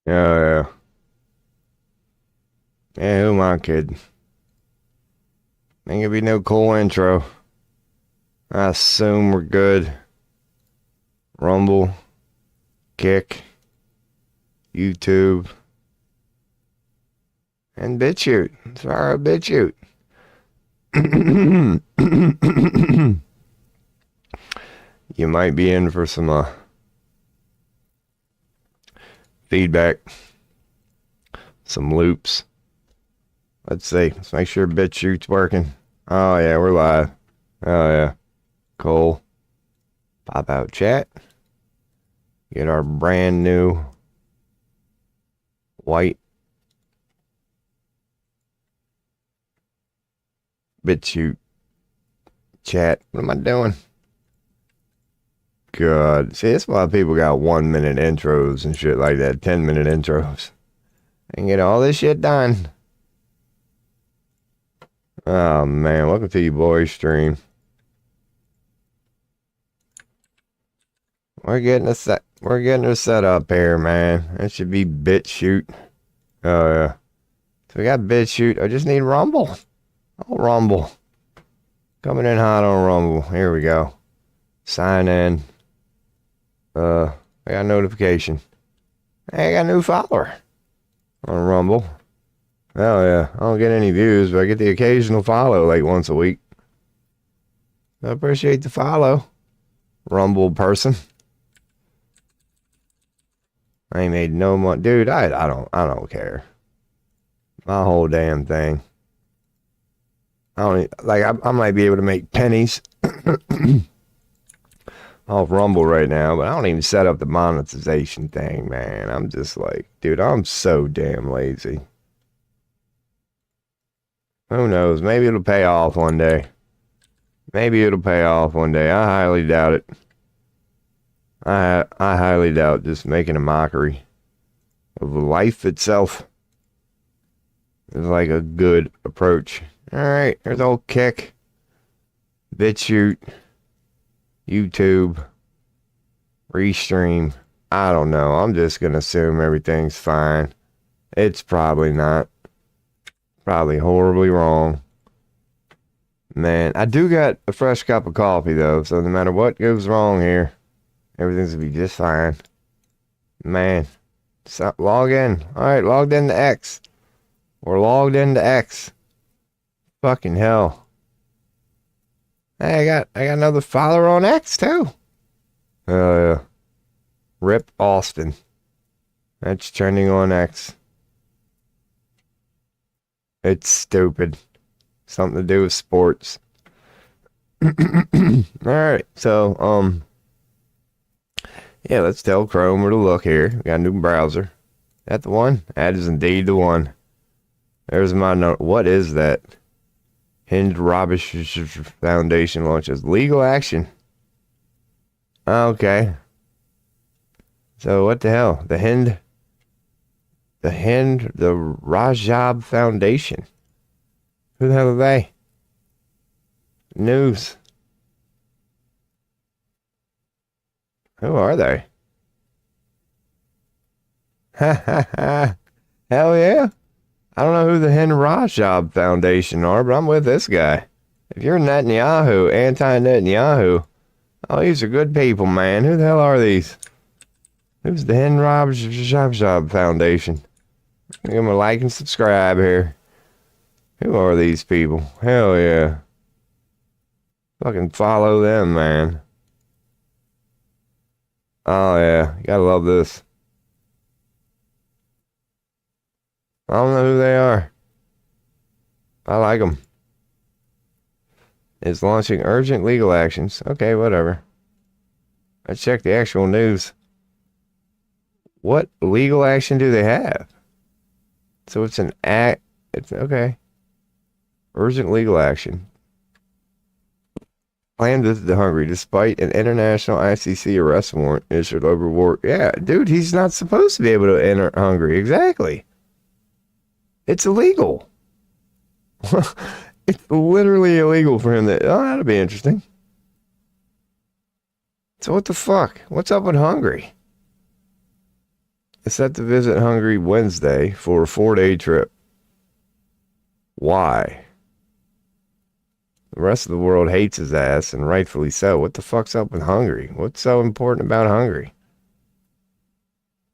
Yeah, yeah. Yeah, who am I kidding? Ain't gonna be no cool intro. I assume we're good. Rumble, Kick, YouTube, and BitChute. Sorry, BitChute. You might be in for some feedback, some loops. Let's see. Let's make sure BitChute's working. Oh, yeah, we're live. Oh, yeah. Cool. Pop out chat. Get our brand new white BitChute chat. What am I doing? God. See, that's why people got 1 minute intros and shit like that. 10-minute intros. And get all this shit done. Oh, man. Welcome to your boy's stream. We're getting a set up here, man. It should be BitChute. Oh, yeah. So we got BitChute. I just need Rumble. Oh, Rumble. Coming in hot on Rumble. Here we go. Sign in. I got a notification. Hey, I got a new follower on Rumble. Oh, yeah. I don't get any views, but I get the occasional follow like once a week. I appreciate the follow, Rumble person. I ain't made no money. Dude, I don't care. My whole damn thing. I don't like I might be able to make pennies off Rumble right now, but I don't even set up the monetization thing, man. I'm just like, dude, I'm so damn lazy. Who knows? Maybe it'll pay off one day. Maybe it'll pay off one day. I highly doubt it. I highly doubt just making a mockery of life itself is like a good approach. All right, there's old Kick, BitChute, YouTube, Restream. I don't know. I'm just gonna assume everything's fine. It's probably not. Probably horribly wrong. Man, I do got a fresh cup of coffee though, so no matter what goes wrong here, everything's gonna be just fine. Man, so, log in. All right, logged into X. We're logged into X. Fucking hell. Hey, I got another follower on X too. Oh yeah. Rip Austin. That's trending on X. It's stupid. Something to do with sports. Alright, so yeah, let's tell Chrome where to look here. We got a new browser. That the one? That is indeed the one. There's my note. What is that? Hind Rubbish Foundation launches legal action. Okay. So what the hell? The Rajab Foundation. Who the hell are they? News. Who are they? Ha ha ha. Hell yeah. I don't know who the Hind Rajab Foundation are, but I'm with this guy. If you're Netanyahu, anti-Netanyahu, oh, these are good people, man. Who the hell are these? Who's the Hind Rajab Foundation? Give them a like and subscribe here. Who are these people? Hell yeah. Fucking follow them, man. Oh yeah, you gotta love this. I don't know who they are. I like them. Is launching urgent legal actions. Okay, whatever. Let's check the actual news. What legal action do they have? So it's an act. It's okay. Urgent legal action. Planned visit to Hungary despite an international ICC arrest warrant issued over war. Yeah, dude, he's not supposed to be able to enter Hungary. Exactly. It's illegal. It's literally illegal for him to. Oh, that'll be interesting. So what the fuck? What's up with Hungary? is set to visit Hungary Wednesday for a 4-day trip. Why? The rest of the world hates his ass, and rightfully so. What the fuck's up with Hungary? What's so important about Hungary?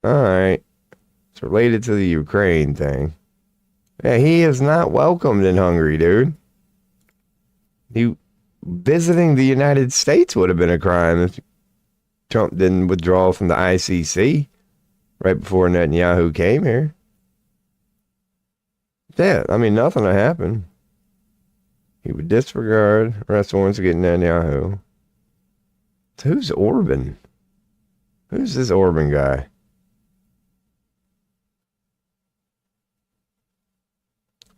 Alright. It's related to the Ukraine thing. Yeah, he is not welcomed in Hungary, dude. Visiting the United States would have been a crime if Trump didn't withdraw from the ICC right before Netanyahu came here. Yeah, I mean, nothing will happen. He would disregard arrest warrants against Netanyahu. So who's Orban? Who's this Orban guy?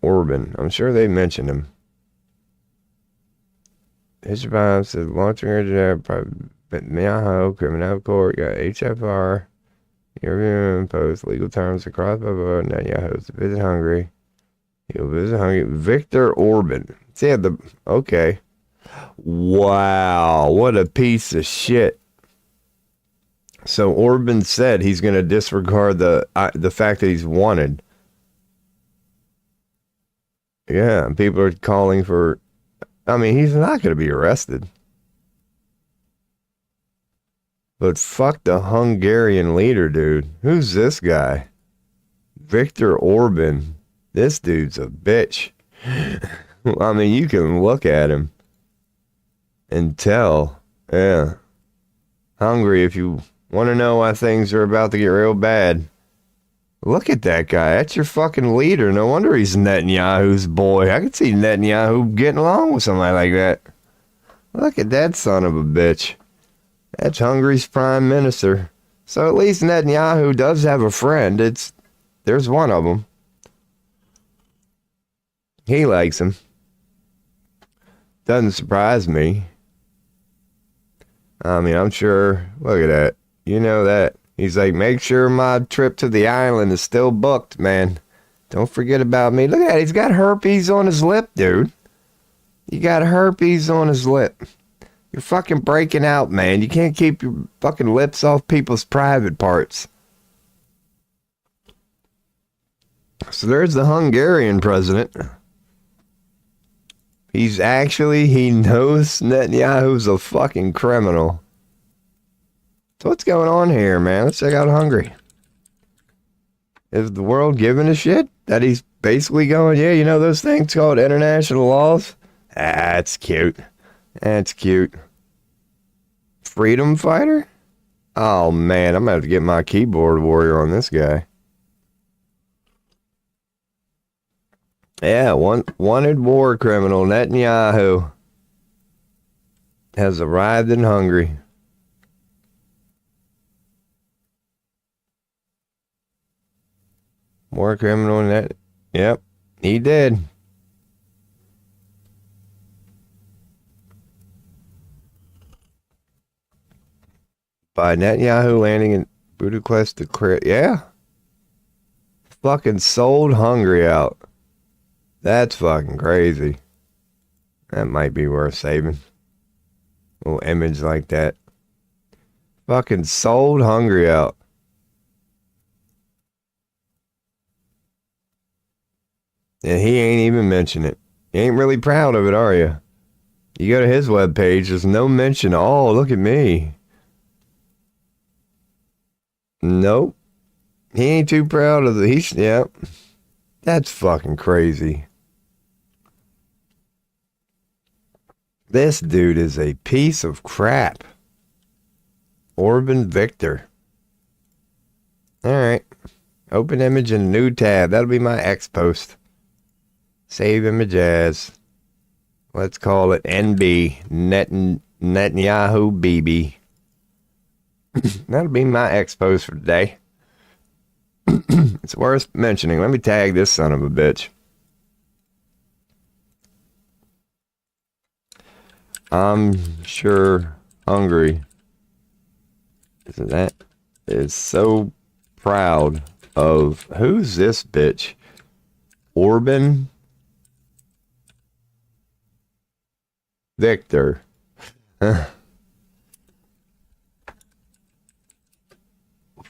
Orban. I'm sure they mentioned him. His response says launching Netanyahu criminal court got HFR. European imposed legal terms across Netanyahu's visit Hungary. He'll visit Hungary. Viktor Orban. Yeah, okay. Wow, what a piece of shit. So Orban said he's going to disregard the fact that he's wanted. Yeah, people are calling for. I mean, he's not going to be arrested. But fuck the Hungarian leader, dude. Who's this guy? Viktor Orban. This dude's a bitch. I mean, you can look at him and tell. Yeah. Hungary, if you want to know why things are about to get real bad, look at that guy. That's your fucking leader. No wonder he's Netanyahu's boy. I could see Netanyahu getting along with somebody like that. Look at that son of a bitch. That's Hungary's prime minister. So at least Netanyahu does have a friend. There's one of them. He likes him. Doesn't surprise me. I mean, I'm sure. Look at that. You know that. He's like, make sure my trip to the island is still booked, man. Don't forget about me. Look at that. He's got herpes on his lip, dude. You got herpes on his lip. You're fucking breaking out, man. You can't keep your fucking lips off people's private parts. So there's the Hungarian president. He knows Netanyahu's a fucking criminal. So what's going on here, man? Let's check out Hungary. Is the world giving a shit that he's basically going, yeah, you know those things called international laws? That's cute. That's cute. Freedom fighter? Oh, man, I'm going to have to get my keyboard warrior on this guy. Yeah, wanted war criminal Netanyahu has arrived in Hungary. War criminal Yep, he did. By Netanyahu landing in Budapest declared, yeah. Fucking sold Hungary out. That's fucking crazy. That might be worth saving. A little image like that. Fucking sold Hungary out. And he ain't even mention it. You ain't really proud of it, are you? You go to his webpage, there's no mention. Oh, look at me. Nope. He ain't too proud of it. Yep. That's fucking crazy. This dude is a piece of crap. Orban Victor. Alright. Open image in a new tab. That'll be my X post. Save image as. Let's call it NB. Netanyahu BB. That'll be my X post for today. It's worth mentioning. Let me tag this son of a bitch. I'm sure Hungary is so proud of who's this bitch? Orban Victor.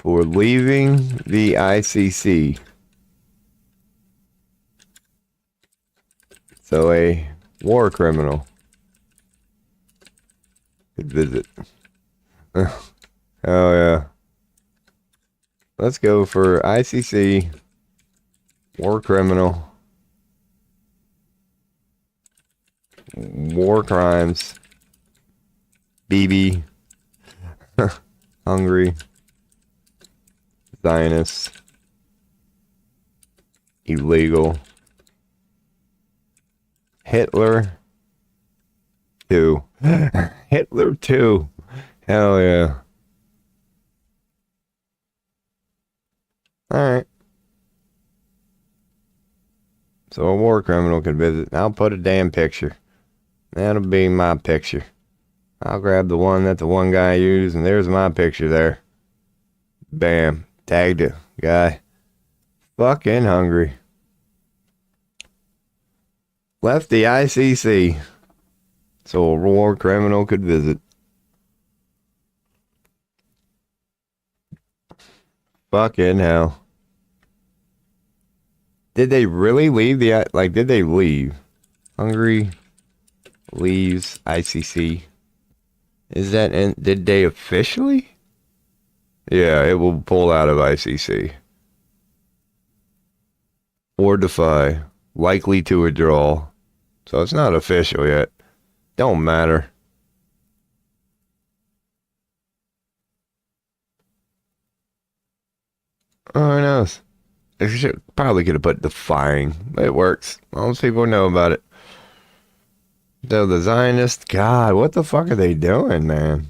for leaving the ICC. So a war criminal could visit. Oh yeah. Let's go for ICC, war criminal, war crimes, BB, hungry, Zionist, illegal, Hitler 2. Hitler 2. Hell yeah. Alright. So a war criminal can visit. I'll put a damn picture. That'll be my picture. I'll grab the one that the one guy used, and there's my picture there. Bam. Tagged it. Guy. Fucking hungry. Left the ICC. So a war criminal could visit. Fucking hell. Did they really leave the, like, did they leave? Hungry leaves ICC. Is that, did they officially? Yeah, it will pull out of ICC. Or defy. Likely to withdraw. So it's not official yet. Don't matter. Oh, who knows? Probably could have put defying. It works. Most people know about it. So the Zionist, God, what the fuck are they doing, man?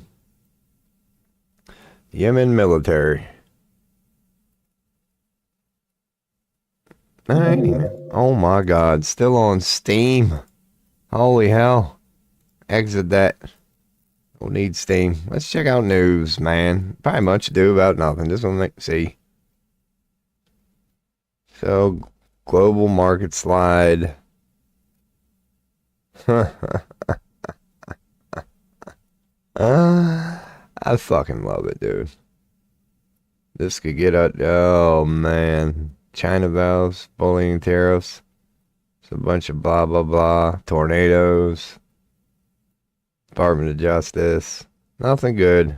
Yemen military. Alrighty. Oh my God, still on Steam. Holy hell. Exit that. Don't need Steam. Let's check out news, man. Probably much to do about nothing. Just want to see. So, global market slide. I fucking love it, dude. This could get out. Oh, man. China valves, bullying tariffs. It's a bunch of blah, blah, blah. Tornadoes. Department of Justice. Nothing good.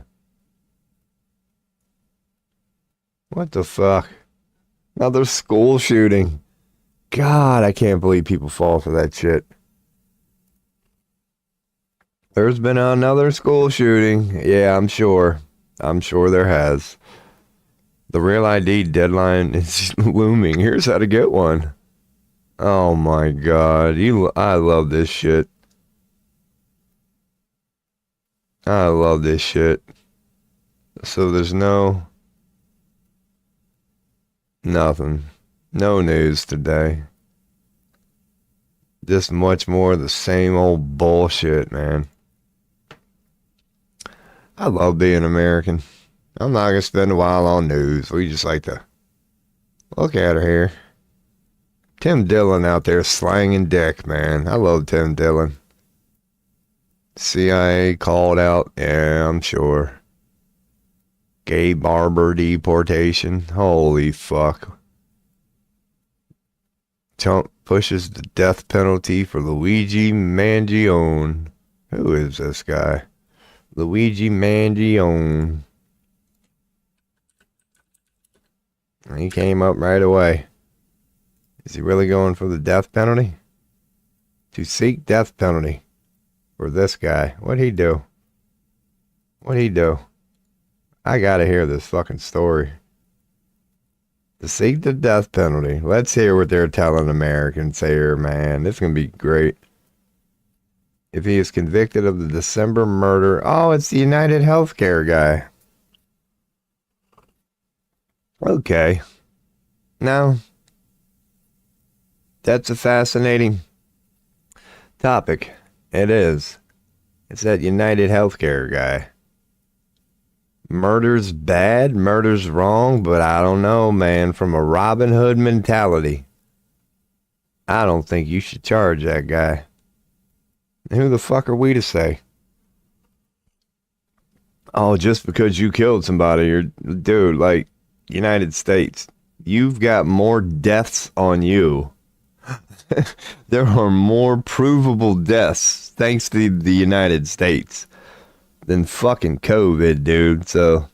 What the fuck? Another school shooting. God, I can't believe people fall for that shit. There's been another school shooting. Yeah, I'm sure. I'm sure there has. The Real ID deadline is looming. Here's how to get one. Oh my God. I love this shit. I love this shit. So there's nothing. No news today. Just much more of the same old bullshit, man. I love being American. I'm not going to spend a while on news. We just like to look at her here. Tim Dillon out there slanging dick, man. I love Tim Dillon. CIA called out. Yeah, I'm sure. Gay barber deportation. Holy fuck. Trump pushes the death penalty for Luigi Mangione. Who is this guy? Luigi Mangione. He came up right away. Is he really going for the death penalty? To seek death penalty for this guy. What'd he do? What'd he do? I gotta hear this fucking story. To seek the death penalty. Let's hear what they're telling Americans here, man. This is gonna be great. If he is convicted of the December murder. Oh, it's the United Healthcare guy. Okay. Now, that's a fascinating topic. It is. It's that United Healthcare guy. Murder's bad, murder's wrong, but I don't know, man. From a Robin Hood mentality, I don't think you should charge that guy. Who the fuck are we to say? Oh, just because you killed somebody, you're, dude, like, United States, you've got more deaths on you. There are more provable deaths thanks to the United States than fucking COVID, dude. So,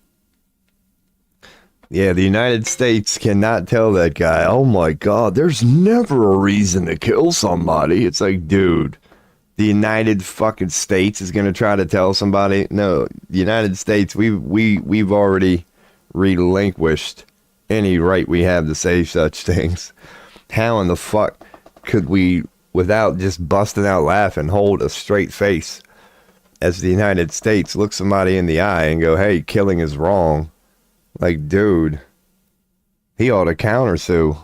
yeah, the United States cannot tell that guy, oh my God, there's never a reason to kill somebody. It's like, dude, the United fucking States is going to try to tell somebody. No, the United States, we've already relinquished any right we have to say such things. How in the fuck could we, without just busting out laughing, hold a straight face as the United States look somebody in the eye and go, hey, killing is wrong? Like, dude, he ought to countersue.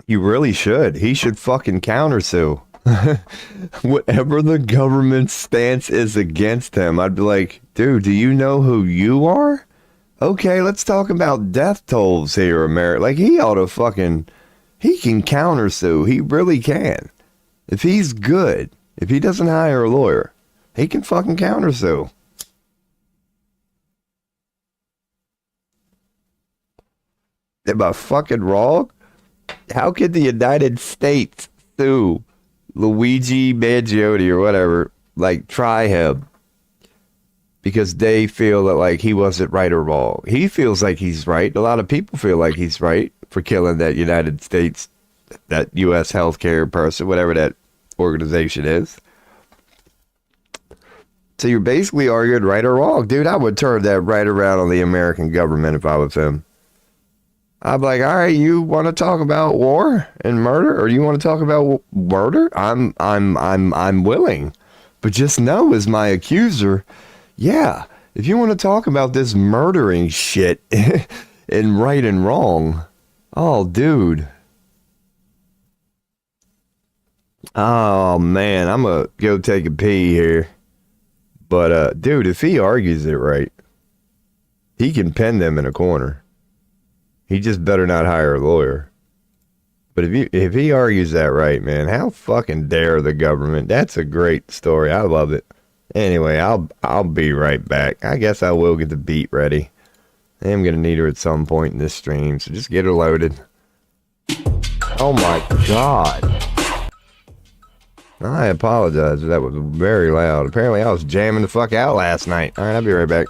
You really should. He should fucking countersue. Whatever the government's stance is against him, I'd be like, dude, do you know who you are? Okay, let's talk about death tolls here, America. Like, he ought to fucking, he can countersue. He really can. If he's good, if he doesn't hire a lawyer, he can fucking countersue. Am I fucking wrong? How could the United States sue Luigi Mangione or whatever, like, try him because they feel that, like, he wasn't right or wrong? He feels like he's right. A lot of people feel like he's right for killing that United States, that U.S. healthcare person, whatever that organization is. So you're basically arguing right or wrong. Dude, I would turn that right around on the American government if I was him. I'm like, all right, you want to talk about war and murder, or you want to talk about murder? I'm willing, but just know, as my accuser, yeah, if you want to talk about this murdering shit and right and wrong, oh, dude, oh man, I'm gonna go take a pee here, but dude, if he argues it right, he can pin them in a corner. He just better not hire a lawyer. But if he argues that right, man, how fucking dare the government? That's a great story. I love it. Anyway, I'll be right back. I guess I will get the beat ready. I am gonna need her at some point in this stream, so just get her loaded. Oh my God. I apologize. That was very loud. Apparently I was jamming the fuck out last night. All right, I'll be right back.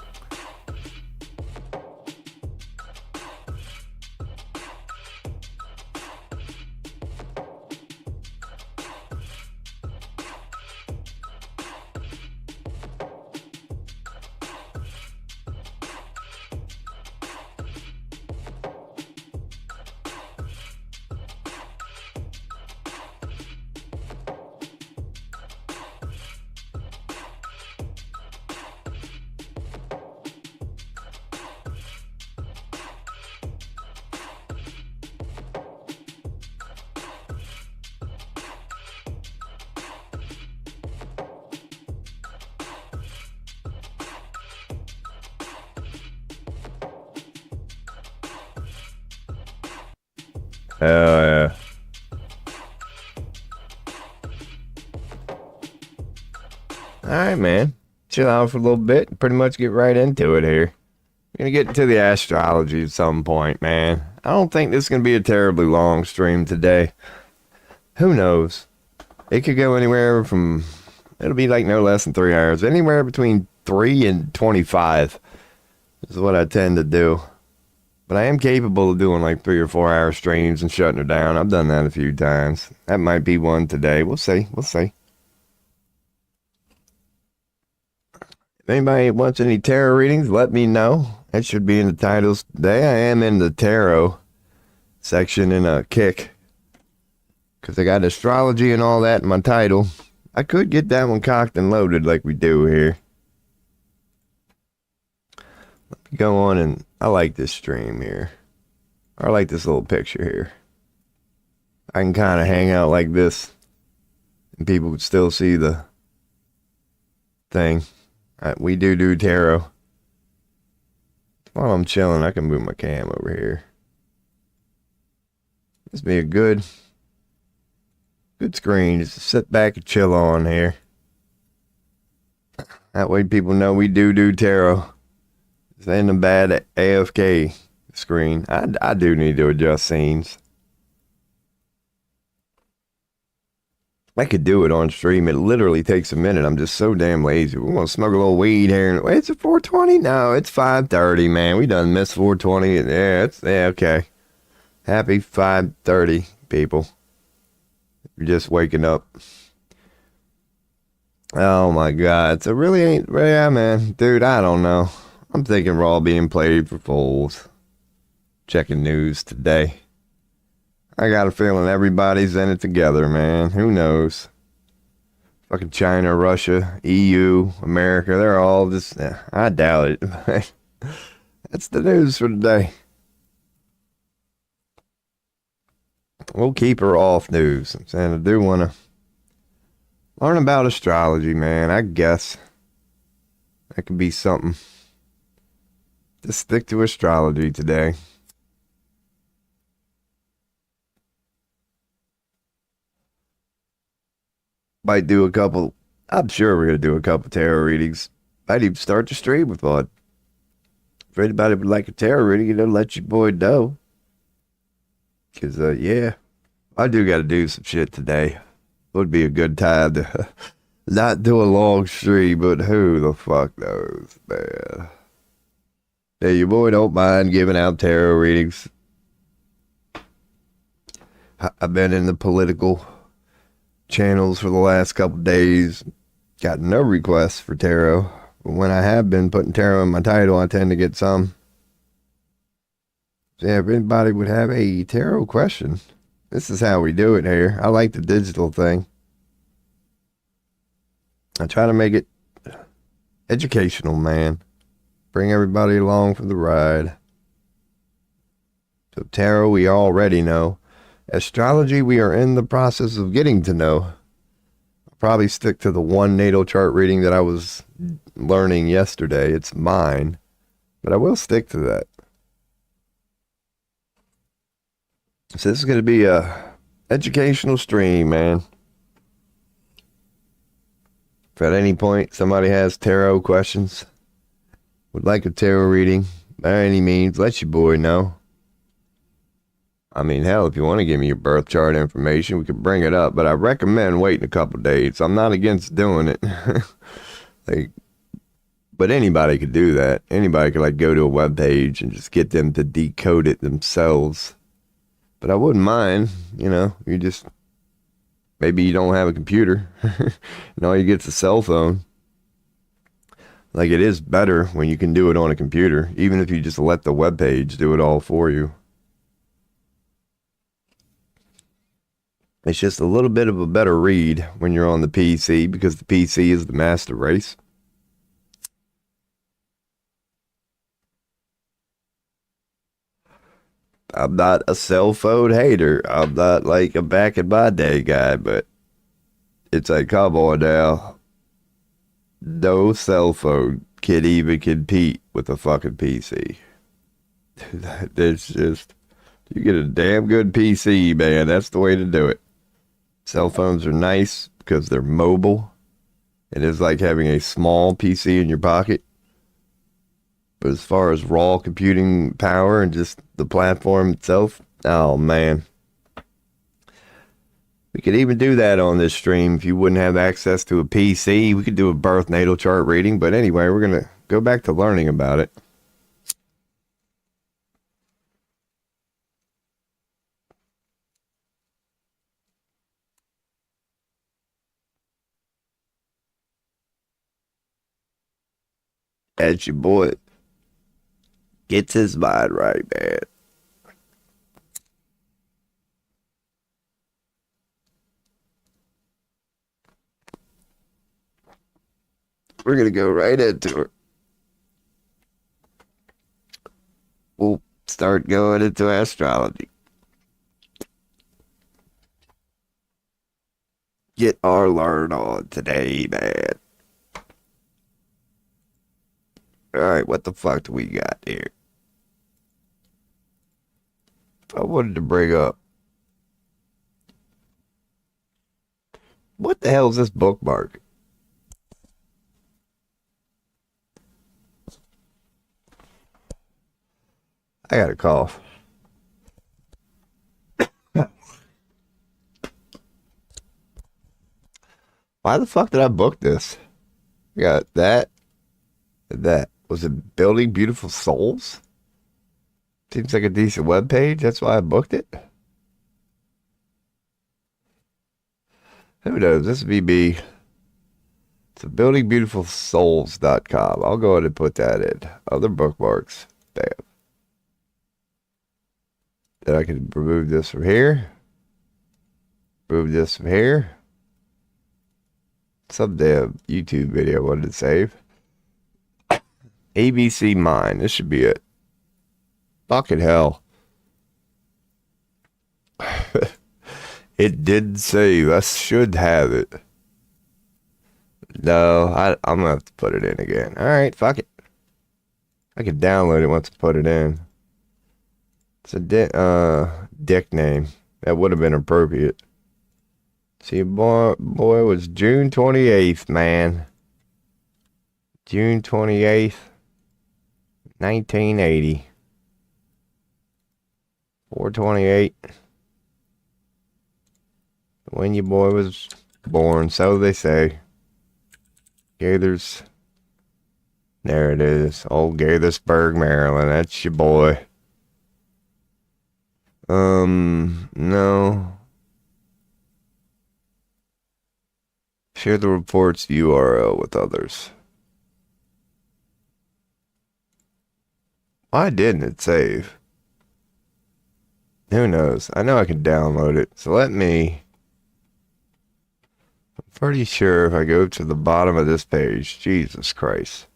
Hell yeah. Alright, man. Chill out for a little bit and pretty much get right into it here. We're gonna get into the astrology at some point, man. I don't think this is gonna be a terribly long stream today. Who knows? It could go anywhere from, it'll be like no less than 3 hours. Anywhere between 3 and 25 is what I tend to do. But I am capable of doing like 3 or 4 hour streams and shutting her down. I've done that a few times. That might be one today. We'll see. We'll see. If anybody wants any tarot readings, let me know. That should be in the titles today. I am in the tarot section in a kick, because I got astrology and all that in my title. I could get that one cocked and loaded like we do here. Let me go on, and I like this stream here. I like this little picture here. I can kind of hang out like this and people would still see the thing. We do tarot. While I'm chilling, I can move my cam over here. This be a good screen just to sit back and chill on here. That way people know we do tarot. This ain't a bad AFK screen. I do need to adjust scenes. I could do it on stream. It literally takes a minute. I'm just so damn lazy. We want to smoke a little weed here. Wait, it's at 4:20? No, it's 5:30, man. We done missed 4:20. Yeah, okay. Happy 5:30, people. You're just waking up. Oh my God. So really ain't, yeah, man. Dude, I don't know. I'm thinking we're all being played for fools. Checking news today. I got a feeling everybody's in it together, man. Who knows? Fucking China, Russia, EU, America, they're all just, I doubt it. That's the news for today. We'll keep her off news. I'm saying I do want to learn about astrology, man. I guess that could be something. Just stick to astrology today. Might do a couple. I'm sure we're going to do a couple tarot readings. Might even start the stream with one. If anybody would like a tarot reading, let your boy know. Because, yeah, I do got to do some shit today. Would be a good time to not do a long stream, but who the fuck knows, man. Yeah, your boy don't mind giving out tarot readings. I've been in the political channels for the last couple days. Got no requests for tarot. But when I have been putting tarot in my title, I tend to get some. So yeah, if anybody would have a tarot question, this is how we do it here. I like the digital thing. I try to make it educational, man. Bring everybody along for the ride. So tarot, we already know. Astrology, we are in the process of getting to know. I'll probably stick to the one natal chart reading that I was learning yesterday. It's mine, but I will stick to that. So this is going to be a educational stream, man. If at any point somebody has tarot questions, would like a tarot reading, by any means, let your boy know. I mean, hell, if you want to give me your birth chart information, we could bring it up, but I recommend waiting a couple days. I'm not against doing it. But anybody could do that. Anybody could go to a web page and just get them to decode it themselves. But I wouldn't mind, you just, maybe you don't have a computer and all you get's a cell phone. It is better when you can do it on a computer, even if you just let the web page do it all for you. It's just a little bit of a better read when you're on the PC because the PC is the master race. I'm not a cell phone hater. I'm not a back in my day guy, but it's come on now. No cell phone can even compete with a fucking PC. It's just, you get a damn good PC, man. That's the way to do it. Cell phones are nice because they're mobile. It is like having a small PC in your pocket. But as far as raw computing power and just the platform itself, oh man. We could even do that on this stream if you wouldn't have access to a PC. We could do a birth natal chart reading. But anyway, we're going to go back to learning about it. As your boy gets his mind right, man. We're going to go right into it. We'll start going into astrology. Get our learn on today, man. Alright, what the fuck do we got here? I wanted to bring up. What the hell is this bookmark? I got a cough. Why the fuck did I book this? I got that. That. Was it Building Beautiful Souls? Seems like a decent web page. That's why I booked it. Who knows? This would be it's buildingbeautifulsouls.com. I'll go ahead and put that in. Other bookmarks. Damn. Then I can remove this from here. Remove this from here. Some damn YouTube video I wanted to save. ABC Mine. This should be it. Fucking hell. It did save. I should have it. No, I'm gonna have to put it in again. Alright, fuck it. I can download it once I put it in. It's a dick name. That would have been appropriate. See, boy, it was June 28th, man. June 28th, 1980. 428. When your boy was born, so they say. Gaithers. There it is. Old Gaithersburg, Maryland. That's your boy. No. Share the report's URL with others. Why didn't it save? Who knows? I know I can download it. So I'm pretty sure if I go to the bottom of this page, Jesus Christ,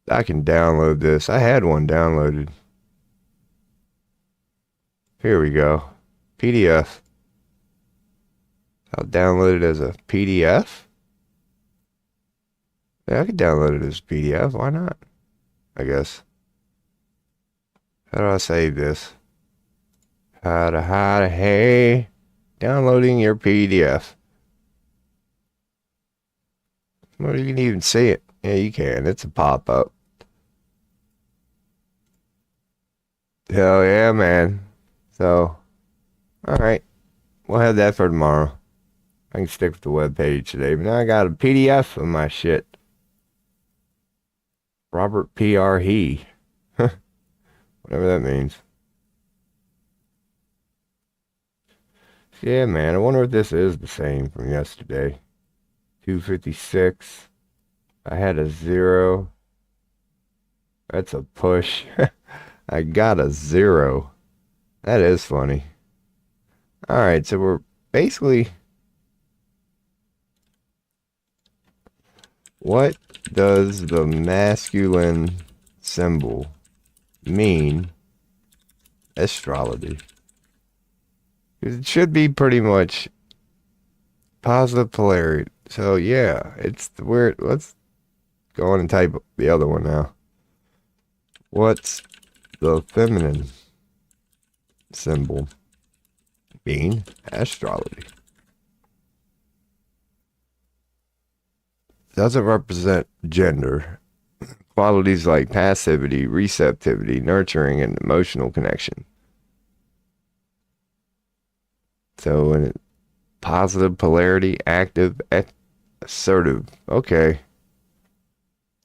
I can download this. I had one downloaded. Here we go. PDF. I'll download it as a PDF. Yeah, I can download it as a PDF. Why not? I guess. How do I save this? Hey. Downloading your PDF. Well, you can even see it. Yeah, you can. It's a pop-up. Hell yeah, man. So, alright. We'll have that for tomorrow. I can stick with the web page today. But now I got a PDF of my shit. Robert P.R. He. Whatever that means. Yeah, man. I wonder if this is the same from yesterday. 256. I had a 0. That's a push. I got a 0. That is funny. Alright, so we're basically... What does the masculine symbol mean? Astrology. It should be pretty much positive polarity. So yeah, it's the weird. Let's go on and type the other one now. What's the feminine symbol mean? Astrology. Doesn't represent gender. Qualities like passivity, receptivity, nurturing, and emotional connection. So, in positive polarity, active, assertive. Okay.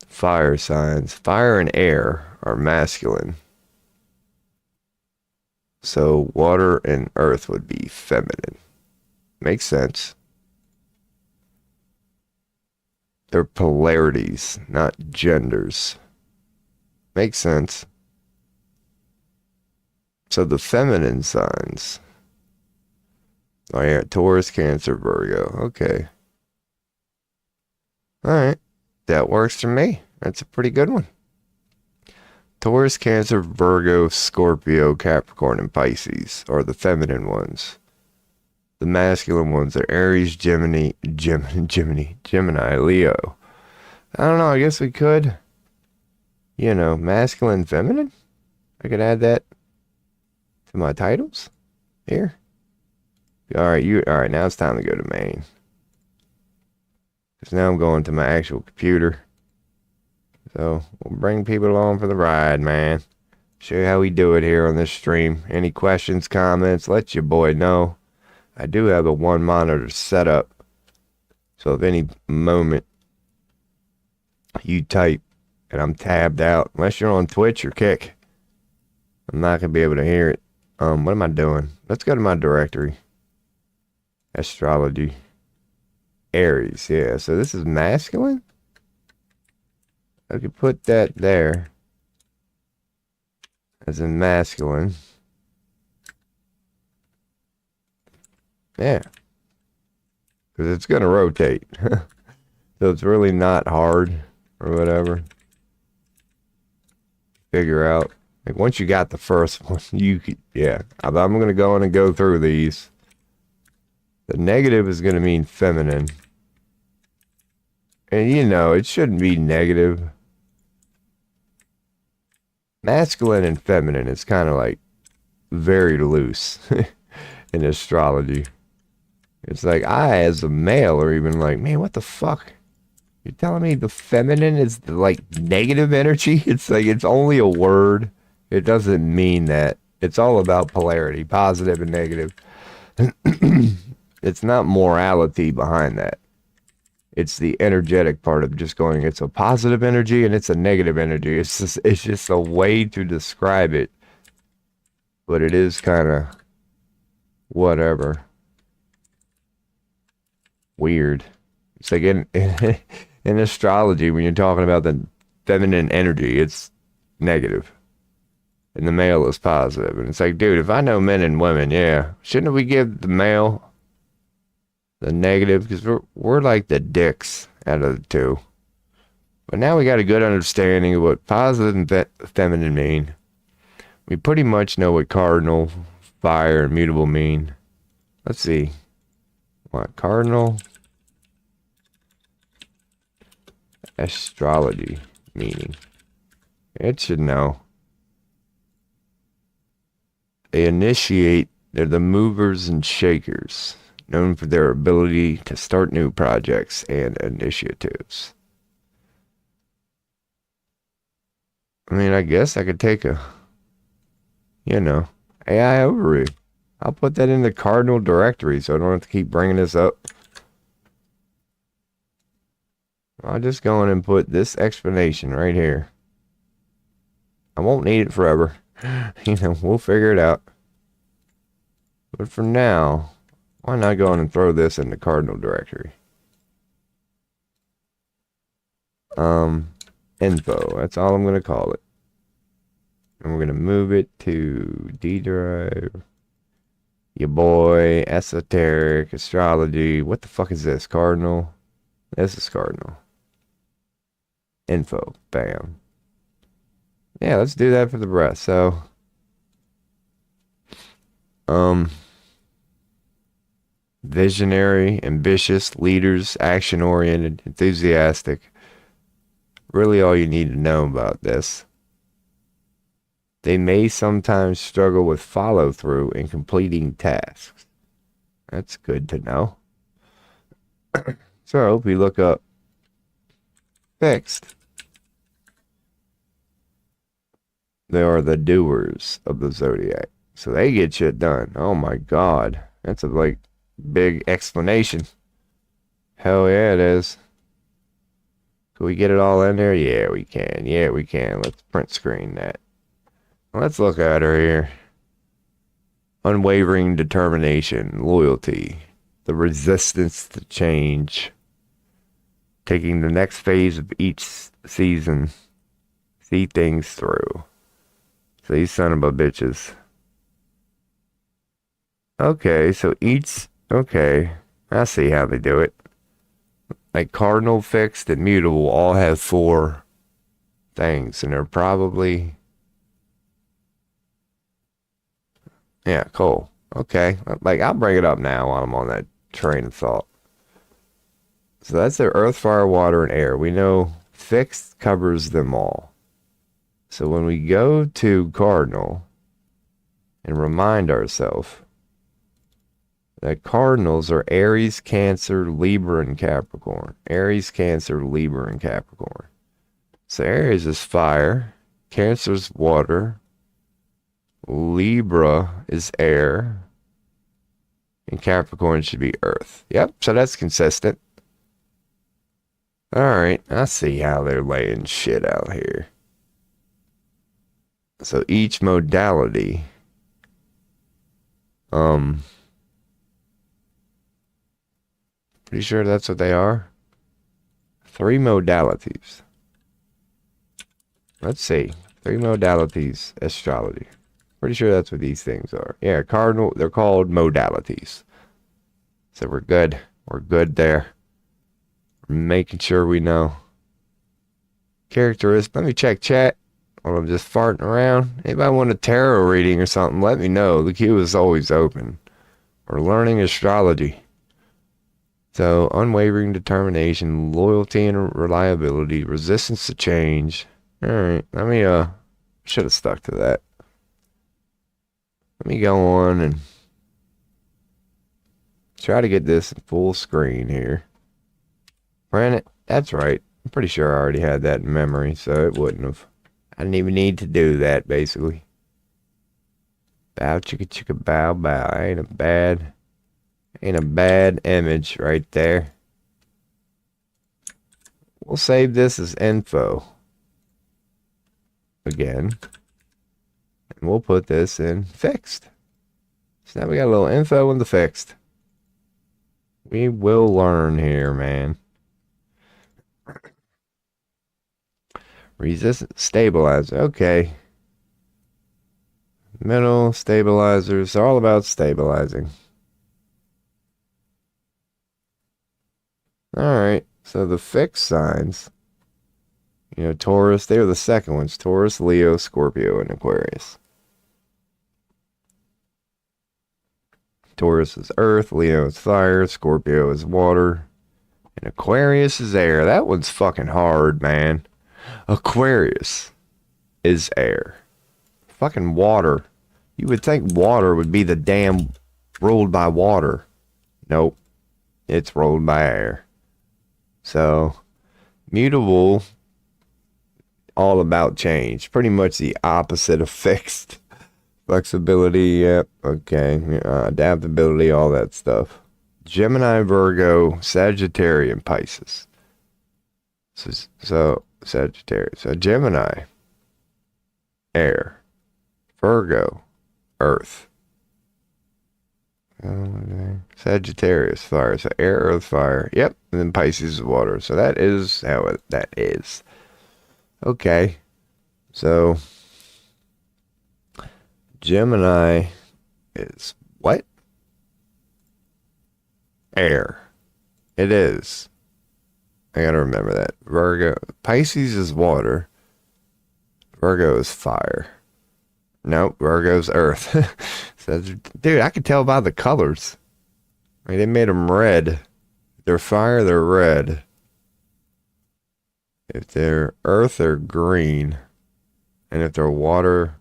Fire signs. Fire and air are masculine. So, water and earth would be feminine. Makes sense. They're polarities, not genders. Makes sense. So the feminine signs. Oh yeah, Taurus, Cancer, Virgo. Okay. Alright. That works for me. That's a pretty good one. Taurus, Cancer, Virgo, Scorpio, Capricorn, and Pisces are the feminine ones. The masculine ones are Aries, Gemini, Leo. I don't know. I guess we could, masculine, feminine. I could add that to my titles here. All right. Now it's time to go to main. Because now I'm going to my actual computer. So we'll bring people along for the ride, man. Show you how we do it here on this stream. Any questions, comments, let your boy know. I do have a one monitor setup. So if any moment you type and I'm tabbed out, unless you're on Twitch or Kick, I'm not going to be able to hear it. What am I doing? Let's go to my directory. Astrology. Aries, yeah. So this is masculine? I could put that there. As in masculine. Yeah. Because it's going to rotate. So it's really not hard or whatever. Figure out. Like once you got the first one, you could, yeah. I'm going to go in and go through these. The negative is going to mean feminine. And you know, it shouldn't be negative. Masculine and feminine is kind of like very loose in astrology. It's like I, as a male, are even like, man, what the fuck? You're telling me the feminine is the, like negative energy? It's like it's only a word. It doesn't mean that. It's all about polarity, positive and negative. It's not morality behind that. It's the energetic part of just going, it's a positive energy and it's a negative energy. It's just a way to describe it. But it is kind of whatever. Weird. It's like in astrology, when you're talking about the feminine energy, it's negative. And the male is positive. And it's like, dude, if I know men and women, yeah, shouldn't we give the male the negative? Because we're like the dicks out of the two. But now we got a good understanding of what positive and feminine mean. We pretty much know what cardinal, fire, and mutable mean. Let's see. What? Cardinal? Astrology meaning. It should know. They initiate, they're the movers and shakers, known for their ability to start new projects and initiatives. I mean, I guess I could take a, you know, AI overview. I'll put that in the cardinal directory so I don't have to keep bringing this up. I'll just go in and put this explanation right here. I won't need it forever. You know, we'll figure it out. But for now, why not go in and throw this in the cardinal directory? Info. That's all I'm going to call it. And we're going to move it to D drive. Your boy, esoteric, astrology. What the fuck is this? Cardinal. This is cardinal. Info. Bam. Yeah, let's do that for the rest. So, visionary, ambitious, leaders, action-oriented, enthusiastic. Really all you need to know about this. They may sometimes struggle with follow-through in completing tasks. That's good to know. So, we look up fixed. They are the doers of the Zodiac. So they get shit done. Oh my God. That's a like big explanation. Hell yeah, it is. Can we get it all in there? Yeah, we can. Yeah, we can. Let's print screen that. Let's look at her here. Unwavering determination, loyalty, the resistance to change. Taking the next phase of each season. See things through. So these son of a bitches. Okay, so each... Okay, I see how they do it. Like cardinal, fixed, and mutable all have 4 things. And they're probably... Yeah, cool. Okay, like I'll bring it up now while I'm on that train of thought. So that's their earth, fire, water, and air. We know fixed covers them all. So when we go to cardinal and remind ourselves that cardinals are Aries, Cancer, Libra, and Capricorn. Aries, Cancer, Libra, and Capricorn. So Aries is fire, Cancer's water, Libra is air. And Capricorn should be earth. Yep, so that's consistent. Alright, I see how they're laying shit out here. So each modality, pretty sure that's what they are. 3 modalities. Let's see. 3 modalities, astrology. Pretty sure that's what these things are. Yeah, cardinal, they're called modalities. So we're good. We're good there. We're making sure we know. Characteristics. Let me check chat while I'm just farting around. Anybody want a tarot reading or something, let me know. The queue is always open. We're learning astrology. So, unwavering determination, loyalty and reliability, resistance to change. Alright, let me, should have stuck to that. Let me go on and try to get this in full screen here. Print it. That's right. I'm pretty sure I already had that in memory, so it wouldn't have. I didn't even need to do that, basically. Bow chicka chicka bow bow. Ain't a bad image right there. We'll save this as info. Again. And we'll put this in fixed. So now we got a little info in the fixed. We will learn here, man. Resistant stabilizer. Okay. Middle stabilizers. All about stabilizing. Alright. So the fixed signs. You know, Taurus. They were the second ones. Taurus, Leo, Scorpio, and Aquarius. Taurus is earth. Leo is fire. Scorpio is water. And Aquarius is air. That one's fucking hard, man. Aquarius is air. Fucking water. You would think water would be the damn ruled by water. Nope. It's ruled by air. So, mutable, all about change. Pretty much the opposite of fixed. Flexibility, yep. Okay. Adaptability, all that stuff. Gemini, Virgo, Sagittarius, Pisces. So Sagittarius. So Gemini, air. Virgo, earth. Sagittarius, fire. So air, earth, fire. Yep. And then Pisces is water. So that is how that is. Okay. So Gemini is what? Air. It is. I gotta remember that. Virgo. Pisces is water. Virgo is fire. Nope, Virgo's earth. So, dude, I could tell by the colors. I mean, they made them red. If they're fire, they're red. If they're earth, they're green. And if they're water,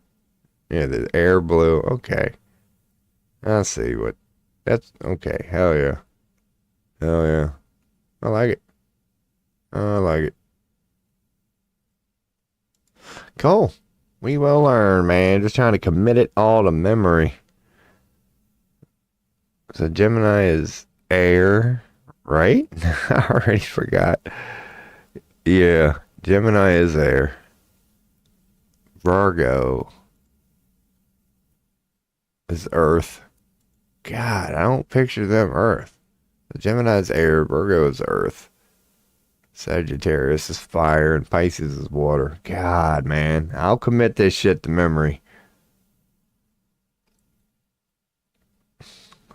yeah, the air blue. Okay. I'll see what. That's okay. Hell yeah. Hell yeah. I like it. I like it. Cool. We will learn, man. Just trying to commit it all to memory. So Gemini is air, right? I already forgot. Yeah, Gemini is air. Virgo is earth. God, I don't picture them earth. Gemini is air, Virgo is earth. Sagittarius is fire, and Pisces is water. God, man. I'll commit this shit to memory.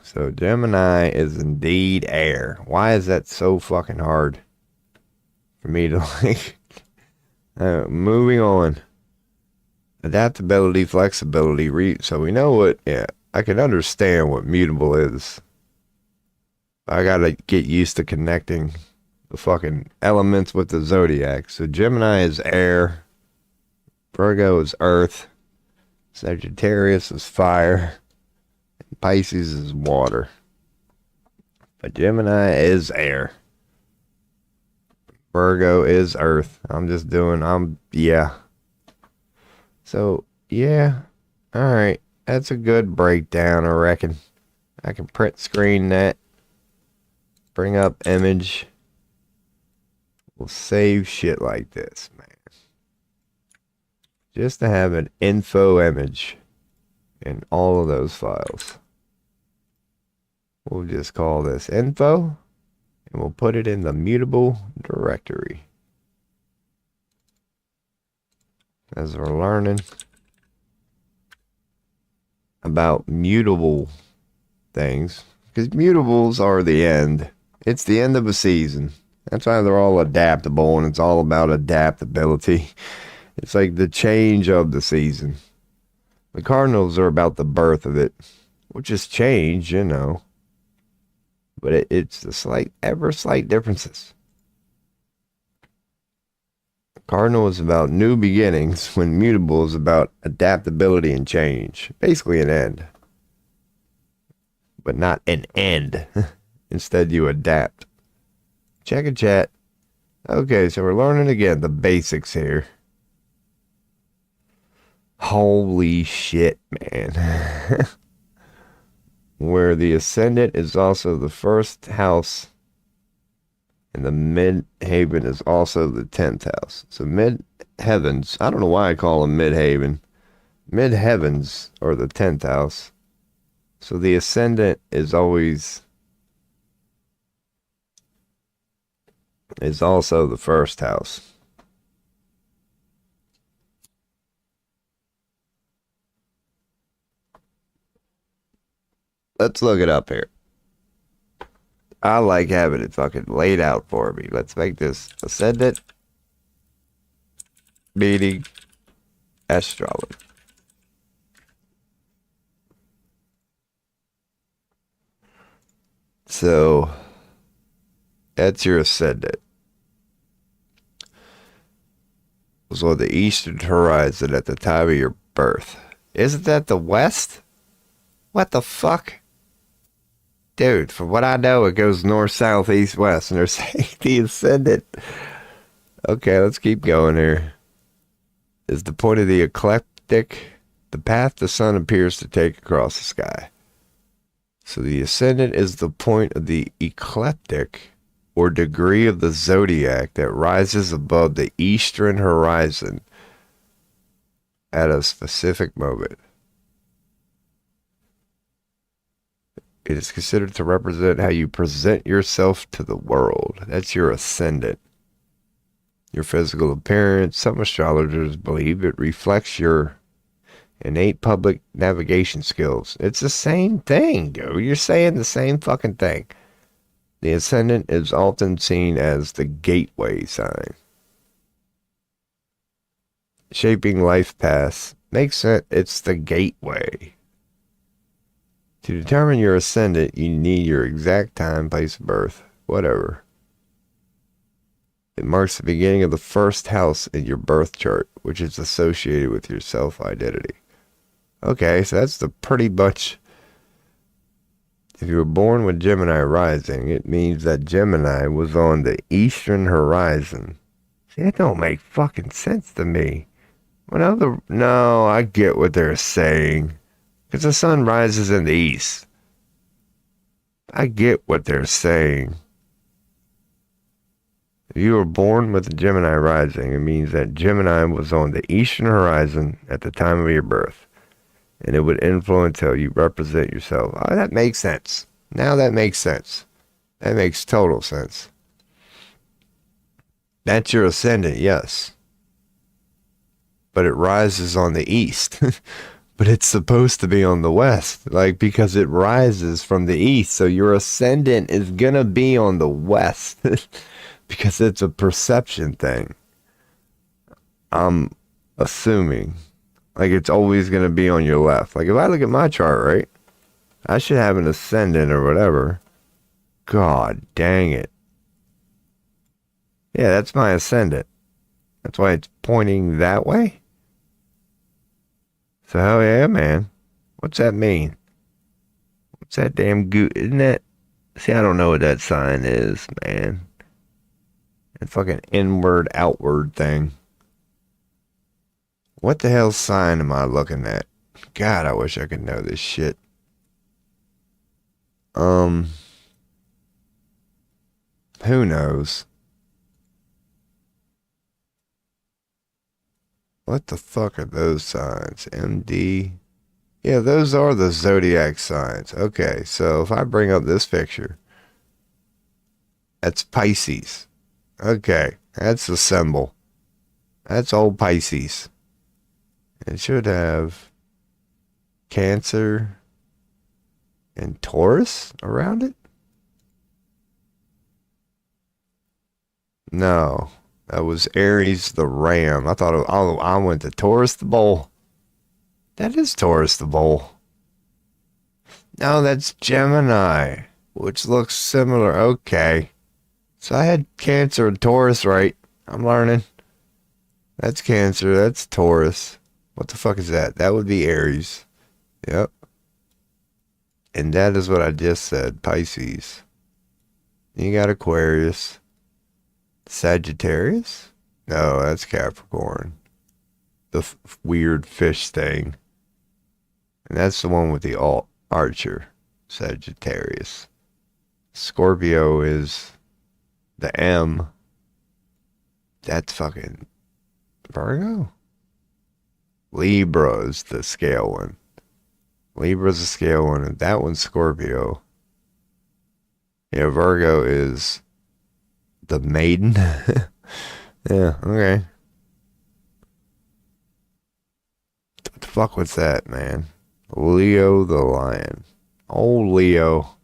So Gemini is indeed air. Why is that so fucking hard for me to like? Moving on. Adaptability, flexibility. So we know what, yeah, I can understand what mutable is. I gotta get used to connecting the fucking elements with the Zodiac. So Gemini is air. Virgo is earth. Sagittarius is fire. And Pisces is water. But Gemini is air. Virgo is earth. Yeah. So, yeah. Alright. That's a good breakdown, I reckon. I can print screen that. Bring up image. We'll save shit like this, man. Just to have an info image in all of those files. We'll just call this info. And we'll put it in the mutable directory. As we're learning about mutable things. Because mutables are the end. It's the end of a season. That's why they're all adaptable, and it's all about adaptability. It's like the change of the season. The Cardinals are about the birth of it, which is change, you know. But it's the ever slight differences. Cardinal is about new beginnings, when mutable is about adaptability and change. Basically an end. But not an end. Instead, you adapt. Check a chat. Okay, so we're learning again the basics here. Holy shit, man. Where the ascendant is also the first house, and the midhaven is also the 10th house. So mid-heavens, I don't know why I call them midhaven. Mid-heavens are the 10th house. So the ascendant is always... is also the first house. Let's look it up here. I like having it fucking laid out for me. Let's make this ascendant meaning astrology. So that's your ascendant. Was on the eastern horizon at the time of your birth. Isn't that the west? What the fuck? Dude, from what I know, it goes north, south, east, west, and they're saying the ascendant. Okay, let's keep going here. Is the point of the ecliptic the path the sun appears to take across the sky. So the ascendant is the point of the ecliptic or degree of the zodiac that rises above the eastern horizon at a specific moment. It is considered to represent how you present yourself to the world. That's your ascendant. Your physical appearance. Some astrologers believe it reflects your innate public navigation skills. It's the same thing, dude. You're saying the same fucking thing. The ascendant is often seen as the gateway sign. Shaping life paths makes sense. It's the gateway. To determine your ascendant, you need your exact time, place of birth, whatever. It marks the beginning of the first house in your birth chart, which is associated with your self-identity. Okay, so that's the pretty much... If you were born with Gemini rising, it means that Gemini was on the eastern horizon. See, that don't make fucking sense to me. No, I get what they're saying. Because the sun rises in the east. I get what they're saying. If you were born with a Gemini rising, it means that Gemini was on the eastern horizon at the time of your birth. And it would influence how you represent yourself. Oh, that makes sense. Now that makes sense. That makes total sense. That's your ascendant, yes. But it rises on the east. But it's supposed to be on the west, like, because it rises from the east. So your ascendant is going to be on the west because it's a perception thing. I'm assuming. Like, it's always going to be on your left. Like, if I look at my chart, right, I should have an ascendant or whatever. God dang it. Yeah, that's my ascendant. That's why it's pointing that way. So hell yeah, man. What's that mean? What's that damn goo? Isn't that... See, I don't know what that sign is, man. That fucking inward, outward thing. What the hell sign am I looking at? God, I wish I could know this shit. Um, who knows? What the fuck are those signs? MD. Yeah, those are the zodiac signs. Okay, so if I bring up this picture, that's Pisces. Okay, that's the symbol. That's old Pisces. It should have Cancer and Taurus around it? No, that was Aries the Ram. I thought I went to Taurus the Bull. That is Taurus the Bull. No, that's Gemini, which looks similar. Okay. So I had Cancer and Taurus right. I'm learning. That's Cancer. That's Taurus. What the fuck is that? That would be Aries. Yep. And that is what I just said. Pisces. You got Aquarius. Sagittarius? No, that's Capricorn. The weird fish thing. And that's the one with the Archer. Sagittarius. Scorpio is the M. That's fucking Virgo? Libra is the scale one. Libra's the scale one, and that one's Scorpio. Yeah, Virgo is the maiden. Yeah, okay. What the fuck was that, man? Leo the Lion. Old Leo.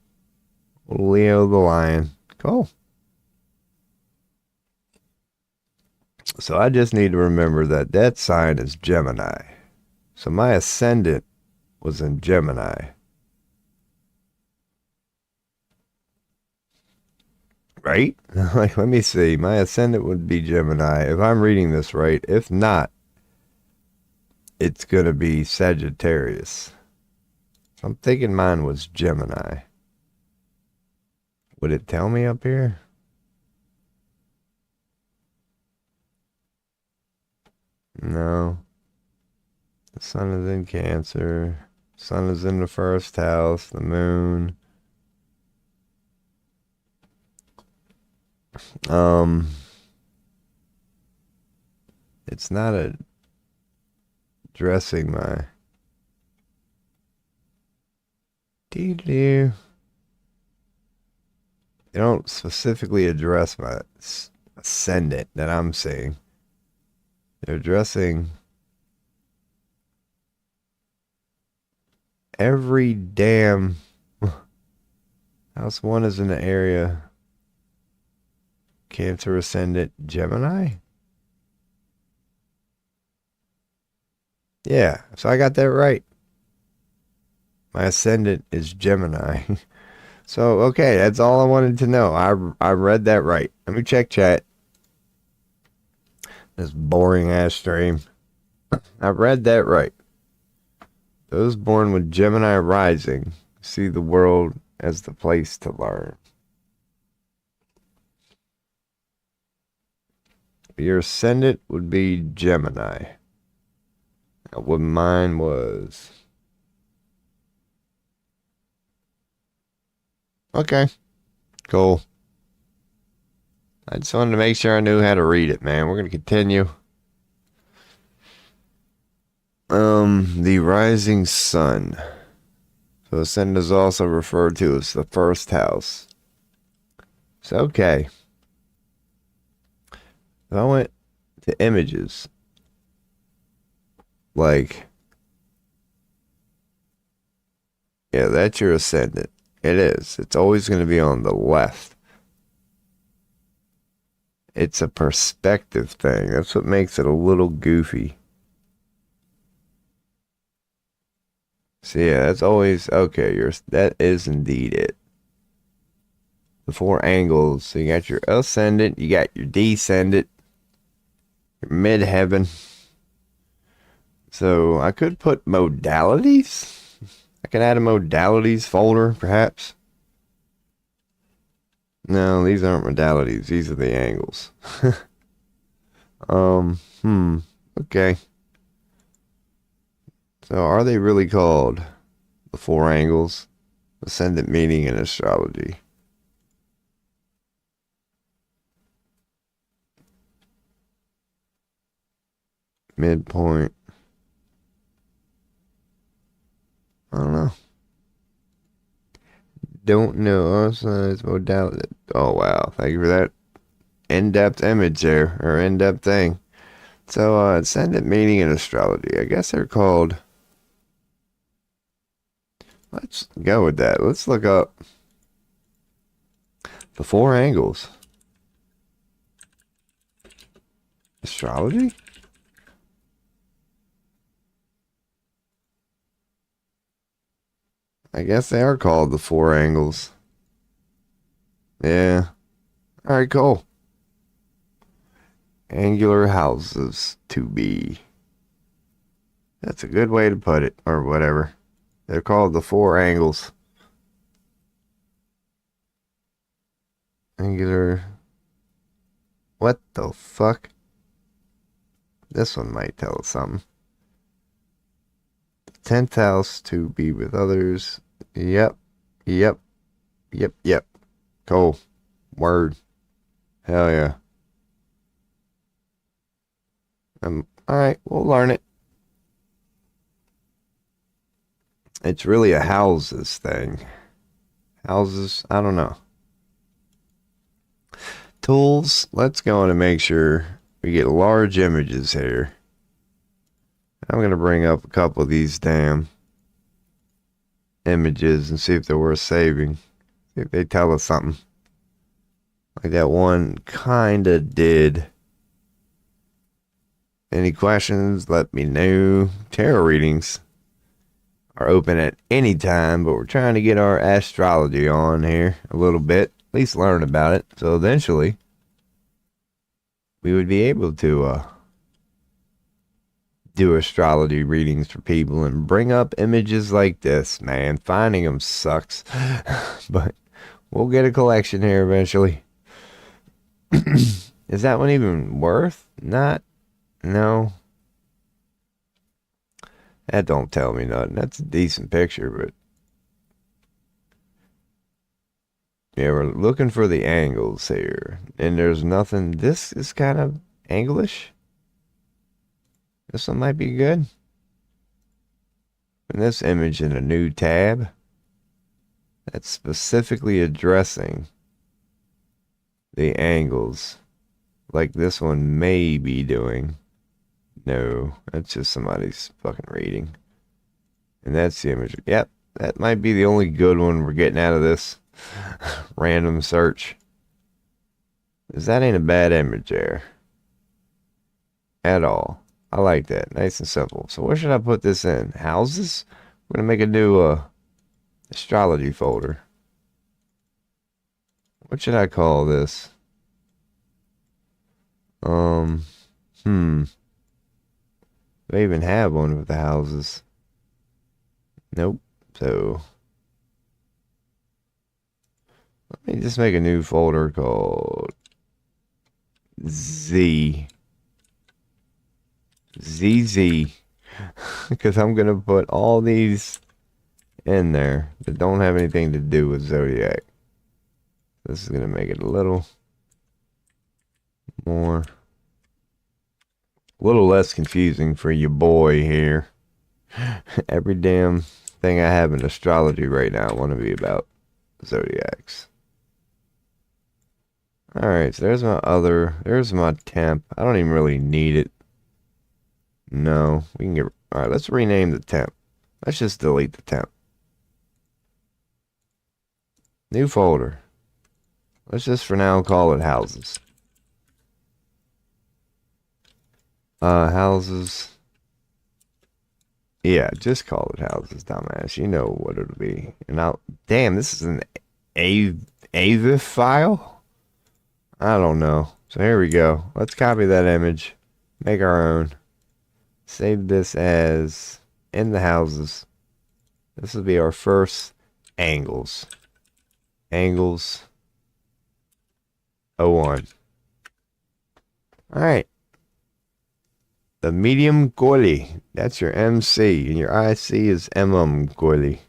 Leo the Lion. Cool. So I just need to remember that that sign is Gemini. So my ascendant was in Gemini. Right? Like, let me see. My ascendant would be Gemini. If I'm reading this right. If not, it's going to be Sagittarius. So I'm thinking mine was Gemini. Would it tell me up here? No. The sun is in Cancer. Sun is in the first house. The moon. It's not addressing my. They don't specifically address my ascendant that I'm seeing. They're addressing every damn house. One is in the area. Cancer ascendant Gemini? Yeah, so I got that right. My ascendant is Gemini. So, okay, that's all I wanted to know. I read that right. Let me check chat. This boring ass stream. I read that right. Those born with Gemini rising see the world as the place to learn. Your ascendant would be Gemini. What mine was. Okay. Cool. I just wanted to make sure I knew how to read it, man. We're going to continue. The rising sun. So ascendant is also referred to as the first house. So, okay. If I went to images, like, yeah, that's your ascendant. It is. It's always going to be on the left. It's a perspective thing. That's what makes it a little goofy. So yeah, that's always, okay, that is indeed it. The four angles. So you got your ascendant, you got your descendant, your midheaven. So I could put modalities. I can add a modalities folder, perhaps. No, these aren't modalities. These are the angles. Okay. So are they really called the four angles? Ascendant meaning in astrology. Midpoint. I don't know. Don't know. Also, modality. Oh, wow. Thank you for that in-depth image there, or in-depth thing. So, ascendant meaning in astrology. I guess they're called. Let's go with that. Let's look up the four angles. Astrology? I guess they are called the four angles. Yeah. Alright, cool. Angular houses to be. That's a good way to put it, or whatever. They're called the four angles. Angular. What the fuck? This one might tell us something. 10th house to be with others. Yep. Yep. Yep. Yep. Cool. Word. Hell yeah. Alright, we'll learn it. It's really a houses thing. Houses, I don't know. Tools, let's go in and make sure we get large images here. I'm going to bring up a couple of these damn images and see if they're worth saving. See if they tell us something. Like that one kinda did. Any questions? Let me know. Tarot readings are open at any time, but we're trying to get our astrology on here a little bit. At least learn about it. So eventually, we would be able to do astrology readings for people and bring up images like this, man. Finding them sucks. But we'll get a collection here eventually. Is that one even worth? Not. No. That don't tell me nothing. That's a decent picture, but yeah, we're looking for the angles here. And there's nothing. This is kind of anglish. This one might be good. And this image in a new tab that's specifically addressing the angles like this one may be doing. No, that's just somebody's fucking reading. And that's the image. Yep, that might be the only good one we're getting out of this random search. Because that ain't a bad image there. At all. I like that. Nice and simple. So where should I put this in? Houses? We're going to make a new astrology folder. What should I call this? Do I even have one with the houses? Nope. So let me just make a new folder called ZZZ. Because I'm going to put all these in there that don't have anything to do with Zodiac. This is going to make it a little more, a little less confusing for your boy here. Every damn thing I have in astrology right now I want to be about Zodiacs. Alright, so there's my temp. I don't even really need it. No, we can get, alright, let's rename the temp. Let's just delete the temp. New folder. Let's just for now call it houses. Houses. Yeah, just call it houses, dumbass. You know what it'll be. And I'll, damn, this is an AVIF file? I don't know. So here we go. Let's copy that image. Make our own. Save this as in the houses. This will be our first angles. Angles 01. Alright. The medium goily. That's your MC. And your IC is goily.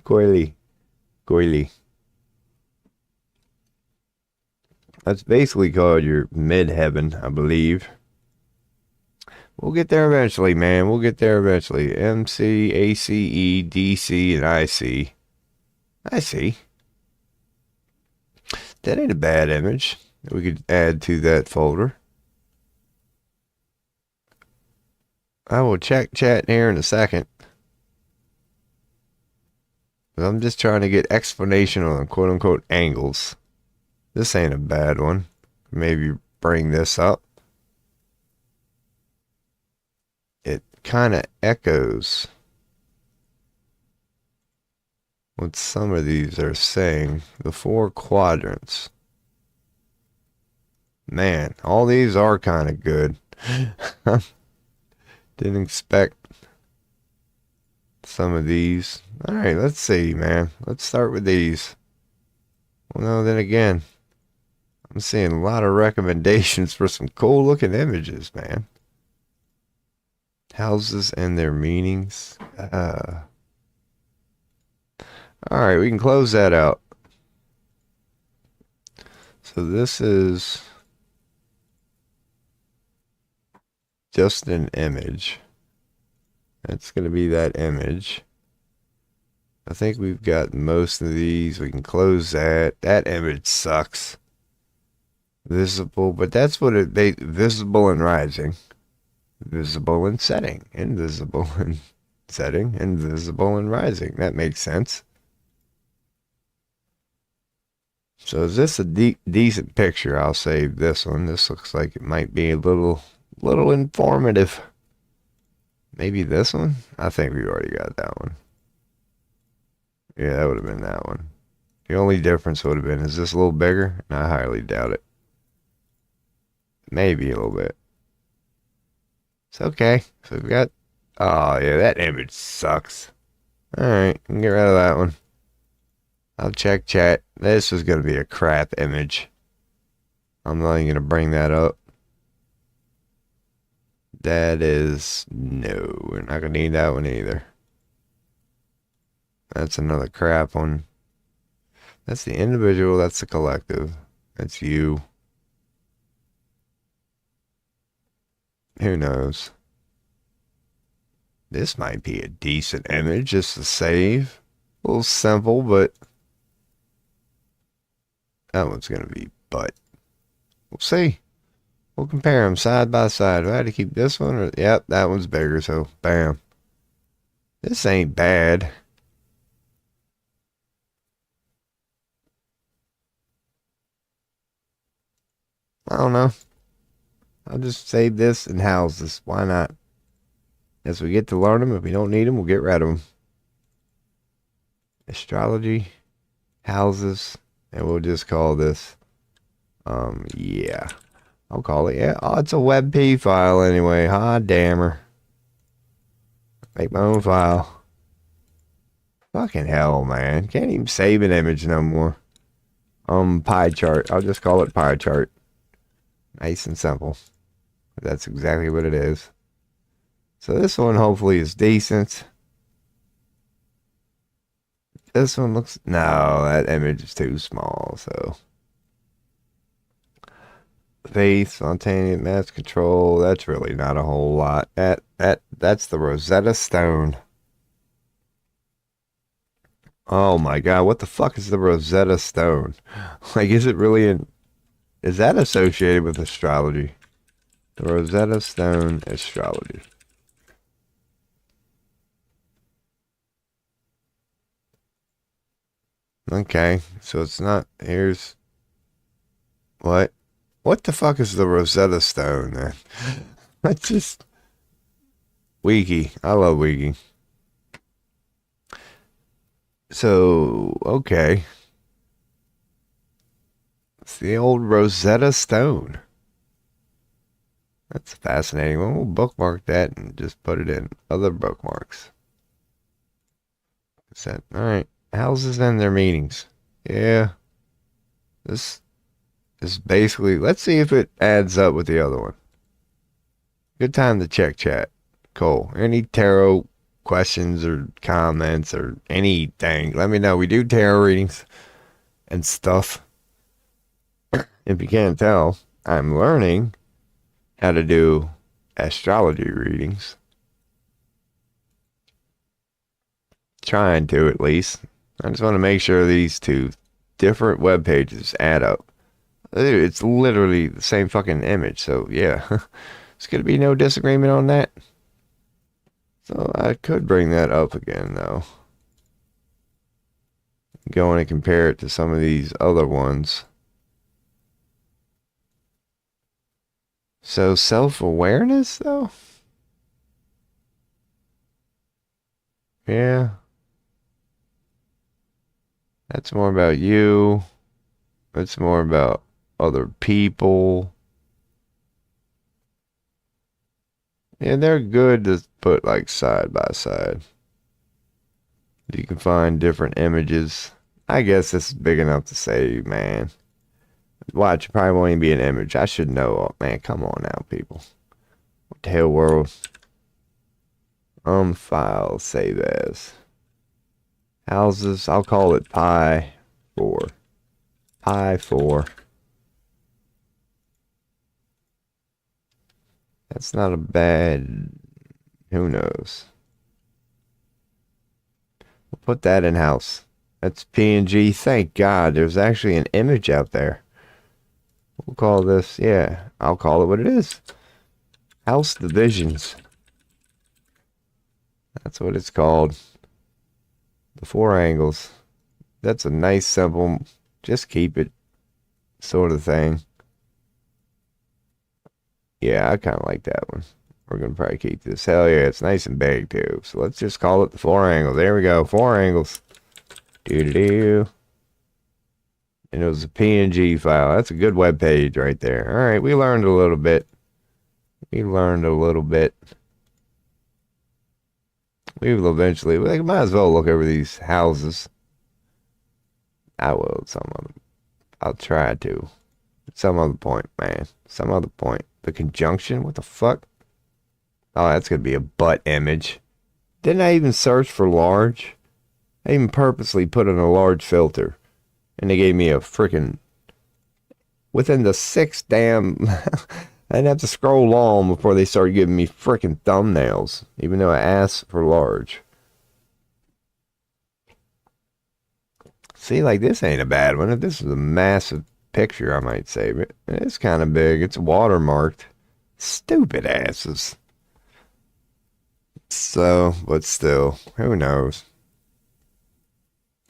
Goily. Goily. That's basically called your mid-heaven, I believe. We'll get there eventually, man. We'll get there eventually. MC, ACE, DC, and IC. I see. That ain't a bad image that we could add to that folder. I will check chat here in a second. But I'm just trying to get explanation on quote-unquote angles. This ain't a bad one. Maybe bring this up. It kind of echoes what some of these are saying. The 4 quadrants. Man, all these are kind of good. Didn't expect some of these. Alright, let's see, man. Let's start with these. Well, no, then again, I'm seeing a lot of recommendations for some cool looking images, man. Houses and their meanings. Alright, we can close that out. So this is just an image. That's going to be that image. I think we've got most of these. We can close that. That image sucks. Visible, but that's what it made. Visible and rising. Visible and setting. Invisible and setting. Invisible and rising. That makes sense. So is this a decent picture? I'll save this one. This looks like it might be a little informative. Maybe this one? I think we already got that one. Yeah, that would have been that one. The only difference would have been, is this a little bigger? And I highly doubt it. Maybe a little bit. It's okay. So we've got... Oh, yeah, that image sucks. Alright, get rid of that one. I'll check chat. This is going to be a crap image. I'm not even going to bring that up. That is... No, we're not going to need that one either. That's another crap one. That's the individual. That's the collective. That's you. Who knows? This might be a decent image just to save. A little simple, but... That one's going to be butt. We'll see. We'll compare them side by side. If I had to keep this one, or... Yep, that one's bigger, so bam. This ain't bad. I don't know. I'll just save this and house this. Why not? As we get to learn them, if we don't need them, we'll get rid of them. Astrology, houses, and we'll just call this, yeah. I'll call it, yeah. Oh, it's a WebP file anyway. Hot dammer. Make my own file. Fucking hell, man. Can't even save an image no more. Pie chart. I'll just call it pie chart. Nice and simple. That's exactly what it is. So this one hopefully is decent. This one looks... No, that image is too small, so... Faith, spontaneous mass control. That's really not a whole lot. That's the Rosetta Stone. Oh my god, what the fuck is the Rosetta Stone? Like, is it really in... Is that associated with astrology? The Rosetta Stone astrology. Okay, so it's not... Here's... What? What the fuck is the Rosetta Stone, then? That's just... Wiki. I love Wiki. So, okay. It's the old Rosetta Stone. That's a fascinating one. We'll bookmark that and just put it in other bookmarks. Is that... Alright. Houses and their meanings. Yeah. This is basically... Let's see if it adds up with the other one. Good time to check chat. Cool. Any tarot questions or comments or anything, let me know. We do tarot readings and stuff. If you can't tell, I'm learning how to do astrology readings. Trying to, at least. I just want to make sure these two different web pages add up. It's literally the same fucking image, so yeah. There's going to be no disagreement on that. So I could bring that up again, though. Go in and compare it to some of these other ones. So self-awareness, though? Yeah. That's more about you. It's more about other people. Yeah, they're good to put like side by side. You can find different images. I guess this is big enough to say, man. Watch, it probably won't even be an image. I should know. Oh, man, come on now, people. What the hell, world? File, save as. Houses, I'll call it Pi 4. Pi 4. That's not a bad... Who knows? We'll put that in house. That's PNG. Thank God there's actually an image out there. We'll call this... Yeah, I'll call it what it is. House Divisions. That's what it's called. The 4 angles. That's a nice, simple, just keep it sort of thing. Yeah, I kind of like that one. We're going to probably keep this. Hell yeah, it's nice and big too. So let's just call it the 4 angles. There we go, 4 angles. Doo-doo-doo. And it was a PNG file. That's a good web page right there. All right, we learned a little bit. We learned a little bit. We will eventually, we might as well look over these houses. I will at some other, I'll try to. At some other point, man. Some other point. The conjunction? What the fuck? Oh, that's going to be a butt image. Didn't I even search for large? I even purposely put in a large filter. And they gave me a freaking... Within the 6 damn... I didn't have to scroll long before they started giving me freaking thumbnails. Even though I asked for large. See, like this ain't a bad one. If this is a massive picture, I might say. But it's kind of big. It's watermarked. Stupid asses. So, but still, who knows?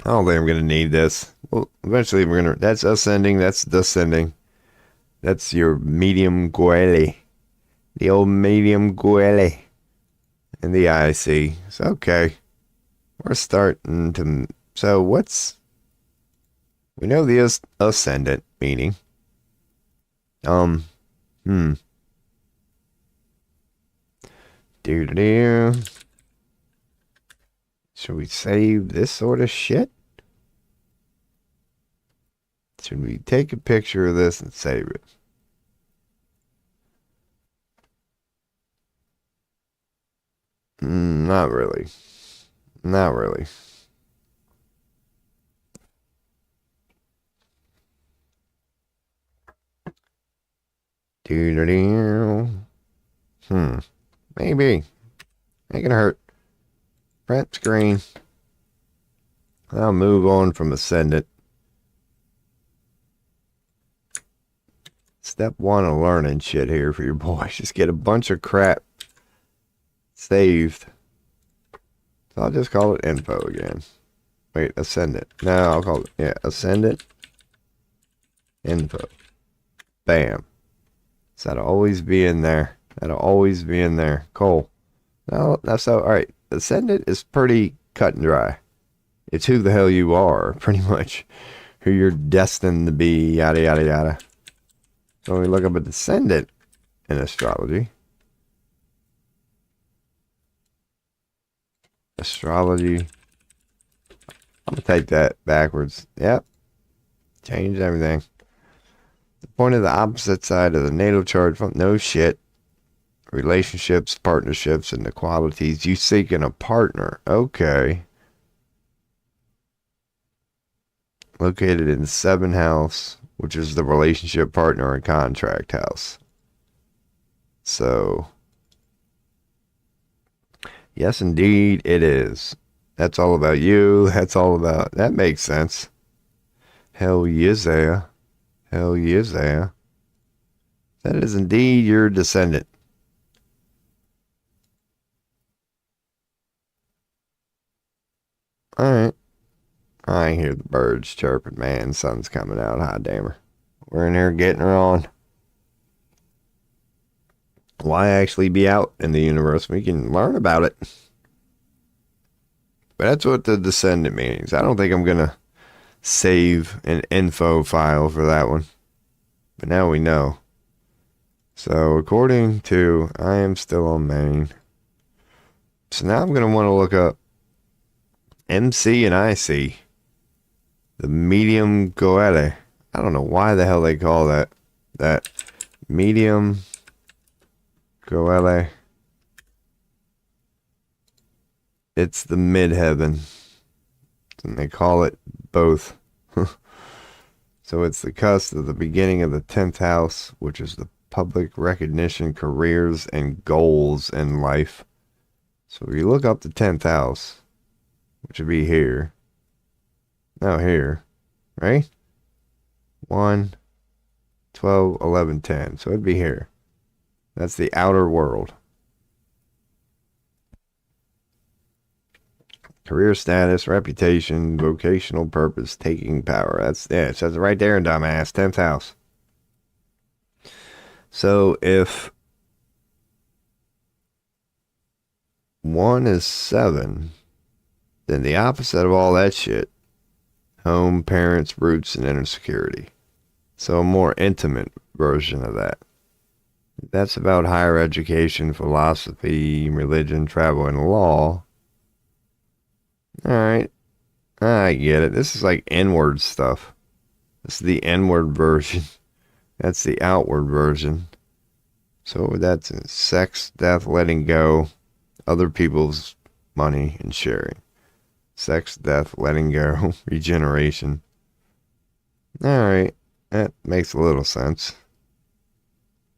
I don't think I'm going to need this. Well, eventually we're going to... That's ascending. That's descending. That's your medium guele. The old medium guele. And the IC. So, okay. We're starting to... So, what's... We know the ascendant meaning. Doo-doo-doo. Should we save this sort of shit? Should we take a picture of this and save it? Not really. Not really. Doo-doo-doo. Maybe. Ain't gonna hurt. Print screen. I'll move on from Ascendant. Step 1 of learning shit here for your boys. Just get a bunch of crap saved. So I'll just call it info again. Wait, Ascendant. No, I'll call it, yeah, Ascendant info. Bam. So that'll always be in there. That'll always be in there. Cool. Now, that's so, alright. Ascendant is pretty cut and dry. It's who the hell you are, pretty much. Who you're destined to be, yada, yada, yada. So when we look up at Descendant in astrology. Astrology. I'm going to type that backwards. Yep. Change everything. The point of the opposite side of the natal chart from no shit. relationships, partnerships, and the qualities you seek in a partner. Okay. Located in 7th house, which is the relationship, partner, and contract house. So, yes, indeed, it is. That's all about you. That's all about... That makes sense. Hell yes, there. Hell yes, there. That is indeed your descendant. Alright. I hear the birds chirping. Man, sun's coming out. Hot damn her. We're in here getting her on. Why actually be out in the universe? We can learn about it. But that's what the descendant means. I don't think I'm going to save an info file for that one. But now we know. So according to, I am still on Maine. So now I'm going to want to look up MC and IC. The medium goele. I don't know why the hell they call that medium goele. It's the midheaven. And they call it both. So it's the cusp of the beginning of the 10th house, which is the public recognition, careers, and goals in life. So if you look up the 10th house, which would be here. No, here. Right? 1, 12, 11, 10. So it'd be here. That's the outer world. Career status, reputation, vocational purpose, taking power. That's it. Says it right there, dumbass. 10th house. So if 1 is 7, then the opposite of all that shit. Home, parents, roots, and inner security. So a more intimate version of that. That's about higher education, philosophy, religion, travel, and law. Alright. I get it. This is like N-word stuff. This is the N-word version. That's the outward version. So that's sex, death, letting go, other people's money, and sharing. Sex, death, letting go, regeneration. Alright. That makes a little sense.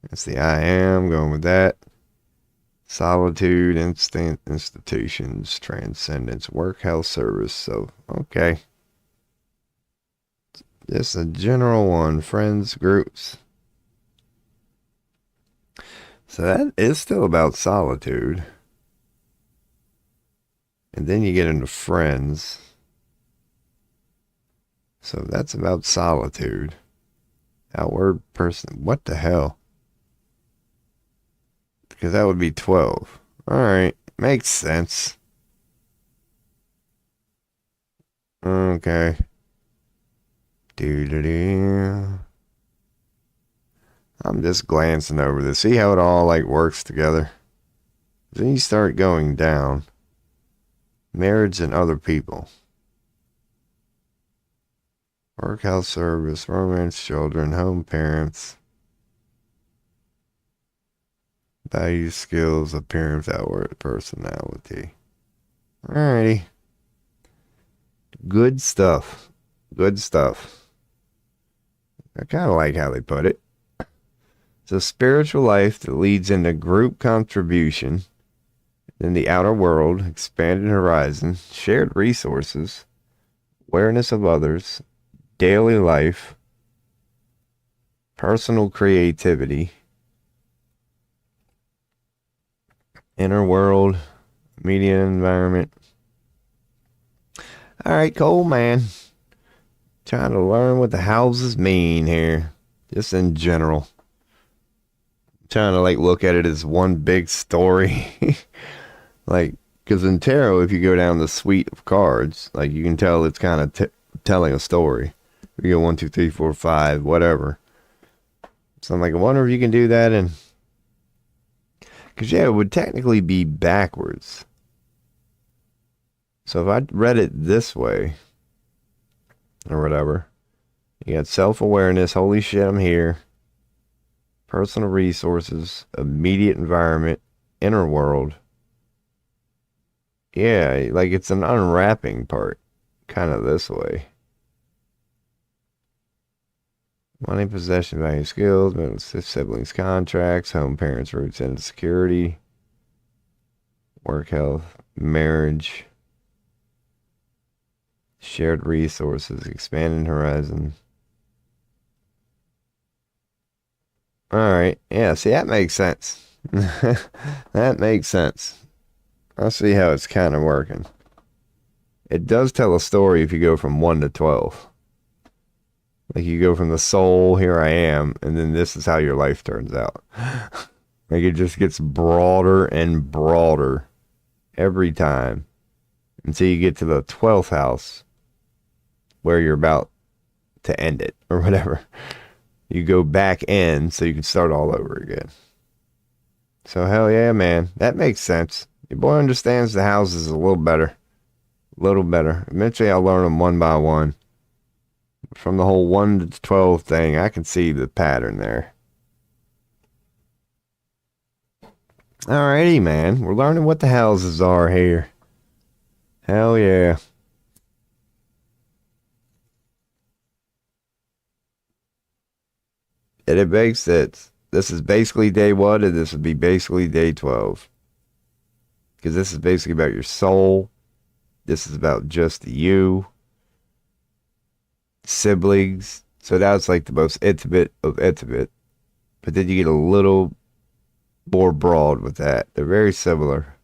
That's the I am, going with that. Solitude, instinct, institutions, transcendence, work, health, service. So, okay. Just a general one. Friends, groups. So that is still about solitude. And then you get into friends. So that's about solitude. Outward person. What the hell? Because that would be 12. Alright. Makes sense. Okay. Doo-doo-doo. I'm just glancing over this. See how it all like works together? Then you start going down. Marriage and other people. Work, health, service, romance, children, home, parents. Values, skills, appearance, outward, personality. Alrighty. Good stuff. Good stuff. I kind of like how they put it. It's a spiritual life that leads into group contribution, in the outer world, expanded horizon, shared resources, awareness of others, daily life, personal creativity, inner world, media environment. Alright, cool, man. Trying to learn what the houses mean here. Just in general. Trying to like look at it as one big story. Like, because in tarot, if you go down the suite of cards, like you can tell it's kind of telling a story. You go 1, 2, 3, 4, 5, whatever. So I'm like, I wonder if you can do that in... Because, yeah, it would technically be backwards. So if I read it this way, or whatever, you got self-awareness, holy shit, I'm here. personal resources, immediate environment, inner world. Yeah, like it's an unwrapping part, kind of this way. Money, possession, value, skills, middle siblings, contracts, home parents, roots, and security, work, health, marriage, shared resources, expanding horizon. All right. Yeah, see, that makes sense. That makes sense. I see how it's kind of working. It does tell a story if you go from 1 to 12. Like you go from the soul, here I am, and then this is how your life turns out. Like it just gets broader and broader every time until you get to the 12th house where you're about to end it or whatever. You go back in so you can start all over again. So hell yeah, man. That makes sense. Your boy understands the houses a little better. A little better. Eventually I'll learn them one by one. From the whole 1 to 12 thing, I can see the pattern there. Alrighty, man. We're learning what the houses are here. Hell yeah. And it makes sense. This is basically day 1, and this would be basically day 12. Because this is basically about your soul. This is about just you. Siblings. So that's like the most intimate of intimate. But then you get a little more broad with that. They're very similar.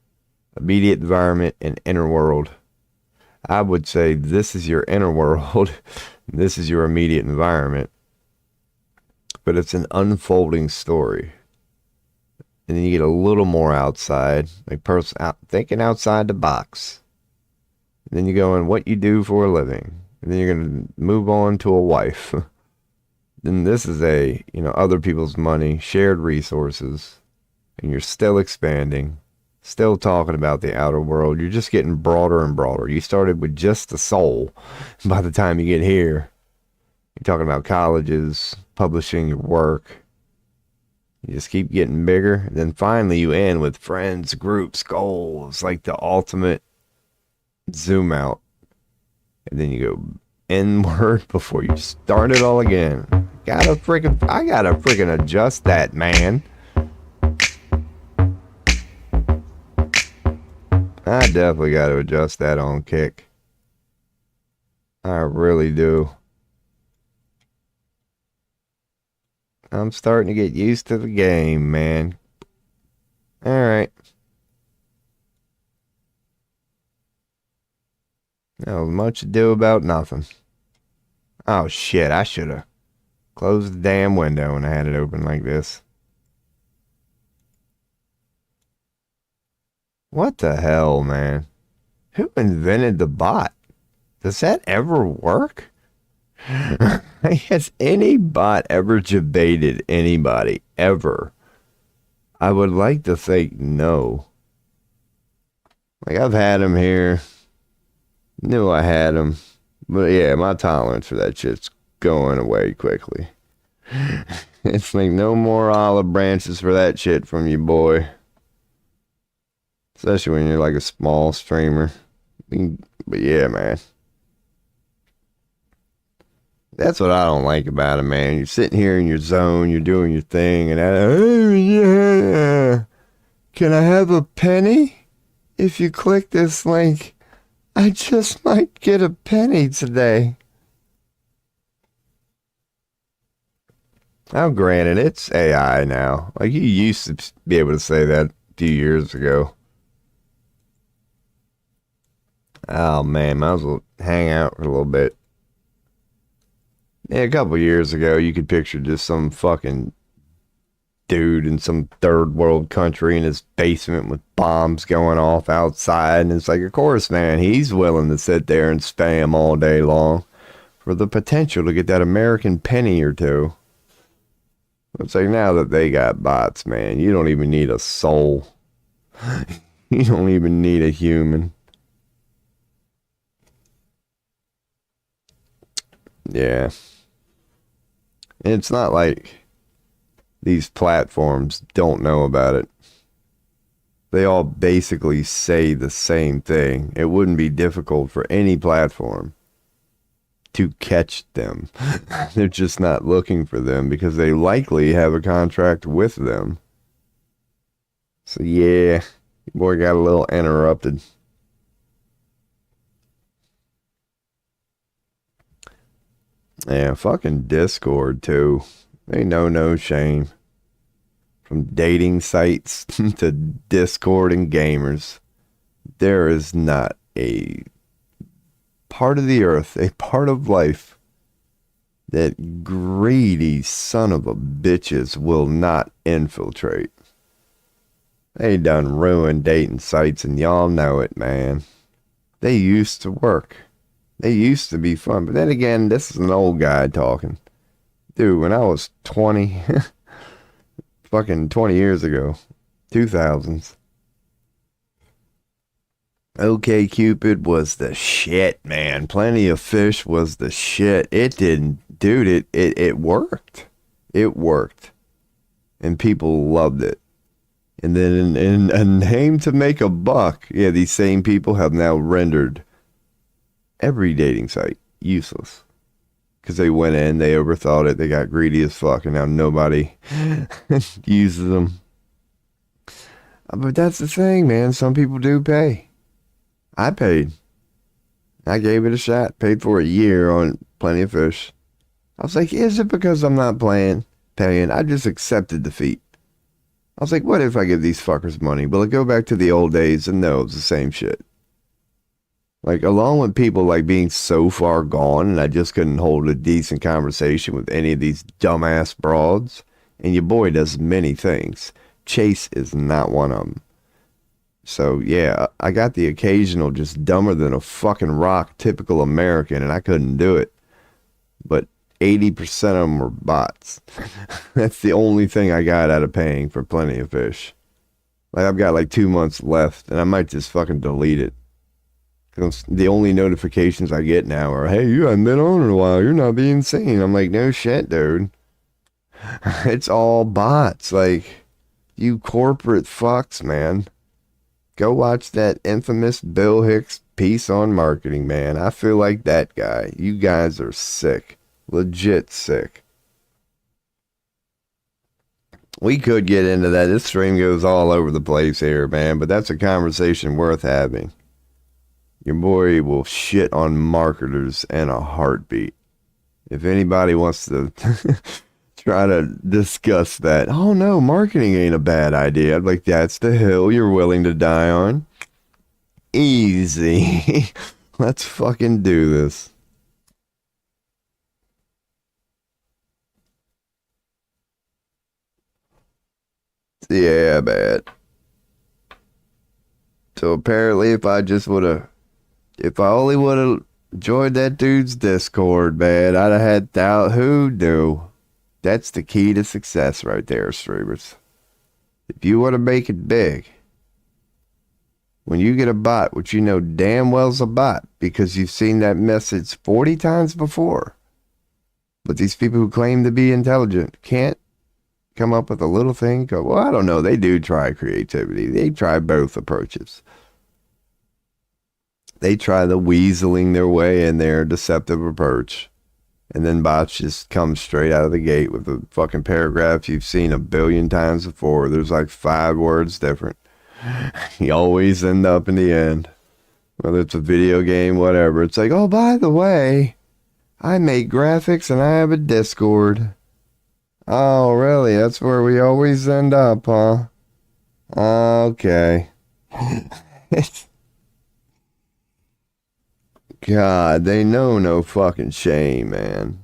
Immediate environment and inner world. I would say this is your inner world. This is your immediate environment. But it's an unfolding story. And then you get a little more outside, like thinking outside the box. And then you go in what you do for a living. And then you're going to move on to a wife. Then this is other people's money, shared resources. And you're still expanding, still talking about the outer world. You're just getting broader and broader. You started with just the soul. By the time you get here, you're talking about colleges, publishing your work. You just keep getting bigger. And then finally you end with friends, groups, goals, like the ultimate zoom out. And then you go inward before you start it all again. I gotta freaking adjust that, man. I definitely got to adjust that on kick. I really do. I'm starting to get used to the game, man. Alright. No, much ado about nothing. Oh shit, I should have closed the damn window when I had it open like this. What the hell, man? Who invented the bot? Does that ever work? Has any bot ever debated anybody? Ever? I would like to think no. Like, I've had him here. Knew I had him. But yeah, my tolerance for that shit's going away quickly. It's like no more olive branches for that shit from you, boy. Especially when you're like a small streamer. But yeah, man. That's what I don't like about it, man. You're sitting here in your zone, you're doing your thing, and oh yeah, can I have a penny? If you click this link, I just might get a penny today. Now, granted, it's AI now. Like, you used to be able to say that a few years ago. Oh, man, might as well hang out for a little bit. Yeah, a couple years ago, you could picture just some fucking dude in some third world country in his basement with bombs going off outside. And it's like, of course, man, he's willing to sit there and spam all day long for the potential to get that American penny or two. It's like, now that they got bots, man, you don't even need a soul. You don't even need a human. Yeah. It's not like these platforms don't know about it. They all basically say the same thing. It wouldn't be difficult for any platform to catch them. They're just not looking for them because they likely have a contract with them. So yeah, your boy got a little interrupted. Yeah, fucking Discord too. Ain't no shame. From dating sites to Discord and gamers, there is not a part of the earth, a part of life that greedy son of a bitches will not infiltrate. They done ruined dating sites and y'all know it, man. They used to work. They used to be fun. But then again, this is an old guy talking. Dude, when I was 20, fucking 20 years ago, 2000s, OK Cupid was the shit, man. Plenty of Fish was the shit. It didn't, dude, it worked. It worked. And people loved it. And then in a name to make a buck, yeah, these same people have now rendered every dating site useless. Because they went in, they overthought it, they got greedy as fuck, and now nobody uses them. But that's the thing, man. Some people do pay. I paid. I gave it a shot. Paid for a year on Plenty of Fish. I was like, is it because I'm not paying? I just accepted defeat. I was like, what if I give these fuckers money? Will it go back to the old days? And no, it's the same shit. Like, along with people like being so far gone, and I just couldn't hold a decent conversation with any of these dumbass broads. And your boy does many things. Chase is not one of them. So, yeah, I got the occasional just dumber than a fucking rock typical American, and I couldn't do it. But 80% of them were bots. That's the only thing I got out of paying for Plenty of Fish. Like, I've got like 2 months left, and I might just fucking delete it. Because the only notifications I get now are, hey, you haven't been on in a while. You're not being seen. I'm like, no shit, dude. It's all bots. Like, you corporate fucks, man. Go watch that infamous Bill Hicks piece on marketing, man. I feel like that guy. You guys are sick. Legit sick. We could get into that. This stream goes all over the place here, man. But that's a conversation worth having. Your boy will shit on marketers in a heartbeat. If anybody wants to try to discuss that, oh no, marketing ain't a bad idea. I'm like, that's the hill you're willing to die on. Easy. Let's fucking do this. Yeah, man. So apparently if I only would have joined that dude's Discord, man, I'd have had who knew. That's the key to success right there, streamers. If you want to make it big, when you get a bot, which you know damn well's a bot, because you've seen that message 40 times before, but these people who claim to be intelligent can't come up with a little thing, go, well, I don't know, they do try creativity. They try both approaches. They try the weaseling their way in their deceptive approach. And then bots just come straight out of the gate with a fucking paragraph you've seen a billion times before. There's like 5 words different. You always end up in the end. Whether it's a video game, whatever. It's like, oh, by the way, I make graphics and I have a Discord. Oh, really? That's where we always end up, huh? Okay. God, they know no fucking shame, man.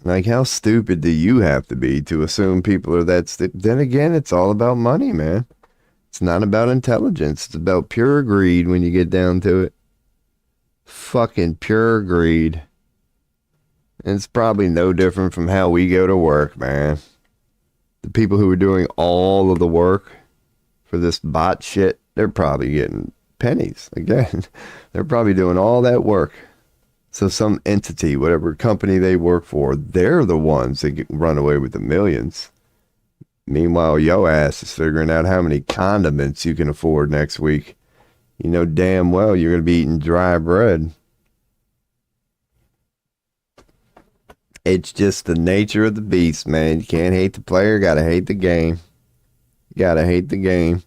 Like, how stupid do you have to be to assume people are that stupid? Then again, it's all about money, man. It's not about intelligence. It's about pure greed when you get down to it. Fucking pure greed. And it's probably no different from how we go to work, man. The people who are doing all of the work for this bot shit, they're probably getting pennies. Again, they're probably doing all that work. So some entity, whatever company they work for, they're the ones that run away with the millions. Meanwhile, yo ass is figuring out how many condiments you can afford next week. You know damn well you're going to be eating dry bread. It's just the nature of the beast, man. You can't hate the player, gotta hate the game. Gotta hate the game.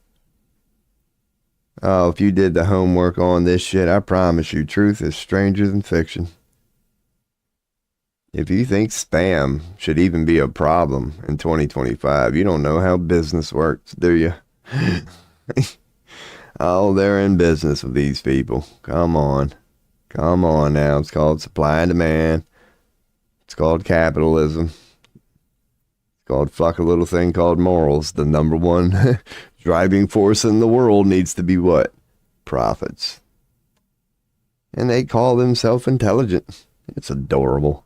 Oh, if you did the homework on this shit, I promise you, truth is stranger than fiction. If you think spam should even be a problem in 2025, you don't know how business works, do you? Oh, they're in business with these people. Come on. Come on now. It's called supply and demand. It's called capitalism. It's called fuck a little thing called morals. The number one driving force in the world needs to be what? Profits. And they call themselves intelligent. It's adorable.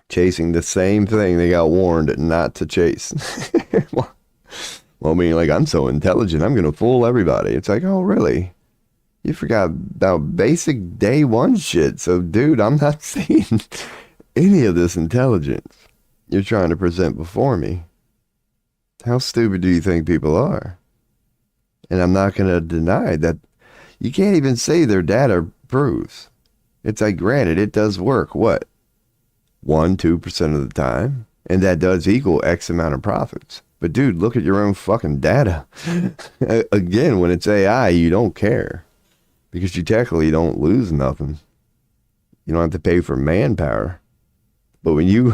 Chasing the same thing they got warned not to chase. Well, I mean, like, I'm so intelligent, I'm going to fool everybody. It's like, oh, really? You forgot about basic day one shit. So, dude, I'm not seeing any of this intelligence you're trying to present before me. How stupid do you think people are? And I'm not going to deny that you can't even say their data proves. It's like, granted, it does work, what? 1-2% of the time. And that does equal X amount of profits. But, dude, look at your own fucking data. Again, when it's AI, you don't care. Because you technically don't lose nothing. You don't have to pay for manpower. But when you,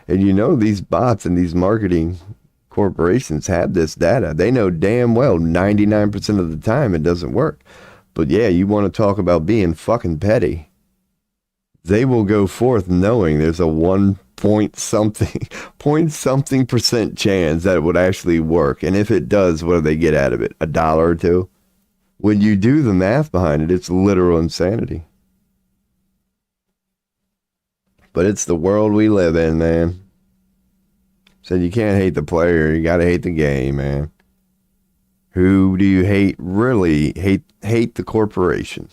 and you know these bots and these marketing corporations have this data. They know damn well 99% of the time it doesn't work. But yeah, you want to talk about being fucking petty. They will go forth knowing there's a 1 point something percent chance that it would actually work. And if it does, what do they get out of it? $1 or $2? When you do the math behind it, it's literal insanity. But it's the world we live in, man. So you can't hate the player, you gotta hate the game, man. Who do you hate? Really hate the corporation.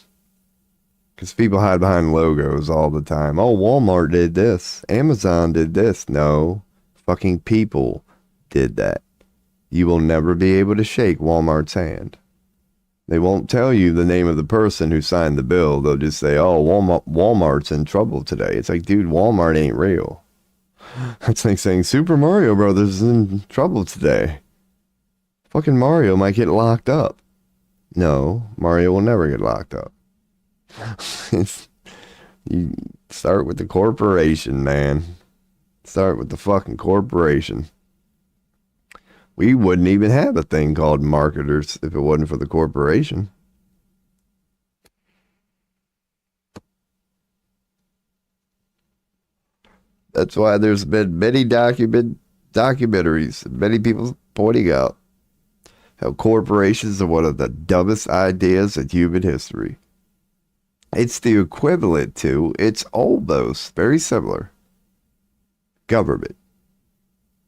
Because people hide behind logos all the time. Oh, Walmart did this. Amazon did this. No, fucking people did that. You will never be able to shake Walmart's hand. They won't tell you the name of the person who signed the bill. They'll just say, oh, Walmart's in trouble today. It's like, dude, Walmart ain't real. That's like saying Super Mario Brothers is in trouble today. Fucking Mario might get locked up. No, Mario will never get locked up. You start with the corporation, man. Start with the fucking corporation. We wouldn't even have a thing called marketers if it wasn't for the corporation. That's why there's been many documentaries, many people pointing out how corporations are one of the dumbest ideas in human history. It's the equivalent to, it's almost very similar, government.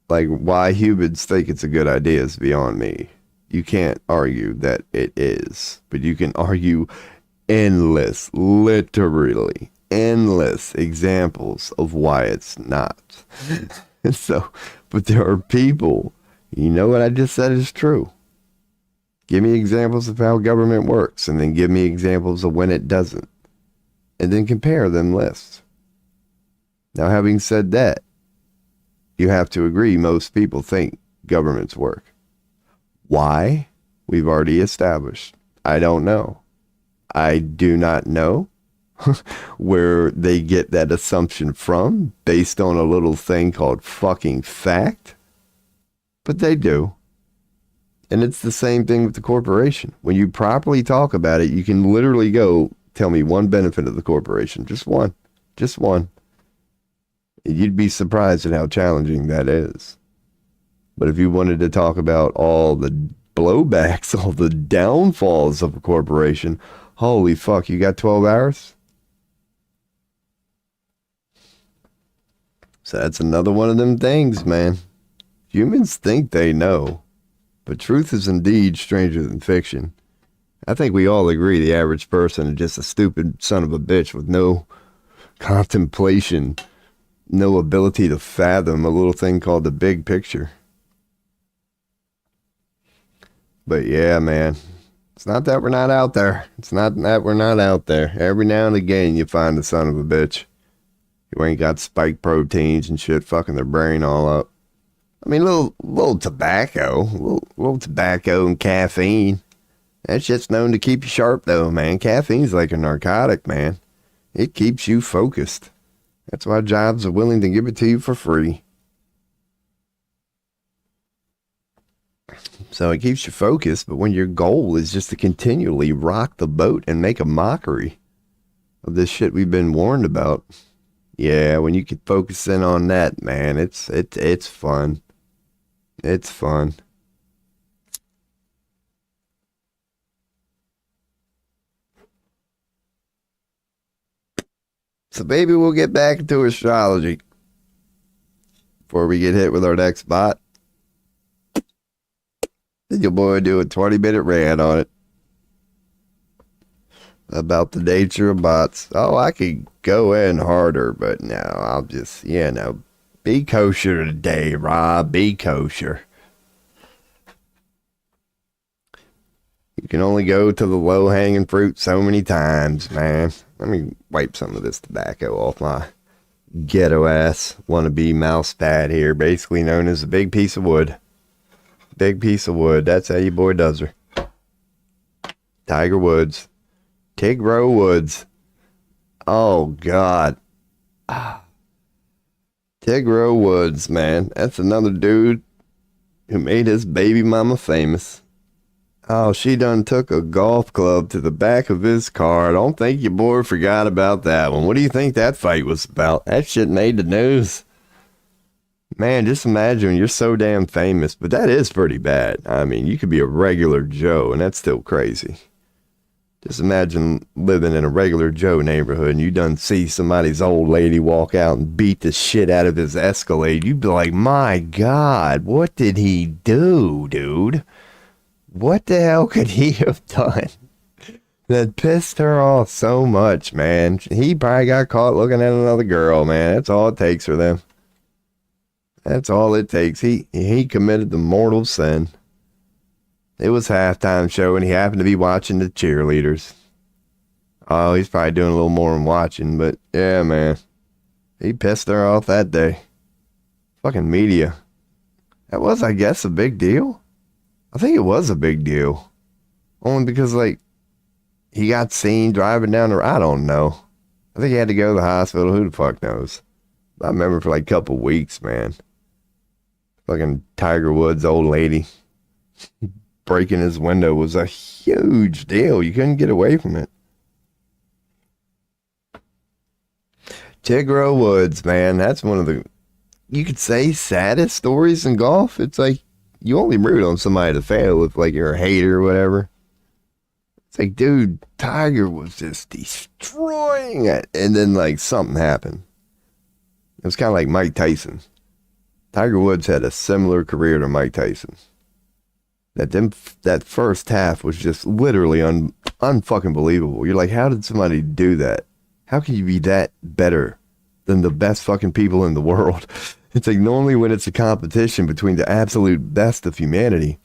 Like, why humans think it's a good idea is beyond me. You can't argue that it is, but you can argue endless, literally endless examples of why it's not. So, but there are people, you know what I just said is true. Give me examples of how government works, and then give me examples of when it doesn't. And then compare them lists. Now, having said that, you have to agree most people think governments work. Why? We've already established. I don't know. I do not know where they get that assumption from based on a little thing called fucking fact. But they do. And it's the same thing with the corporation. When you properly talk about it, you can literally go, tell me one benefit of the corporation. Just one. Just one. You'd be surprised at how challenging that is. But if you wanted to talk about all the blowbacks, all the downfalls of a corporation, holy fuck, you got 12 hours? So that's another one of them things, man. Humans think they know, but truth is indeed stranger than fiction. I think we all agree the average person is just a stupid son of a bitch with no contemplation, no ability to fathom a little thing called the big picture. But yeah, man, it's not that we're not out there. It's not that we're not out there. Every now and again, you find the son of a bitch who ain't got spike proteins and shit fucking their brain all up. I mean, little tobacco, little tobacco and caffeine. That shit's known to keep you sharp, though, man. Caffeine's like a narcotic, man. It keeps you focused. That's why jobs are willing to give it to you for free. So it keeps you focused, but when your goal is just to continually rock the boat and make a mockery of this shit we've been warned about, yeah, when you can focus in on that, man, it's fun. It's fun. So maybe we'll get back into astrology before we get hit with our next bot. Your boy do a 20-minute rant on it about the nature of bots. Oh, I could go in harder, but no, I'll just, be kosher today, Rob. Be kosher. You can only go to the low-hanging fruit so many times, man. Let me wipe some of this tobacco off my ghetto-ass wannabe mouse pad here, basically known as a big piece of wood. Big piece of wood. That's how your boy does her. Tiger Woods. Tigro Woods. Oh, God. Tigro Woods, man. That's another dude who made his baby mama famous. Oh, she done took a golf club to the back of his car. I don't think your boy forgot about that one. What do you think that fight was about? That shit made the news. Man, just imagine you're so damn famous, but that is pretty bad. I mean, you could be a regular Joe, and that's still crazy. Just imagine living in a regular Joe neighborhood, and you done see somebody's old lady walk out and beat the shit out of his Escalade. You'd be like, my God, what did he do, dude? What the hell could he have done that pissed her off so much, man? He probably got caught looking at another girl, man. That's all it takes for them. That's all it takes. He committed the mortal sin. It was halftime show, and he happened to be watching the cheerleaders. Oh, he's probably doing a little more than watching, but yeah, man. He pissed her off that day. Fucking media. That was, I guess, a big deal. I think it was a big deal. Only because, like, he got seen driving down the road. I don't know. I think he had to go to the hospital. Who the fuck knows? I remember for like a couple weeks, man. Fucking Tiger Woods' old lady breaking his window was a huge deal. You couldn't get away from it. Tigro Woods, man. That's one of the, you could say, saddest stories in golf. It's like, you only root on somebody to fail if, like, you're a hater or whatever. It's like, dude, Tiger was just destroying it. And then, like, something happened. It was kind of like Mike Tyson. Tiger Woods had a similar career to Mike Tyson. That first half was just literally unfucking believable. You're like, how did somebody do that? How can you be that better than the best fucking people in the world? It's like, normally when it's a competition between the absolute best of humanity,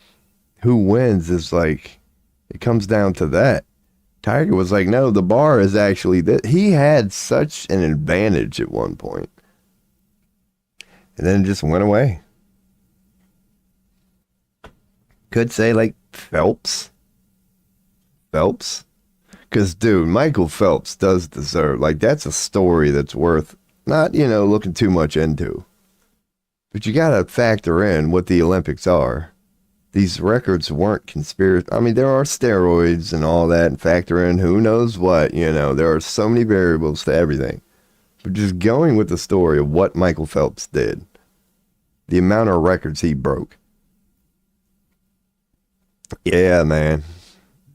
who wins is like, it comes down to that. Tiger was like, no, the bar is actually that. He had such an advantage at one point. And then it just went away. Could say like Phelps. Because, dude, Michael Phelps does deserve, like, that's a story that's worth not, looking too much into. But you got to factor in what the Olympics are. These records weren't conspiracy. I mean, there are steroids and all that, and factor in who knows what, there are so many variables to everything. But just going with the story of what Michael Phelps did, the amount of records he broke. Yeah, man.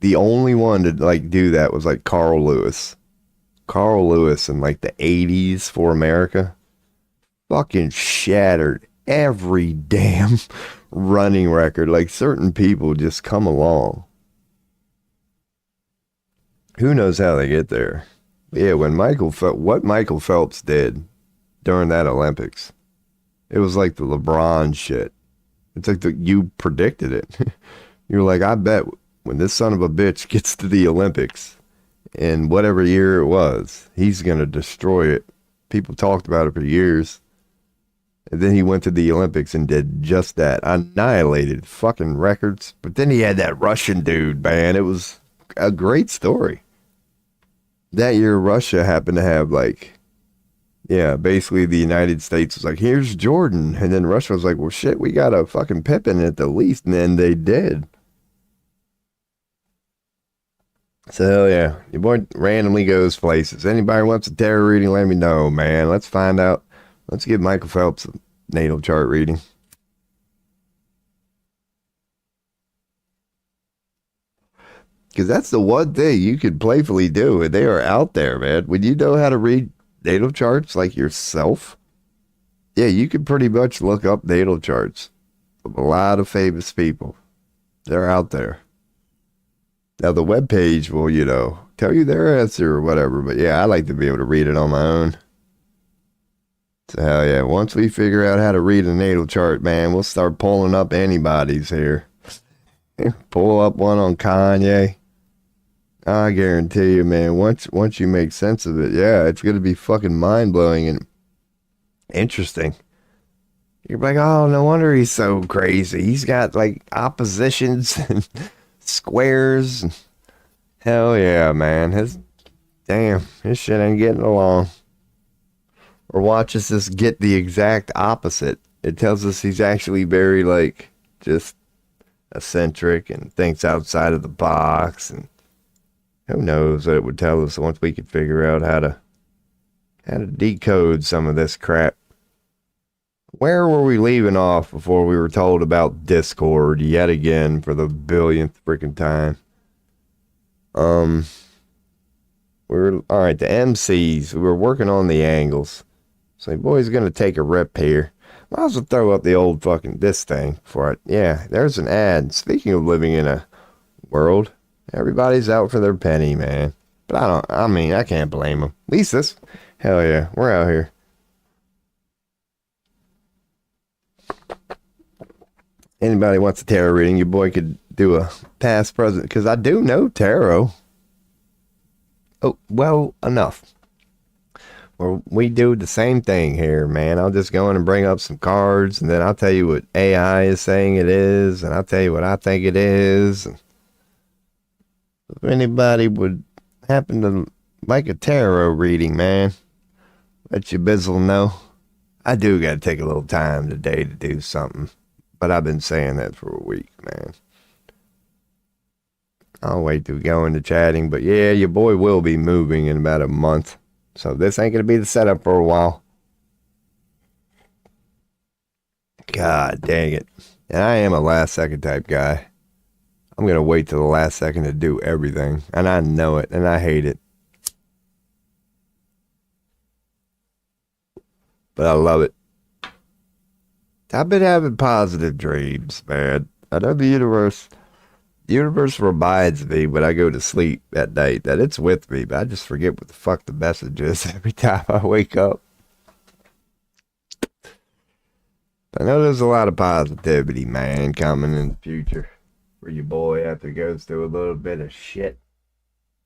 The only one to, like, do that was, like, Carl Lewis. Carl Lewis in, like, the 80s for America fucking shattered every damn running record. Like, certain people just come along Who knows how they get there? Yeah, when what Michael Phelps did during that Olympics, it was like the LeBron shit. It's like you predicted it. You're like, I bet when this son of a bitch gets to the Olympics in whatever year it was, he's going to destroy it. People talked about it for years. And then he went to the Olympics and did just that. Annihilated fucking records. But then he had that Russian dude, man. It was a great story. That year, Russia happened to have basically the United States was like, here's Jordan. And then Russia was like, well, shit, we got a fucking Pippen at the least. And then they did. So, hell yeah. Your boy randomly goes places. Anybody wants a tarot reading, let me know, man. Let's find out. Let's give Michael Phelps a natal chart reading. Because that's the one thing you can playfully do. And they are out there, man. When you know how to read natal charts like yourself, yeah, you can pretty much look up natal charts of a lot of famous people. They're out there. Now, the webpage will, tell you their answer or whatever. But yeah, I like to be able to read it on my own. So hell yeah, once we figure out how to read a natal chart, man, we'll start pulling up anybody's here. Pull up one on Kanye. I guarantee you, man, once you make sense of it, yeah, it's going to be fucking mind-blowing and interesting. You're like, oh, no wonder he's so crazy. He's got, oppositions and squares. Hell yeah, man. His shit ain't getting along. Or watch us just get the exact opposite. It tells us he's actually very, just eccentric and thinks outside of the box. And who knows what it would tell us once we could figure out how to decode some of this crap. Where were we leaving off before we were told about Discord yet again for the billionth freaking time? All right, the MCs. We were working on the angles. So your boy's gonna take a rip here. Might as well throw up the old fucking this thing for it. Yeah, there's an ad. Speaking of living in a world, everybody's out for their penny, man. But I can't blame them. At least this, hell yeah, we're out here. Anybody wants a tarot reading, your boy could do a past, present, because I do know tarot. Oh, well, enough. Well, we do the same thing here, man. I'll just go in and bring up some cards, and then I'll tell you what AI is saying it is, and I'll tell you what I think it is. And if anybody would happen to like a tarot reading, man, let your bizzle know. I do got to take a little time today to do something, but I've been saying that for a week, man. I'll wait till we go into chatting, but yeah, your boy will be moving in about a month. So this ain't going to be the setup for a while. God dang it. And I am a last second type guy. I'm going to wait till the last second to do everything. And I know it. And I hate it. But I love it. I've been having positive dreams, man. I know the universe reminds me when I go to sleep at night that it's with me, but I just forget what the fuck the message is every time I wake up. I know there's a lot of positivity, man, coming in the future for your boy after he goes through a little bit of shit.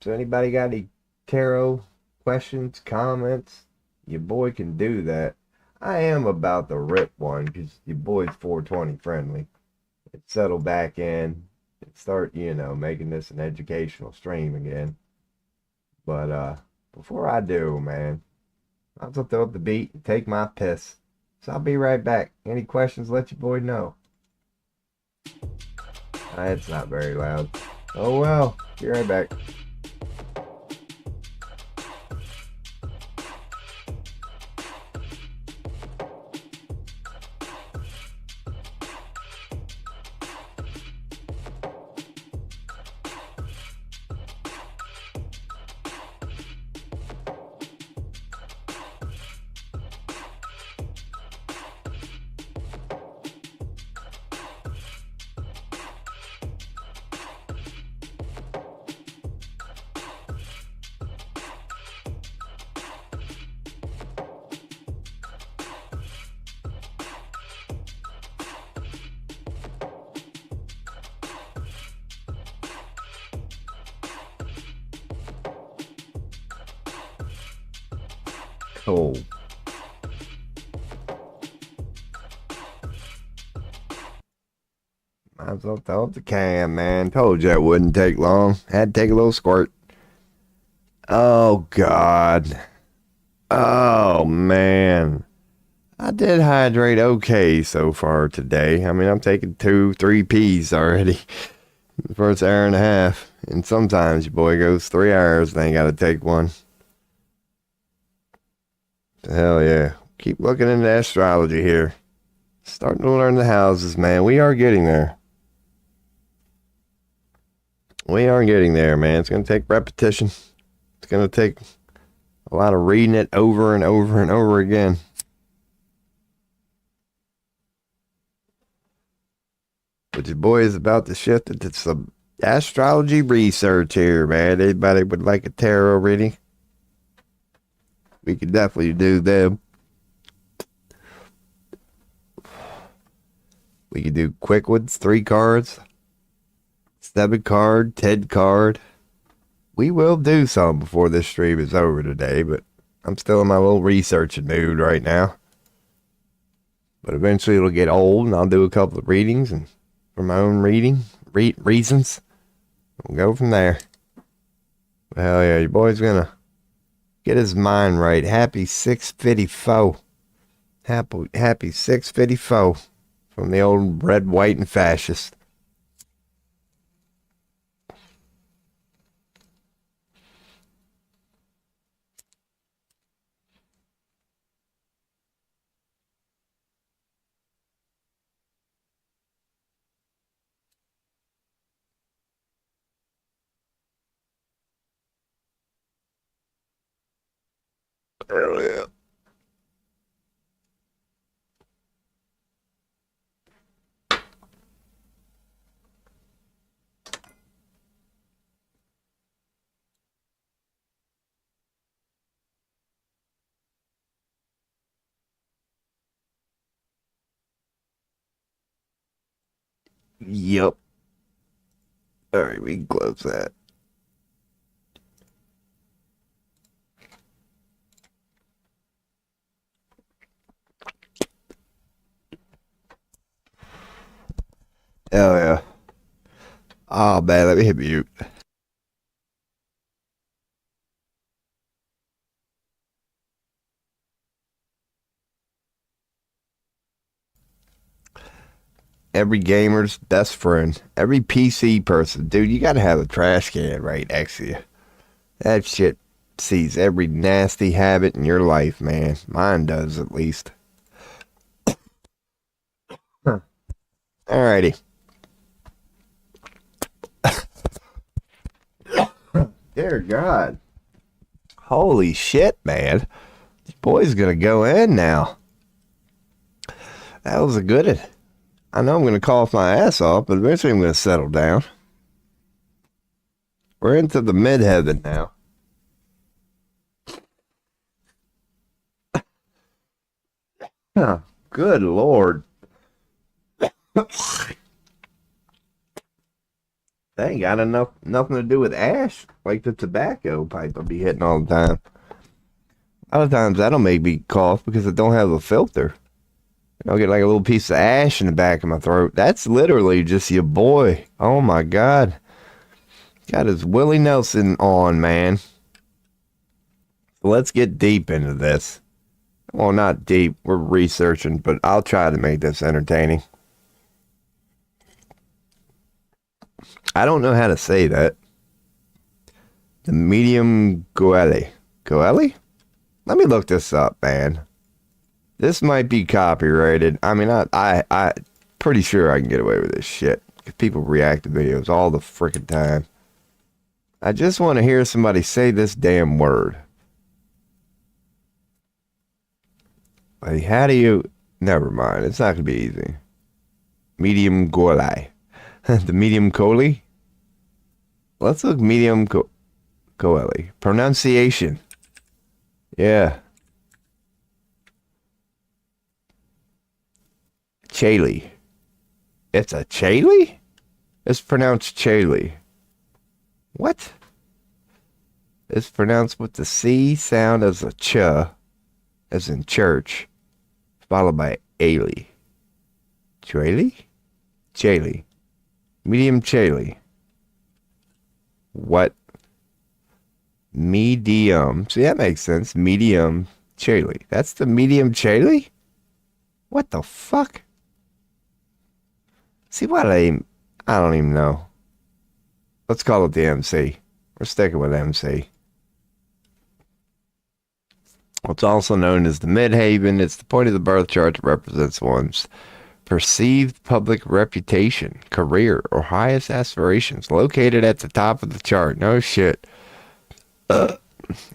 So anybody got any tarot questions, comments? Your boy can do that. I am about to rip one because your boy's 420 friendly. Settle back in. Start, making this an educational stream again. But before I do, man, I'll just throw up the beat and take my piss. So I'll be right back. Any questions, let your boy know. It's not very loud. Oh well, be right back. Oh. Might as well throw up the can, man. Told you it wouldn't take long. Had to take a little squirt. Oh, God. Oh, man. I did hydrate okay so far today. I mean, I'm taking 3 P's already. The first hour and a half. And sometimes your boy goes 3 hours and ain't got to take one. Hell yeah. Keep looking into astrology here. Starting to learn the houses, man. We are getting there. We are getting there, man. It's going to take repetition. It's going to take a lot of reading it over and over and over again. But your boy is about to shift into some astrology research here, man. Anybody would like a tarot reading? We could definitely do them. We could do quick ones, 3 cards, 7 card, 10 card. We will do some before this stream is over today, but I'm still in my little researching mood right now. But eventually it'll get old and I'll do a couple of readings and for my own reasons. We'll go from there. But hell yeah, your boy's gonna get his mind right. Happy 654. Happy 654 from the old red, white, and fascist. Hell yeah. Yep. Alright, we can close that. Hell yeah. Oh man, let me hit mute. Every gamer's best friend. Every PC person. Dude, you gotta have a trash can right next to you. That shit sees every nasty habit in your life, man. Mine does, at least. Alrighty. Dear God. Holy shit, man. This boy's gonna go in now. That was a good one. I know I'm gonna cough my ass off, but eventually I'm gonna settle down. We're into the midheaven now. Oh, good Lord. That ain't got nothing to do with ash, like the tobacco pipe I'll be hitting all the time. A lot of times that'll make me cough because I don't have a filter. I'll get like a little piece of ash in the back of my throat. That's literally just your boy. Oh my God. Got his Willie Nelson on, man. So let's get deep into this. Well, not deep. We're researching, but I'll try to make this entertaining. I don't know how to say that. The medium goelie. Goelie? Let me look this up, man. This might be copyrighted. I mean, I pretty sure I can get away with this shit. Because people react to videos all the freaking time. I just want to hear somebody say this damn word. Like, how do you... Never mind. It's not going to be easy. Medium goelie. The medium goelie? Let's look medium goelie. Pronunciation. Yeah. Chailey. It's a Chailey? It's pronounced Chailey. What? It's pronounced with the C sound as a ch. as in church, followed by Ailey. Chailey? Chailey. Medium Chailey. What? Medium. See, that makes sense. Medium Chailey. That's the medium Chailey? What the fuck? See, I don't even know. Let's call it the MC. We're sticking with MC. What's also known as the midhaven. It's the point of the birth chart that represents one's perceived public reputation, career, or highest aspirations, located at the top of the chart. No shit.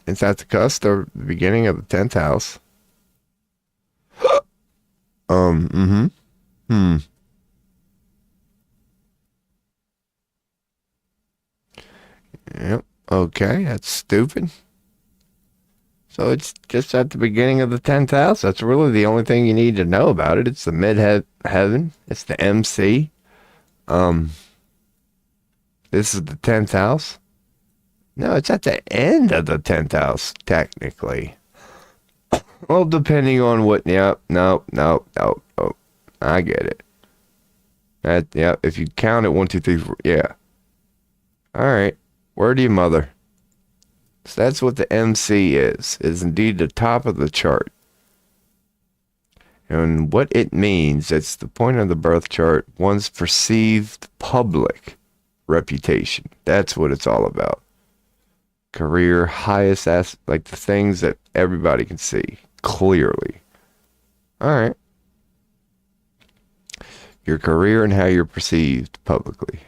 It's at the cusp or the beginning of the 10th house. Yep. Okay, that's stupid. So it's just at the beginning of the 10th house. That's really the only thing you need to know about it. It's the midheaven. It's the MC. This is the 10th house. No, it's at the end of the 10th house, technically. Well, depending on what, yep, no. I get it. Yep, if you count it, 1, 2, 3, 4, yeah. All right. Word to your mother. So that's what the MC is indeed the top of the chart. And what it means, it's the point of the birth chart, one's perceived public reputation. That's what it's all about. Career, highest like the things that everybody can see clearly. All right. Your career and how you're perceived publicly.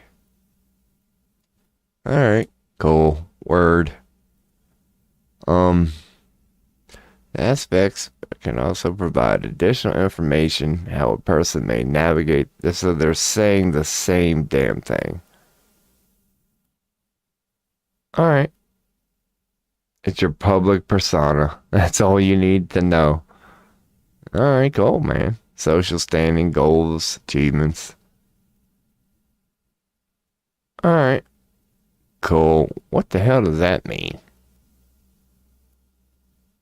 All right. Cool. Word. Aspects can also provide additional information how a person may navigate this, so they're saying the same damn thing. All right. It's your public persona. That's all you need to know. All right, cool, man. Social standing, goals, achievements. All right. Cool. What the hell does that mean?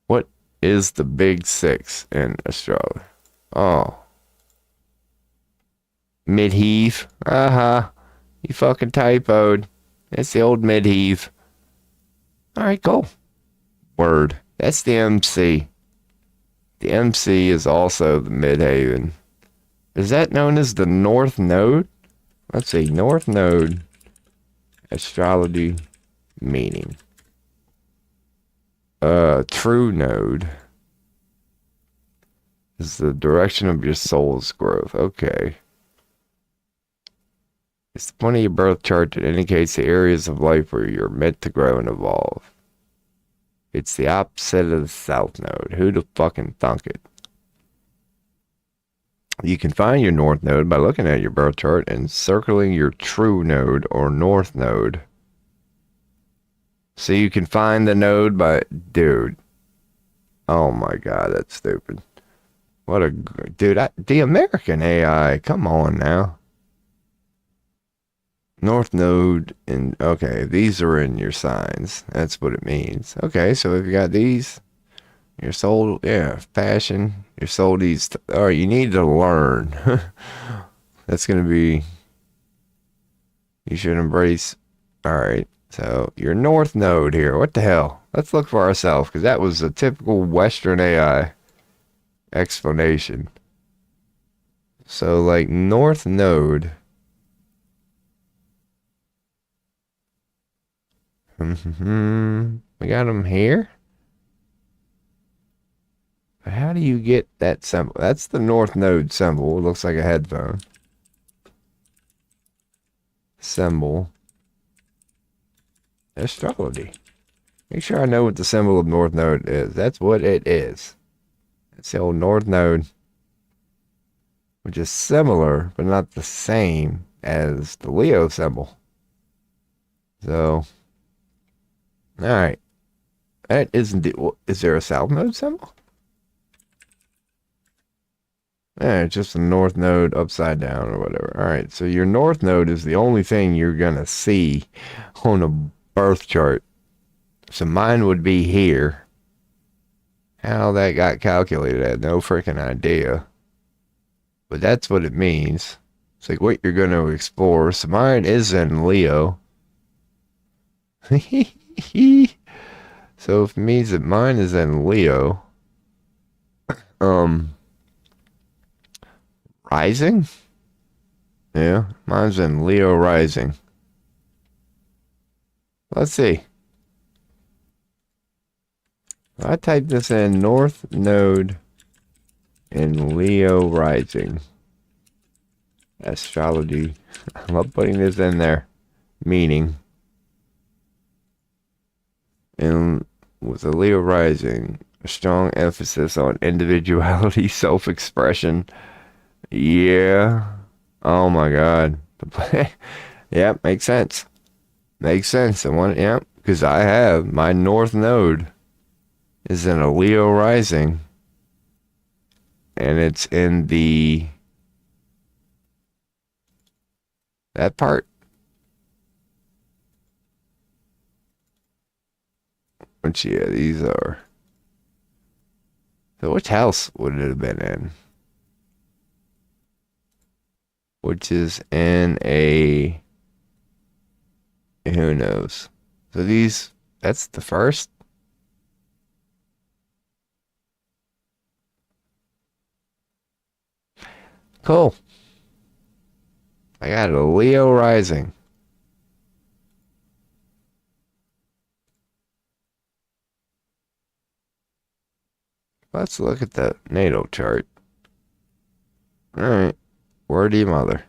What is the big 6 in astrology? Oh. Midheave. You fucking typoed. It's the old midheave. All right, cool. Word. That's the MC. The MC is also the midhaven. Is that known as the North Node? Let's see. North Node. Astrology meaning. True node is the direction of your soul's growth. Okay. It's the point of your birth chart that indicates the areas of life where you're meant to grow and evolve. It's the opposite of the south node. Who'd have fucking thunk it? You can find your north node by looking at your birth chart and circling your true node or north node. So you can find the node by... Dude. Oh my god, that's stupid. What a... Dude, the American AI. Come on now. North node and... Okay, these are in your signs. That's what it means. Okay, so if you got these... Your soul... Yeah, passion. Your soul needs to... Alright, you need to learn. That's going to be... You should embrace... Alright. So, your north node here. What the hell? Let's look for ourselves, because that was a typical Western AI explanation. So, like, north node. We got them here. But how do you get that symbol? That's the north node symbol. It looks like a headphone. Symbol. Astrology. Make sure I know what the symbol of north node is. That's what it is. It's the old north node, which is similar but not the same as the Leo symbol. So, all right. That isn't the... Is there a south node symbol? It's just a north node upside down or whatever. All right. So your north node is the only thing you're going to see on a birth chart. So mine would be here. How that got calculated, I had no freaking idea. But that's what it means. It's like what you're going to explore. So mine is in Leo. So it means that mine is in Leo. Rising? Yeah, mine's in Leo rising. Let's see. If I type this in, North Node in Leo rising. Astrology. I love putting this in there. Meaning. And with a Leo rising, a strong emphasis on individuality, self-expression. Yeah. Oh my God. Yeah, makes sense. Makes sense. Yeah, because I have my North Node is in a Leo rising. And it's in that part. Which, yeah, these are. So which house would it have been in? Which is in a. Who knows? So that's the first. Cool. I got a Leo rising. Let's look at the natal chart. All right. Wordy mother.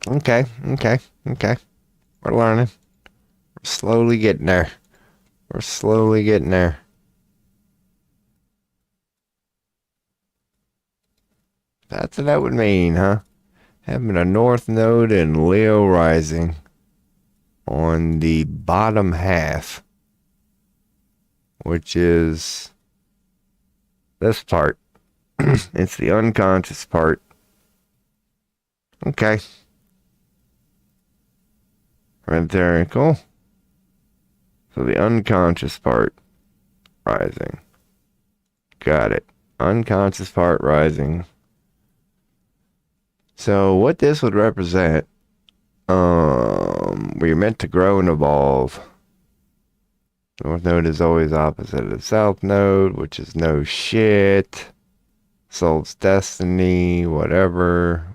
Okay. We're learning. We're slowly getting there. That's what that would mean, huh? Having a North Node and Leo rising on the bottom half, which is this part. It's the unconscious part. Okay. Right there, cool. So the unconscious part rising. Got it. Unconscious part rising. So what this would represent, we're meant to grow and evolve. North Node is always opposite of the South Node, which is no shit. Soul's destiny, whatever.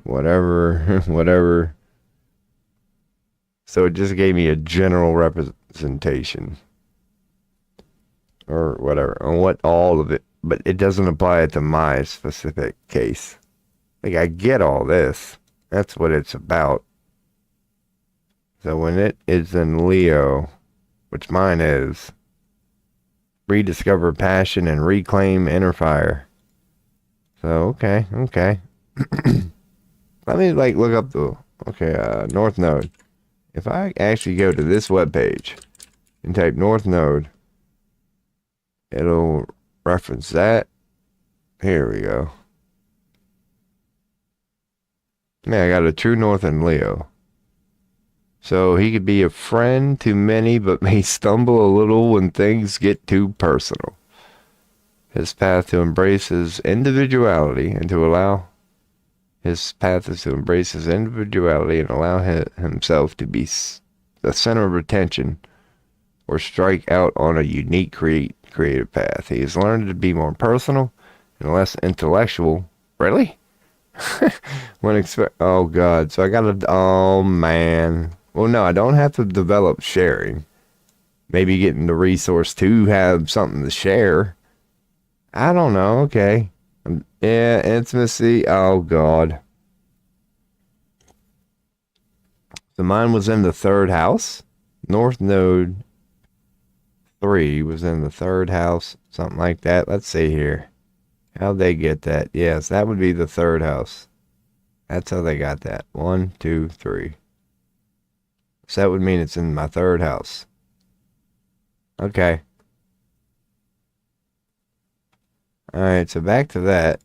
So it just gave me a general representation. Or whatever, on what all of it, but it doesn't apply to my specific case. Like, I get all this. That's what it's about. So when it is in Leo, which mine is, rediscover passion and reclaim inner fire. So, okay. Let me, look up the, North Node. If I actually go to this webpage and type North Node, it'll reference that. Here we go. Man, I got a true North in Leo. So he could be a friend to many, but may stumble a little when things get too personal. His path to embrace his individuality and to allow his path is to embrace his individuality and allow himself to be the center of attention or strike out on a unique creative path. He has learned to be more personal and less intellectual. Really? Oh God. So I gotta, oh man. Well, no, I don't have to develop sharing. Maybe getting the resource to have something to share. I don't know. Okay. Yeah, intimacy. Oh God. So mine was in the third house. North Node 3 was in the third house. Something like that. Let's see here. How'd they get that? Yes, that would be the third house. That's how they got that. 1, 2, 3. So that would mean it's in my third house. Okay. Alright, so back to that.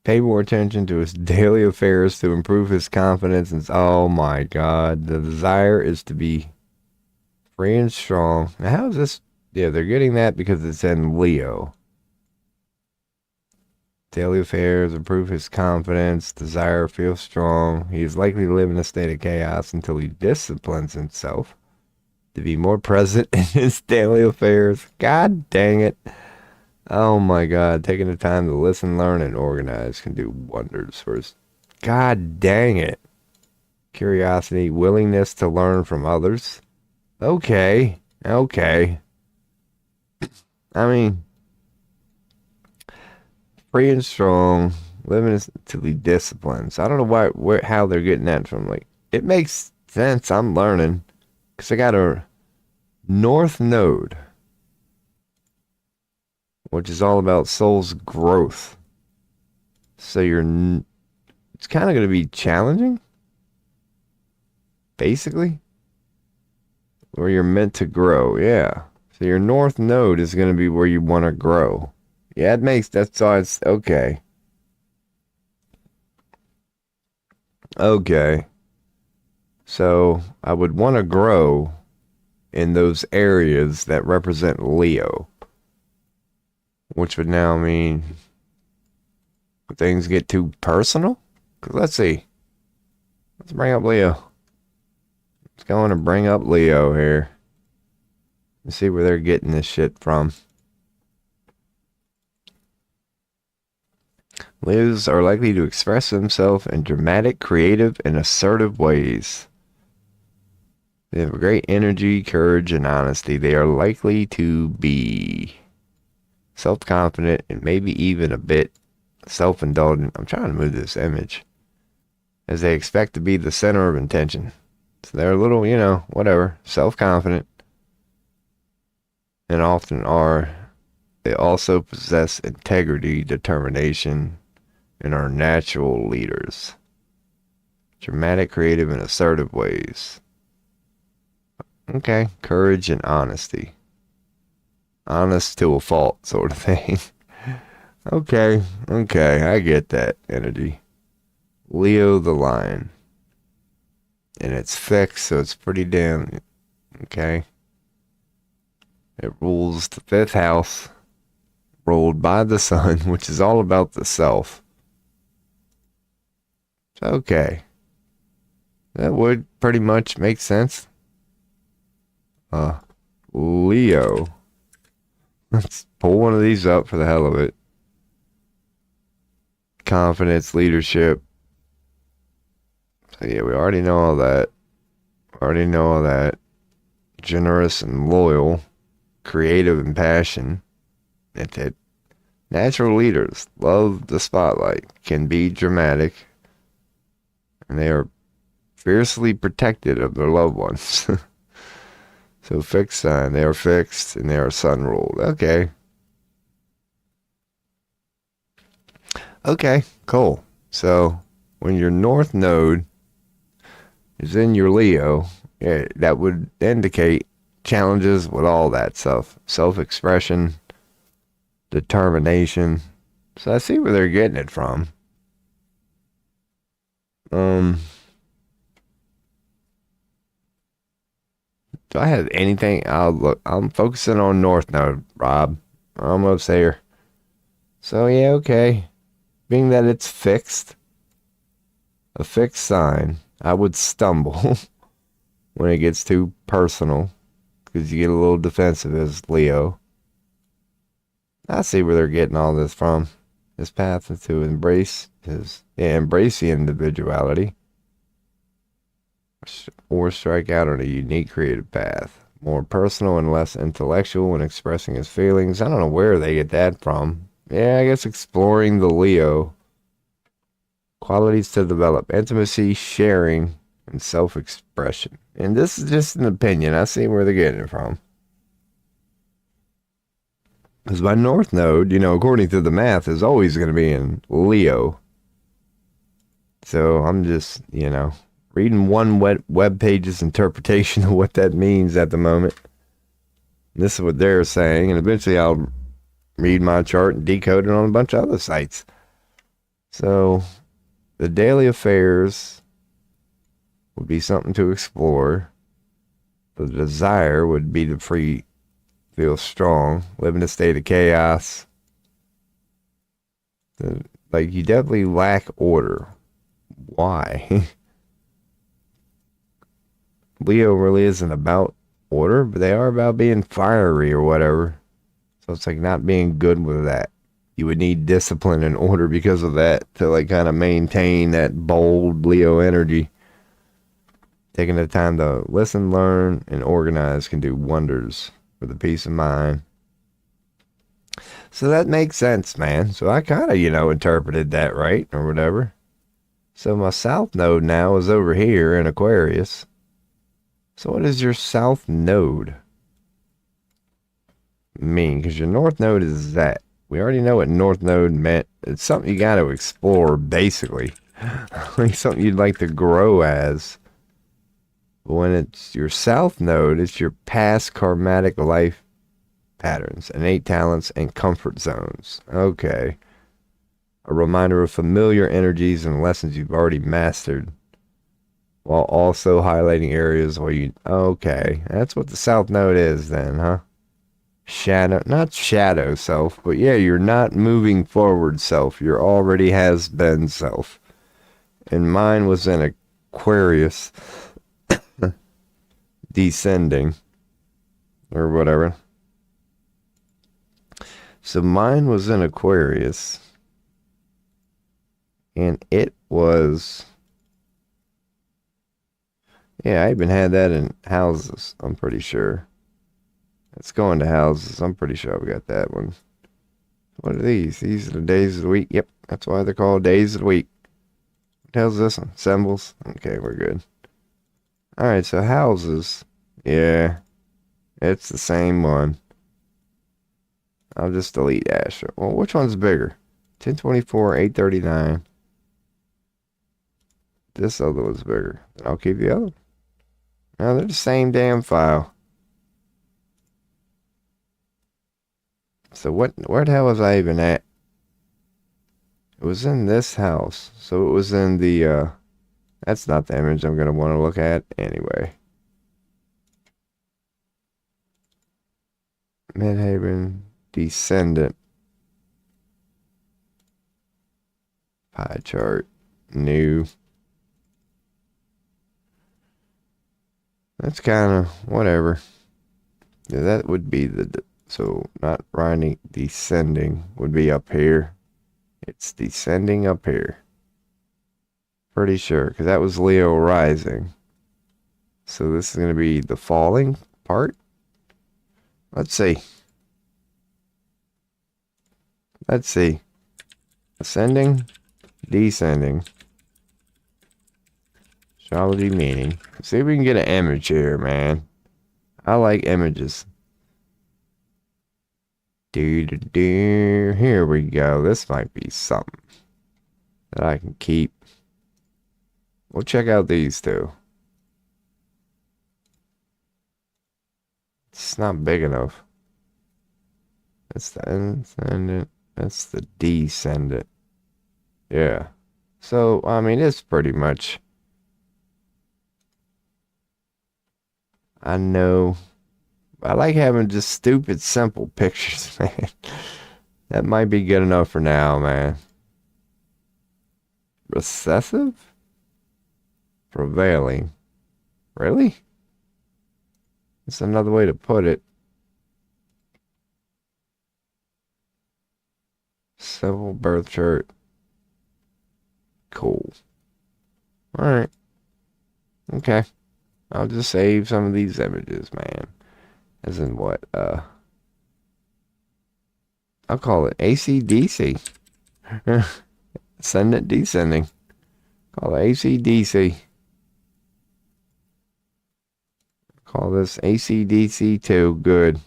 Pay more attention to his daily affairs to improve his confidence. And oh my God. The desire is to be Free and strong. Now, how is this? Yeah, they're getting that because it's in Leo. Daily affairs improve his confidence, desire feels strong. He is likely to live in a state of chaos until he disciplines himself to be more present in his daily affairs. God dang it. Oh my God. Taking the time to listen, learn, and organize can do wonders for us. God dang it. Curiosity, willingness to learn from others. Okay. Okay. I mean, free and strong, living until he disciplines. I don't know how they're getting that from. Like, it makes sense. I'm learning because I got a North Node, which is all about soul's growth. So it's kind of going to be challenging, basically, where you're meant to grow. Yeah. So your North Node is going to be where you want to grow. Yeah, that's why it's okay. Okay. So I would want to grow in those areas that represent Leo, which would now mean things get too personal. 'Cause let's see. Let's bring up Leo. Let's go on and bring up Leo here. Let's see where they're getting this shit from. Leos are likely to express themselves in dramatic, creative, and assertive ways. They have great energy, courage, and honesty. They are likely to be self-confident and maybe even a bit self-indulgent. I'm trying to move this image. As they expect to be the center of attention. So they're a little, whatever, self-confident. And often are. They also possess integrity, determination, and are natural leaders. Dramatic, creative, and assertive ways. Okay, courage and honesty. Honest to a fault sort of thing. Okay, I get that energy. Leo the Lion. And it's fixed, so it's pretty damn... Okay. It rules the 5th house. Ruled by the sun, which is all about the self. Okay. That would pretty much make sense. Leo. Let's pull one of these up for the hell of it. Confidence, leadership. So yeah, we already know all that. Generous and loyal. Creative and passion. It. Natural leaders love the spotlight, can be dramatic, and they are fiercely protected of their loved ones. So fixed sign, they are fixed and they are sun ruled. Okay. Okay, cool. So when your North Node is in your Leo, that would indicate challenges with all that stuff. Self-expression, determination. So I see where they're getting it from. Do I have anything? I'm focusing on North Node, Rob. Almost there. So yeah, okay. Being that it's fixed, a fixed sign, I would stumble when it gets too personal because you get a little defensive as Leo. I see where they're getting all this from. His path is to embrace the individuality or strike out on a unique creative path. More personal and less intellectual when expressing his feelings. I don't know where they get that from. Yeah, I guess exploring the Leo. Qualities to develop: intimacy, sharing, and self-expression. And this is just an opinion. I see where they're getting it from. Because my North Node, according to the math, is always going to be in Leo. So I'm just, reading one web page's interpretation of what that means at the moment. And this is what they're saying. And eventually I'll read my chart and decode it on a bunch of other sites. So the daily affairs would be something to explore. The desire would be to feel strong, live in a state of chaos. Like, you definitely lack order. Why? Leo really isn't about order, but they are about being fiery or whatever. So it's like not being good with that. You would need discipline and order because of that to like kind of maintain that bold Leo energy. Taking the time to listen, learn, and organize can do wonders for the peace of mind. So that makes sense, man. So I kind of, interpreted that right or whatever. So my south node now is over here in Aquarius. So what does your south node mean? Because your north node is that. We already know what north node meant. It's something you got to explore, basically. Like something you'd like to grow as. But when it's your south node, it's your past karmatic life patterns, innate talents, and comfort zones. Okay. A reminder of familiar energies and lessons you've already mastered, while also highlighting areas where okay, that's what the south node is then, huh? Not shadow self, but yeah, you're not moving forward self. You're already has been self. And mine was in Aquarius, descending, or whatever. So mine was in Aquarius, and it was, yeah, I even had that in houses, I'm pretty sure. It's going to houses, I'm pretty sure I've got that one. What are these? These are the days of the week. Yep, that's why they're called days of the week. What the hell's this one? Symbols? Okay, we're good. Alright, so houses. Yeah, it's the same one. I'll just delete Astro. Well, which one's bigger? 1024, 839. This other one's bigger. I'll keep the other one. No, they're the same damn file. So where the hell was I even at? It was in this house. So it was in the, that's not the image I'm going to want to look at anyway. Midhaven, Descendant. Pie chart. New. That's kind of whatever. Yeah, that would be so not rising, descending would be up here. It's descending up here. Pretty sure, because that was Leo rising. So this is going to be the falling part. Let's see. Let's see. Ascending, descending. Astrology meaning. See if we can get an image here, man. I like images. Here we go. This might be something that I can keep. We'll check out these two. It's not big enough. That's the ascendant. That's the descendant. Yeah. So, I mean, it's pretty much... I know. I like having just stupid, simple pictures, man. That might be good enough for now, man. Recessive? Prevailing. Really? That's another way to put it. Civil birth chart. Cool. Alright. Okay. I'll just save some of these images, man. As in what? I'll call it AC/DC. Ascendant, descending. Call it AC/DC. Call this AC/DC 2. Good.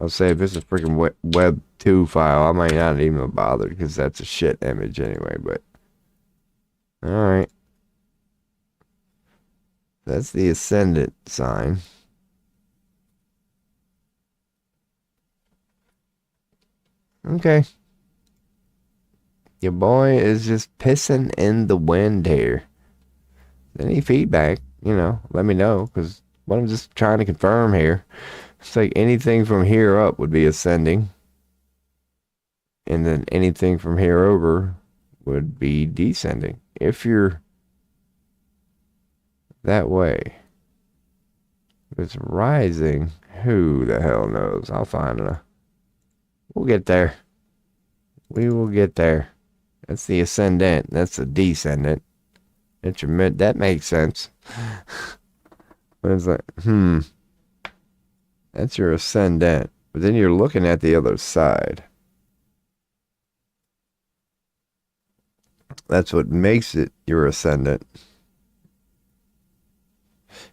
I'll say if it's a freaking Web 2 file, I might not even bother because that's a shit image anyway, but. Alright. That's the ascendant sign. Okay. Your boy is just pissing in the wind here. Any feedback, let me know, because what I'm just trying to confirm here. It's like anything from here up would be ascending. And then anything from here over would be descending. If you're that way. If it's rising, who the hell knows? I'll find it. We'll get there. We will get there. That's the ascendant. That's the descendant. That's your mid. That makes sense. But it's like, that's your ascendant. But then you're looking at the other side. That's what makes it your ascendant.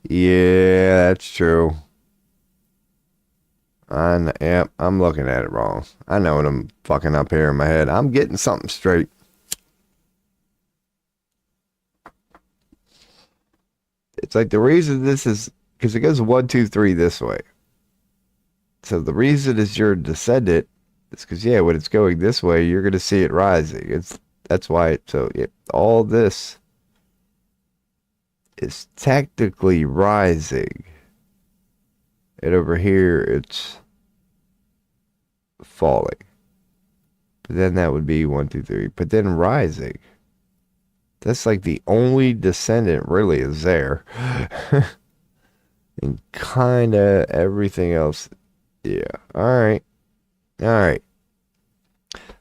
Yeah, that's true. Yep, I'm looking at it wrong. I know what I'm fucking up here in my head. I'm getting something straight. It's like the reason this is because it goes 1, 2, 3 this way. So the reason is your descendant is because when it's going this way, you're gonna see it rising. That's why. All this is technically rising, and over here it's falling. But then that would be 1, 2, 3. But then rising. That's like the only descendant really is there. And kind of everything else. Yeah. All right.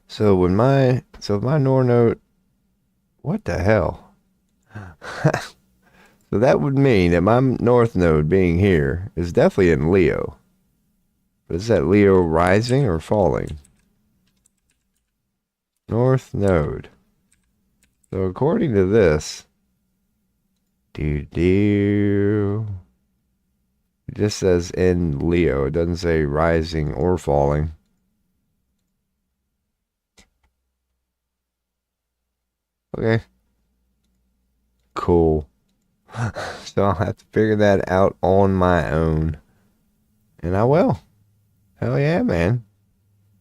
So when my North node, what the hell? So that would mean that my North node being here is definitely in Leo. But is that Leo rising or falling? North node. So according to this, it just says in Leo. It doesn't say rising or falling. Okay. Cool. So I'll have to figure that out on my own. And I will. Hell yeah, man.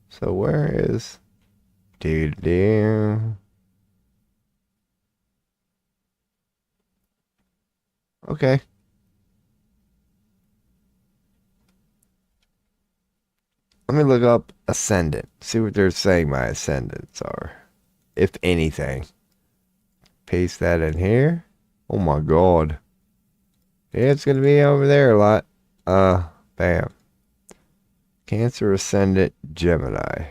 So where is... Okay. Let me look up ascendant. See what they're saying my ascendants are. If anything. Paste that in here. Oh my god. Yeah, it's gonna be over there a lot. Bam. Cancer ascendant Gemini.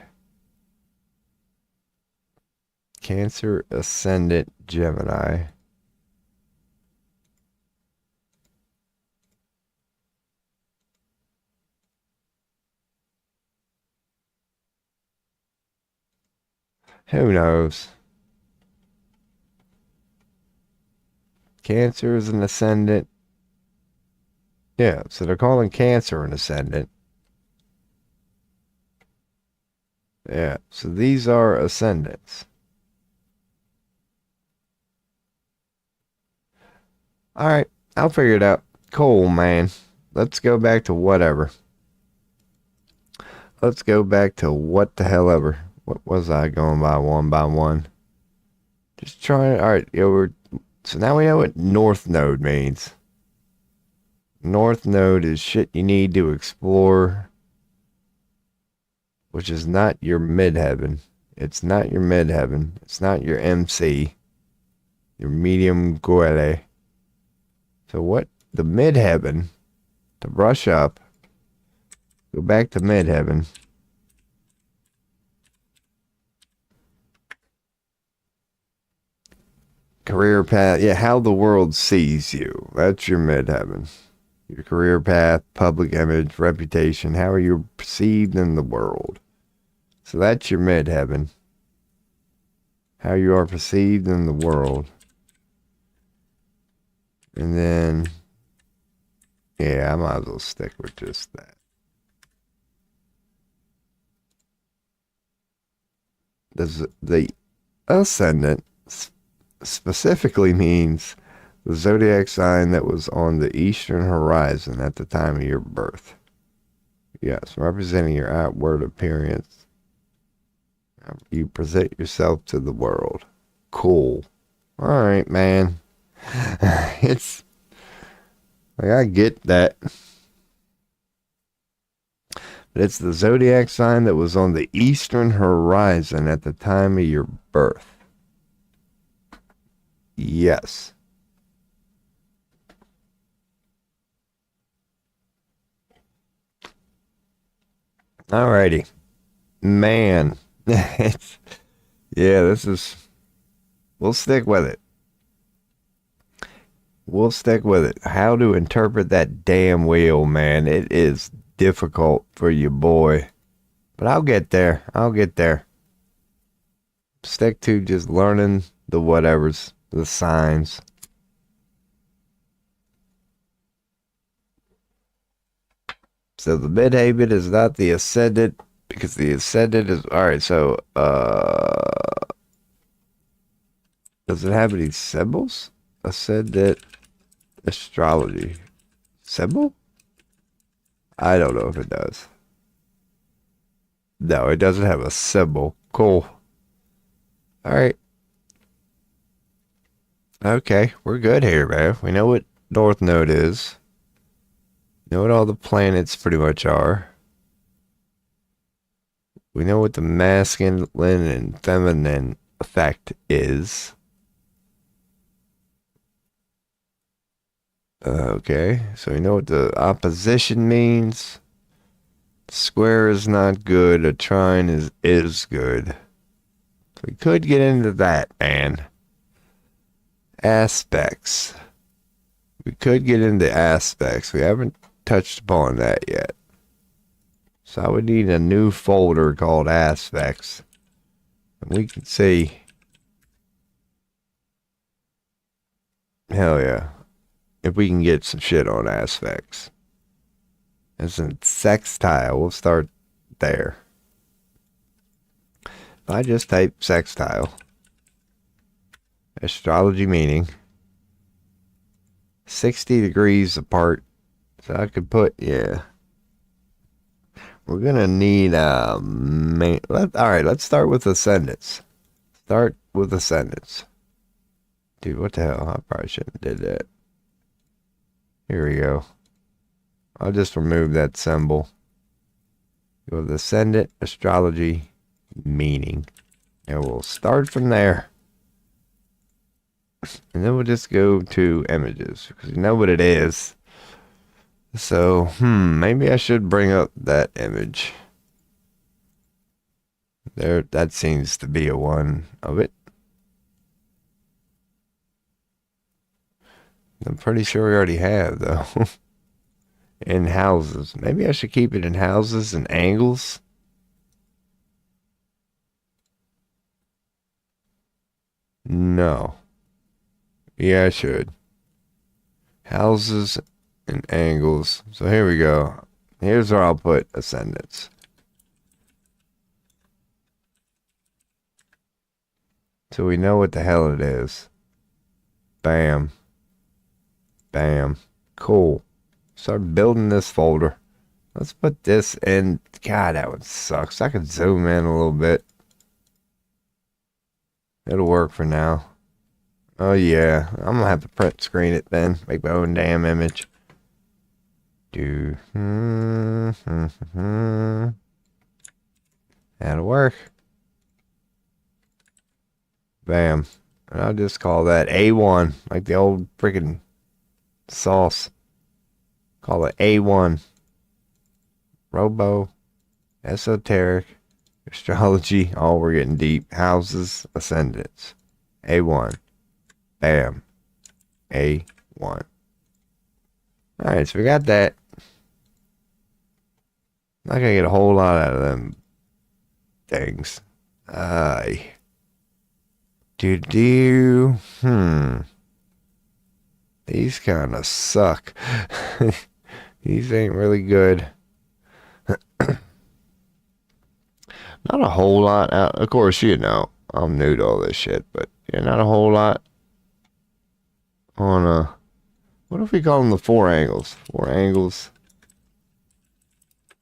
Cancer ascendant Gemini. Who knows? Cancer is an ascendant. Yeah, so they're calling Cancer an ascendant. Yeah, so these are ascendants. Alright, I'll figure it out. Cool, man. Let's go back to whatever. Let's go back to what the hell ever. What was I going by one? Just trying. Alright, so now we know what North Node means. North Node is shit you need to explore, which is not your midheaven. It's not your midheaven. It's not your MC. Your medium guele. So what? The midheaven, to brush up, go back to midheaven. Career path. Yeah, how the world sees you. That's your midheaven. Your career path, public image, reputation. How are you perceived in the world? So that's your midheaven. How you are perceived in the world. And then, yeah, I might as well stick with just that. The ascendant specifically means the zodiac sign that was on the eastern horizon at the time of your birth. Yes, representing your outward appearance. You present yourself to the world. Cool. All right, man. It's Like, I get that. But it's the zodiac sign that was on the eastern horizon at the time of your birth. Yes. Alrighty. Man. It's, yeah, this is. We'll stick with it. We'll stick with it. How to interpret that damn wheel, man. It is difficult for you, boy. But I'll get there. I'll get there. Stick to just learning the whatevers, the signs. So the midhaven is not the ascendant because the ascendant is all right. So does it have any symbols? Ascendant astrology symbol? I don't know if it does. No, it doesn't have a symbol. Cool. All right. Okay, we're good here, man. We know what North Node is. Know what all the planets pretty much are. We know what the masculine and feminine effect is. Okay, so we know what the opposition means. Square is not good. A trine is good. We could get into that, man. Aspects. We could get into aspects. We haven't touched upon that yet. So I would need a new folder called aspects. And we can see. Hell yeah. If we can get some shit on aspects. As in sextile, we'll start there. If I just type sextile. Astrology meaning. 60 degrees apart. So I could put, yeah. We're gonna need alright, let's start with ascendants. Start with ascendants. Dude, what the hell? I probably shouldn't have did that. Here we go. I'll just remove that symbol. Go with ascendant, astrology, meaning. And we'll start from there. And then we'll just go to images. Because you know what it is. So, maybe I should bring up that image. There, that seems to be a one of it. I'm pretty sure we already have, though. In houses. Maybe I should keep it in houses and angles. No. Yeah, I should. Houses and angles. So here we go. Here's where I'll put ascendants. So we know what the hell it is. Bam. Bam. Cool. Start building this folder. Let's put this in. God, that one sucks. I could zoom in a little bit. It'll work for now. Oh yeah. I'm gonna have to print screen it then. Make my own damn image. That'll work. Bam. And I'll just call that A1. Like the old freaking sauce. Call it A1. Robo. Esoteric. Astrology. Oh, we're getting deep. Houses. Ascendants. A1. Bam. A1. Alright, so we got that. Not gonna get a whole lot out of them things. Do. These kind of suck. These ain't really good. Not a whole lot out. Of course, you know, I'm new to all this shit, but yeah, not a whole lot on what if we call them the four angles? Four angles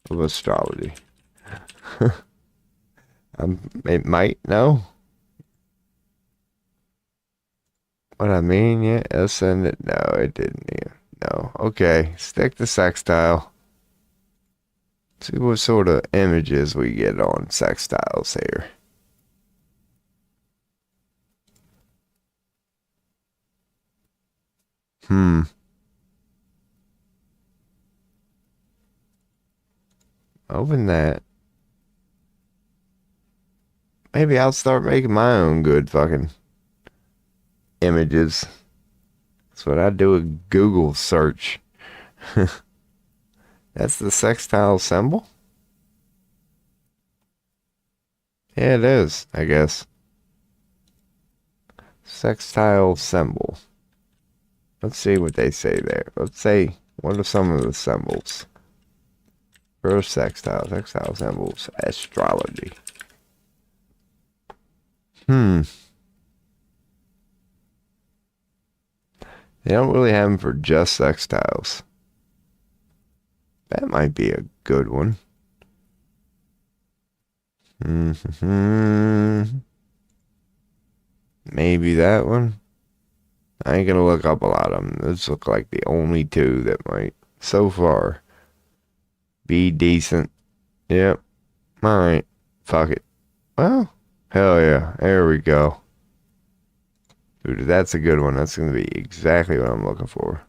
of astrology. It might, no? What I mean, yeah, ascendant, no, it didn't, yeah. No. Okay. Stick to sextile. See what sort of images we get on sextiles here. Open that. Maybe I'll start making my own good fucking images. That's what I do with Google search. That's the sextile symbol? Yeah, it is, I guess. Sextile symbol. Let's see what they say there. Let's say, what are some of the symbols? First sextile symbols, astrology. They don't really have them for just sextiles. That might be a good one. Maybe that one. I ain't gonna look up a lot of them. Those look like the only two that might, so far, be decent. Yep. Alright. Fuck it. Well, hell yeah. There we go. Dude, that's a good one. That's gonna be exactly what I'm looking for.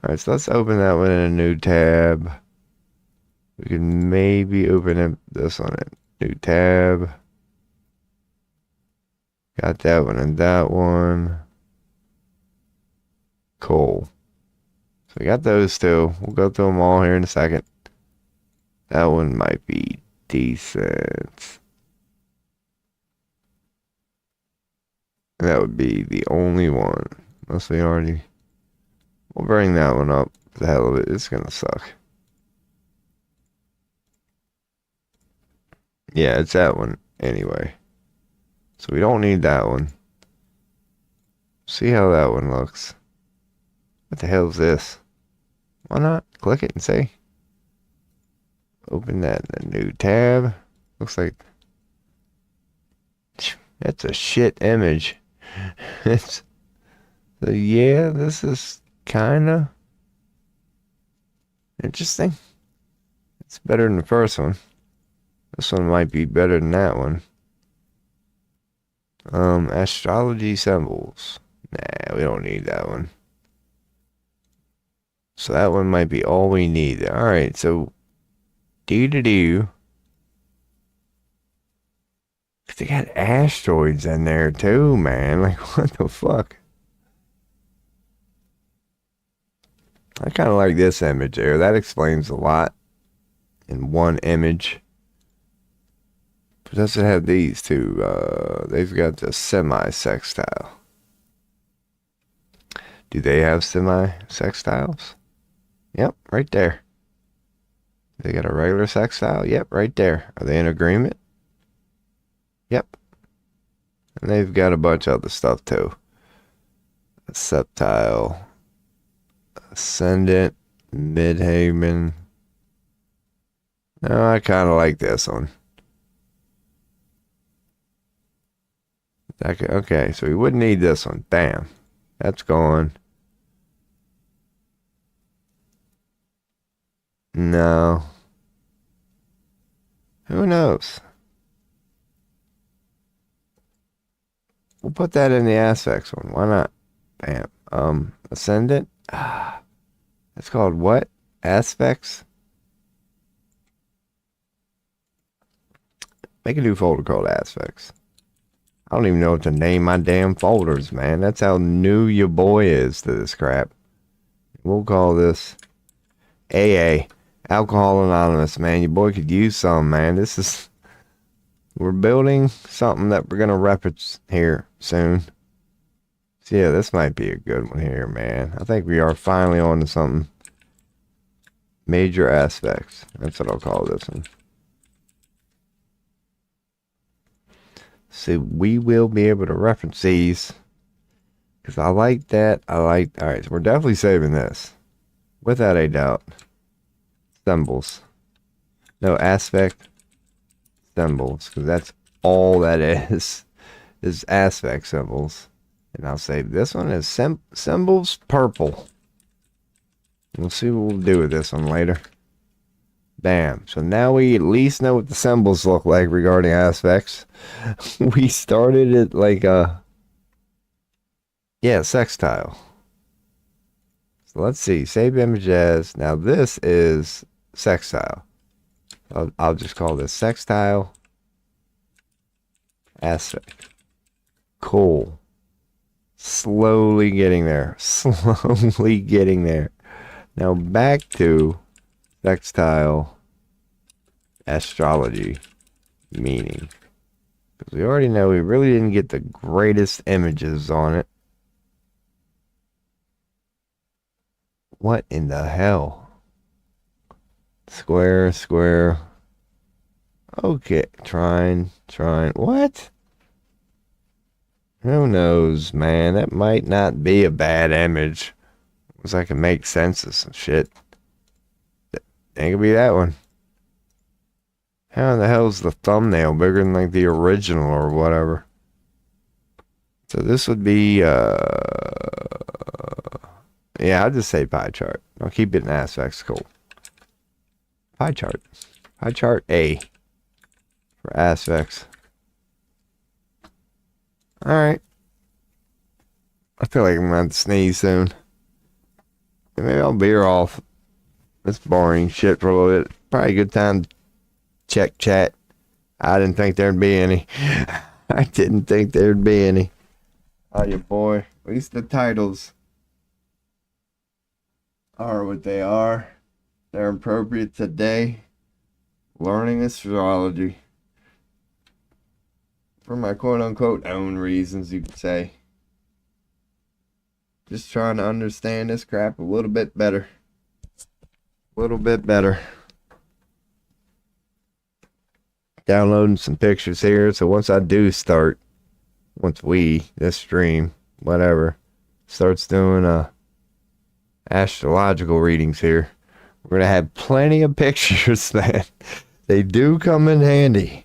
Alright, so let's open that one in a new tab. We can maybe open this one in a new tab. Got that one and that one. Cool. So we got those two. We'll go through them all here in a second. That one might be decent. That would be the only one. Unless we already... We'll bring that one up. The hell of it. It's gonna suck. Yeah, it's that one anyway. So we don't need that one. See how that one looks. What the hell is this? Why not click it and see? Open that in a new tab. Looks like... That's a shit image. So yeah, this is kinda interesting. It's better than the first one. This one might be better than that one. Astrology symbols. Nah, we don't need that one. So that one might be all we need. Alright, so do. They got asteroids in there too, man. Like, what the fuck? I kind of like this image there. That explains a lot in one image. But does it have these two? They've got the semi-sextile. Do they have semi-sextiles? Yep, right there. They got a regular sextile? Yep, right there. Are they in agreement? Yep. And they've got a bunch of other stuff too. A septile, ascendant, midhaven. No, I kind of like this one. Okay, so we wouldn't need this one. Damn. That's gone. No. Who knows? We'll put that in the aspects one. Why not? Bam. Ascendant. It's called what? Aspects? Make a new folder called aspects. I don't even know what to name my damn folders, man. That's how new your boy is to this crap. We'll call this AA. Alcohol Anonymous, man. Your boy could use some, man. This is... We're building something that we're going to reference here soon. So yeah, this might be a good one here, man. I think we are finally on to something. Major aspects. That's what I'll call this one. So we will be able to reference these. Because I like that. Alright, so we're definitely saving this. Without a doubt. Symbols. No, aspect symbols. Because that's all that is aspect symbols. And I'll save this one as symbols purple. We'll see what we'll do with this one later. Bam. So now we at least know what the symbols look like regarding aspects. We started it like a... yeah, sextile. So let's see. Save image as... now this is sextile. I'll just call this sextile aspect. Cool. Slowly getting there. Slowly getting there. Now back to sextile astrology meaning. Because we already know we really didn't get the greatest images on it. What in the hell? Square, square. Okay, trine. What? Who knows, man? That might not be a bad image. Because I can make sense of some shit. Ain't gonna be that one. How in the hell is the thumbnail bigger than like the original or whatever? So this would be, yeah, I'll just say pie chart. I'll keep it in aspects. Cool. Pie chart. Pie chart A for aspects. Alright. I feel like I'm gonna have to sneeze soon. Maybe I'll veer off this boring shit for a little bit. Probably a good time to check chat. I didn't think there'd be any. I didn't think there'd be any. Oh, your boy. At least the titles are what they are. They're appropriate today. Learning astrology. For my quote-unquote own reasons, you could say. Just trying to understand this crap a little bit better. A little bit better. Downloading some pictures here. So once I do start, this stream, whatever, starts doing astrological readings here, we're going to have plenty of pictures, man. They do come in handy.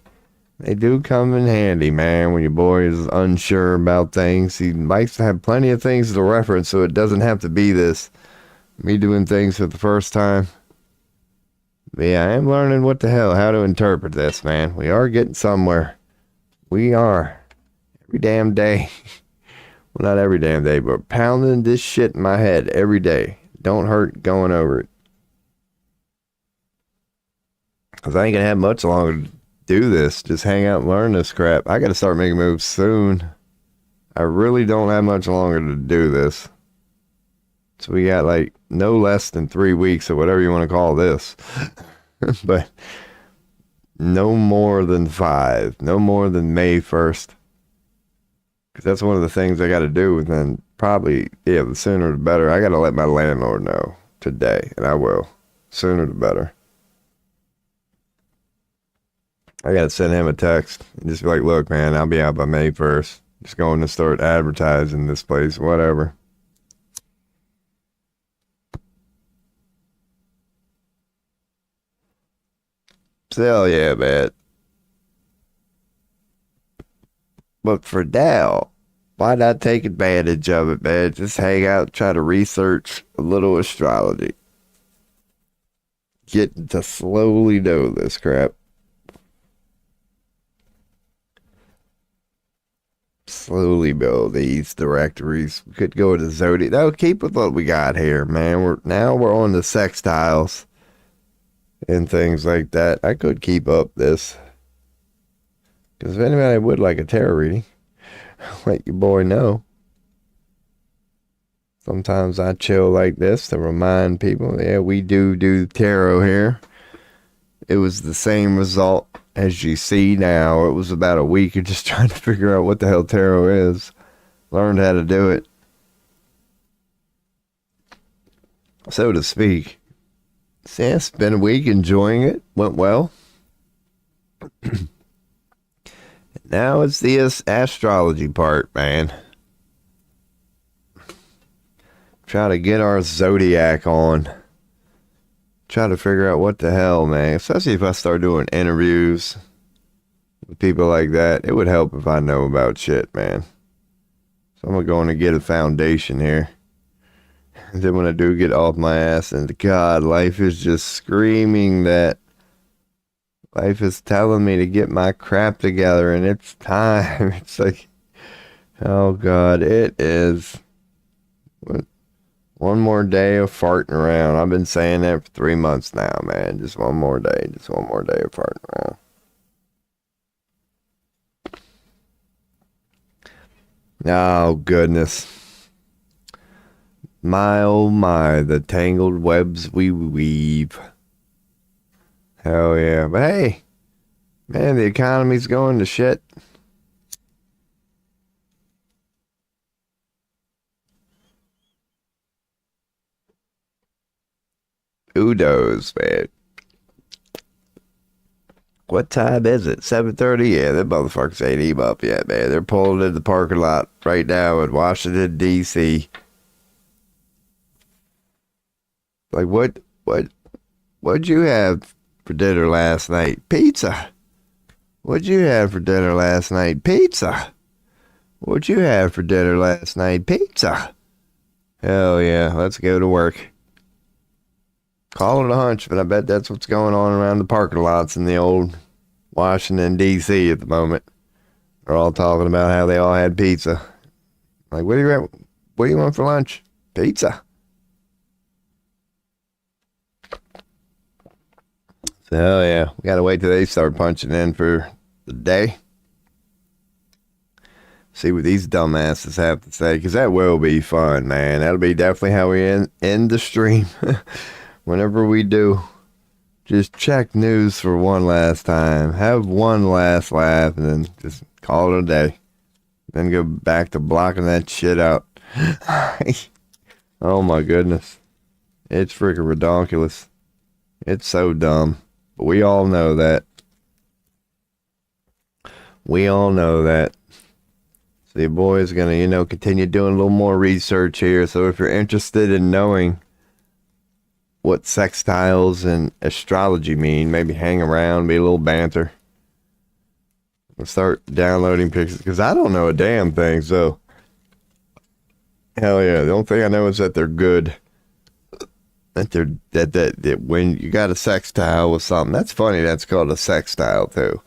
They do come in handy, man, when your boy is unsure about things. He likes to have plenty of things to reference, so it doesn't have to be this, me doing things for the first time. But yeah, I am learning how to interpret this, man. We are getting somewhere. We are. Every damn day. Well, not every damn day, but pounding this shit in my head every day. Don't hurt going over it. Because I ain't going to have much longer to do this. Just hang out and learn this crap. I got to start making moves soon. I really don't have much longer to do this. So we got like no less than 3 weeks or whatever you want to call this. But no more than 5. No more than May 1st. Because that's one of the things I got to do. And then probably, yeah, the sooner the better. I got to let my landlord know today. And I will. Sooner the better. I got to send him a text. And just be like, look, man, I'll be out by May 1st. Just going to start advertising this place, whatever. So, hell yeah, man. But for now, why not take advantage of it, man? Just hang out, try to research a little astrology. Getting to slowly know this crap. Slowly build these directories. We could go to Zodiac. No, keep with what we got here, man. We're on the sextiles and things like that. I could keep up this. Because if anybody would like a tarot reading, let your boy know. Sometimes I chill like this to remind people, yeah, we do tarot here. It was the same result as you see now. It was about a week of just trying to figure out what the hell tarot is. Learned how to do it, so to speak. So yeah, it's been a week enjoying it. Went well. Now it's the astrology part, man. Try to get our Zodiac on. Try to figure out what the hell, man. Especially if I start doing interviews with people like that. It would help if I know about shit, man. So I'm going to get a foundation here. And then when I do get off my ass, and God, life is just screaming that. Life is telling me to get my crap together, and it's time. It's like, oh God, it is. One more day of farting around. I've been saying that for 3 months now, man. Just one more day. Just one more day of farting around. Oh, goodness. My, oh my, the tangled webs we weave. Hell yeah. But hey, man, the economy's going to shit. Udos, man. What time is it? 7:30? Yeah, them motherfuckers ain't even up yet, man. They're pulling in the parking lot right now in Washington, D.C. Like, what'd you have for dinner last night? Pizza. What'd you have for dinner last night? Pizza. What'd you have for dinner last night? Pizza. Hell yeah, let's go to work. Call it a hunch, but I bet that's what's going on around the parking lots in the old Washington, D.C. at the moment. They're all talking about how they all had pizza. Like, what do you want for lunch? Pizza. So, hell yeah, we gotta wait till they start punching in for the day. See what these dumbasses have to say, because that will be fun, man. That'll be definitely how we end the stream. Whenever we do, just check news for one last time. Have one last laugh, and then just call it a day. Then go back to blocking that shit out. Oh my goodness. It's freaking ridiculous. It's so dumb. But we all know that. We all know that. So your boy is going to, continue doing a little more research here. So if you're interested in knowing what sextiles and astrology mean, maybe hang around, be a little banter. We'll start downloading pictures, because I don't know a damn thing. So, hell yeah. The only thing I know is that they're good. That when you got a sextile with something, that's funny. That's called a sextile too.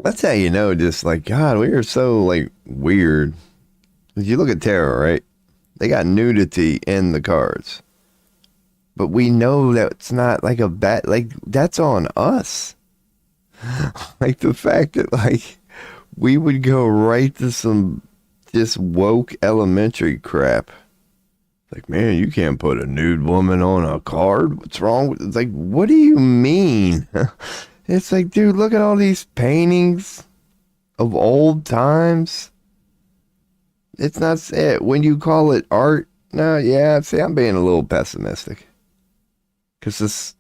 That's how you know, just like, God, we are so like weird. If you look at tarot, right? They got nudity in the cards. But we know that it's not like a bad, like, that's on us. Like the fact that, like, we would go right to some just woke elementary crap. Like, man, you can't put a nude woman on a card. What's wrong with it? It's like, what do you mean? It's like, dude, look at all these paintings of old times. It's not it. When you call it art, no, yeah, see, I'm being a little pessimistic. Because this,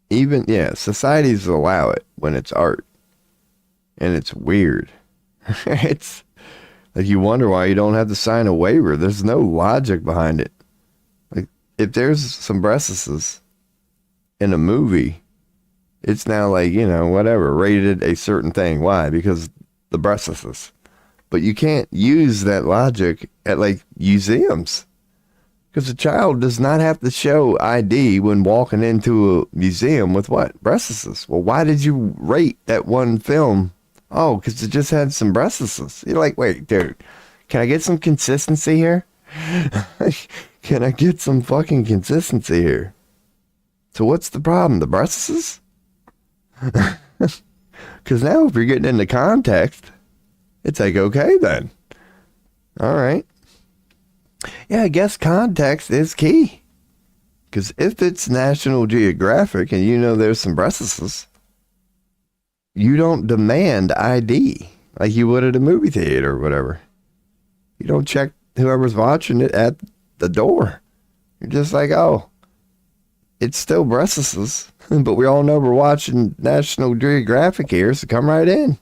even, yeah, societies allow it when it's art. And it's weird. It's like, you wonder why you don't have to sign a waiver. There's no logic behind it. Like, if there's some breastises in a movie, it's now like, whatever, rated a certain thing. Why? Because the breastises. But you can't use that logic at, like, museums. Because a child does not have to show ID when walking into a museum with what? Breastises. Well, why did you rate that one film? Oh, because it just had some breastises. You're like, wait, dude, can I get some consistency here? Can I get some fucking consistency here? So what's the problem? The breastises? Because now if you're getting into context, it's like, okay then. All right. Yeah, I guess context is key. Because if it's National Geographic and there's some breastises, you don't demand ID like you would at a movie theater or whatever. You don't check whoever's watching it at the door. You're just like, oh, it's still breastises, but we all know we're watching National Geographic here, so come right in.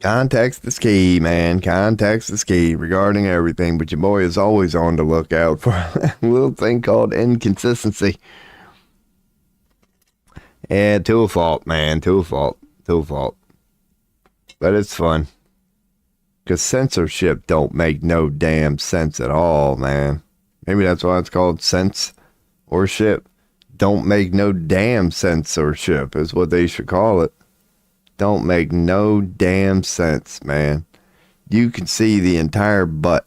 Context is key, man. Context is key regarding everything, but your boy is always on the lookout for a little thing called inconsistency. Yeah, to a fault, man. To a fault. To a fault. But it's fun. Because censorship don't make no damn sense at all, man. Maybe that's why it's called sense or ship. Don't make no damn censorship is what they should call it. Don't make no damn sense, man. You can see the entire butt.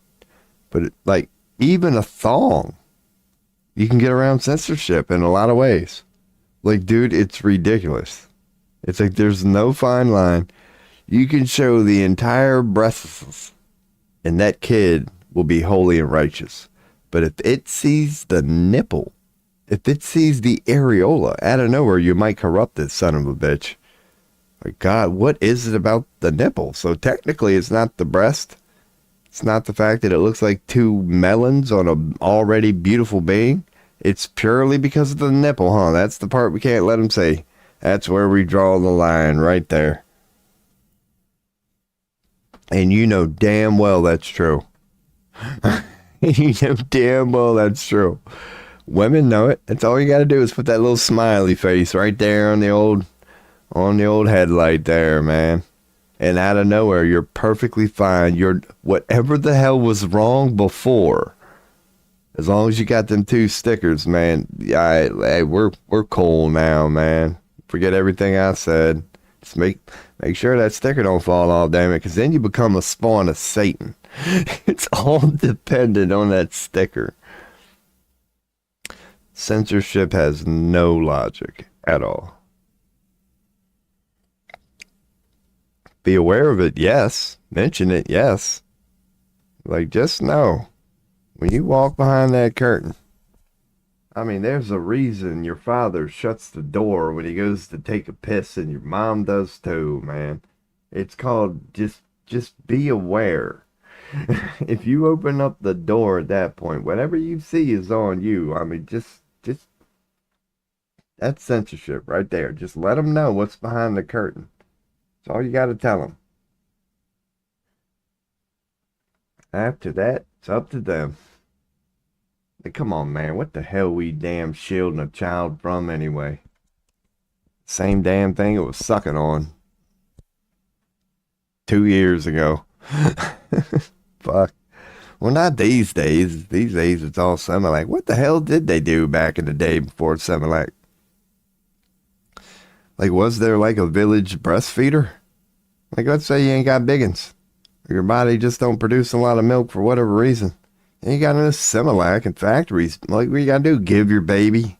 But, like, even a thong, you can get around censorship in a lot of ways. Like, dude, it's ridiculous. It's like there's no fine line. You can show the entire breasts, and that kid will be holy and righteous. But if it sees the nipple, if it sees the areola, out of nowhere, you might corrupt this son of a bitch. Like, God, what is it about the nipple? So technically, it's not the breast. It's not the fact that it looks like two melons on an already beautiful being. It's purely because of the nipple, huh? That's the part we can't let them say. That's where we draw the line, right there. And you know damn well that's true. You know damn well that's true. Women know it. That's all you got to do is put that little smiley face right there on the old headlight there, man. And out of nowhere, you're perfectly fine. You're whatever the hell was wrong before. As long as you got them two stickers, man. Hey, we're cool now, man. Forget everything I said. Just make sure that sticker don't fall off, damn it, because then you become a spawn of Satan. It's all dependent on that sticker. Censorship has no logic at all. Be aware of it, yes. Mention it, yes. Like, just know, when you walk behind that curtain, I mean, there's a reason your father shuts the door when he goes to take a piss, and your mom does too, man. It's called just be aware. If you open up the door at that point, whatever you see is on you. I mean, just that's censorship right there. Just let them know what's behind the curtain. That's all you got to tell them. After that, it's up to them. Like, come on, man. What the hell we damn shielding a child from anyway? Same damn thing it was sucking on 2 years ago. Fuck. Well, not these days. These days it's all Similac. What the hell did they do back in the day before Similac? Like, was there like a village breastfeeder? Like, let's say you ain't got biggins. Your body just don't produce a lot of milk for whatever reason. And you got no Similac in factories. Like, what you gotta do? Give your baby?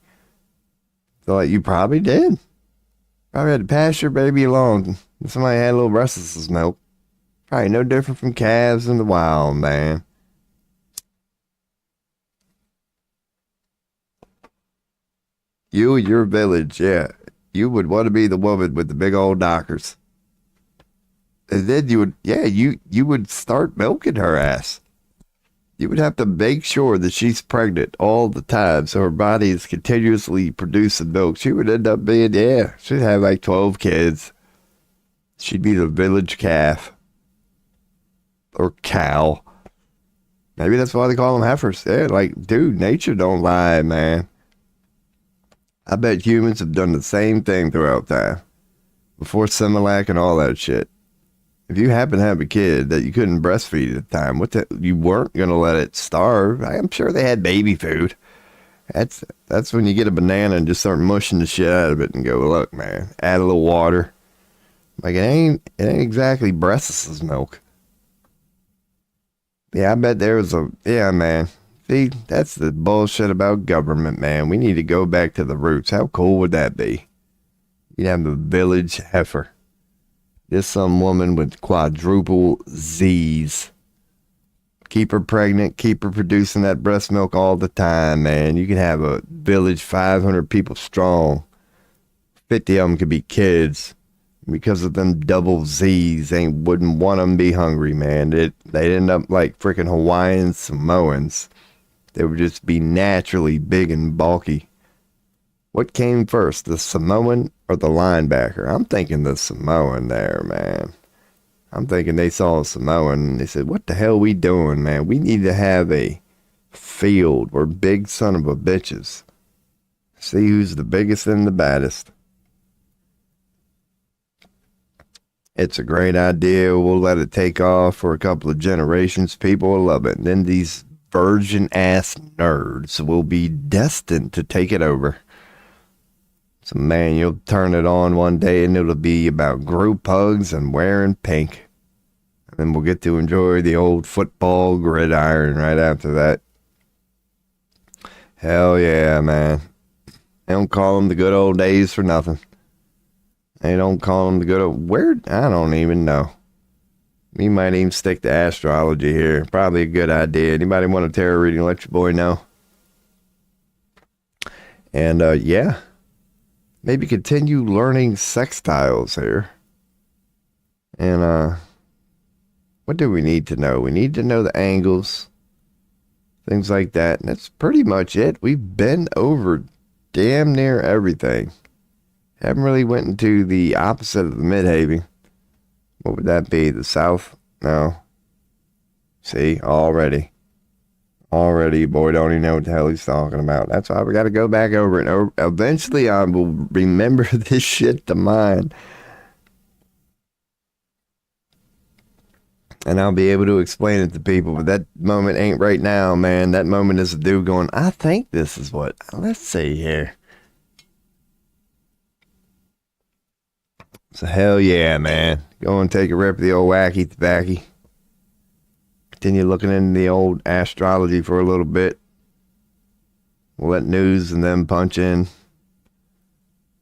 So, like, you probably did. Probably had to pass your baby along. Somebody had a little breastless milk. Probably no different from calves in the wild, man. You and your village, yeah. You would want to be the woman with the big old knockers. And then you would start milking her ass. You would have to make sure that she's pregnant all the time, so her body is continuously producing milk. She would end up being, she'd have like 12 kids. She'd be the village calf. Or cow. Maybe that's why they call them heifers. Yeah, like, dude, nature don't lie, man. I bet humans have done the same thing throughout time. Before Similac and all that shit. If you happen to have a kid that you couldn't breastfeed at the time, you weren't going to let it starve. I'm sure they had baby food. That's when you get a banana and just start mushing the shit out of it and go, look, man, add a little water. Like, it ain't exactly breastless milk. Yeah, I bet there was man. See, that's the bullshit about government, man. We need to go back to the roots. How cool would that be? You'd have a village heifer. Just some woman with quadruple Z's. Keep her pregnant, keep her producing that breast milk all the time, man. You could have a village 500 people strong. 50 of them could be kids. Because of them double Z's, they wouldn't want them to be hungry, man. They'd end up like freaking Hawaiian Samoans. They would just be naturally big and bulky. What came first, the Samoan or the linebacker? I'm thinking the Samoan there, man. I'm thinking they saw a Samoan and they said, what the hell we doing, man? We need to have a field where big son of a bitches. See who's the biggest and the baddest. It's a great idea. We'll let it take off for a couple of generations. People will love it. And then these virgin ass nerds will be destined to take it over. So, man, you'll turn it on one day and it'll be about group hugs and wearing pink. And then we'll get to enjoy the old football gridiron right after that. Hell yeah, man. They don't call them the good old days for nothing. They don't call them the good old... Where? I don't even know. We might even stick to astrology here. Probably a good idea. Anybody want a tarot reading? Let your boy know. And, yeah. Maybe continue learning sextiles here. And, what do we need to know? We need to know the angles. Things like that. And that's pretty much it. We've been over damn near everything. Haven't really went into the opposite of the midheavy. What would that be? The south? No. See, already, boy, don't even know what the hell he's talking about. That's why we got to go back over it. And eventually, I will remember this shit to mind. And I'll be able to explain it to people. But that moment ain't right now, man. That moment is a dude going, I think this is what. Let's see here. So hell yeah, man. Go and take a rip of the old wacky tobacco. Continue looking into the old astrology for a little bit. We'll let news and them punch in.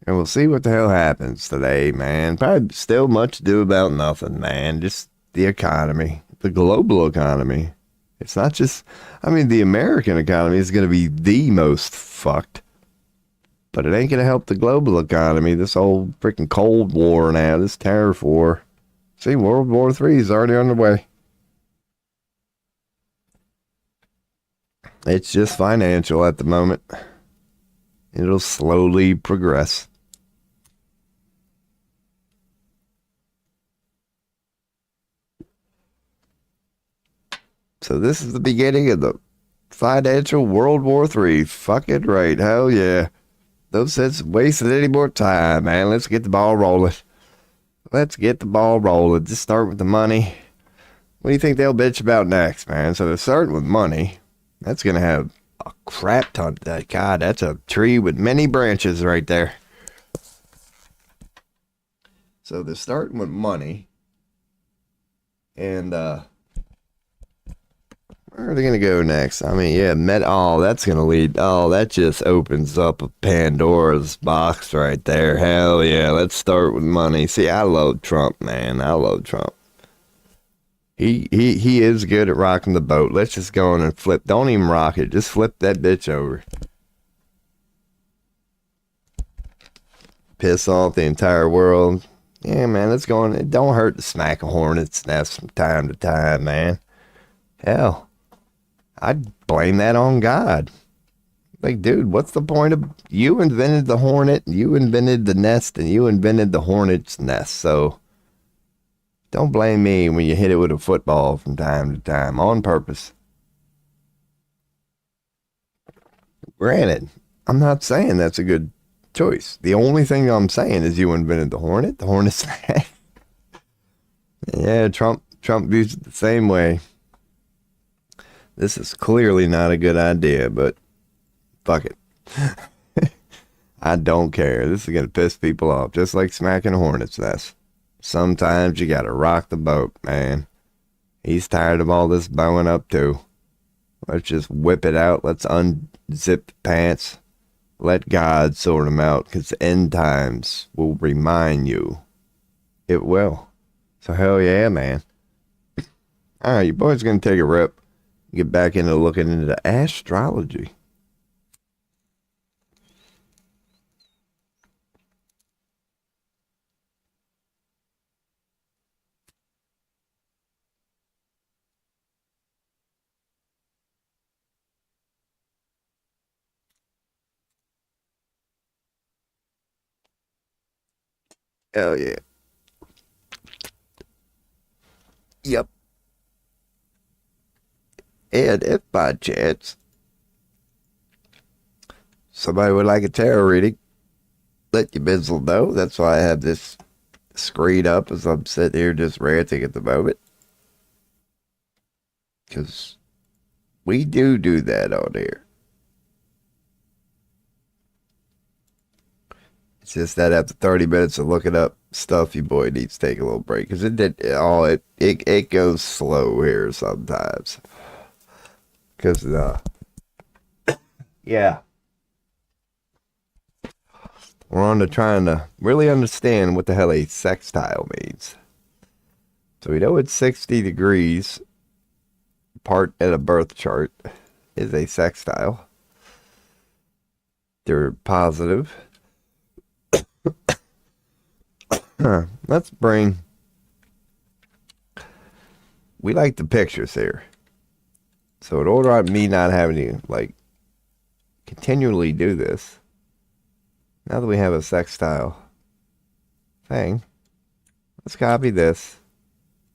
And we'll see what the hell happens today, man. Probably still much to do about nothing, man. Just the economy. The global economy. It's not just... I mean, the American economy is going to be the most fucked. But it ain't going to help the global economy. This whole freaking Cold War now. This tariff war. See, World War III is already underway. It's just financial at the moment. It'll slowly progress. So this is the beginning of the financial World War III. Fucking right. Hell yeah. Those sense wasting any more time, man. Let's get the ball rolling. Just start with the money. What do you think they'll bitch about next, man? So they're starting with money. That's going to have a crap ton of that. God, that's a tree with many branches right there. So they're starting with money. And, where are they going to go next? I mean, yeah, that's going to lead. Oh, that just opens up a Pandora's box right there. Hell yeah, let's start with money. See, I love Trump, man. I love Trump. He is good at rocking the boat. Let's just go on and flip. Don't even rock it. Just flip that bitch over. Piss off the entire world. Yeah, man, let's go on. It don't hurt to smack a hornet's nest from time to time, man. Hell. I'd blame that on God. Like, dude, what's the point of... You invented the hornet, you invented the nest, and you invented the hornet's nest. So, don't blame me when you hit it with a football from time to time, on purpose. Granted, I'm not saying that's a good choice. The only thing I'm saying is you invented the hornet's nest. Yeah, Trump views it the same way. This is clearly not a good idea, but fuck it. I don't care. This is going to piss people off, just like smacking a hornet's nest. Sometimes you got to rock the boat, man. He's tired of all this bowing up too. Let's just whip it out. Let's unzip the pants. Let God sort them out, because the end times will remind you. It will. So hell yeah, man. All right, your boy's going to take a rip. Get back into looking into the astrology. Hell yeah. Yep. And if by chance somebody would like a tarot reading, let your Bizzle know. That's why I have this screen up as I'm sitting here just ranting at the moment. Because we do that on here. It's just that after 30 minutes of looking up stuff, your boy needs to take a little break. Because it goes slow here sometimes. Because, yeah. We're on to trying to really understand what the hell a sextile means. So we know it's 60 degrees apart in a birth chart is a sextile. They're positive. Let's bring... We like the pictures here. So in order of me not having to, like, continually do this, now that we have a sextile thing, let's copy this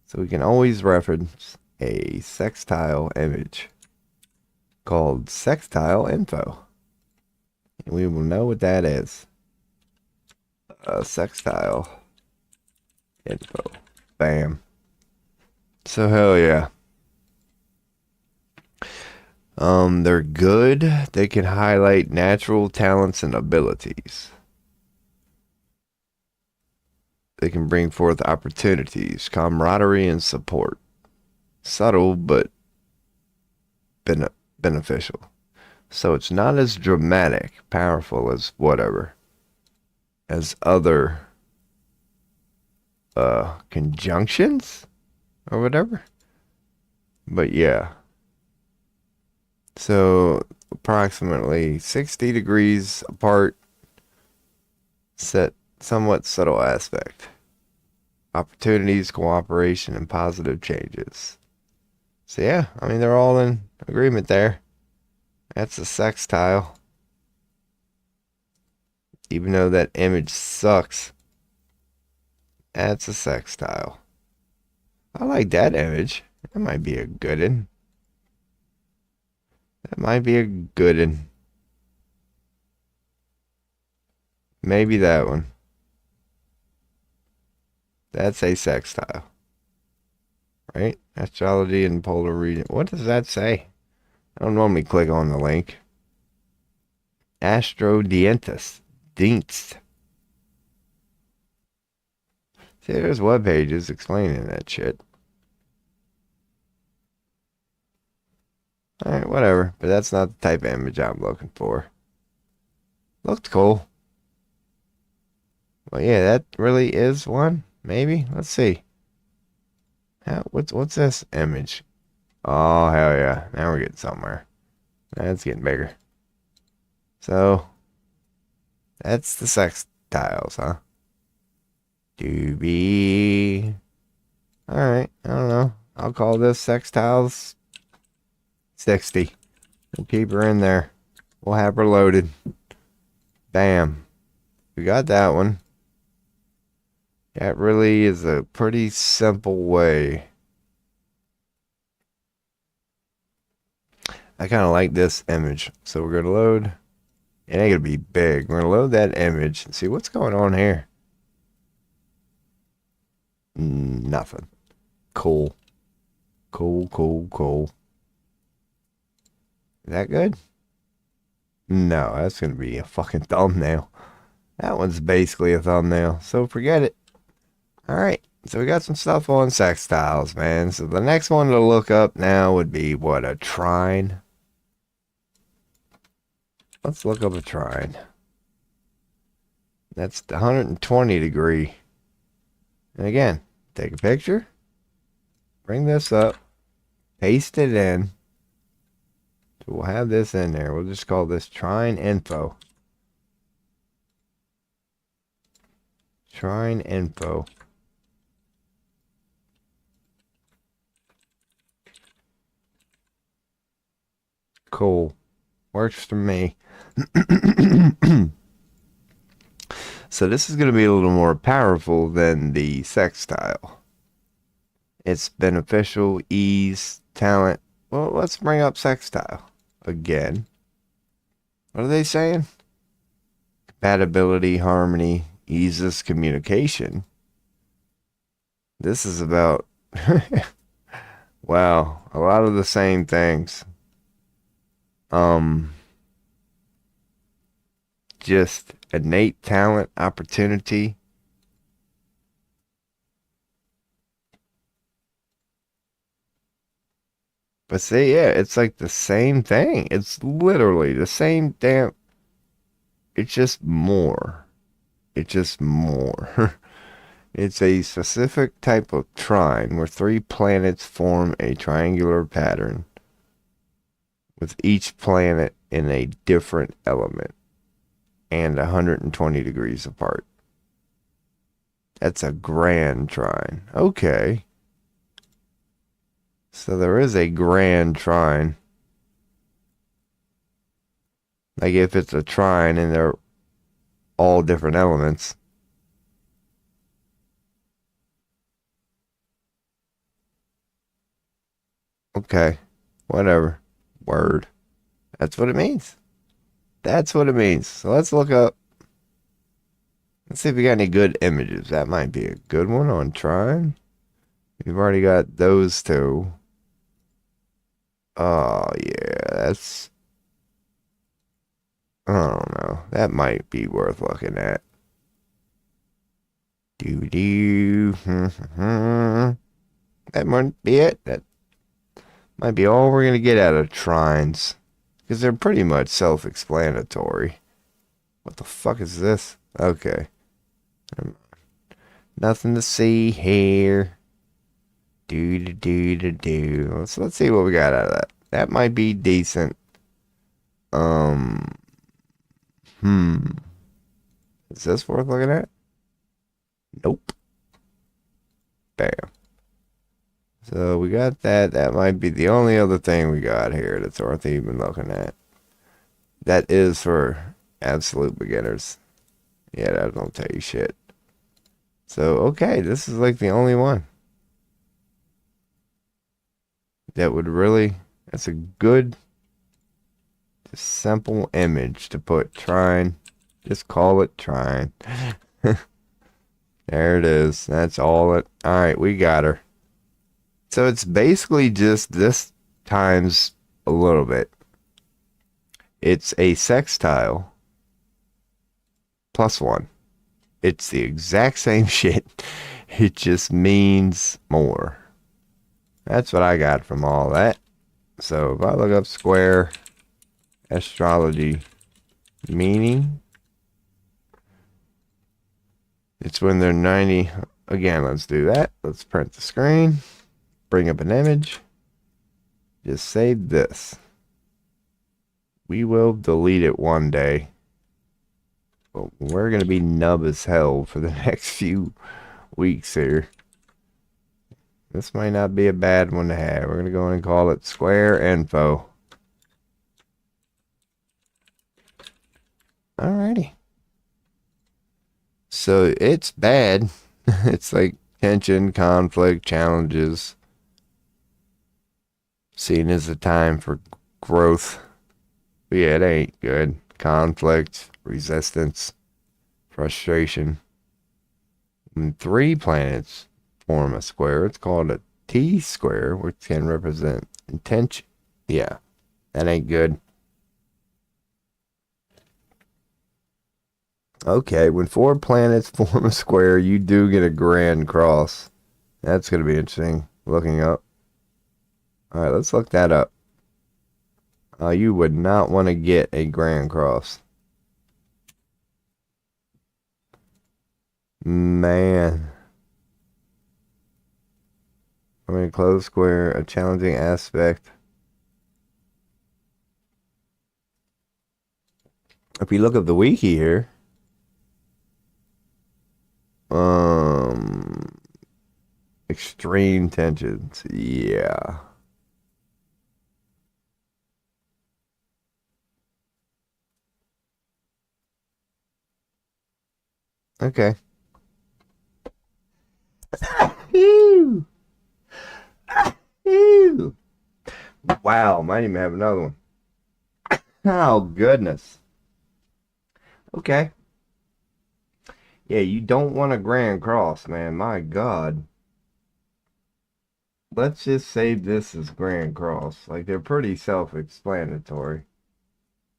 so we can always reference a sextile image called sextile info. And we will know what that is. A sextile info. Bam. So hell yeah. They're good. They can highlight natural talents and abilities. They can bring forth opportunities, camaraderie, and support. Subtle, but beneficial. So it's not as dramatic, powerful as whatever, as other conjunctions or whatever. But yeah. So approximately 60 degrees apart, set somewhat subtle aspect. Opportunities, cooperation, and positive changes. So yeah, I mean, they're all in agreement there. That's a sextile. Even though that image sucks, that's a sextile. I like that image. That might be a good one. That might be a good one. Maybe that one. That's a sextile. Right? Astrology and polar region. What does that say? I don't normally click on the link. Dienst. See, there's web pages explaining that shit. Alright, whatever. But that's not the type of image I'm looking for. Looked cool. Well, yeah, that really is one. Maybe. Let's see. What's this image? Oh, hell yeah. Now we're getting somewhere. That's getting bigger. So, that's the sextiles, huh? Doobie. Alright, I don't know. I'll call this sextiles 60. We'll keep her in there. We'll have her loaded. Bam. We got that one. That really is a pretty simple way. I kind of like this image. So we're going to load. It ain't going to be big. We're going to load that image and see what's going on here. Nothing. Cool. Cool. Is that good? No, that's going to be a fucking thumbnail. That one's basically a thumbnail. So forget it. Alright. So we got some stuff on sextiles, man. So the next one to look up now would be, what, a trine? Let's look up a trine. That's the 120 degree. And again, take a picture. Bring this up. Paste it in. So we'll have this in there. We'll just call this trine info. Trine info. Cool. Works for me. So this is going to be a little more powerful than the sextile. It's beneficial, ease, talent. Well, let's bring up sextile again. What are they saying? Compatibility, harmony, eases communication, This is about, wow, a lot of the same things. Um, just innate talent, opportunity. But see, yeah, it's like the same thing. It's literally the same damn. It's just more. It's just more. It's a specific type of trine where three planets form a triangular pattern with each planet in a different element and 120 degrees apart. That's a grand trine. Okay. So there is a grand trine. Like if it's a trine and they're all different elements. Okay. Whatever. Word. That's what it means. That's what it means. So let's look up. Let's see if we got any good images. That might be a good one on trine. We've already got those two. Oh, yeah. That's. I don't know. That might be worth looking at. Doo doo. That might be it. That might be all we're going to get out of trines. Because they're pretty much self-explanatory. What the fuck is this? Okay. Nothing to see here. Do do do do do. Let's see what we got out of that. That might be decent. Um. Is this worth looking at? Nope. Bam. So we got that. That might be the only other thing we got here that's worth even looking at. That is for absolute beginners. Yeah, that don't tell you shit. So, okay, this is like the only one that would really, that's a good, simple image to put trine. Just call it trine. There it is. That's all it, all right, we got her. So it's basically just this times a little bit. It's a sextile plus one. It's the exact same shit. It just means more. That's what I got from all that. So if I look up square astrology meaning, it's when they're 90. Again, let's do that. Let's print the screen. Bring up an image. Just say this. We will delete it one day. But we're going to be nub as hell for the next few weeks here. This might not be a bad one to have. We're going to go in and call it square info. Alrighty. So it's bad. It's like tension, conflict, challenges. Seen as a time for growth. But yeah, it ain't good. Conflict, resistance, frustration. When three planets form a square, it's called a T-square, which can represent intention. Yeah, that ain't good. Okay, when four planets form a square, you do get a grand cross. That's going to be interesting looking up. All right, let's look that up. You would not want to get a grand cross. Man. I mean, closed square, a challenging aspect. If we look up the wiki here, extreme tensions. Yeah. Okay. Ew. Ew. Wow, might even have another one. Oh, goodness. Okay. Yeah, you don't want a grand cross, man. My God. let's just save this as Grand Cross. Like, they're pretty self-explanatory.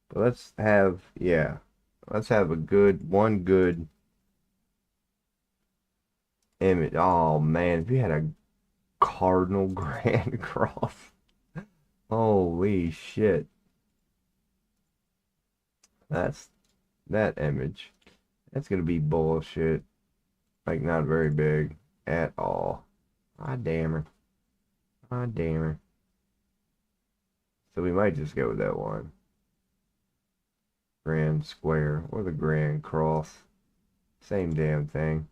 But let's have, yeah, let's have one good image. Oh man, if you had a Cardinal Grand Cross, holy shit. That's that image. That's gonna be bullshit. Like, not very big at all. Ah, damn her. Ah, damn her. So we might just go with that one. Grand Square or the Grand Cross. Same damn thing.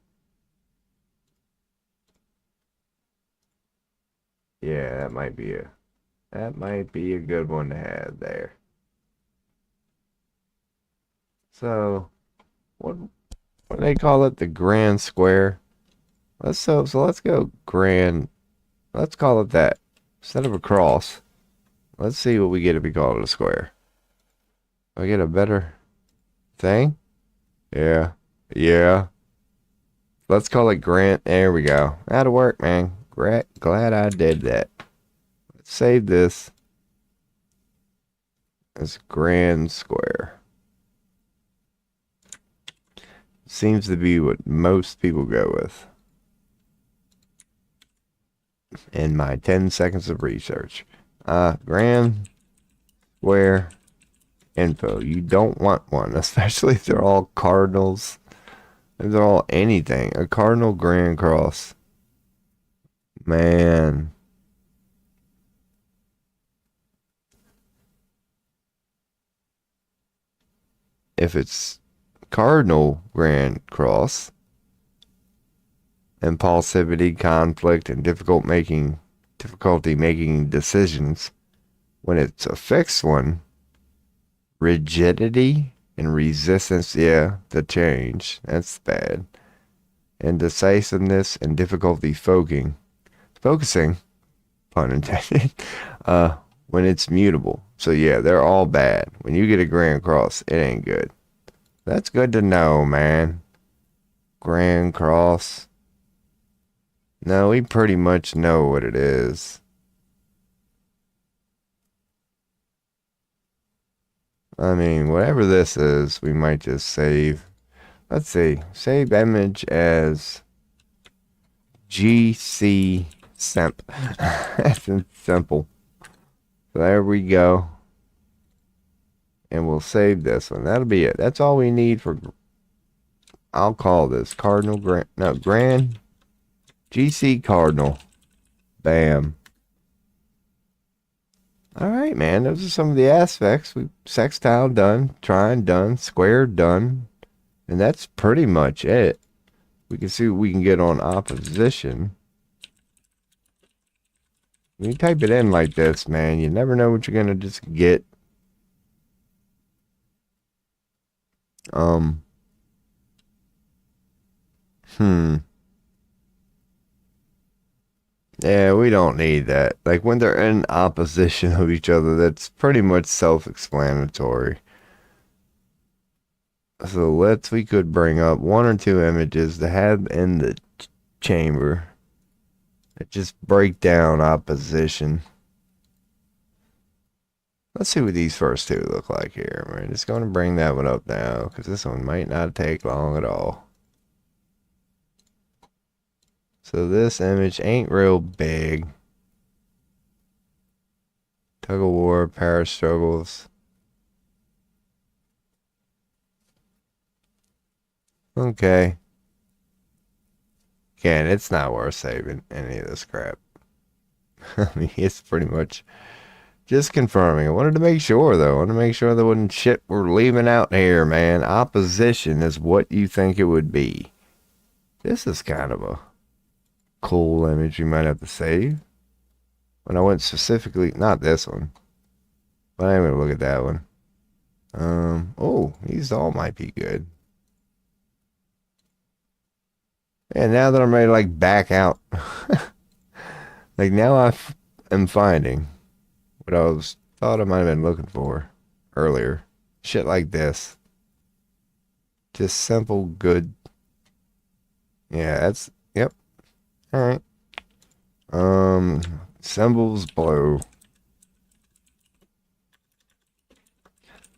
Yeah, that might be a good one to have there. So what do they call it? The Grand Square. So let's go grand. Let's call it that instead of a cross. Let's see what we get if we call it a square. I get a better thing. Yeah, yeah. Let's call it grand. There we go. That'll work, man. Great. Glad I did that. Let's save this as Grand Square. Seems to be what most people go with. In my 10 seconds of research. Grand Square info. You don't want one, especially if they're all cardinals. If they're all anything. A cardinal Grand Cross. Man. If it's cardinal Grand Cross, impulsivity, conflict, and difficulty making decisions. When it's a fixed one, rigidity and resistance, yeah, to change. That's bad. Indecisiveness and difficulty focusing, pun intended, when it's mutable. So yeah, they're all bad. When you get a Grand Cross, it ain't good. That's good to know, man. Grand Cross. No, we pretty much know what it is. I mean, whatever this is, we might just save. Let's see. Save image as GC Simp. That's simple. So there we go. And we'll save this one. That'll be it. That's all we need for. I'll call this Cardinal Grand. No, Grand GC Cardinal. Bam. All right, man. Those are some of the aspects. We sextile done, trine done, square done, and that's pretty much it. We can see what we can get on opposition. When you type it in like this, man, you never know what you're gonna just get. Yeah, we don't need that. Like, when they're in opposition of each other, that's pretty much self-explanatory. So we could bring up one or two images to have in the chamber that just break down opposition. Let's see what these first two look like here. We're just going to bring that one up now, because this one might not take long at all. So this image ain't real big. Tug of war, power struggles. Okay. Again, it's not worth saving any of this crap. I mean, it's pretty much just confirming. I wanted to make sure, though. I wanted to make sure there wasn't shit we're leaving out here, man. Opposition is what you think it would be. This is kind of a cool image you might have to save. When I went specifically, not this one, but I'm going to look at that one. Oh, these all might be good. And now that I'm ready to, like, back out, like, now I am finding what I thought I might have been looking for earlier. Shit like this. Just simple, good. Yeah, that's, yep. All right. Symbols blue.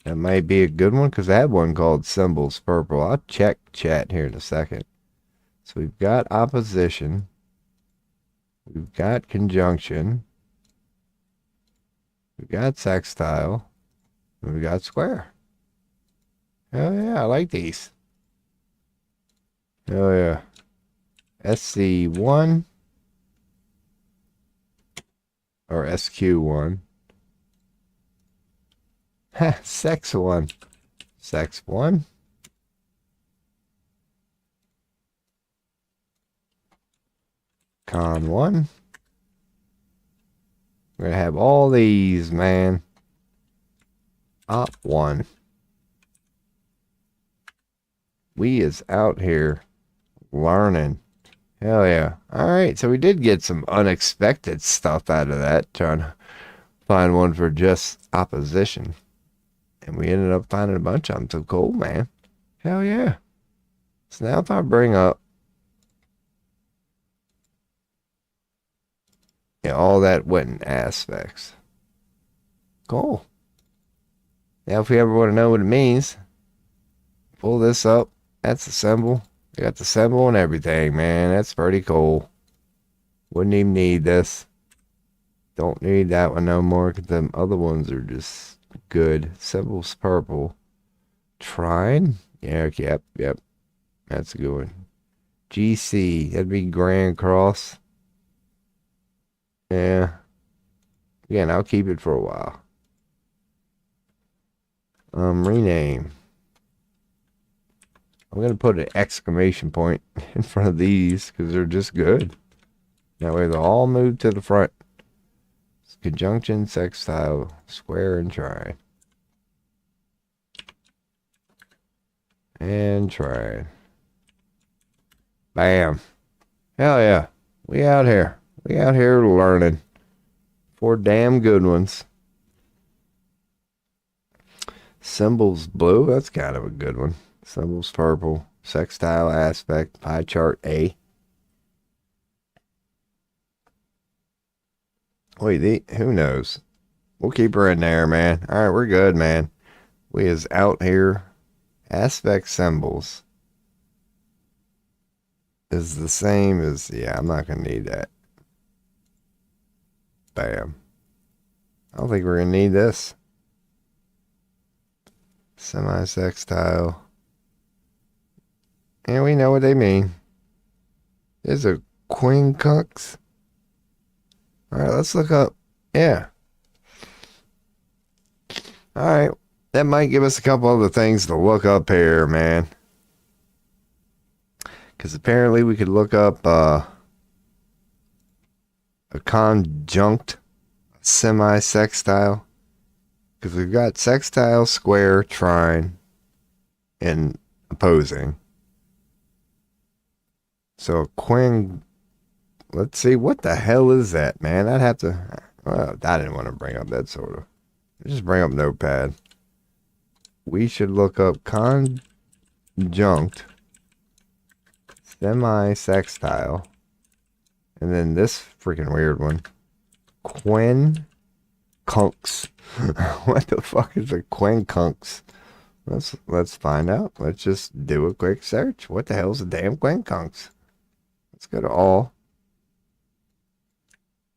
That might be a good one because I had one called symbols purple. I'll check chat here in a second. So we've got opposition. We've got conjunction. We've got sextile. And we've got square. Hell yeah, I like these. Hell yeah. SC1 or SQ1. Ha, Sex1. Sex1. Con1. We're gonna have all these, man. Op1. We is out here learning. Hell yeah. Alright, so we did get some unexpected stuff out of that. Trying to find one for just opposition. And we ended up finding a bunch of them. So cool, man. Hell yeah. So now if I bring up all that went in aspects. Cool. Now if we ever want to know what it means, pull this up. That's the symbol. We got the symbol and everything, man. That's pretty cool. Wouldn't even need this. Don't need that one no more because them other ones are just good. Symbols purple. Trine. Yeah, yep. That's a good one. GC. That'd be Grand Cross. Yeah. Again, I'll keep it for a while. Rename. I'm going to put an exclamation point in front of these because they're just good. That way they'll all move to the front. It's conjunction, sextile, square, and trine. And trine. Bam. Hell yeah. We out here. We out here learning. 4 damn good ones. Symbols blue. That's kind of a good one. Symbols purple. Sextile aspect. Pie chart A. Wait, who knows? We'll keep her in there, man. Alright, we're good, man. We is out here. Aspect symbols is the same as, yeah, I'm not going to need that. Bam. I don't think we're going to need this. Semi-sextile. And we know what they mean. There's a quincunx. Alright, let's look up. Yeah. Alright. That might give us a couple other things to look up here, man. Because apparently we could look up a conjunct semi-sextile. Because we've got sextile, square, trine, and opposing. So let's see, what the hell is that, man? I'd have to, well, I didn't want to bring up that sort of. Just bring up Notepad. We should look up conjunct semi-sextile. And then this freaking weird one. Quincunx. What the fuck is a quincunx? Let's find out. Let's just do a quick search. What the hell is a damn quincunx? Let's go to all.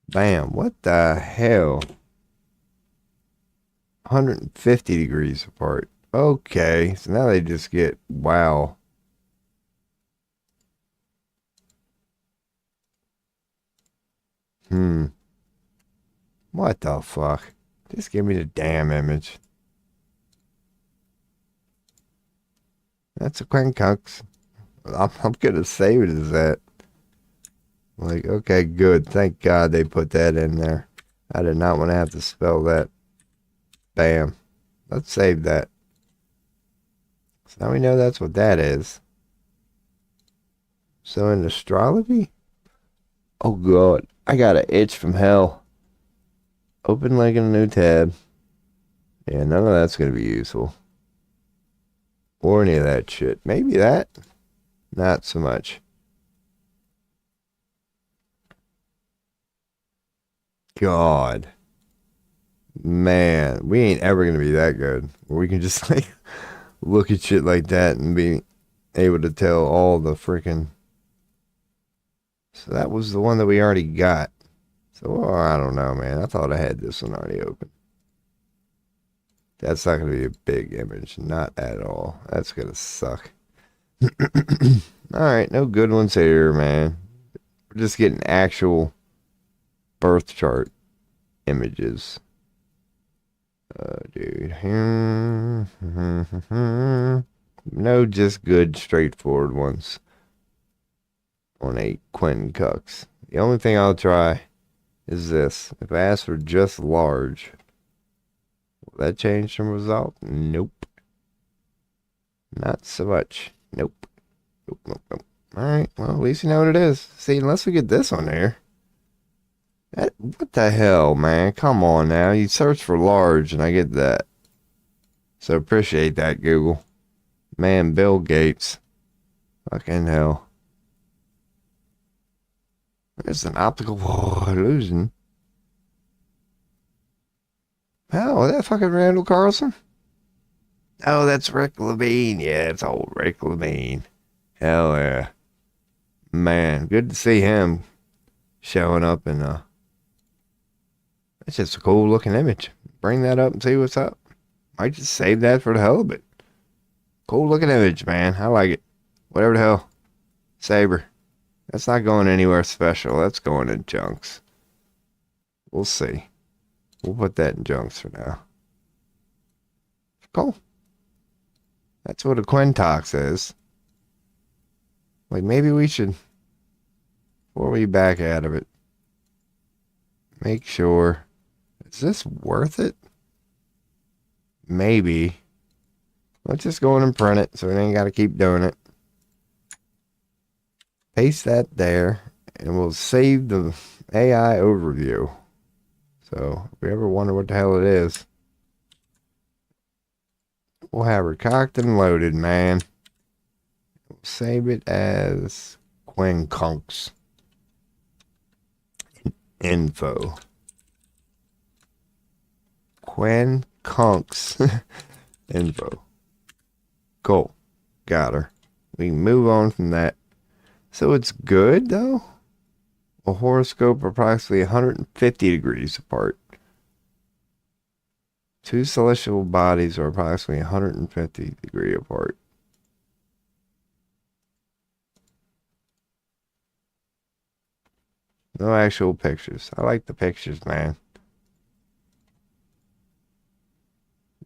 Bam. What the hell? 150 degrees apart. Okay. So now they just get, wow. What the fuck? Just give me the damn image. That's a quincunx. I'm gonna save it as that. Like, okay, good. Thank God they put that in there. I did not want to have to spell that. Bam. Let's save that. So now we know that's what that is. So in astrology? Oh God, I got an itch from hell. Open link in a new tab. Yeah, none of that's going to be useful. Or any of that shit. Maybe that. Not so much. God. Man, we ain't ever gonna be that good. We can just like look at shit like that and be able to tell all the freaking. So that was the one that we already got. So I don't know, man. I thought I had this one already open. That's not gonna be a big image, not at all. That's gonna suck. All right, no good ones here, man. We're just getting actual birth chart images. Dude. No, just good, straightforward ones on a Quentin Cux. The only thing I'll try is this. If I ask for just large, will that change the result? Nope. Not so much. Nope. Nope, nope, nope. Alright, well, at least you know what it is. See, unless we get this on there. What the hell, man? Come on now. You search for large and I get that. So appreciate that, Google. Man, Bill Gates. Fucking hell. There's an optical illusion. Oh, that fucking Randall Carlson? Oh, that's Rick Levine. Yeah, it's old Rick Levine. Hell yeah. Man, good to see him showing up in it's just a cool looking image. Bring that up and see what's up. Might just save that for the hell of it. Cool looking image, man. I like it. Whatever the hell. Saber. That's not going anywhere special. That's going in junks. We'll see. We'll put that in junks for now. Cool. That's what a Quintox is. Like, maybe we should, before we back out of it, make sure, is this worth it? Maybe. Let's just go in and print it so we ain't got to keep doing it. Paste that there, and we'll save the AI overview. So, if we ever wonder what the hell it is, we'll have her cocked and loaded, man. We'll save it as Quinconx info. Quinconx info. Cool. Got her. We can move on from that. So it's good, though. A horoscope approximately 150 degrees apart. Two celestial bodies are approximately 150 degrees apart. No actual pictures. I like the pictures, man.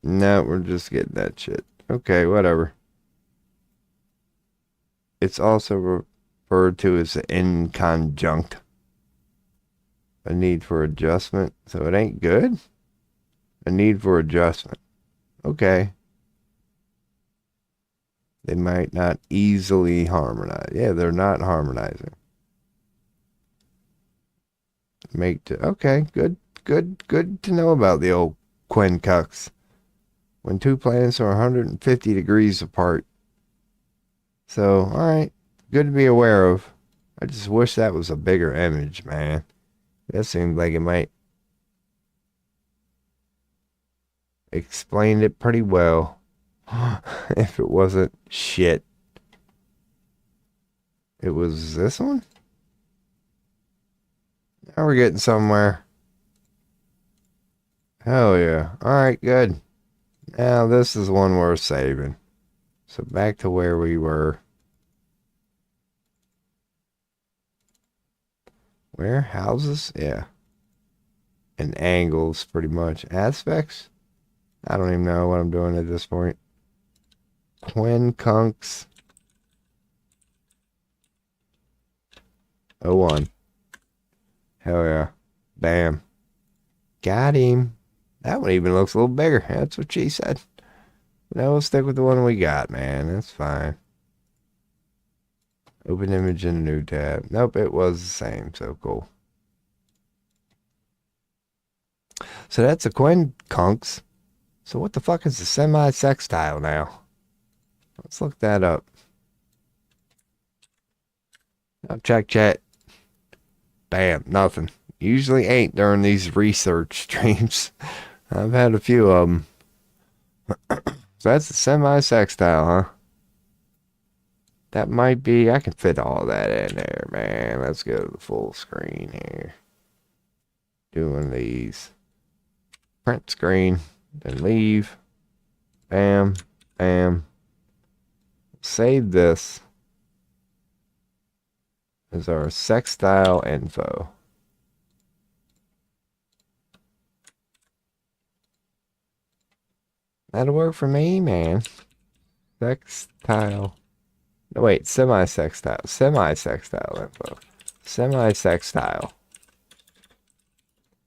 No, we're just getting that shit. Okay, whatever. It's also referred to as the inconjunct. A need for adjustment. So it ain't good? A need for adjustment. Okay. They might not easily harmonize. Yeah, they're not harmonizing. Okay, good to know about the old Quincux. When two planets are 150 degrees apart. So, alright. Good to be aware of. I just wish that was a bigger image, man. That seemed like it might explain it pretty well. If it wasn't shit. It was this one? Now we're getting somewhere. Hell yeah. Alright, good. Now this is one worth saving. So back to where we were. Where? Houses? Yeah. And angles, pretty much. Aspects? I don't even know what I'm doing at this point. Quincunx 01. Hell yeah. Bam. Got him. That one even looks a little bigger. That's what she said. Now we'll stick with the one we got, man. That's fine. Open image in a new tab. Nope, it was the same, so cool. So that's a Quincunx. So what the fuck is a semi-sextile now? Let's look that up. Check chat. Bam, nothing. Usually ain't during these research streams. I've had a few of them. So that's a semi-sextile, huh? That might be, I can fit all that in there, man. Let's go to the full screen here. Doing these. Print screen, then leave. Bam, bam. Save this as our sextile info. That'll work for me, man. Sextile. No, wait, semi-sextile. Semi-sextile info. Semi-sextile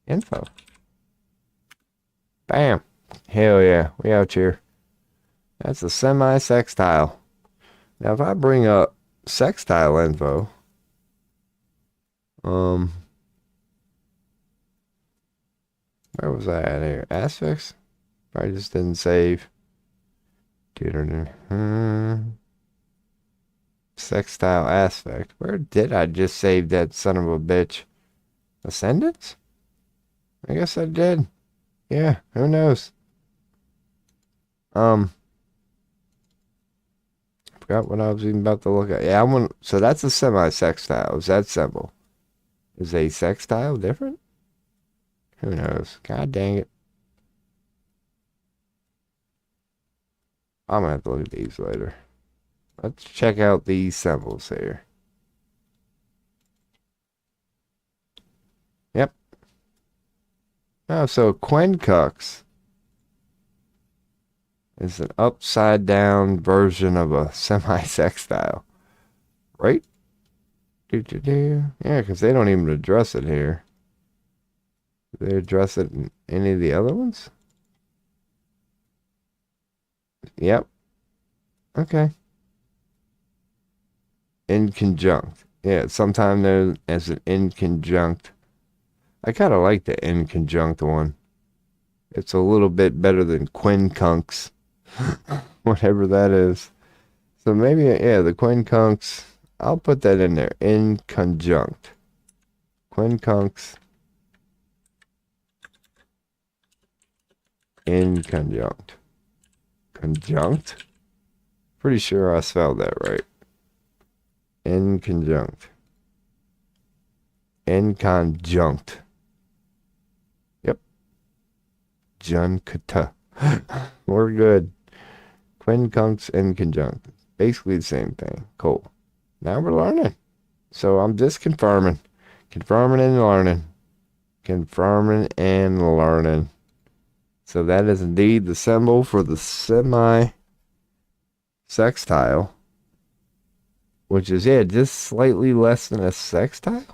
info. Bam. Hell yeah. We out here. That's a semi-sextile. Now, if I bring up sextile info, where was I at here? Aspects? I just didn't save. Sextile aspect. Where did I just save that son of a bitch? Ascendants? I guess I did. Yeah, who knows? Forgot what I was even about to look at. Yeah, so that's a semi-sextile. Is that simple? Is a sextile different? Who knows? God dang it. I'm gonna have to look at these later. Let's check out these symbols here. Yep. Oh, so quincux is an upside down version of a semi-sextile. Right? Yeah, because they don't even address it here. Do they address it in any of the other ones? Yep. Okay. Inconjunct. Yeah, sometimes there's as an inconjunct. I kind of like the inconjunct one. It's a little bit better than quincunx. Whatever that is. So maybe, yeah, the quincunx. I'll put that in there. Inconjunct. Quincunx. Inconjunct. Conjunct? Pretty sure I spelled that right. Inconjunct. Inconjunct. Yep. Juncta. We're good. Quincunx inconjunct. Basically the same thing. Cool. Now we're learning. So I'm just confirming. Confirming and learning. Confirming and learning. So that is indeed the symbol for the semi-sextile. Which is, yeah, just slightly less than a sextile.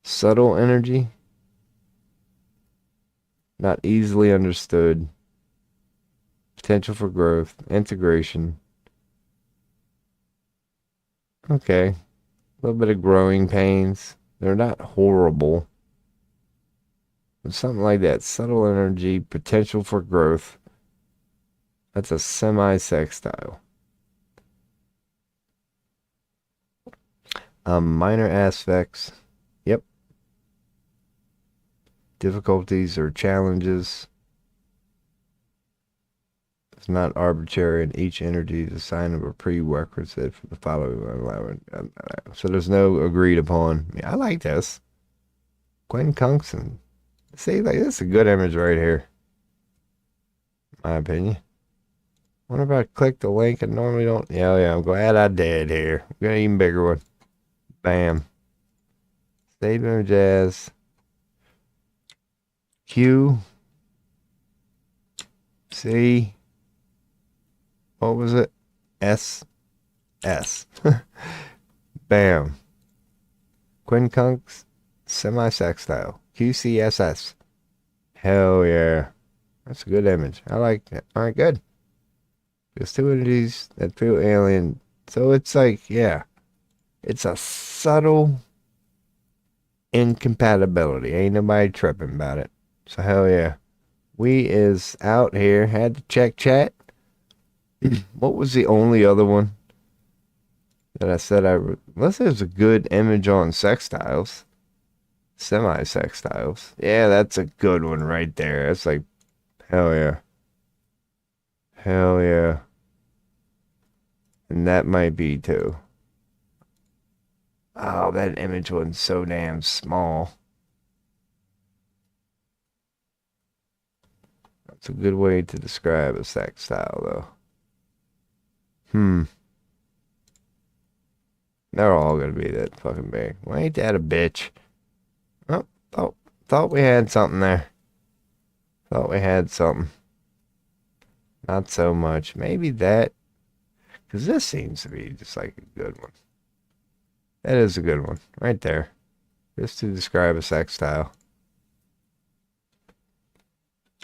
Subtle energy. Not easily understood. Potential for growth. Integration. Okay. A little bit of growing pains. They're not horrible. But something like that. Subtle energy. Potential for growth. That's a semi-sextile. Minor aspects. Yep. Difficulties or challenges. It's not arbitrary, and each energy is a sign of a prerequisite for the following. So there's no agreed upon. I like this. Quincunx. See, like, this is a good image right here. My opinion. Wonder if I click the link and normally don't. Yeah, I'm glad I did here. We got an even bigger one. Bam. Save image as Q. C. What was it? S. Bam. Quincunx semi-sextile. QCSS. Hell yeah. That's a good image. I like that. Alright, good. There's two entities that feel alien. So it's like, yeah. It's a subtle incompatibility. Ain't nobody tripping about it. So hell yeah. We is out here. Had to check chat. What was the only other one that I said I Unless there's a good image on sextiles. Semi-sextiles. Yeah, that's a good one right there. That's like, hell yeah. Hell yeah. And that might be too. Oh, that image was so damn small. That's a good way to describe a sextile, though. They're all gonna be that fucking big. Why ain't that a bitch? Oh, thought we had something there. Thought we had something. Not so much. Maybe that. Because this seems to be just like a good one. That is a good one. Right there. Just to describe a sextile.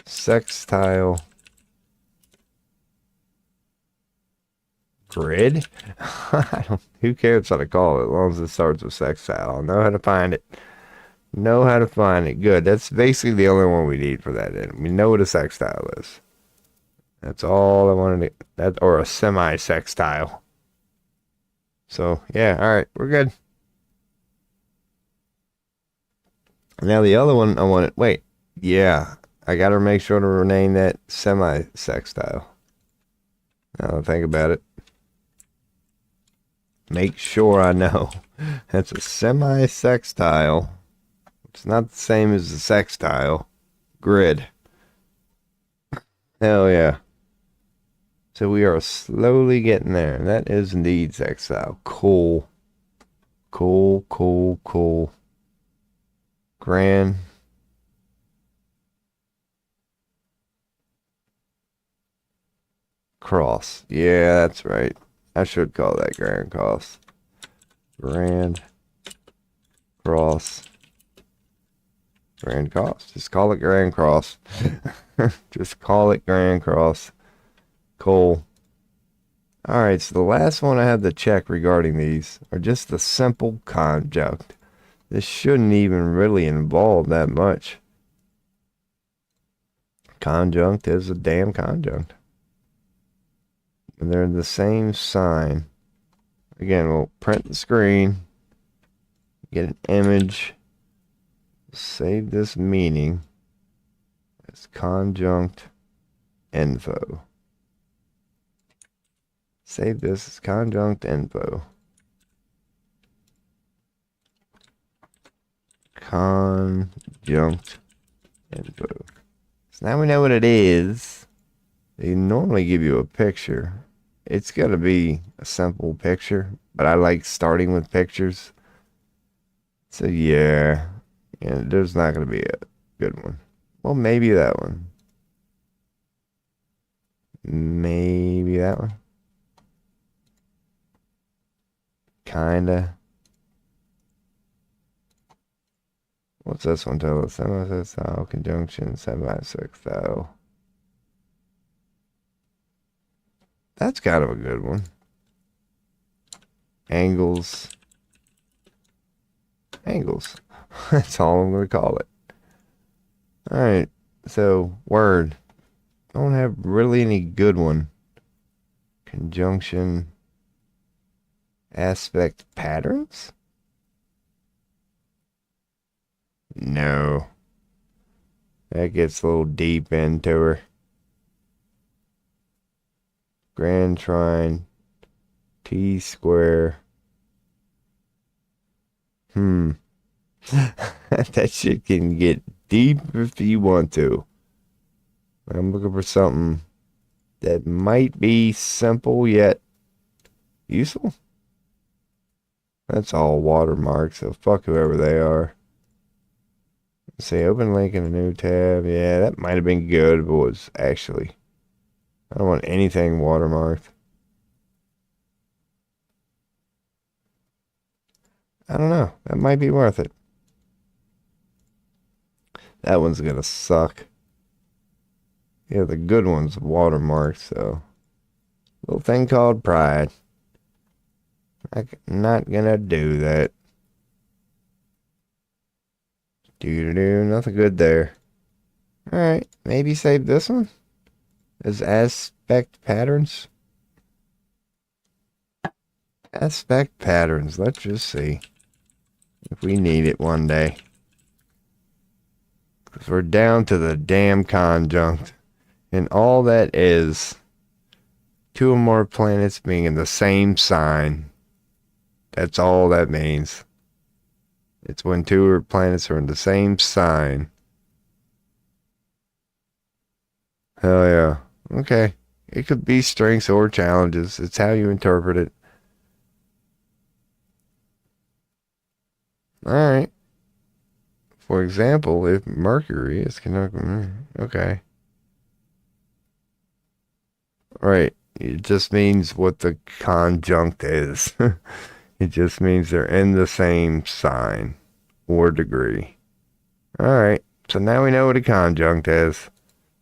Sextile grid? I don't, who cares what I call it as long as it starts with sextile. I'll know how to find it. Know how to find it. Good. That's basically the only one we need for that. And we know what a sextile is. That's all I wanted to, that, or a semi-sextile. So, yeah, all right, we're good. Now the other one I wanted, wait, yeah, I got to make sure to rename that semi-sextile. Now I think about it. Make sure I know. That's a semi-sextile. It's not the same as the sextile grid. Hell yeah. So we are slowly getting there. And that is indeed sextile. Cool. Cool, cool, cool. Grand. Cross. Yeah, that's right. I should call that Grand Cross. Grand Cross. Grand Cross. Just call it Grand Cross. Just call it Grand Cross. Cool. Alright, so the last one I have to check regarding these are just the simple conjunct. This shouldn't even really involve that much. Conjunct is a damn conjunct. And they're the same sign. Again, we'll print the screen, get an image, save this meaning as conjunct info. Save this as conjunct info. Conjunct info. So now we know what it is. They normally give you a picture. It's got to be a simple picture, but I like starting with pictures. So yeah, there's not going to be a good one. Well, maybe that one. Maybe that one. Kinda. What's this one tell us? Semi-sextile conjunction, semi-sextile. That's kind of a good one. Angles. Angles. That's all I'm going to call it. Alright, so word. Don't have really any good one. Conjunction. Aspect patterns? No. That gets a little deep into her. Grand trine. T square. That shit can get deep if you want to. I'm looking for something that might be simple yet useful. That's all watermarks, so fuck whoever they are. Let's see, open link in a new tab. Yeah, that might have been good, but was actually... I don't want anything watermarked. I don't know. That might be worth it. That one's gonna suck. Yeah, the good one's watermarked, so... Little thing called pride. I'm not gonna do that. Doo-doo-doo, nothing good there. Alright, maybe save this one as aspect patterns. Aspect patterns. Let's just see if we need it one day. Because we're down to the damn conjunct. And all that is two or more planets being in the same sign. That's all that means. It's when two planets are in the same sign. Hell yeah. Okay. It could be strengths or challenges. It's how you interpret it. Alright. For example, if Mercury is connected. Okay. Right. It just means what the conjunct is. It just means they're in the same sign or degree. Alright. So now we know what a conjunct is.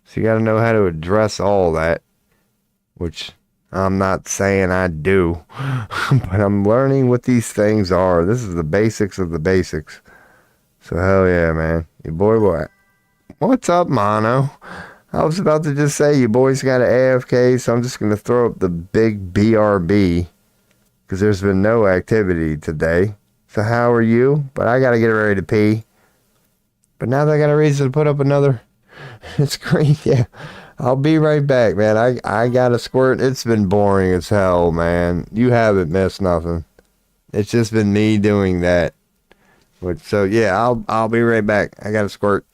So you got to know how to address all that, which I'm not saying I do, but I'm learning what these things are. This is the basics of the basics. So hell yeah, man. Your boy. What's up, Mono? I was about to just say your boy's got an AFK, so I'm just going to throw up the big BRB because there's been no activity today. So how are you? But I got to get ready to pee. But now that I got a reason to put up another... It's great, yeah. I'll be right back, man. I got a squirt. It's been boring as hell, man. You haven't missed nothing. It's just been me doing that. But so yeah, I'll be right back. I got a squirt.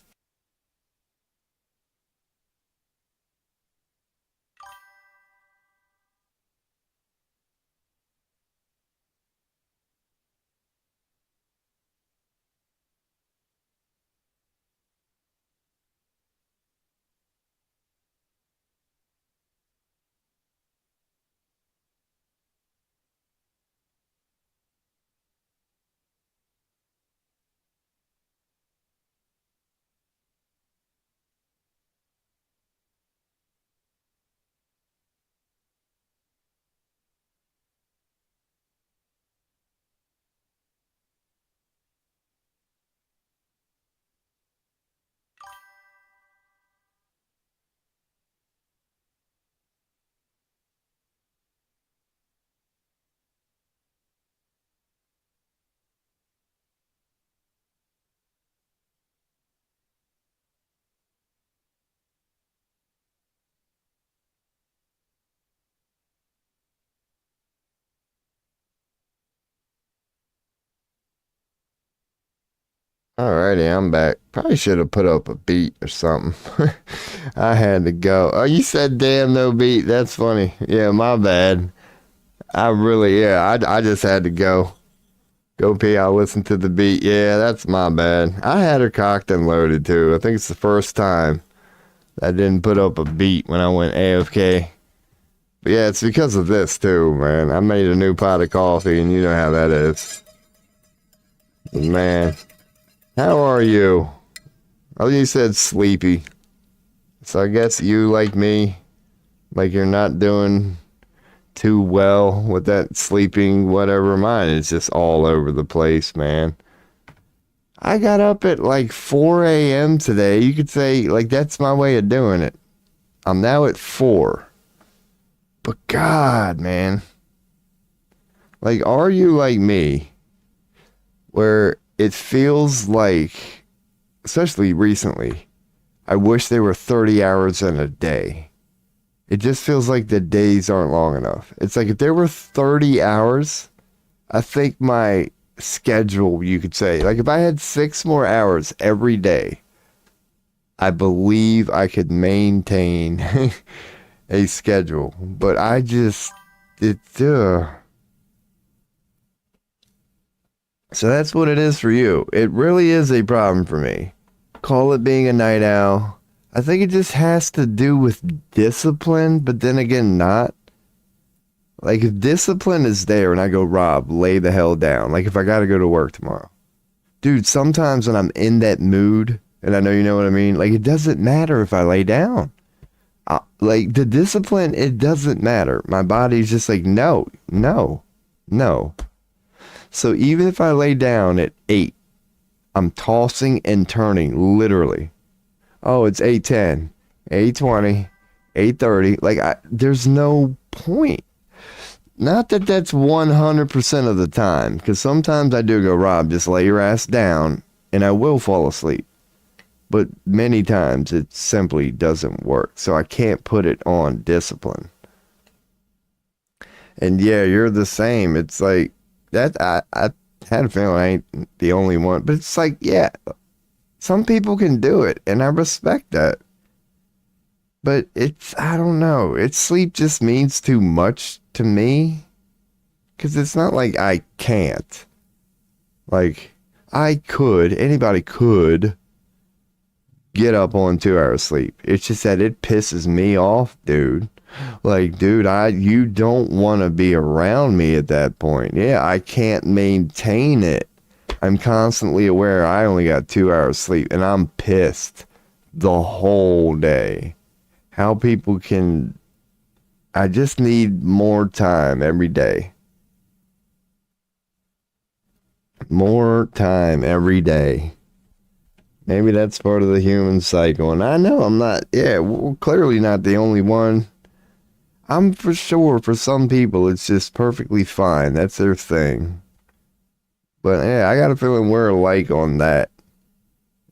Alrighty, I'm back. Probably should have put up a beat or something. I had to go. Oh, you said damn no beat. That's funny. Yeah, my bad. I just had to go. Go pee. I'll listen to the beat. Yeah, that's my bad. I had her cocked and loaded too. I think it's the first time I didn't put up a beat when I went AFK. But yeah, it's because of this too, man. I made a new pot of coffee and you know how that is. Man. How are you? Oh, you said sleepy. So I guess you, like me, like you're not doing too well with that sleeping, whatever. Mine is just all over the place, man. I got up at like 4 a.m. today. You could say, like, that's my way of doing it. I'm now at 4. But God, man. Like, are you like me? Where it feels like, especially recently, I wish there were 30 hours in a day. It just feels like the days aren't long enough. It's like if there were 30 hours, I think my schedule, you could say, like if I had 6 more hours every day, I believe I could maintain a schedule. But I just, So that's what it is for you. It really is a problem for me. Call it being a night owl. I think it just has to do with discipline, but then again, not. Like, if discipline is there and I go, Rob, lay the hell down. Like, if I gotta go to work tomorrow. Dude, sometimes when I'm in that mood, and I know you know what I mean, like, it doesn't matter if I lay down. Like, the discipline, it doesn't matter. My body's just like, no. So even if I lay down at 8, I'm tossing and turning, literally. Oh, it's 8:10, 8:20, 8:30. Like, there's no point. not that that's 100% of the time, because sometimes I do go, Rob, just lay your ass down, and I will fall asleep. But many times it simply doesn't work. So I can't put it on discipline. And yeah, you're the same. It's like that. I had a feeling I ain't the only one, but it's like, yeah, some people can do it, and I respect that. But I don't know. Sleep just means too much to me. Because it's not like I can't. Like, anybody could get up on 2 hours sleep. It's just that it pisses me off, dude. Like, dude, you don't want to be around me at that point. Yeah, I can't maintain it. I'm constantly aware I only got 2 hours sleep, and I'm pissed the whole day. How people can... I just need more time every day. More time every day. Maybe that's part of the human cycle. And I know I'm not, clearly not the only one. I'm for sure, for some people, it's just perfectly fine. That's their thing. But yeah, I got a feeling we're alike on that.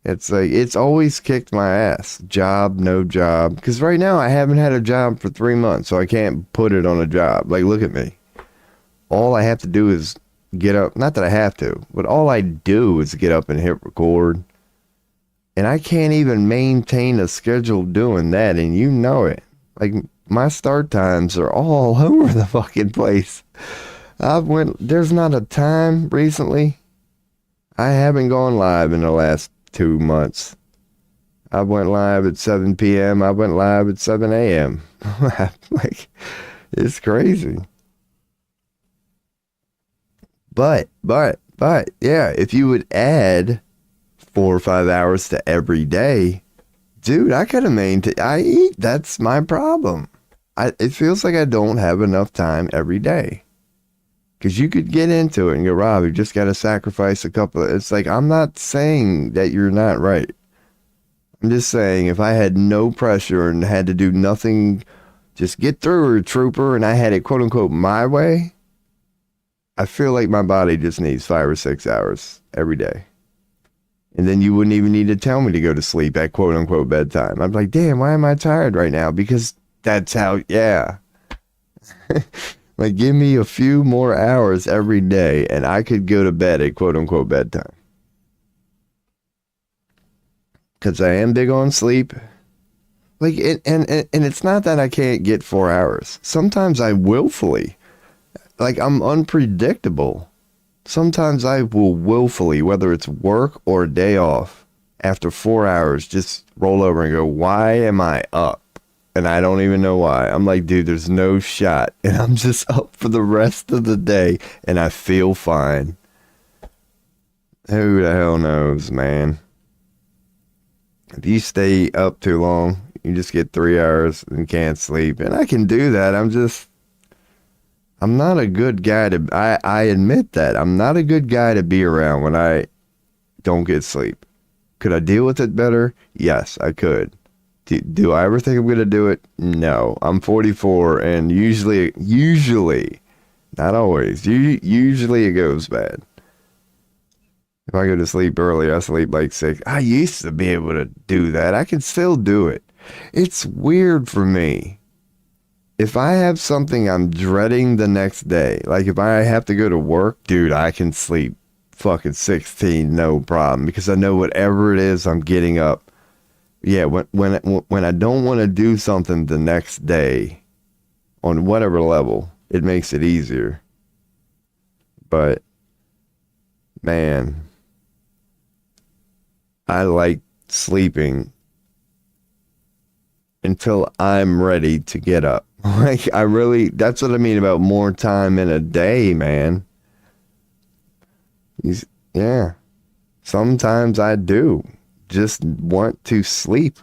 It's like, it's always kicked my ass. Job, no job. Because right now I haven't had a job for 3 months, so I can't put it on a job. Like, look at me. All I have to do is get up. Not that I have to, but all I do is get up and hit record. And I can't even maintain a schedule doing that, and you know it. Like, my start times are all over the fucking place. There's not a time recently. I haven't gone live in the last 2 months. I went live at 7 p.m. I went live at 7 a.m. Like, it's crazy. But, yeah, if you would add 4 or 5 hours to every day, dude, I could have maintained. I eat. That's my problem. It feels like I don't have enough time every day. Because you could get into it and go, Rob, you just got to sacrifice a couple of... It's like, I'm not saying that you're not right. I'm just saying if I had no pressure and had to do nothing, just get through a trooper, and I had it, quote unquote, my way, I feel like my body just needs 5 or 6 hours every day. And then you wouldn't even need to tell me to go to sleep at quote unquote bedtime. I'm like, damn, why am I tired right now? Because that's how, yeah. Like, give me a few more hours every day and I could go to bed at quote unquote bedtime. Because I am big on sleep. Like, and it's not that I can't get 4 hours. Sometimes I willfully, like, I'm unpredictable. Sometimes I will willfully, whether it's work or a day off, after 4 hours, just roll over and go, why am I up? And I don't even know why. I'm like, dude, there's no shot. And I'm just up for the rest of the day, and I feel fine. Who the hell knows, man? If you stay up too long, you just get 3 hours and can't sleep. And I can do that. I'm not a good guy to, I admit that. I'm not a good guy to be around when I don't get sleep. Could I deal with it better? Yes, I could. Do I ever think I'm going to do it? No. I'm 44 and usually, not always, usually it goes bad. If I go to sleep early, I sleep like 6. I used to be able to do that. I can still do it. It's weird for me. If I have something I'm dreading the next day, like if I have to go to work, dude, I can sleep fucking 16, no problem, because I know whatever it is, I'm getting up. Yeah, when I don't want to do something the next day, on whatever level, it makes it easier. But, man, I like sleeping until I'm ready to get up. Like, that's what I mean about more time in a day, man. Yeah. Sometimes I do just want to sleep.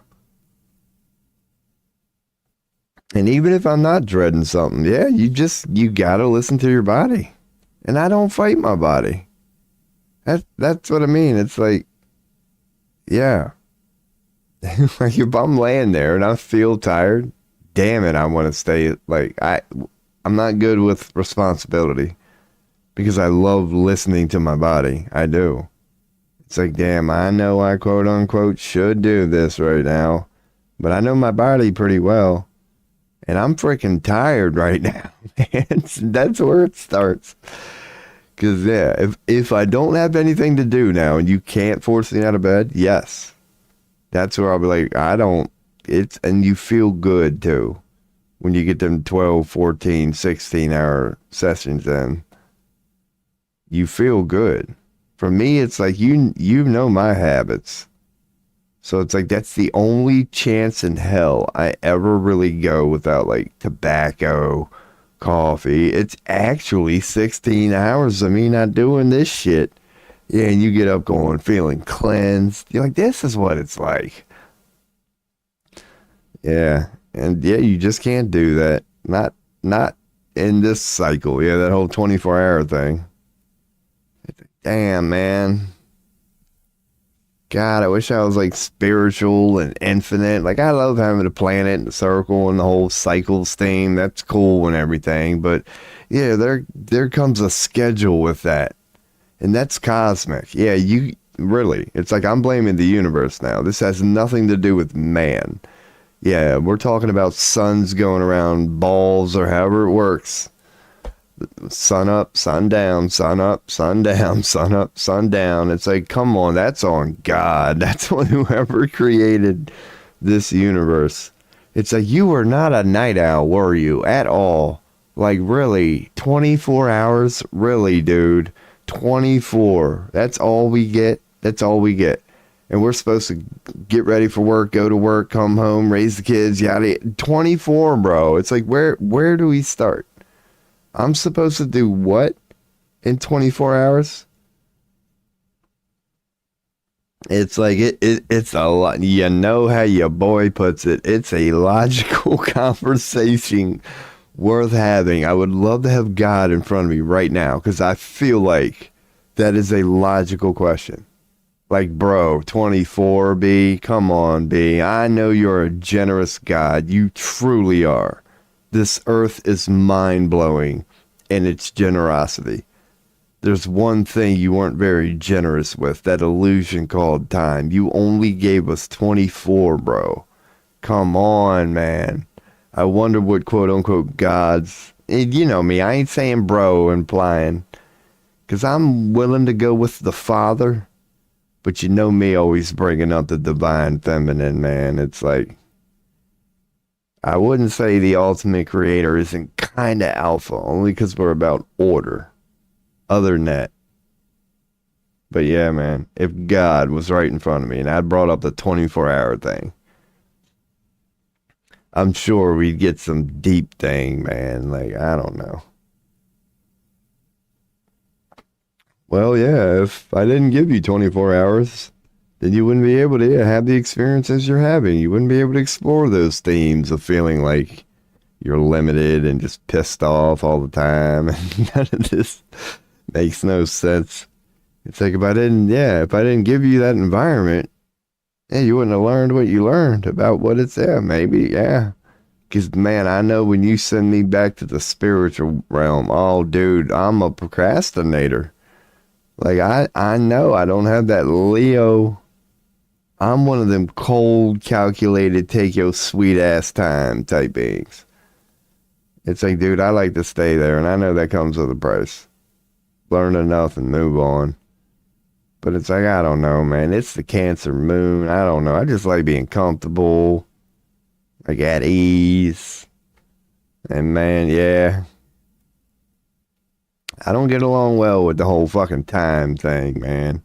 And even if I'm not dreading something, yeah, you gotta listen to your body. And I don't fight my body. That's what I mean. It's like, yeah. Like, if I'm laying there and I feel tired, damn it, I want to stay. Like, I'm not good with responsibility because I love listening to my body. I do. It's like, damn, I know I quote unquote should do this right now, but I know my body pretty well. And I'm freaking tired right now. That's where it starts. Because, yeah, if I don't have anything to do now and you can't force me out of bed, yes. That's where I'll be like, and you feel good, too. When you get them 12, 14, 16-hour sessions in. You feel good. For me, it's like, you know my habits. So it's like, that's the only chance in hell I ever really go without like tobacco, coffee. It's actually 16 hours of me not doing this shit. Yeah, and you get up going, feeling cleansed. You're like, this is what it's like. Yeah, and yeah, you just can't do that. Not in this cycle. Yeah, that whole 24-hour thing. Damn, man. God, I wish I was like spiritual and infinite. Like, I love having a planet and a circle and the whole cycles thing. That's cool and everything. But yeah, there comes a schedule with that. And that's cosmic. Yeah, you really. It's like I'm blaming the universe now. This has nothing to do with man. Yeah, we're talking about suns going around balls or however it works. Sun up, sun down, sun up, sun down, sun up, sun down. It's like, come on, that's on God. That's on whoever created this universe. It's like, you were not a night owl, were you? At all. Like, really? 24 hours? Really, dude? 24. That's all we get? That's all we get. And we're supposed to get ready for work, go to work, come home, raise the kids, yada. 24, bro. It's like, where do we start? I'm supposed to do what in 24 hours? It's like, it's a lot. You know how your boy puts it. It's a logical conversation worth having. I would love to have God in front of me right now because I feel like that is a logical question. Like, bro, 24, B, come on, B. I know you're a generous God. You truly are. This earth is mind-blowing in its generosity. There's one thing you weren't very generous with, that illusion called time. You only gave us 24, bro. Come on, man. I wonder what quote-unquote gods... And you know me, I ain't saying bro implying. Because I'm willing to go with the Father. But you know me always bringing up the divine feminine, man. It's like... I wouldn't say the ultimate creator isn't kind of alpha, only because we're about order. Other than that. But yeah, man, if God was right in front of me and I brought up the 24-hour thing, I'm sure we'd get some deep thing, man. Like, I don't know. Well, yeah, if I didn't give you 24 hours... then you wouldn't be able to have the experiences you're having. You wouldn't be able to explore those themes of feeling like you're limited and just pissed off all the time. And none of this makes no sense. It's like, if I didn't give you that environment, yeah, you wouldn't have learned what you learned about what it's there. Maybe, yeah. Because, man, I know when you send me back to the spiritual realm, oh, dude, I'm a procrastinator. Like, I know I don't have that Leo. I'm one of them cold, calculated, take your sweet ass time type beings. It's like, dude, I like to stay there, and I know that comes with a price. Learn enough and move on. But it's like, I don't know, man. It's the Cancer moon. I don't know. I just like being comfortable, like at ease. And man, yeah. I don't get along well with the whole fucking time thing, man.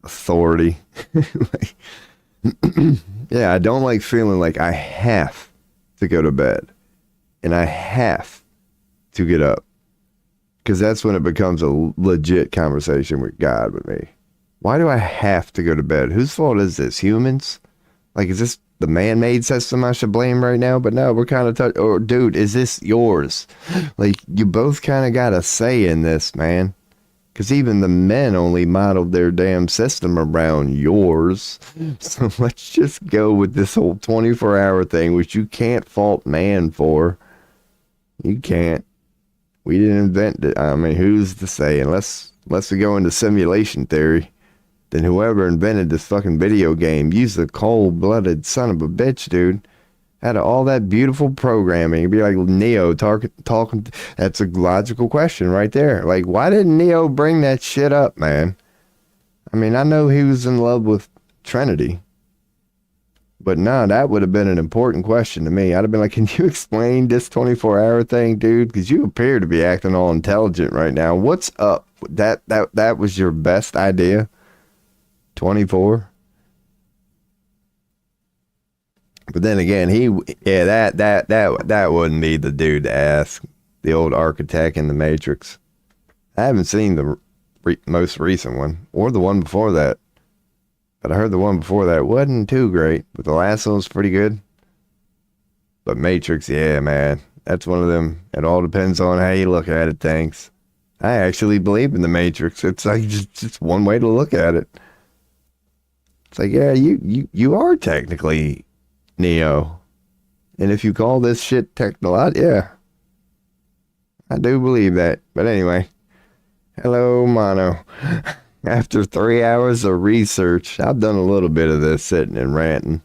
Authority. Like, yeah, I don't like feeling like I have to go to bed and I have to get up, because that's when it becomes a legit conversation with God with me. Why do I have to go to bed? Whose fault is this? Humans? Like, is this the man-made system I should blame right now? But no, we're kind of or dude, is this yours? Like, you both kind of got a say in this, man. Because even the men only modeled their damn system around yours. So let's just go with this whole 24-hour thing, which you can't fault man for. You can't. We didn't invent it. I mean, who's to say? Unless we go into simulation theory, then whoever invented this fucking video game used a cold-blooded son of a bitch, dude. Out of all that beautiful programming, it'd be like Neo talking. That's a logical question right there. Like, why didn't Neo bring that shit up, man? I mean, I know he was in love with Trinity, but no, that would have been an important question to me. I'd have been like, can you explain this 24-hour thing, dude? Because you appear to be acting all intelligent right now. What's up? That was your best idea? 24? But then again, that wouldn't be the dude to ask. The old architect in the Matrix. I haven't seen the most recent one or the one before that, but I heard the one before that wasn't too great. But the last one was pretty good. But Matrix, yeah, man, that's one of them. It all depends on how you look at it. Thanks. I actually believe in the Matrix. It's like just one way to look at it. It's like, yeah, you are technically Neo. And if you call this shit technology, yeah, I do believe that. But anyway, hello, Mono. After 3 hours of research, I've done a little bit of this sitting and ranting.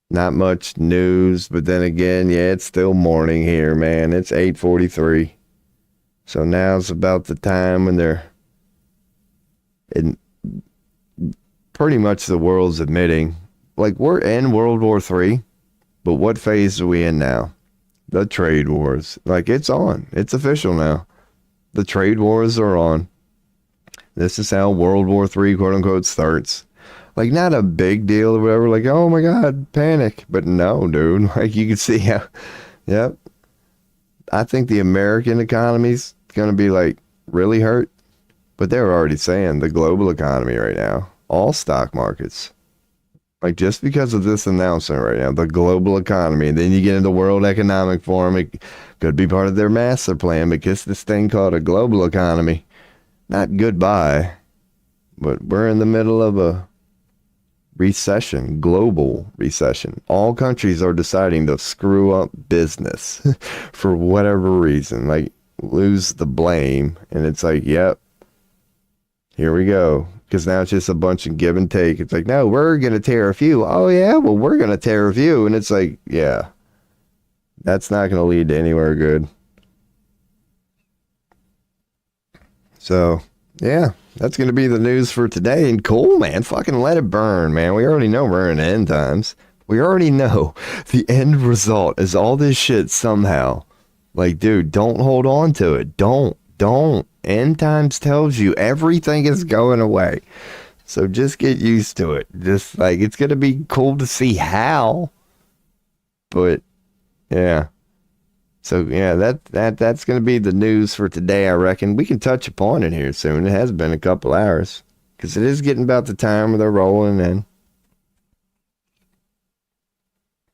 Not much news, but then again, yeah, it's still morning here, man. It's 8:43. So now's about the time when they're in pretty much the world's admitting, like, we're in World War III, but what phase are we in now? The trade wars. Like, it's on. It's official now. The trade wars are on. This is how World War III, quote unquote, starts. Like, not a big deal or whatever. Like, oh my God, panic. But no, dude. Like, you can see how, yep. I think the American economy's going to be, like, really hurt. But they're already saying the global economy right now, all stock markets. Like, just because of this announcement right now, the global economy, and then you get into World Economic Forum, it could be part of their master plan because this thing called a global economy, not goodbye, but we're in the middle of a recession, global recession. All countries are deciding to screw up business for whatever reason, like lose the blame. And it's like, yep, here we go. Because now it's just a bunch of give and take. It's like, no, we're going to tariff you. Oh, yeah, well, we're going to tariff you. And it's like, yeah, that's not going to lead to anywhere good. So, yeah, that's going to be the news for today. And cool, man, fucking let it burn, man. We already know we're in end times. We already know the end result is all this shit somehow. Like, dude, don't hold on to it. Don't. End times tells you everything is going away. So just get used to it. Just like, it's going to be cool to see how. But yeah. So yeah, that's going to be the news for today, I reckon. We can touch upon it here soon. It has been a couple hours because it is getting about the time where they're rolling in.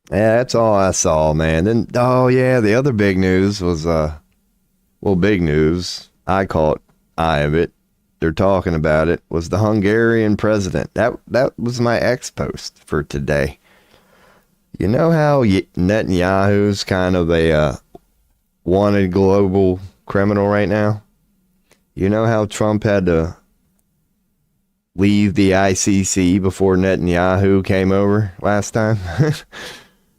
Yeah, that's all I saw, man. Then, oh yeah, the other big news was, big news. I caught eye of it. They're talking about it. Was the Hungarian president. That was my X post for today. You know how Netanyahu's kind of a wanted global criminal right now? You know how Trump had to leave the ICC before Netanyahu came over last time?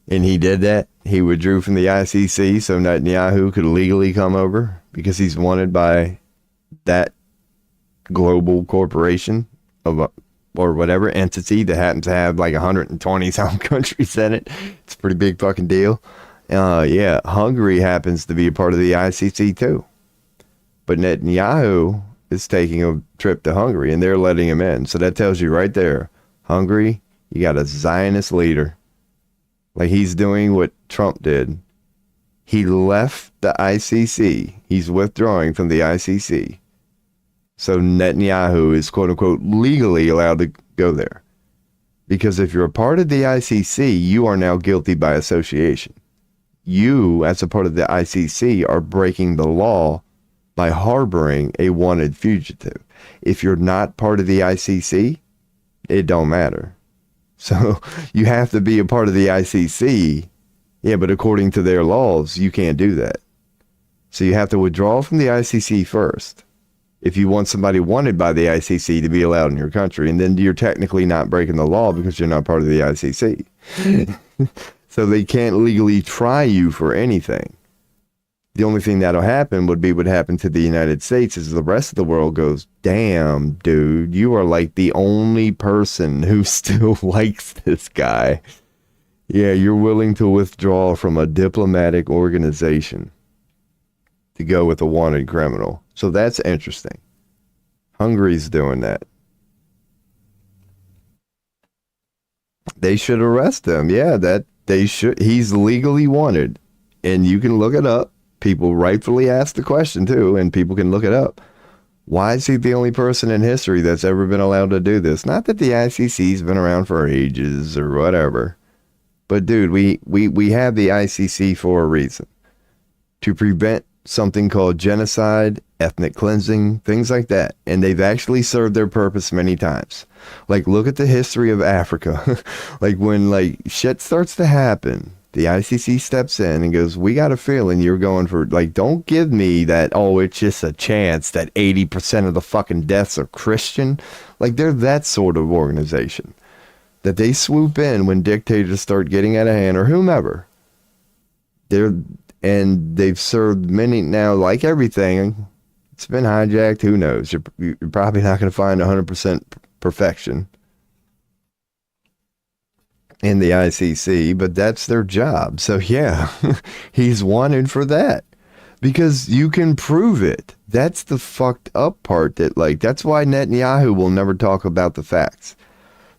And he did that. He withdrew from the ICC so Netanyahu could legally come over because he's wanted by that global corporation of or whatever entity that happens to have like 120 some countries in it. It's a pretty big fucking deal. Yeah, Hungary happens to be a part of the ICC too. But Netanyahu is taking a trip to Hungary and they're letting him in. So that tells you right there, Hungary, you got a Zionist leader. Like, he's doing what Trump did. He left the ICC. He's withdrawing from the ICC. So Netanyahu is, quote unquote, legally allowed to go there. Because if you're a part of the ICC, you are now guilty by association. You, as a part of the ICC, are breaking the law by harboring a wanted fugitive. If you're not part of the ICC, it don't matter. So you have to be a part of the ICC. Yeah, but according to their laws, you can't do that. So you have to withdraw from the ICC first if you want somebody wanted by the ICC to be allowed in your country. And then you're technically not breaking the law because you're not part of the ICC. So they can't legally try you for anything. The only thing that'll happen would be what happened to the United States is the rest of the world goes, damn, dude, you are like the only person who still likes this guy. Yeah, you're willing to withdraw from a diplomatic organization to go with a wanted criminal. So that's interesting. Hungary's doing that. They should arrest him. Yeah, that they should. He's legally wanted. And you can look it up. People rightfully ask the question too, and people can look it up. Why is he the only person in history that's ever been allowed to do this? Not that the ICC's been around for ages or whatever. But dude, we have the ICC for a reason. To prevent something called genocide, ethnic cleansing, things like that. And they've actually served their purpose many times. Like, look at the history of Africa. Like, when, like, shit starts to happen, the ICC steps in and goes, we got a feeling you're going for, like, don't give me that, oh, it's just a chance that 80% of the fucking deaths are Christian. Like, they're that sort of organization. That they swoop in when dictators start getting out of hand, or whomever. And they've served many now, like everything. It's been hijacked. Who knows? You're probably not going to find 100% perfection in the ICC, but that's their job. So yeah, he's wanted for that because you can prove it. That's the fucked up part. That's why Netanyahu will never talk about the facts,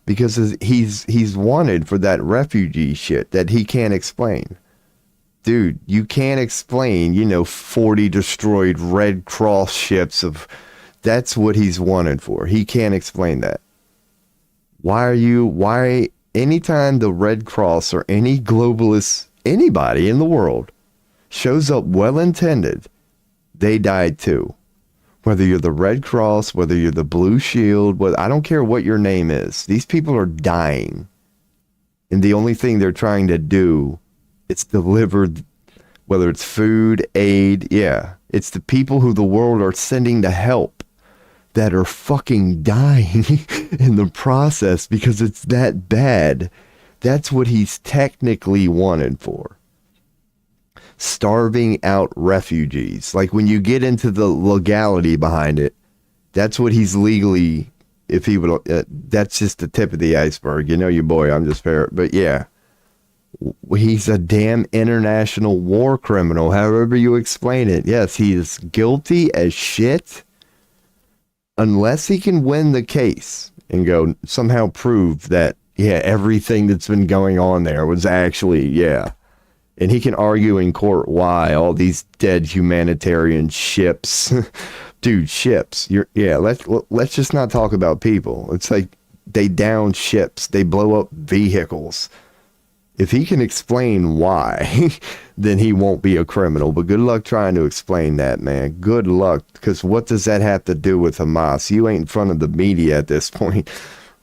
because he's wanted for that refugee shit that he can't explain. Dude, you can't explain, 40 destroyed Red Cross ships that's what he's wanted for. He can't explain that. Why, anytime the Red Cross or any globalist, anybody in the world shows up well-intended, they died too. Whether you're the Red Cross, whether you're the Blue Shield, I don't care what your name is. These people are dying. And the only thing they're trying to do, it's delivered, whether it's food, aid, yeah. It's the people who the world are sending to help that are fucking dying in the process because it's that bad. That's what he's technically wanted for. Starving out refugees. Like, when you get into the legality behind it, that's what he's legally, if he would, that's just the tip of the iceberg. You know your boy, I'm just fair. But yeah. He's a damn international war criminal, however you explain it. Yes, he is guilty as shit unless he can win the case and go somehow prove that, yeah, everything that's been going on there was actually, yeah. And he can argue in court why all these dead humanitarian ships, dude, ships. Let's just not talk about people. It's like they down ships, they blow up vehicles. If he can explain why, then he won't be a criminal. But good luck trying to explain that, man. Good luck. Because what does that have to do with Hamas? You ain't in front of the media at this point.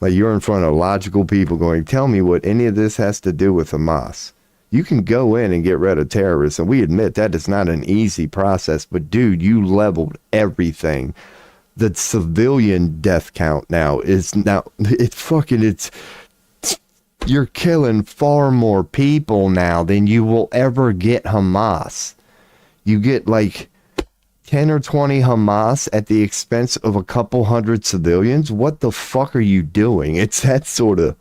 Like, you're in front of logical people going, tell me what any of this has to do with Hamas. You can go in and get rid of terrorists. And we admit that is not an easy process. But, dude, you leveled everything. The civilian death count now is you're killing far more people now than you will ever get Hamas. You get like 10 or 20 Hamas at the expense of a couple hundred civilians. What the fuck are you doing? It's that sort of...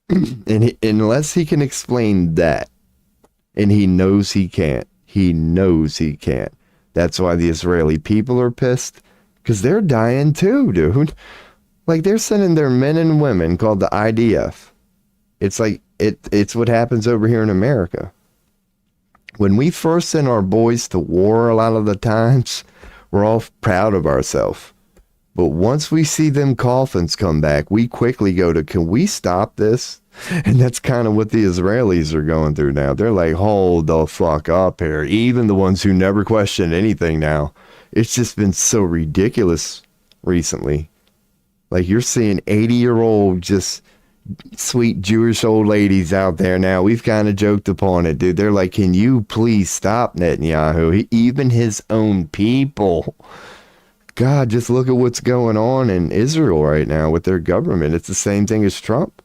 And unless he can explain that, and he knows he can't. He knows he can't. That's why the Israeli people are pissed, because they're dying too, dude. Like, they're sending their men and women, called the IDF. It's like, it's what happens over here in America. When we first send our boys to war, a lot of the times, we're all proud of ourselves. But once we see them coffins come back, we quickly go to, can we stop this? And that's kind of what the Israelis are going through now. They're like, hold the fuck up here. Even the ones who never question anything now. It's just been so ridiculous recently. Like, you're seeing 80-year-old just... sweet Jewish old ladies out there now. We've kind of joked upon it, dude. They're like, can you please stop Netanyahu? Even his own people. God, just look at what's going on in Israel right now with their government. It's the same thing as Trump.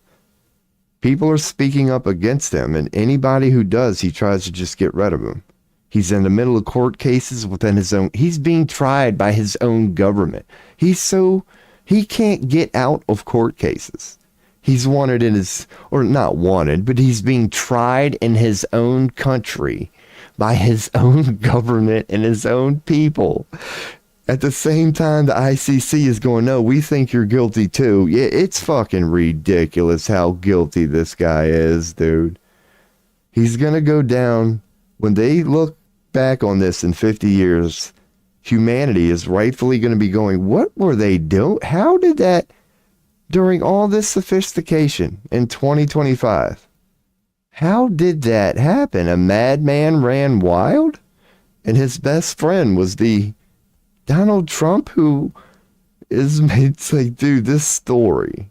People are speaking up against him, and anybody who does, he tries to just get rid of him. He's in the middle of court cases within his own. He's being tried by his own government. He can't get out of court cases. He's wanted in his, or not wanted, but he's being tried in his own country by his own government and his own people. At the same time, the ICC is going, no, we think you're guilty too. Yeah, it's fucking ridiculous how guilty this guy is, dude. He's going to go down. When they look back on this in 50 years, humanity is rightfully going to be going, what were they doing? How did that, during all this sophistication in 2025, how did that happen? A madman ran wild? And his best friend was the Donald Trump, who is made. It's like, dude, this story,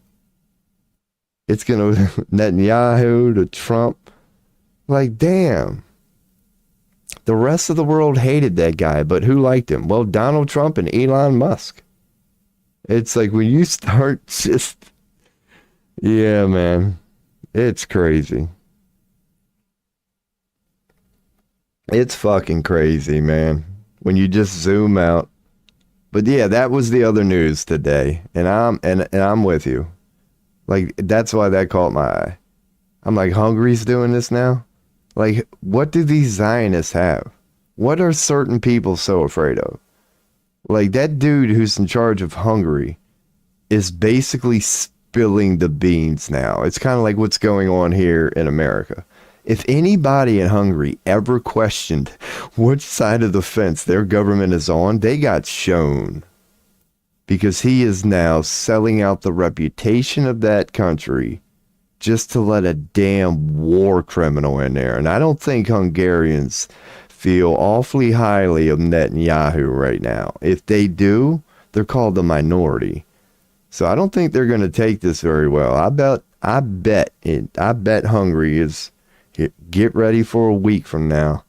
it's going to Netanyahu to Trump. Like, damn. The rest of the world hated that guy, but who liked him? Well, Donald Trump and Elon Musk. It's like when you start just, yeah, man, it's crazy. It's fucking crazy, man, when you just zoom out. But yeah, that was the other news today, and I'm with you. Like, that's why that caught my eye. I'm like, Hungary's doing this now? Like, what do these Zionists have? What are certain people so afraid of? Like, that dude who's in charge of Hungary is basically spilling the beans now. It's kind of like what's going on here in America. If anybody in Hungary ever questioned which side of the fence their government is on, they got shown. Because he is now selling out the reputation of that country just to let a damn war criminal in there. And I don't think Hungarians feel awfully highly of Netanyahu right now. If they do, they're called the minority. So I don't think they're going to take this very well. I bet Hungary is, get ready for a week from now.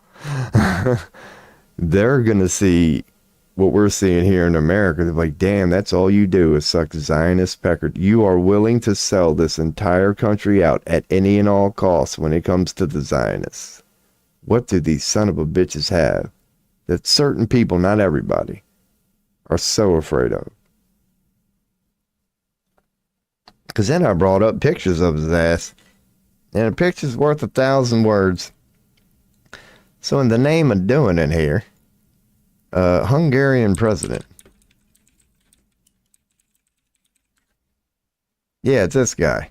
They're going to see what we're seeing here in America. They're like, damn, that's all you do is suck Zionist pecker. You are willing to sell this entire country out at any and all costs when it comes to the Zionists. What do these son of a bitches have that certain people, not everybody, are so afraid of? Because then I brought up pictures of his ass. And a picture's worth 1,000 words. So in the name of doing it here, Hungarian president. Yeah, it's this guy.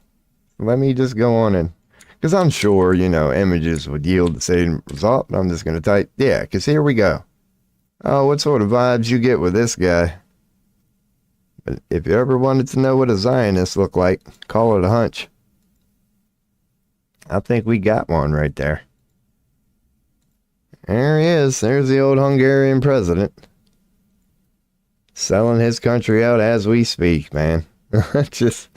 Let me just go on and, because I'm sure, images would yield the same result. I'm just going to type, yeah, because here we go. Oh, what sort of vibes you get with this guy? But if you ever wanted to know what a Zionist look like, call it a hunch. I think we got one right there. There he is. There's the old Hungarian president. Selling his country out as we speak, man. Just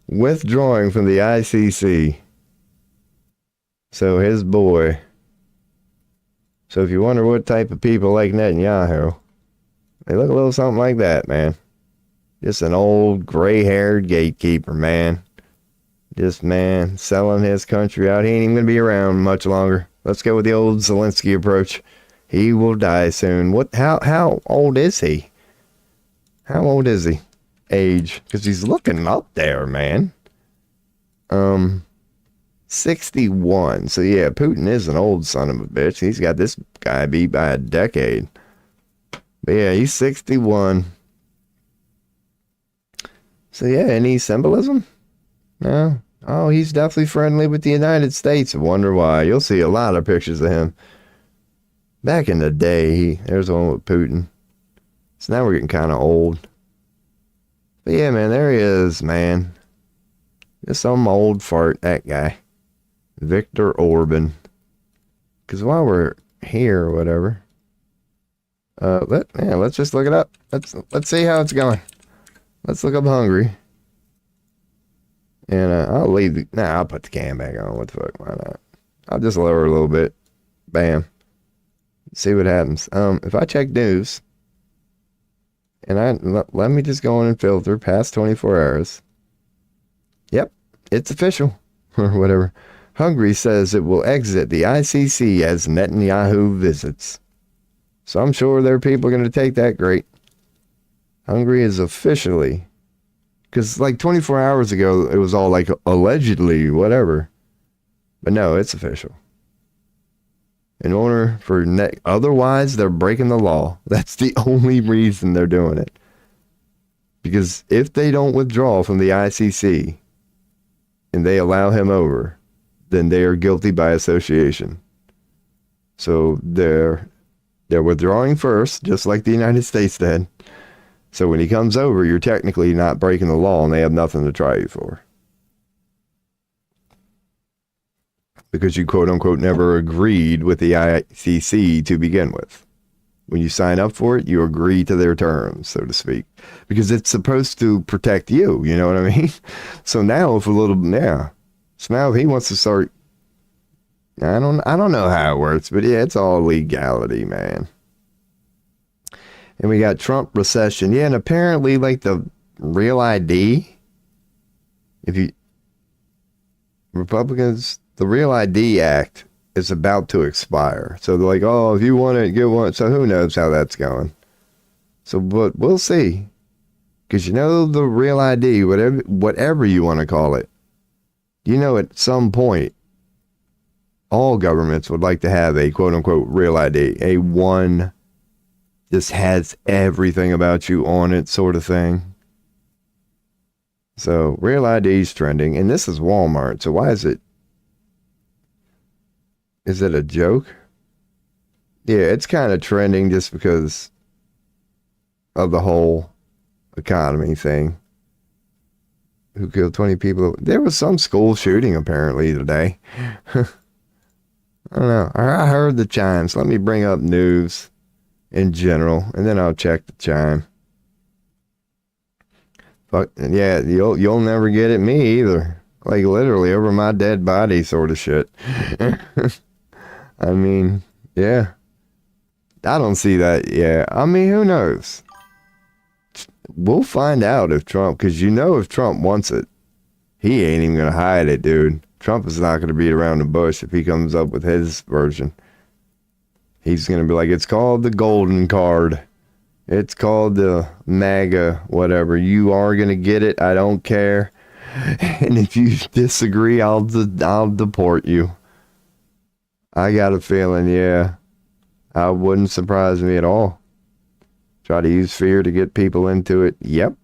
withdrawing from the ICC. So his boy. So if you wonder what type of people like Netanyahu, they look a little something like that, man. Just an old gray-haired gatekeeper, man. Just, man, selling his country out. He ain't even going to be around much longer. Let's go with the old Zelensky approach. He will die soon. How old is he? How old is he? Age. Because he's looking up there, man. 61. So, yeah, Putin is an old son of a bitch. He's got this guy beat by a decade. But, yeah, he's 61. So, yeah, any symbolism? No. Oh, he's definitely friendly with the United States. I wonder why. You'll see a lot of pictures of him. Back in the day, there's one with Putin. So now we're getting kind of old. But yeah, man, there he is, man. Just some old fart, that guy. Viktor Orban. Because while we're here or whatever, let's just look it up. Let's see how it's going. Let's look up Hungary. And I'll put the cam back on. What the fuck? Why not? I'll just lower it a little bit. Bam. See what happens. If I check news, and let me just go in and filter past 24 hours. Yep, it's official. Or whatever. Hungary says it will exit the ICC as Netanyahu visits. So I'm sure there are people going to take that great. Hungary is officially, because like 24 hours ago, it was all like allegedly, whatever. But no, it's official. In order for otherwise, they're breaking the law. That's the only reason they're doing it. Because if they don't withdraw from the ICC and they allow him over, then they are guilty by association. So they're withdrawing first, just like the United States did. So when he comes over, you're technically not breaking the law and they have nothing to try you for. Because you quote unquote never agreed with the ICC to begin with. When you sign up for it, you agree to their terms, so to speak. Because it's supposed to protect you, you know what I mean? So now so now if he wants to start, I don't know how it works, but yeah, it's all legality, man. And we got Trump recession. Yeah, and apparently like the Real ID, Republicans, the Real ID Act is about to expire. So they're like, oh, if you want to get one. So who knows how that's going. So, but we'll see. Because the Real ID, whatever you want to call it, at some point, all governments would like to have a quote unquote Real ID, a one just has everything about you on it sort of thing. So Real ID is trending, and this is Walmart. So why is it a joke? Yeah, it's kind of trending just because of the whole economy thing. Who killed 20 people? There was some school shooting apparently today. I don't know. I heard the chimes. Let me bring up news in general, and then I'll check the chime. Fuck yeah, you'll never get at me either. Like literally over my dead body sort of shit. I mean, yeah. I don't see that. Yeah. I mean, who knows? We'll find out if Trump, because if Trump wants it, he ain't even going to hide it, dude. Trump is not going to beat around the bush if he comes up with his version. He's going to be like, it's called the golden card. It's called the MAGA, whatever. You are going to get it. I don't care. And if you disagree, I'll deport you. I got a feeling, yeah. I wouldn't surprise me at all. Try to use fear to get people into it. Yep.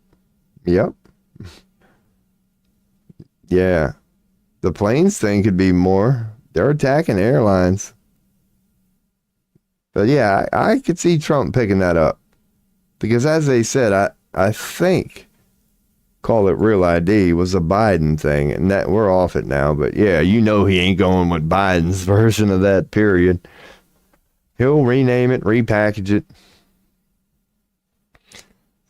Yeah. The planes thing could be more. They're attacking airlines. But yeah, I could see Trump picking that up. Because as they said, I think, call it Real ID, was a Biden thing. And that we're off it now. But yeah, he ain't going with Biden's version of that, period. He'll rename it, repackage it.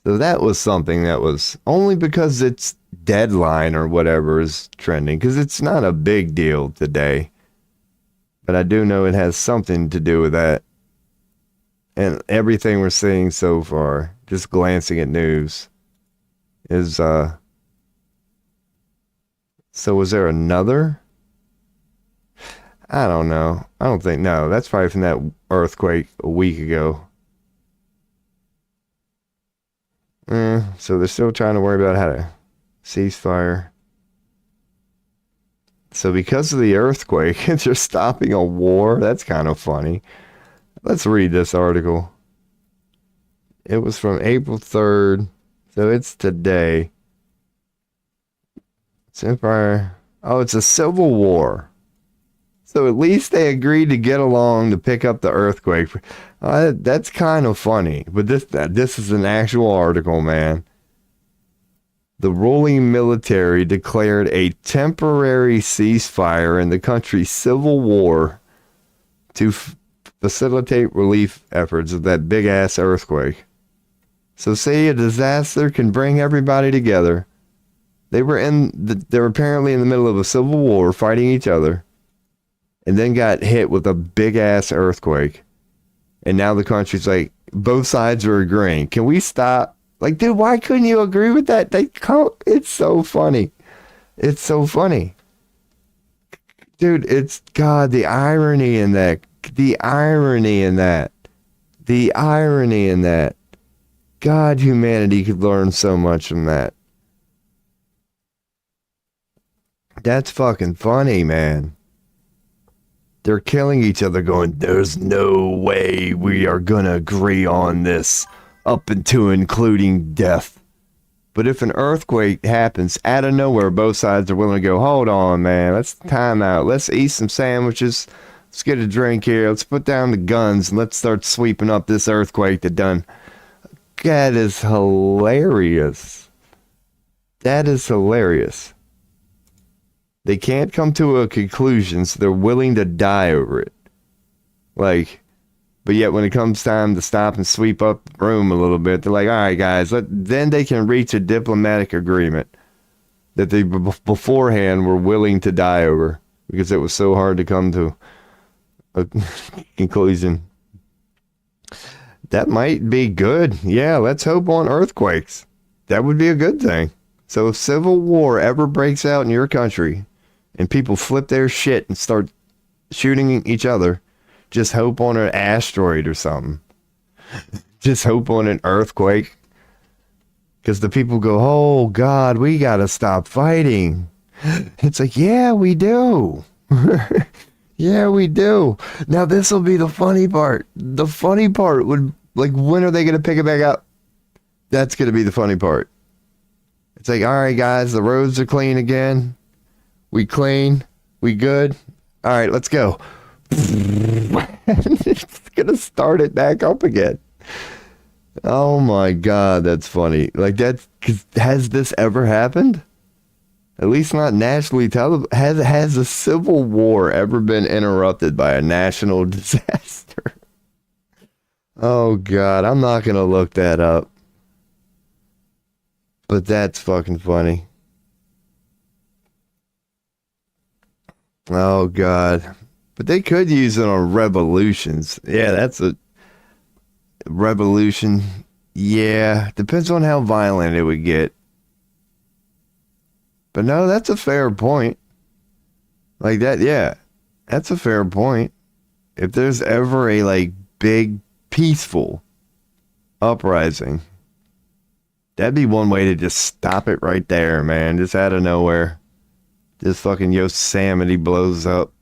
So that was something that was only because it's deadline or whatever is trending. Because it's not a big deal today. But I do know it has something to do with that. And everything we're seeing so far, just glancing at news, is, so was there another? I don't know. I don't think, no, that's probably from that earthquake a week ago. So they're still trying to worry about how to ceasefire. So because of the earthquake, they're stopping a war. That's kind of funny. Let's read this article. It was from April 3rd, so it's today. It's a civil war. So at least they agreed to get along to pick up the earthquake. That's kind of funny, but this is an actual article, man. The ruling military declared a temporary ceasefire in the country's civil war to facilitate relief efforts of that big-ass earthquake. So say a disaster can bring everybody together. They were apparently in the middle of a civil war fighting each other and then got hit with a big ass earthquake. And now the country's like, both sides are agreeing. Can we stop? Like, dude, why couldn't you agree with that? It's so funny. It's so funny. Dude, God, the irony in that. The irony in that. The irony in that. God, humanity could learn so much from that. That's fucking funny, man. They're killing each other going, there's no way we are gonna agree on this up until including death. But if an earthquake happens out of nowhere, both sides are willing to go, hold on, man, let's time out. Let's eat some sandwiches. Let's get a drink here. Let's put down the guns and let's start sweeping up this earthquake that done. That is hilarious. That is hilarious. They can't come to a conclusion, so they're willing to die over it. Like, but yet when it comes time to stop and sweep up the room a little bit, they're like, all right, guys, then they can reach a diplomatic agreement that they beforehand were willing to die over because it was so hard to come to a conclusion. That might be good. Yeah, let's hope on earthquakes. That would be a good thing. So if civil war ever breaks out in your country and people flip their shit and start shooting each other, just hope on an asteroid or something. Just hope on an earthquake. Because the people go, oh, God, we got to stop fighting. It's like, yeah, we do. Yeah, we do. Now, this will be the funny part. The funny part would, like, when are they going to pick it back up? That's going to be the funny part. It's like, all right, guys, the roads are clean again. We clean. We good. All right, let's go. It's going to start it back up again. Oh, my God, that's funny. Like, has this ever happened? At least not nationally televised. Has a civil war ever been interrupted by a national disaster? Oh, God, I'm not going to look that up. But that's fucking funny. Oh, God. But they could use it on revolutions. Yeah, that's a revolution. Yeah, depends on how violent it would get. But no, that's a fair point. Like that, yeah. That's a fair point. If there's ever a, like, big, peaceful uprising, that'd be one way to just stop it right there, man. Just out of nowhere. Just fucking Yosemite blows up.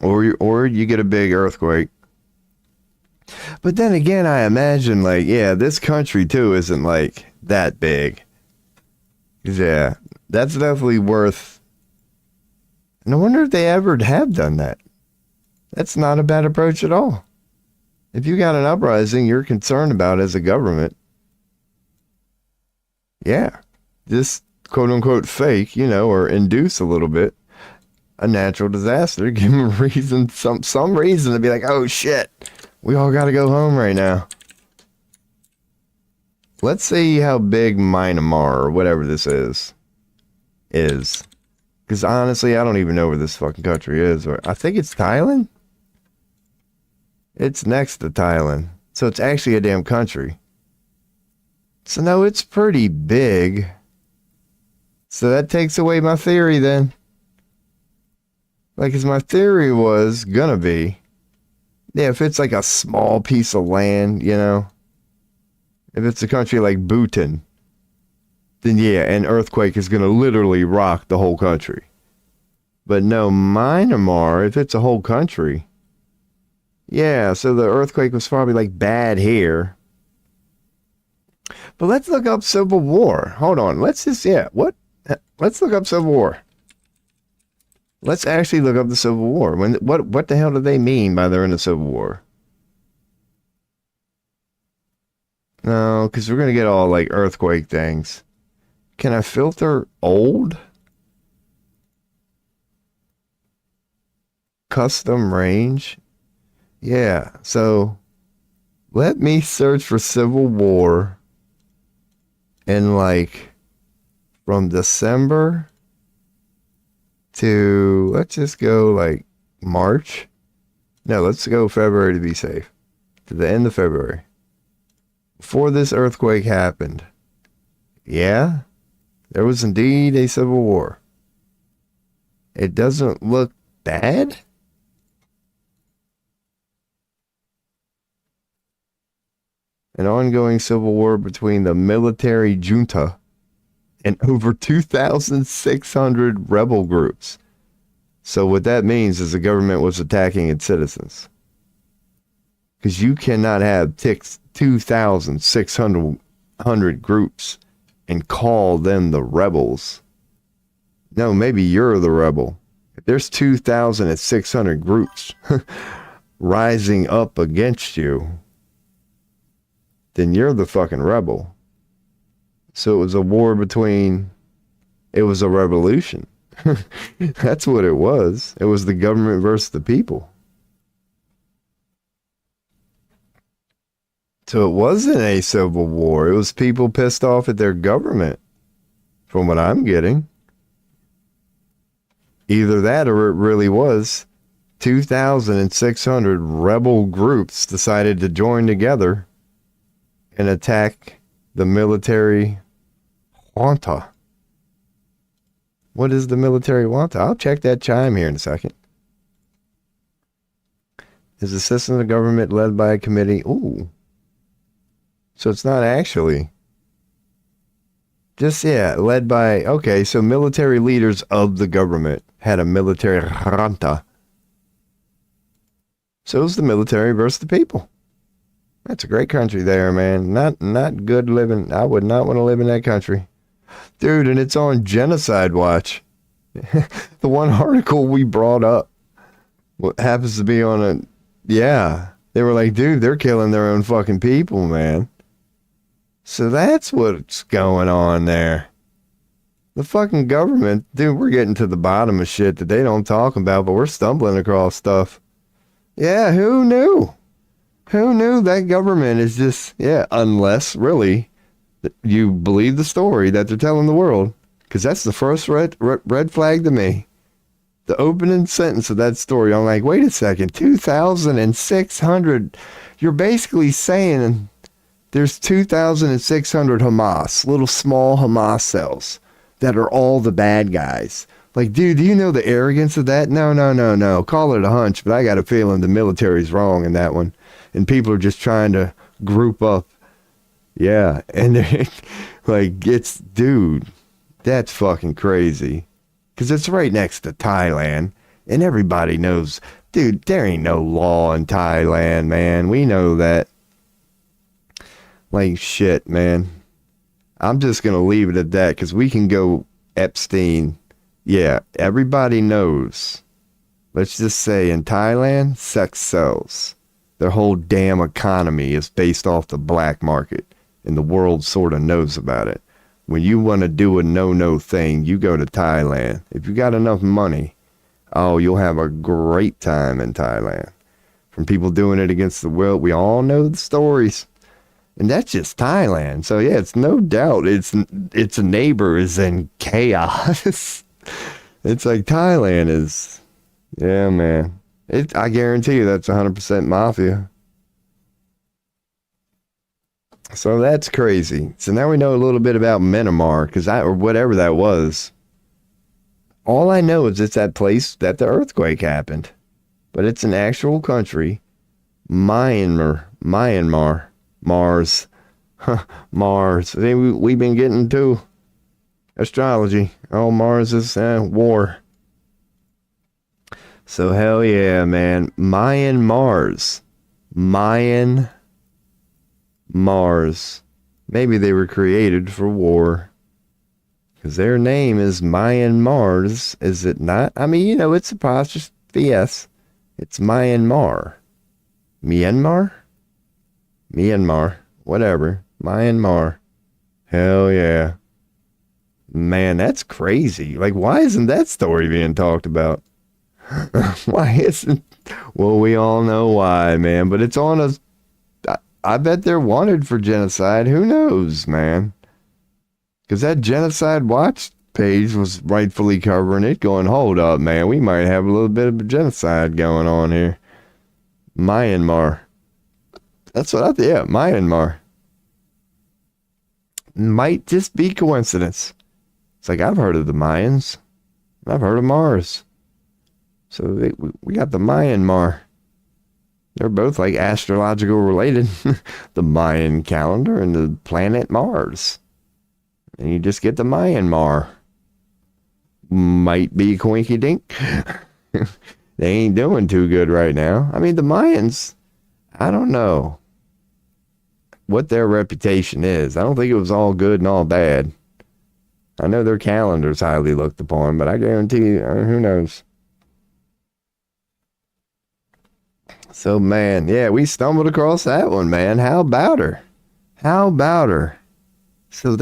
Or you get a big earthquake. But then again, I imagine, like, yeah, this country, too, isn't, like, that big. Yeah, that's definitely worth... And I wonder if they ever have done that. That's not a bad approach at all. If you got an uprising you're concerned about as a government, yeah, just quote-unquote fake, or induce a little bit a natural disaster. Give them a reason, some reason to be like, oh, shit. We all got to go home right now. Let's see how big Myanmar, or whatever this is. Because honestly, I don't even know where this fucking country is. I think it's Thailand? It's next to Thailand. So it's actually a damn country. So no, it's pretty big. So that takes away my theory then. Like, as my theory was gonna be, yeah, if it's like a small piece of land, if it's a country like Bhutan, then yeah, an earthquake is going to literally rock the whole country. But no, Myanmar, if it's a whole country, yeah, so the earthquake was probably like bad here. But let's look up Civil War. Hold on, let's look up Civil War. Let's actually look up the Civil War. What the hell do they mean by they're in a Civil War? No, because we're going to get all, like, earthquake things. Can I filter old? Custom range? Yeah, so let me search for Civil War in, like, from December to, let's just go like March. No, let's go February to be safe. To the end of February. Before this earthquake happened. Yeah, there was indeed a civil war. It doesn't look bad. An ongoing civil war between the military junta and over 2,600 rebel groups. So what that means is the government was attacking its citizens. Because you cannot have 2,600 groups and call them the rebels. No, maybe you're the rebel. If there's 2,600 groups rising up against you, then you're the fucking rebel. So it was a war between, it was a revolution. That's what it was. It was the government versus the people. So it wasn't a civil war. It was people pissed off at their government, from what I'm getting. Either that or it really was 2,600 rebel groups decided to join together and attack the military junta. What is the military junta? I'll check that chime here in a second. Is the system of government led by a committee? Ooh. So it's not actually. Just, yeah, led by, okay, so military leaders of the government had a military junta. So it was the military versus the people. That's a great country there, man. Not good living. I would not want to live in that country. Dude, and it's on Genocide Watch. The one article we brought up, what happens to be on a, yeah. They were like, dude, they're killing their own fucking people, man. So that's what's going on there. The fucking government, dude, we're getting to the bottom of shit that they don't talk about, but we're stumbling across stuff. Yeah, who knew? Who knew that government is just, yeah, unless really you believe the story that they're telling the world. Because that's the first red flag to me. The opening sentence of that story, I'm like, wait a second, 2,600. You're basically saying there's 2,600 Hamas, little small Hamas cells that are all the bad guys. Like, dude, do you know the arrogance of that? No. Call it a hunch, but I got a feeling the military's wrong in that one. And people are just trying to group up. Yeah. And like, it's, dude, that's fucking crazy. Because it's right next to Thailand. And everybody knows, dude, there ain't no law in Thailand, man. We know that. Like, shit, man. I'm just going to leave it at that because we can go Epstein. Yeah, everybody knows. Let's just say in Thailand, sex sells. Their whole damn economy is based off the black market. And the world sort of knows about it. When you want to do a no-no thing, you go to Thailand. If you got enough money, oh, you'll have a great time in Thailand. From people doing it against the will, we all know the stories. And that's just Thailand. So yeah, it's no doubt its a neighbor is in chaos. It's like Thailand is, yeah, man. I guarantee you that's 100% mafia. So that's crazy. So now we know a little bit about Myanmar, or whatever that was. All I know is it's that place that the earthquake happened. But it's an actual country. Myanmar. Mars. Mars. We've been getting to astrology. Oh, Mars is war. So hell yeah, man. Mayan Mars. Maybe they were created for war. Because their name is Mayan Mars, is it not? I mean, you know, it's apostrophe S. It's Myanmar. Myanmar? Whatever. Myanmar. Hell yeah. Man, that's crazy. Like, why isn't that story being talked about? Why isn't... Well, we all know why, man. But it's on a... I bet they're wanted for genocide. Who knows, man? Because that Genocide Watch page was rightfully covering it, going, hold up, man, we might have a little bit of a genocide going on here. Myanmar. That's what I think. Yeah, Myanmar. Might just be coincidence. It's like, I've heard of the Mayans. I've heard of Mars. So we got the Myanmar. They're both like astrological related. The Mayan calendar and the planet Mars. And you just get the Myanmar. Might be coinky dink. They ain't doing too good right now. I mean, the Mayans, I don't know what their reputation is. I don't think it was all good and all bad. I know their calendar's highly looked upon, but I guarantee you, who knows? So, man, yeah, we stumbled across that one, man. How about her? How about her? So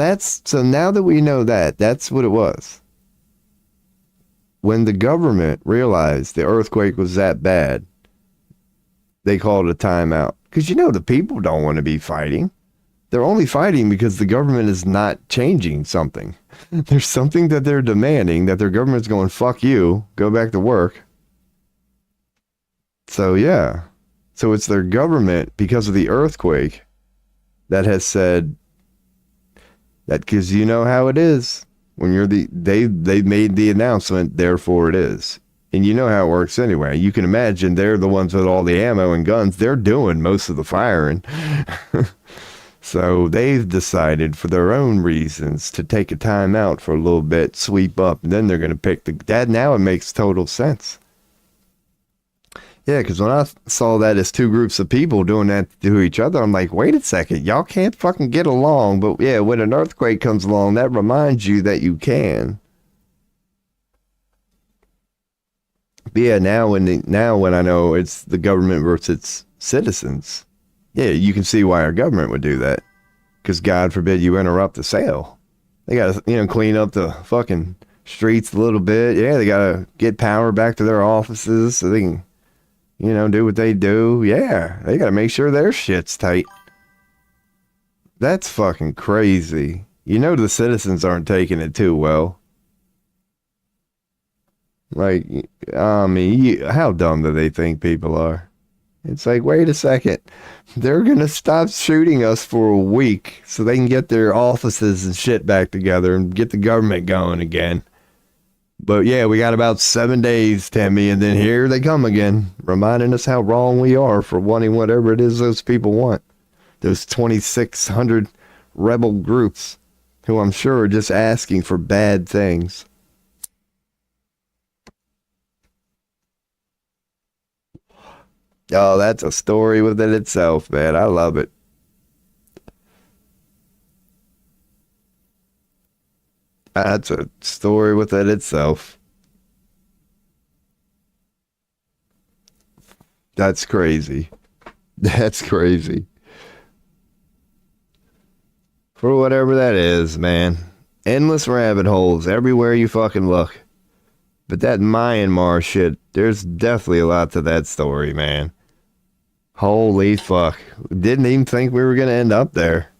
now that we know that, that's what it was. When the government realized the earthquake was that bad, they called a timeout. Because, the people don't want to be fighting. They're only fighting because the government is not changing something. There's something that they're demanding that their government's going, fuck you, go back to work. So, yeah. So it's their government, because of the earthquake, that has said that, because you know how it is. When you're they made the announcement, therefore it is. And you know how it works anyway. You can imagine they're the ones with all the ammo and guns. They're doing most of the firing. So they've decided for their own reasons to take a time out for a little bit, sweep up, and then they're going to pick that. Now it makes total sense. Yeah, because when I saw that as two groups of people doing that to each other, I'm like, wait a second, y'all can't fucking get along. But yeah, when an earthquake comes along, that reminds you that you can. But yeah, now when I know it's the government versus its citizens, yeah, you can see why our government would do that. Because God forbid you interrupt the sale. They got to, clean up the fucking streets a little bit. Yeah, they got to get power back to their offices so they can, do what they do. Yeah, they got to make sure their shit's tight. That's fucking crazy. The citizens aren't taking it too well. Like, I mean, how dumb do they think people are? It's like, wait a second. They're going to stop shooting us for a week so they can get their offices and shit back together and get the government going again. But yeah, we got about 7 days, Timmy, and then here they come again, reminding us how wrong we are for wanting whatever it is those people want. Those 2,600 rebel groups who I'm sure are just asking for bad things. Oh, that's a story within itself, man. I love it. That's a story within itself. That's crazy. That's crazy. For whatever that is, man. Endless rabbit holes everywhere you fucking look. But that Myanmar shit, there's definitely a lot to that story, man. Holy fuck. Didn't even think we were going to end up there.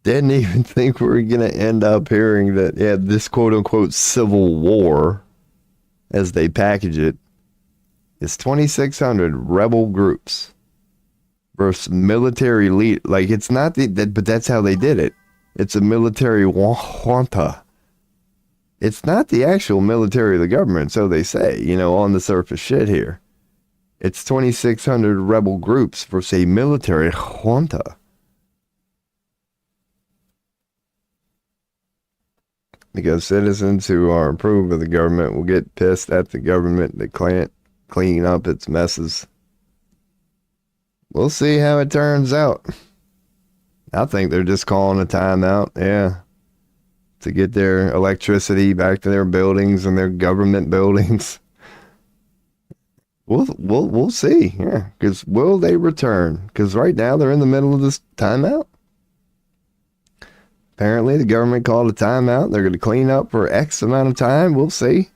Didn't even think we were going to end up hearing that, yeah, this quote-unquote civil war, as they package it, is 2,600 rebel groups versus military lead. Like, it's not but that's how they did it. It's a military junta. It's not the actual military of the government, so they say, on the surface shit here. It's 2,600 rebel groups versus a military junta. Because citizens who are approved of the government will get pissed at the government that can't clean up its messes. We'll see how it turns out. I think they're just calling a timeout, yeah, to get their electricity back to their buildings and their government buildings. We'll see, yeah. Because will they return? Because right now they're in the middle of this timeout. Apparently the government called a timeout. They're going to clean up for X amount of time. We'll see.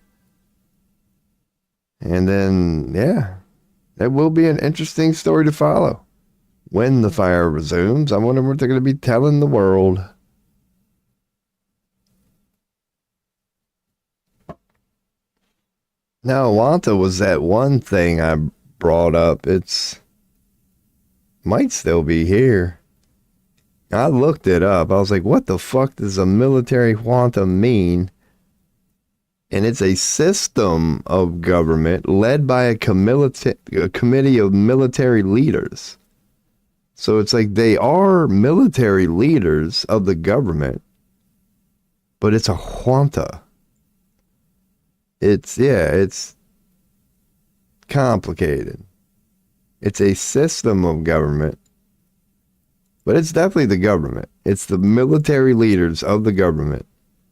And then, yeah, that will be an interesting story to follow. When the fire resumes, I wonder what they're going to be telling the world. Now, Wanta was that one thing I brought up. It's might still be here. I looked it up. I was like, what the fuck does a military junta mean? And it's a system of government led by a committee of military leaders. So it's like they are military leaders of the government, but it's a junta. It's complicated. It's a system of government, but it's definitely the government. It's the military leaders of the government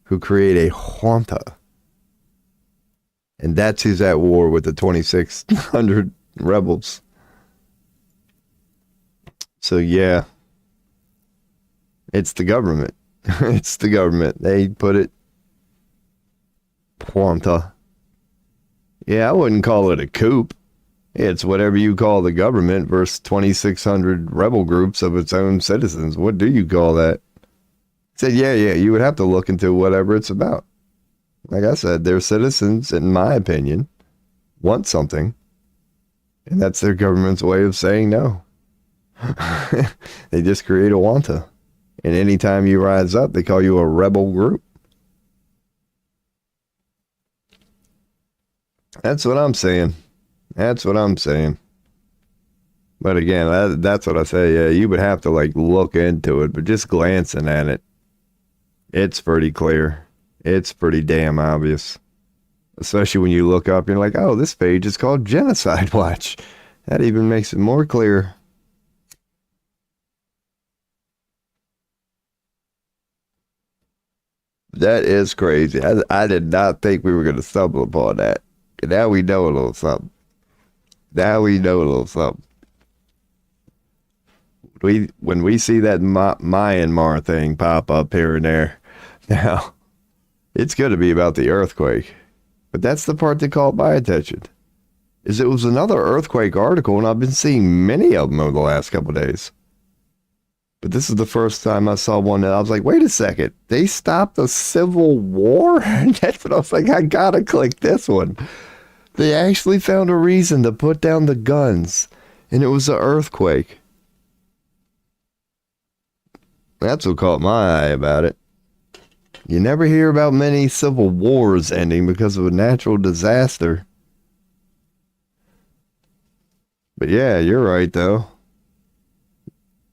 who create a junta. And that's who's at war with the 2,600 rebels. So yeah, it's the government. It's the government. They put it junta. Yeah, I wouldn't call it a coup. It's whatever you call the government versus 2,600 rebel groups of its own citizens. What do you call that? I said, yeah, you would have to look into whatever it's about. Like I said, their citizens, in my opinion, want something. And that's their government's way of saying no. They just create a junta. And anytime you rise up, they call you a rebel group. That's what I'm saying. That's what I'm saying. But again, that's what I say. Yeah, you would have to like look into it, but just glancing at it, it's pretty clear. It's pretty damn obvious. Especially when you look up, you're like, oh, this page is called Genocide Watch. That even makes it more clear. That is crazy. I did not think we were going to stumble upon that. Now we know a little something. Now we know a little something. When we see that Myanmar thing pop up here and there, now it's going to be about the earthquake. But that's the part that caught my attention. Is it was another earthquake article, and I've been seeing many of them over the last couple of days. But this is the first time I saw one that I was like, wait a second, they stopped a civil war? That's what I was like, I gotta click this one. They actually found a reason to put down the guns, and it was an earthquake. That's what caught my eye about it. You never hear about many civil wars ending because of a natural disaster. But yeah, you're right, though.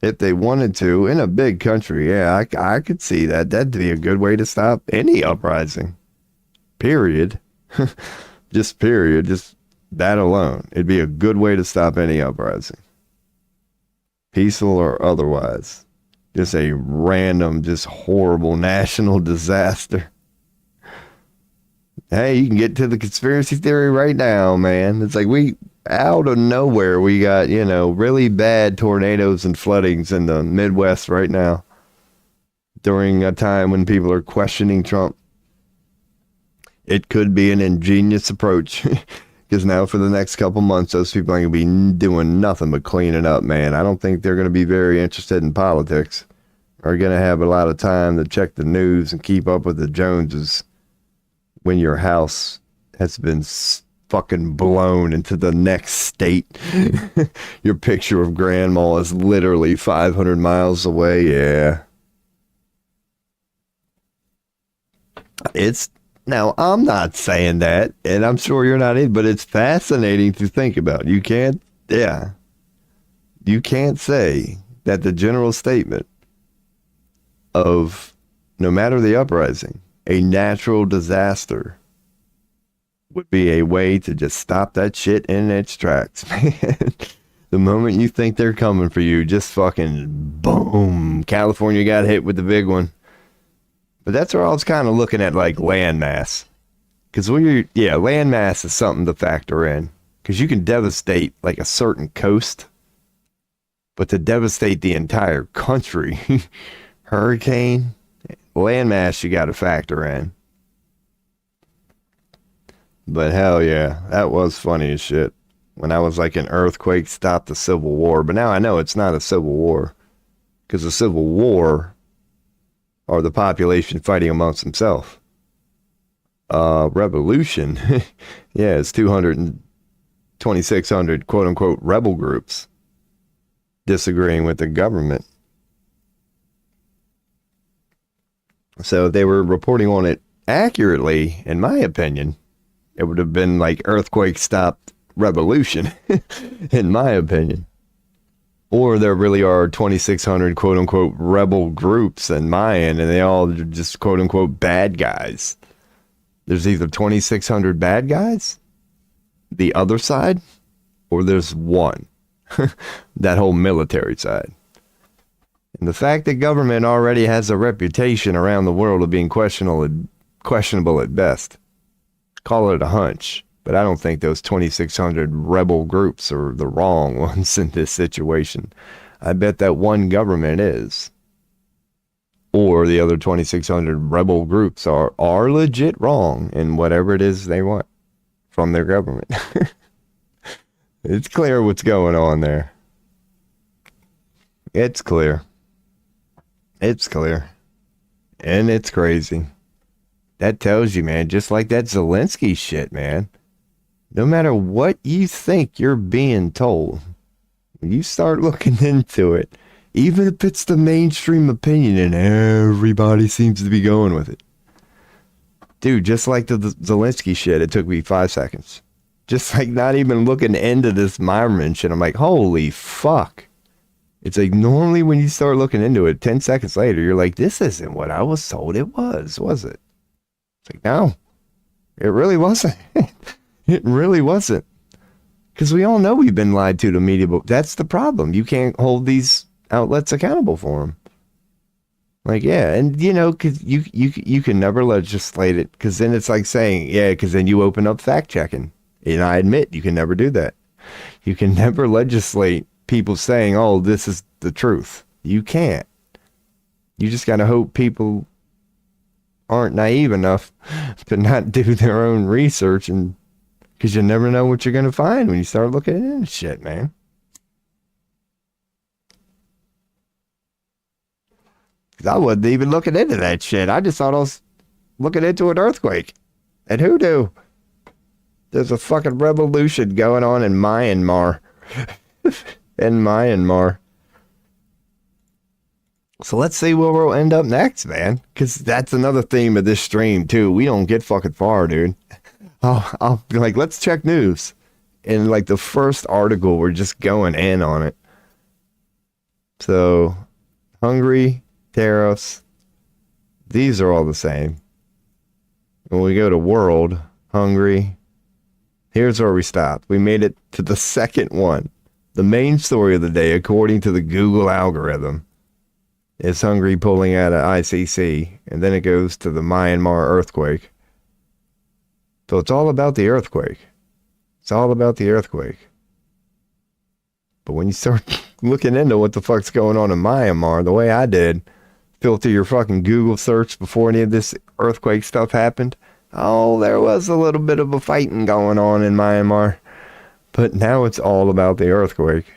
If they wanted to, in a big country, yeah, I could see that. That'd be a good way to stop any uprising. Period. Just period. Just that alone. It'd be a good way to stop any uprising. Peaceful or otherwise. Just a random, just horrible national disaster. Hey, you can get to the conspiracy theory right now, man. It's like out of nowhere, we got, really bad tornadoes and floodings in the Midwest right now. During a time when people are questioning Trump. It could be an ingenious approach. Because now for the next couple months, those people ain't going to be doing nothing but cleaning up, man. I don't think they're going to be very interested in politics. Are going to have a lot of time to check the news and keep up with the Joneses when your house has been fucking blown into the next state. Your picture of grandma is literally 500 miles away. Yeah. Now, I'm not saying that, and I'm sure you're not either, but it's fascinating to think about. You can't say that the general statement of no matter the uprising, a natural disaster would be a way to just stop that shit in its tracks, man. The moment you think they're coming for you, just fucking boom. California got hit with the big one. But that's where I was kind of looking at like landmass. Because landmass is something to factor in. Because you can devastate like a certain coast. But to devastate the entire country, hurricane, landmass you got to factor in. But hell yeah, that was funny as shit. When I was like, an earthquake stopped the Civil War. But now I know it's not a civil war. Because the Civil War are the population fighting amongst themselves. revolution. Yeah, it's 2,600 quote unquote rebel groups disagreeing with the government. So if they were reporting on it accurately, in my opinion, it would have been like earthquake stopped revolution, in my opinion. Or there really are 2,600 quote unquote rebel groups in my end, and they all are just quote unquote bad guys. There's either 2,600 bad guys, the other side, or there's one, that whole military side. And the fact that government already has a reputation around the world of being questionable at best, call it a hunch. But I don't think those 2,600 rebel groups are the wrong ones in this situation. I bet that one government is. Or the other 2,600 rebel groups are legit wrong in whatever it is they want from their government. It's clear what's going on there. It's clear. It's clear. And it's crazy. That tells you, man, just like that Zelensky shit, man. No matter what you think you're being told, when you start looking into it, even if it's the mainstream opinion and everybody seems to be going with it. Dude, just like the Zelensky shit, it took me 5 seconds. Just like not even looking into this Myron shit, I'm like, holy fuck. It's like normally when you start looking into it, 10 seconds later, you're like, this isn't what I was told it was it? It's like, no, it really wasn't. It really wasn't. Because we all know we've been lied to the media, but that's the problem. You can't hold these outlets accountable for them. Like, yeah, and you know, because you can never legislate it, because then it's like saying, yeah, because then you open up fact checking. And I admit, you can never do that. You can never legislate people saying, oh, this is the truth. You can't. You just got to hope people aren't naive enough to not do their own research, and because you never know what you're going to find when you start looking into shit, man. Because I wasn't even looking into that shit. I just thought I was looking into an earthquake. And who knew? There's a fucking revolution going on in Myanmar. In Myanmar. So let's see where we'll end up next, man. Because that's another theme of this stream, too. We don't get fucking far, dude. I'll be like, let's check news. And like the first article, we're just going in on it. So, Hungary, tariffs, these are all the same. When we go to world, Hungary, here's where we stopped. We made it to the second one. The main story of the day, according to the Google algorithm, is Hungary pulling out of ICC, and then it goes to the Myanmar earthquake. So it's all about the earthquake. It's all about the earthquake. But when you start looking into what the fuck's going on in Myanmar, the way I did, filter your fucking Google search before any of this earthquake stuff happened. Oh, there was a little bit of a fighting going on in Myanmar. But now it's all about the earthquake.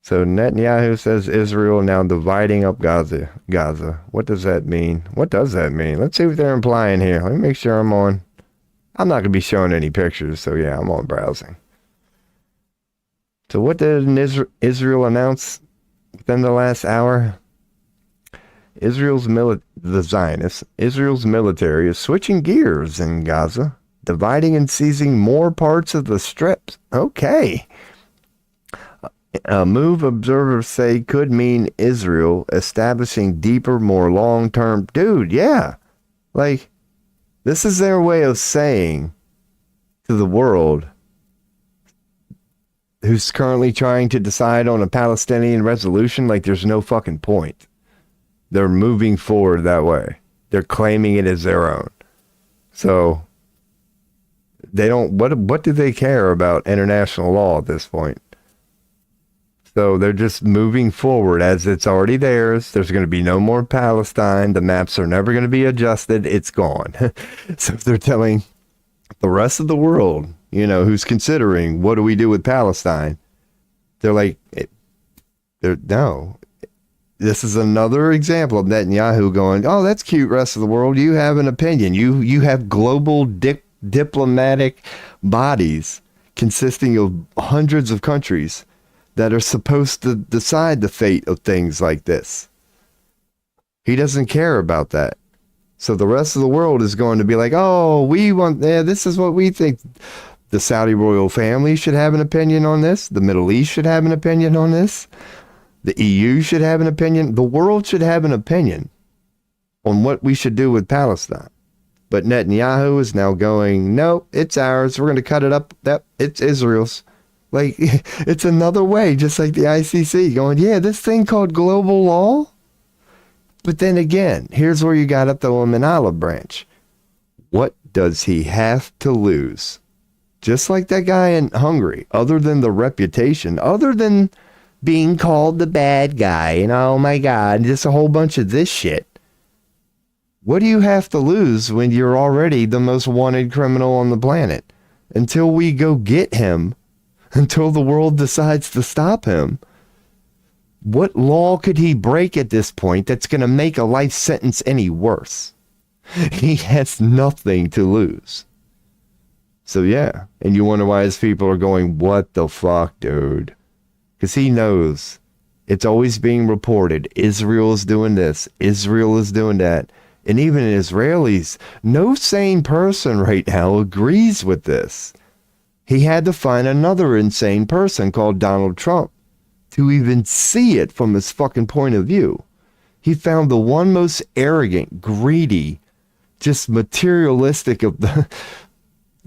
So Netanyahu says Israel now dividing up Gaza. What does that mean? What does that mean? Let's see what they're implying here. Let me make sure I'm on. I'm not going to be showing any pictures, so yeah, I'm on browsing. So what did Israel announce within the last hour? Israel's military is switching gears in Gaza, dividing and seizing more parts of the strip. Okay. A move observers say could mean Israel establishing deeper, more long-term... Dude, yeah. Like, this is their way of saying to the world who's currently trying to decide on a Palestinian resolution, like there's no fucking point. They're moving forward that way. They're claiming it as their own. So, they don't... What do they care about international law at this point? So they're just moving forward as it's already theirs. There's going to be no more Palestine. The maps are never going to be adjusted. It's gone. So they're telling the rest of the world, you know, who's considering, what do we do with Palestine? They're like, no, this is another example of Netanyahu going, oh, that's cute, rest of the world. You have an opinion. You have global diplomatic bodies consisting of hundreds of countries that are supposed to decide the fate of things like this. He doesn't care about that. So the rest of the world is going to be like, oh, this is what we think. The Saudi royal family should have an opinion on this. The Middle East should have an opinion on this. The EU should have an opinion. The world should have an opinion on what we should do with Palestine. But Netanyahu is now going, no, it's ours. We're going to cut it up. It's Israel's. Like, it's another way, just like the ICC going, yeah, this thing called global law. But then again, here's where you got to throw him an olive branch. What does he have to lose? Just like that guy in Hungary, other than the reputation, other than being called the bad guy, and oh my God, just a whole bunch of this shit. What do you have to lose when you're already the most wanted criminal on the planet? Until we go get him, until the world decides to stop him, what law could he break at this point that's going to make a life sentence any worse? He has nothing to lose. So yeah, and you wonder why his people are going, what the fuck, dude? Because he knows it's always being reported. Israel is doing this. Israel is doing that. And even Israelis, no sane person right now agrees with this. He had to find another insane person called Donald Trump to even see it from his fucking point of view. He found the one most arrogant, greedy, just materialistic of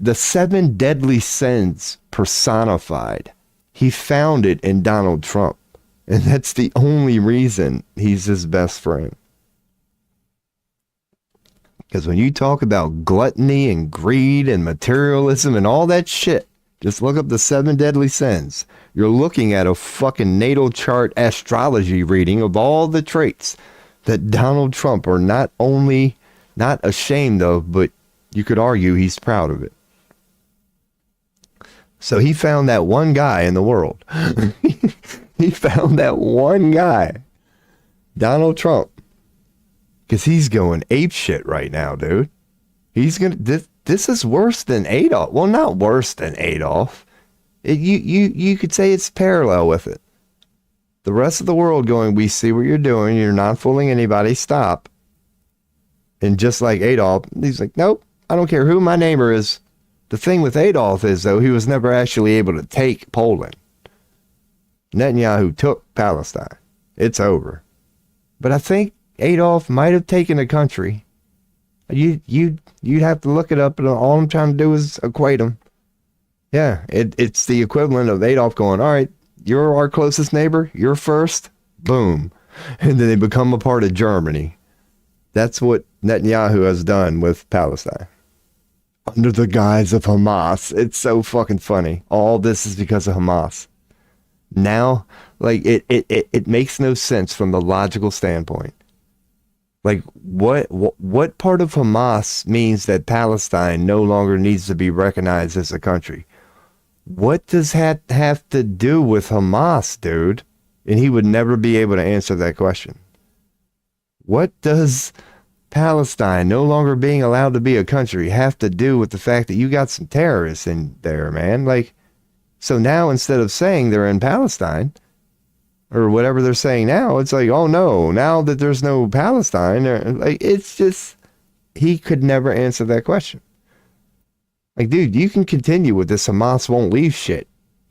the seven deadly sins personified. He found it in Donald Trump. And that's the only reason he's his best friend. Because when you talk about gluttony and greed and materialism and all that shit, just look up the seven deadly sins. You're looking at a fucking natal chart astrology reading of all the traits that Donald Trump are not only not ashamed of, but you could argue he's proud of it. So he found that one guy in the world. He found that one guy, Donald Trump. Because he's going ape shit right now, dude. He's going to... This is worse than Adolf. Well, not worse than Adolf. You could say it's parallel with it. The rest of the world going, we see what you're doing. You're not fooling anybody. Stop. And just like Adolf, he's like, nope, I don't care who my neighbor is. The thing with Adolf is, though, he was never actually able to take Poland. Netanyahu took Palestine. It's over. But I think Adolf might have taken a country. You'd have to look it up, and all I'm trying to do is equate them. Yeah, it's the equivalent of Adolf going, all right, you're our closest neighbor, you're first, boom. And then they become a part of Germany. That's what Netanyahu has done with Palestine. Under the guise of Hamas. It's so fucking funny. All this is because of Hamas. Now, like, it makes no sense from the logical standpoint. Like, what part of Hamas means that Palestine no longer needs to be recognized as a country? What does that have to do with Hamas, dude? And he would never be able to answer that question. What does Palestine no longer being allowed to be a country have to do with the fact that you got some terrorists in there, man? Like, so now instead of saying they're in Palestine, or whatever they're saying now, it's like, oh no, now that there's no Palestine, like, it's just, he could never answer that question. Like, dude, you can continue with this Hamas won't leave shit.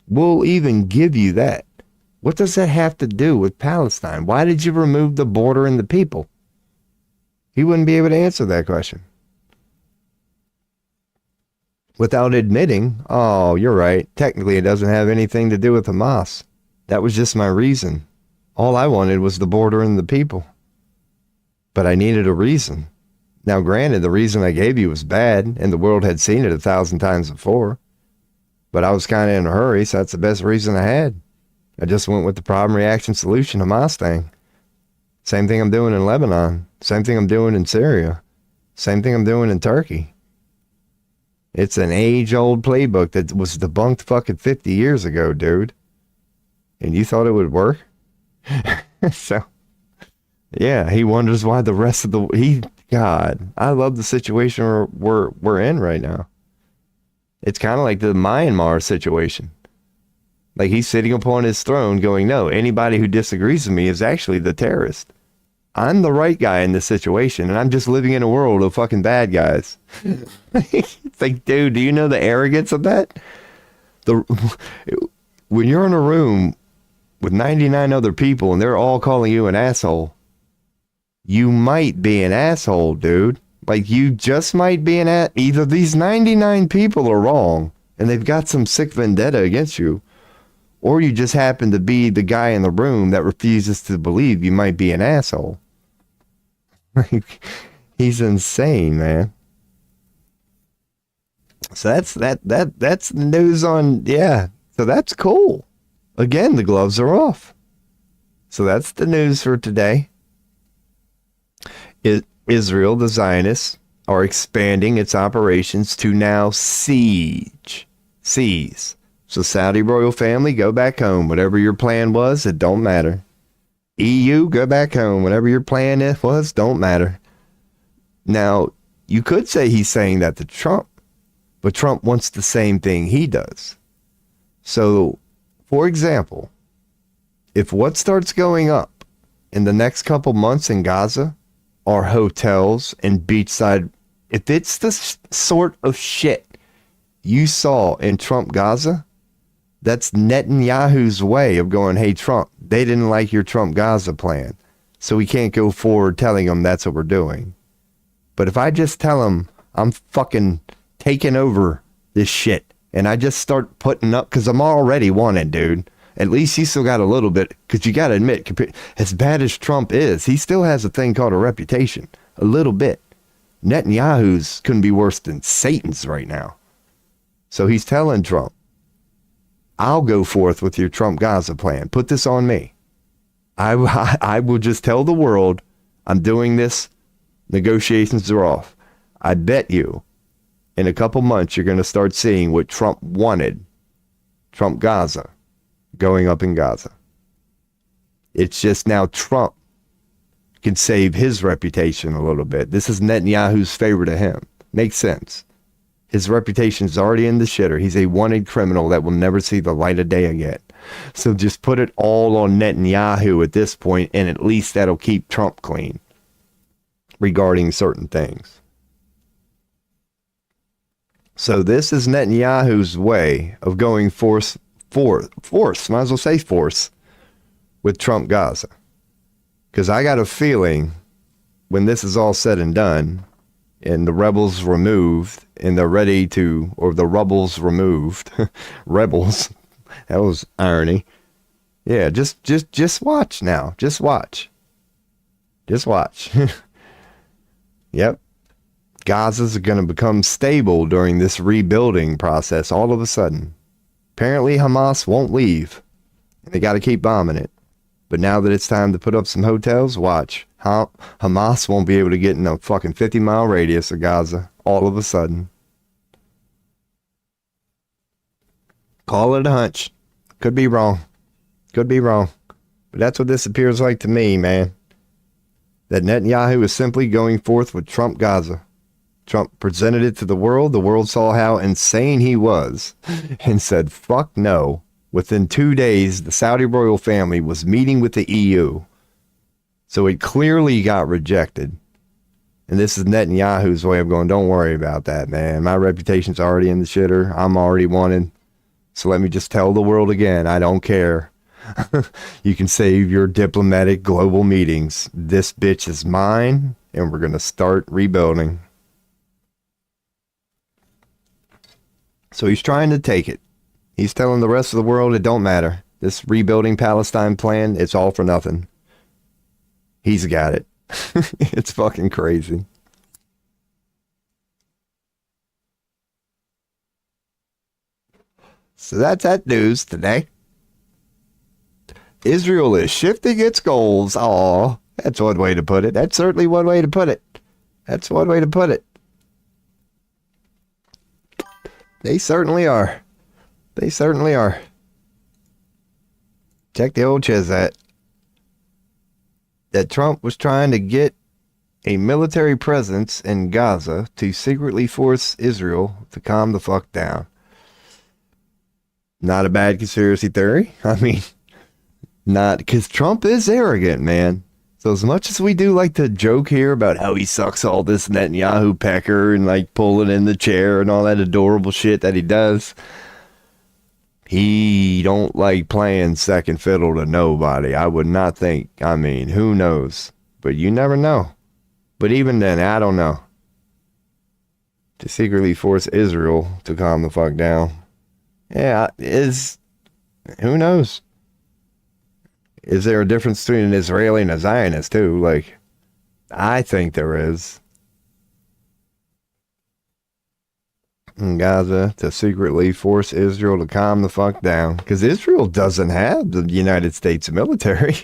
We'll even give you that. What does that have to do with Palestine? Why did you remove the border and the people? He wouldn't be able to answer that question. Without admitting, oh, you're right, technically it doesn't have anything to do with Hamas. That was just my reason. All I wanted was the border and the people. But I needed a reason. Now, granted, the reason I gave you was bad, and the world had seen it 1,000 times before. But I was kind of in a hurry, so that's the best reason I had. I just went with the problem, reaction, solution Hamas thing. Same thing I'm doing in Lebanon. Same thing I'm doing in Syria. Same thing I'm doing in Turkey. It's an age-old playbook that was debunked fucking 50 years ago, dude. And you thought it would work? So, Yeah, he wonders why the rest of God, I love the situation we're in right now. It's kind of like the Myanmar situation. Like he's sitting upon his throne going, no, anybody who disagrees with me is actually the terrorist. I'm the right guy in this situation, and I'm just living in a world of fucking bad guys. It's like, dude, do you know the arrogance of that? The When you're in a room with 99 other people and they're all calling you an asshole, you might be an asshole, dude. Like you just might be either these 99 people are wrong and they've got some sick vendetta against you, or you just happen to be the guy in the room that refuses to believe you might be an asshole. Like, he's insane, man. So that's the news on, yeah. So that's cool. Again, the gloves are off. So that's the news for today. Israel, the Zionists, are expanding its operations to now seize. So Saudi royal family, go back home. Whatever your plan was, it don't matter. EU, go back home. Whatever your plan was, don't matter. Now, you could say he's saying that to Trump, but Trump wants the same thing he does. So, for example, if what starts going up in the next couple months in Gaza are hotels and beachside, if it's the sort of shit you saw in Trump Gaza, that's Netanyahu's way of going, hey, Trump, they didn't like your Trump Gaza plan, so we can't go forward telling them that's what we're doing. But if I just tell them I'm fucking taking over this shit and I just start putting up, because I'm already wanted, dude. At least he still got a little bit, because you got to admit, as bad as Trump is, he still has a thing called a reputation. A little bit. Netanyahu's couldn't be worse than Satan's right now. So he's telling Trump, I'll go forth with your Trump Gaza plan. Put this on me. I will just tell the world I'm doing this. Negotiations are off. I bet you in a couple months you're going to start seeing what Trump wanted. Trump Gaza. Going up in Gaza. It's just now Trump can save his reputation a little bit. This is Netanyahu's favor to him. Makes sense. His reputation is already in the shitter. He's a wanted criminal that will never see the light of day again. So just put it all on Netanyahu at this point, and at least that'll keep Trump clean regarding certain things. So this is Netanyahu's way of going force, might as well say force, with Trump Gaza. Because I got a feeling when this is all said and done, and the rebels removed, and they're ready to, or the rebels removed, rebels, that was irony. Yeah, just watch now. Just watch. Yep. Gaza's going to become stable during this rebuilding process all of a sudden. Apparently Hamas won't leave. They got to keep bombing it. But now that it's time to put up some hotels, watch. Hamas won't be able to get in a fucking 50-mile radius of Gaza all of a sudden. Call it a hunch. Could be wrong. But that's what this appears like to me, man. That Netanyahu is simply going forth with Trump Gaza. Trump presented it to the world. The world saw how insane he was and said, fuck no. Within 2 days, the Saudi royal family was meeting with the EU. So it clearly got rejected. And this is Netanyahu's way of going, don't worry about that, man. My reputation's already in the shitter. I'm already wanted. So let me just tell the world again, I don't care. You can save your diplomatic global meetings. This bitch is mine, and we're going to start rebuilding. So he's trying to take it. He's telling the rest of the world it don't matter. This rebuilding Palestine plan, it's all for nothing. He's got it. It's fucking crazy. So that's that news today. Israel is shifting its goals. Aw, that's one way to put it. That's certainly one way to put it. They certainly are. Check the old Chizat. that Trump was trying to get a military presence in Gaza to secretly force Israel to calm the fuck down. Not a bad conspiracy theory. I mean, not because Trump is arrogant, man. So as much as we do like to joke here about how he sucks all this Netanyahu pecker and like pulling in the chair and all that adorable shit that he does, he don't like playing second fiddle to nobody. I would not think. I mean, who knows? But you never know. But even then, I don't know. To secretly force Israel to calm the fuck down. Yeah, who knows? Is there a difference between an Israeli and a Zionist too? Like, I think there is. In Gaza to secretly force Israel to calm the fuck down. Because Israel doesn't have the United States military.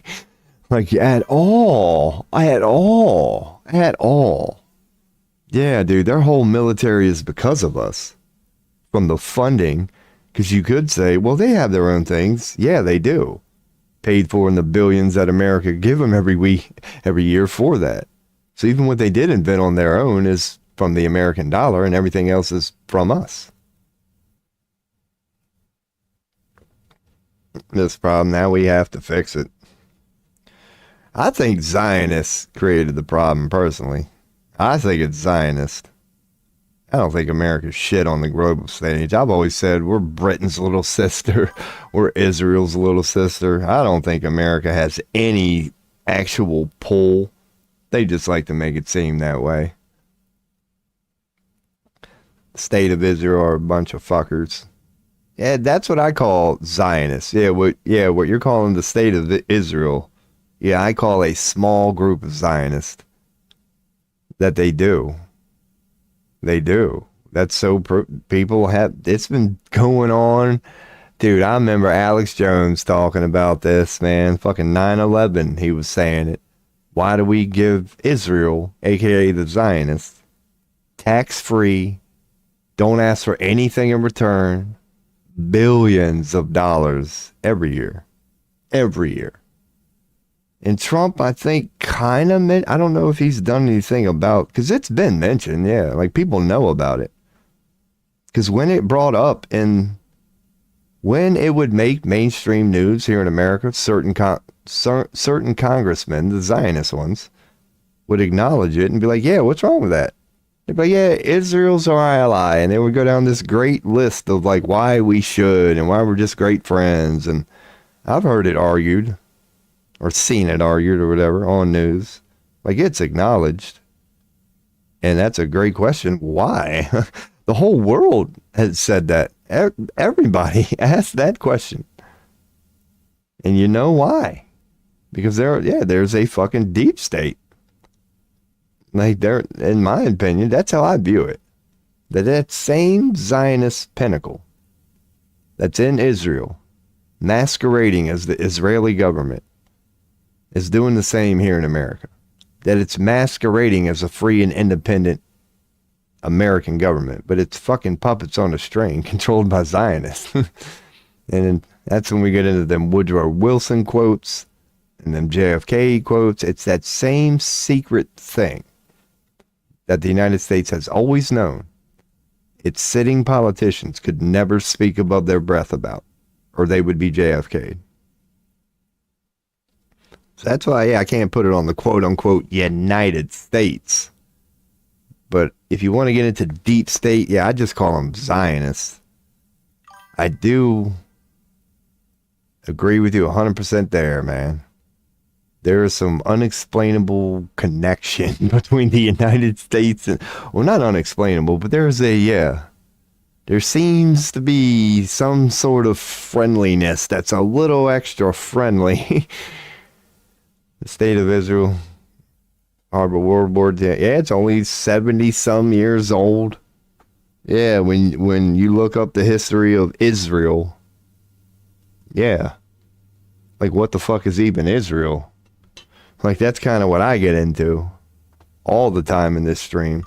Like, at all. At all. At all. Yeah, dude, their whole military is because of us. From the funding. Because you could say, well, they have their own things. Yeah, they do. Paid for in the billions that America give them every year for that. So even what they did invent on their own is from the American dollar, and everything else is from us. This problem, now we have to fix it. I think Zionists created the problem, personally. I think it's Zionist. I don't think America's shit on the global stage. I've always said we're Britain's little sister. We're Israel's little sister. I don't think America has any actual pull. They just like to make it seem that way. The state of Israel are a bunch of fuckers. Yeah, that's what I call Zionists. What you're calling the state of Israel. Yeah, I call a small group of Zionists. That they do. They do. That's so people have. It's been going on. Dude, I remember Alex Jones talking about this, man. Fucking 9/11, he was saying it. Why do we give Israel, aka the Zionists, tax-free, don't ask for anything in return, billions of dollars every year? Every year. And Trump, I think, kind of meant, I don't know if he's done anything about, because it's been mentioned, yeah, like people know about it. Because when it brought up when it would make mainstream news here in America, certain congressmen, the Zionist ones, would acknowledge it and be like, yeah, what's wrong with that? They'd be like, yeah, Israel's our ally. And they would go down this great list of like why we should and why we're just great friends. And I've heard it argued. Or seen it argued or whatever on news. Like, it's acknowledged. And that's a great question. Why? The whole world has said that. Everybody asked that question. And you know why? Because there's a fucking deep state. Like, in my opinion, that's how I view it. That same Zionist pinnacle that's in Israel, masquerading as the Israeli government, is doing the same here in America. That it's masquerading as a free and independent American government, but it's fucking puppets on a string controlled by Zionists. And that's when we get into them Woodrow Wilson quotes and them JFK quotes. It's that same secret thing that the United States has always known. Its sitting politicians could never speak above their breath about, or they would be JFK'd. So that's why, I can't put it on the quote-unquote United States. But if you want to get into deep state, I just call them Zionists. I do agree with you 100% there, man. There is some unexplainable connection between the United States and, well, not unexplainable, but there seems to be some sort of friendliness that's a little extra friendly. The state of Israel, Harbor World War II. Yeah, it's only 70 some years old. Yeah, when you look up the history of Israel, like what the fuck is even Israel? Like that's kind of what I get into all the time in this stream.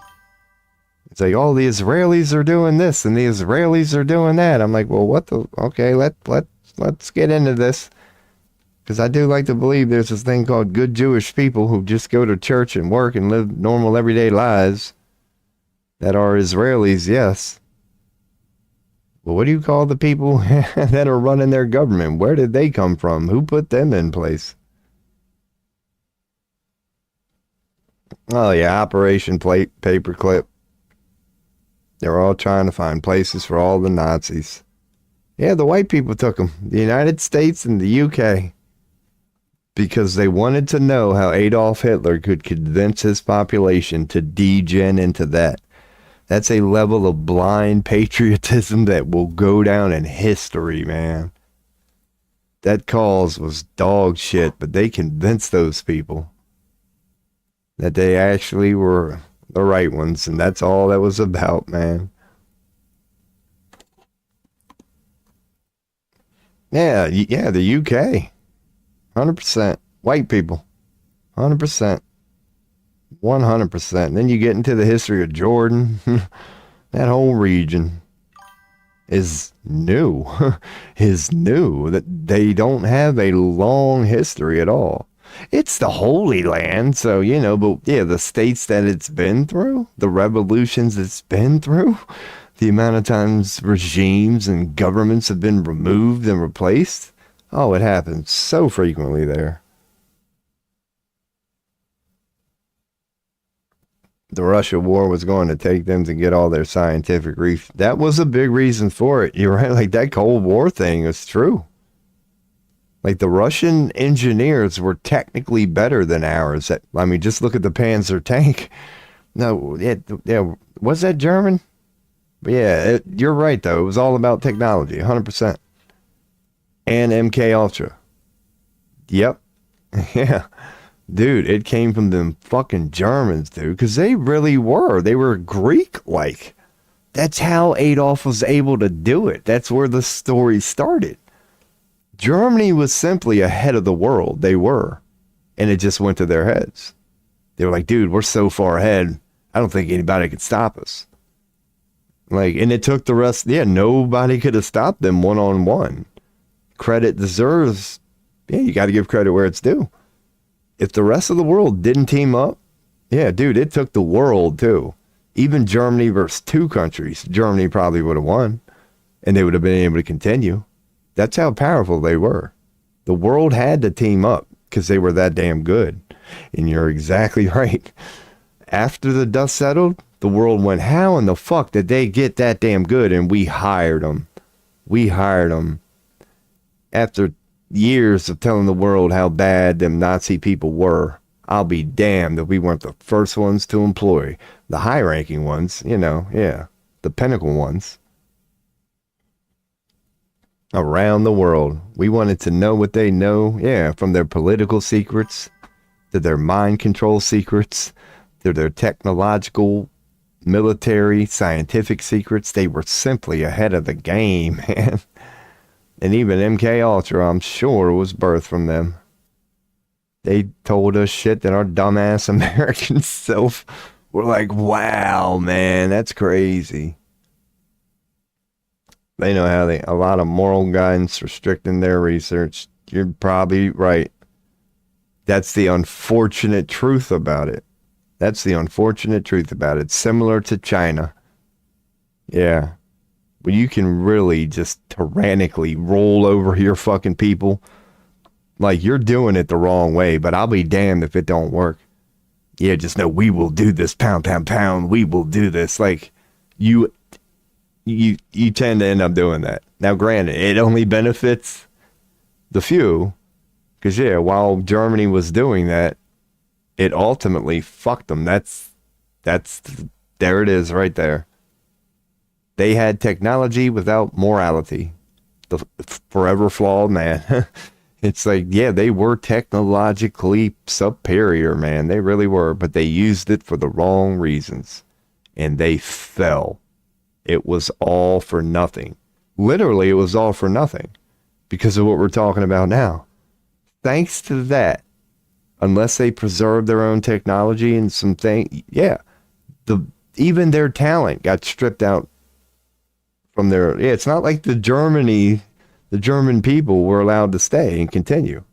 It's like, oh, the Israelis are doing this and the Israelis are doing that. I'm like, well, okay, let's get into this. Because I do like to believe there's this thing called good Jewish people who just go to church and work and live normal everyday lives that are Israelis, yes. Well, what do you call the people that are running their government? Where did they come from? Who put them in place? Oh, yeah, Operation Paperclip. They're all trying to find places for all the Nazis. Yeah, the white people took them. The United States and the UK. Because they wanted to know how Adolf Hitler could convince his population to degen into that. That's a level of blind patriotism that will go down in history, man. That cause was dog shit, but they convinced those people that they actually were the right ones, and that's all that was about, man. Yeah, the UK. 100%. White people. 100%. 100%. Then you get into the history of Jordan. That whole region is new. Is new. That they don't have a long history at all. It's the Holy Land, so, but yeah, the states that it's been through, the revolutions it's been through, the amount of times regimes and governments have been removed and replaced. Oh, it happens so frequently there. The Russia war was going to take them to get all their scientific research. That was a big reason for it. You're right. Like that Cold War thing is true. Like the Russian engineers were technically better than ours. I mean, just look at the Panzer tank. No, yeah, was that German? But yeah, you're right though. It was all about technology, 100%. And MK Ultra. Yep. Yeah. Dude, it came from them fucking Germans, dude, because they really were. They were Greek-like. That's how Adolf was able to do it. That's where the story started. Germany was simply ahead of the world. They were. And it just went to their heads. They were like, dude, we're so far ahead. I don't think anybody could stop us. And it took the rest. Yeah, nobody could have stopped them one-on-one. Credit deserves. Yeah, you got to give credit where it's due. If the rest of the world didn't team up, yeah, dude, it took the world too. Even Germany versus two countries, Germany probably would have won, and they would have been able to continue. That's how powerful they were. The world had to team up because they were that damn good. And you're exactly right. After the dust settled, the world went, how in the fuck did they get that damn good? And we hired them. We hired them. After years of telling the world how bad them Nazi people were, I'll be damned if we weren't the first ones to employ the high-ranking ones, the pinnacle ones. Around the world. We wanted to know what they know, from their political secrets, to their mind control secrets, to their technological, military, scientific secrets. They were simply ahead of the game, man. And even MK Ultra, I'm sure, was birthed from them. They told us shit that our dumbass American self were like, wow, man, that's crazy. They know how a lot of moral guidance restricting their research. You're probably right. That's the unfortunate truth about it. That's the unfortunate truth about it. Similar to China. Yeah. But you can really just tyrannically roll over your fucking people. Like, you're doing it the wrong way, but I'll be damned if it don't work. Yeah, just know we will do this, pound, pound, pound. We will do this. Like, you tend to end up doing that. Now, granted, it only benefits the few. Because, while Germany was doing that, it ultimately fucked them. There it is right there. They had technology without morality. The forever flawed man. It's like, they were technologically superior, man. They really were, but they used it for the wrong reasons. And they fell. It was all for nothing. Literally, it was all for nothing because of what we're talking about now. Thanks to that, unless they preserve their own technology and something, even their talent got stripped out from their, it's not like the German people were allowed to stay and continue.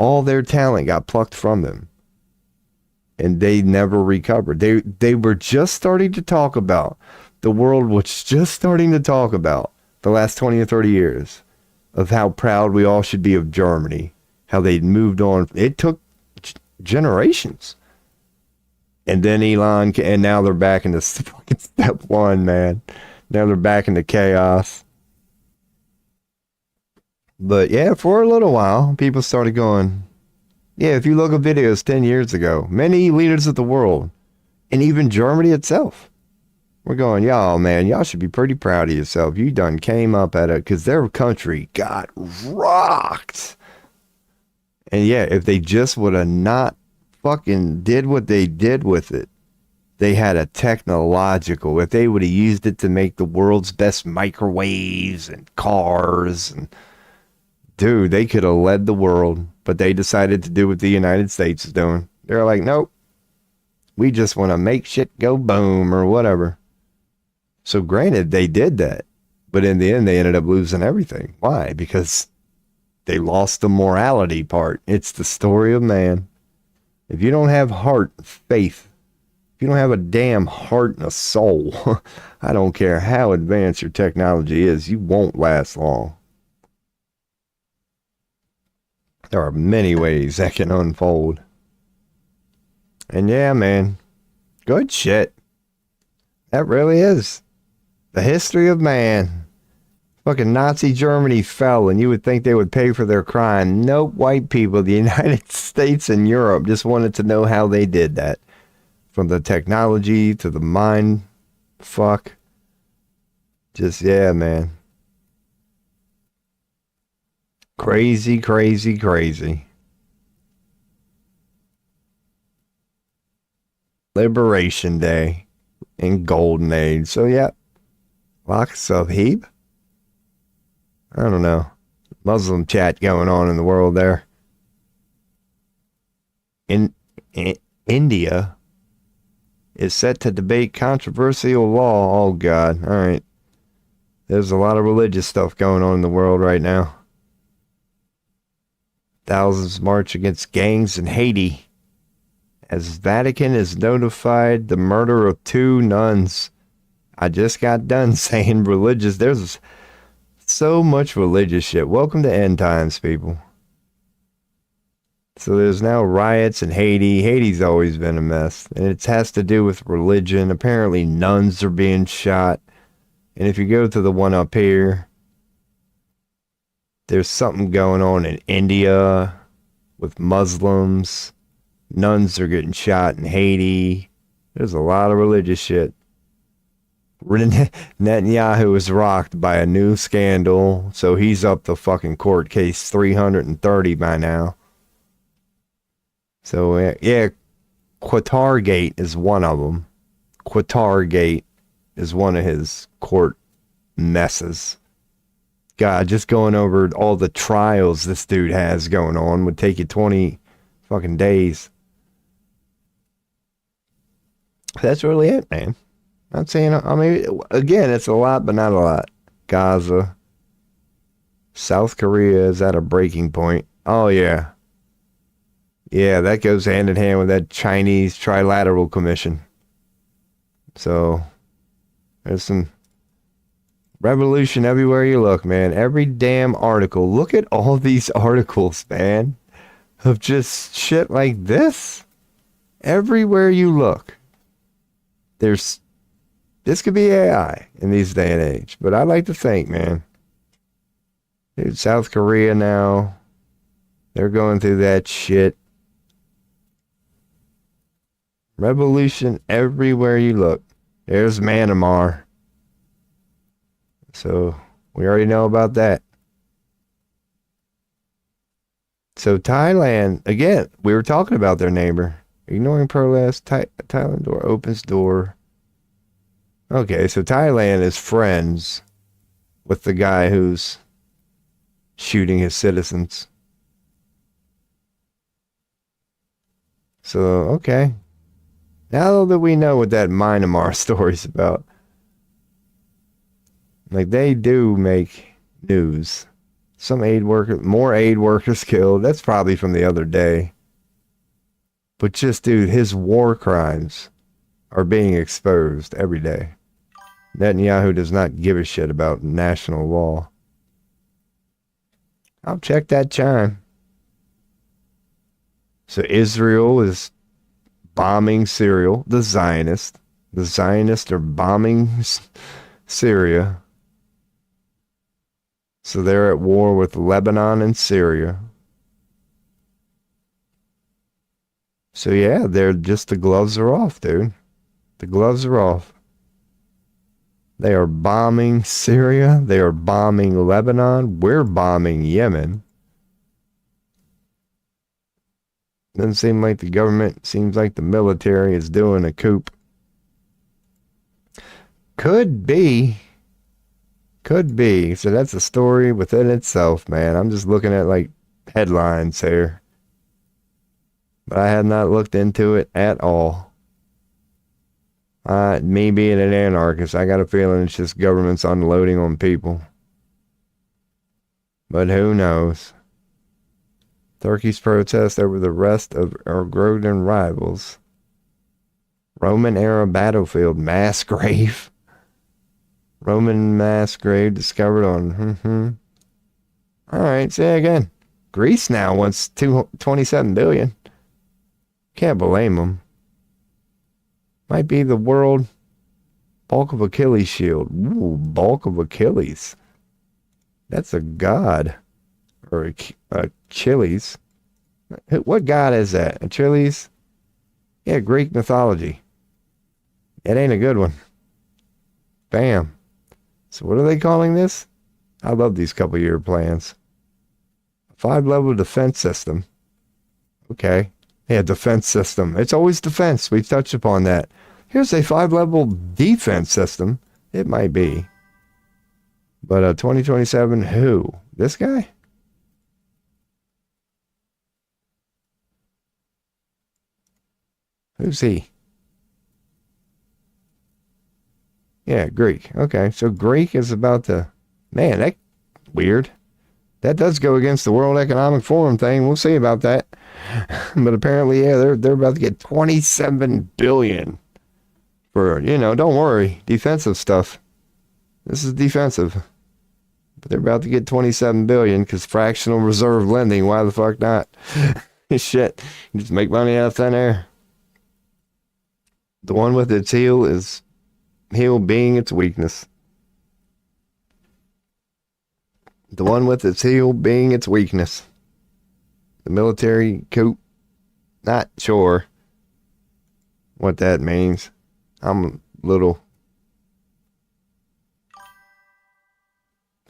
All their talent got plucked from them. And they never recovered. They were just starting to talk about, the world was just starting to talk about the last 20 or 30 years of how proud we all should be of Germany, how they'd moved on. It took generations. And then Elon, and now they're back into fucking step one, man. Now they're back into chaos. But yeah, for a little while, people started going, yeah, if you look at videos 10 years ago, many leaders of the world, and even Germany itself, we're going, y'all, man, y'all should be pretty proud of yourself. You done came up at it, because their country got rocked. And yeah, if they just would have not fucking did what they did with it, they had a technological, if they would have used it to make the world's best microwaves and cars, and dude, they could have led the world, but they decided to do what the United States is doing. They're like, nope, we just want to make shit go boom or whatever. So granted, they did that, but in the end, they ended up losing everything. Why? Because they lost the morality part. It's the story of man. If you don't have heart, faith, if you don't have a damn heart and a soul, I don't care how advanced your technology is, you won't last long. There are many ways that can unfold. And yeah, man, good shit. That really is the history of man. Fucking Nazi Germany fell, and you would think they would pay for their crime. Nope, white people, the United States and Europe just wanted to know how they did that. From the technology to the mind fuck. Just, yeah, man. Crazy, crazy, crazy. Liberation Day and Golden Age. So, yeah. Lots of heap. I don't know. Muslim chat going on in the world there. In India is set to debate controversial law. Oh, God. All right. There's a lot of religious stuff going on in the world right now. Thousands march against gangs in Haiti as Vatican has notified the murder of 2 nuns. I just got done saying religious. There's so much religious shit. Welcome to end times, people. So there's now riots in Haiti. Haiti's always been a mess. And it has to do with religion. Apparently nuns are being shot. And if you go to the one up here, there's something going on in India with Muslims. Nuns are getting shot in Haiti. There's a lot of religious shit. Netanyahu is rocked by a new scandal, so he's up the fucking court case 330 by now. So, yeah, Qatargate is one of them. Qatargate is one of his court messes. God, just going over all the trials this dude has going on would take you 20 fucking days. That's really it, man. Not saying, I mean, again, it's a lot, but not a lot. Gaza. South Korea is at a breaking point. Oh, yeah. Yeah, that goes hand in hand with that Chinese Trilateral Commission. So, there's some revolution everywhere you look, man. Every damn article. Look at all these articles, man, of just shit like this. Everywhere you look. This could be AI in these day and age. But I like to think, man. Dude, South Korea now, they're going through that shit. Revolution everywhere you look. There's Myanmar. So, we already know about that. So, Thailand, again, we were talking about their neighbor. Ignoring protest, Thailand door opens door. Okay, so Thailand is friends with the guy who's shooting his citizens. So, okay. Now that we know what that Myanmar story's about, like, they do make news. Some aid workers, more aid workers killed. That's probably from the other day. But just, dude, his war crimes are being exposed every day. Netanyahu does not give a shit about national law. I'll check that chime. So Israel is bombing Syria. The Zionists are bombing Syria. So they're at war with Lebanon and Syria. So yeah, the gloves are off, dude. The gloves are off. They are bombing Syria. They are bombing Lebanon. We're bombing Yemen. Doesn't seem like the government, seems like the military is doing a coup. Could be. So that's a story within itself, man. I'm just looking at like headlines here. But I have not looked into it at all. Me being an anarchist, I got a feeling it's just government's unloading on people. But who knows? Turkey's protest over the rest of our Grodin rivals. Roman era battlefield mass grave. Roman mass grave discovered on. Alright, say again. Greece now wants 27 billion. Can't blame them. Might be the world bulk of Achilles shield. Ooh, bulk of Achilles. That's a god. Or Achilles. What god is that? Achilles? Yeah, Greek mythology. It ain't a good one. Bam. So what are they calling this? I love these couple year plans. 5-level defense system. Okay. Yeah, defense system. It's always defense. We've touched upon that. Here's a 5-level defense system. It might be. But 2027, who? This guy? Who's he? Yeah, Greek. Okay, so Greek is about to... Man, that... Weird. That does go against the World Economic Forum thing. We'll see about that. But apparently, yeah, they're about to get 27 billion for, don't worry, defensive stuff. This is defensive. But they're about to get 27 billion because fractional reserve lending. Why the fuck not? Shit. You just make money out of thin air. The one with its heel being its weakness. The one with its heel being its weakness. The military coup. Not sure what that means. I'm a little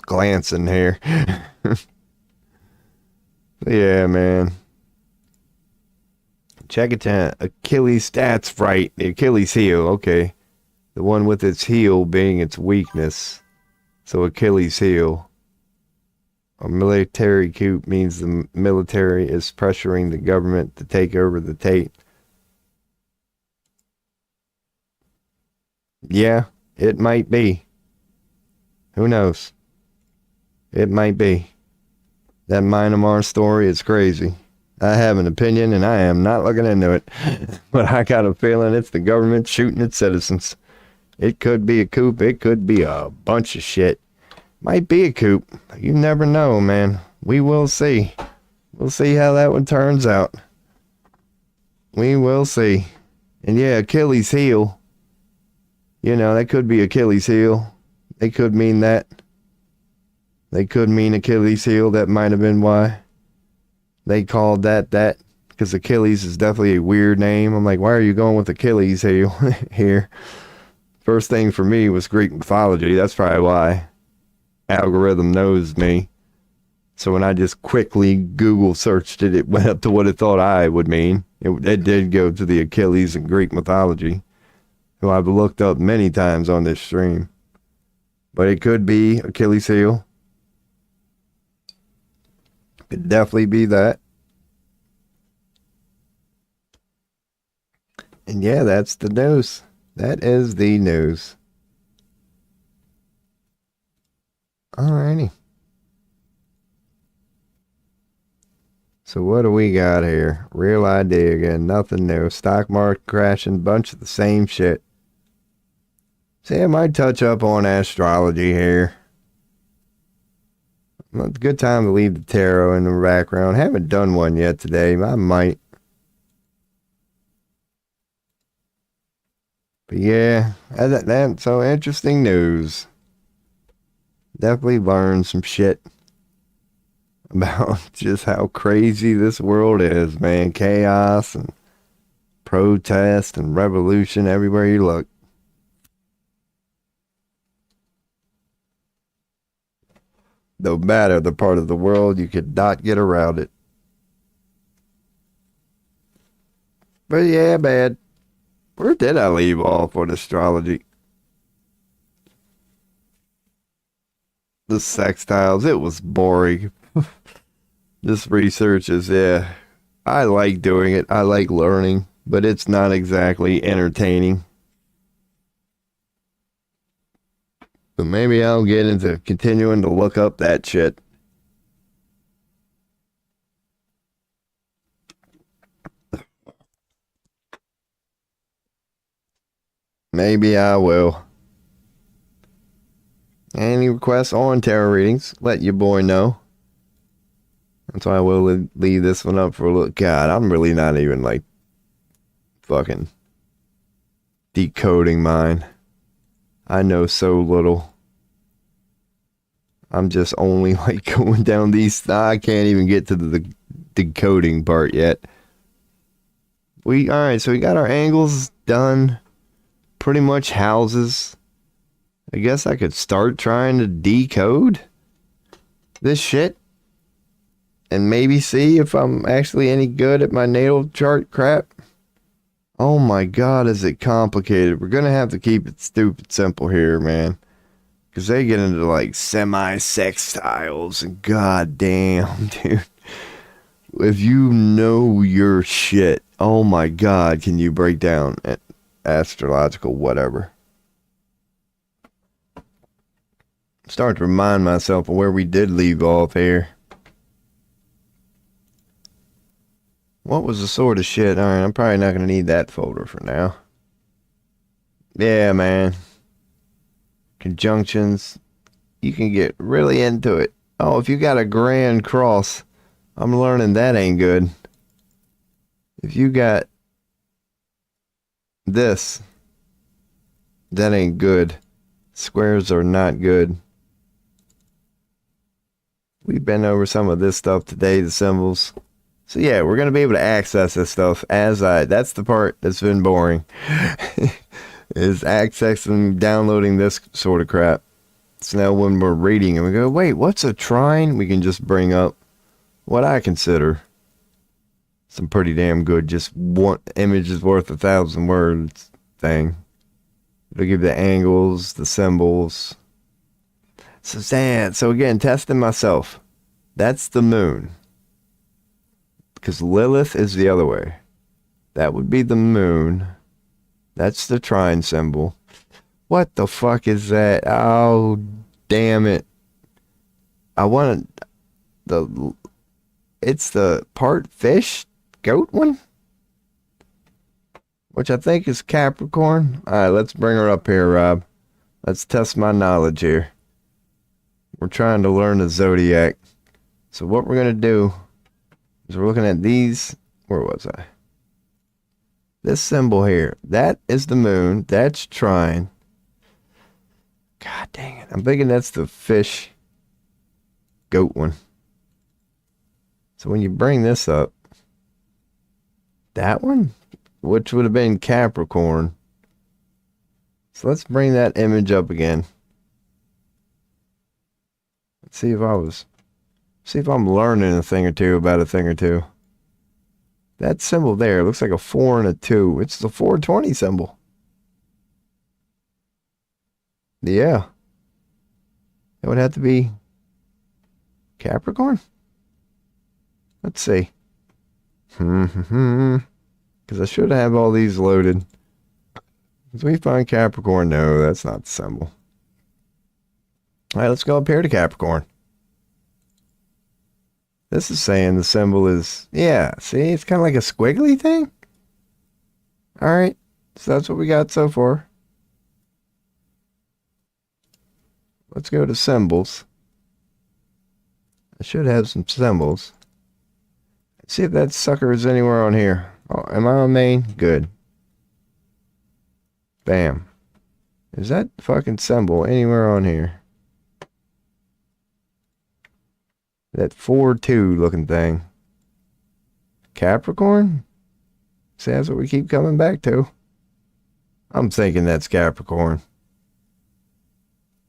glancing here. Yeah, man. Check it out. Achilles stats right. The Achilles heel. Okay. The one with its heel being its weakness. So Achilles heel. A military coup means the military is pressuring the government to take over the tape. Yeah, it might be. Who knows? It might be. That Myanmar story is crazy. I have an opinion and I am not looking into it. But I got a feeling it's the government shooting its citizens. It could be a coup. It could be a bunch of shit. Might be a coup. You never know, man. We will see. We'll see how that one turns out. We will see. And yeah, Achilles heel. That could be Achilles heel. They could mean that. They could mean Achilles heel. That might have been why they called that. Because Achilles is definitely a weird name. I'm like, why are you going with Achilles heel here? First thing for me was Greek mythology. That's probably why. Algorithm knows me. So when I just quickly Google searched it, it went up to what it thought I would mean. It did go to the Achilles in Greek mythology, who I've looked up many times on this stream. But it could be Achilles heel. Could definitely be that. And yeah, that's the news. That is the news. Alrighty. So what do we got here? Real idea again. Nothing new. Stock market crashing. Bunch of the same shit. See, I might touch up on astrology here. Well, it's a good time to leave the tarot in the background. Haven't done one yet today. I might. But yeah, that's so interesting news. Definitely learned some shit about just how crazy this world is, man. Chaos and protest and revolution everywhere you look. No matter the part of the world, you could not get around it. But yeah, man. Where did I leave off on astrology? The sextiles, it was boring. This research is, yeah. I like doing it. I like learning, but it's not exactly entertaining. But maybe I'll get into continuing to look up that shit. Maybe I will. Any requests on tarot readings, let your boy know. That's why I will leave this one up for a look. God, I'm really not even like fucking decoding mine. I know so little. I'm just only like going down these. I can't even get to the decoding part yet. All right, so we got our angles done. Pretty much houses. I guess I could start trying to decode this shit and maybe see if I'm actually any good at my natal chart crap. Oh my God, is it complicated? We're going to have to keep it stupid simple here, man. Because they get into like semi-sextiles and goddamn, dude. If you know your shit, oh my God, can you break down astrological whatever? Start to remind myself of where we did leave off here. What was the sort of shit? All right, I'm probably not going to need that folder for now. Yeah, man. Conjunctions. You can get really into it. Oh, if you got a grand cross, I'm learning that ain't good. If you got this, that ain't good. Squares are not good. We've been over some of this stuff today, the symbols. So yeah, we're going to be able to access this stuff that's the part that's been boring. Is accessing, downloading this sort of crap. So now when we're reading and we go, wait, what's a trine? We can just bring up what I consider some pretty damn good, just one image is worth 1,000 words thing. It'll give the angles, the symbols. So again, testing myself. That's the moon. Because Lilith is the other way. That would be the moon. That's the trine symbol. What the fuck is that? Oh, damn it. It's the part fish, goat one? Which I think is Capricorn. All right, let's bring her up here, Rob. Let's test my knowledge here. We're trying to learn the Zodiac. So what we're going to do is we're looking at these. Where was I? This symbol here. That is the moon. That's trine. God dang it. I'm thinking that's the fish goat one. So when you bring this up, that one, which would have been Capricorn. So let's bring that image up again. Let's see if I'm learning a thing or two about a thing or two. That symbol there looks like a 4 and a 2. It's the 420 symbol. Yeah. It would have to be Capricorn? Let's see. Because I should have all these loaded. As we find Capricorn, no, that's not the symbol. All right, let's go up here to Capricorn. This is saying the symbol is, yeah, see, it's kind of like a squiggly thing. All right, so that's what we got so far. Let's go to symbols. I should have some symbols. Let's see if that sucker is anywhere on here. Oh, am I on main? Good. Bam. Is that fucking symbol anywhere on here? That 4-2 looking thing. Capricorn? See, that's what we keep coming back to. I'm thinking that's Capricorn.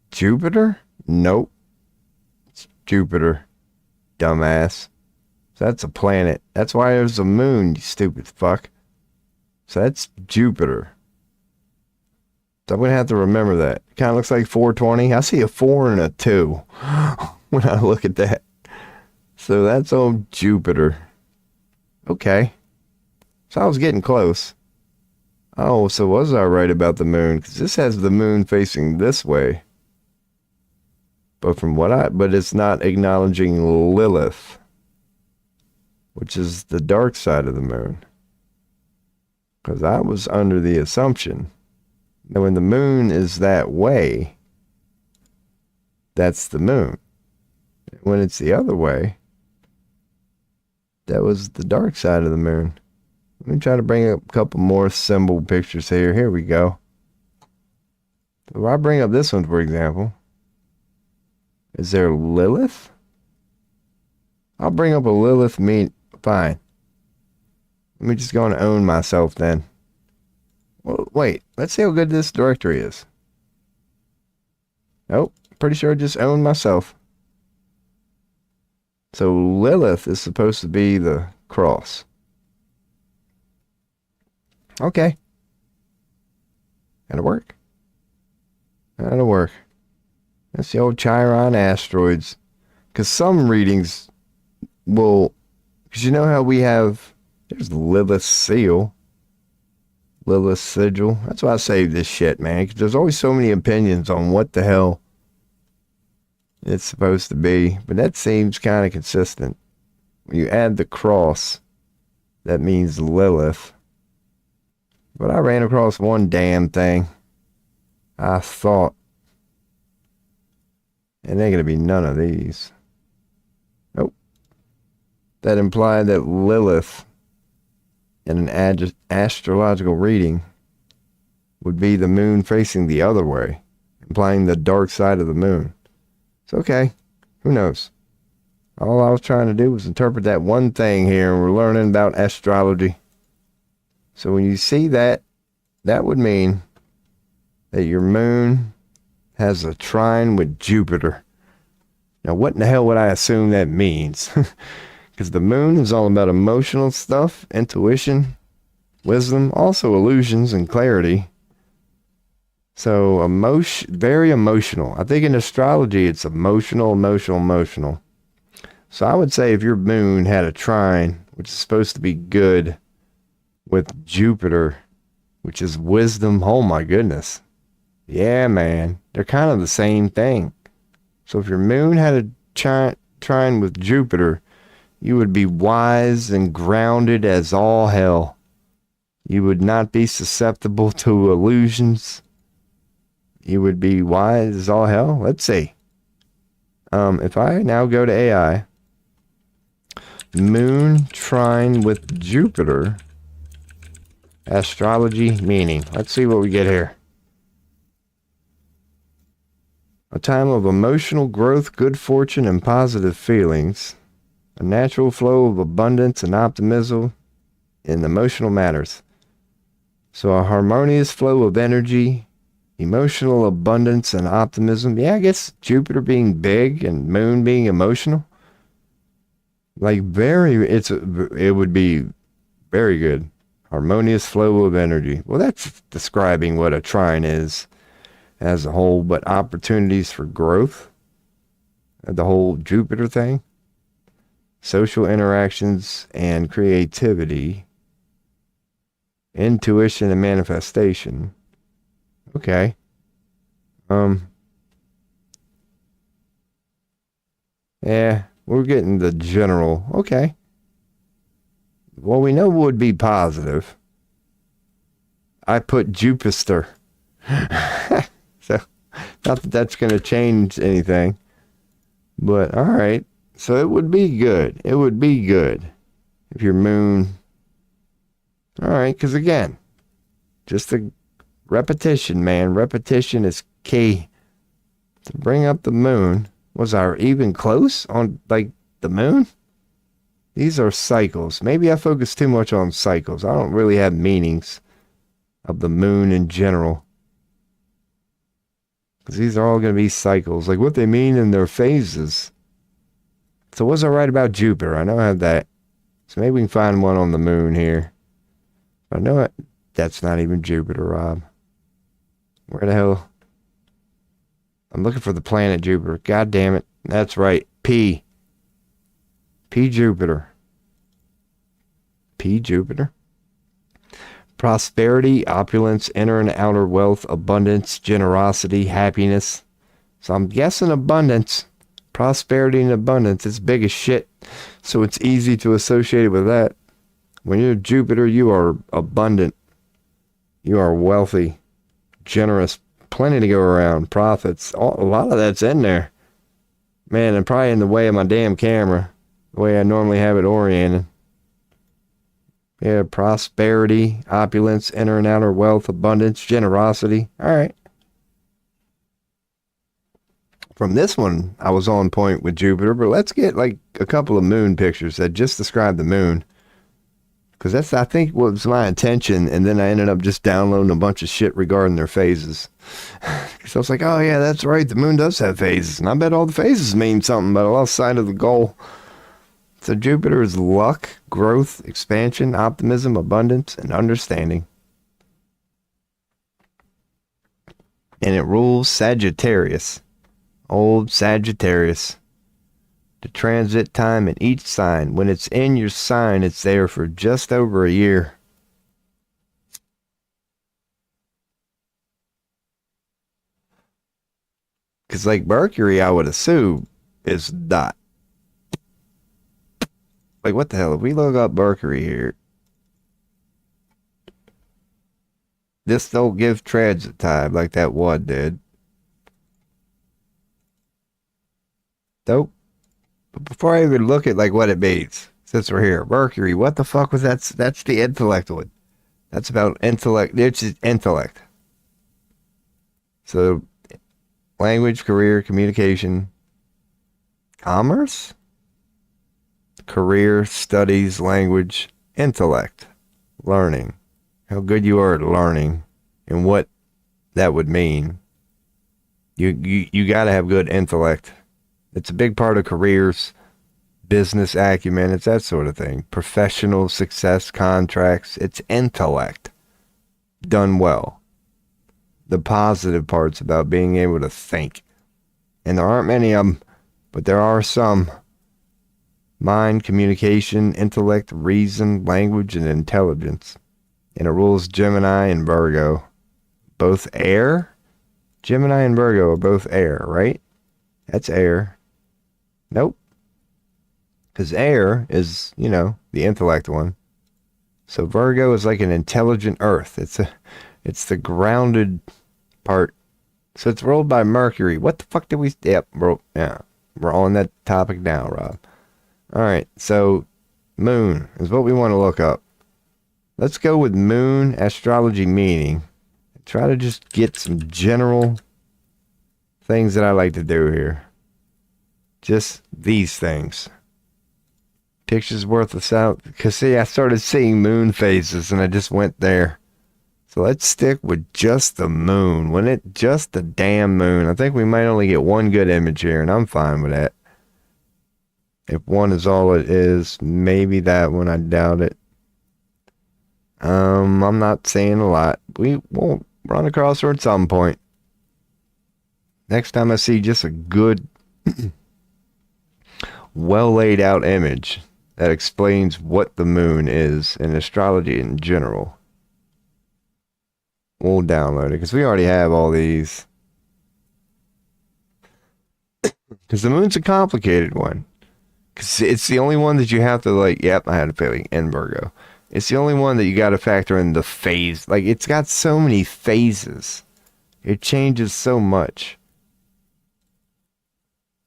Jupiter? Nope. It's Jupiter. Dumbass. So that's a planet. That's why there's a moon, you stupid fuck. So that's Jupiter. So I'm going to have to remember that. It kind of looks like 420. I see a 4 and a 2 when I look at that. So that's on Jupiter. Okay. So I was getting close. Oh, so was I right about the moon? Because this has the moon facing this way. But it's not acknowledging Lilith, which is the dark side of the moon. Because I was under the assumption that when the moon is that way, that's the moon. When it's the other way, that was the dark side of the moon. Let me try to bring up a couple more symbol pictures here. Here we go. If I bring up this one, for example, is there Lilith? I'll bring up a Lilith fine. Let me just go and own myself then. Well, wait. Let's see how good this directory is. Nope. Pretty sure I just owned myself. So Lilith is supposed to be the cross. Okay. That'll work. That'll work. That's the old Chiron asteroids. Because some readings will... Because you know how we have... There's Lilith seal. Lilith sigil. That's why I save this shit, man. Because there's always so many opinions on what the hell it's supposed to be. But that seems kind of consistent. When you add the cross, that means Lilith. But I ran across one damn thing. I thought. And there ain't going to be none of these. Nope. That implied that Lilith in an astrological reading would be the moon facing the other way, implying the dark side of the moon. It's okay. Who knows? All I was trying to do was interpret that one thing here, and we're learning about astrology. So when you see that, that would mean that your moon has a trine with Jupiter. Now, what in the hell would I assume that means? Because the moon is all about emotional stuff, intuition, wisdom, also illusions and clarity. So, very emotional. I think in astrology, it's emotional. So I would say if your moon had a trine, which is supposed to be good, with Jupiter, which is wisdom. Oh my goodness. Yeah, man. They're kind of the same thing. So if your moon had a trine with Jupiter, you would be wise and grounded as all hell. You would not be susceptible to illusions. You would be wise as all hell. Let's see. If I now go to AI, moon trine with Jupiter, astrology meaning. Let's see what we get here. A time of emotional growth, good fortune, and positive feelings. A natural flow of abundance and optimism in emotional matters. So a harmonious flow of energy, emotional abundance, and optimism. Yeah, I guess Jupiter being big and moon being emotional. Like it would be very good. Harmonious flow of energy. Well, that's describing what a trine is as a whole, but opportunities for growth. The whole Jupiter thing. Social interactions and creativity. Intuition and manifestation. Okay. Yeah, We're getting the general. Okay. Well, we know would be positive. I put Jupiter. So, not that that's going to change anything. But, all right. So, it would be good. It would be good if your moon... All right, because again, just a repetition, man. Repetition is key. To bring up the moon, was I even close on, like, the moon? These are cycles. Maybe I focus too much on cycles. I don't really have meanings of the moon in general. Because these are all going to be cycles. Like what they mean in their phases. So was I right about Jupiter? I know I have that. So maybe we can find one on the moon here. I know it. That's not even Jupiter, Rob. Where the hell? I'm looking for the planet Jupiter. God damn it. That's right. P Jupiter. P Jupiter. Prosperity, opulence, inner and outer wealth, abundance, generosity, happiness. So I'm guessing abundance. Prosperity and abundance. It's big as shit. So it's easy to associate it with that. When you're Jupiter, you are abundant. You are wealthy, generous, plenty to go around, profits. A lot of that's in there. Man, I'm probably in the way of my damn camera, the way I normally have it oriented. Yeah, prosperity, opulence, inner and outer wealth, abundance, generosity. All right. From this one, I was on point with Jupiter, but let's get like a couple of moon pictures that just describe the moon. Because that's, I think, what was my intention. And then I ended up just downloading a bunch of shit regarding their phases. Because I was like, oh, yeah, that's right. The moon does have phases. And I bet all the phases mean something, but I lost sight of the goal. So Jupiter is luck, growth, expansion, optimism, abundance, and understanding. And it rules Sagittarius. Old Sagittarius. The transit time in each sign. When it's in your sign, it's there for just over a year. Because like Mercury, I would assume, is not. Like what the hell? If we look up Mercury here, this don't give transit time like that one did. Nope. But before I even look at like what it means, since we're here, Mercury, what the fuck was that? That's the intellect one. That's about intellect. It's intellect. So, language, career, communication, commerce, career, studies, language, intellect, learning. How good you are at learning and what that would mean. You got to have good intellect. It's a big part of careers, business acumen, it's that sort of thing. Professional success, contracts, it's intellect done well. The positive parts about being able to think. And there aren't many of them, but there are some. Mind, communication, intellect, reason, language, and intelligence. And it rules Gemini and Virgo. Both air? Gemini and Virgo are both air, right? That's air. Nope. Because air is, the intellect one. So Virgo is like an intelligent earth. It's the grounded part. So it's ruled by Mercury. What the fuck did we... Yep, yeah. We're on that topic now, Rob. All right, so moon is what we want to look up. Let's go with moon astrology meaning. Try to just get some general things that I like to do here. Just these things. Pictures worth a sound. Because see, I started seeing moon phases and I just went there. So let's stick with just the moon. Just the damn moon. I think we might only get one good image here and I'm fine with that. If one is all it is, maybe that one, I doubt it. I'm not saying a lot. We won't run across her at some point. Next time I see just a good, well laid out image that explains what the moon is in astrology in general, we'll download it because we already have all these. Because the moon's a complicated one. 'Cause it's the only one that you have to like, yep, I had a feeling, and Virgo. It's the only one that you got to factor in the phase. Like, it's got so many phases. It changes so much.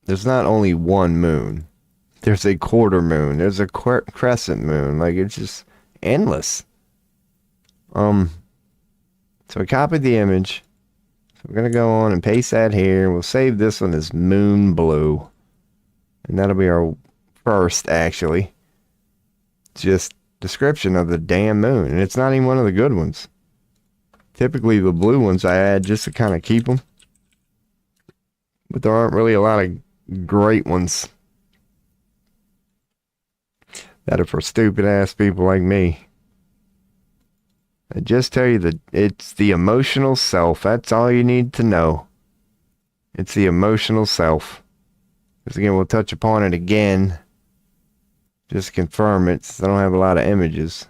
There's not only one moon. There's a quarter moon. There's a crescent moon. Like, it's just endless. So I copied the image. So we're going to go on and paste that here. We'll save this one as Moon Blue. And that'll be our first, actually. Just description of the damn moon. And it's not even one of the good ones. Typically, the blue ones I add just to kind of keep them. But there aren't really a lot of great ones that are for stupid ass people like me. I just tell you that it's the emotional self. That's all you need to know. It's the emotional self. Because again, we'll touch upon it again. Just confirm it, since I don't have a lot of images.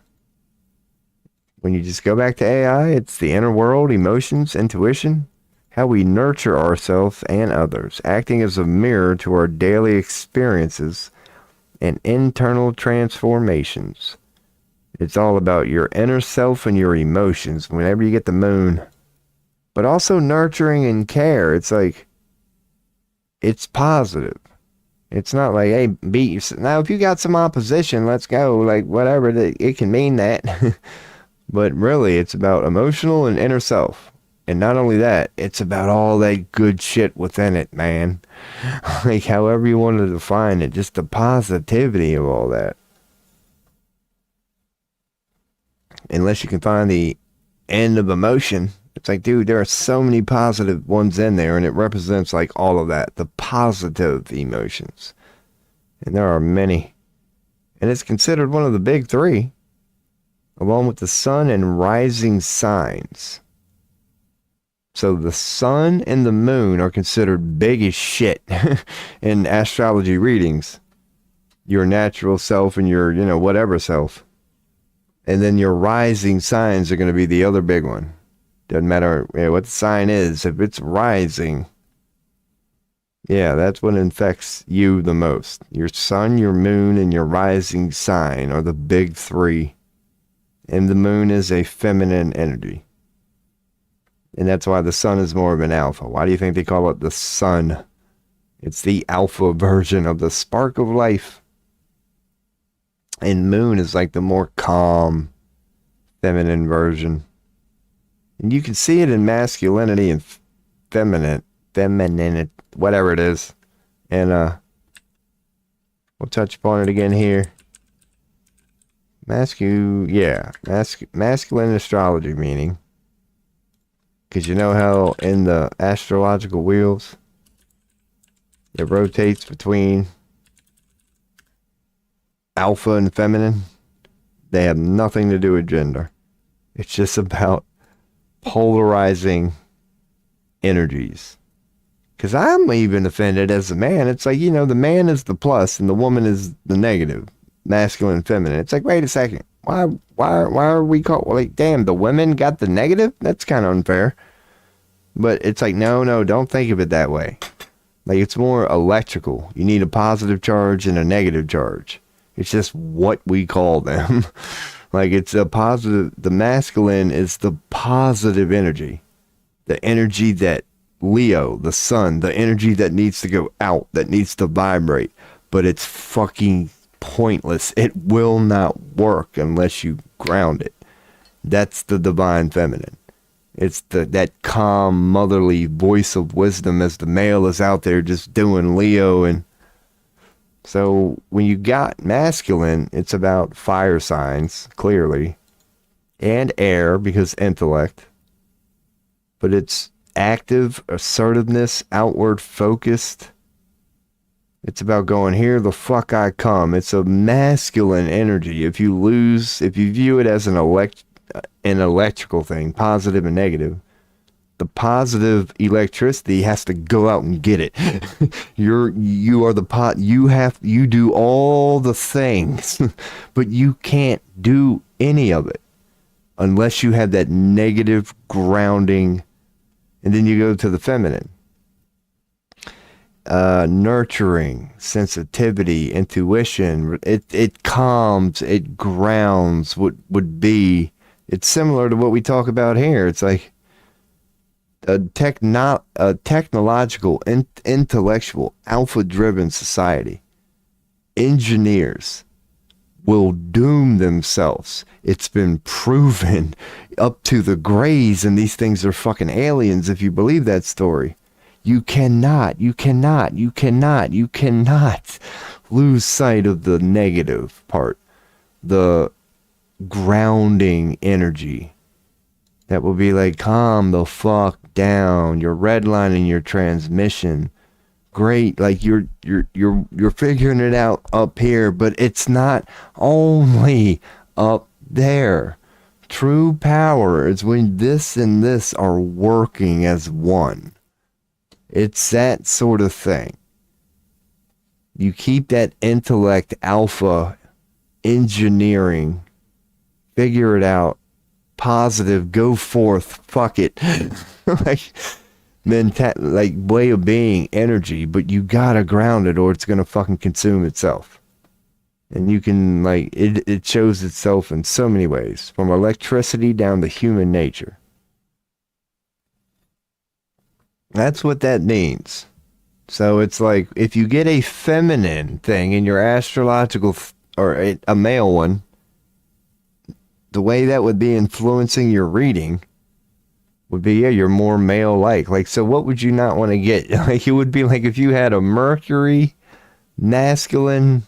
When you just go back to AI, it's the inner world, emotions, intuition, how we nurture ourselves and others, acting as a mirror to our daily experiences and internal transformations. It's all about your inner self and your emotions whenever you get the moon. But also nurturing and care. It's like, it's positive. It's not like, hey, beat yourself. Now, if you got some opposition, let's go. Like, whatever, it can mean that. But really, it's about emotional and inner self. And not only that, it's about all that good shit within it, man. Like, however you want to define it, just the positivity of all that. Unless you can find the end of emotion. It's like, dude, there are so many positive ones in there, and it represents like all of that, the positive emotions. And there are many. And it's considered one of the big three, along with the sun and rising signs. So the sun and the moon are considered big as shit in astrology readings. Your natural self and your, whatever self. And then your rising signs are going to be the other big one. Doesn't matter what the sign is. If it's rising, that's what infects you the most. Your sun, your moon, and your rising sign are the big three. And the moon is a feminine energy. And that's why the sun is more of an alpha. Why do you think they call it the sun? It's the alpha version of the spark of life. And moon is like the more calm, feminine version. And you can see it in masculinity and feminine, whatever it is. And we'll touch upon it again here. Masculine astrology meaning. Because you know how in the astrological wheels, it rotates between alpha and feminine. They have nothing to do with gender. It's just about polarizing energies. Because I'm even offended as a man. It's like, the man is the plus and the woman is the negative. Masculine and feminine. It's like, wait a second. Why are we called, like, damn, the women got the negative? That's kind of unfair. But it's like, no, don't think of it that way. Like, it's more electrical. You need a positive charge and a negative charge. It's just what we call them. Like, it's a positive, the masculine is the positive energy. The energy that Leo, the sun, the energy that needs to go out, that needs to vibrate. But it's fucking pointless. It will not work unless you ground it. That's the divine feminine. It's that calm, motherly voice of wisdom as the male is out there just doing Leo. And so when you got masculine, it's about fire signs, clearly, and air, because intellect. But it's active, assertiveness, outward focused. It's about going, here the fuck I come. It's a masculine energy. If you view it as an electrical thing, positive and negative, the positive electricity has to go out and get it. You are the pot. You do all the things, but you can't do any of it unless you have that negative grounding. And then you go to the feminine. nurturing, sensitivity, intuition. It calms, it grounds what would be. It's similar to what we talk about here. It's like a technological, intellectual, alpha-driven society. Engineers will doom themselves. It's been proven up to the grays, and these things are fucking aliens if you believe that story. You cannot lose sight of the negative part, the grounding energy that will be like, calm the fuck down. You're redlining your transmission. Great, like you're figuring it out up here, but it's not only up there. True power is when this and this are working as one. It's that sort of thing. You keep that intellect alpha engineering, figure it out, positive, go forth, fuck it. like way of being, energy, but you gotta ground it or it's gonna fucking consume itself. And you can, like, it shows itself in so many ways, from electricity down to human nature. That's what that means. So it's like, if you get a feminine thing in your astrological, or a male one, the way that would be influencing your reading would be, yeah, you're more male-like. Like, so what would you not want to get? Like, it would be like if you had a Mercury, masculine,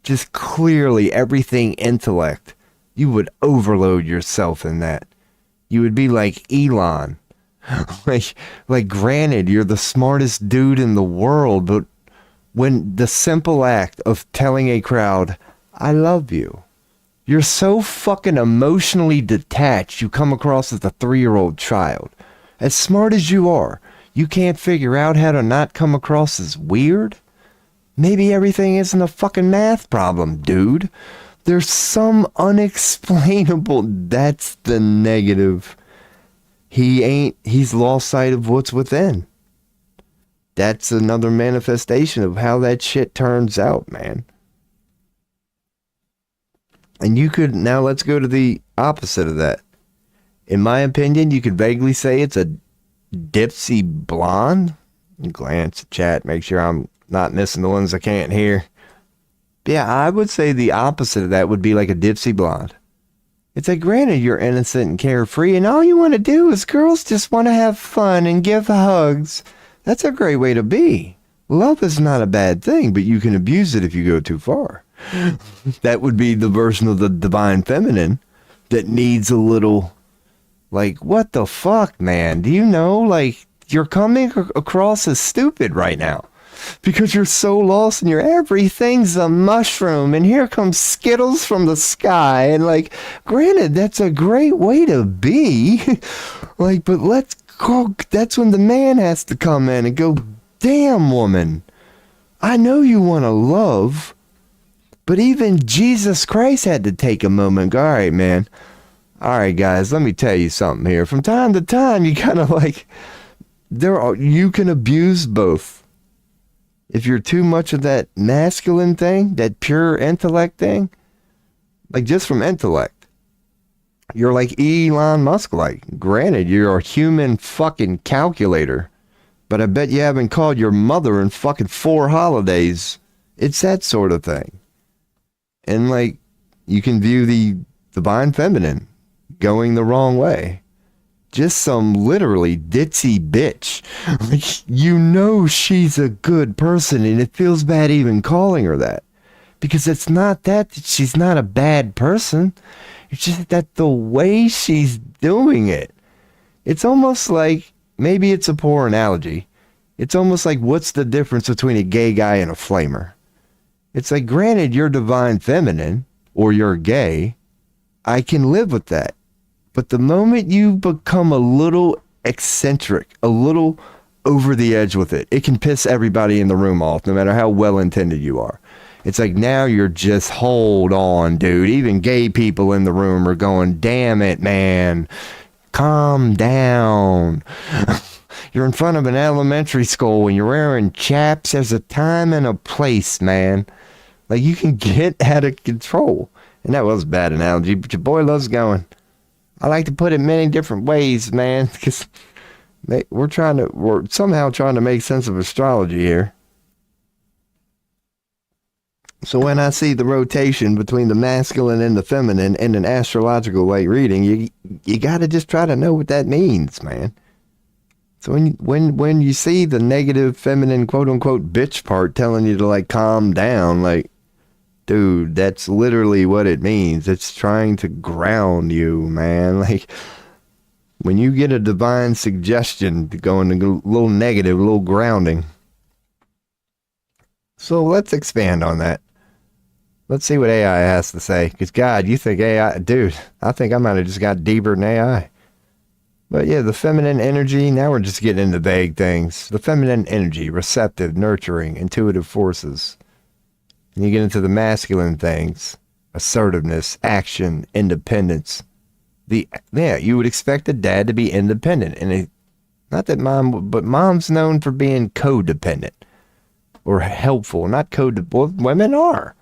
just clearly everything intellect, you would overload yourself in that. You would be like Elon. like granted, you're the smartest dude in the world, but when the simple act of telling a crowd, I love you, you're so fucking emotionally detached, you come across as a 3-year-old child. As smart as you are, you can't figure out how to not come across as weird? Maybe everything isn't a fucking math problem, dude. There's some unexplainable, that's the negative. He's lost sight of what's within. That's another manifestation of how that shit turns out, man. And you could, now let's go to the opposite of that. In my opinion, you could vaguely say it's a dipsy blonde. Glance at chat, make sure I'm not missing the ones I can't hear. Yeah, I would say the opposite of that would be like a dipsy blonde. It's like, granted, you're innocent and carefree, and all you want to do is girls just want to have fun and give hugs. That's a great way to be. Love is not a bad thing, but you can abuse it if you go too far. That would be the version of the divine feminine that needs a little, like, what the fuck, man? Do you know, like, you're coming across as stupid right now because you're so lost and everything's a mushroom and here comes Skittles from the sky. And, like, granted, that's a great way to be. Like, but let's go. That's when the man has to come in and go, damn, woman, I know you want to love, but even Jesus Christ had to take a moment. All right, man. All right, guys, let me tell you something here. From time to time, you kind of like, you can abuse both. If you're too much of that masculine thing, that pure intellect thing, like just from intellect, you're like Elon Musk, like, granted, you're a human fucking calculator, but I bet you haven't called your mother in fucking 4 holidays. It's that sort of thing. And, like, you can view the divine feminine going the wrong way. Just some literally ditzy bitch. Like, you know she's a good person, and it feels bad even calling her that. Because it's not that she's not a bad person. It's just that the way she's doing it. It's almost like, maybe it's a poor analogy. It's almost like, what's the difference between a gay guy and a flamer? It's like, granted, you're divine feminine, or you're gay, I can live with that. But the moment you become a little eccentric, a little over the edge with it, it can piss everybody in the room off, no matter how well-intended you are. It's like, now you're just, hold on, dude. Even gay people in the room are going, damn it, man. Calm down. You're in front of an elementary school and you're wearing chaps. There's a time and a place, man. Like, you can get out of control. And that was a bad analogy, but your boy loves going. I like to put it many different ways, man, because we're somehow trying to make sense of astrology here. So when I see the rotation between the masculine and the feminine in an astrological like reading, you got to just try to know what that means, man. So when you see the negative feminine quote unquote bitch part telling you to like calm down, like, dude, that's literally what it means. It's trying to ground you, man. Like, when you get a divine suggestion to go into a little negative, a little grounding. So let's expand on that. Let's see what AI has to say. Because, God, you think AI... Dude, I think I might have just got deeper than AI. But, yeah, the feminine energy, now we're just getting into vague things. The feminine energy, receptive, nurturing, intuitive forces. And you get into the masculine things. Assertiveness, action, independence. You would expect a dad to be independent. And not that but mom's known for being codependent. Or helpful. Not codependent. Women are.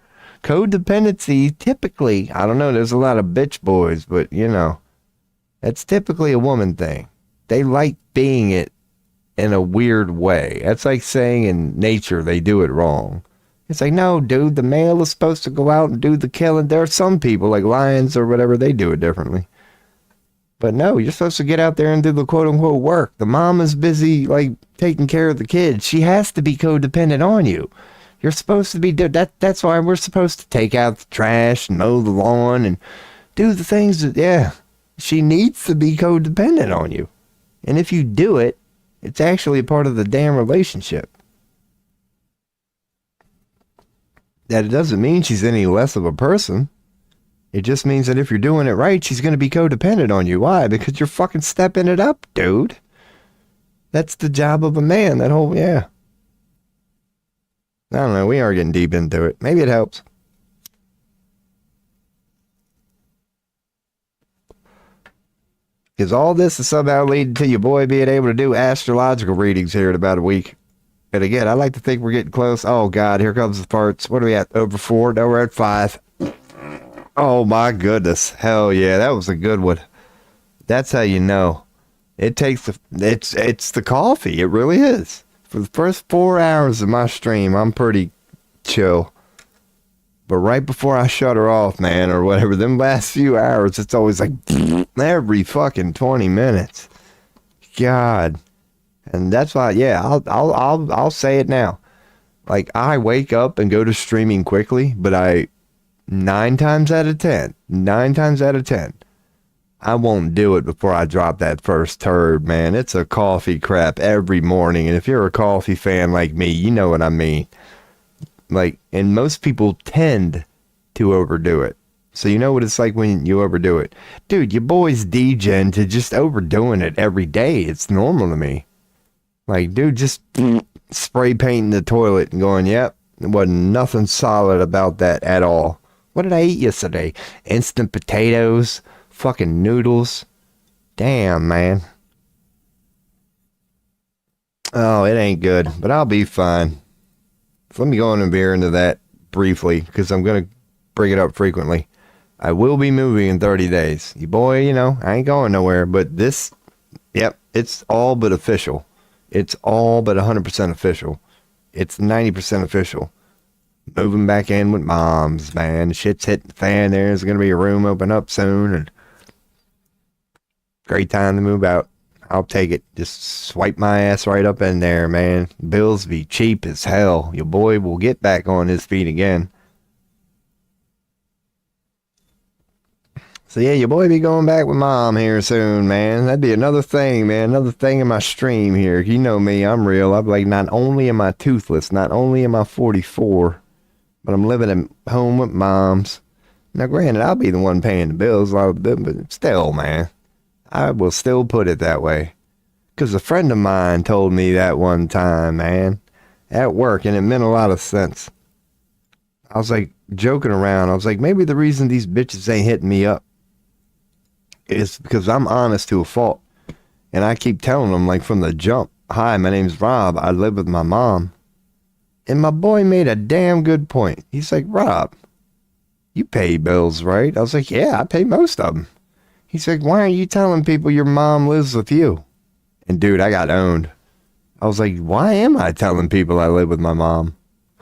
Codependency, typically, I don't know, there's a lot of bitch boys, but, you know, that's typically a woman thing. They like being it in a weird way. That's like saying in nature they do it wrong. It's like, no, dude, the male is supposed to go out and do the killing. There are some people, like lions or whatever, they do it differently. But no, you're supposed to get out there and do the quote-unquote work. The mom is busy, like, taking care of the kids. She has to be codependent on you. You're supposed to be... That's why we're supposed to take out the trash and mow the lawn and do the things that... Yeah, she needs to be codependent on you. And if you do it, it's actually a part of the damn relationship. That it doesn't mean she's any less of a person. It just means that if you're doing it right, she's going to be codependent on you. Why? Because you're fucking stepping it up, dude. That's the job of a man. That whole... Yeah. I don't know. We are getting deep into it. Maybe it helps. Because all this is somehow leading to your boy being able to do astrological readings here in about a week. And again, I like to think we're getting close. Oh, God, here comes the parts. What are we at? Over 4? No, we're at 5. Oh, my goodness. Hell yeah, that was a good one. That's how you know. It takes it's the coffee. It really is. For the first 4 hours of my stream, I'm pretty chill. But right before I shut her off, man, or whatever, them last few hours, it's always like every fucking 20 minutes. God. And that's why, yeah, I'll say it now. Like, I wake up and go to streaming quickly, but 9 times out of 10, I won't do it before I drop that first turd, man. It's a coffee crap every morning. And if you're a coffee fan like me, you know what I mean. Like, and most people tend to overdo it. So you know what it's like when you overdo it. Dude, your boy's degen to just overdoing it every day. It's normal to me. Like, dude, just spray painting the toilet and going, yep, there wasn't nothing solid about that at all. What did I eat yesterday? Instant potatoes, fucking noodles. Damn, man. Oh, it ain't good, but I'll be fine. So let me go on and veer into that briefly, because I'm going to bring it up frequently. I will be moving in 30 days. You boy, you know, I ain't going nowhere, but this, yep, it's all but official. It's all but 100% official. It's 90% official. Moving back in with moms, man. Shit's hitting the fan. There's going to be a room open up soon, and great time to move out. I'll take it. Just swipe my ass right up in there, man. Bills be cheap as hell. Your boy will get back on his feet again. So yeah, your boy be going back with mom here soon, man. That'd be another thing, man. Another thing in my stream here. You know me, I'm real. I'm like, not only am I toothless, not only am I 44, but I'm living at home with moms. Now, granted, I'll be the one paying the bills, but still, man. I will still put it that way. Because a friend of mine told me that one time, man, at work, and it meant a lot of sense. I was like, joking around. I was like, maybe the reason these bitches ain't hitting me up is because I'm honest to a fault. And I keep telling them, like, from the jump, hi, my name's Rob. I live with my mom. And my boy made a damn good point. He's like, Rob, you pay bills, right? I was like, yeah, I pay most of them. He's like, why aren't you telling people your mom lives with you? And dude, I got owned. I was like, why am I telling people I live with my mom?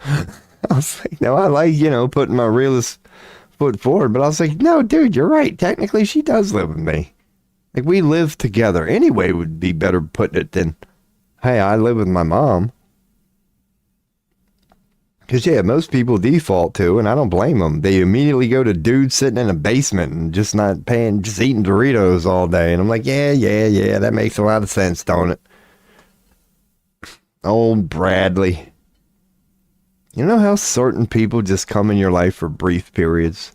I was like, no, I like, putting my realest foot forward. But I was like, no, dude, you're right. Technically, she does live with me. Like, we live together. Anyway would be better putting it than, hey, I live with my mom. Because, yeah, most people default to, and I don't blame them. They immediately go to dudes sitting in a basement and just not paying, just eating Doritos all day. And I'm like, yeah, that makes a lot of sense, don't it? Old Bradley. You know how certain people just come in your life for brief periods,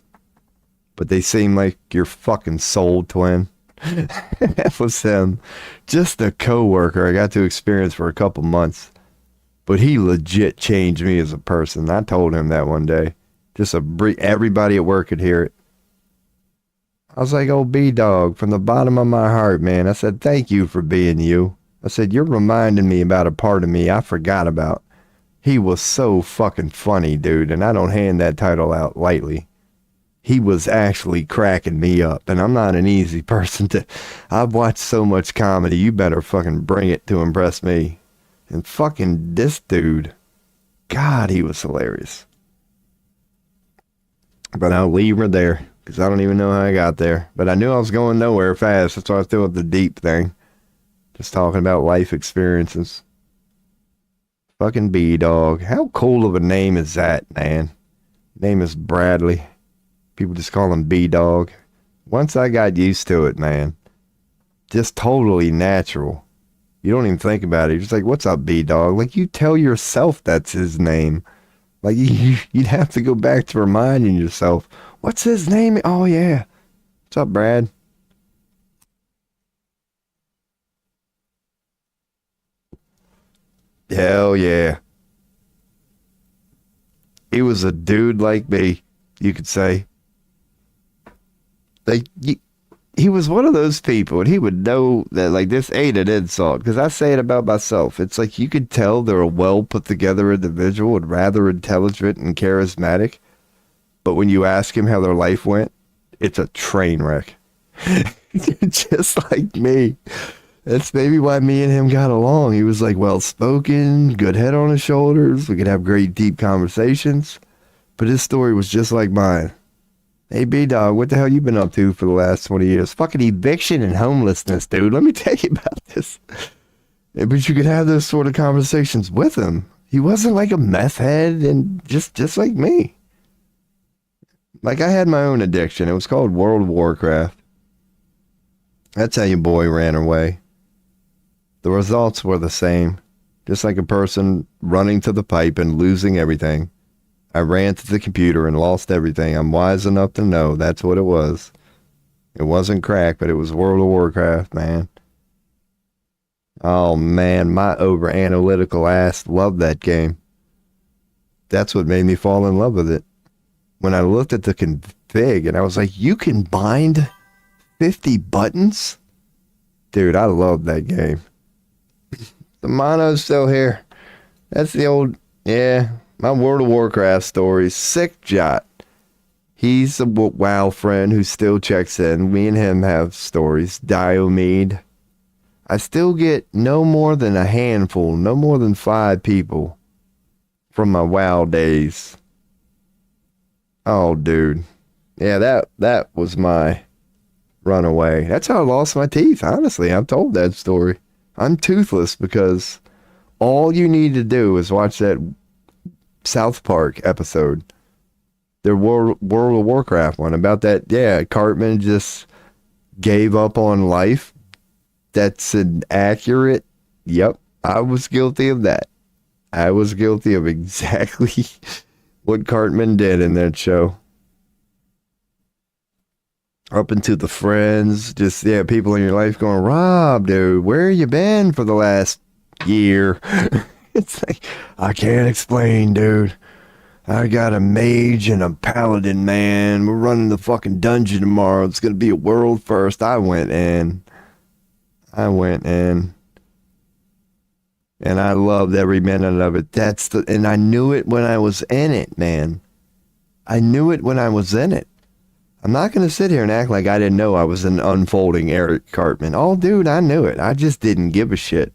but they seem like your fucking soul twin? That was him. Just a coworker I got to experience for a couple months. But he legit changed me as a person. I told him that one day. Just everybody at work could hear it. I was like, oh, B-Dog, from the bottom of my heart, man. I said, thank you for being you. I said, you're reminding me about a part of me I forgot about. He was so fucking funny, dude, and I don't hand that title out lightly. He was actually cracking me up, and I'm not an easy person to... I've watched so much comedy, you better fucking bring it to impress me. And fucking this dude, God, he was hilarious. But I'll leave her there, because I don't even know how I got there. But I knew I was going nowhere fast. That's why I was doing the deep thing. Just talking about life experiences. Fucking B-Dog. How cool of a name is that, man? Name is Bradley. People just call him B-Dog. Once I got used to it, man. Just totally natural. You don't even think about it. You're just like, what's up, B-Dog? Like, you tell yourself that's his name. Like, you'd have to go back to reminding yourself, what's his name? Oh, yeah. What's up, Brad? Hell yeah. He was a dude like me, you could say. Like, he was one of those people, and he would know that, like, this ain't an insult, because I say it about myself. It's like you could tell they're a well put together individual and rather intelligent and charismatic, but when you ask him how their life went, it's a train wreck. Just like me. That's maybe why me and him got along. He was like well spoken, good head on his shoulders. We could have great deep conversations, but his story was just like mine. Hey, B-Dog, what the hell you been up to for the last 20 years? Fucking eviction and homelessness, dude. Let me tell you about this. Yeah, but you could have those sort of conversations with him. He wasn't like a meth head and just like me. Like, I had my own addiction. It was called World of Warcraft. That's how your boy ran away. The results were the same. Just like a person running to the pipe and losing everything. I ran to the computer and lost everything. I'm wise enough to know that's what it was. It wasn't crack, but it was World of Warcraft, man. Oh, man, my over-analytical ass loved that game. That's what made me fall in love with it. When I looked at the config and I was like, you can bind 50 buttons? Dude, I love that game. The mono's still here. That's the old, yeah, my World of Warcraft stories. Sick Jot. He's a WoW friend who still checks in. Me and him have stories. Diomede. I still get no more than a handful, no more than 5 people from my WoW days. Oh, dude. Yeah, that was my runaway. That's how I lost my teeth, honestly. I've told that story. I'm toothless because all you need to do is watch that South Park episode. Their World of Warcraft one about that. Yeah, Cartman just gave up on life. That's an accurate. Yep, I was guilty of that. I was guilty of exactly what Cartman did in that show. Up into the friends, just, yeah, people in your life going, Rob, dude, where you been for the last year? It's like, I can't explain, dude. I got a mage and a paladin, man. We're running the fucking dungeon tomorrow. It's going to be a world first. I went in. And I loved every minute of it. And I knew it when I was in it, man. I knew it when I was in it. I'm not going to sit here and act like I didn't know I was an unfolding Eric Cartman. Oh, dude, I knew it. I just didn't give a shit.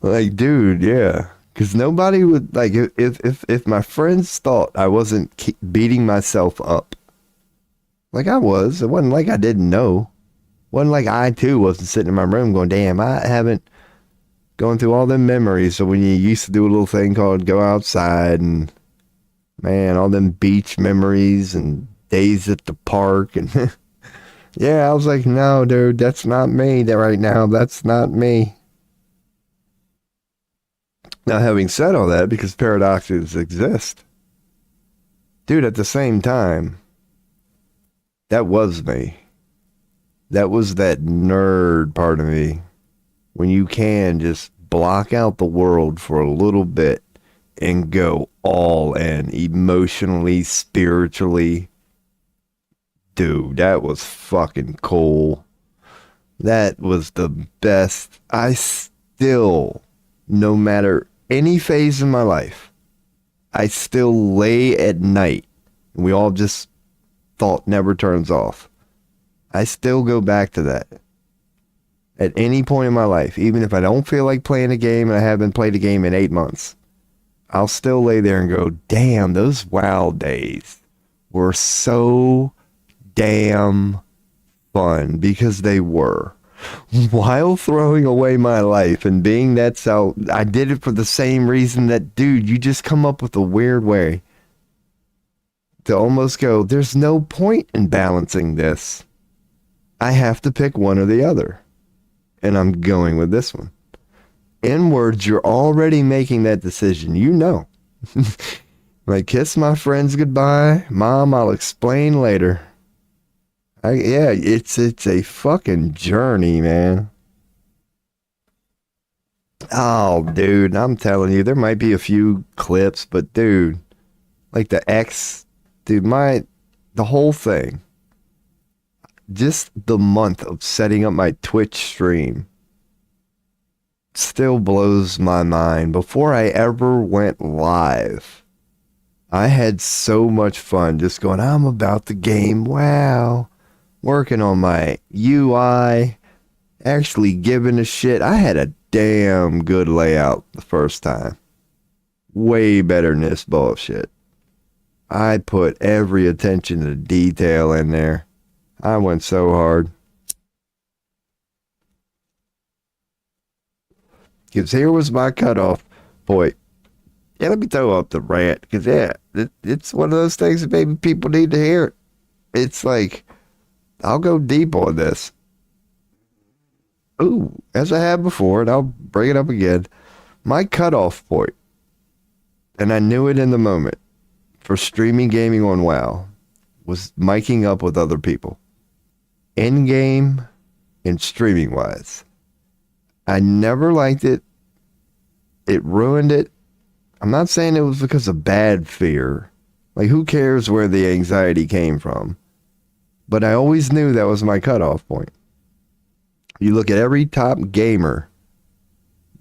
Like, dude, yeah. Because nobody would, like, if my friends thought I wasn't beating myself up, like I was, it wasn't like I didn't know. It wasn't like I, too, wasn't sitting in my room going, damn, I haven't gone through all them memories. So when you used to do a little thing called go outside and, man, all them beach memories and days at the park. And yeah, I was like, no, dude, that's not me right now. That's not me. Now, having said all that, because paradoxes exist, dude, at the same time, that was me. That was that nerd part of me. When you can just block out the world for a little bit and go all in, emotionally, spiritually. Dude, that was fucking cool. That was the best. I still, no matter any phase in my life, I still lay at night. We all just thought never turns off. I still go back to that. At any point in my life, even if I don't feel like playing a game and I haven't played a game in 8 months, I'll still lay there and go, damn, those WoW days were so damn fun, because they were. While throwing away my life and being that self, I did it for the same reason that, dude, you just come up with a weird way to almost go, there's no point in balancing this. I have to pick one or the other. And I'm going with this one. Inwards, you're already making that decision. You know. Like, kiss my friends goodbye. Mom, I'll explain later. It's a fucking journey, man. Oh, dude, I'm telling you, there might be a few clips, but dude, like the whole thing. Just the month of setting up my Twitch stream still blows my mind. Before I ever went live, I had so much fun just going, I'm about the game. Wow. Working on my UI, actually giving a shit. I had a damn good layout the first time. Way better than this bullshit. I put every attention to detail in there. I went so hard. Because here was my cutoff point. Yeah, let me throw up the rant. Because, it's one of those things that maybe people need to hear. It's like, I'll go deep on this. Ooh, as I have before, and I'll bring it up again. My cutoff point, and I knew it in the moment, for streaming gaming on WoW, was miking up with other people. In-game and streaming-wise. I never liked it. It ruined it. I'm not saying it was because of bad fear. Like, who cares where the anxiety came from? But I always knew that was my cutoff point. You look at every top gamer,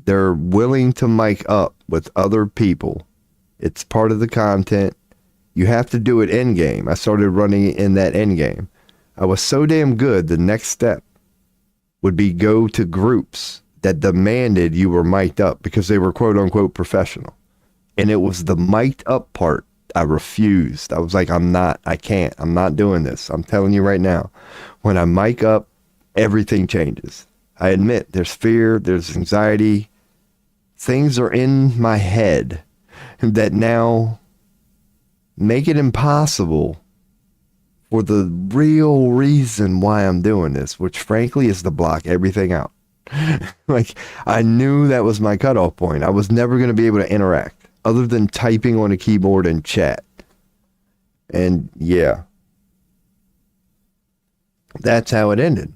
they're willing to mic up with other people. It's part of the content. You have to do it in-game. I started running in that in-game. I was so damn good, the next step would be go to groups that demanded you were mic'd up because they were quote-unquote professional. And it was the mic'd up part I refused. I was like, I'm not doing this. I'm telling you right now, when I mic up, everything changes. I admit there's fear, there's anxiety. Things are in my head that now make it impossible for the real reason why I'm doing this, which frankly is to block everything out. Like, I knew that was my cutoff point. I was never going to be able to interact other than typing on a keyboard and chat. And yeah, that's how it ended.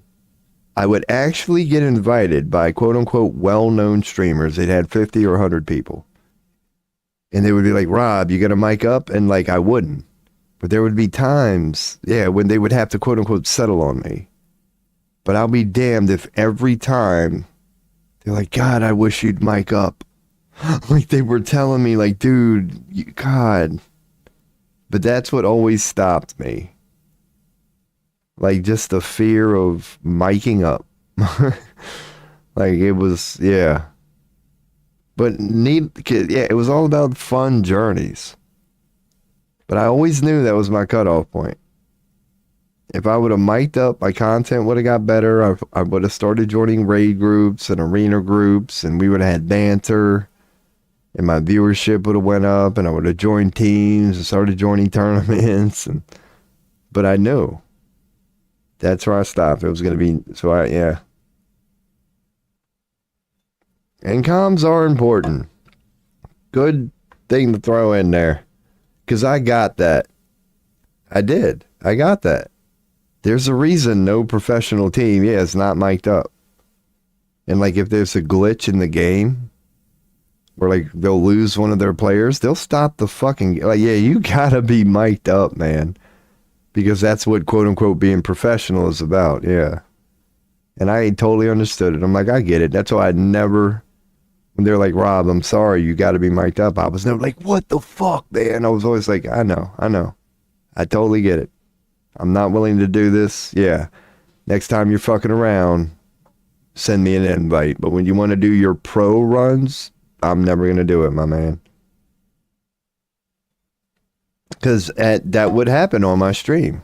I would actually get invited by quote unquote well-known streamers. They'd had 50 or 100 people. And they would be like, Rob, you got to mic up? And like, I wouldn't. But there would be times, when they would have to quote unquote settle on me. But I'll be damned if every time They're like, God, I wish you'd mic up. Like they were telling me, like, dude, God. But that's what always stopped me. Like just the fear of miking up. Like it was, yeah. But yeah, it was all about fun journeys. But I always knew that was my cutoff point. If I would have mic'd up, my content would have got better. I would have started joining raid groups and arena groups, and we would have had banter, and my viewership would have went up, and I would have joined teams and started joining tournaments. But I knew that's where I stopped. It was going to be, yeah. And comms are important. Good thing to throw in there. Because I got that. I did. I got that. There's a reason no professional team, is not mic'd up. And like if there's a glitch in the game, or like they'll lose one of their players, they'll stop the fucking, like, yeah, you gotta be mic'd up, man. Because that's what quote unquote being professional is about, yeah. And I totally understood it. I'm like, I get it. That's why I never, when they're like, Rob, I'm sorry, you gotta be mic'd up, I was never like, what the fuck, man? I was always like, I know. I totally get it. I'm not willing to do this. Yeah. Next time you're fucking around, send me an invite. But when you want to do your pro runs, I'm never going to do it, my man. Because that would happen on my stream.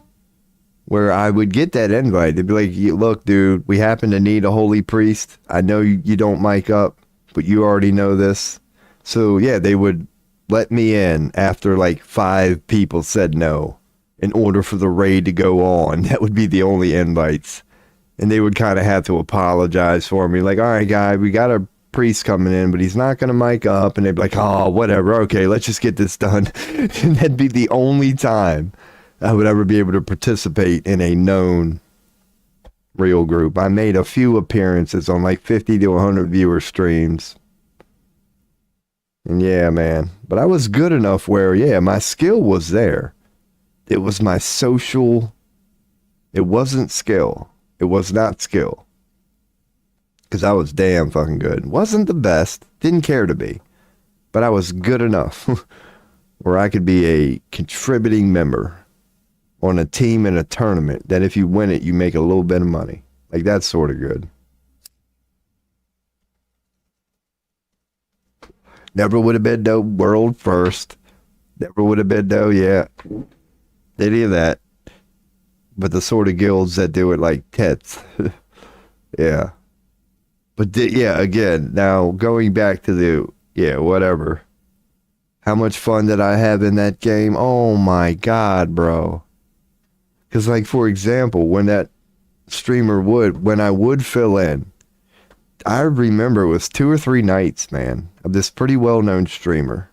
Where I would get that invite. They'd be like, look, dude, we happen to need a holy priest. I know you don't mic up, but you already know this. So, yeah, they would let me in after like 5 people said no. In order for the raid to go on, that would be the only invites. And they would kind of have to apologize for me. Like, all right, guy, we got a priest coming in, but he's not going to mic up. And they'd be like, oh, whatever. Okay, let's just get this done. And that'd be the only time I would ever be able to participate in a known real group. I made a few appearances on like 50 to 100 viewer streams. And yeah, man. But I was good enough where, yeah, my skill was there. It was my social, it wasn't skill. It was not skill. Because I was damn fucking good. Wasn't the best, didn't care to be. But I was good enough where I could be a contributing member on a team in a tournament that if you win it, you make a little bit of money. Like that's sort of good. Never would have been no world first. Never would have been no, yeah. Any of that, but the sort of guilds that do it like tits. Yeah. But yeah, again, now going back to whatever. How much fun did I have in that game? Oh my God, bro. Because like, for example, when that streamer when I would fill in, I remember it was 2 or 3 nights, man, of this pretty well-known streamer.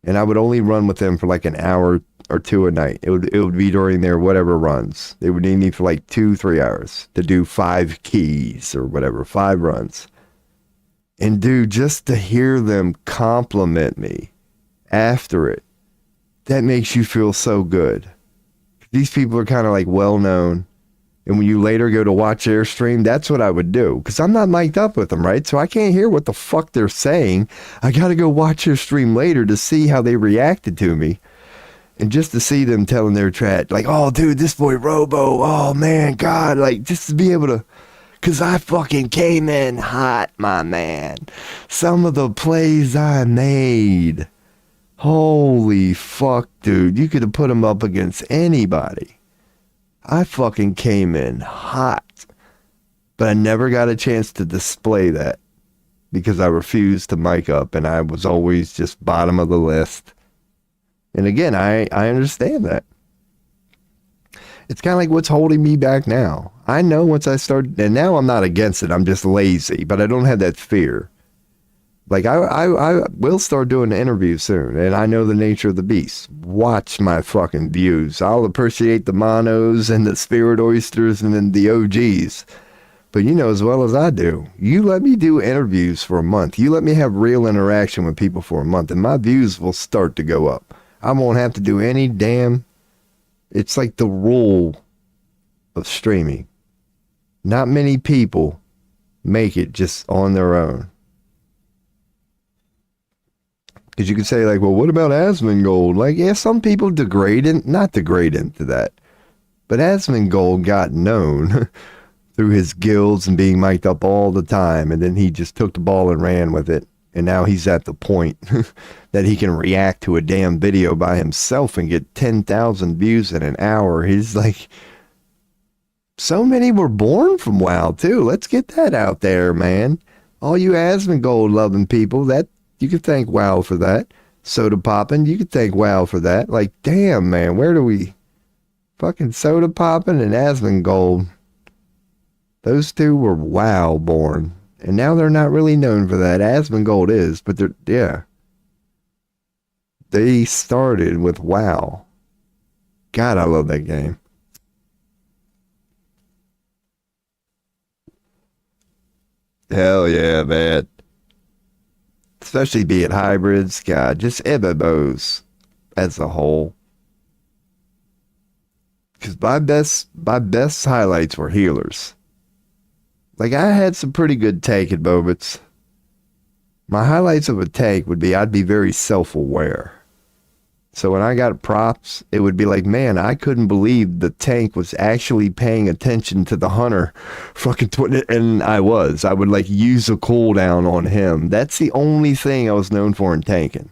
And I would only run with them for like an hour or 2 a night. It would be during their whatever runs. They would need me for like 2-3 hours to do 5 keys or whatever, 5 runs. And dude, just to hear them compliment me after it, that makes you feel so good. These people are kind of like well known. And when you later go to watch their stream, that's what I would do. Because I'm not mic'd up with them, right? So I can't hear what the fuck they're saying. I got to go watch their stream later to see how they reacted to me. And just to see them telling their chat, like, oh, dude, this boy Robo, oh, man, God, like, just to be able to, because I fucking came in hot, my man. Some of the plays I made, holy fuck, dude, you could have put them up against anybody. I fucking came in hot. But I never got a chance to display that because I refused to mic up and I was always just bottom of the list. And again, I understand that. It's kind of like what's holding me back now. I know once I start, and now I'm not against it, I'm just lazy, but I don't have that fear. Like I will start doing interviews soon, and I know the nature of the beast. Watch my fucking views. I'll appreciate the monos and the spirit oysters and then the OGs. But you know as well as I do, you let me do interviews for a month. You let me have real interaction with people for a month, and my views will start to go up. I won't have to do any damn... It's like the rule of streaming. Not many people make it just on their own. Because you could say, like, well, what about Asmongold? Like, yeah, some people not degrade into that. But Asmongold got known through his guilds and being mic'd up all the time. And then he just took the ball and ran with it. And now he's at the point that he can react to a damn video by himself and get 10,000 views in an hour. He's like, so many were born from WoW, too. Let's get that out there, man. All you Asmongold loving people, that you could thank WoW for that. Soda popping, you could thank WoW for that. Like, damn, man, where do we... Fucking Soda popping and Asmongold. Those two were WoW born. And now they're not really known for that. Asmongold is, but they're, yeah. They started with WoW. God, I love that game. Hell yeah, man. Especially be it hybrids, God, just MMOs as a whole. Because my best highlights were healers. Like, I had some pretty good tanking moments. My highlights of a tank would be I'd be very self-aware. So when I got props, it would be like, man, I couldn't believe the tank was actually paying attention to the hunter. And I would like use a cooldown on him. That's the only thing I was known for in tanking.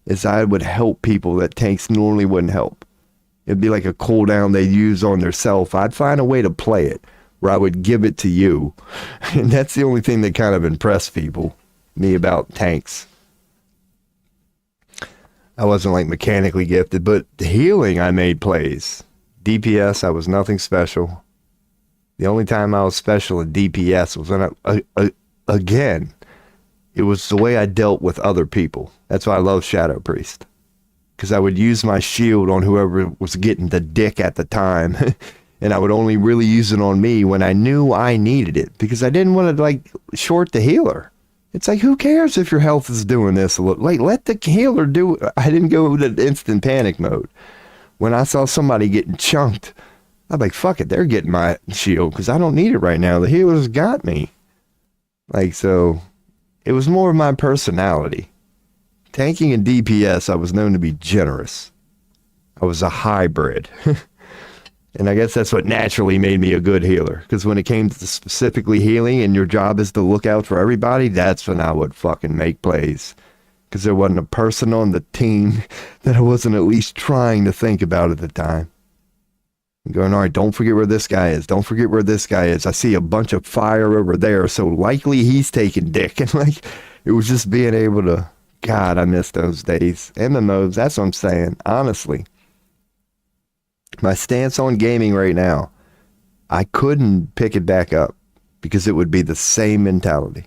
Is I would help people that tanks normally wouldn't help. It'd be like a cooldown they use on their self. I'd find a way to play it where I would give it to you. And that's the only thing that kind of impressed me about tanks. I wasn't like mechanically gifted, but the healing I made plays. DPS, I was nothing special. The only time I was special in DPS was when again, it was the way I dealt with other people. That's why I love Shadow Priest. Because I would use my shield on whoever was getting the dick at the time. And I would only really use it on me when I knew I needed it. Because I didn't want to, like, short the healer. It's like, who cares if your health is doing this? Like, let the healer do it. I didn't go into instant panic mode. When I saw somebody getting chunked, I'm like, fuck it, they're getting my shield. Because I don't need it right now. The healer's got me. Like, so, it was more of my personality. Tanking and DPS, I was known to be generous. I was a hybrid. And I guess that's what naturally made me a good healer. Because when it came to specifically healing and your job is to look out for everybody, that's when I would fucking make plays. Because there wasn't a person on the team that I wasn't at least trying to think about at the time. I'm going, all right, don't forget where this guy is. Don't forget where this guy is. I see a bunch of fire over there, so likely he's taking dick. And like, it was just being able to... God, I miss those days. MMOs, that's what I'm saying. Honestly. My stance on gaming right now, I couldn't pick it back up because it would be the same mentality.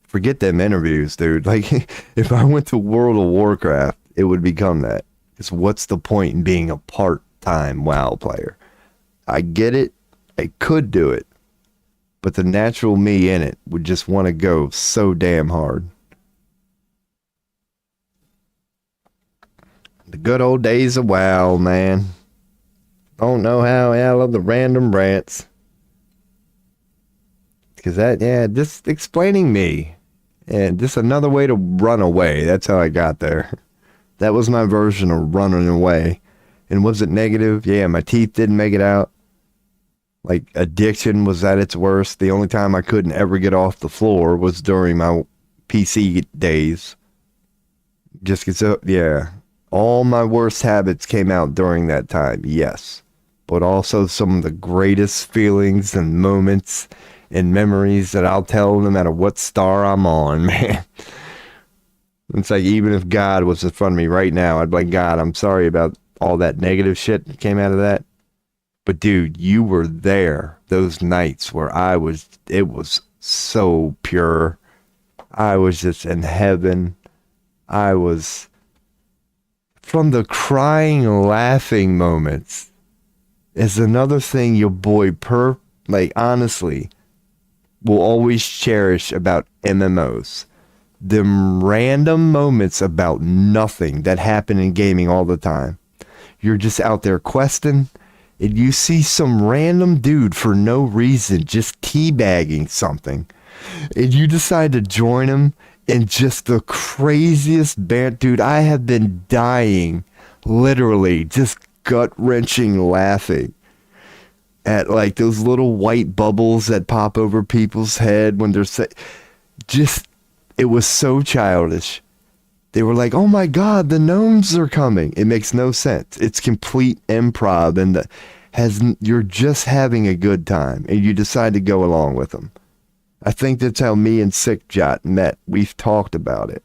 Forget them interviews, dude. Like, if I went to World of Warcraft, it would become that. Because what's the point in being a part-time WoW player? I get it. I could do it. But the natural me in it would just want to go so damn hard. The good old days of WoW, man. Don't know how. Yeah, I love the random rants. Because that, yeah, just explaining me. And just another way to run away. That's how I got there. That was my version of running away. And was it negative? Yeah, my teeth didn't make it out. Like, addiction was at its worst. The only time I couldn't ever get off the floor was during my PC days. Just because, yeah. All my worst habits came out during that time, yes. But also some of the greatest feelings and moments and memories that I'll tell no matter what star I'm on, man. It's like, even if God was in front of me right now, I'd be like, God, I'm sorry about all that negative shit that came out of that. But dude, you were there those nights where it was so pure. I was just in heaven. I was... From the crying, laughing moments is another thing your boy honestly will always cherish about MMOs. Them random moments about nothing that happen in gaming all the time. You're just out there questing and you see some random dude for no reason just teabagging something, and you decide to join him in just the craziest band. Dude, I have been dying, literally, just gut-wrenching laughing at like those little white bubbles that pop over people's head when they're just, it was so childish. They were like, oh my God, the gnomes are coming. It makes no sense. It's complete improv, and you're just having a good time and you decide to go along with them. I think that's how me and Sick Jot met. We've talked about it.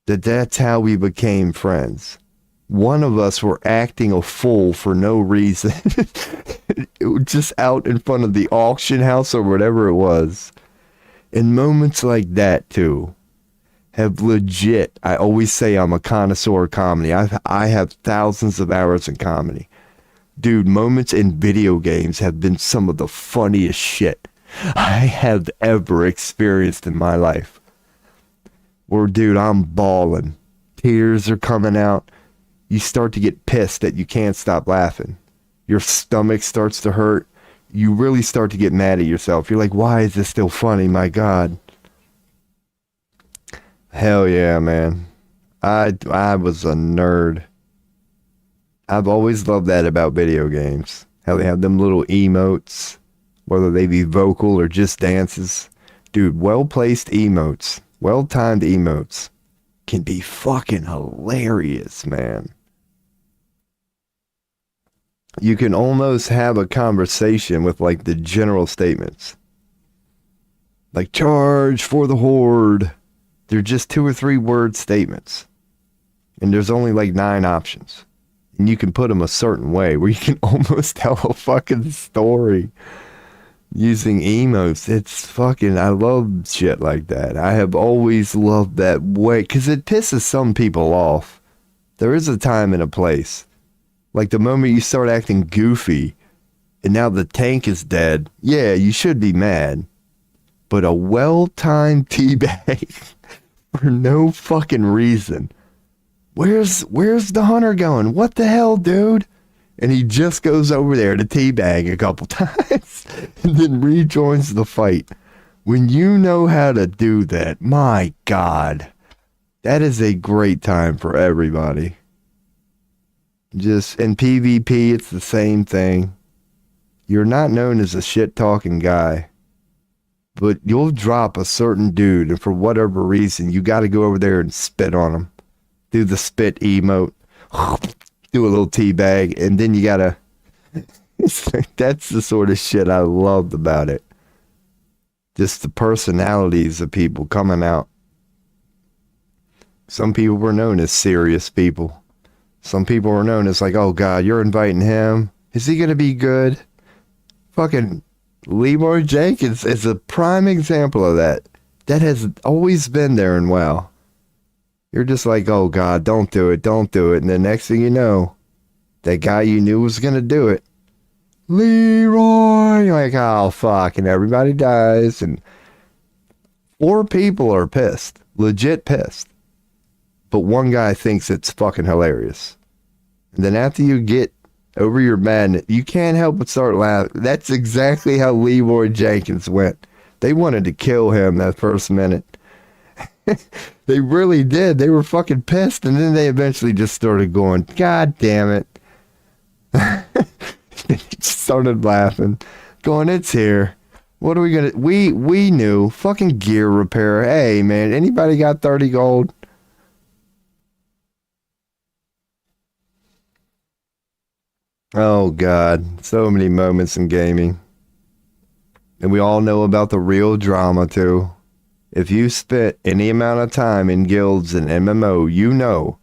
That's how we became friends. One of us were acting a fool for no reason. It was just out in front of the auction house or whatever it was. And moments like that too have legit, I always say I'm a connoisseur of comedy. I have thousands of hours in comedy. Dude, moments in video games have been some of the funniest shit I have ever experienced in my life. Where, dude, I'm bawling. Tears are coming out. You start to get pissed that you can't stop laughing. Your stomach starts to hurt. You really start to get mad at yourself. You're like, why is this still funny? My God. Hell yeah, man. I was a nerd. I've always loved that about video games. How they have them little emotes, whether they be vocal or just dances. Dude, well-placed emotes, well-timed emotes can be fucking hilarious, man. You can almost have a conversation with like the general statements. Like, charge for the horde. They're just 2 or 3 word statements. And there's only like 9 options. And you can put them a certain way where you can almost tell a fucking story using emotes. It's fucking, I love shit like that. I have always loved that way because it pisses some people off. There is a time and a place. Like the moment you start acting goofy and now the tank is dead, yeah, you should be mad. But a well-timed teabag for no fucking reason. Where's the hunter going? What the hell, dude? And he just goes over there to teabag a couple times and then rejoins the fight. When you know how to do that, my God, that is a great time for everybody. Just in PvP, it's the same thing. You're not known as a shit-talking guy, but you'll drop a certain dude, and for whatever reason, you got to go over there and spit on him. Do the spit emote, do a little teabag, and then you gotta. That's the sort of shit I loved about it. Just the personalities of people coming out. Some people were known as serious people. Some people were known as like, oh God, you're inviting him. Is he gonna be good? Fucking Leroy Jenkins is a prime example of that. That has always been there and well. You're just like, oh God, don't do it, don't do it. And the next thing you know, that guy you knew was going to do it. Leroy! You're like, oh fuck. And everybody dies. And 4 people are pissed. Legit pissed. But one guy thinks it's fucking hilarious. And then after you get over your madness, you can't help but start laughing. That's exactly how Leroy Jenkins went. They wanted to kill him that first minute. They really did. They were fucking pissed, and then they eventually just started going, God damn it. They just started laughing, going, it's here. What are we gonna, we knew, fucking gear repair. Hey man, anybody got 30 gold? Oh God, so many moments in gaming. And we all know about the real drama too. If you spent any amount of time in guilds and MMO, you know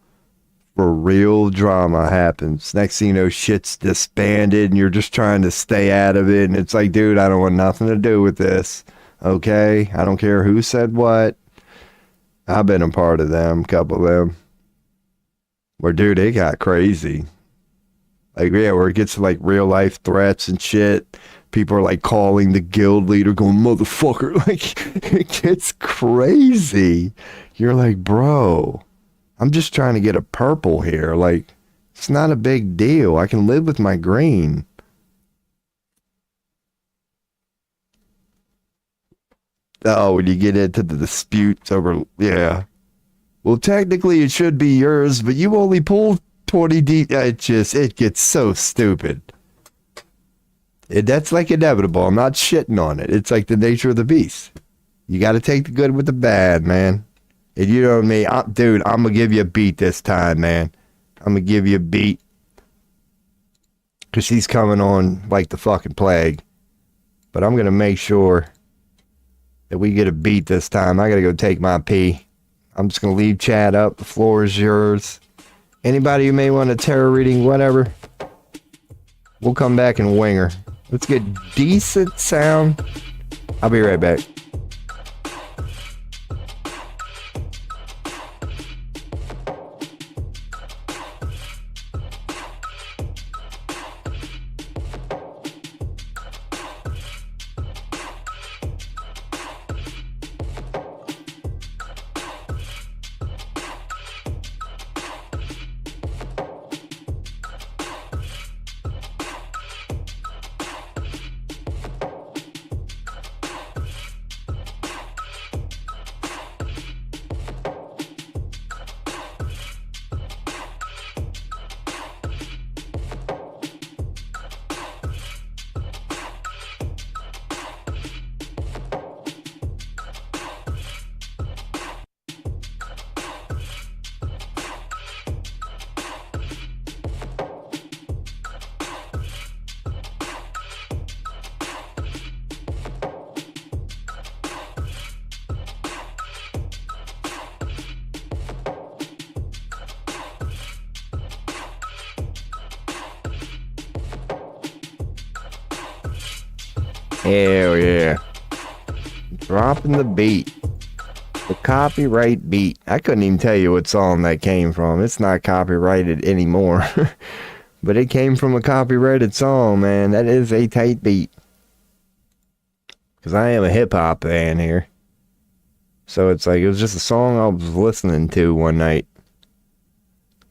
for real drama happens. Next thing you know, shit's disbanded and you're just trying to stay out of it. And it's like, dude, I don't want nothing to do with this. Okay? I don't care who said what. I've been a part of them, a couple of them. Where, dude, it got crazy. Like, yeah, where it gets to like real life threats and shit. People are like calling the guild leader going, motherfucker. Like, it gets crazy. You're like, bro, I'm just trying to get a purple here. Like, It's not a big deal. I can live with my green. Oh, when you get into the disputes over, yeah. Well, technically it should be yours, but you only pulled 20 deep. It gets so stupid. That's like inevitable. I'm not shitting on it. It's like the nature of the beast. You got to take the good with the bad, man. And you know me, dude, I'm going to give you a beat this time, man. I'm going to give you a beat. Because she's coming on like the fucking plague. But I'm going to make sure that we get a beat this time. I got to go take my pee. I'm just going to leave chat up. The floor is yours. Anybody who may want a tarot reading, whatever, we'll come back and wing her. Let's get decent sound. I'll be right back. Hell yeah. Dropping the beat. The copyright beat. I couldn't even tell you what song that came from. It's not copyrighted anymore. But it came from a copyrighted song, man. That is a tight beat. Because I am a hip-hop fan here. So it's like, it was just a song I was listening to one night.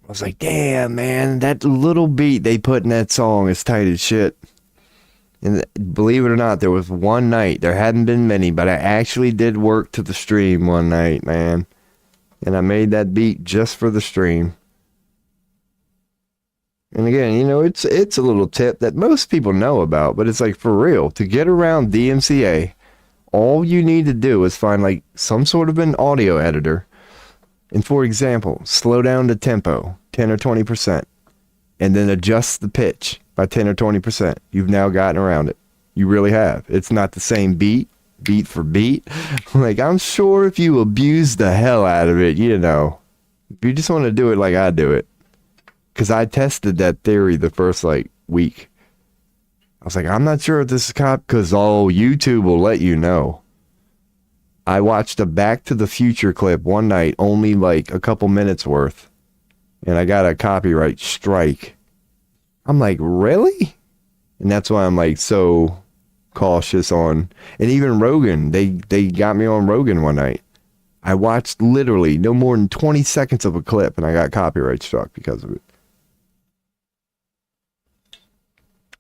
I was like, damn, man, that little beat they put in that song is tight as shit. And believe it or not, there was one night, there hadn't been many, but I actually did work to the stream one night, man. And I made that beat just for the stream. And again, you know, it's a little tip that most people know about, but it's like, for real, to get around DMCA, all you need to do is find like some sort of an audio editor. And for example, slow down the tempo 10 or 20%, and then adjust the pitch by 10 or 20%. You've now gotten around it. You really have. It's not the same beat for beat. Like, I'm sure if you abuse the hell out of it, you know, if you just want to do it like I do it. Because I tested that theory the first, like, week. I was like, I'm not sure if this is because YouTube will let you know. I watched a Back to the Future clip one night, only like a couple minutes worth. And I got a copyright strike. I'm like, really? And that's why I'm like so cautious on. And even Rogan, they got me on Rogan one night. I watched literally no more than 20 seconds of a clip and I got copyright struck because of it.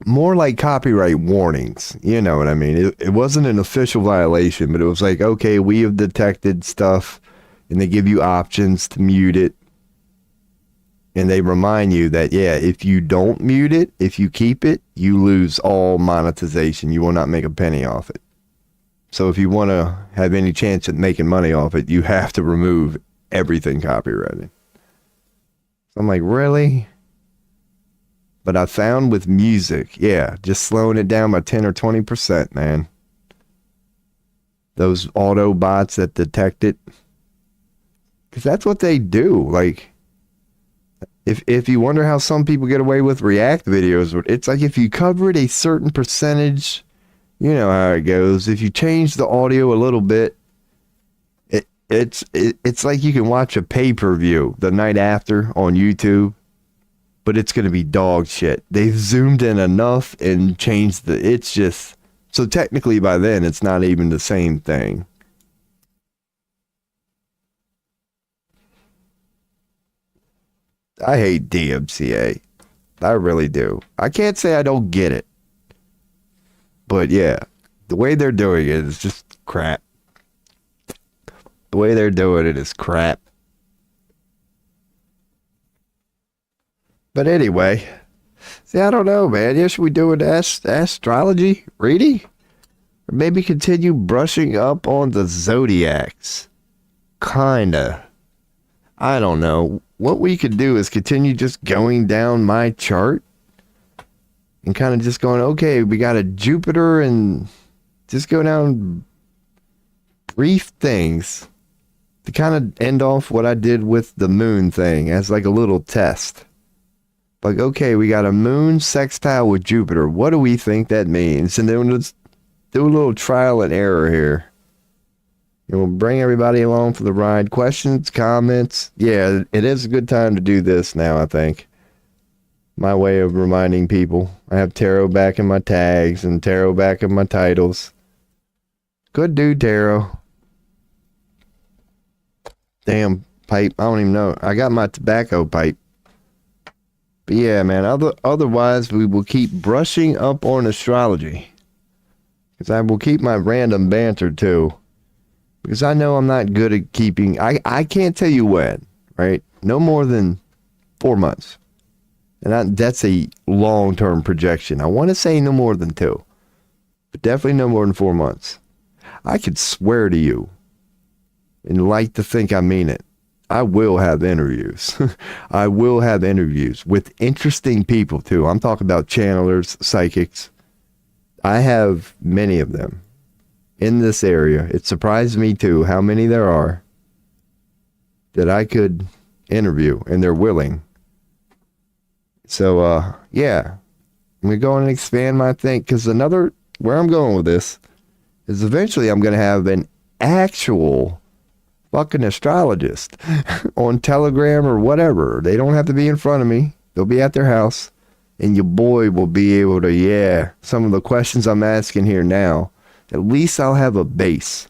More like copyright warnings, you know what I mean? It wasn't an official violation, but it was like, okay, we have detected stuff, and they give you options to mute it. And they remind you that, yeah, if you don't mute it, if you keep it, you lose all monetization. You will not make a penny off it. So if you want to have any chance at making money off it, you have to remove everything copyrighted. So I'm like, really? But I found with music, yeah, just slowing it down by 10 or 20%, man. Those auto bots that detect it. Because that's what they do. Like, if you wonder how some people get away with React videos, it's like if you cover it a certain percentage, you know how it goes. If you change the audio a little bit, it's like you can watch a pay-per-view the night after on YouTube. But it's going to be dog shit. They've zoomed in enough and changed it's just, so technically by then it's not even the same thing. I hate DMCA. I really do. I can't say I don't get it. But yeah, the way they're doing it is just crap. The way they're doing it is crap. But anyway, see, I don't know, man. Yeah, should we do an astrology reading? Or maybe continue brushing up on the Zodiacs? Kinda. I don't know. What we could do is continue just going down my chart and kind of just going, okay, we got a Jupiter, and just go down brief things to kind of end off what I did with the moon thing as like a little test. Like, okay, we got a moon sextile with Jupiter. What do we think that means? And then let's do a little trial and error here. And we'll bring everybody along for the ride. Questions, comments. Yeah, it is a good time to do this now, I think. My way of reminding people. I have tarot back in my tags and tarot back in my titles. Good dude, tarot. Damn pipe. I don't even know. I got my tobacco pipe. But yeah, man, otherwise we will keep brushing up on astrology. Because I will keep my random banter too. Because I know I'm not good at keeping... I can't tell you when, right? No more than 4 months. And that's a long-term projection. I want to say no more than 2. But definitely no more than 4 months. I could swear to you, and like to think I mean it, I will have interviews. I will have interviews with interesting people too. I'm talking about channelers, psychics. I have many of them in this area. It surprised me too how many there are that I could interview, and they're willing. So yeah, I'm gonna go and expand my thing, because where I'm going with this is eventually I'm gonna have an actual fucking astrologist on Telegram or whatever. They don't have to be in front of me. They'll be at their house, and your boy will be able to, some of the questions I'm asking here now, at least I'll have a base.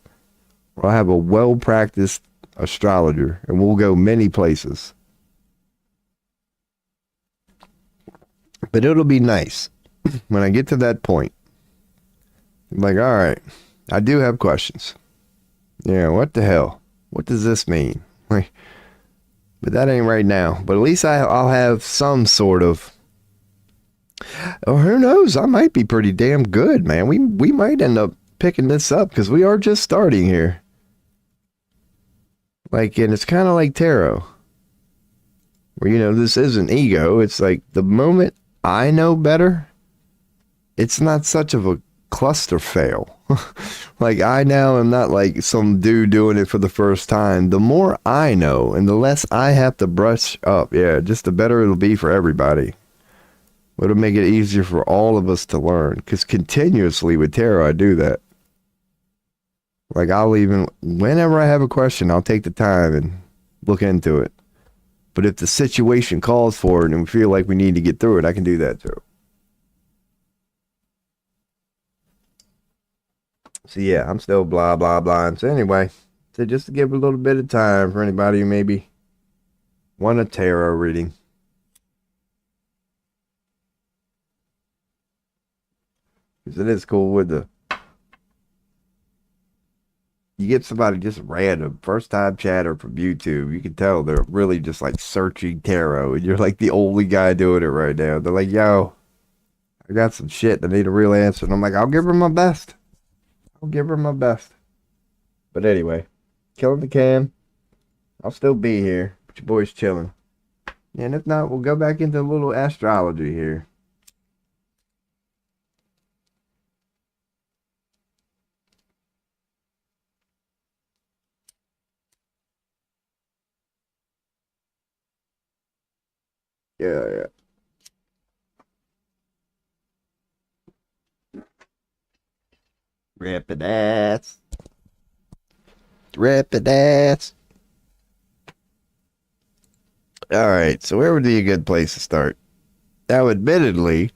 I'll have a well-practiced astrologer, and we'll go many places. But it'll be nice when I get to that point. I'm like, all right, I do have questions. Yeah, what the hell? What does this mean? But that ain't right now. But at least I'll have some sort of... Or who knows? I might be pretty damn good, man. We might end up picking this up, because we are just starting here. Like, and it's kind of like tarot. Where, this isn't ego. It's like the moment I know better, it's not such of a cluster fail. Like, I now am not like some dude doing it for the first time. The more I know and the less I have to brush up, just the better it'll be for everybody. It'll make it easier for all of us to learn, because continuously with tarot I do that. Like, whenever I have a question, I'll take the time and look into it. But if the situation calls for it and we feel like we need to get through it, I can do that too. So yeah, I'm still blah, blah, blah. And so anyway, so just to give a little bit of time for anybody who maybe want a tarot reading. Because it is cool with you get somebody just random, first time chatter from YouTube, you can tell they're really just like searching tarot, and you're like the only guy doing it right now. They're like, yo, I got some shit, I need a real answer. And I'm like, I'll give her my best. But anyway, killing the cam. I'll still be here, but your boy's chilling. And if not, we'll go back into a little astrology here. Yeah. Rapid ass. Alright, so where would be a good place to start? Now, admittedly,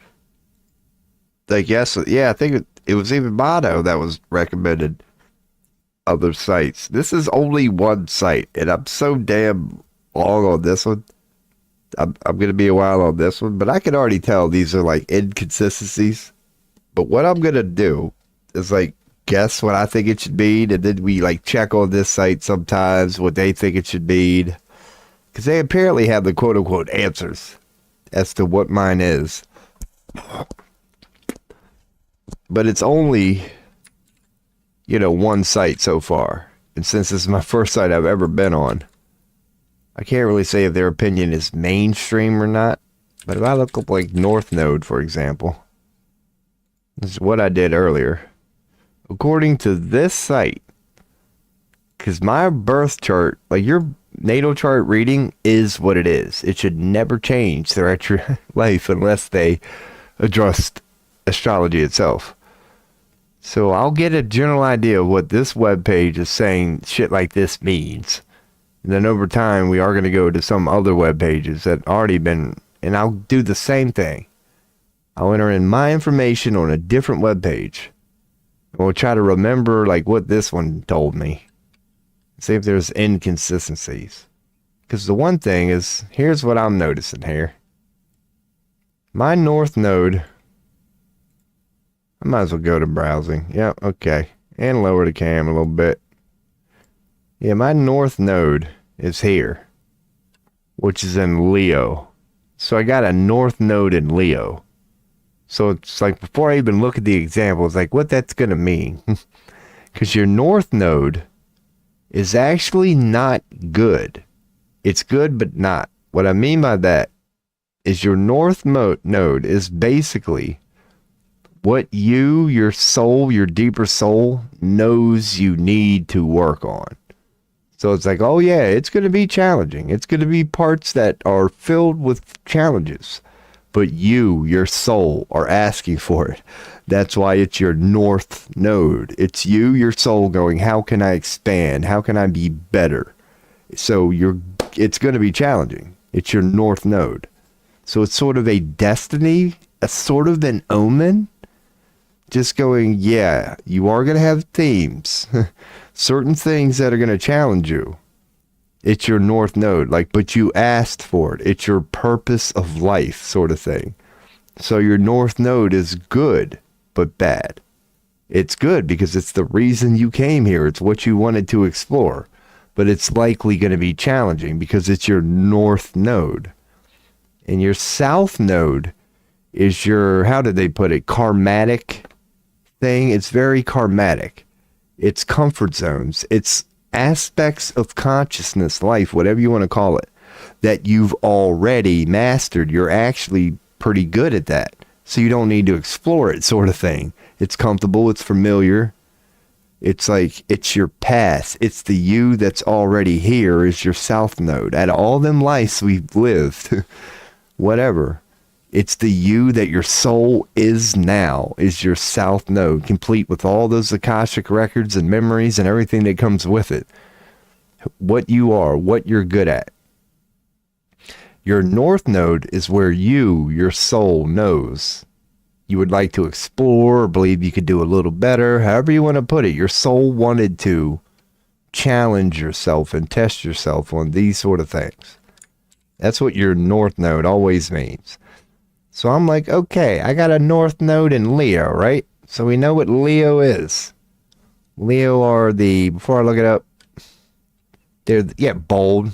like, yes, I think it was even Mono that was recommended other sites. This is only one site, and I'm so damn long on this one I'm going to be a while on this one, but I can already tell these are like inconsistencies. But what I'm going to do is like guess what I think it should mean, and then we like check on this site sometimes what they think it should mean, because they apparently have the quote unquote answers as to what mine is. But it's only, one site so far. And since this is my first site I've ever been on, I can't really say if their opinion is mainstream or not. But if I look up like North Node, for example, this is what I did earlier. According to this site, because my birth chart, like your natal chart reading is what it is. It should never change throughout your life unless they address astrology itself. So I'll get a general idea of what this webpage is saying shit like this means. And then over time, we are going to go to some other web pages that already been, and I'll do the same thing. I'll enter in my information on a different web page. And we'll try to remember like what this one told me. See if there's inconsistencies. Because the one thing is, here's what I'm noticing here. My North Node, I might as well go to browsing. Yeah, okay. And lower the cam a little bit. Yeah, my North Node is here, which is in Leo. So I got a North Node in Leo. So it's like, before I even look at the example, it's like, what that's going to mean. Because your North Node is actually not good. It's good, but not. What I mean by that is your North Node is basically what you, your soul, your deeper soul knows you need to work on. So it's like, oh yeah, it's going to be challenging. It's going to be parts that are filled with challenges. But you, your soul, are asking for it. That's why it's your North Node. It's you, your soul, going, how can I expand? How can I be better? So it's going to be challenging. It's your North Node. So it's sort of a destiny, a sort of an omen. Just going, yeah, you are going to have themes. Certain things that are going to challenge you. It's your North Node, but you asked for it. It's your purpose of life sort of thing. So your North Node is good, but bad. It's good because it's the reason you came here. It's what you wanted to explore. But it's likely going to be challenging because it's your North Node. And your South Node is your, how did they put it, karmatic thing. It's very karmatic. It's comfort zones. It's aspects of consciousness, life, whatever you want to call it, that you've already mastered. You're actually pretty good at that. So you don't need to explore it, sort of thing. It's comfortable. It's familiar. It's like, it's your past. It's the you that's already here is your South Node. Out of all them lives we've lived, whatever, it's the you that your soul is now, is your South Node, complete with all those Akashic records and memories and everything that comes with it. What you are, what you're good at. Your North Node is where you, your soul, knows you would like to explore or believe you could do a little better, however you want to put it. Your soul wanted to challenge yourself and test yourself on these sort of things. That's what your North Node always means. So I'm like, okay, I got a North Node in Leo, right? So we know what Leo is. Leo are before I look it up, they're, bold.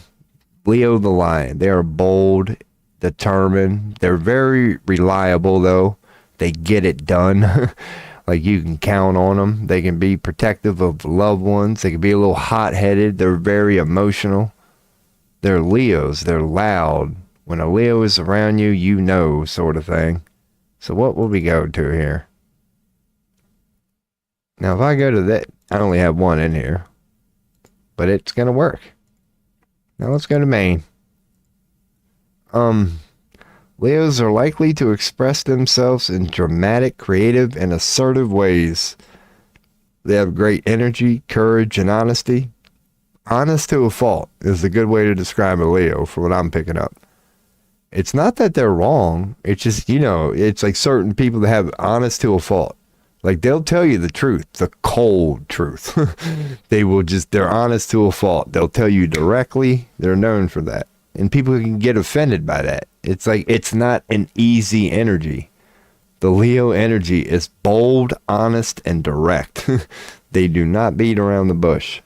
Leo the lion. They are bold, determined. They're very reliable, though. They get it done. Like, you can count on them. They can be protective of loved ones. They can be a little hot-headed. They're very emotional. They're Leos. They're loud. When a Leo is around you, you know, sort of thing. So what will we go to here? Now, if I go to that, I only have one in here. But it's going to work. Now let's go to Maine. Leos are likely to express themselves in dramatic, creative, and assertive ways. They have great energy, courage, and honesty. Honest to a fault is a good way to describe a Leo, for what I'm picking up. It's not that they're wrong. It's just, it's like certain people that have honest to a fault. Like, they'll tell you the truth, the cold truth. They're honest to a fault. They'll tell you directly. They're known for that. And people can get offended by that. It's like, it's not an easy energy. The Leo energy is bold, honest, and direct. They do not beat around the bush.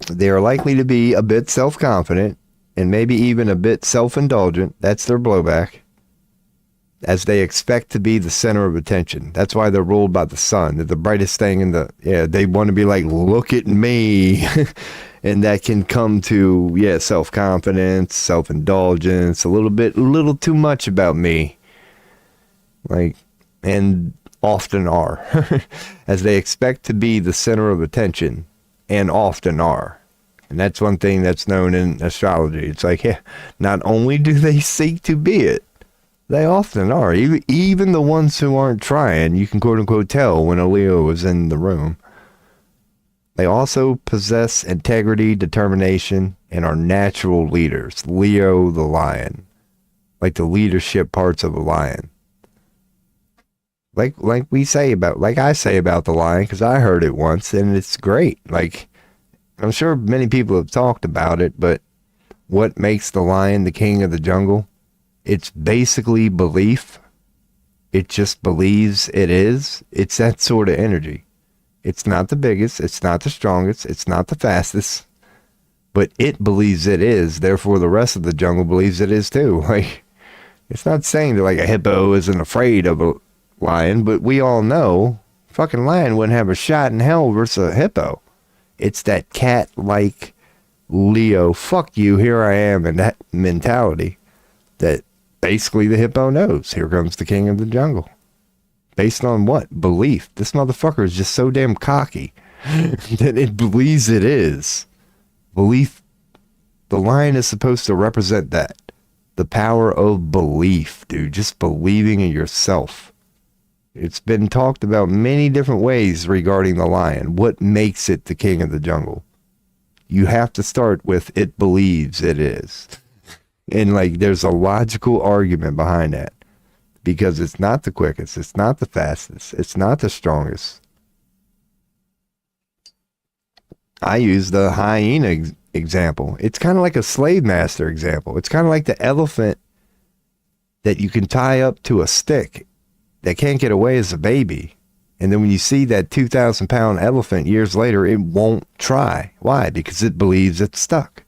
They are likely to be a bit self-confident and maybe even a bit self-indulgent. That's their blowback. As they expect to be the center of attention. That's why they're ruled by the sun. They're the brightest thing in the, they want to be like, look at me. And that can come to, self-confidence, self-indulgence, a little too much about me. Like, and often are. As they expect to be the center of attention, and often are. And that's one thing that's known in astrology. It's like, not only do they seek to be it, they often are. Even the ones who aren't trying, you can quote unquote tell when a Leo is in the room. They also possess integrity, determination, and are natural leaders. Leo the lion. Like the leadership parts of a lion. Like I say about the lion, because I heard it once and it's great. Like, I'm sure many people have talked about it, but what makes the lion the king of the jungle? It's basically belief. It just believes it is. It's that sort of energy. It's not the biggest. It's not the strongest. It's not the fastest. But it believes it is. Therefore, the rest of the jungle believes it is too. Like, it's not saying that like a hippo isn't afraid of a lion, but we all know fucking lion wouldn't have a shot in hell versus a hippo. It's that cat-like Leo, fuck you, here I am, and that mentality that basically the hippo knows. Here comes the king of the jungle. Based on what? Belief. This motherfucker is just so damn cocky that it believes it is. Belief. The lion is supposed to represent that. The power of belief, dude. Just believing in yourself. It's been talked about many different ways regarding the lion. What makes it the king of the jungle? You have to start with it believes it is. And like there's a logical argument behind that. Because it's not the quickest, it's not the fastest, it's not the strongest. I use the hyena example. It's kind of like a slave master example. It's kind of like the elephant that you can tie up to a stick that can't get away as a baby. And then when you see that 2,000-pound elephant years later, it won't try. Why? Because it believes it's stuck.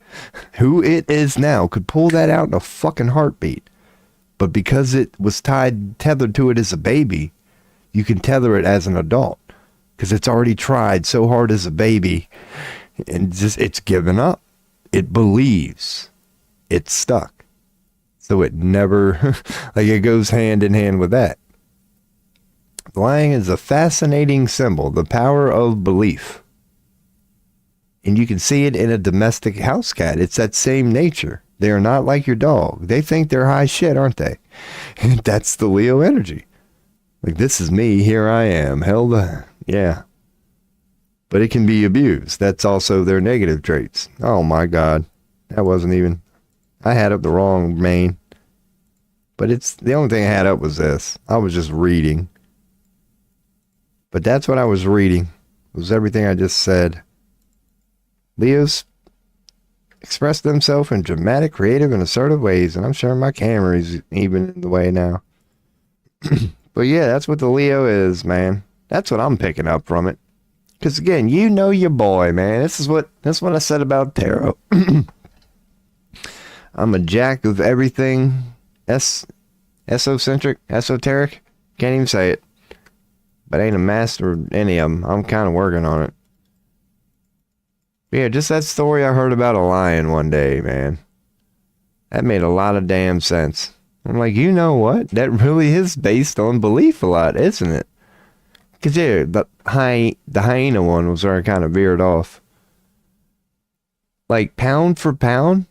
Who it is now could pull that out in a fucking heartbeat. But because it was tethered to it as a baby, you can tether it as an adult. Because it's already tried so hard as a baby, and it's given up. It believes it's stuck. So it never, like it goes hand in hand with that. The lion is a fascinating symbol, the power of belief. And you can see it in a domestic house cat. It's that same nature. They are not like your dog. They think they're high shit, aren't they? And that's the Leo energy. Like, this is me, here I am. Yeah. But it can be abused. That's also their negative traits. Oh my God. That wasn't even, I had up the wrong main. But it's, the only thing I had up was this. I was just reading. But that's what I was reading. It was everything I just said. Leos express themselves in dramatic, creative, and assertive ways. And I'm sure my camera is even in the way now. But yeah, that's what the Leo is, man. That's what I'm picking up from it. Because again, you know your boy, man. That's what I said about tarot. I'm a jack of everything. Esocentric, esoteric. Can't even say it. But I ain't a master of any of them. I'm kind of working on it. Yeah, just that story I heard about a lion one day, man. That made a lot of damn sense. I'm like, you know what? That really is based on belief a lot, isn't it? Because, yeah, the hyena one was where I kind of veered off. Like, pound for pound,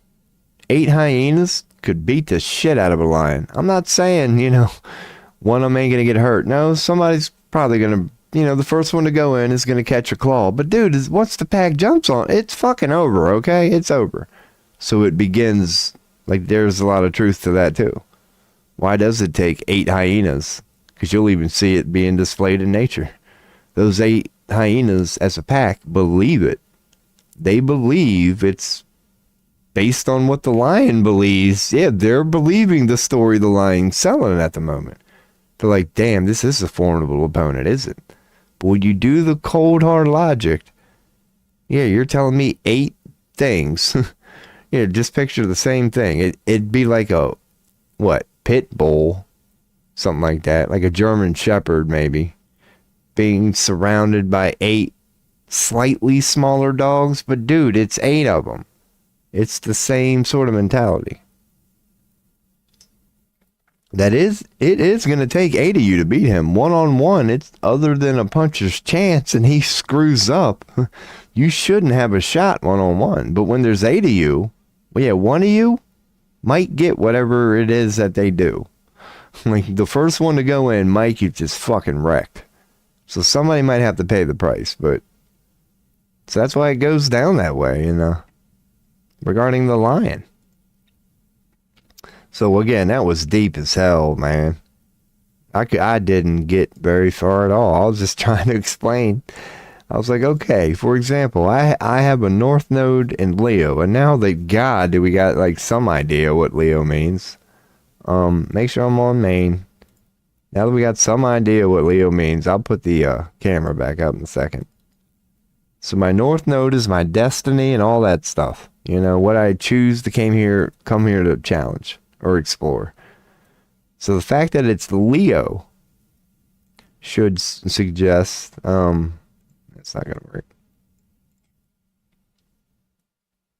8 hyenas could beat the shit out of a lion. I'm not saying, one of them ain't going to get hurt. No, somebody's probably going to, the first one to go in is going to catch a claw. But, dude, once the pack jumps on, it's fucking over, okay? It's over. So it begins, like, there's a lot of truth to that, too. Why does it take 8 hyenas? Because you'll even see it being displayed in nature. Those 8 hyenas as a pack believe it. they believe it's based on what the lion believes. Yeah, they're believing the story the lion's selling at the moment. They're like, damn, this is a formidable opponent, is it? But when you do the cold hard logic, yeah, you're telling me 8 things. Yeah, just picture the same thing. It'd be like a, pit bull, something like that, like a German shepherd maybe, being surrounded by 8 slightly smaller dogs, but dude, it's 8 of them. It's the same sort of mentality. It is going to take 8 of you to beat him. One-on-one, it's other than a puncher's chance and he screws up. You shouldn't have a shot one-on-one. But when there's 8 of you, well, yeah, 1 of you might get whatever it is that they do. Like the first one to go in might get just fucking wrecked. So somebody might have to pay the price, but so that's why it goes down that way, regarding the lion. So again, that was deep as hell, man. I didn't get very far at all. I was just trying to explain. I was like, okay, for example, I have a North Node in Leo, and now that God, we got like some idea what Leo means. Make sure I'm on main. Now that we got some idea what Leo means, I'll put the camera back up in a second. So my North Node is my destiny and all that stuff. What I choose to come here to challenge or explore. So the fact that it's Leo should suggest, it's not going to work.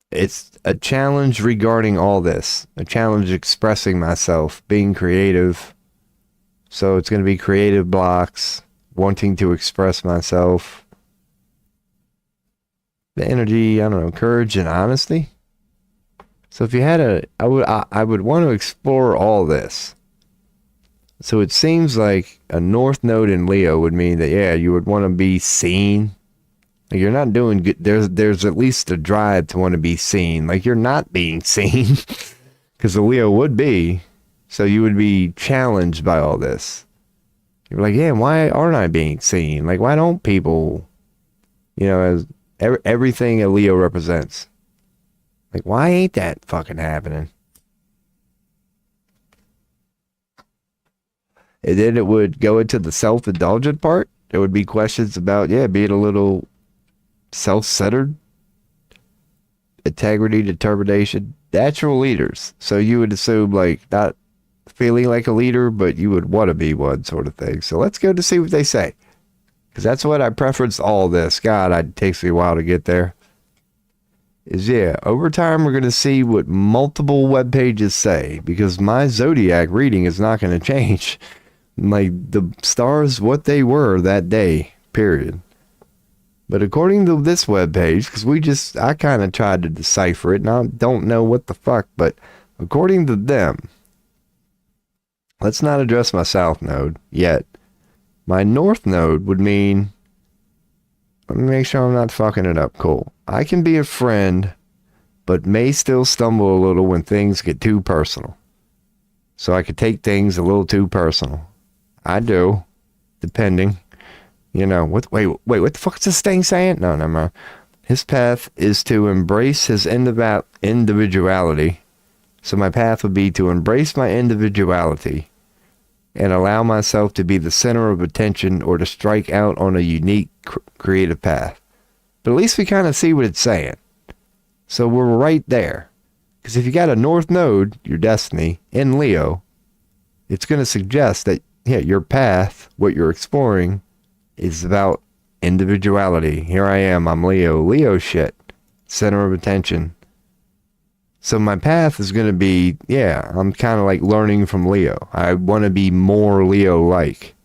It's a challenge regarding all this, a challenge expressing myself, being creative. So it's going to be creative blocks, wanting to express myself. The energy, I don't know, courage and honesty. So if you had I would want to explore all this. So it seems like a North Node in Leo would mean that, yeah, you would want to be seen. Like you're not doing good. There's at least a drive to want to be seen. Like you're not being seen. Because the Leo would be. So you would be challenged by all this. You're like, yeah, why aren't I being seen? Like, why don't people, as everything a Leo represents. Like, why ain't that fucking happening? And then it would go into the self-indulgent part. There would be questions about, being a little self-centered, integrity, determination, natural leaders. So you would assume, like, not feeling like a leader, but you would want to be one sort of thing. So let's go to see what they say. Because that's what I preference all this. God, it takes me a while to get there. Over time we're going to see what multiple web pages say. Because my Zodiac reading is not going to change. Like, the stars, what they were that day, period. But according to this web page, because I kind of tried to decipher it, and I don't know what the fuck, but according to them, let's not address my South Node yet. My North Node would mean, let me make sure I'm not fucking it up. Cool. I can be a friend, but may still stumble a little when things get too personal. So I could take things a little too personal. I do, depending. Wait, what the fuck is this thing saying? No, never mind. His path is to embrace his individuality. So my path would be to embrace my individuality and allow myself to be the center of attention or to strike out on a unique creative path. But at least we kind of see what it's saying. So we're right there. Because if you got a North Node, your destiny, in Leo, it's going to suggest that, your path, what you're exploring, is about individuality. Here I am, I'm Leo. Leo shit. Center of attention. So my path is going to be, I'm kind of like learning from Leo. I want to be more Leo-like,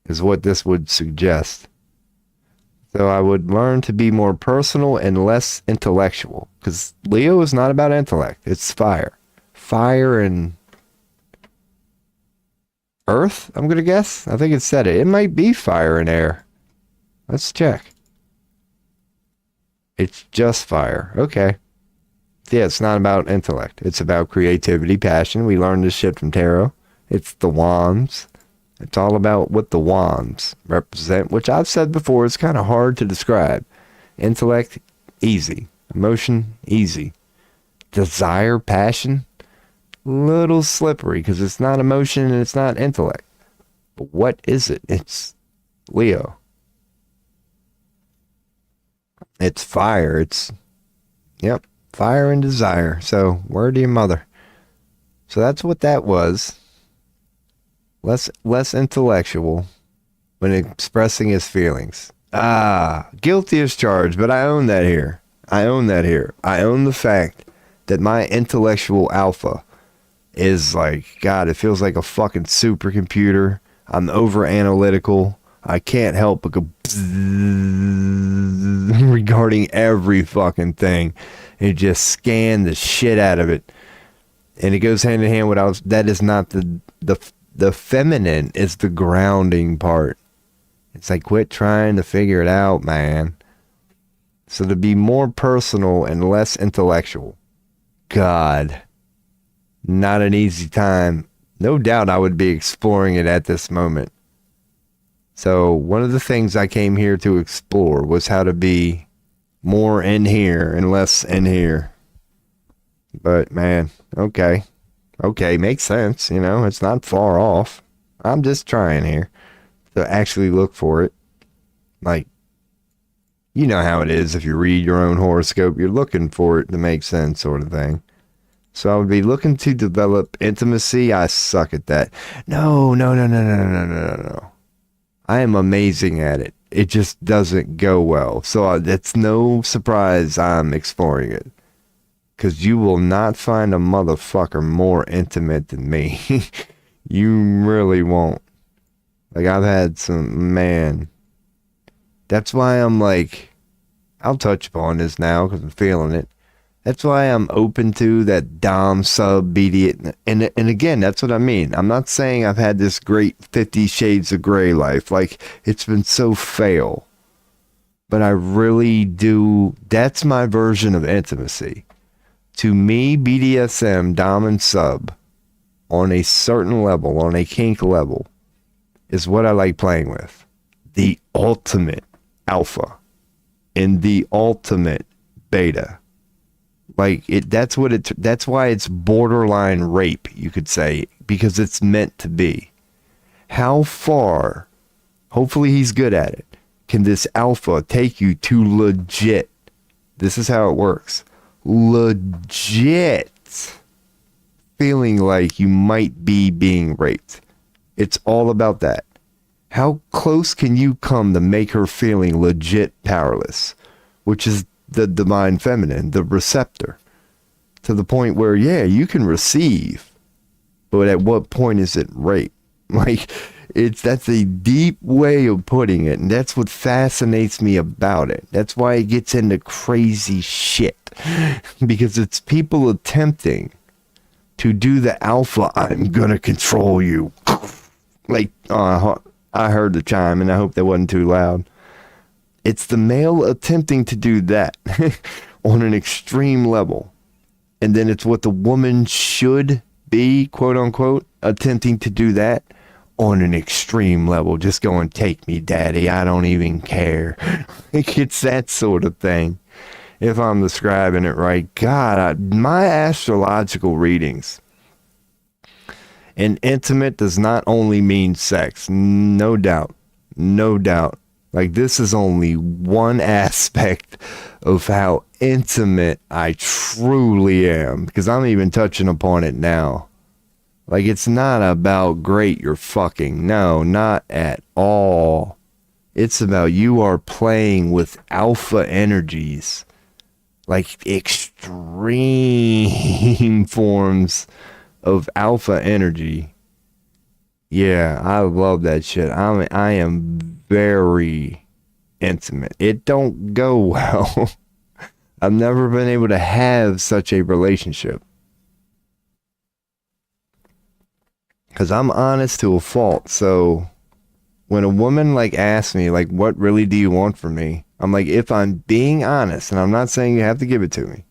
is what this would suggest. So I would learn to be more personal and less intellectual. Because Leo is not about intellect. It's fire. Fire and earth, I'm going to guess. I think it said it. It might be fire and air. Let's check. It's just fire. Okay. Yeah, it's not about intellect. It's about creativity, passion. We learned this shit from tarot. It's the wands. It's all about what the wands represent, which I've said before is kind of hard to describe. Intellect, easy. Emotion, easy. Desire, passion, little slippery because it's not emotion and it's not intellect. But what is it? It's Leo. It's fire. Yep, fire and desire. So, word to your mother. So that's what that was. Less intellectual when expressing his feelings. Guilty as charged, but I own that here. I own the fact that my intellectual alpha is like, God, it feels like a fucking supercomputer. I'm over analytical. I can't help but go regarding every fucking thing and just scan the shit out of it. And it goes hand in hand with that is not the feminine, is the grounding part. It's like, quit trying to figure it out, man. So to be more personal and less intellectual, God, not an easy time. No doubt I would be exploring it at this moment. So one of the things I came here to explore was how to be more in here and less in here. But man, okay, makes sense. You know, it's not far off. I'm just trying here to actually look for it. Like, you know how it is if you read your own horoscope, you're looking for it to make sense, sort of thing. So I would be looking to develop intimacy. I suck at that. No. I am amazing at it. It just doesn't go well. So it's no surprise I'm exploring it. Because you will not find a motherfucker more intimate than me. You really won't. Like, I've had some, man. That's why I'm like, I'll touch upon this now because I'm feeling it. That's why I'm open to that dom sub BD. And again, that's what I mean. I'm not saying I've had this great 50 Shades of Grey life. Like, it's been so fail. But I really do. That's my version of intimacy. To me, BDSM, dom and sub, on a certain level, on a kink level, is what I like playing with. The ultimate alpha and the ultimate beta. Like, that's why it's borderline rape, you could say, because it's meant to be. How far, hopefully he's good at it, can this alpha take you to legit? This is how it works. Legit feeling like you might be being raped. It's all about that. How close can you come to make her feeling legit powerless, which is the divine feminine, the receptor, to the point where, yeah, you can receive, but at what point is it rape? Like, that's a deep way of putting it, and that's what fascinates me about it. That's why it gets into crazy shit, because it's people attempting to do the alpha, I'm gonna control you. Like, I heard the chime, and I hope that wasn't too loud. It's the male attempting to do that on an extreme level. And then it's what the woman should be, quote unquote, attempting to do that on an extreme level. Just going, take me, daddy. I don't even care. It's that sort of thing. If I'm describing it right. God, my astrological readings. And intimate does not only mean sex. No doubt. No doubt. Like, this is only one aspect of how intimate I truly am. Because I'm even touching upon it now. Like, it's not about great you're fucking. No, not at all. It's about you are playing with alpha energies. Like, extreme forms of alpha energy. Yeah, I love that shit. I am very intimate. It don't go well. I've never been able to have such a relationship. Because I'm honest to a fault. So when a woman like asks me, like, what really do you want from me? I'm like, if I'm being honest, and I'm not saying you have to give it to me,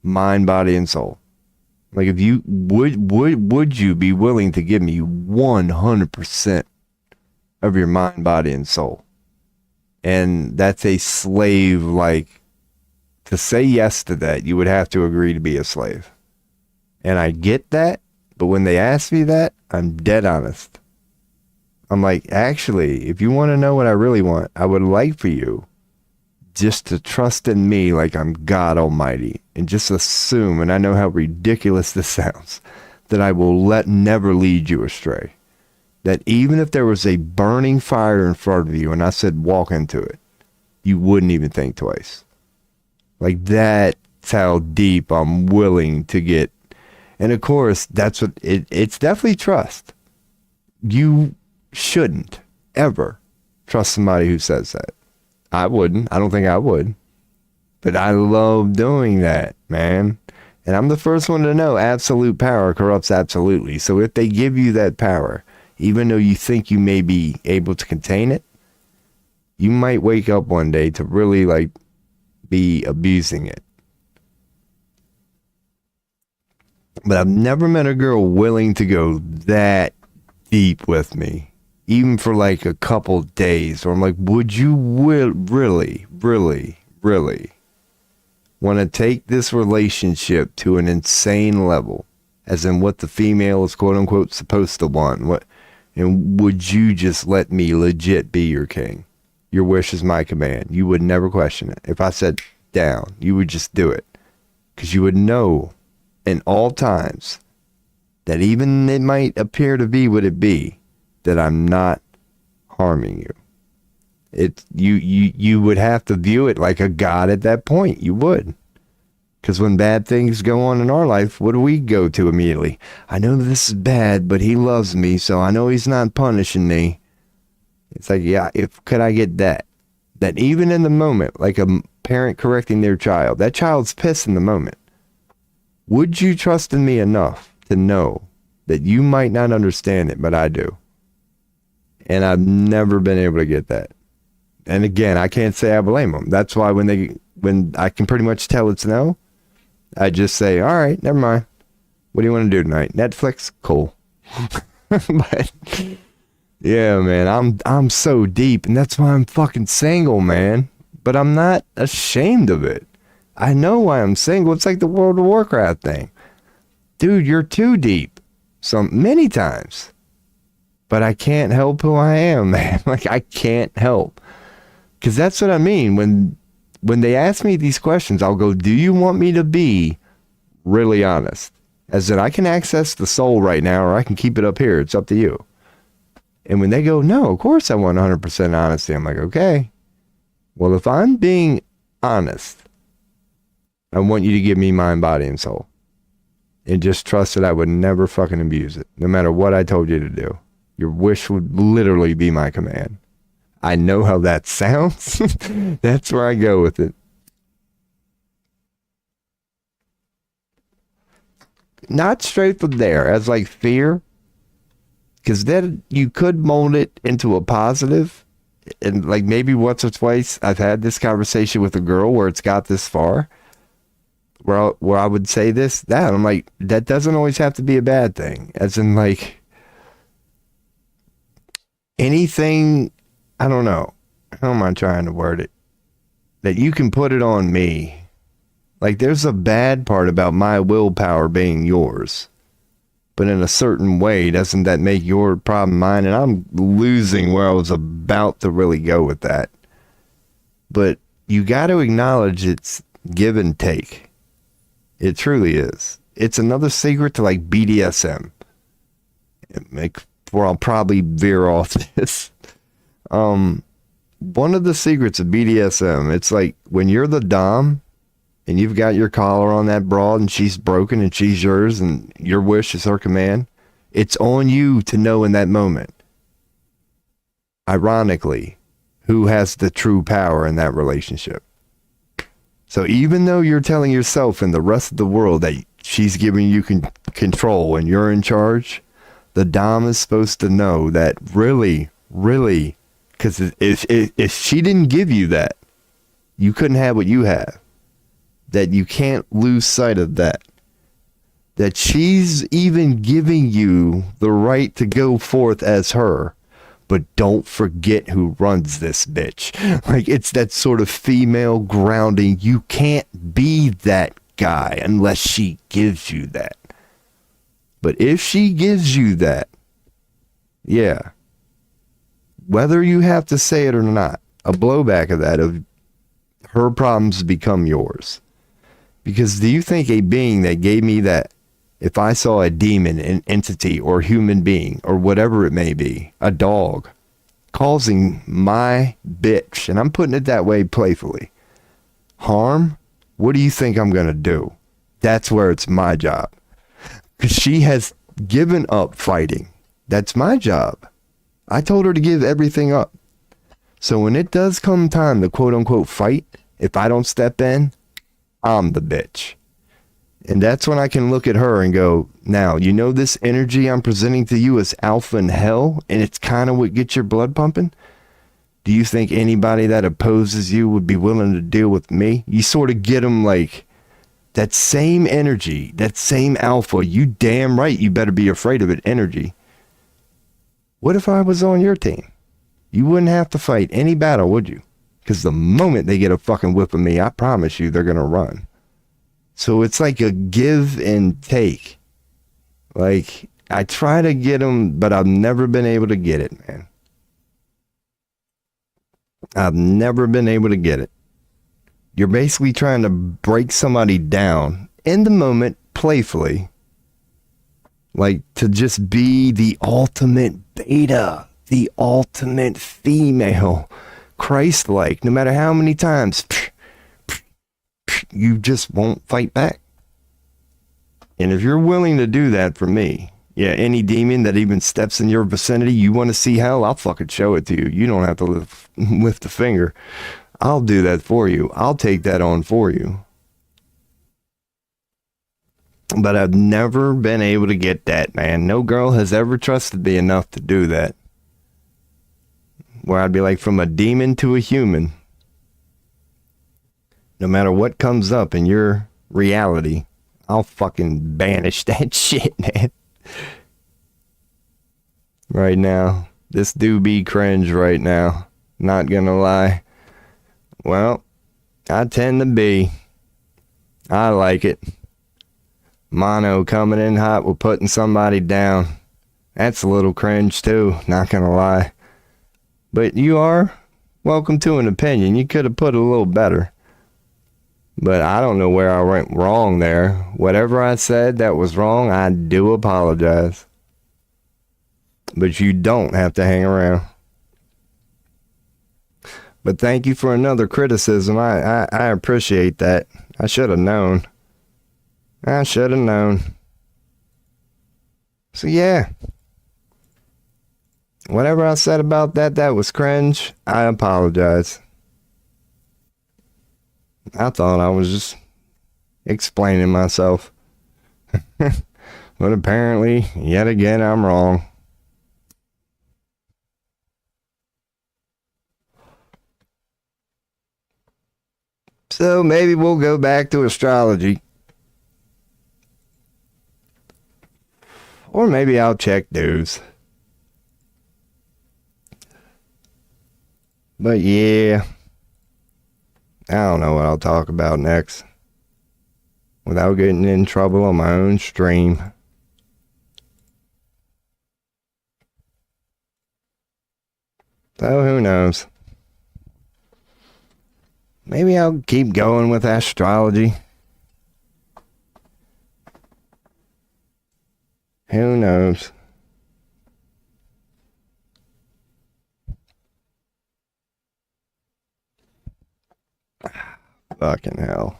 mind, body, and soul. Like, if you would you be willing to give me 100% of your mind, body, and soul? And that's a slave like to say yes to that, you would have to agree to be a slave. And I get that, but when they ask me that, I'm dead honest. I'm like, actually, if you want to know what I really want, I would like for you just to trust in me like I'm God Almighty and just assume, and I know how ridiculous this sounds, that I will never lead you astray. That even if there was a burning fire in front of you and I said walk into it, you wouldn't even think twice. Like, that's how deep I'm willing to get. And of course, that's what it's definitely trust. You shouldn't ever trust somebody who says that. I wouldn't. I don't think I would. But I love doing that, man. And I'm the first one to know absolute power corrupts absolutely. So if they give you that power, even though you think you may be able to contain it, you might wake up one day to really like be abusing it. But I've never met a girl willing to go that deep with me, even for like a couple days. Or I'm like, would you really want to take this relationship to an insane level, as in what the female is quote unquote supposed to want? And would you just let me legit be your king? Your wish is my command. You would never question it. If I said down, you would just do it. Because you would know in all times that even it might appear to be what it be, that I'm not harming you. You would have to view it like a god at that point. You would. Because when bad things go on in our life, what do we go to immediately? I know this is bad, but he loves me, so I know he's not punishing me. It's like, yeah, could I get that? That even in the moment, like a parent correcting their child, that child's pissed in the moment. Would you trust in me enough to know that you might not understand it, but I do? And I've never been able to get that. And again, I can't say I blame them. That's why when I can pretty much tell it's no, I just say, all right, never mind. What do you want to do tonight? Netflix? Cool. But yeah, man, I'm so deep, and that's why I'm fucking single, man. But I'm not ashamed of it. I know why I'm single. It's like the World of Warcraft thing. Dude, you're too deep. Many times. But I can't help who I am, man. Like, I can't help. Because that's what I mean. When they ask me these questions, I'll go, do you want me to be really honest? As in, I can access the soul right now, or I can keep it up here. It's up to you. And when they go, no, of course I want 100% honesty. I'm like, okay. Well, if I'm being honest, I want you to give me mind, body, and soul. And just trust that I would never fucking abuse it, no matter what I told you to do. Your wish would literally be my command. I know how that sounds. That's where I go with it. Not straight from there, as like fear. Because then you could mold it into a positive. And like maybe once or twice I've had this conversation with a girl where it's got this far. Where I would say that. I'm like, that doesn't always have to be a bad thing. As in like, anything, I don't know. How am I trying to word it? That you can put it on me. Like, there's a bad part about my willpower being yours. But in a certain way, doesn't that make your problem mine? And I'm losing where I was about to really go with that. But you got to acknowledge it's give and take. It truly is. It's another secret to like BDSM. Where I'll probably veer off this. One of the secrets of BDSM, it's like when you're the dom and you've got your collar on that broad and she's broken and she's yours and your wish is her command, it's on you to know in that moment, ironically, who has the true power in that relationship. So even though you're telling yourself and the rest of the world that she's giving you control and you're in charge, the dom is supposed to know that really, because if she didn't give you that, you couldn't have what you have. That you can't lose sight of that. That she's even giving you the right to go forth as her but don't forget who runs this bitch. Like, it's that sort of female grounding. You can't be that guy unless she gives you that. But if she gives you that, yeah, whether you have to say it or not, a blowback of that, of her problems become yours. Because do you think a being that gave me that, if I saw a demon, an entity, or human being, or whatever it may be, a dog, causing my bitch, and I'm putting it that way playfully, harm, what do you think I'm going to do? That's where it's my job. Because she has given up fighting. That's my job. I told her to give everything up. So when it does come time to quote unquote fight, if I don't step in, I'm the bitch. And that's when I can look at her and go, now, you know this energy I'm presenting to you is alpha and hell, and it's kind of what gets your blood pumping? Do you think anybody that opposes you would be willing to deal with me? You sort of get them like, that same energy, that same alpha, you damn right you better be afraid of it energy. What if I was on your team? You wouldn't have to fight any battle, would you? Because the moment they get a fucking whip of me, I promise you they're going to run. So it's like a give and take. Like, I try to get them, but I've never been able to get it, man. I've never been able to get it. You're basically trying to break somebody down in the moment, playfully. Like, to just be the ultimate beta, the ultimate female, Christ-like, no matter how many times you just won't fight back. And if you're willing to do that for me, yeah, any demon that even steps in your vicinity, you want to see hell, I'll fucking show it to you. You don't have to lift a finger. I'll do that for you. I'll take that on for you. But I've never been able to get that, man. No girl has ever trusted me enough to do that. Where I'd be like, from a demon to a human. No matter what comes up in your reality, I'll fucking banish that shit, man. Right now. This do be cringe right now. Not gonna lie. Well, I tend to be. I like it. Mono coming in hot with putting somebody down. That's a little cringe too, not gonna lie. But you are welcome to an opinion. You could have put it a little better. But I don't know where I went wrong there. Whatever I said that was wrong, I do apologize. But you don't have to hang around. But thank you for another criticism. I appreciate that. I should have known. I should have known. So yeah. Whatever I said about that was cringe. I apologize. I thought I was just explaining myself. But apparently, yet again, I'm wrong. So maybe we'll go back to astrology. Or maybe I'll check news. But yeah, I don't know what I'll talk about next without getting in trouble on my own stream. So who knows? Maybe I'll keep going with astrology. Who knows? Fucking hell.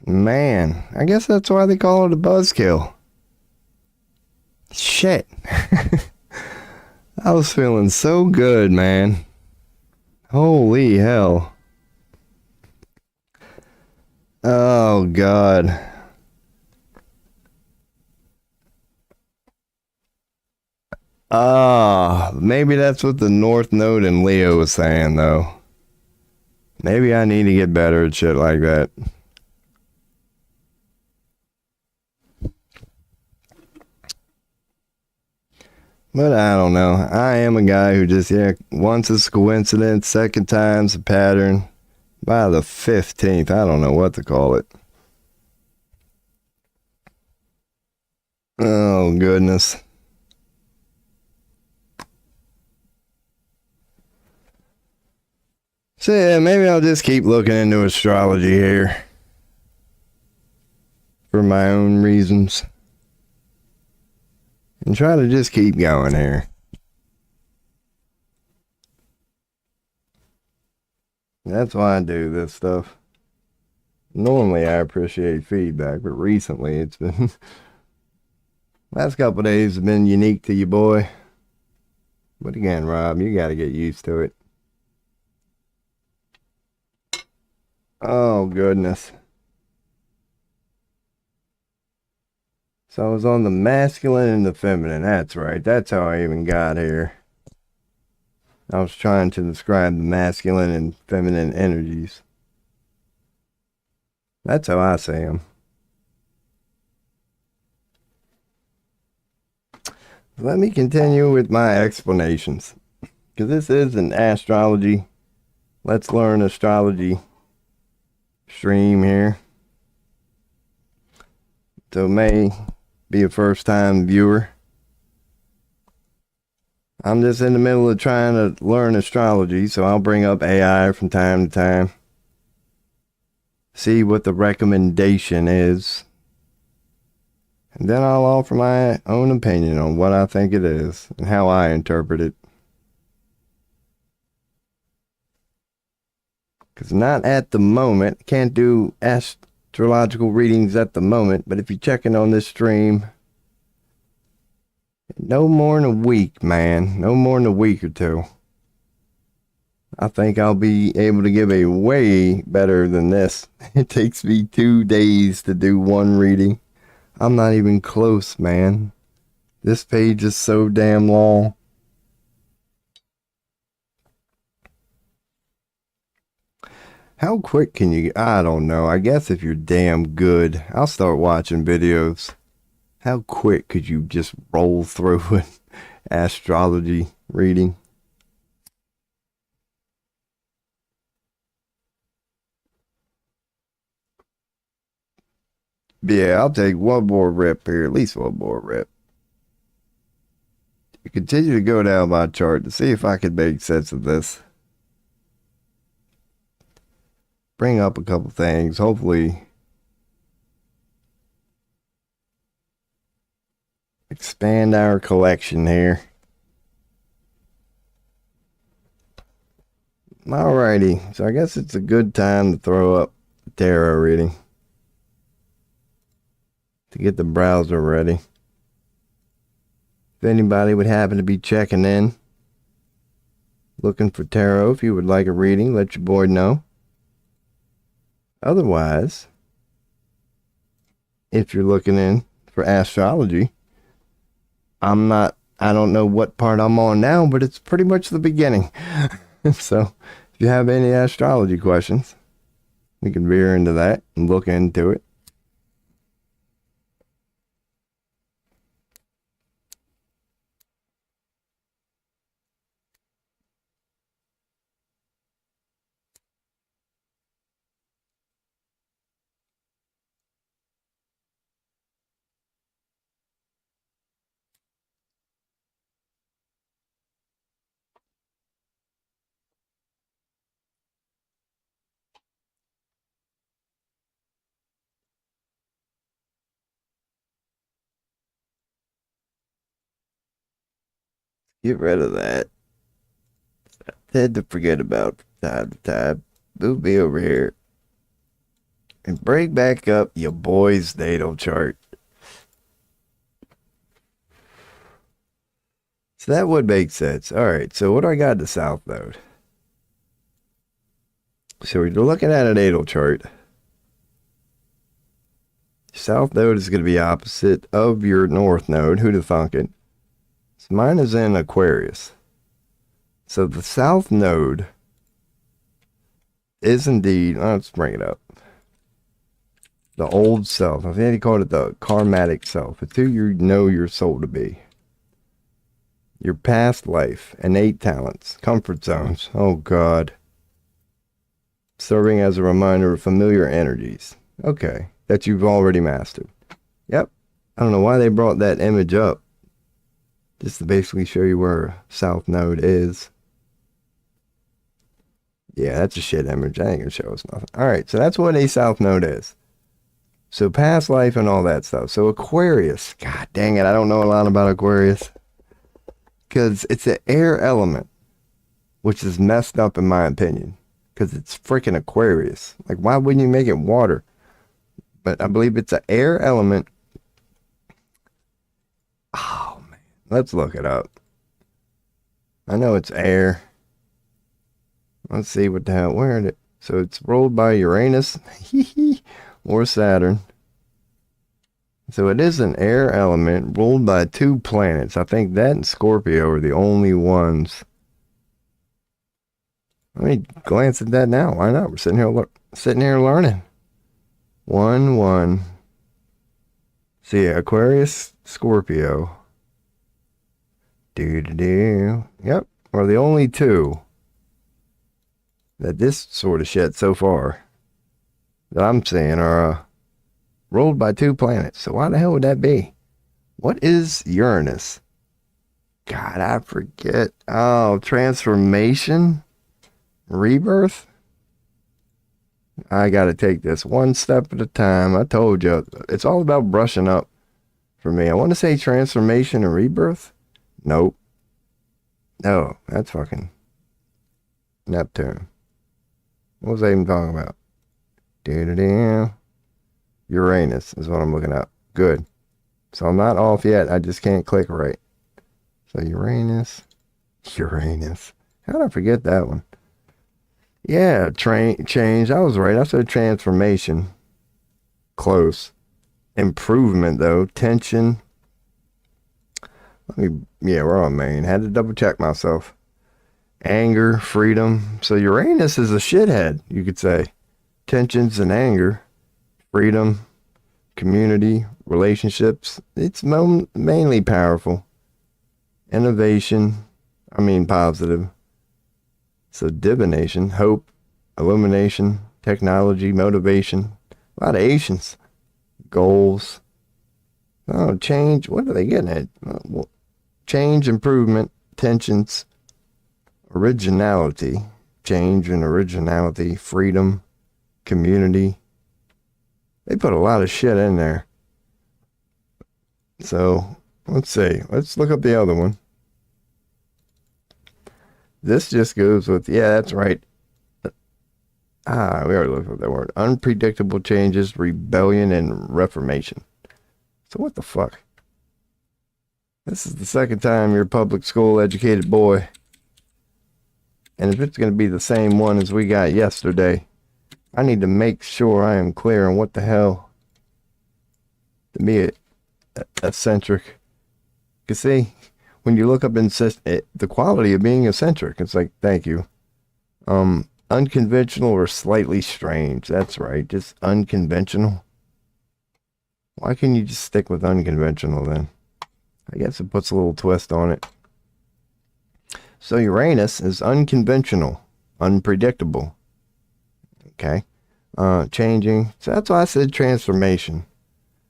Man, I guess that's why they call it a buzzkill. Shit. I was feeling so good, man. Holy hell. Oh, God. Maybe that's what the North Node in Leo was saying, though. Maybe I need to get better at shit like that. But I don't know. I am a guy who just, once it's a coincidence, second time's a pattern. By the 15th, I don't know what to call it. Oh, goodness. So, yeah, maybe I'll just keep looking into astrology here. For my own reasons. And try to just keep going here. That's why I do this stuff. Normally I appreciate feedback, but recently it's been... last couple of days have been unique to you, boy. But again, Rob, you gotta get used to it. Oh, goodness. So I was on the masculine and the feminine. That's right. That's how I even got here. I was trying to describe the masculine and feminine energies. That's how I see them. Let me continue with my explanations. Because this is an astrology. Let's learn astrology stream here. So may be a first time viewer. I'm just in the middle of trying to learn astrology, so I'll bring up AI from time to time. See what the recommendation is. And then I'll offer my own opinion on what I think it is and how I interpret it. Because not at the moment, can't do astrological readings at the moment, but if you're checking on this stream, no more than a week, man. No more than a week or two. I think I'll be able to give a way better than this. It takes me 2 days to do one reading. I'm not even close, man. This page is so damn long. How quick can you... I don't know. I guess if you're damn good, I'll start watching videos. How quick could you just roll through an astrology reading? Yeah, I'll take one more rip here. At least one more rip. Continue to go down my chart to see if I can make sense of this. Bring up a couple things. Hopefully expand our collection here. Alrighty, so I guess it's a good time to throw up the tarot reading. To get the browser ready. If anybody would happen to be checking in, looking for tarot, if you would like a reading, let your boy know. Otherwise, if you're looking in for astrology, I don't know what part I'm on now, but it's pretty much the beginning. So, if you have any astrology questions, we can veer into that and look into it. Get rid of that. I tend to forget about from time to time. Move me over here. And bring back up your boy's natal chart. So that would make sense. Alright, so what do I got in the South Node? So we're looking at a natal chart. South Node is going to be opposite of your North Node. Who'd have thunk it? So mine is in Aquarius. So the South Node is indeed, let's bring it up. The old self. I think they called it the karmatic self. It's who you know your soul to be. Your past life, innate talents, comfort zones. Oh, God. Serving as a reminder of familiar energies. Okay. That you've already mastered. Yep. I don't know why they brought that image up. Just to basically show you where South Node is. Yeah, that's a shit image. I ain't gonna show us nothing. Alright, so that's what a South Node is. So past life and all that stuff. So Aquarius. God dang it, I don't know a lot about Aquarius. Because it's an air element. Which is messed up in my opinion. Because it's freaking Aquarius. Like, why wouldn't you make it water? But I believe it's an air element. Oh, man. Let's look it up. I know it's air. Let's see what the hell. Where is it? So it's ruled by Uranus or Saturn. So it is an air element ruled by 2 planets. I think that and Scorpio are the only ones. Let me glance at that now. Why not? We're sitting here learning. 1-1. See, Aquarius, Scorpio. Yep, we're the only 2 that this sort of shit so far that I'm seeing are ruled by 2 planets. So why the hell would that be? What is Uranus? God, I forget. Oh, transformation? Rebirth? I gotta take this one step at a time. I told you, it's all about brushing up for me. I want to say transformation and rebirth. Nope. No, that's fucking Neptune. What was I even talking about? Uranus is what I'm looking at. Good. So I'm not off yet. I just can't click right. So Uranus. How did I forget that one? Yeah, change. I was right. I said transformation. Close. Improvement, though. Tension. Yeah, we're on main. Had to double check myself. Anger, freedom. So Uranus is a shithead, you could say. Tensions and anger. Freedom. Community. Relationships. It's mainly powerful. Innovation. Positive. So divination, hope, illumination, technology, motivation, a lot of Asians, goals. Oh, change. What are they getting at? Change, improvement, tensions, originality, change and originality, freedom, community. They put a lot of shit in there. So let's see. Let's look up the other one. This just goes with, yeah, that's right. We already looked at that word. Unpredictable changes, rebellion, and reformation. So what the fuck? This is the second time you're a public school educated boy. And if it's going to be the same one as we got yesterday, I need to make sure I am clear on what the hell to be eccentric. You see, when you look up the quality of being eccentric, it's like, thank you. Unconventional or slightly strange. That's right. Just unconventional. Why can't you just stick with unconventional then? I guess it puts a little twist on it. So Uranus is unconventional, unpredictable. Okay. Changing. So that's why I said transformation.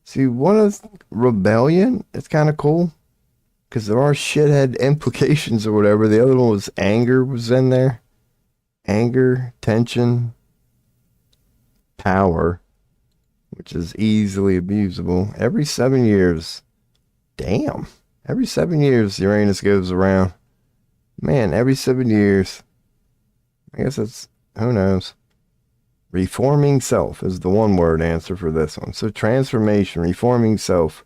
See, one is rebellion. It's kind of cool. Because there are shithead implications or whatever. The other one was anger was in there. Anger, tension, power, which is easily abusable. Every 7 years. Damn. Every 7 years Uranus goes around. Man, every 7 years. I guess that's, who knows. Reforming self is the one word answer for this one. So transformation, reforming self,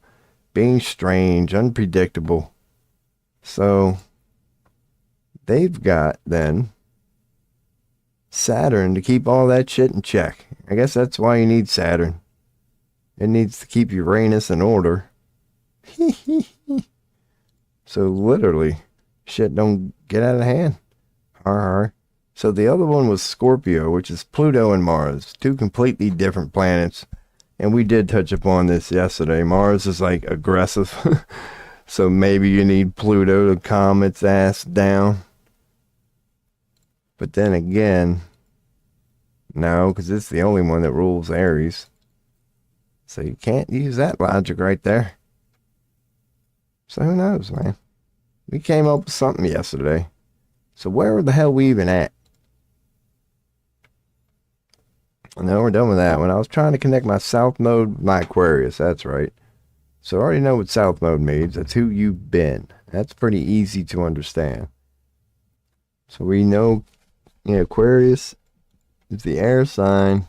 being strange, unpredictable. So they've got then Saturn to keep all that shit in check. I guess that's why you need Saturn. It needs to keep Uranus in order. So literally, shit don't get out of hand. So the other one was Scorpio, which is Pluto and Mars. 2 completely different planets. And we did touch upon this yesterday. Mars is like aggressive. So maybe you need Pluto to calm its ass down. But then again, no, because it's the only one that rules Aries. So you can't use that logic right there. So who knows, man? We came up with something yesterday. So where the hell we even at? No, we're done with that one. I was trying to connect my South Node with my Aquarius. That's right. So I already know what South Node means. That's who you've been. That's pretty easy to understand. So we know, Aquarius is the air sign.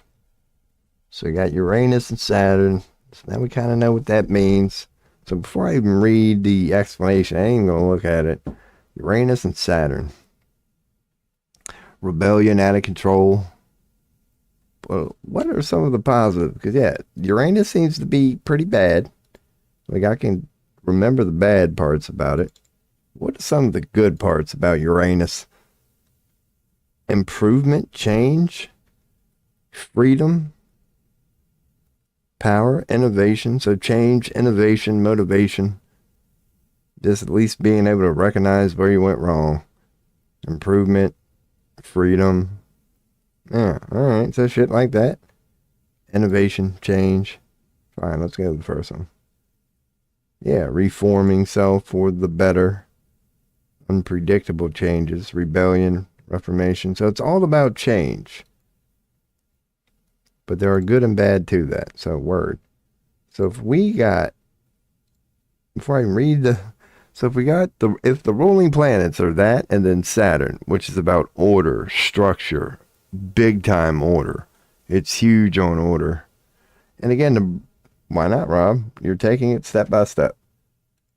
So we got Uranus and Saturn. So now we kind of know what that means. So before I even read the explanation, I ain't even going to look at it. Uranus and Saturn. Rebellion, out of control. Well, what are some of the positives? Because, yeah, Uranus seems to be pretty bad. Like, I can remember the bad parts about it. What are some of the good parts about Uranus? Improvement, change, freedom, power, innovation. So change, innovation, motivation. Just at least being able to recognize where you went wrong. Improvement, freedom. Yeah, all right. So shit like that. Innovation, change. Fine, let's go to the first one. Yeah, reforming self for the better. Unpredictable changes. Rebellion, reformation. So it's all about change. But there are good and bad to that. So word. So if we got, before I read the, so if we got if the ruling planets are that and then Saturn, which is about order, structure, big time order. It's huge on order. And again, why not, Rob? You're taking it step by step.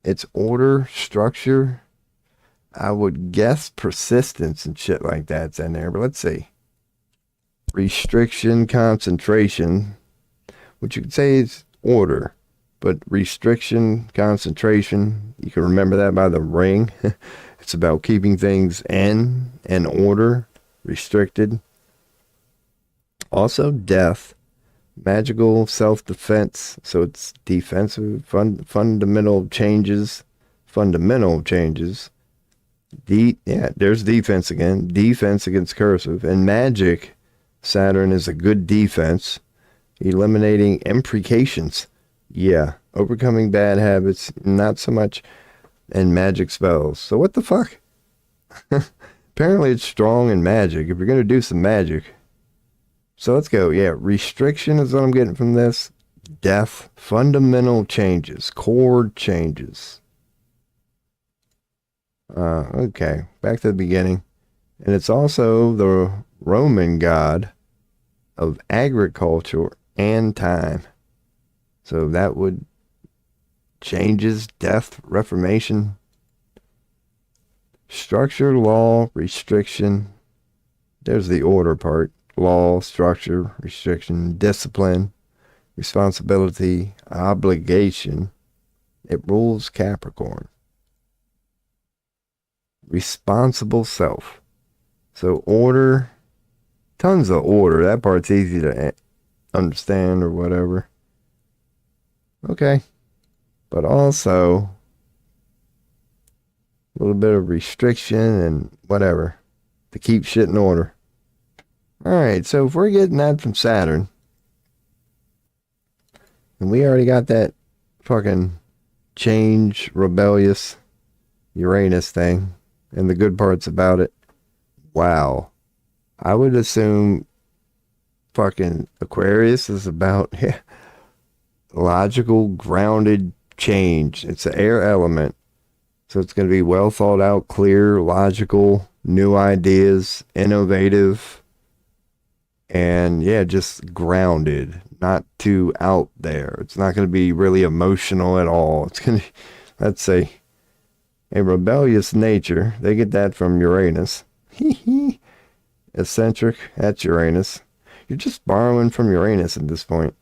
It's order, structure. I would guess persistence and shit like that's in there, but let's see. Restriction, concentration, which you could say is order, but restriction, concentration, you can remember that by the ring. It's about keeping things in order, restricted. Also, death, magical self-defense. So it's defensive, fundamental changes. There's defense again. Defense against cursive. And magic, Saturn is a good defense. Eliminating imprecations. Yeah. Overcoming bad habits, not so much. And magic spells. So what the fuck? Apparently it's strong in magic. If you're going to do some magic. So let's go. Yeah, restriction is what I'm getting from this. Death, fundamental changes, core changes. Okay, back to the beginning. And it's also the Roman god of agriculture and time. So that would changes, death, reformation, structure, law, restriction. There's the order part. Law, structure, restriction, discipline, responsibility, obligation. It rules Capricorn. Responsible self. So order, tons of order. That part's easy to understand or whatever. Okay. But also a little bit of restriction and whatever to keep shit in order. All right, so if we're getting that from Saturn, and we already got that fucking change, rebellious Uranus thing, and the good parts about it, wow. I would assume fucking Aquarius is about logical, grounded change. It's an air element, so it's going to be well thought out, clear, logical, new ideas, innovative. And yeah, just grounded, not too out there. It's not going to be really emotional at all. It's going to, let's say, a rebellious nature. They get that from Uranus. Eccentric, that's Uranus. You're just borrowing from Uranus at this point.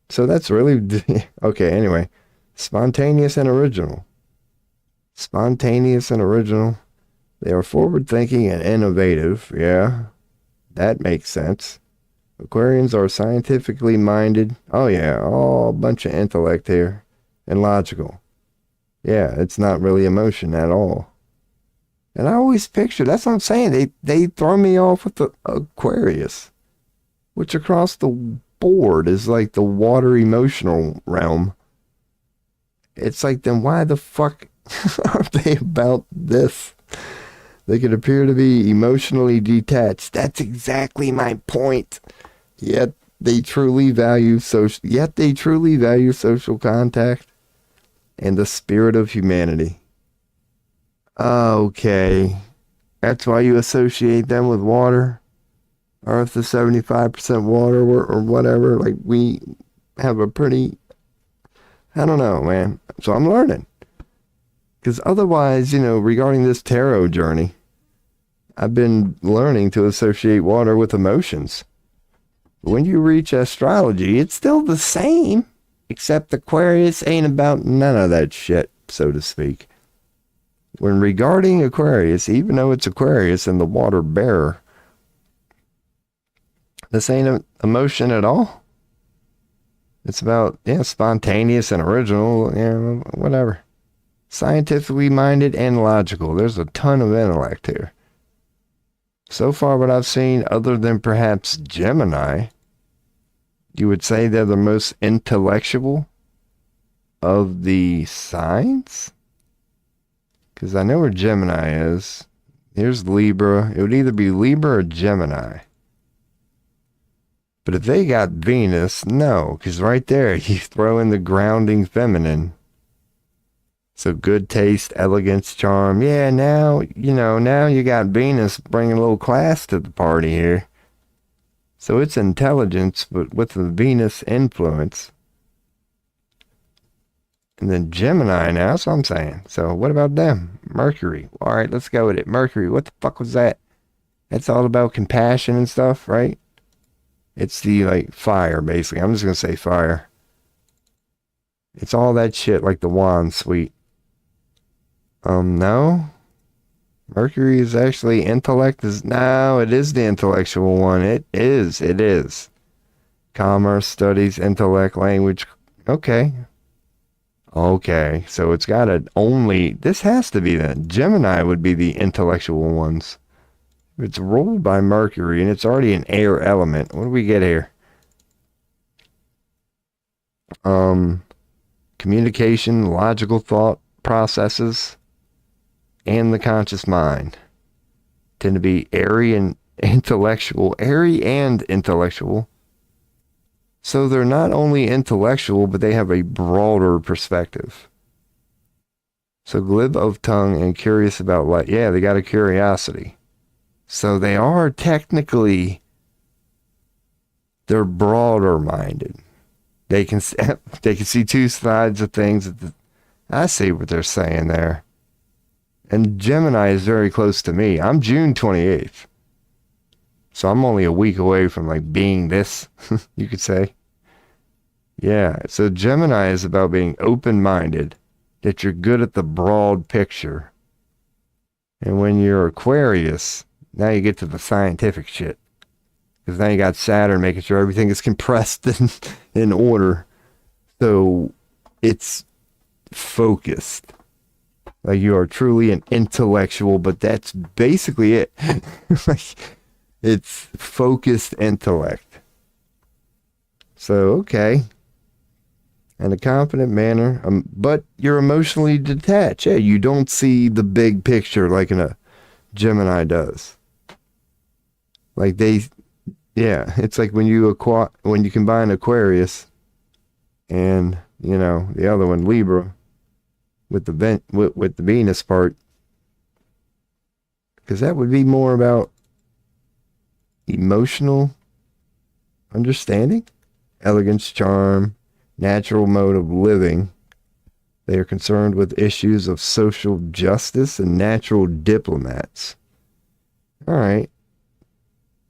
So that's really, okay, anyway. Spontaneous and original. Spontaneous and original. They are forward-thinking and innovative, yeah. That makes sense. Aquarians are scientifically minded. Oh yeah, all a bunch of intellect here. And logical. Yeah, it's not really emotion at all. And I always picture, that's what I'm saying. They throw me off with the Aquarius, which across the board is like the water emotional realm. It's like, then why the fuck are they about this? They could appear to be emotionally detached. That's exactly my point. Yet they truly value social contact and the spirit of humanity. Okay. That's why you associate them with water. Earth is 75% water or whatever. Like, we have a pretty, I don't know, man. So I'm learning. Because otherwise, regarding this tarot journey, I've been learning to associate water with emotions. When you reach astrology, it's still the same, except Aquarius ain't about none of that shit, so to speak. When regarding Aquarius, even though it's Aquarius and the water bearer, this ain't an emotion at all. It's about, spontaneous and original, whatever. Scientifically minded and logical. There's a ton of intellect here. So far, what I've seen, other than perhaps Gemini, you would say they're the most intellectual of the signs? Because I know where Gemini is. Here's Libra. It would either be Libra or Gemini. But if they got Venus, no. Because right there, you throw in the grounding feminine. So good taste, elegance, charm. Yeah, now you got Venus bringing a little class to the party here. So it's intelligence, but with the Venus influence. And then Gemini now, that's what I'm saying. So what about them? Mercury. All right, let's go with it. Mercury, what the fuck was that? That's all about compassion and stuff, right? It's the, fire, basically. I'm just going to say fire. It's all that shit, like the wand suite. No. Mercury is actually intellect. No, it is the intellectual one. It is. Commerce, studies, intellect, language. Okay, so it's got this has to be that. Gemini would be the intellectual ones. It's ruled by Mercury, and it's already an air element. What do we get here? Communication, logical thought processes, and the conscious mind tend to be airy and intellectual. So they're not only intellectual, but they have a broader perspective. So glib of tongue and curious about life. Yeah, they got a curiosity. So they are technically, they're broader minded. They can see two sides of things. I see what they're saying there. And Gemini is very close to me. I'm June 28th. So I'm only a week away from being this, you could say. Yeah, so Gemini is about being open-minded, that you're good at the broad picture. And when you're Aquarius, now you get to the scientific shit. Because now you got Saturn making sure everything is compressed in order. So it's focused. You are truly an intellectual, but that's basically it. It's focused intellect. So, okay. In a confident manner, but you're emotionally detached. Yeah, you don't see the big picture like a Gemini does. It's like when you combine Aquarius and, the other one, Libra, with the Venus part, because that would be more about emotional understanding, elegance, charm, natural mode of living. They are concerned with issues of social justice and natural diplomats. All right.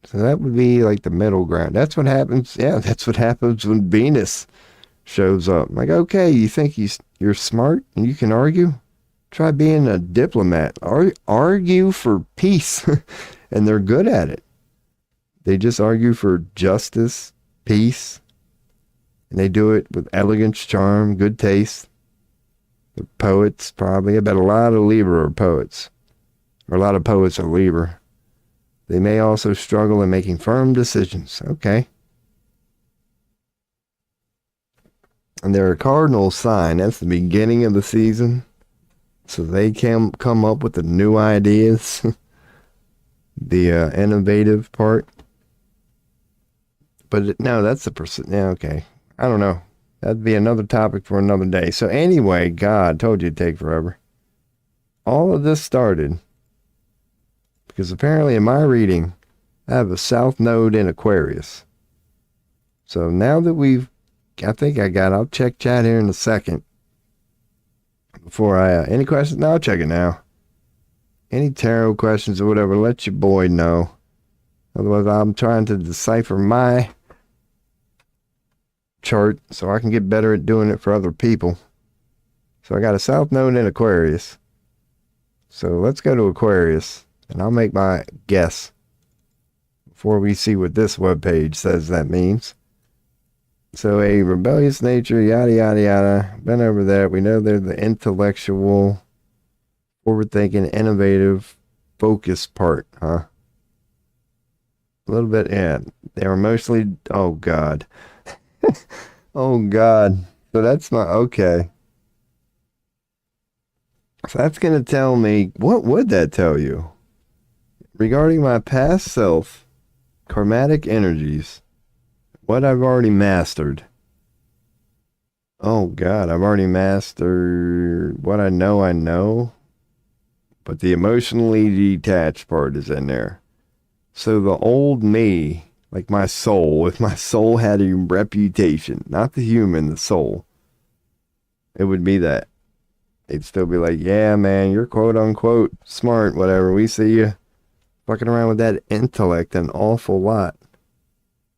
So that would be the middle ground. That's what happens. Yeah, that's what happens when Venus shows up. Okay, you think you're smart and you can argue? Try being a diplomat. Argue for peace. And they're good at it. They just argue for justice, peace, and they do it with elegance, charm, good taste. The poets, probably. I bet a lot of Libra are poets. Or a lot of poets are Libra. They may also struggle in making firm decisions. Okay. And they're a cardinal sign. That's the beginning of the season. So they can come up with the new ideas. The innovative part. But no, that's the person. Yeah, okay. I don't know. That'd be another topic for another day. So anyway, God, told you it'd take forever. All of this started because apparently in my reading, I have a south node in Aquarius. So now that I'll check chat here in a second. Before any questions? No, I'll check it now. Any tarot questions or whatever, let your boy know. Otherwise, I'm trying to decipher my chart so I can get better at doing it for other people. So I got a south node in Aquarius. So let's go to Aquarius and I'll make my guess before we see what this webpage says that means. So a rebellious nature, yada, yada, yada. Been over that. We know they're the intellectual, forward-thinking, innovative, focused part, huh? A little bit, yeah. They were mostly, oh, God. Oh, God. So that's okay. So that's going to tell me, what would that tell you? Regarding my past self, karmatic energies, what I've already mastered. Oh, God, I've already mastered what I know. But the emotionally detached part is in there. So the old me, like my soul, if my soul had a reputation, not the human, the soul, it would be that. They'd still be like, yeah, man, you're quote unquote smart, whatever. We see you fucking around with that intellect an awful lot.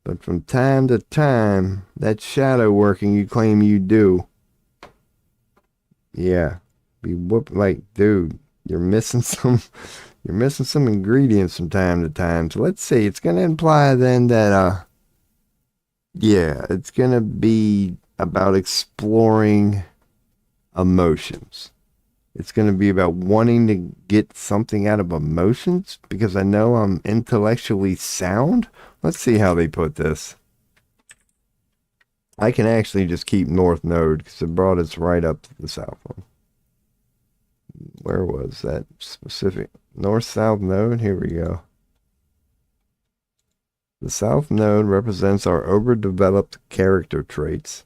But from time to time, that shadow working you claim you do, yeah, be whooping like, dude, you're missing some ingredients from time to time. So let's see. It's gonna imply then that yeah, it's gonna be about exploring emotions. It's gonna be about wanting to get something out of emotions because I know I'm intellectually sound. Let's see how they put this. I can actually just keep North Node because it brought us right up to the South one. Where was that specific? North-South Node? Here we go. The South Node represents our overdeveloped character traits.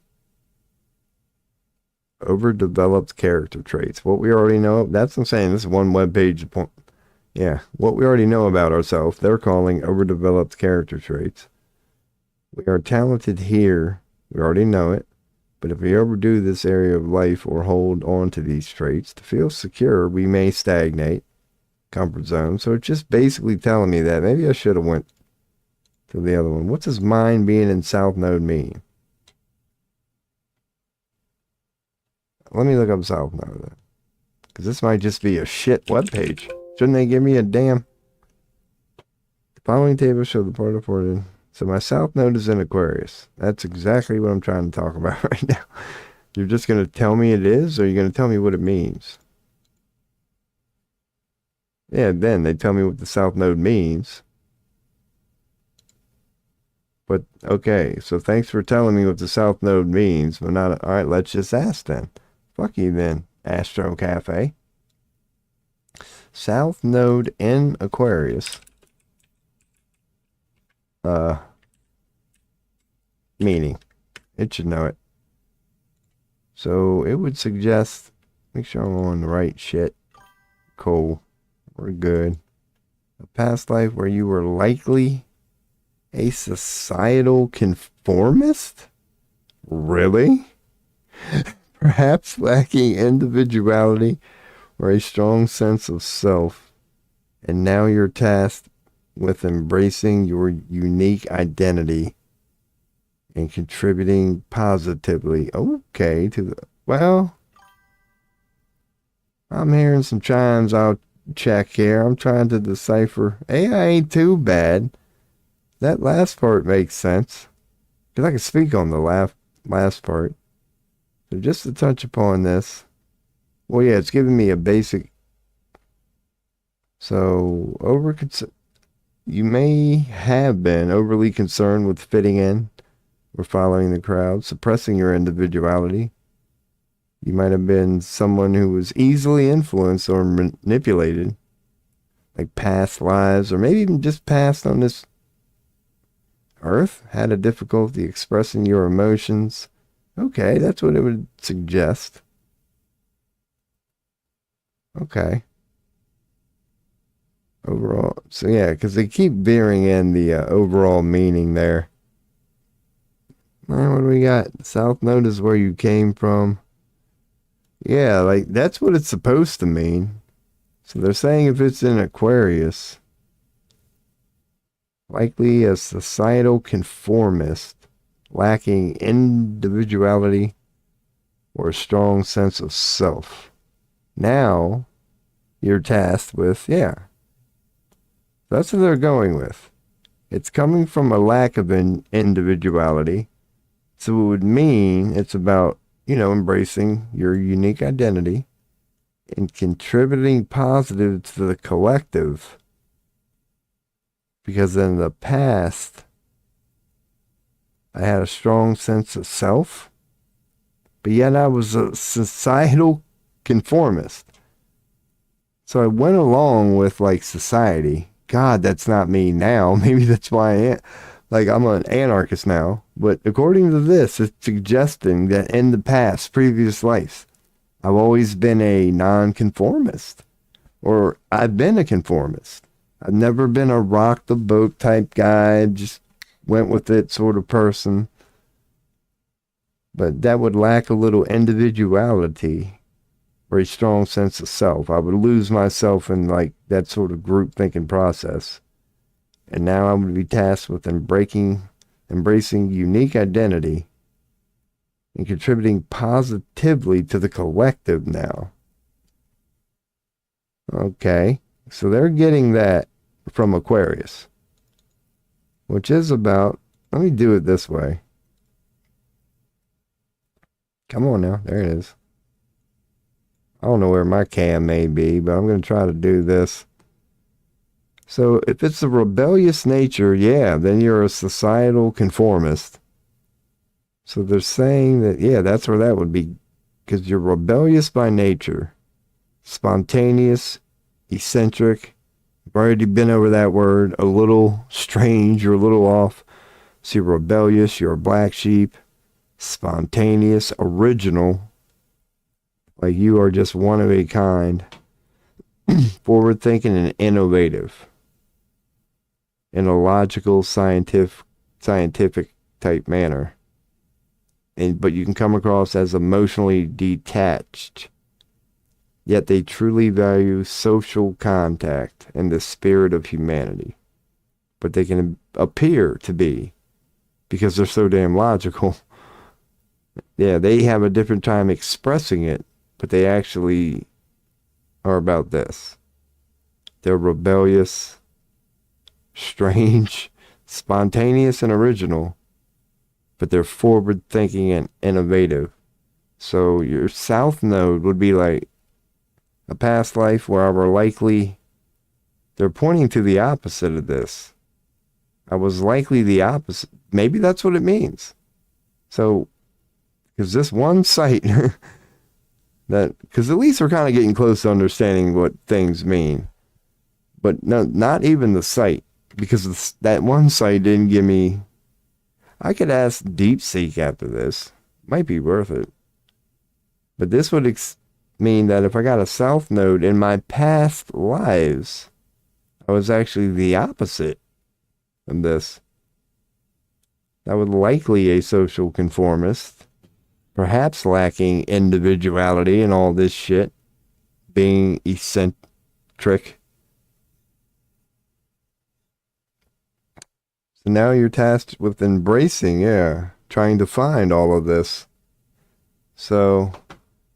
Overdeveloped character traits. What we already know. That's what I'm saying. This is one web page. Yeah, what we already know about ourselves, they're calling overdeveloped character traits. We are talented here. We already know it. But if we overdo this area of life or hold on to these traits, to feel secure, we may stagnate. Comfort zone. So it's just basically telling me that. Maybe I should have went to the other one. What's his mind being in South Node mean? Let me look up South Node then. Because this might just be a shit webpage. Shouldn't they give me a damn? The following table show the part of it. So my South Node is in Aquarius. That's exactly what I'm trying to talk about right now. You're just going to tell me it is, or you're going to tell me what it means? Yeah, then they tell me what the South Node means. But, okay, so thanks for telling me what the South Node means. But not, all right, let's just ask then. Fuck you then, Astro Cafe. South Node in Aquarius. Meaning. It should know it. So, it would suggest, make sure I'm on the right shit. Cool. We're good. A past life where you were likely a societal conformist? Really? Perhaps lacking individuality or a strong sense of self. And now you're tasked with embracing your unique identity and contributing positively. Okay, to the, well, I'm hearing some chimes. I'll check here. I'm trying to decipher. AI ain't too bad. That last part makes sense. Because I can speak on the last part. So just to touch upon this. Well, yeah, it's giving me a basic. So, you may have been overly concerned with fitting in or following the crowd, suppressing your individuality. You might have been someone who was easily influenced or manipulated, like past lives, or maybe even just past on this earth, had a difficulty expressing your emotions. Okay, that's what it would suggest. Okay. Overall. So yeah, because they keep veering in the overall meaning there. Man, what do we got? South Node is where you came from. Yeah, like that's what it's supposed to mean. So they're saying if it's in Aquarius, likely a societal conformist, lacking individuality or a strong sense of self. Now you're tasked with, yeah. That's what they're going with. It's coming from a lack of individuality. So it would mean it's about, embracing your unique identity and contributing positive to the collective. Because in the past, I had a strong sense of self, but yet I was a societal conformist. So I went along with like society. God, that's not me now. Maybe that's why I am. Like, I'm an anarchist now. But according to this, it's suggesting that in the past, previous lives, I've always been a nonconformist. Or I've been a conformist. I've never been a rock the boat type guy, just went with it sort of person. But that would lack a little individuality or a strong sense of self. I would lose myself in like that sort of group thinking process. And now I would be tasked with embracing unique identity and contributing positively to the collective now. Okay, so they're getting that from Aquarius, which is about, let me do it this way. Come on now, there it is. I don't know where my cam may be, but I'm going to try to do this. So if it's a rebellious nature, yeah, then you're a societal conformist. So they're saying that, yeah, that's where that would be. Because you're rebellious by nature. Spontaneous, eccentric. I've already been over that word. A little strange, you're a little off. So you're rebellious, you're a black sheep. Spontaneous, original. Like you are just one of a kind. Forward thinking and innovative. In a logical, scientific type manner. But you can come across as emotionally detached. Yet they truly value social contact and the spirit of humanity. But they can appear to be, because they're so damn logical. Yeah, they have a different time expressing it, but they actually are about this. They're rebellious, strange, spontaneous, and original, but they're forward thinking and innovative. So your South Node would be like a past life where I were likely, they're pointing to the opposite of this. I was likely the opposite. Maybe that's what it means. So, because this one site, because at least we're kind of getting close to understanding what things mean. But no, not even the site. Because that one site didn't give me. I could ask DeepSeek after this. Might be worth it. But this would mean that if I got a South Node in my past lives, I was actually the opposite of this. I was likely a social conformist, perhaps lacking individuality and all this shit, being eccentric. So now you're tasked with embracing, trying to find all of this. So,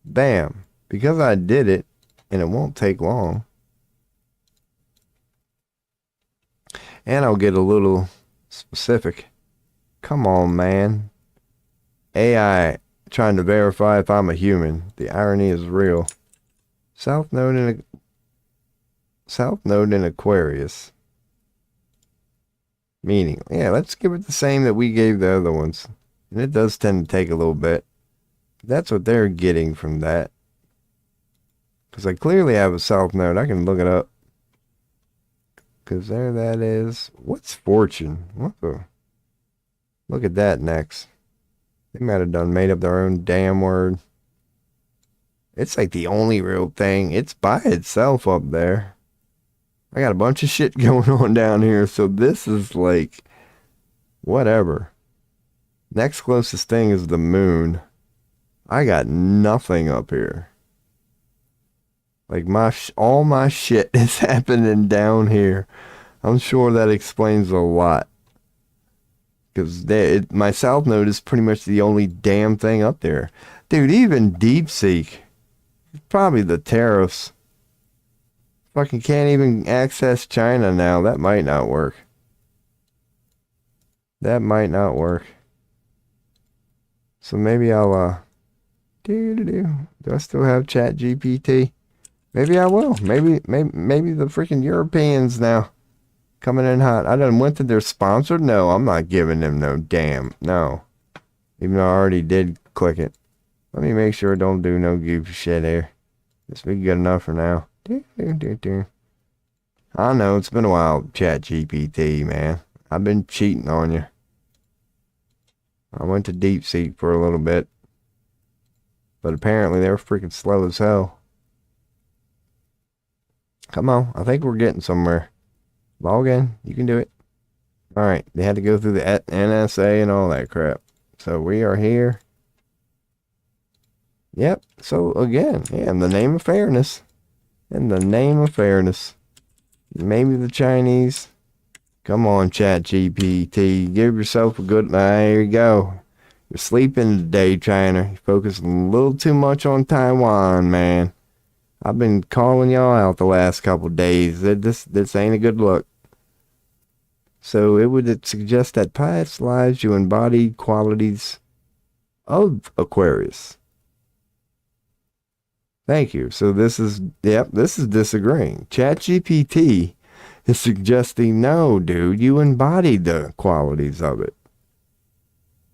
bam. Because I did it, and it won't take long. And I'll get a little specific. Come on, man. AI trying to verify if I'm a human. The irony is real. South Node in Aquarius. Meaning, yeah, let's give it the same that we gave the other ones. And it does tend to take a little bit. That's what they're getting from that. Because I clearly have a South Node. I can look it up. Because there that is. What's fortune? What the? Look at that next. They might have made up their own damn word. It's like the only real thing. It's by itself up there. I got a bunch of shit going on down here, so this is like, whatever. Next closest thing is the moon. I got nothing up here. Like all my shit is happening down here. I'm sure that explains a lot. Because my South Node is pretty much the only damn thing up there. Dude, even DeepSeek. Probably the tariffs. Fucking can't even access China now. That might not work. That might not work. So maybe I'll, do I still have Chat GPT? Maybe I will. Maybe the freaking Europeans now coming in hot. I done went to their sponsored. No, I'm not giving them no damn. No. Even though I already did click it. Let me make sure I don't do no goofy shit here. This will be good enough for now. I know, it's been a while, Chat GPT, man. I've been cheating on you. I went to DeepSeek for a little bit. But apparently they're freaking slow as hell. Come on, I think we're getting somewhere. Log in, you can do it. Alright, they had to go through the NSA and all that crap. So we are here. Yep, so again, yeah, in the name of fairness. In the name of fairness. Maybe the Chinese. Come on, Chat GPT. Give yourself a good... There you go. You're sleeping today, China. You focus a little too much on Taiwan, man. I've been calling y'all out the last couple days. This ain't a good look. So it would suggest that past lives you embodied qualities of Aquarius. Thank you. So this is disagreeing. ChatGPT is suggesting, no, dude, you embodied the qualities of it.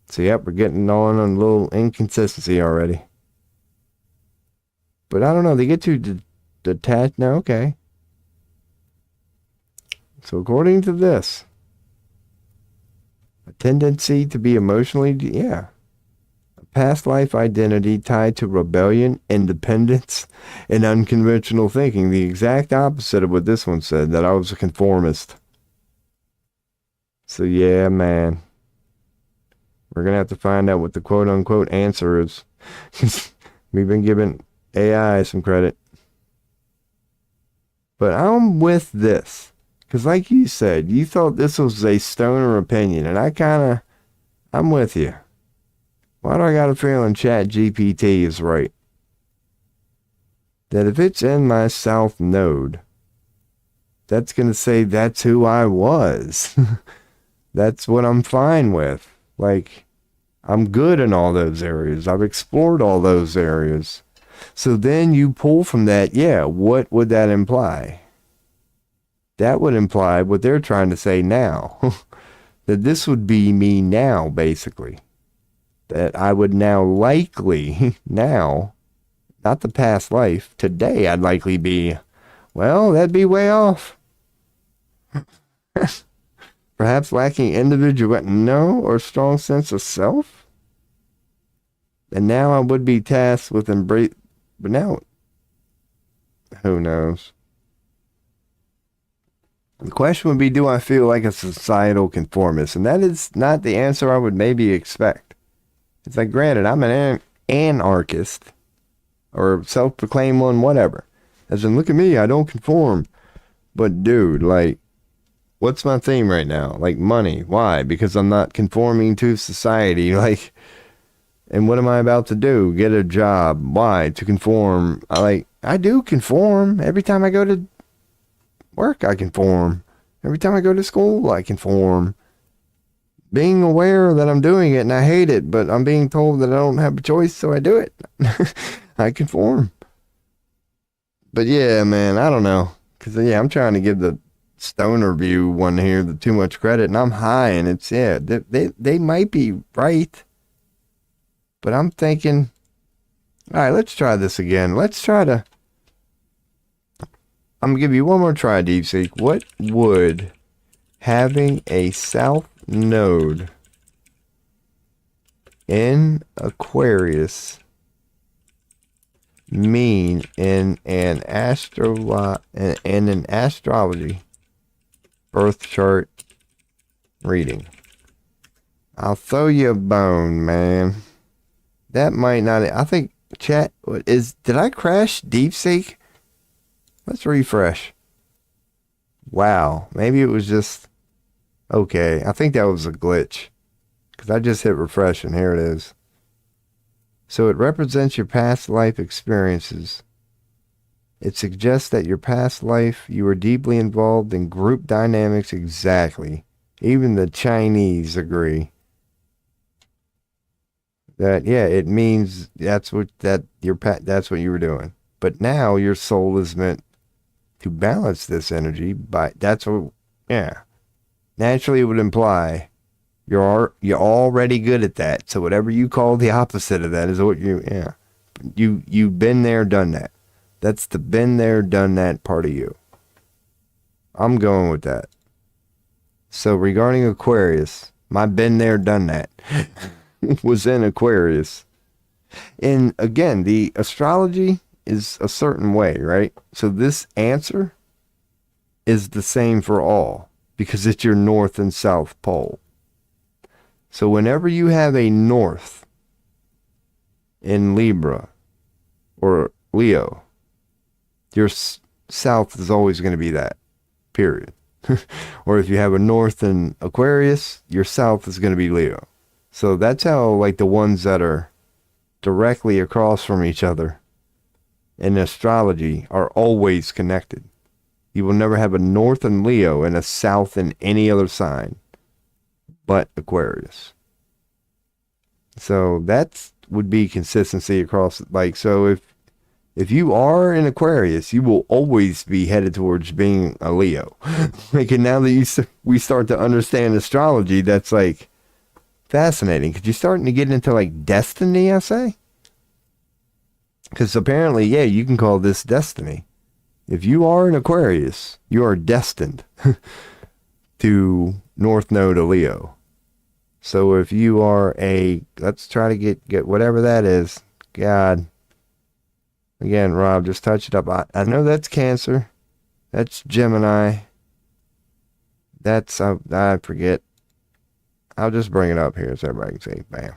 So yep, we're getting on a little inconsistency already. But I don't know, they get too detached now, okay. So according to this, a tendency to be emotionally, yeah. Past life identity tied to rebellion, independence, and unconventional thinking. The exact opposite of what this one said, that I was a conformist. So yeah, man. We're going to have to find out what the quote-unquote answer is. We've been giving AI some credit. But I'm with this. Because like you said, you thought this was a stoner opinion. And I'm with you. Why do I got a feeling Chat GPT is right? That if it's in my South Node, that's going to say that's who I was. That's what I'm fine with. Like, I'm good in all those areas. I've explored all those areas. So then you pull from that, yeah, what would that imply? That would imply what they're trying to say now. That this would be me now, basically. That I would now likely, now, not the past life, today I'd likely be, well, that'd be way off. Perhaps lacking individual, no, or strong sense of self? And now I would be tasked with embrace, but now, who knows? The question would be, do I feel like a societal conformist? And that is not the answer I would maybe expect. It's like, granted, I'm an anarchist, or self-proclaimed one, whatever. As in, look at me, I don't conform. But dude, like, what's my theme right now? Like, money. Why? Because I'm not conforming to society. Like, and what am I about to do? Get a job. Why? To conform. I do conform. Every time I go to work, I conform. Every time I go to school, I conform. Being aware that I'm doing it and I hate it, but I'm being told that I don't have a choice, so I do it. I conform. But yeah, man, I don't know. Because, yeah, I'm trying to give the stoner view one here the too much credit, and I'm high, and it's, yeah, they might be right. But I'm thinking, all right, let's try this again. Let's try to, I'm going to give you one more try, DeepSeek. What would having a south node in Aquarius mean in an astrology birth chart reading? I'll throw you a bone, man. That might not. I think chat is. Did I crash DeepSeek? Let's refresh. Wow, maybe it was just okay. I think that was a glitch because I just hit refresh and here it is. So it represents your past life experiences. It suggests that your past life, you were deeply involved in group dynamics. Exactly. Even the Chinese agree that, yeah, it means that's what that's what you were doing. But now your soul is meant to balance this energy by, that's what, yeah. Naturally it would imply you're already good at that. So whatever you call the opposite of that is what yeah. You've been there, done that. That's the been there, done that part of you. I'm going with that. So regarding Aquarius, my been there, done that was in Aquarius. And again, the astrology is a certain way, right? So this answer is the same for all because it's your north and south pole. So whenever you have a north in Libra or Leo, your south is always going to be that, period. Or if you have a north in Aquarius, your south is going to be Leo. So that's how, like, the ones that are directly across from each other in astrology are always connected. You will never have a north in Leo and a south in any other sign but Aquarius. So that would be consistency across, like, so if you are in Aquarius, you will always be headed towards being a Leo. Like, and now that we start to understand astrology, that's like fascinating because you're starting to get into like destiny, I say. Because apparently, yeah, you can call this destiny. If you are an Aquarius, you are destined to North Node of Leo. So if you are let's try to get whatever that is. God. Again, Rob, just touch it up. I know that's Cancer. That's Gemini. That's, I forget. I'll just bring it up here so everybody can see. Bam.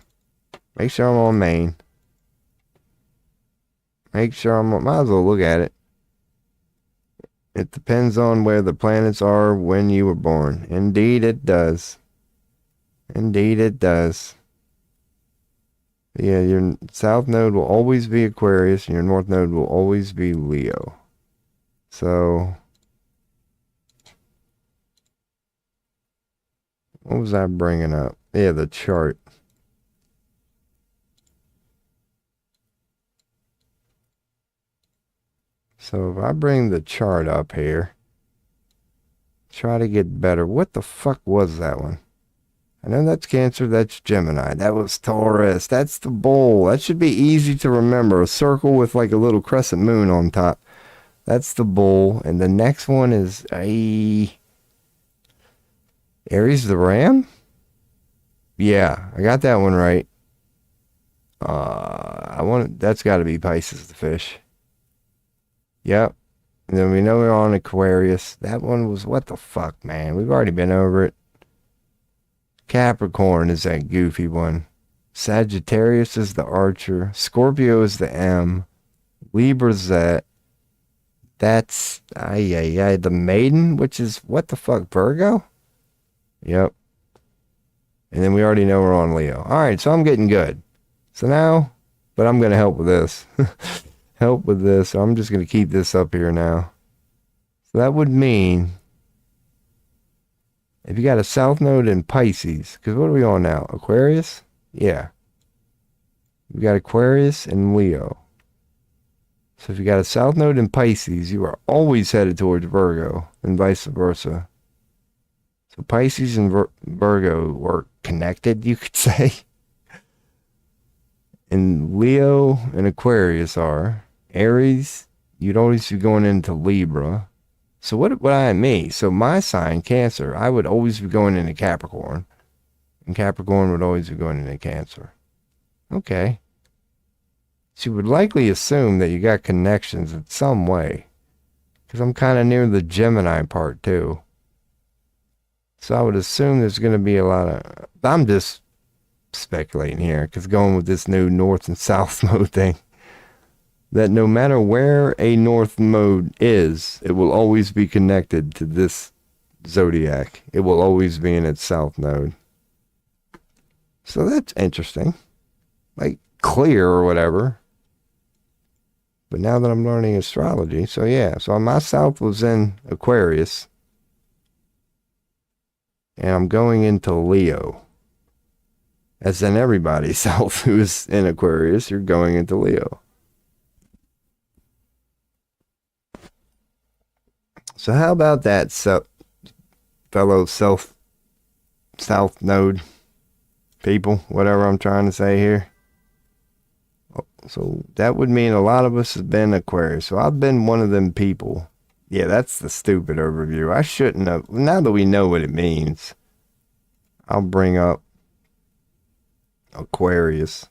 Make sure I'm on main. Make sure might as well look at it. It depends on where the planets are when you were born. Indeed it does. Indeed it does. Yeah, your south node will always be Aquarius and your north node will always be Leo. So, what was I bringing up? Yeah, the chart. So if I bring the chart up here, try to get better. What the fuck was that one? I know that's Cancer, that's Gemini. That was Taurus. That's the bull. That should be easy to remember. A circle with like a little crescent moon on top. That's the bull. And the next one is Aries the ram? Yeah, I got that one right. That's got to be Pisces the fish. Yep. And then we know we're on Aquarius. That one was, what the fuck, man? We've already been over it. Capricorn is that goofy one. Sagittarius is the archer. Scorpio is the M. Libra's that. That's, the maiden, which is, what the fuck, Virgo? Yep. And then we already know we're on Leo. All right, so I'm getting good. So now, but I'm going to help with this. Help with this. So I'm just going to keep this up here now. So that would mean if you got a south node in Pisces, because what are we on now? Aquarius? Yeah. We got Aquarius and Leo. So if you got a south node in Pisces, you are always headed towards Virgo and vice versa. So Pisces and Virgo were connected, you could say. And Leo and Aquarius are. Aries, you'd always be going into Libra. So what I me? So my sign, Cancer, I would always be going into Capricorn. And Capricorn would always be going into Cancer. Okay. So you would likely assume that you got connections in some way. Because I'm kind of near the Gemini part too. So I would assume there's going to be a lot of... I'm just speculating here. Because going with this new north and south node thing. That no matter where a north node is, it will always be connected to this zodiac. It will always be in its south node. So that's interesting. Like clear or whatever. But now that I'm learning astrology, so yeah. So my south was in Aquarius. And I'm going into Leo. As in everybody's south who is in Aquarius, you're going into Leo. So how about that, fellow south node people, whatever I'm trying to say here. So that would mean a lot of us have been Aquarius. So I've been one of them people. Yeah, that's the stupid overview. I shouldn't have. Now that we know what it means, I'll bring up Aquarius.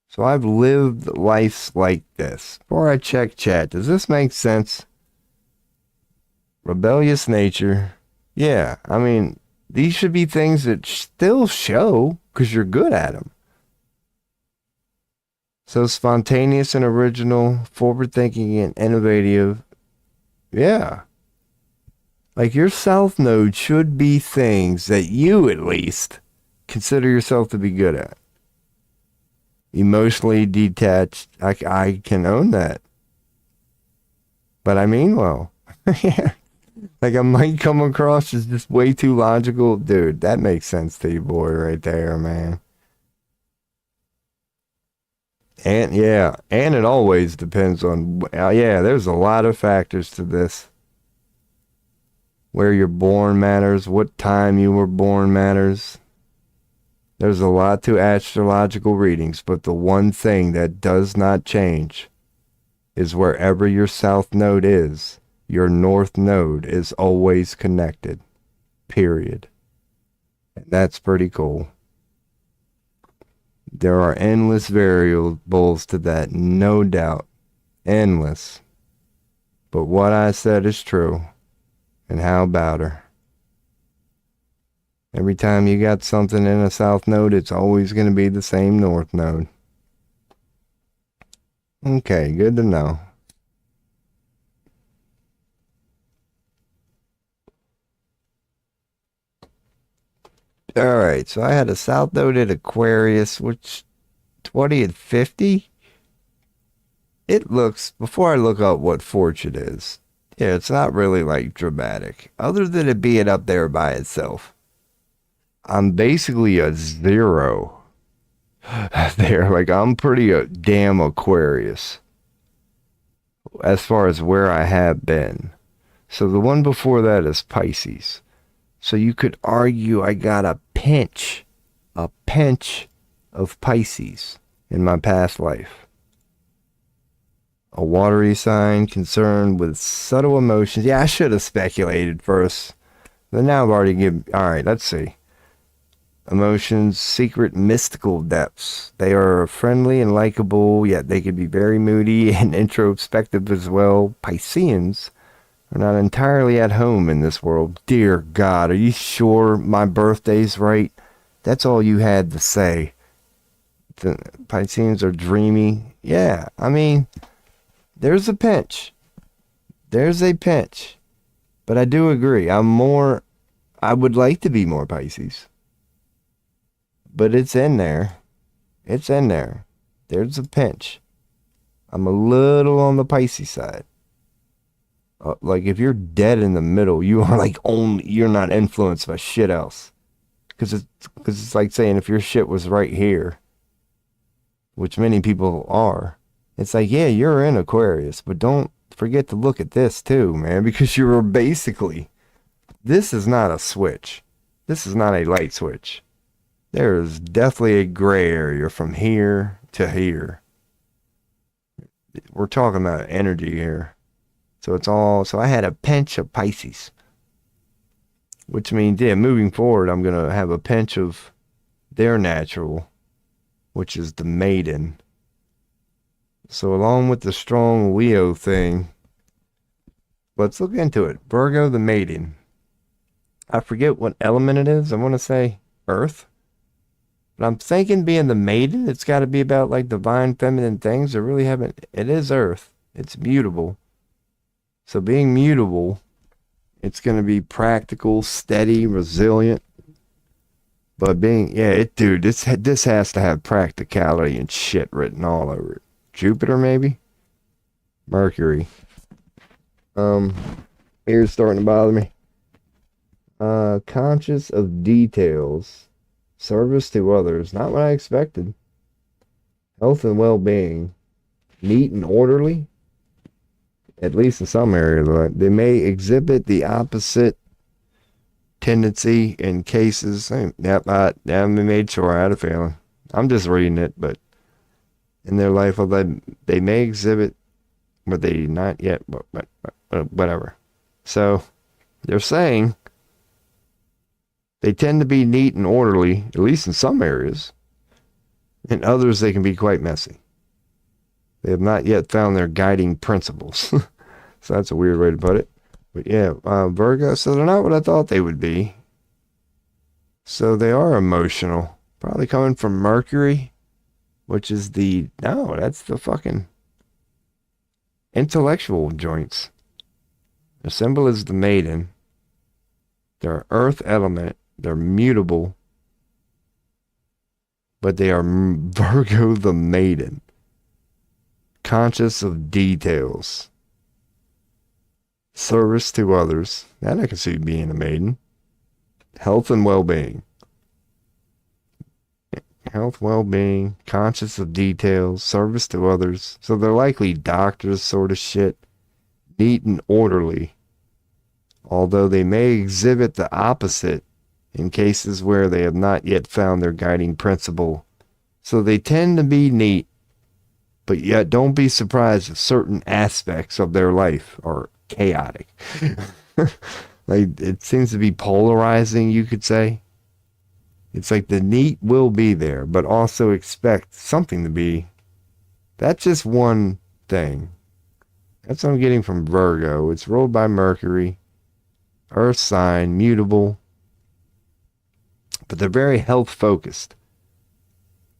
So I've lived lives like this. Before I check chat, does this make sense? Rebellious nature. Yeah, I mean, these should be things that still show because you're good at them. So spontaneous and original, forward-thinking and innovative. Yeah. Like your south node should be things that you at least consider yourself to be good at. Emotionally detached. I can own that. But I mean, well, yeah. Like I might come across as just way too logical. Dude, that makes sense to you, boy, right there, man. And yeah, and it always depends on, yeah, there's a lot of factors to this. Where you're born matters, what time you were born matters. There's a lot to astrological readings, but the one thing that does not change is wherever your south node is, your north node is always connected. Period. And that's pretty cool. There are endless variables to that, no doubt. Endless. But what I said is true. And how about her? Every time you got something in a south node, it's always going to be the same north node. Okay, good to know. Alright, so I had a south node at Aquarius, which 20 and 50? It looks, before I look up what fortune is, yeah, it's not really like dramatic, other than it being up there by itself. I'm basically a 0 there. Like, I'm pretty damn Aquarius as far as where I have been. So the one before that is Pisces. So you could argue I got a pinch of Pisces in my past life. A watery sign concerned with subtle emotions. Yeah, I should have speculated first. But now I've already given... Alright, let's see. Emotions, secret, mystical depths. They are friendly and likable, yet they can be very moody and introspective as well. Pisceans are not entirely at home in this world. Dear God, are you sure my birthday's right? That's all you had to say. The Pisceans are dreamy. Yeah, I mean, there's a pinch. There's a pinch. But I do agree. I would like to be more Pisces. But it's in there. It's in there. There's a pinch. I'm a little on the Pisces side. Like if you're dead in the middle, you are like you're not influenced by shit else. Because it's like saying if your shit was right here, which many people are, It's like, yeah, you're in Aquarius, but don't forget to look at this too, man, because you're basically, this is not a switch. This is not a light switch. There is definitely a gray area from here to here. We're talking about energy here. So it's all, so I had a pinch of Pisces, which means, yeah, moving forward, I'm going to have a pinch of their natural, which is the maiden. So along with the strong Leo thing, let's look into it. Virgo, the maiden. I forget what element it is. I want to say Earth. But I'm thinking being the maiden, it's got to be about like divine feminine things. I really haven't. It is Earth. It's mutable. So being mutable, it's going to be practical, steady, resilient. But being, yeah, dude, this has to have practicality and shit written all over it. Jupiter, maybe? Mercury. Ears starting to bother me. Conscious of details. Service to others. Not what I expected. Health and well-being. Neat and orderly. At least in some areas. They may exhibit the opposite tendency in cases. Yep, I made sure I had a feeling. I'm just reading it, but in their life, they may exhibit, but they not yet, but whatever. So they're saying they tend to be neat and orderly, at least in some areas. In others, they can be quite messy. They have not yet found their guiding principles. So that's a weird way to put it. But yeah, Virgo, so they're not what I thought they would be. So they are emotional. Probably coming from Mercury, which is that's the fucking intellectual joints. The symbol is the maiden. They're earth element. They're mutable. But they are Virgo the maiden. Conscious of details. Service to others. That I can see being a maiden. Health and well-being. Health, well-being, conscious of details, service to others. So they're likely doctors sort of shit. Neat and orderly. Although they may exhibit the opposite in cases where they have not yet found their guiding principle. So they tend to be neat, but yet don't be surprised if certain aspects of their life are chaotic. Like, it seems to be polarizing, you could say. It's like the neat will be there, but also expect something to be. That's just one thing. That's what I'm getting from Virgo. It's ruled by Mercury. Earth sign, mutable. But they're very health focused.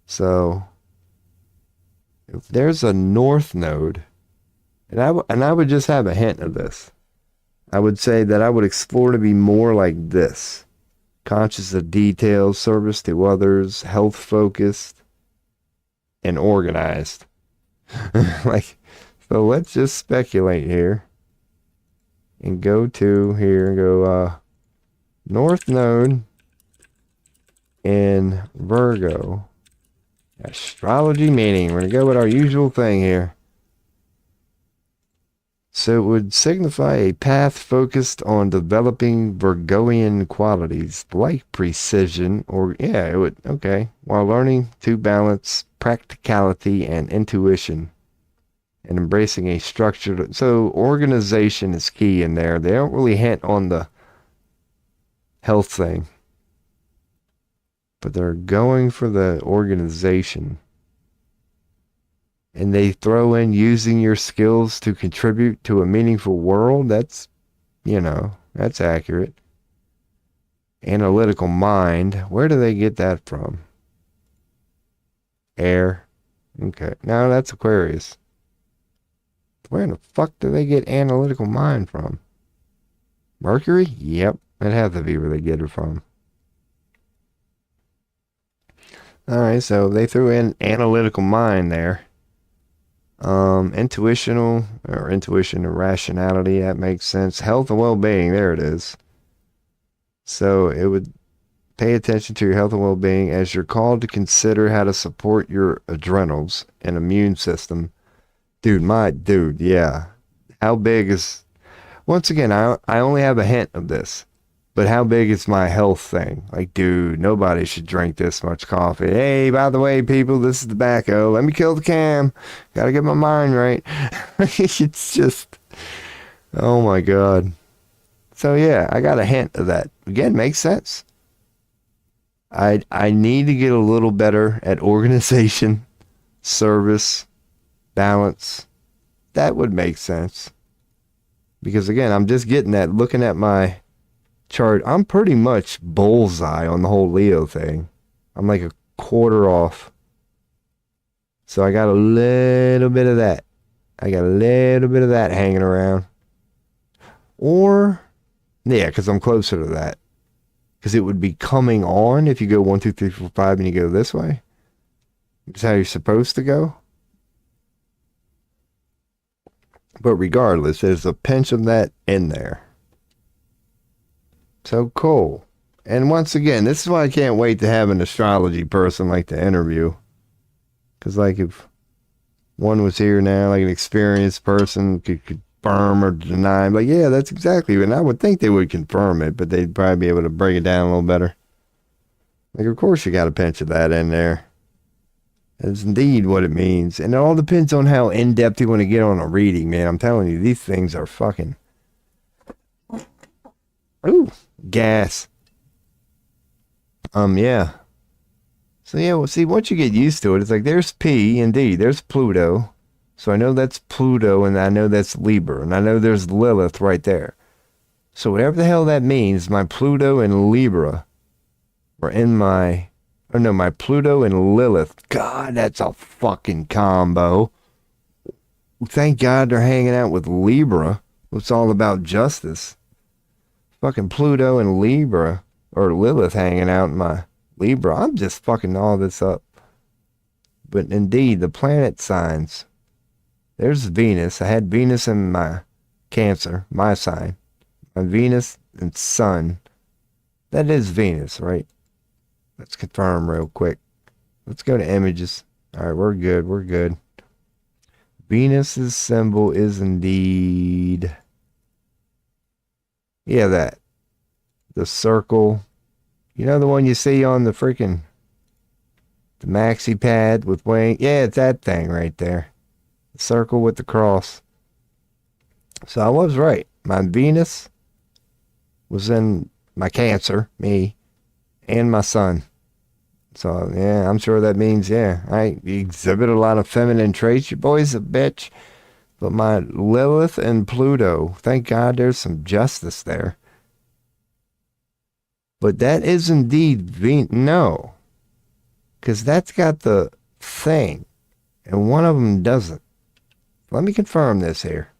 So if there's a north node, and I would just have a hint of this. I would say that I would explore to be more like this. Conscious of details, service to others, health focused, and organized. Like, so let's just speculate here. And go to here and go North Node in Virgo. Astrology meeting. We're going to go with our usual thing here. So it would signify a path focused on developing Virgoian qualities like precision, or yeah, it would, okay, while learning to balance practicality and intuition and embracing a structured, so organization is key in there. They don't really hint on the health thing, but they're going for the organization. And they throw in using your skills to contribute to a meaningful world. That's, that's accurate. Analytical mind. Where do they get that from? Air. Okay. No, that's Aquarius. Where in the fuck do they get analytical mind from? Mercury? Yep. It has to be where they get it from. Alright, so they threw in analytical mind there. Intuition and rationality, that makes sense. Health and well-being, there it is. So it would pay attention to your health and well-being as you're called to consider how to support your adrenals and immune system Dude, yeah. How big is, once again, I only have a hint of this, but how big is my health thing? Like, dude, nobody should drink this much coffee. Hey, by the way, people, this is tobacco. Let me kill the cam. Gotta get my mind right. It's just, oh my God. So yeah, I got a hint of that. Again, makes sense. I need to get a little better at organization, service, balance. That would make sense. Because again, I'm just getting that, looking at my chart. I'm pretty much bullseye on the whole Leo thing. I'm like a quarter off. So I got a little bit of that. I got a little bit of that hanging around. Or, yeah, because I'm closer to that. Because it would be coming on if you go 1, 2, 3, 4, 5 and you go this way. It's how you're supposed to go. But regardless, there's a pinch of that in there. So cool. And once again, this is why I can't wait to have an astrology person like to interview. Because like if one was here now, like an experienced person could confirm or deny. Like, yeah, that's exactly. And I would think they would confirm it, but they'd probably be able to break it down a little better. Like, of course you got a pinch of that in there. That's indeed what it means. And it all depends on how in-depth you want to get on a reading, man. I'm telling you, these things are fucking... Ooh, gas. Yeah. So yeah, well, see, once you get used to it, it's like, there's P, indeed, there's Pluto. So I know that's Pluto, and I know that's Libra, and I know there's Lilith right there. So whatever the hell that means, my Pluto and Libra are in my... Oh no, my Pluto and Lilith. God, that's a fucking combo. Thank God they're hanging out with Libra. It's all about justice. Fucking Pluto and Libra, or Lilith hanging out in my Libra. I'm just fucking all this up. But indeed, the planet signs. There's Venus. I had Venus in my Cancer, my sign. My Venus and Sun. That is Venus, right? Let's confirm real quick. Let's go to images. All right, we're good. We're good. Venus's symbol is indeed... Yeah, that. The circle. You know the one you see on the freaking... The maxi pad with wing? Yeah, it's that thing right there. The circle with the cross. So I was right. My Venus was in my Cancer, me, and my Sun. So, yeah, I'm sure that means, yeah, I exhibit a lot of feminine traits. Your boy's a bitch. But my Lilith and Pluto, thank God there's some justice there. But that is indeed Venus. No. Because that's got the thing. And one of them doesn't. Let me confirm this here.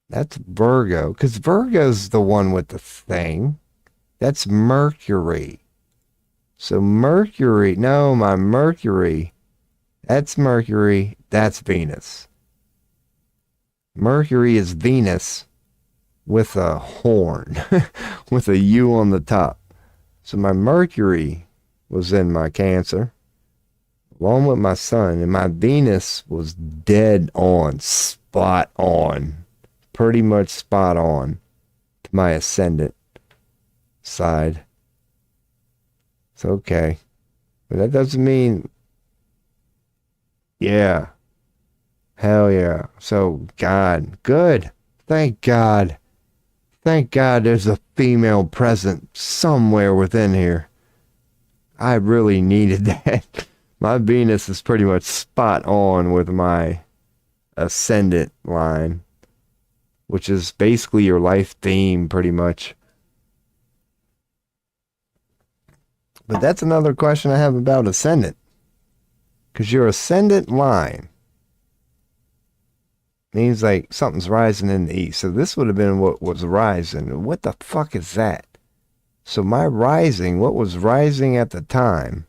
That's Virgo. Because Virgo's the one with the thing. That's Mercury. So Mercury, no, my Mercury, that's Mercury, that's Venus. Mercury is Venus with a horn, with a U on the top. So my Mercury was in my Cancer, along with my Sun, and my Venus was dead on, spot on, pretty much spot on to my ascendant side. It's okay. But that doesn't mean... Yeah. Hell yeah. So, God. Good. Thank God. Thank God there's a female present somewhere within here. I really needed that. My Venus is pretty much spot on with my ascendant line, which is basically your life theme, pretty much. But that's another question I have about ascendant. Because your ascendant line means like something's rising in the east. So this would have been what was rising. What the fuck is that? So my rising, what was rising at the time,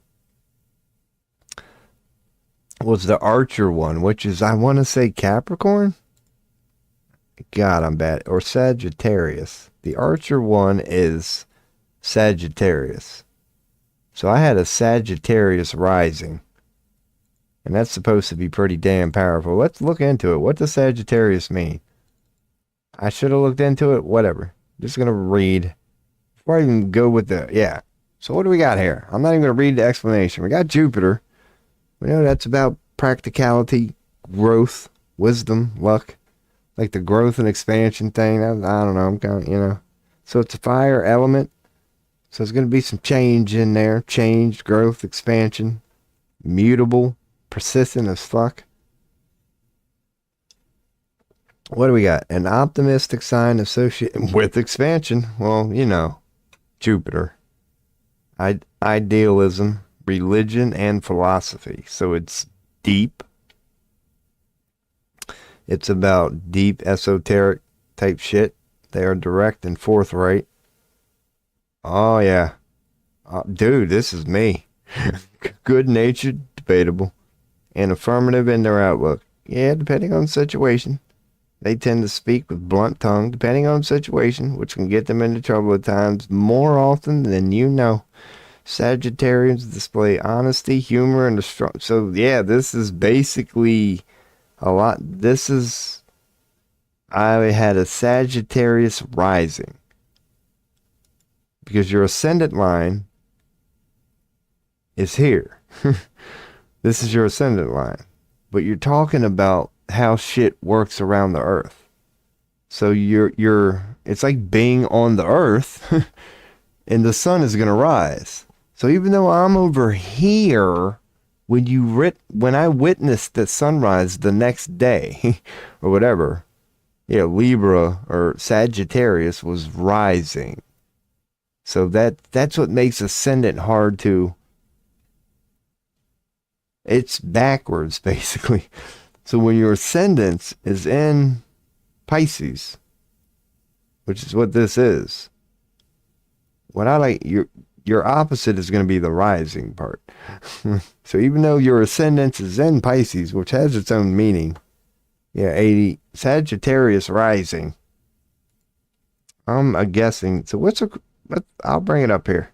was the Archer one, which is, I want to say Capricorn? God, I'm bad. Or Sagittarius. The Archer one is Sagittarius. So I had a Sagittarius rising. And that's supposed to be pretty damn powerful. Let's look into it. What does Sagittarius mean? I should have looked into it. Whatever. Just going to read. Before I even go with the... Yeah. So what do we got here? I'm not even going to read the explanation. We got Jupiter. We know that's about practicality, growth, wisdom, luck. Like the growth and expansion thing. I don't know. I'm kind of, So it's a fire element. So there's going to be some change in there. Change, growth, expansion. Mutable, persistent as fuck. What do we got? An optimistic sign associated with expansion. Well, Jupiter. Idealism, religion, and philosophy. So it's deep. It's about deep esoteric type shit. They are direct and forthright. Oh, yeah. Dude, this is me. Good-natured, debatable, and affirmative in their outlook. Yeah, depending on the situation. They tend to speak with blunt tongue, depending on the situation, which can get them into trouble at times more often than you know. Sagittarians display honesty, humor, and a strong... So, yeah, this is basically a lot... I had a Sagittarius rising. Because your ascendant line is here. This is your ascendant line. But you're talking about how shit works around the earth. So it's like being on the earth and the sun is going to rise. So even though I'm over here, when I witnessed the sunrise the next day or whatever, Libra or Sagittarius was rising. So that's what makes ascendant hard to... It's backwards, basically. So when your ascendant is in Pisces, which is what this is, what I like, your opposite is going to be the rising part. So even though your ascendant is in Pisces, which has its own meaning, 80 Sagittarius rising. I'm guessing. So I'll bring it up here.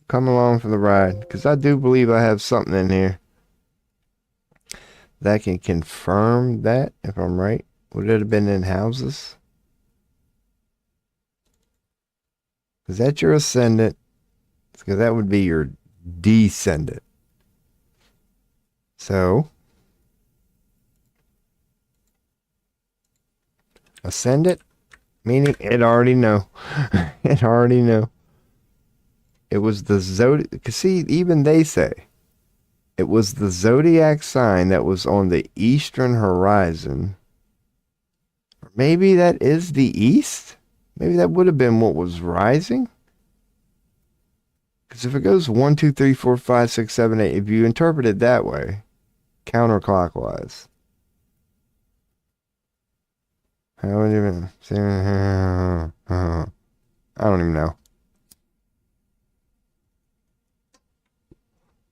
Come along for the ride, because I do believe I have something in here that can confirm that, if I'm right. Would it have been in houses? Is that your ascendant? Because that would be your descendant. So, ascendant, meaning it already know. It already know. It was the Zodiac. See, even they say it was the Zodiac sign that was on the eastern horizon. Or maybe that is the east. Maybe that would have been what was rising. Because if it goes 1, 2, 3, 4, 5, 6, 7, 8, if you interpret it that way, counterclockwise. How would you even? I don't even know.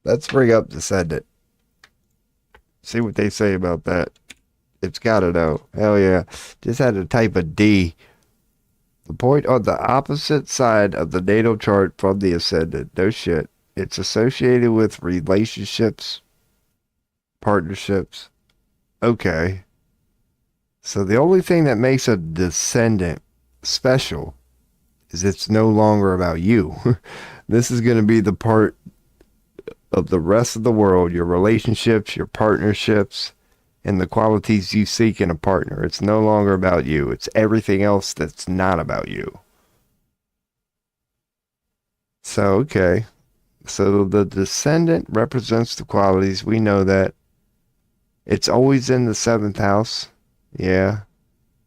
Let's bring up the ascendant. See what they say about that. It's gotta know. Hell yeah. Just had to type a D. The point on the opposite side of the natal chart from the ascendant. No shit. It's associated with relationships, partnerships. Okay. So the only thing that makes a descendant special is it's no longer about you. This is going to be the part of the rest of the world, your relationships, your partnerships, and the qualities you seek in a partner. It's no longer about you. It's everything else that's not about you. So, okay. So the descendant represents the qualities. We know that. It's always in the 7th house. Yeah.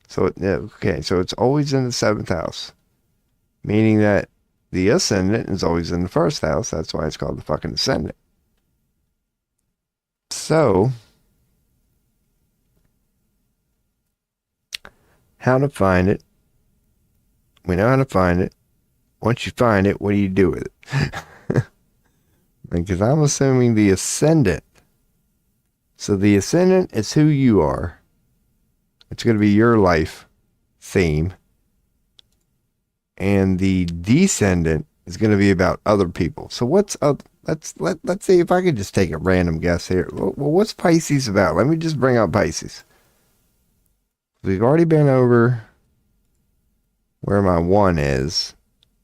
So, okay. So it's always in the 7th house. Meaning that the ascendant is always in the 1st house. That's why it's called the fucking ascendant. So, how to find it. We know how to find it. Once you find it, what do you do with it? Because I'm assuming the ascendant. So the ascendant is who you are. It's going to be your life theme. And the descendant is going to be about other people. So what's up? let's see if I could just take a random guess here. Well, what's Pisces about? Let me just bring up Pisces. We've already been over where my one is,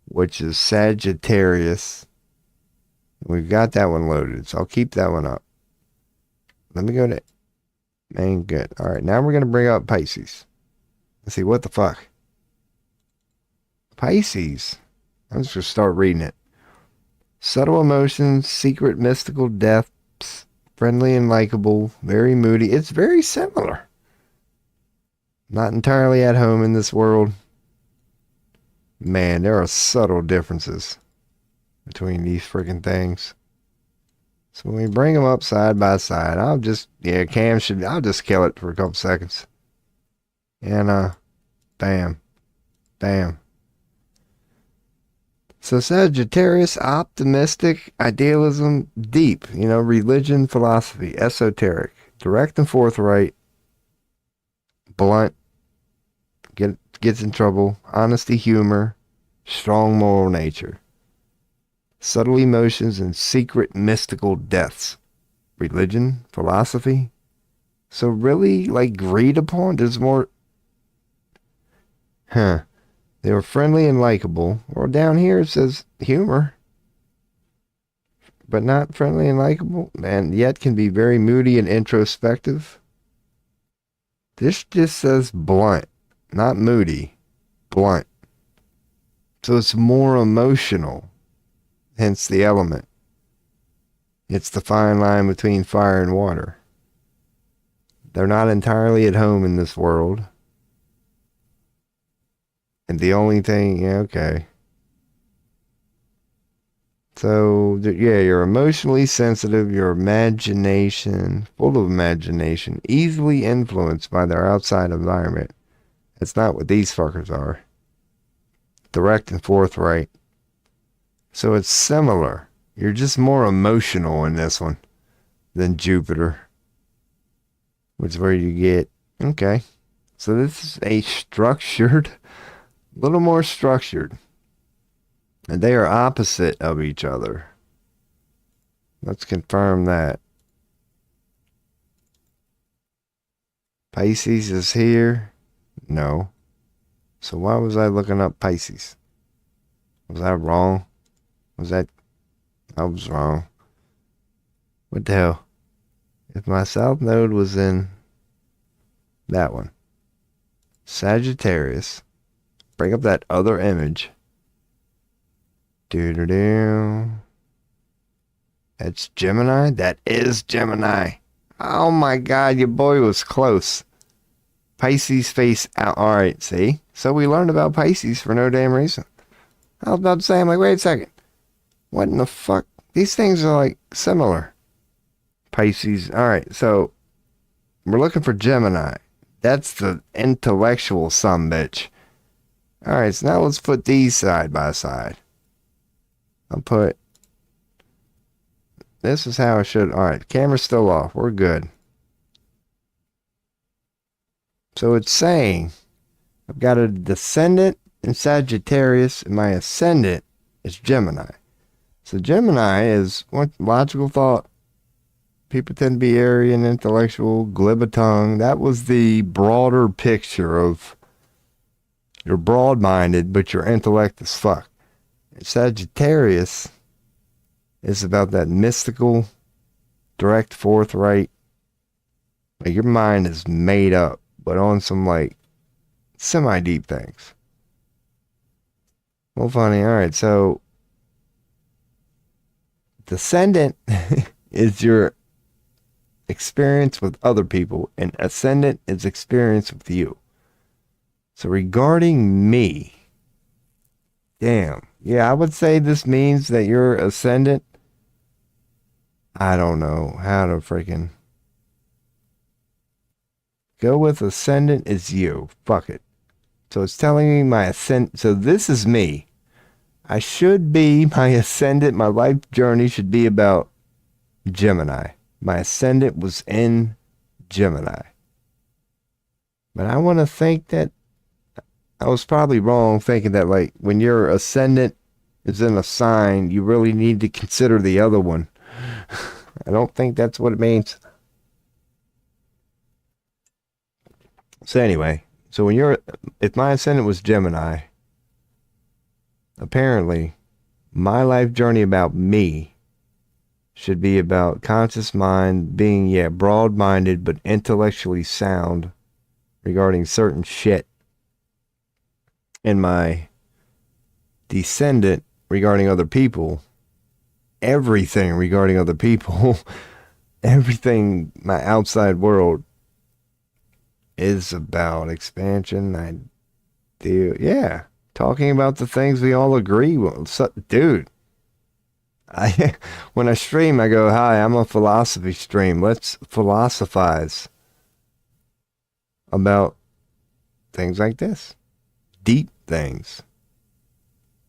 which is Sagittarius. We've got that one loaded, so I'll keep that one up. Let me go to main. Good. All right, now we're going to bring up Pisces. Let's see, what the fuck? Pisces. I'm just going to start reading it. Subtle emotions, secret mystical depths, friendly and likable, very moody. It's very similar. Not entirely at home in this world. Man, there are subtle differences between these freaking things. So when we bring them up side by side, I'll just kill it for a couple seconds. And, bam, bam. So Sagittarius, optimistic, idealism, deep, religion, philosophy, esoteric, direct and forthright, blunt, gets in trouble, honesty, humor, strong moral nature, subtle emotions and secret mystical depths, religion, philosophy. So really, agreed upon, there's more. They were friendly and likable. Well, down here it says humor, but not friendly and likable, and yet can be very moody and introspective. This just says blunt, not moody, blunt. So it's more emotional, hence the element. It's the fine line between fire and water. They're not entirely at home in this world. And the only thing, okay. So, you're emotionally sensitive, your imagination, full of imagination, easily influenced by their outside environment. That's not what these fuckers are. Direct and forthright. So it's similar. You're just more emotional in this one than Jupiter. Which is where you get, okay. So this is a little more structured. And they are opposite of each other. Let's confirm that. Pisces is here. No. So why was I looking up Pisces? Was I wrong? I was wrong. What the hell? If my south node was in that one. Sagittarius. Bring up that other image. That's Gemini? That is Gemini. Oh my God, your boy was close. Pisces face out. Alright, see? So we learned about Pisces for no damn reason. I was about to say, I'm like, wait a second. What in the fuck? These things are similar. Pisces. Alright, so we're looking for Gemini. That's the intellectual sumbitch. Alright, so now let's put these side by side. This is how I should. Alright, camera's still off. We're good. So it's saying I've got a descendant in Sagittarius and my ascendant is Gemini. So Gemini is what logical thought. People tend to be airy and intellectual, glib of tongue. That was the broader picture of you're broad-minded, but your intellect is fuck. Sagittarius is about that mystical, direct, forthright. Your mind is made up, but on some semi-deep things. Well, funny. All right, so descendant is your experience with other people, and ascendant is experience with you. So regarding me, damn. Yeah, I would say this means that you're ascendant. I don't know how to freaking go with ascendant is you. Fuck it. So it's telling me my ascendant. So this is me. I should be my ascendant. My life journey should be about Gemini. My ascendant was in Gemini. But I want to think that I was probably wrong thinking that when your ascendant is in a sign, you really need to consider the other one. I don't think that's what it means. So anyway, so if my ascendant was Gemini, apparently my life journey about me should be about conscious mind, being, broad-minded but intellectually sound regarding certain shit. And my descendant regarding other people, everything regarding other people, everything, my outside world is about expansion. Talking about the things we all agree with. So, dude, when I stream, I go, hi, I'm a philosophy stream. Let's philosophize about things like this. Deep things.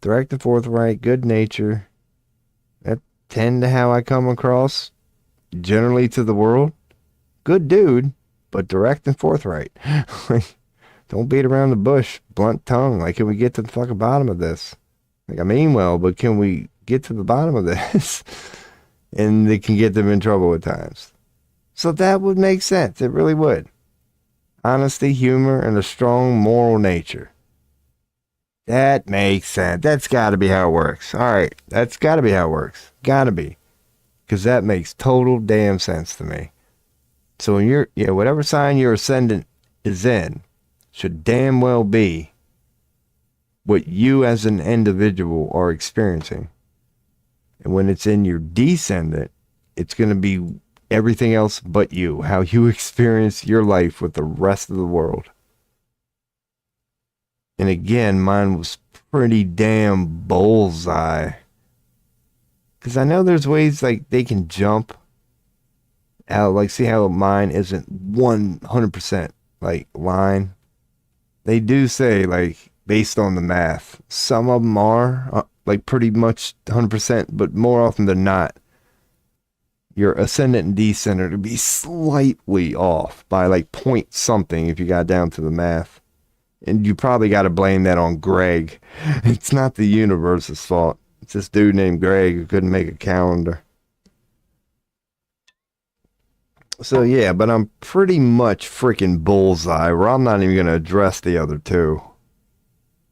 Direct and forthright, good nature. That tend to how I come across generally to the world. Good dude, but direct and forthright. Don't beat around the bush, blunt tongue. Like, can we get to the fucking bottom of this? Like, I mean well, but can we get to the bottom of this? And it can get them in trouble at times. So that would make sense. It really would. Honesty, humor, and a strong moral nature. That makes sense. That's got to be how it works. All right. That's got to be how it works. Got to be. Because that makes total damn sense to me. So when whatever sign your ascendant is in should damn well be what you as an individual are experiencing. And when it's in your descendant, it's going to be everything else but you, how you experience your life with the rest of the world. And again, mine was pretty damn bullseye. Because I know there's ways like they can jump out, like see how mine isn't 100% like line. They do say like based on the math, some of them are like pretty much 100%, but more often than not, your ascendant and descendant would be slightly off by like point something if you got down to the math. And you probably got to blame that on Greg. It's not the universe's fault. It's this dude named Greg who couldn't make a calendar. So yeah, but I'm pretty much freaking bullseye where I'm not even going to address the other two.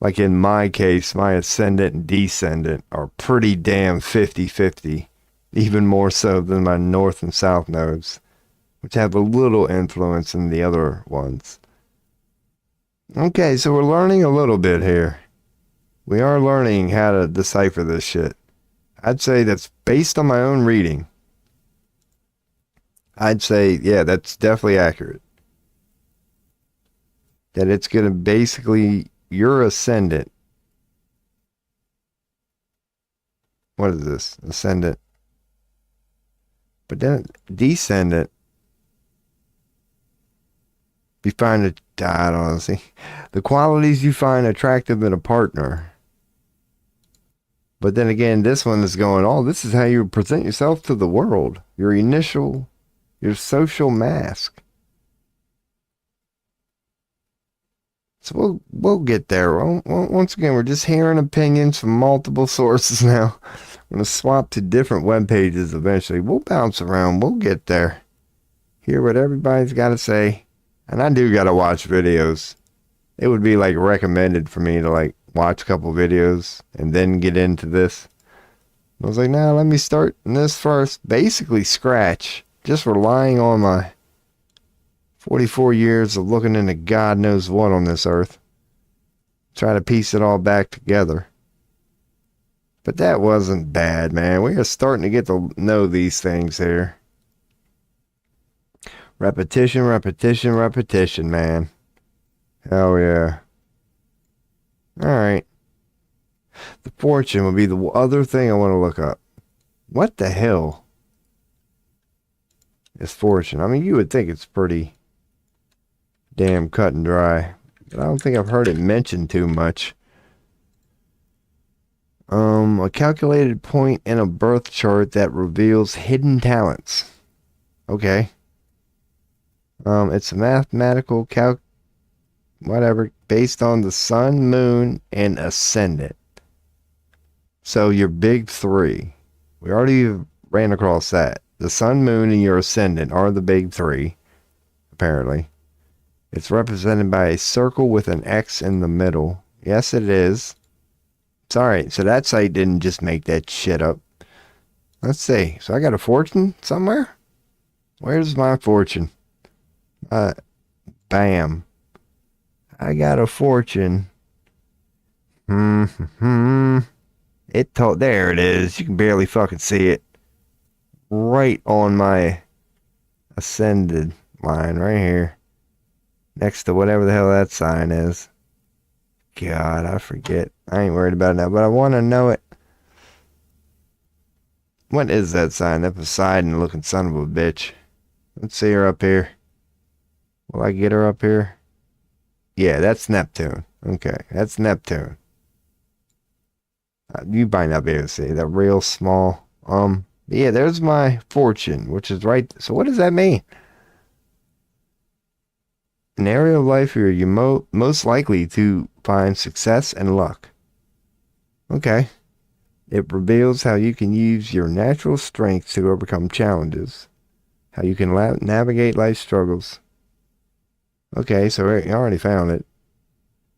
Like in my case, my ascendant and descendant are pretty damn 50-50. Even more so than my north and south nodes, which have a little influence in the other ones. Okay, so we're learning a little bit here. We are learning how to decipher this shit. I'd say that's based on my own reading. I'd say, yeah, that's definitely accurate. That it's going to basically, your ascendant. What is this? Ascendant. But then descendant. You find it, I don't know, see. The qualities you find attractive in a partner. But then again, this one is going, oh, this is how you present yourself to the world. Your social mask. So we'll get there. Once again, we're just hearing opinions from multiple sources now. I'm going to swap to different web pages eventually. We'll bounce around. We'll get there. Hear what everybody's got to say. And I do got to watch videos. It would be like recommended for me to like watch a couple videos and then get into this. I was like, nah, let me start this first. Basically scratch. Just relying on my 44 years of looking into God knows what on this earth. Try to piece it all back together. But that wasn't bad, man. We are starting to get to know these things here. Repetition, repetition, repetition, man. Hell yeah. Alright. The fortune would be the other thing I want to look up. What the hell is fortune? I mean, you would think it's pretty damn cut and dry. But I don't think I've heard it mentioned too much. A calculated point in a birth chart that reveals hidden talents. Okay. It's a mathematical whatever, based on the sun, moon, and ascendant. So your big three. We already ran across that. The sun, moon, and your ascendant are the big three, apparently. It's represented by a circle with an X in the middle. Yes, it is. Sorry, so that site didn't just make that shit up. Let's see. So I got a fortune somewhere? Where's my fortune? Bam. I got a fortune. There it is. You can barely fucking see it. Right on my ascended line right here. Next to whatever the hell that sign is. God, I forget. I ain't worried about it now, but I want to know it. What is that sign? That Poseidon looking son of a bitch. Let's see her up here. Will I get her up here? Yeah, that's Neptune. Okay, that's Neptune. You might not be able to see that real small. Yeah, there's my fortune, which is right. So what does that mean? An area of life where you're most likely to find success and luck. Okay. It reveals how you can use your natural strengths to overcome challenges. How you can navigate life struggles. Okay, so I already found it.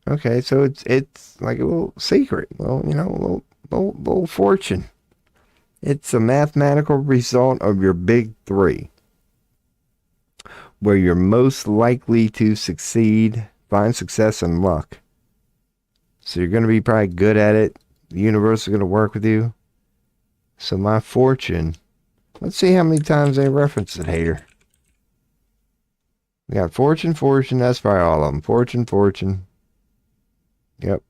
Okay, so it's like a little secret. Well, you know, a little fortune. It's a mathematical result of your big three, where you're most likely to succeed, find success, and luck. So you're going to be probably good at it. The universe is going to work with you. So my fortune, let's see how many times they reference it here. We got fortune, that's probably all of them. Fortune. Yep.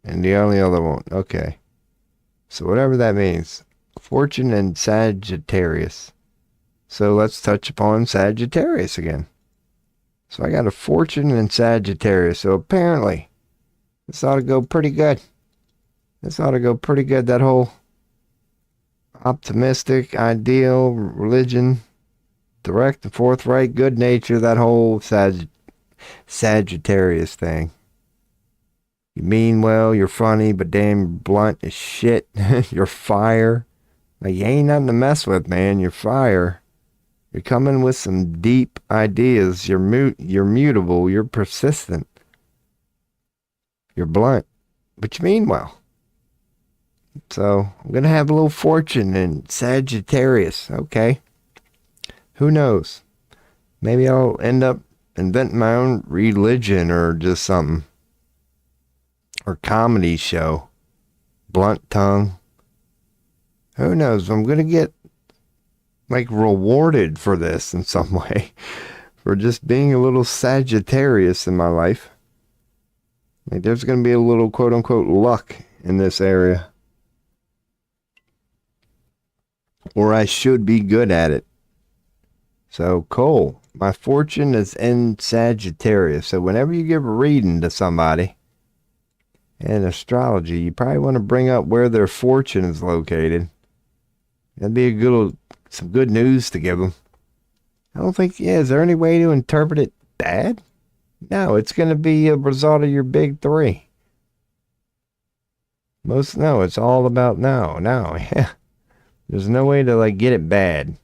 And the only other one. Okay. So whatever that means. Fortune and Sagittarius. So let's touch upon Sagittarius again. So I got a fortune and Sagittarius. So apparently, this ought to go pretty good. That whole optimistic, ideal, religion, direct and forthright, good nature, that whole Sagittarius thing. You mean well, you're funny, but damn blunt as shit. You're fire. Like, you ain't nothing to mess with, man. You're fire. You're coming with some deep ideas. You're mutable. You're persistent. You're blunt. But you mean well. So, I'm going to have a little fortune in Sagittarius. Okay. Who knows? Maybe I'll end up inventing my own religion or just something. Or comedy show. Blunt tongue. Who knows? I'm going to get like rewarded for this in some way. For just being a little Sagittarius in my life. Like there's going to be a little quote unquote luck in this area. Or I should be good at it. So Cole, my fortune is in Sagittarius. So whenever you give a reading to somebody in astrology, you probably want to bring up where their fortune is located. That'd be some good news to give them. I don't think, is there any way to interpret it bad? No, it's going to be a result of your big three. It's all about no, yeah. There's no way to like get it bad.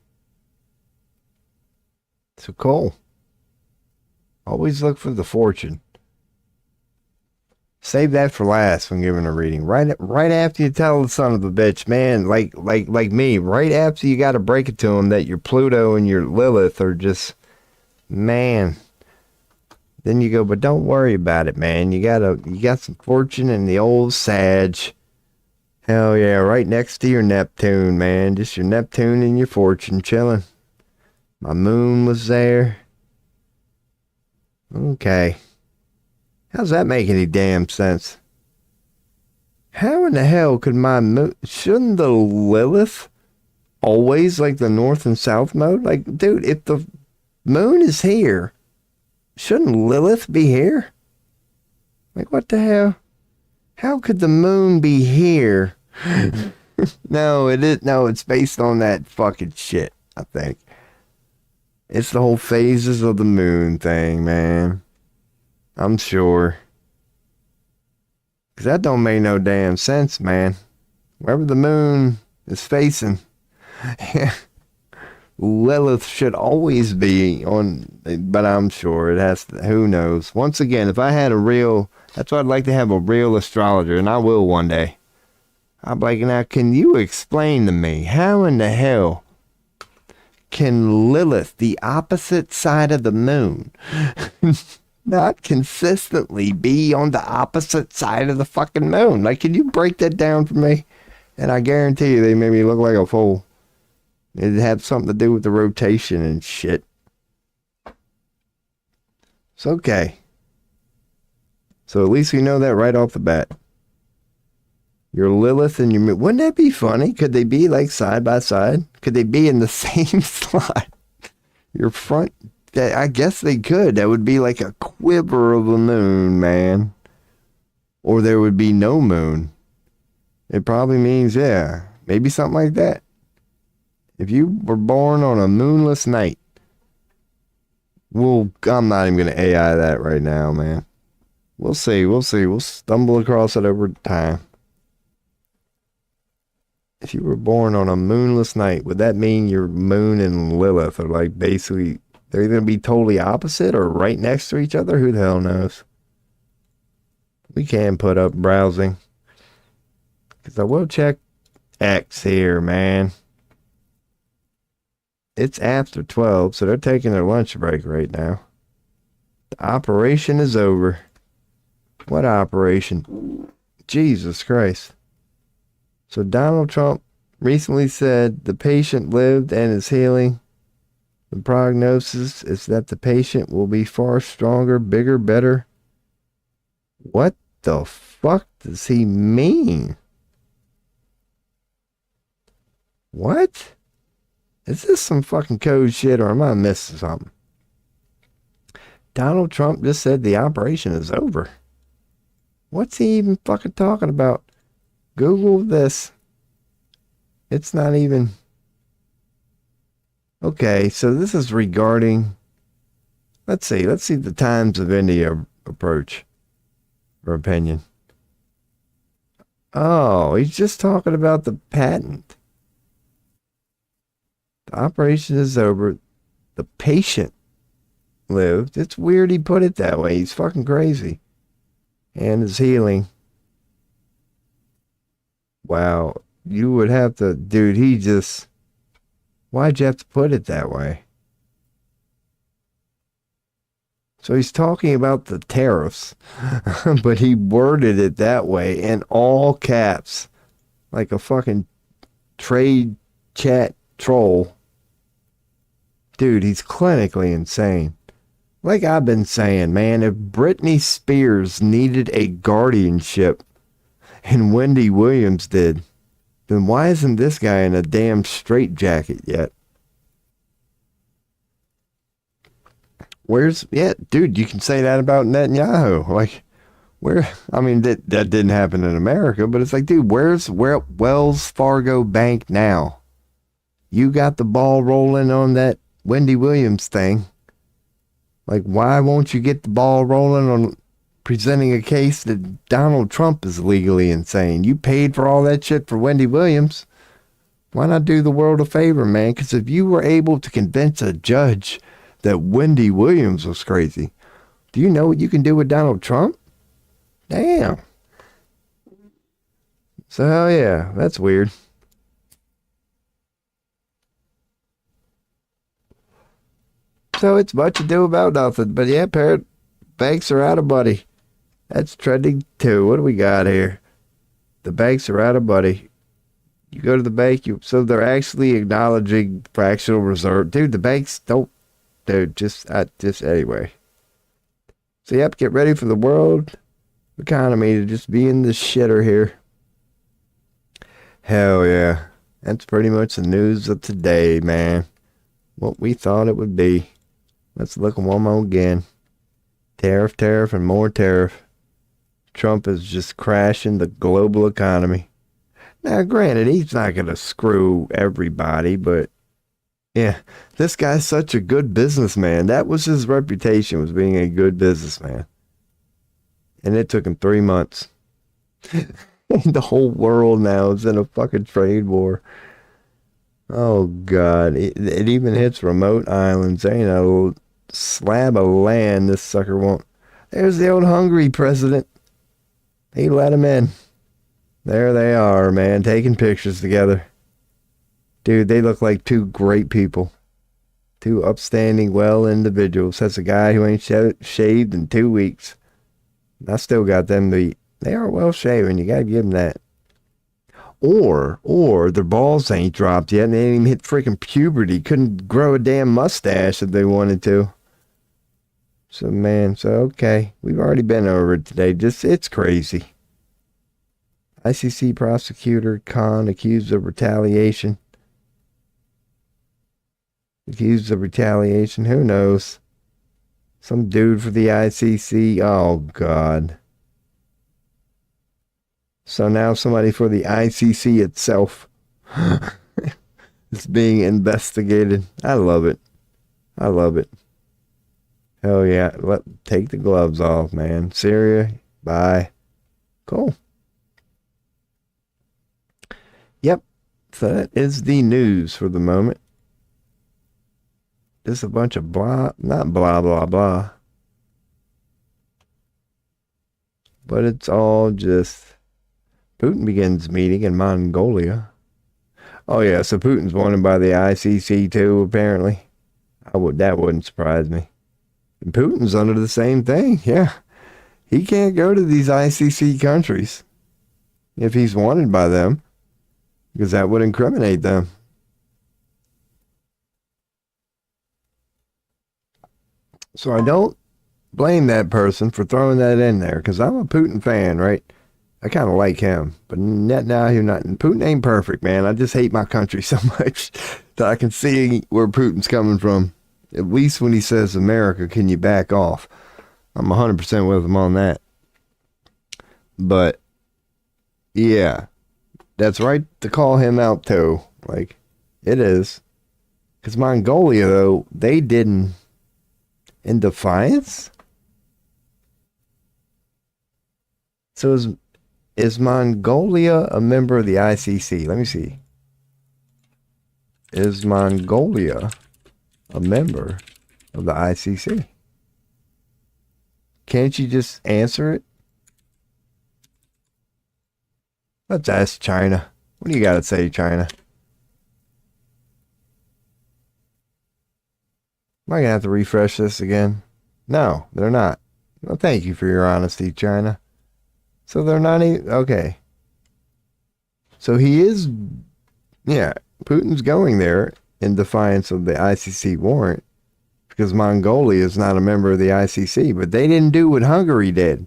So Cole, always look for the fortune. Save that for last when giving a reading. Right after you tell the son of a bitch, man, like me, right after you got to break it to him that your Pluto and your Lilith are just, man. Then you go, but don't worry about it, man. You got some fortune in the old Sag. Hell yeah, right next to your Neptune, man. Just your Neptune and your fortune chilling. My moon was there. Okay. How's that make any damn sense? How in the hell could my moon... Shouldn't the Lilith always like the north and south mode? Like, dude, if the moon is here, shouldn't Lilith be here? Like, what the hell? How could the moon be here? No, it's based on that fucking shit, I think. It's the whole phases of the moon thing, man. I'm sure. Because that don't make no damn sense, man. wherever the moon is facing, Lilith should always be on, but I'm sure it has to, who knows. Once again, if I had a real, that's why I'd like to have a real astrologer, and I will one day. I'm like, now, can you explain to me how in the hell can Lilith, the opposite side of the moon, not consistently be on the opposite side of the fucking moon? Like, can you break that down for me? And I guarantee you they made me look like a fool. It had something to do with the rotation and shit. It's okay. So at least we know that right off the bat. Your Lilith and your moon. Wouldn't that be funny? Could they be like side by side? Could they be in the same slot? Your front, I guess they could. That would be like a quiver of a moon, man. Or there would be no moon. It probably means, yeah, maybe something like that. If you were born on a moonless night, I'm not even going to AI that right now, man. We'll see. We'll stumble across it over time. If you were born on a moonless night, would that mean your moon and Lilith are like basically, they're going to be totally opposite or right next to each other? Who the hell knows? We can put up browsing. Because I will check X here, man. It's after 12, so they're taking their lunch break right now. The operation is over. What operation? Jesus Christ. So Donald Trump recently said the patient lived and is healing. The prognosis is that the patient will be far stronger, bigger, better. What the fuck does he mean? What? Is this some fucking code shit or am I missing something? Donald Trump just said the operation is over. What's he even fucking talking about? Google this. It's not even... Okay, so this is regarding... Let's see the Times of India approach or opinion. Oh, he's just talking about the patent. The operation is over. The patient lived. It's weird he put it that way. He's fucking crazy. And is healing. Wow. You would have to... Dude, why'd you have to put it that way? So he's talking about the tariffs. But he worded it that way in all caps. Like a fucking trade chat troll. Dude, he's clinically insane. Like I've been saying, man, if Britney Spears needed a guardianship and Wendy Williams did, then why isn't this guy in a damn straitjacket yet? Yeah, dude, you can say that about Netanyahu. Like, I mean, that didn't happen in America, but it's like, dude, where's Wells Fargo Bank now? You got the ball rolling on that Wendy Williams thing. Like, why won't you get the ball rolling on presenting a case that Donald Trump is legally insane? You paid for all that shit for Wendy Williams. Why not do the world a favor, man? Because if you were able to convince a judge that Wendy Williams was crazy, do you know what you can do with Donald Trump? Damn. So, hell yeah, that's weird. So it's much ado about nothing. But yeah, parrot banks are out of money. That's trending too. What do we got here? The banks are out of money. You go to the bank, so they're actually acknowledging fractional reserve. Dude, the banks don't. Dude, just anyway. So yep, get ready for the world economy to just be in the shitter here. Hell yeah. That's pretty much the news of today, man. What we thought it would be. Let's look one more again. Tariff, and more tariff. Trump is just crashing the global economy. Now, granted, he's not going to screw everybody, but yeah, this guy's such a good businessman. That was his reputation, was being a good businessman. And it took him 3 months. The whole world now is in a fucking trade war. Oh God, it even hits remote islands. There ain't a slab of land this sucker won't. There's the old Hungary president. He let him in. There they are, man, taking pictures together. Dude, they look like two great people. Two upstanding, well individuals. That's a guy who ain't shaved in 2 weeks. I still got them beat. They are well shaven. You gotta give them that. Or their balls ain't dropped yet and they ain't even hit freaking puberty. Couldn't grow a damn mustache if they wanted to. So, man, okay. We've already been over it today. It's crazy. ICC prosecutor Khan accused of retaliation. Accused of retaliation. Who knows? Some dude for the ICC. Oh, God. So now somebody for the ICC itself is being investigated. I love it. I love it. Hell yeah. Take the gloves off, man. Syria. Bye. Cool. Yep. So that is the news for the moment. Just a bunch of not blah, blah, blah. But it's all just Putin begins meeting in Mongolia. Oh yeah, so Putin's wanted by the ICC too, apparently. That wouldn't surprise me. And Putin's under the same thing, yeah. He can't go to these ICC countries if he's wanted by them, because that would incriminate them. So I don't blame that person for throwing that in there, because I'm a Putin fan, right? I kind of like him, but Putin ain't perfect, man. I just hate my country so much that I can see where Putin's coming from. At least when he says, America, can you back off? I'm 100% with him on that. But, yeah, that's right to call him out, too. Like, it is. Because Mongolia, though, they didn't, in defiance? So is Mongolia a member of the ICC? Let me see. Is Mongolia a member of the ICC? Can't you just answer it? Let's ask China. What do you got to say, China? Am I going to have to refresh this again? No, they're not. Well, thank you for your honesty, China. So they're not even, okay. So he is, yeah, Putin's going there in defiance of the ICC warrant because Mongolia is not a member of the ICC, but they didn't do what Hungary did.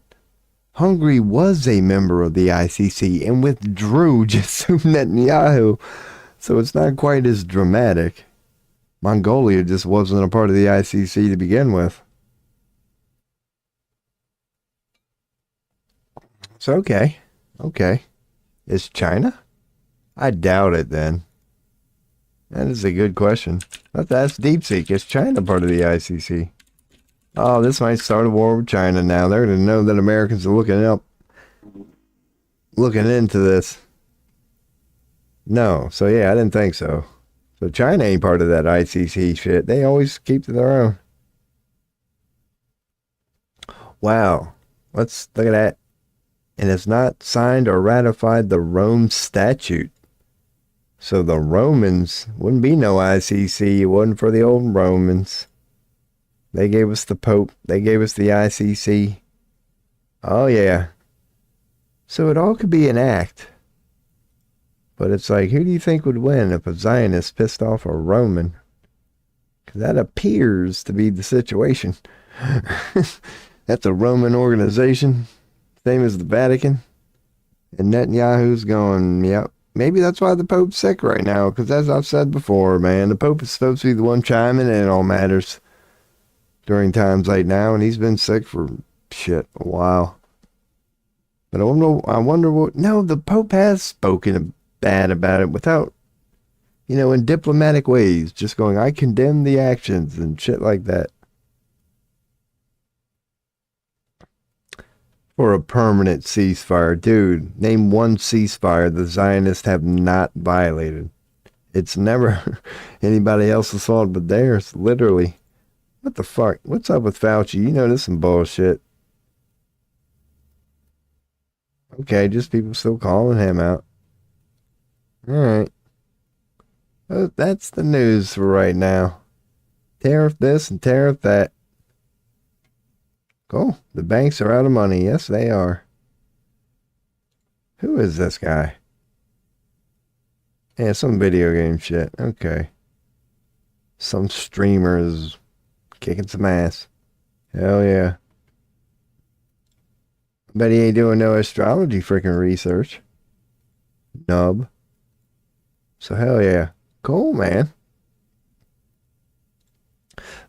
Hungary was a member of the ICC and withdrew just from Netanyahu. So it's not quite as dramatic. Mongolia just wasn't a part of the ICC to begin with. So, okay. Is China? I doubt it then. That is a good question. Let's ask DeepSeek. Is China part of the ICC? Oh, this might start a war with China now. They're going to know that Americans are looking into this. No. So, yeah, I didn't think so. So, China ain't part of that ICC shit. They always keep to their own. Wow. Let's look at that. And has not signed or ratified the Rome Statute. So the Romans wouldn't be no ICC. It wasn't for the old Romans. They gave us the Pope. They gave us the ICC. Oh, yeah. So it all could be an act. But it's like, who do you think would win if a Zionist pissed off a Roman? Because that appears to be the situation. That's a Roman organization. Same as the Vatican. And Netanyahu's going, yep. Maybe that's why the Pope's sick right now. Because as I've said before, man, the Pope is supposed to be the one chiming in all matters during times like now. And he's been sick for, a while. But I wonder what... No, the Pope has spoken bad about it without, in diplomatic ways. Just going, I condemn the actions and shit like that. for a permanent ceasefire. Dude, name one ceasefire the Zionists have not violated. It's never anybody else's fault but theirs, literally. What the fuck? What's up with Fauci? You know this is some bullshit. Okay, just people still calling him out. Alright. Well, that's the news for right now. Tariff this and tariff that. Cool. The banks are out of money. Yes, they are. Who is this guy? Yeah, some video game shit. Okay. Some streamers kicking some ass. Hell yeah. Bet he ain't doing no astrology freaking research. Nub. So hell yeah. Cool, man.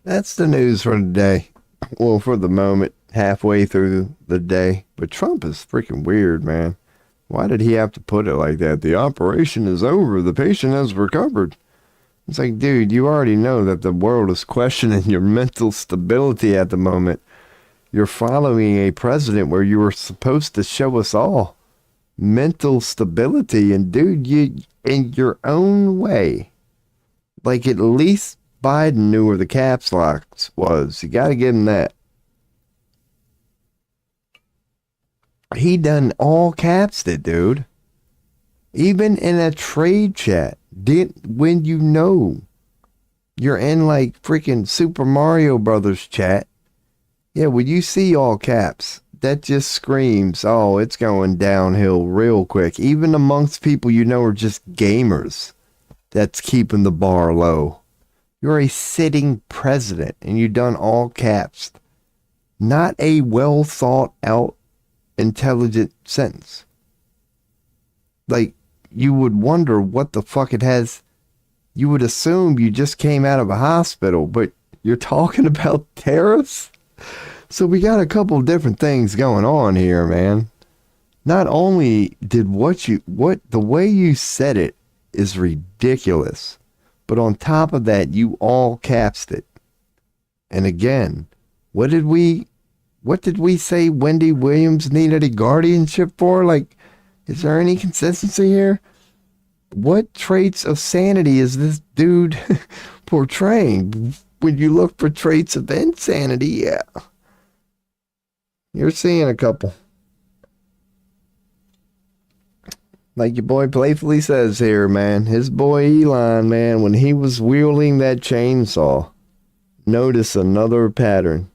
That's the news for today. Well, for the moment, halfway through the day. But Trump is freaking weird, man. Why did he have to put it like that? The operation is over. The patient has recovered. It's like, dude, you already know that the world is questioning your mental stability at the moment. You're following a president where you were supposed to show us all mental stability. And, dude, you, in your own way, like at least Biden knew where the caps locks was. You got to give him that. He done all caps it, dude. Even in a trade chat, when you know you're in like freaking Super Mario Brothers chat, yeah, when you see all caps, that just screams, oh, it's going downhill real quick. Even amongst people you know are just gamers, that's keeping the bar low. You're a sitting president and you done all caps. Not a well thought out, intelligent sentence. Like, you would wonder what the fuck it has. You would assume you just came out of a hospital, but you're talking about tariffs? So we got a couple different things going on here, man. Not only did the way you said it is ridiculous, but on top of that, you all capsed it. And again, what did we say Wendy Williams needed a guardianship for? Like, is there any consistency here? What traits of sanity is this dude portraying? When you look for traits of insanity, yeah. You're seeing a couple. Like your boy playfully says here, man. His boy Elon, man, when he was wielding that chainsaw, notice another pattern.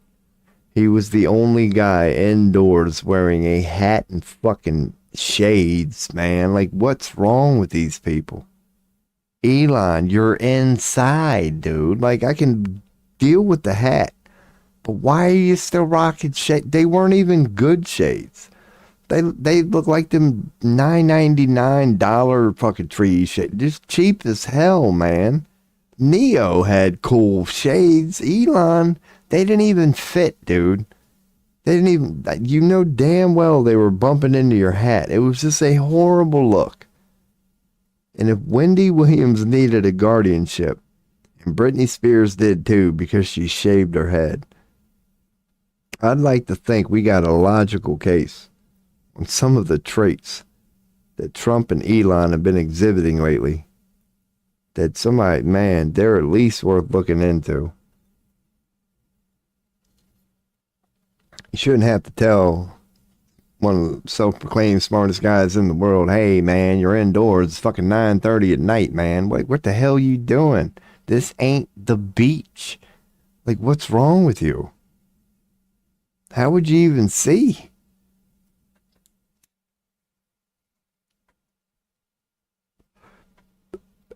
He was the only guy indoors wearing a hat and fucking shades, man. Like, what's wrong with these people? Elon, you're inside, dude. Like, I can deal with the hat, but why are you still rocking shades? They weren't even good shades. They look like them $9.99 fucking tree shades. Just cheap as hell, man. Neo had cool shades. Elon, they didn't even fit, dude. They didn't even, you know damn well they were bumping into your hat. It was just a horrible look. And if Wendy Williams needed a guardianship, and Britney Spears did too because she shaved her head, I'd like to think we got a logical case on some of the traits that Trump and Elon have been exhibiting lately. That somebody, man, they're at least worth looking into. You shouldn't have to tell one of the self-proclaimed smartest guys in the world, hey, man, you're indoors. It's fucking 9:30 at night, man. Like, what the hell you doing? This ain't the beach. Like, what's wrong with you? How would you even see?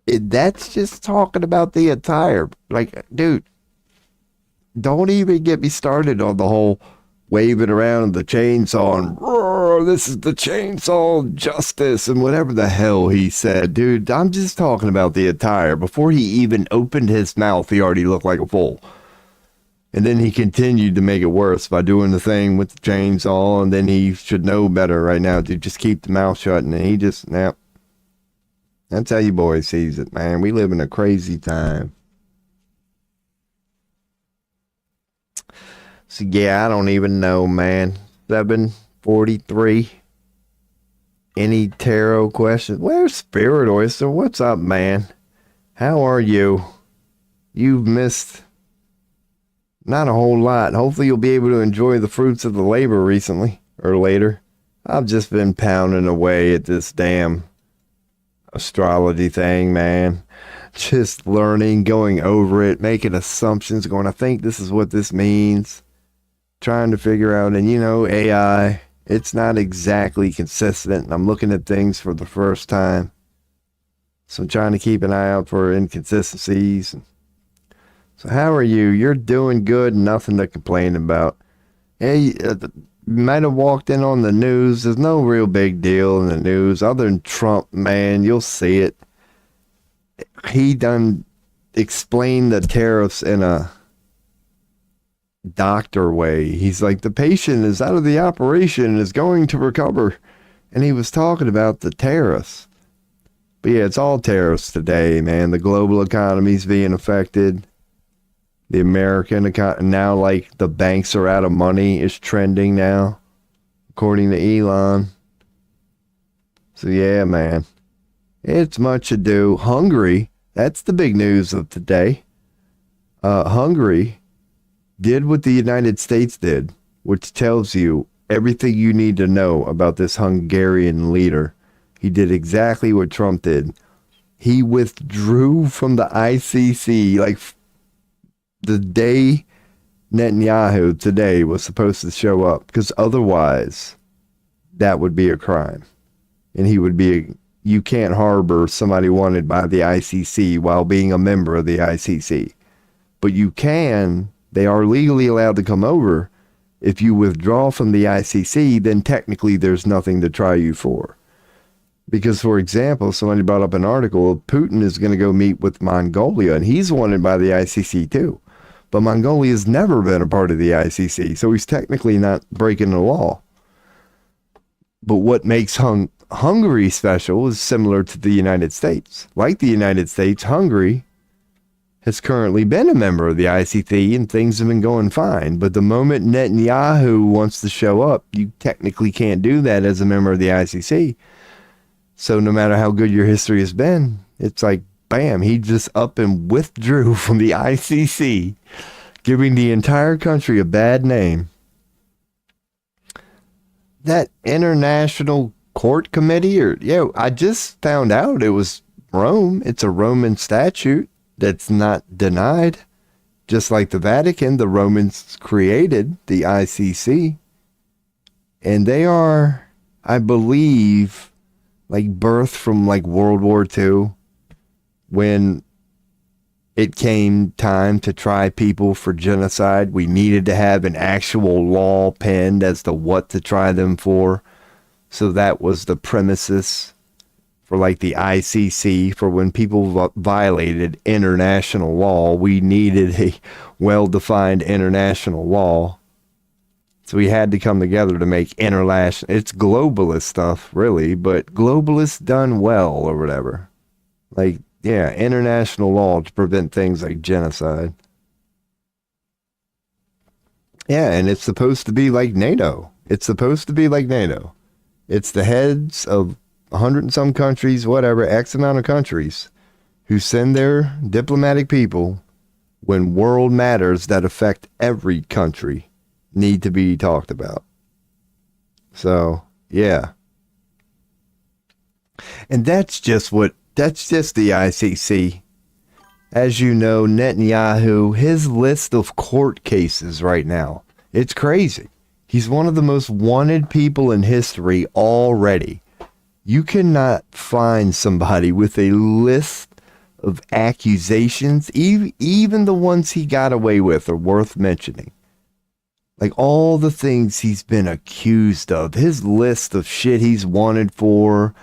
That's just talking about the attire. Like, dude, don't even get me started on the whole waving around the chainsaw and roar, this is the chainsaw justice and whatever the hell he said. Dude, I'm just talking about the attire. Before he even opened his mouth, he already looked like a fool. And then he continued to make it worse by doing the thing with the chainsaw, and then he should know better right now to just keep the mouth shut, and he just, nah. That's how you boys sees it, man. We live in a crazy time. So, yeah, I don't even know, man. 7 43. Any tarot questions? Where's Spirit Oyster? What's up, man? How are you? You've missed not a whole lot. Hopefully you'll be able to enjoy the fruits of the labor recently or later. I've just been pounding away at this damn astrology thing, man. Just learning, going over it, making assumptions, going, I think this is what this means. Trying to figure out, and AI, it's not exactly consistent. I'm looking at things for the first time. So I'm trying to keep an eye out for inconsistencies. So how are you? You're doing good. Nothing to complain about. Hey, might have walked in on the news. There's no real big deal in the news other than Trump, man. You'll see it. He done explained the tariffs in a doctor way. He's like, the patient is out of the operation and is going to recover. And he was talking about the tariffs. But yeah, it's all tariffs today, man. The global economy's being affected. The American economy, now like the banks are out of money, is trending now, according to Elon. So yeah, man. It's much ado. Hungary, that's the big news of today. Hungary did what the United States did, which tells you everything you need to know about this Hungarian leader. He did exactly what Trump did. He withdrew from the ICC like the day Netanyahu today was supposed to show up, because otherwise that would be a crime. And he would be, you can't harbor somebody wanted by the ICC while being a member of the ICC. But you can, they are legally allowed to come over. If you withdraw from the ICC, then technically there's nothing to try you for. Because, for example, somebody brought up an article, Putin is going to go meet with Mongolia, and he's wanted by the ICC too. But Mongolia has never been a part of the ICC, so he's technically not breaking the law. But what makes Hungary special is similar to the United States. Like the United States, Hungary has currently been a member of the ICC and things have been going fine. But the moment Netanyahu wants to show up, you technically can't do that as a member of the ICC. So no matter how good your history has been, it's like, bam, he just up and withdrew from the ICC, giving the entire country a bad name. That International Court Committee, I just found out it was Rome. It's a Roman statute that's not denied. Just like the Vatican, the Romans created the ICC. And they are, I believe, like birthed from like World War II, when it came time to try people for genocide. We needed to have an actual law penned as to what to try them for. So that was the premises for like the ICC, for when people violated international law. We needed a well-defined international law. So we had to come together to make international, it's globalist stuff really, but globalist done well or whatever. Like, yeah, international law to prevent things like genocide. Yeah, and it's supposed to be like NATO. It's supposed to be like NATO. It's the heads of 100 and some countries, whatever, X amount of countries, who send their diplomatic people when world matters that affect every country need to be talked about. So, yeah. And that's just the ICC. As you know, Netanyahu, his list of court cases right now, it's crazy. He's one of the most wanted people in history already. You cannot find somebody with a list of accusations, even the ones he got away with, are worth mentioning. Like all the things he's been accused of, his list of shit he's wanted for,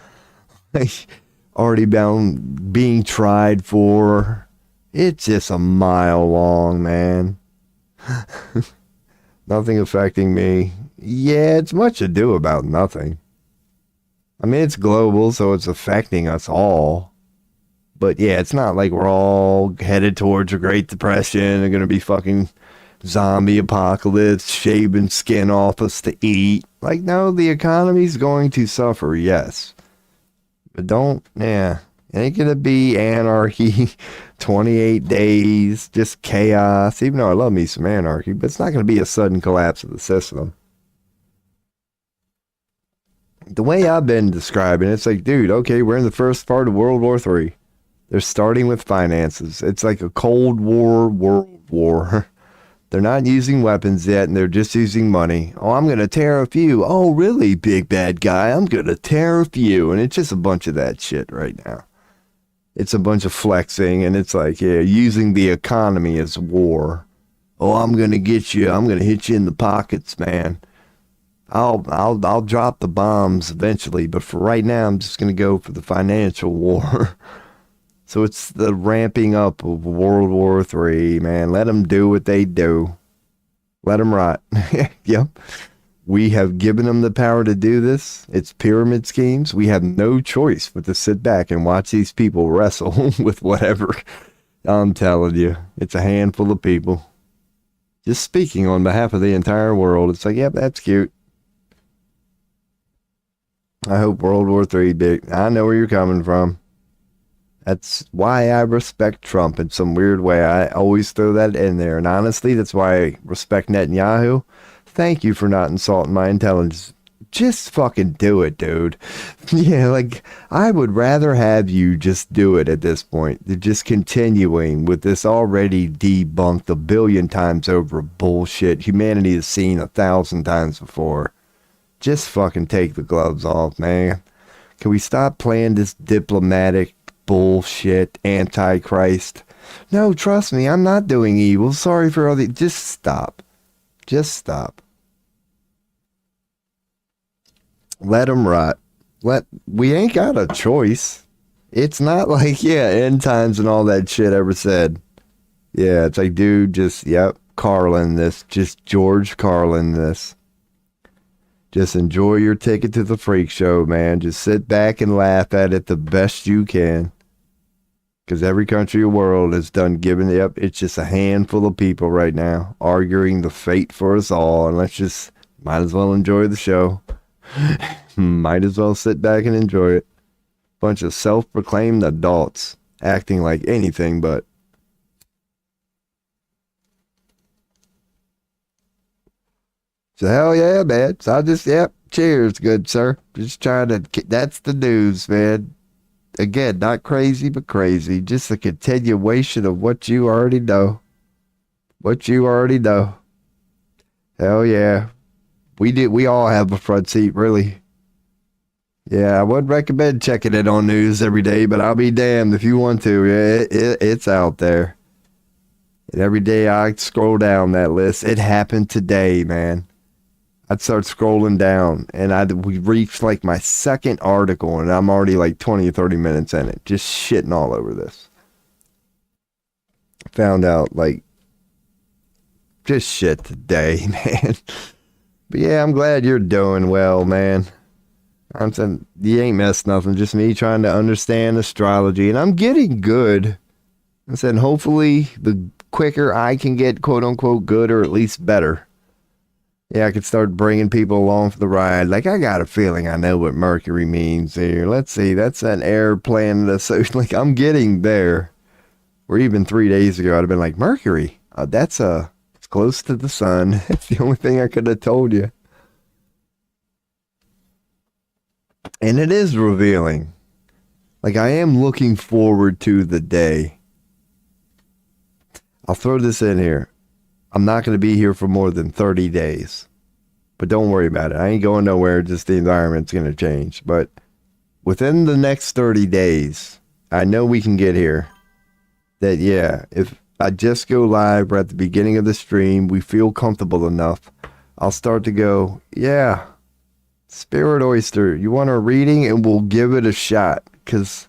already being tried for. It's just a mile long, man. Nothing affecting me. Yeah, it's much ado about nothing. I mean, it's global, so it's affecting us all. But yeah, it's not like we're all headed towards a Great Depression and going to be fucking zombie apocalypse, shaving skin off us to eat. Like, no, the economy's going to suffer, yes. But it ain't gonna be anarchy, 28 days, just chaos. Even though I love me some anarchy, but it's not gonna be a sudden collapse of the system. The way I've been describing it, it's like, dude, okay, we're in the first part of World War III. They're starting with finances. It's like a Cold War, World War. They're not using weapons yet, and they're just using money. Oh, I'm going to tariff you. Oh, really, big bad guy? I'm going to tariff you. And it's just a bunch of that shit right now. It's a bunch of flexing, and it's like, yeah, using the economy as war. Oh, I'm going to get you. I'm going to hit you in the pockets, man. I'll drop the bombs eventually, but for right now, I'm just going to go for the financial war. So it's the ramping up of World War III, man. Let them do what they do. Let them rot. Yep. We have given them the power to do this. It's pyramid schemes. We have no choice but to sit back and watch these people wrestle with whatever. I'm telling you, it's a handful of people. Just speaking on behalf of the entire world. It's like, yep, that's cute. I hope World War III big. I know where you're coming from. That's why I respect Trump in some weird way. I always throw that in there. And honestly, that's why I respect Netanyahu. Thank you for not insulting my intelligence. Just fucking do it, dude. Yeah, like, I would rather have you just do it at this point than just continuing with this already debunked a billion times over bullshit humanity has seen 1,000 times before. Just fucking take the gloves off, man. Can we stop playing this diplomatic bullshit, antichrist? No, trust me, I'm not doing evil. Sorry for all the... Just stop. Just stop. Let them rot. We ain't got a choice. It's not like, yeah, end times and all that shit ever said. Yeah, it's like, dude, just, yep, Carlin this. Just George Carlin this. Just enjoy your ticket to the freak show, man. Just sit back and laugh at it the best you can. Because every country in the world has done giving it up. It's just a handful of people right now arguing the fate for us all. And let's just, might as well enjoy the show. Might as well sit back and enjoy it. Bunch of self-proclaimed adults acting like anything but. So hell yeah, man. So I just, yep, cheers, good sir. Just trying to, that's the news, man. Again, not crazy, but crazy. Just a continuation of what you already know. What you already know. Hell yeah. We all have a front seat, really. Yeah, I would recommend checking it on news every day, but I'll be damned if you want to. Yeah, it's out there. And every day I scroll down that list. It happened today, man. I'd start scrolling down, and we reached like my second article, and I'm already like 20 or 30 minutes in it, just shitting all over this. Found out, like, just shit today, man. But yeah, I'm glad you're doing well, man. I'm saying, you ain't missed nothing, just me trying to understand astrology, and I'm getting good. I said, hopefully, the quicker I can get quote-unquote good, or at least better. Yeah, I could start bringing people along for the ride. Like, I got a feeling I know what Mercury means here. Let's see, that's an air planet. So, like, I'm getting there. Or even 3 days ago, I'd have been like, Mercury, it's close to the sun. It's the only thing I could have told you. And it is revealing. Like, I am looking forward to the day. I'll throw this in here. I'm not going to be here for more than 30 days. But don't worry about it. I ain't going nowhere. Just the environment's going to change. But within the next 30 days, I know we can get here. That, yeah, if I just go live right at the beginning of the stream, we feel comfortable enough, I'll start to go, yeah, Spirit Oyster, you want a reading? And we'll give it a shot. Because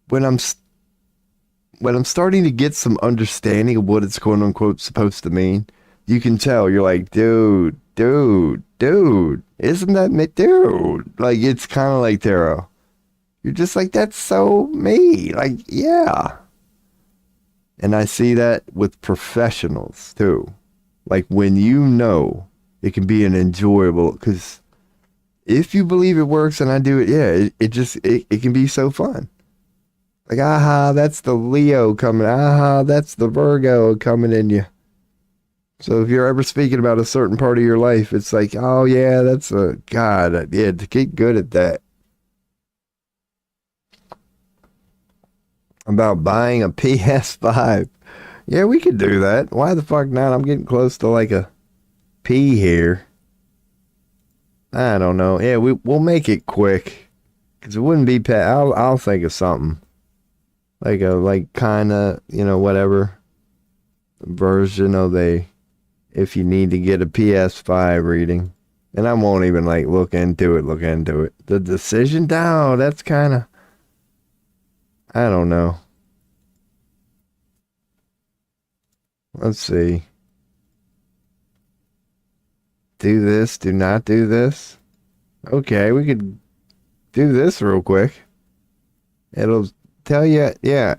when I'm starting to get some understanding of what it's quote unquote supposed to mean, you can tell. You're like, dude, isn't that me? Dude, like, it's kind of like tarot. You're just like, that's so me. Like, yeah. And I see that with professionals too. Like when you know, it can be an enjoyable, because if you believe it works and I do it, yeah, it can be so fun. Like, aha, that's the Leo coming. Aha, that's the Virgo coming in you. So if you're ever speaking about a certain part of your life, it's like, oh yeah, that's a God. Yeah, to get good at that. About buying a PS5. Yeah, we could do that. Why the fuck not? I'm getting close to like a P here. I don't know. Yeah, we'll make it quick, cause it wouldn't be. I'll think of something like kind of, whatever version of if you need to get a PS5 reading. And I won't even like look into it. The decision down, that's kind of, I don't know. Let's see. Do this, do not do this. Okay, we could do this real quick. It'll tell you, yeah,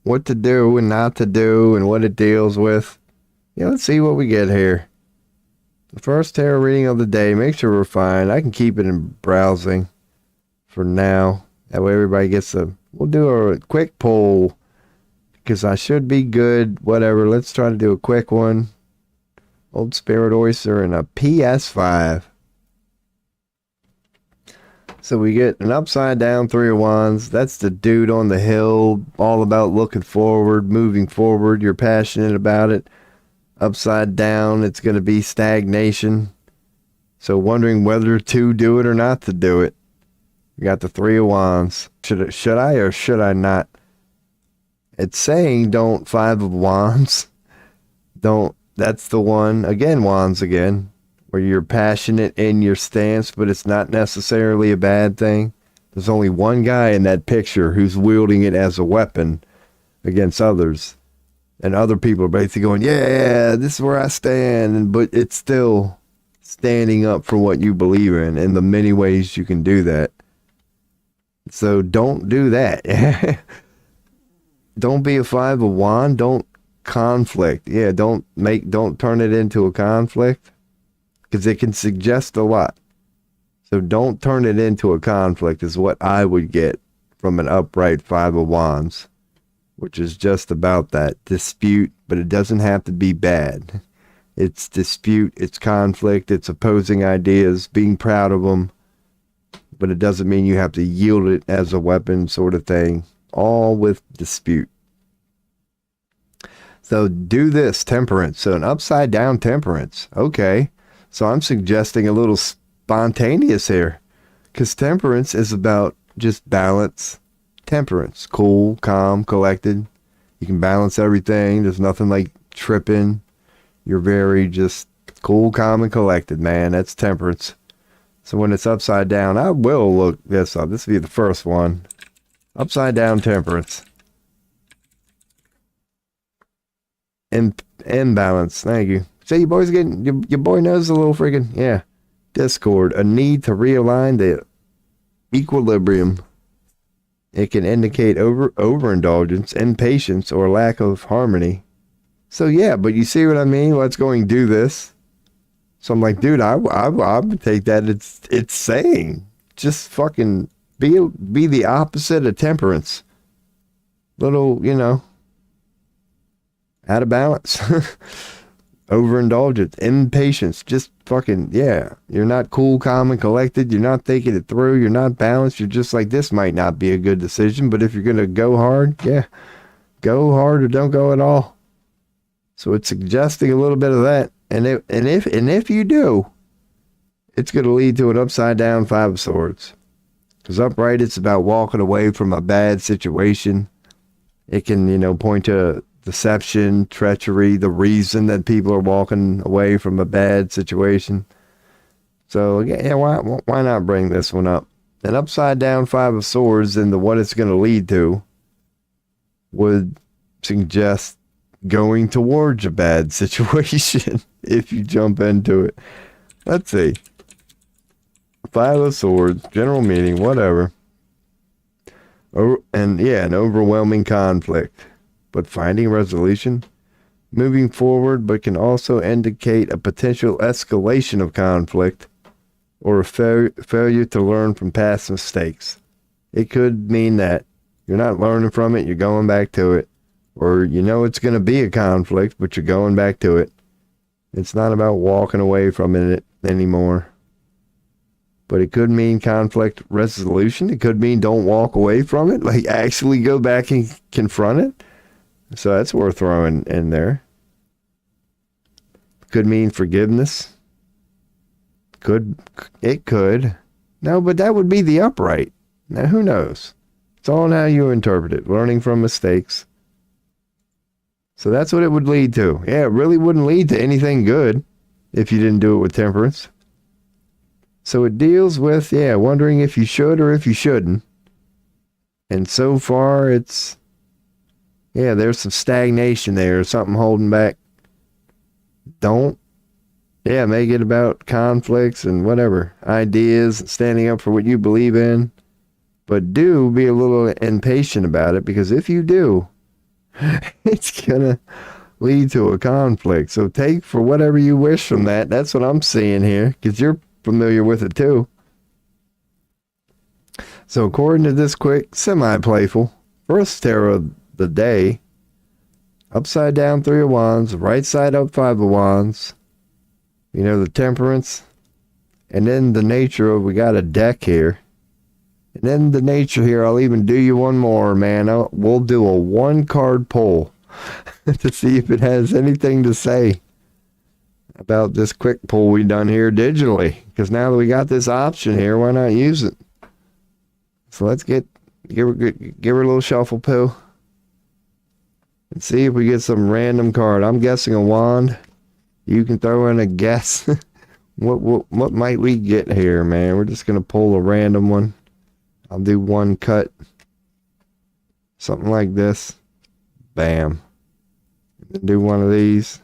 what to do and not to do and what it deals with. Yeah, let's see what we get here. The first tarot reading of the day. Make sure we're fine. I can keep it in browsing for now. That way everybody gets we'll do a quick poll, because I should be good. Whatever. Let's try to do a quick one. Old Spirit Oyster and a PS5. So we get an upside down Three of Wands. That's the dude on the hill, all about looking forward, moving forward. You're passionate about it. Upside down, it's going to be stagnation. So wondering whether to do it or not to do it. We got the Three of Wands. Should I or should I not? It's saying don't. Five of Wands. Don't. That's the one. Again, Wands again. Where you're passionate in your stance, but it's not necessarily a bad thing. There's only one guy in that picture who's wielding it as a weapon against others. And other people are basically going, yeah, this is where I stand. But it's still standing up for what you believe in the many ways you can do that. So don't do that. Don't be a Five of Wands. Don't conflict. Yeah, don't turn it into a conflict. Because it can suggest a lot. So don't turn it into a conflict is what I would get from an upright Five of Wands. Which is just about that. Dispute, but it doesn't have to be bad. It's dispute, it's conflict, it's opposing ideas, being proud of them. But it doesn't mean you have to yield it as a weapon sort of thing. All with dispute. So do this, Temperance. So an upside down Temperance. Okay. So I'm suggesting a little spontaneous here, because Temperance is about just balance. Temperance, cool, calm, collected. You can balance everything. There's nothing like tripping. You're very just cool, calm, and collected, man. That's Temperance. So when it's upside down, I will look this up. This will be the first one. Upside down Temperance. Imbalance. Thank you. So your boy's getting, your boy knows a little freaking, yeah. Discord, a need to realign the equilibrium. It can indicate overindulgence, impatience, or lack of harmony. So yeah, but you see what I mean? Let's go and do this. So I'm like, dude, I would take that. It's saying just fucking be the opposite of Temperance. Little, out of balance. Overindulgence, impatience, just fucking, yeah. You're not cool, calm, and collected. You're not thinking it through. You're not balanced. You're just like, this might not be a good decision, but if you're going to go hard, yeah, go hard or don't go at all. So it's suggesting a little bit of that. And if you do, it's going to lead to an upside down Five of Swords. Because upright, it's about walking away from a bad situation. It can, point to deception, treachery, the reason that people are walking away from a bad situation. So, yeah, why not bring this one up? An upside down Five of Swords and what it's going to lead to would suggest going towards a bad situation if you jump into it. Let's see. Five of Swords, general meeting, whatever. And yeah, an overwhelming conflict. But finding resolution, moving forward, but can also indicate a potential escalation of conflict or a failure to learn from past mistakes. It could mean that you're not learning from it, you're going back to it, or you know it's going to be a conflict, but you're going back to it. It's not about walking away from it anymore. But it could mean conflict resolution. It could mean don't walk away from it, like actually go back and confront it. So that's worth throwing in there. Could mean forgiveness. It could. No, but that would be the upright. Now, who knows? It's all in how you interpret it. Learning from mistakes. So that's what it would lead to. Yeah, it really wouldn't lead to anything good if you didn't do it with temperance. So it deals with, wondering if you should or if you shouldn't. And so far it's, there's some stagnation there, something holding back. Don't, make it about conflicts and whatever, ideas, standing up for what you believe in. But do be a little impatient about it, because if you do, it's going to lead to a conflict. So take for whatever you wish from that. That's what I'm seeing here, because you're familiar with it too. So according to this quick, semi-playful, first tarot of the day, upside down 3 of Wands, right side up 5 of Wands, the temperance, and then the nature of, we got a deck here. And then the nature here, I'll even do you one more, man. We'll do a 1-card pull to see if it has anything to say about this quick pull we done here digitally. Because now that we got this option here, why not use it? So let's give her a little shuffle poo. And see if we get some random card. I'm guessing a wand. You can throw in a guess. What might we get here, man? We're just going to pull a random one. I'll do 1 cut. Something like this. Bam. And then do one of these.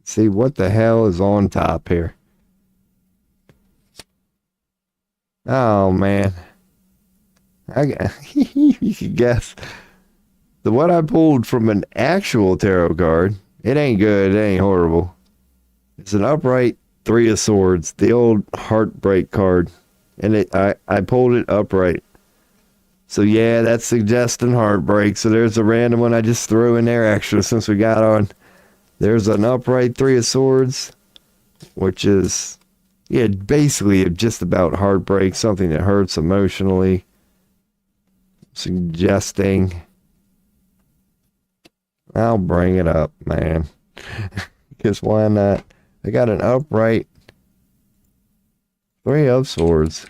See what the hell is on top here. Oh, man. You can guess. The what I pulled from an actual tarot card, it ain't good, it ain't horrible. It's an upright 3 of Swords, the old heartbreak card. And I pulled it upright. So yeah, that's suggesting heartbreak. So there's a random one I just threw in there extra since we got on. There's an upright 3 of Swords, which is, basically just about heartbreak, something that hurts emotionally. Suggesting. I'll bring it up, man. Because why not? I got an upright 3 of Swords.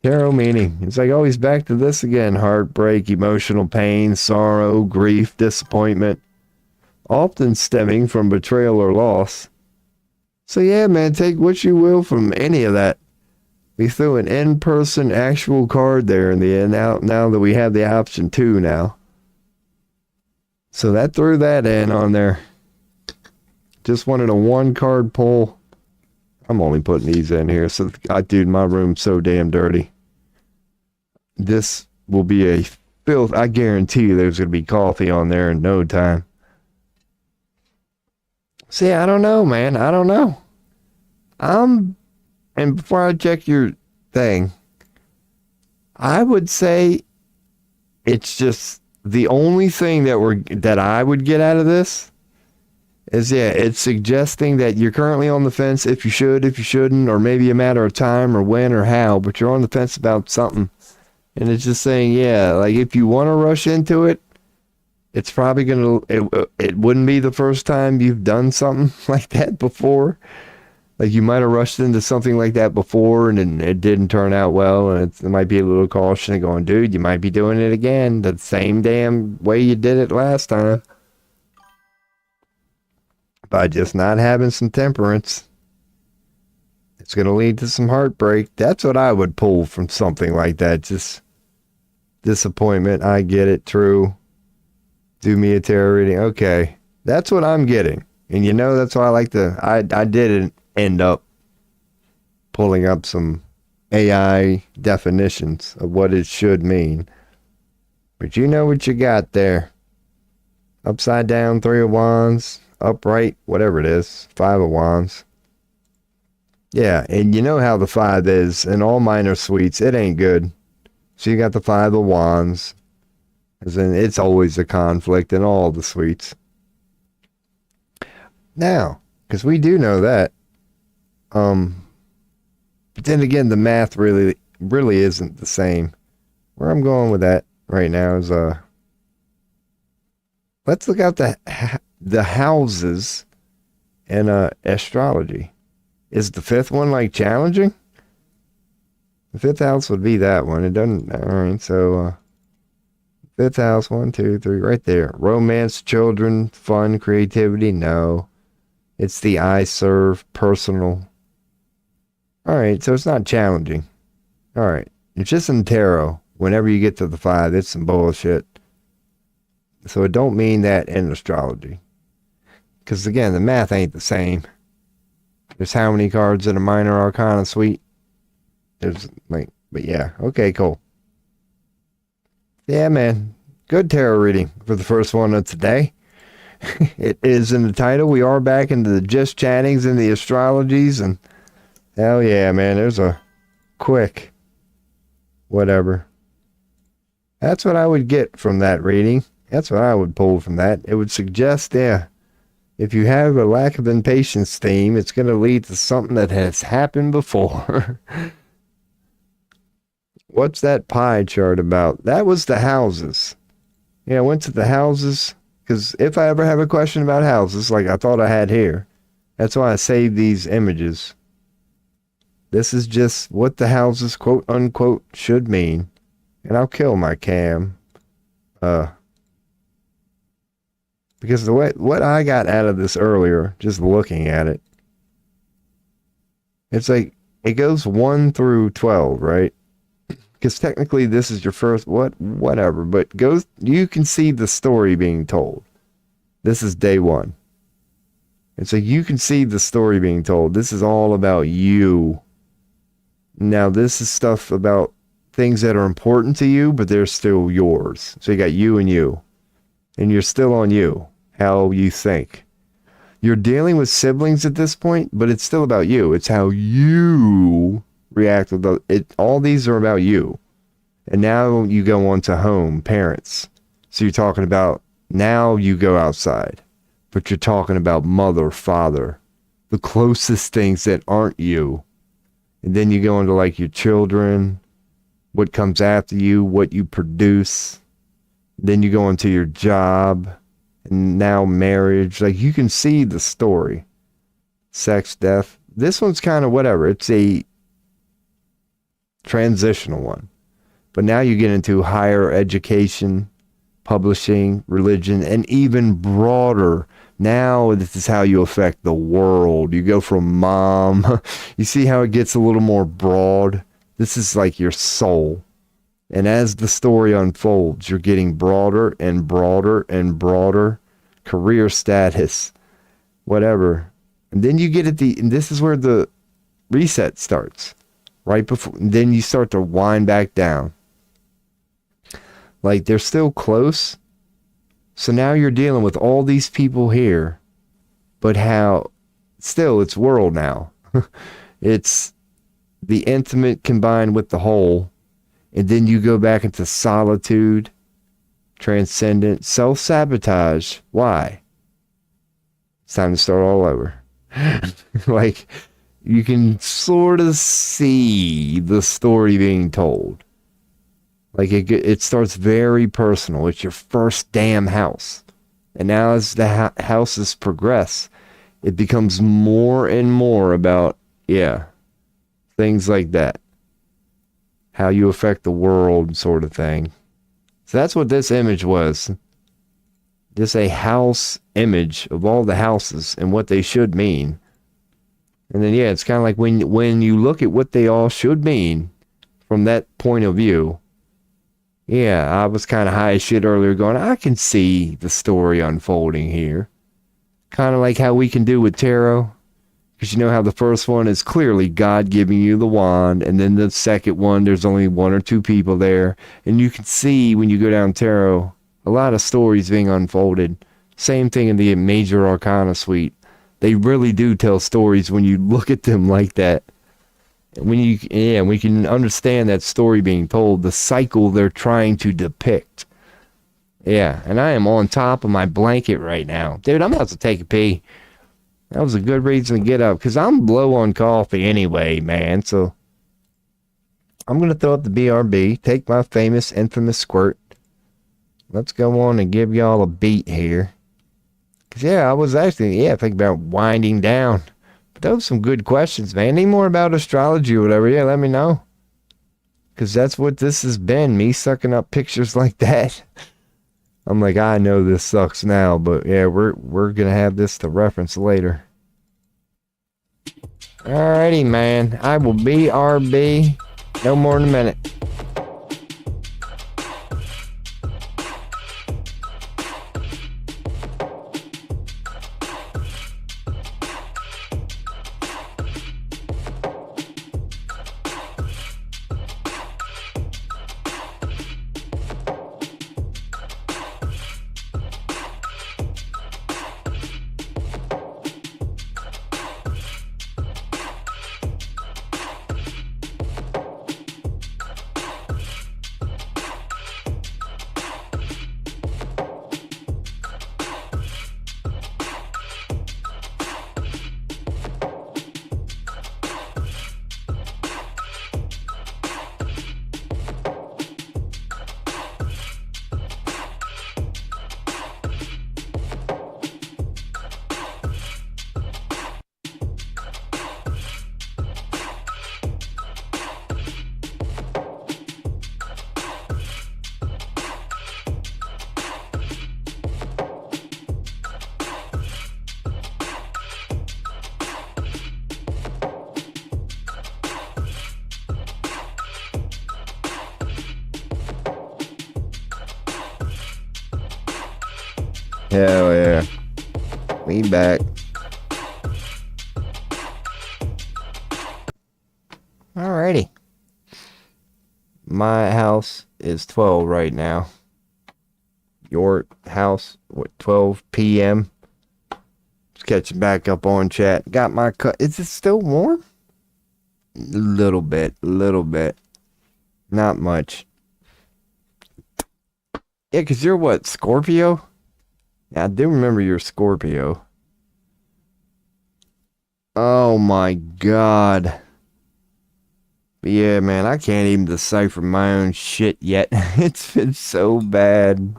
Tarot meaning. It's like, he's back to this again. Heartbreak, emotional pain, sorrow, grief, disappointment. Often stemming from betrayal or loss. So yeah, man, take what you will from any of that. We threw an in-person actual card there in the end. Now that we have the option 2 now. So that threw that in on there. Just wanted a 1-card pull. I'm only putting these in here. So, dude, my room's so damn dirty. This will be a filth. I guarantee you there's going to be coffee on there in no time. See, I don't know, man. I don't know. And before I check your thing, I would say it's just the only thing that I would get out of this is, it's suggesting that you're currently on the fence if you should, if you shouldn't, or maybe a matter of time or when or how, but you're on the fence about something. And it's just saying, like if you want to rush into it, it's probably it wouldn't be the first time you've done something like that before. Like you might have rushed into something like that before and it didn't turn out well. And it might be a little caution going, dude, you might be doing it again the same damn way you did it last time. By just not having some temperance, it's going to lead to some heartbreak. That's what I would pull from something like that. Just disappointment. I get it. True. Do me a tarot reading. Okay. That's what I'm getting. And that's why I like I didn't end up pulling up some AI definitions of what it should mean. But you know what you got there. Upside down, 3 of Wands. Upright, whatever it is. 5 of Wands. Yeah, and you know how the 5 is in all minor suites. It ain't good. So you got the 5 of Wands. As in, it's always a conflict in all the suites. Now, because we do know that. But then again, the math really isn't the same. Where I'm going with that right now is let's look out the houses in astrology. Is the 5th one like challenging? The 5th house would be that one. It doesn't. All right, so 5th house, 1, 2, 3, right there. Romance, children, fun, creativity. No, it's the I serve, personal. All right, so it's not challenging. All right, it's just in tarot. Whenever you get to the 5, it's some bullshit. So it don't mean that in astrology. Because again, the math ain't the same. There's how many cards in a minor arcana suite? There's like, but yeah, okay, cool. Yeah, man, good tarot reading for the first one of today. It is in the title. We are back into the just chattings and the astrologies, and hell yeah, man, there's a quick whatever. That's what I would get from that reading. That's what I would pull from that. It would suggest, yeah, if you have a lack of impatience theme, it's going to lead to something that has happened before. What's that pie chart about? That was the houses. Yeah, I went to the houses, because if I ever have a question about houses, like I thought I had here, that's why I saved these images. This is just what the houses, quote unquote, should mean. And I'll kill my cam. Because the way, what I got out of this earlier, just looking at it, it's like, it goes 1 through 12, right? Because technically this is your first, whatever, but you can see the story being told. This is day 1. And so you can see the story being told. This is all about you. Now this is stuff about things that are important to you, but they're still yours. So you got you. And you're still on you, how you think. You're dealing with siblings at this point, but it's still about you. It's how you react with all these are about you. And now you go on to home, parents. So you're talking about, now you go outside, but you're talking about mother, father, the closest things that aren't you. And then you go into like your children, what comes after you, what you produce. Then you go into your job, and now marriage. Like, you can see the story. Sex, death. This one's kind of whatever. It's a transitional one. But now you get into higher education, publishing, religion, and even broader. Now this is how you affect the world. You go from mom. You see how it gets a little more broad? This is like your soul. And as the story unfolds, you're getting broader and broader and broader. Career status, whatever. And then you get and this is where the reset starts. Right before, then you start to wind back down. Like, they're still close. So now you're dealing with all these people here. But how, still, it's world now. It's the intimate combined with the whole. And then you go back into solitude, transcendent, self-sabotage. Why? It's time to start all over. Like, you can sort of see the story being told. Like, it starts very personal. It's your first damn house. And now as the houses progress, it becomes more and more about, yeah, things like that. How you affect the world sort of thing. So that's what this image was. Just a house image of all the houses and what they should mean. And then, yeah, it's kind of like when you look at what they all should mean from that point of view. Yeah, I was kind of high as shit earlier going, I can see the story unfolding here. Kind of like how we can do with tarot. Because you know how the first one is clearly God giving you the wand. And then the second one, there's only 1 or 2 people there. And you can see when you go down tarot, a lot of stories being unfolded Same thing in the Major Arcana suite. They really do tell stories when you look at them like that. We can understand that story being told, the cycle they're trying to depict. Yeah, and I am on top of my blanket right now. Dude, I'm about to take a pee. That was a good reason to get up, because I'm low on coffee anyway, man. So I'm going to throw up the BRB, take my famous, infamous squirt. Let's go on and give y'all a beat here. Because, I was actually, thinking about winding down. But those are some good questions, man. Any more about astrology or whatever, let me know. Because that's what this has been, me sucking up pictures like that. I'm like, I know this sucks now, but we're going to have this to reference later. Alrighty, man. I will BRB. No more than a minute. Hell yeah. We back. Alrighty. My house is 12 right now. Your house, 12 p.m.? Just catching back up on chat. Got my cut. Is it still warm? Little bit. Not much. Yeah, because you're what, Scorpio? Yeah, I do remember you're Scorpio. Oh my god. But yeah, man, I can't even decipher my own shit yet. It's been so bad.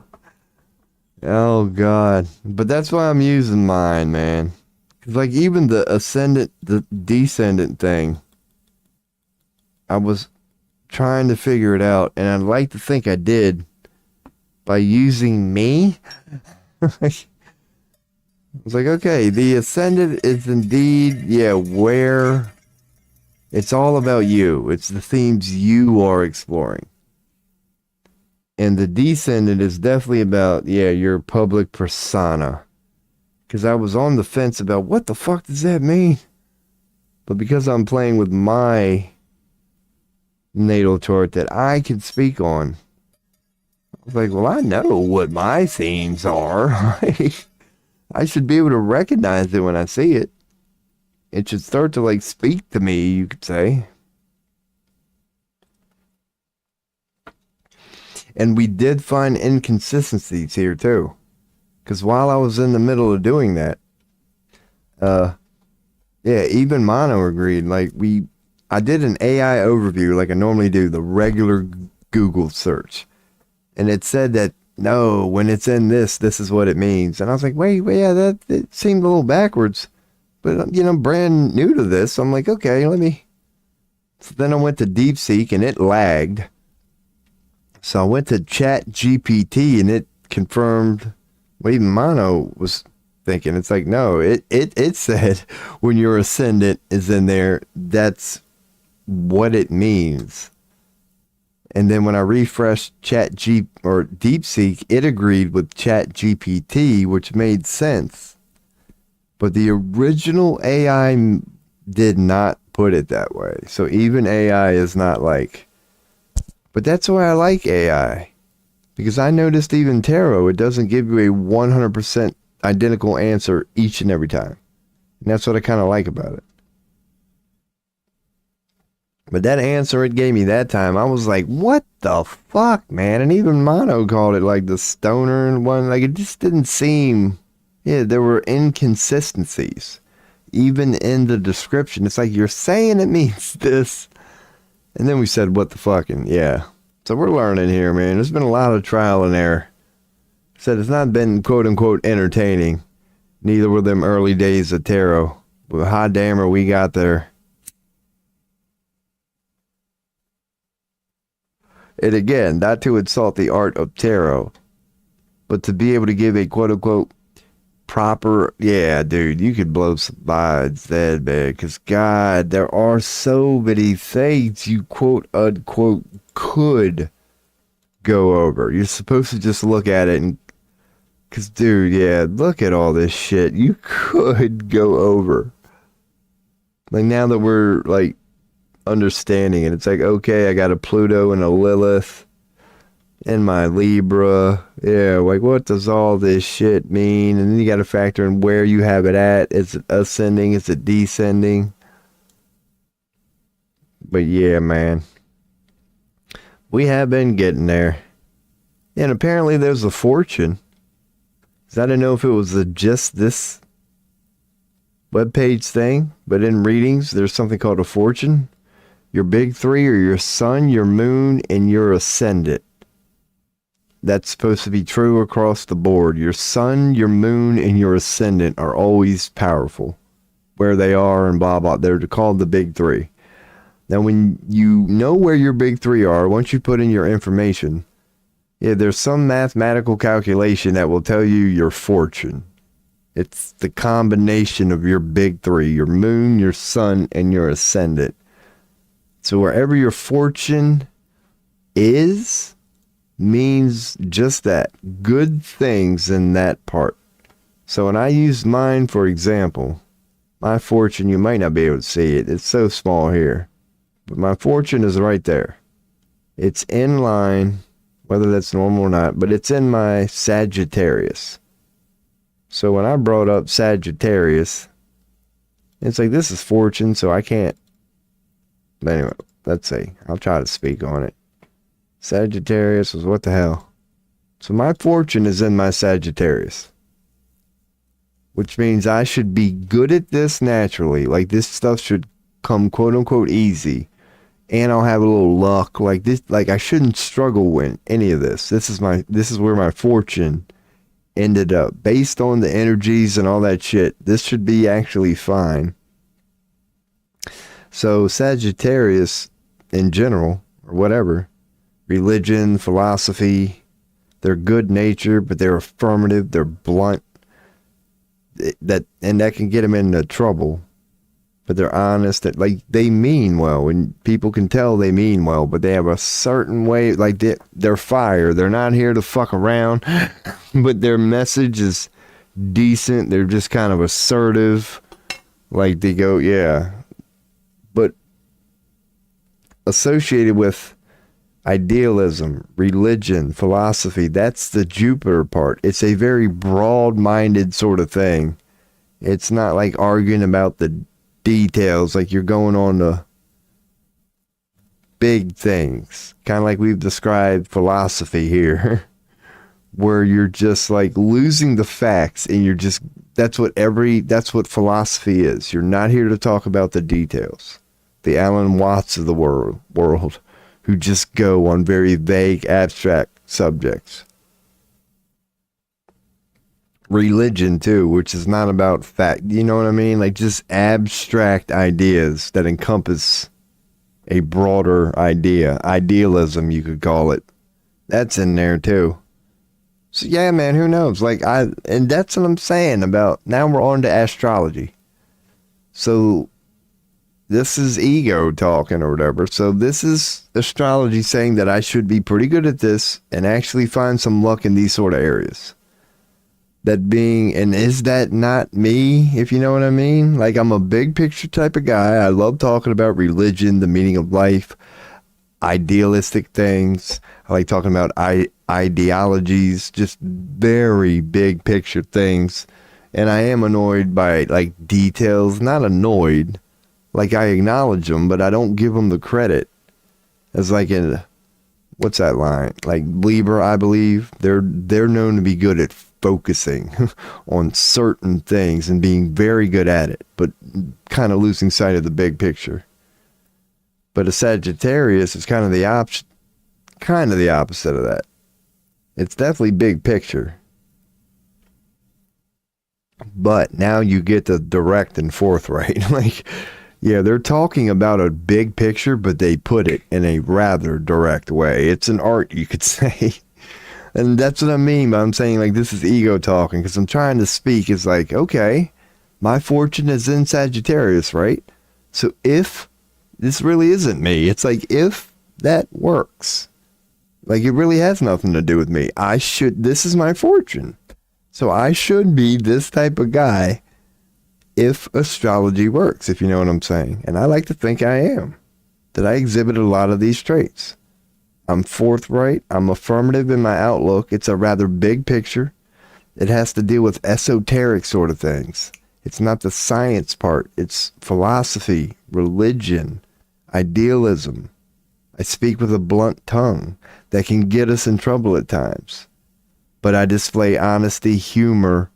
Oh god. But that's why I'm using mine, man. 'Cause like even the ascendant, the descendant thing, I was trying to figure it out, and I'd like to think I did by using me. I was like, okay, the ascendant is indeed, where it's all about you. It's the themes you are exploring. And the descendant is definitely about, your public persona. Because I was on the fence about what the fuck does that mean? But because I'm playing with my natal chart that I can speak on, I was like, well, I know what my themes are. I should be able to recognize it when I see it. It should start to, like, speak to me, you could say. And we did find inconsistencies here, too. Because while I was in the middle of doing that, even Mono agreed. Like, I did an AI overview like I normally do, the regular Google search. And it said that, no, when it's in this is what it means. And I was like, wait, that it seemed a little backwards. But, brand new to this. So I'm like, okay, So then I went to DeepSeek and it lagged. So I went to ChatGPT and it confirmed what even Mono was thinking. It's like, no, it said when your ascendant is in there, that's what it means. And then when I refreshed DeepSeek, it agreed with ChatGPT, which made sense. But the original AI did not put it that way. So even AI is not like... But that's why I like AI. Because I noticed even tarot, it doesn't give you a 100% identical answer each and every time. And that's what I kind of like about it. But that answer it gave me that time, I was like, what the fuck, man? And even Mono called it like the stoner one. Like, it just didn't seem, yeah, there were inconsistencies. Even in the description, it's like, you're saying it means this. And then we said, what the fuck? And yeah. So we're learning here, man. There's been a lot of trial and error. Said it's not been quote unquote entertaining. Neither were them early days of tarot. But hot damn, we got there. And again, not to insult the art of tarot, but to be able to give a quote unquote proper, yeah, dude, you could blow some minds then, man. Because, God, there are so many things you quote unquote could go over. You're supposed to just look at it and, because, dude, yeah, look at all this shit you could go over. Like, now that we're, like, understanding it, it's like, okay, I got a Pluto and a Lilith in my Libra. Yeah, like, what does all this shit mean? And then you got to factor in where you have it at. Is it ascending? Is it descending? But yeah, man, we have been getting there. And apparently there's a fortune. I didn't know if it was just this webpage thing, but in readings, there's something called a fortune. Your big three are your sun, your moon, and your ascendant. That's supposed to be true across the board. Your sun, your moon, and your ascendant are always powerful. Where they are and blah, blah. They're called the big three. Now, when you know where your big three are, once you put in your information, yeah, there's some mathematical calculation that will tell you your fortune. It's the combination of your big three, your moon, your sun, and your ascendant. So wherever your fortune is, means just that. Good things in that part. So when I use mine, for example, my fortune, you might not be able to see it. It's so small here. But my fortune is right there. It's in line, whether that's normal or not, but it's in my Sagittarius. So when I brought up Sagittarius, it's like, this is fortune, so I can't. But anyway, let's see. I'll try to speak on it. Sagittarius was what the hell? So my fortune is in my Sagittarius. Which means I should be good at this naturally. Like, this stuff should come quote unquote easy. And I'll have a little luck. Like this, like I shouldn't struggle with any of this. This is where my fortune ended up. Based on the energies and all that shit, this should be actually fine. So Sagittarius in general, or whatever, religion, philosophy, they're good nature, but they're affirmative, they're blunt. That can get them into trouble. But they're honest, that like they mean well, and people can tell they mean well, but they have a certain way, like they're fire. They're not here to fuck around, but their message is decent. They're just kind of assertive. Like they go, yeah. But associated with idealism, religion, philosophy, that's the Jupiter part. It's a very broad-minded sort of thing. It's not like arguing about the details, like you're going on to big things, kind of like we've described philosophy here, where you're just like losing the facts, and you're just, that's what philosophy is. You're not here to talk about the details. The Alan Watts of the world who just go on very vague, abstract subjects. Religion too, which is not about fact, you know what I mean? Like just abstract ideas that encompass a broader idea. Idealism, you could call it. That's in there too. So yeah, man, who knows? Like and that's what I'm saying about, now we're on to astrology. So this is ego talking or whatever. So this is astrology saying that I should be pretty good at this and actually find some luck in these sort of areas. That being, and is that not me, if you know what I mean? Like, I'm a big picture type of guy. I love talking about religion, the meaning of life. idealistic things. I like talking about ideologies, just very big picture things. And I am annoyed by like details, not annoyed. Like I acknowledge them, but I don't give them the credit. As like in, what's that line? Like Libra, I believe, they're known to be good at focusing on certain things and being very good at it, but kind of losing sight of the big picture. But a Sagittarius is kind of the opposite of that. It's definitely big picture. But now you get the direct and forthright. Like, yeah, they're talking about a big picture, but they put it in a rather direct way. It's an art, you could say. And that's what I mean by I'm saying, like, this is ego talking, because I'm trying to speak is like, okay, my fortune is in Sagittarius, right? So if this really isn't me, it's like, if that works, like, it really has nothing to do with me. This is my fortune. So I should be this type of guy if astrology works, if you know what I'm saying. And I like to think I am, that I exhibit a lot of these traits. I'm forthright. I'm affirmative in my outlook. It's a rather big picture. It has to deal with esoteric sort of things. It's not the science part. It's philosophy, religion, idealism. I speak with a blunt tongue that can get us in trouble at times. But I display honesty, humor,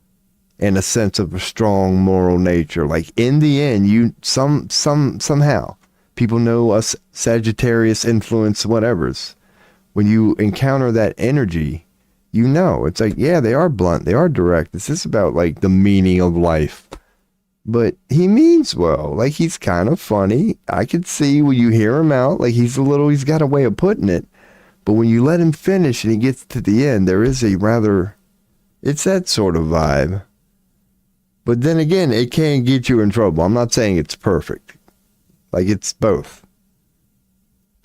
and a sense of a strong moral nature. Like in the end, somehow people know us Sagittarius influence whatever's. When you encounter that energy, you know, it's like, yeah, they are blunt. They are direct. This is about like the meaning of life. But he means well. Like he's kind of funny. I could see when you hear him out, like he's got a way of putting it. But when you let him finish and he gets to the end, there is it's that sort of vibe. But then again, it can get you in trouble. I'm not saying it's perfect. Like it's both.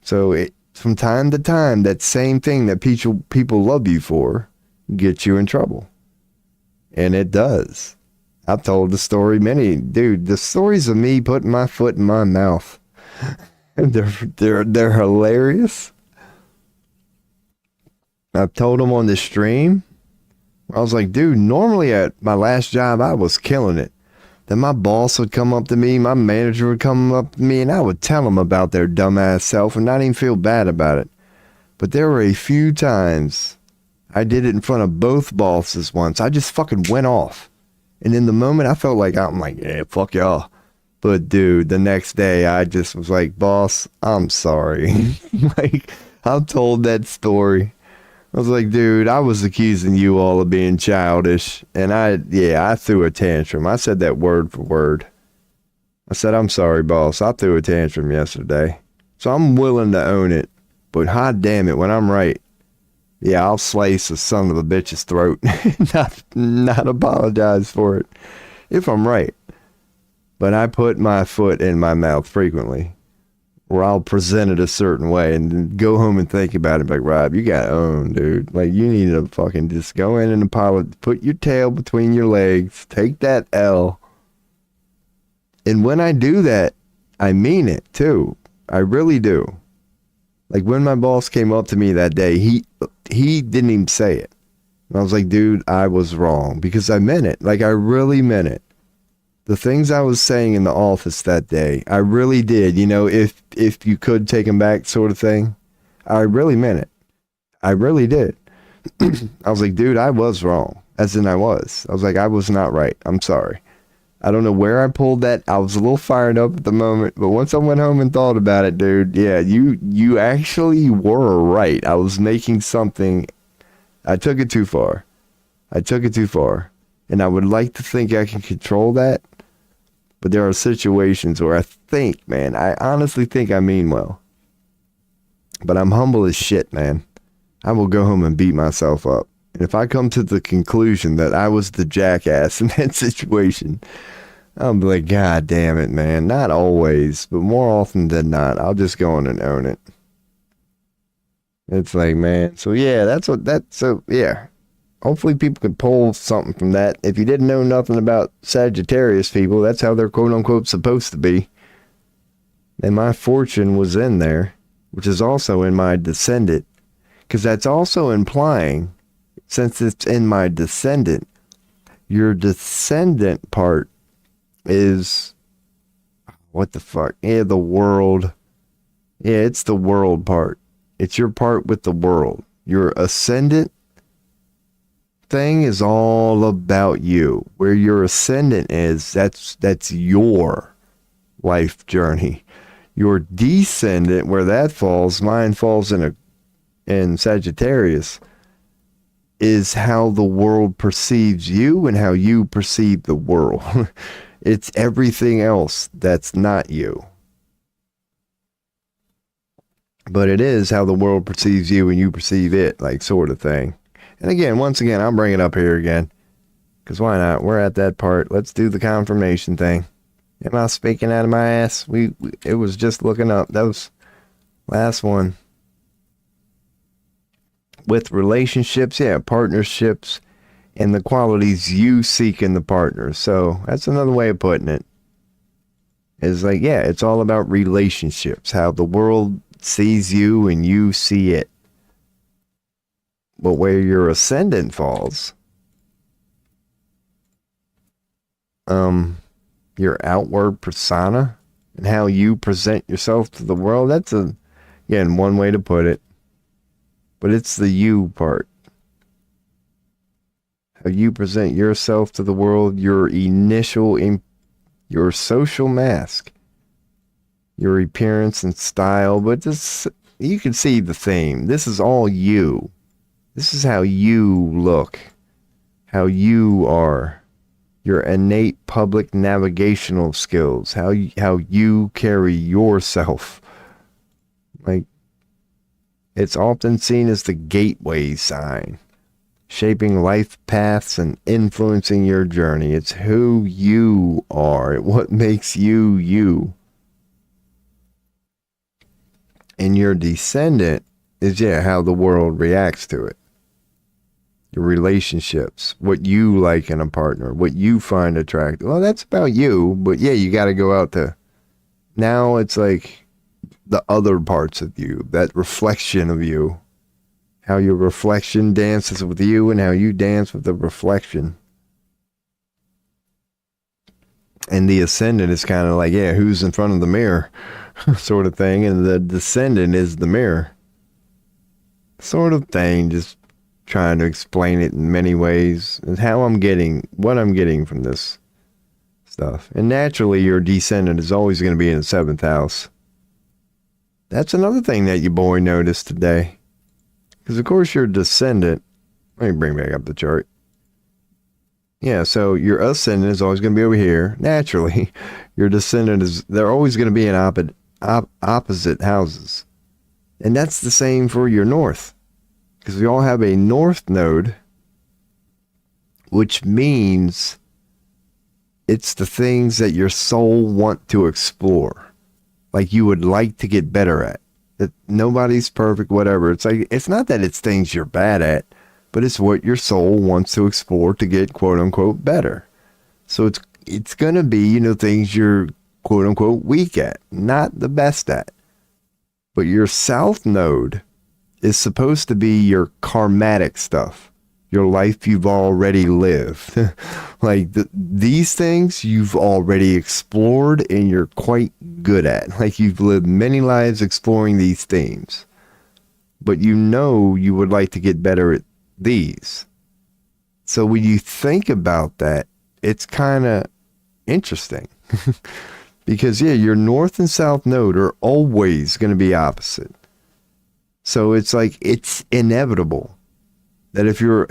So from time to time, that same thing that people love you for gets you in trouble. And it does. I've told the story the stories of me putting my foot in my mouth. they're hilarious. I've told them on the stream. I was like, dude, normally at my last job, I was killing it. Then my boss would come up to me, my manager would come up to me, and I would tell them about their dumbass self and not even feel bad about it. But there were a few times I did it in front of both bosses once. I just fucking went off. And in the moment, I felt like, I'm like, yeah, fuck y'all. But dude, the next day, I just was like, boss, I'm sorry. Like, I've told that story. I was like, dude, I was accusing you all of being childish. And I threw a tantrum. I said that word for word. I said, I'm sorry, boss. I threw a tantrum yesterday. So I'm willing to own it. But hot damn it, when I'm right, yeah, I'll slice a son of a bitch's throat. not apologize for it if I'm right. But I put my foot in my mouth frequently. Or I'll present it a certain way and then go home and think about it. Like, Rob, you got owned, dude. Like, you need to fucking just go in and apologize. Put your tail between your legs. Take that L. And when I do that, I mean it, too. I really do. Like, when my boss came up to me that day, he didn't even say it. And I was like, dude, I was wrong. Because I meant it. Like, I really meant it. The things I was saying in the office that day, I really did. You know, if you could take them back sort of thing, I really meant it. I really did. I was like, dude, I was wrong. As in I was like, I was not right. I'm sorry. I don't know where I pulled that. I was a little fired up at the moment, but once I went home and thought about it, dude, yeah, you actually were right. I was making something. I took it too far. And I would like to think I can control that. But there are situations where I honestly think I mean well. But I'm humble as shit, man. I will go home and beat myself up. And if I come to the conclusion that I was the jackass in that situation, I'll be like, God damn it, man. Not always, but more often than not, I'll just go in and own it. It's like, man. So yeah, yeah. Hopefully people can pull something from that. If you didn't know nothing about Sagittarius people, that's how they're quote unquote supposed to be. And my fortune was in there. which is also in my descendant, because that's also implying, since it's in my descendant, your descendant part is, what the fuck? Yeah, the world. Yeah, it's the world part. It's your part with the world. Your ascendant thing is all about you. Where your ascendant is, that's your life journey. Your descendant, where that falls, mine falls in Sagittarius, is how the world perceives you and how you perceive the world. It's everything else that's not you. But it is how the world perceives you and you perceive it, like, sort of thing. And again, once again, I'll bring it up here again. Because why not? We're at that part. Let's do the confirmation thing. Am I speaking out of my ass? It was just looking up. That was last one. With relationships, yeah, partnerships, and the qualities you seek in the partner. So that's another way of putting it. It's like, yeah, it's all about relationships. How the world sees you and you see it. But where your ascendant falls, your outward persona and how you present yourself to the world, that's again, one way to put it. But it's the you part. How you present yourself to the world, your your social mask, your appearance and style. But this, you can see the theme. This is all you. This is how you look, how you are, your innate public navigational skills, how you carry yourself. Like, it's often seen as the gateway sign, shaping life paths and influencing your journey. It's who you are, what makes you you. And your descendant is, yeah, how the world reacts to it. Your relationships, what you like in a partner, what you find attractive. Well, that's about you, but yeah, you got to go out to, now it's like the other parts of you, that reflection of you, how your reflection dances with you and how you dance with the reflection. And the ascendant is kind of like, yeah, who's in front of the mirror sort of thing. And the descendant is the mirror sort of thing, just trying to explain it in many ways and what I'm getting from this stuff. And naturally, your descendant is always going to be in the 7th house. That's another thing that your boy noticed today. Because, of course, your descendant, let me bring back up the chart. Yeah, so your ascendant is always going to be over here. Naturally, your descendant they're always going to be in opposite houses. And that's the same for your north. Because we all have a north node, which means it's the things that your soul want to explore. Like you would like to get better at. That nobody's perfect, whatever. It's like, it's not that it's things you're bad at, but it's what your soul wants to explore to get quote unquote better. So it's going to be, things you're quote unquote weak at, not the best at. But your south node is supposed to be your karmatic stuff, your life you've already lived. Like these things you've already explored and you're quite good at. Like you've lived many lives exploring these themes, but you would like to get better at these. So when you think about that, it's kind of interesting because yeah, your north and south node are always going to be opposite. So it's like, it's inevitable that if you're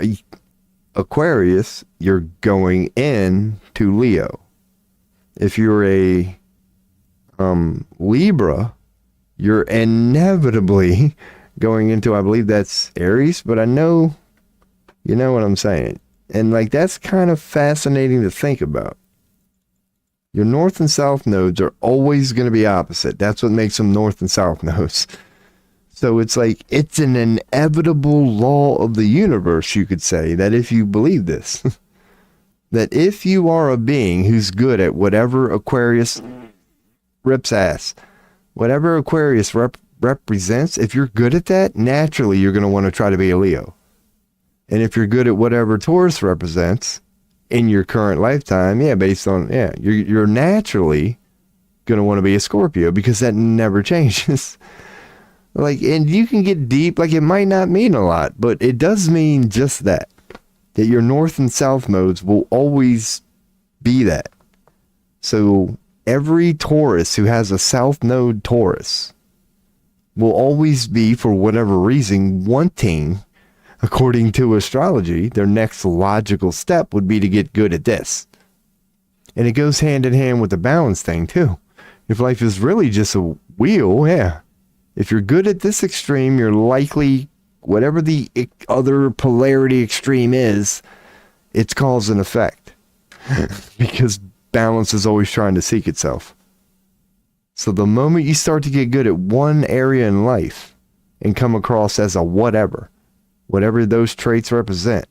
Aquarius, you're going in to Leo. If you're a Libra, you're inevitably going into, I believe that's Aries, but I know, you know what I'm saying. And like, that's kind of fascinating to think about. Your north and south nodes are always going to be opposite. That's what makes them north and south nodes. So it's like, it's an inevitable law of the universe, you could say, that if you believe this, that if you are a being who's good at whatever Aquarius rips ass, whatever Aquarius represents, if you're good at that, naturally you're going to want to try to be a Leo. And if you're good at whatever Taurus represents in your current lifetime, you're naturally going to want to be a Scorpio, because that never changes. Like, and you can get deep, like it might not mean a lot, but it does mean just that your north and south modes will always be that. So every Taurus who has a south node Taurus will always be, for whatever reason, wanting, according to astrology, their next logical step would be to get good at this. And it goes hand in hand with the balance thing too. If life is really just a wheel, if you're good at this extreme, you're likely, whatever the other polarity extreme is, it's cause and effect. Because balance is always trying to seek itself. So the moment you start to get good at one area in life and come across as a whatever those traits represent,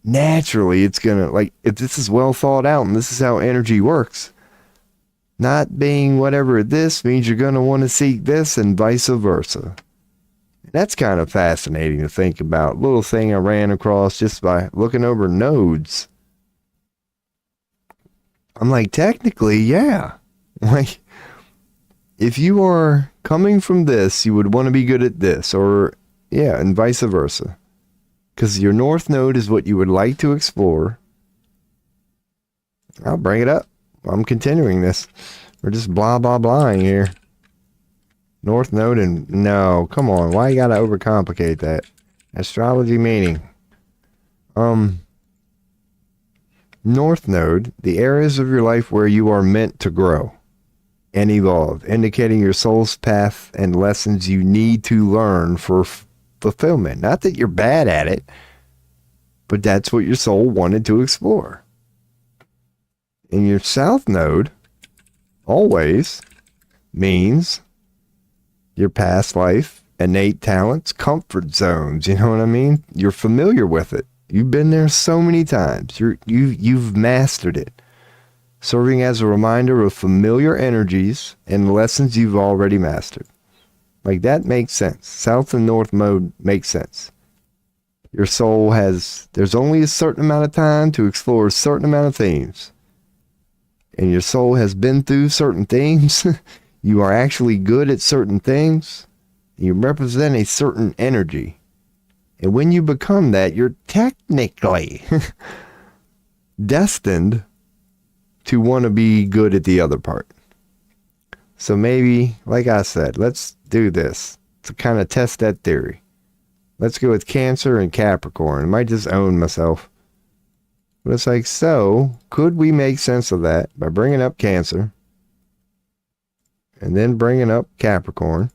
naturally it's going to, like, if this is well thought out and this is how energy works, not being whatever this means you're going to want to seek this, and vice versa. That's kind of fascinating to think about. Little thing I ran across just by looking over nodes. I'm like, technically, yeah. Like, if you are coming from this, you would want to be good at this, or, and vice versa. Because your north node is what you would like to explore. I'll bring it up. I'm continuing this. We're just blah, blah, blahing here. North node and no, come on. Why you gotta overcomplicate that? Astrology meaning. North node, the areas of your life where you are meant to grow and evolve, indicating your soul's path and lessons you need to learn for fulfillment. Not that you're bad at it, but that's what your soul wanted to explore. In your south node, always means your past life, innate talents, comfort zones. You know what I mean? You're familiar with it. You've been there so many times. You've mastered it. Serving as a reminder of familiar energies and lessons you've already mastered. Like, that makes sense. South and north mode makes sense. Your soul there's only a certain amount of time to explore a certain amount of themes. And your soul has been through certain themes. You are actually good at certain things. You represent a certain energy. And when you become that, you're technically destined to want to be good at the other part. So maybe, like I said, let's do this to kind of test that theory. Let's go with Cancer and Capricorn. I might just own myself. But it's like, so could we make sense of that by bringing up Cancer and then bringing up Capricorn,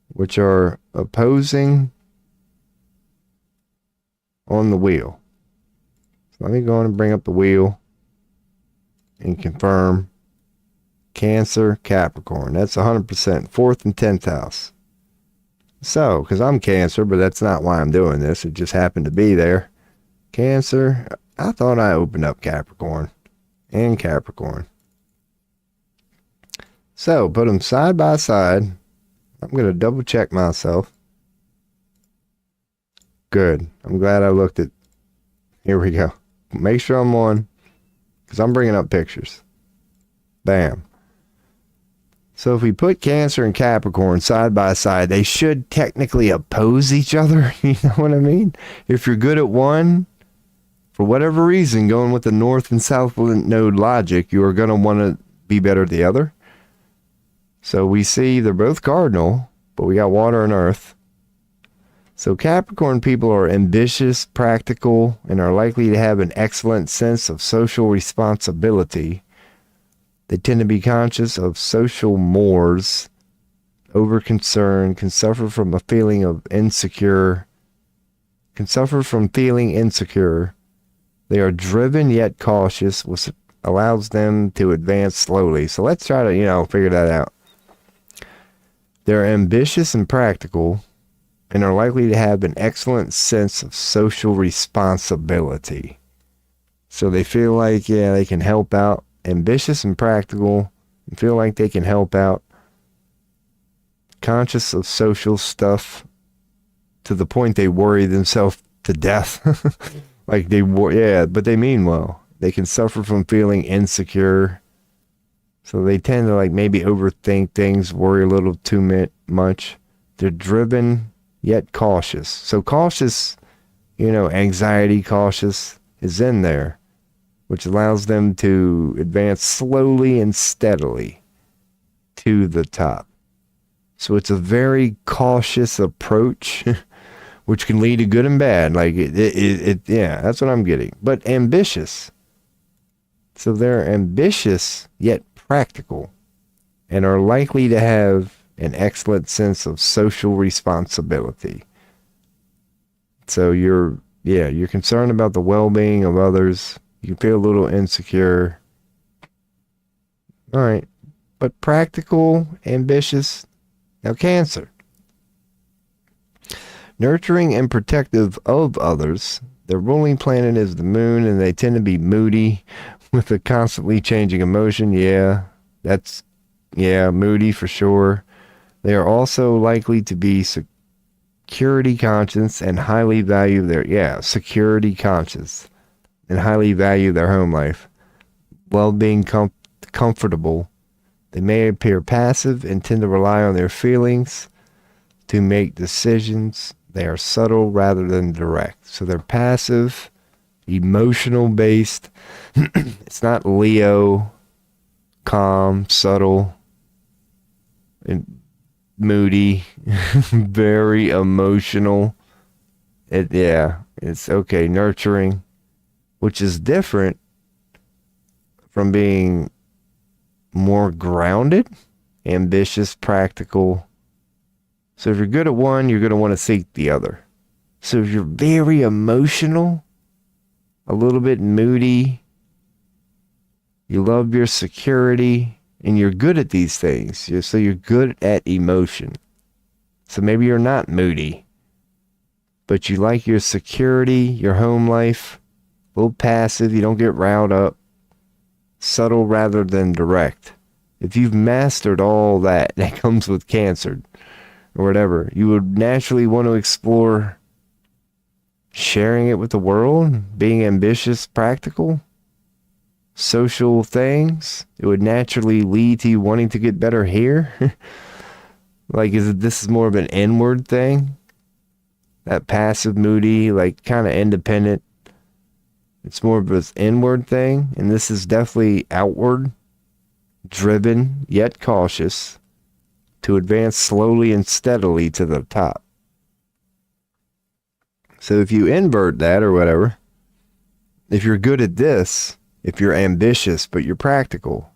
which are opposing on the wheel? So let me go on and bring up the wheel and confirm Cancer, Capricorn. That's 100%, 4th and 10th house. So, because I'm Cancer, but that's not why I'm doing this. It just happened to be there. Cancer, I thought I opened up Capricorn and Capricorn. So, put them side by side. I'm going to double check myself. Good. I'm glad I looked at. Here we go. Make sure I'm on, because I'm bringing up pictures. Bam. So if we put Cancer and Capricorn side by side, they should technically oppose each other. You know what I mean? If you're good at one, for whatever reason, going with the north and south node logic, you are going to want to be better at the other. So we see they're both cardinal, but we got water and earth. So Capricorn people are ambitious, practical, and are likely to have an excellent sense of social responsibility. They tend to be conscious of social mores, over concern, can suffer from feeling insecure. They are driven yet cautious, which allows them to advance slowly. So let's try to, figure that out. They're ambitious and practical, and are likely to have an excellent sense of social responsibility. So they feel like, they can help out. Ambitious and practical, and feel like they can help out. conscious of social stuff to the point they worry themselves to death. Like but they mean well. They can suffer from feeling insecure. So they tend to like maybe overthink things, worry a little too much. They're driven yet cautious. So cautious, anxiety cautious is in there, which allows them to advance slowly and steadily to the top. So it's a very cautious approach, which can lead to good and bad. Like that's what I'm getting. But ambitious. So they're ambitious yet practical and are likely to have an excellent sense of social responsibility. So you're concerned about the well-being of others. You feel a little insecure. All right. But practical, ambitious. Now, Cancer. Nurturing and protective of others. Their ruling planet is the moon, and they tend to be moody with a constantly changing emotion. Moody for sure. They are also likely to be security conscious and highly value security conscious and highly value their home life. While being comfortable, they may appear passive and tend to rely on their feelings to make decisions. They are subtle rather than direct. So they're passive, emotional based. It's not Leo, calm, subtle, and moody, very emotional. It's okay, nurturing, which is different from being more grounded, ambitious, practical. So if you're good at one, you're going to want to seek the other. So if you're very emotional, a little bit moody, you love your security, and you're good at these things. So you're good at emotion. So maybe you're not moody, but you like your security, your home life, a little passive, you don't get riled up, subtle rather than direct. If you've mastered all that comes with Cancer or whatever, you would naturally want to explore sharing it with the world, being ambitious, practical, social things. It would naturally lead to you wanting to get better here. Like, this is more of an inward thing? That passive, moody, like kind of independent. It's more of an inward thing. And this is definitely outward, driven, yet cautious, to advance slowly and steadily to the top. So if you invert that or whatever, if you're good at this, if you're ambitious, but you're practical,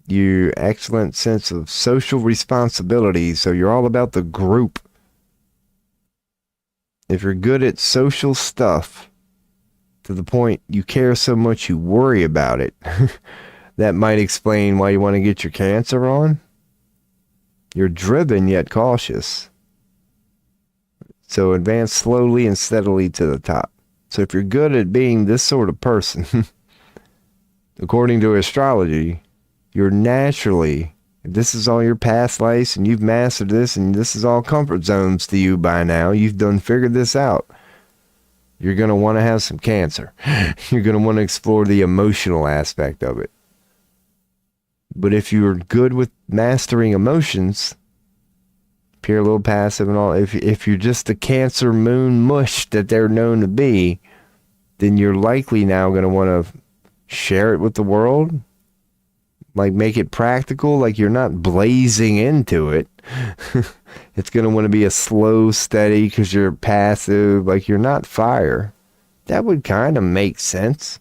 you excellent sense of social responsibility. So you're all about the group. If you're good at social stuff to the point you care so much you worry about it, that might explain why you want to get your Cancer on. You're driven yet cautious. So advance slowly and steadily to the top. So if you're good at being this sort of person, according to astrology, you're naturally, if this is all your past lives and you've mastered this and this is all comfort zones to you by now, you've figured this out, you're going to want to have some Cancer. You're going to want to explore the emotional aspect of it. But if you're good with mastering emotions, appear a little passive and all, if you're just a Cancer moon mush that they're known to be, then you're likely now going to want to share it with the world. Like, make it practical, like you're not blazing into it. It's going to want to be a slow, steady, because you're passive, like you're not fire. That would kind of make sense.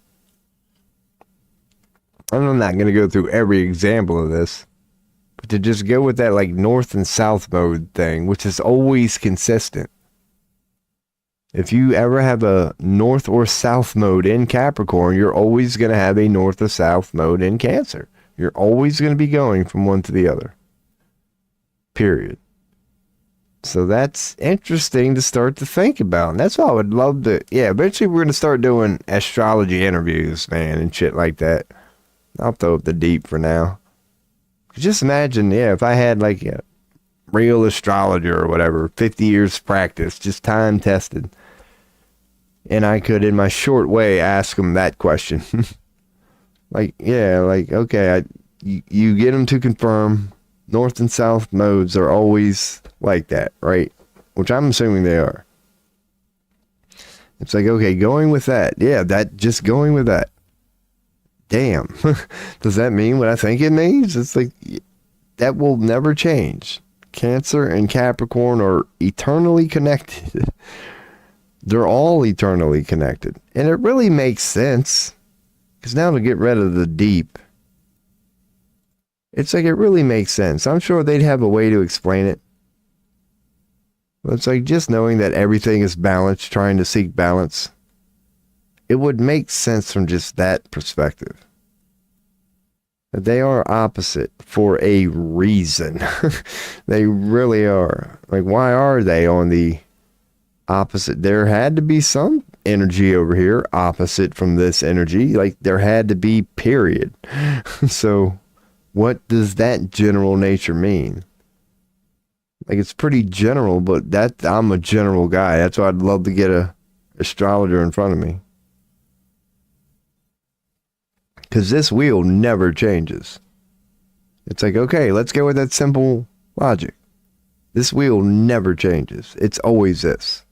I'm not going to go through every example of this, but to just go with that like north and south mode thing, which is always consistent. If you ever have a north or south mode in Capricorn, you're always going to have a north or south mode in Cancer. You're always going to be going from one to the other. Period. So that's interesting to start to think about. And that's why I would love to, eventually we're going to start doing astrology interviews, man, and shit like that. I'll throw up the deep for now. Just imagine, if I had like real astrologer or whatever, 50 years practice, just time tested. And I could, in my short way, ask them that question. Like, yeah, like, okay, you get them to confirm north and south modes are always like that, right? Which I'm assuming they are. It's like, okay, going with that. Yeah, just going with that. Damn. Does that mean what I think it means? It's like, that will never change. Cancer and Capricorn are eternally connected. They're all eternally connected. And it really makes sense. Because now to get rid of the deep, it's like it really makes sense. I'm sure they'd have a way to explain it. But it's like just knowing that everything is balanced, trying to seek balance. It would make sense from just that perspective. That they are opposite for a reason. They really are. Like, why are they on the opposite? There had to be some energy over here opposite from this energy. Like, there had to be, period. So what does that general nature mean? Like, it's pretty general, but that I'm a general guy. That's why I'd love to get a astrologer in front of me. Because this wheel never changes. It's like, okay, let's go with that simple logic. This wheel never changes. It's always this.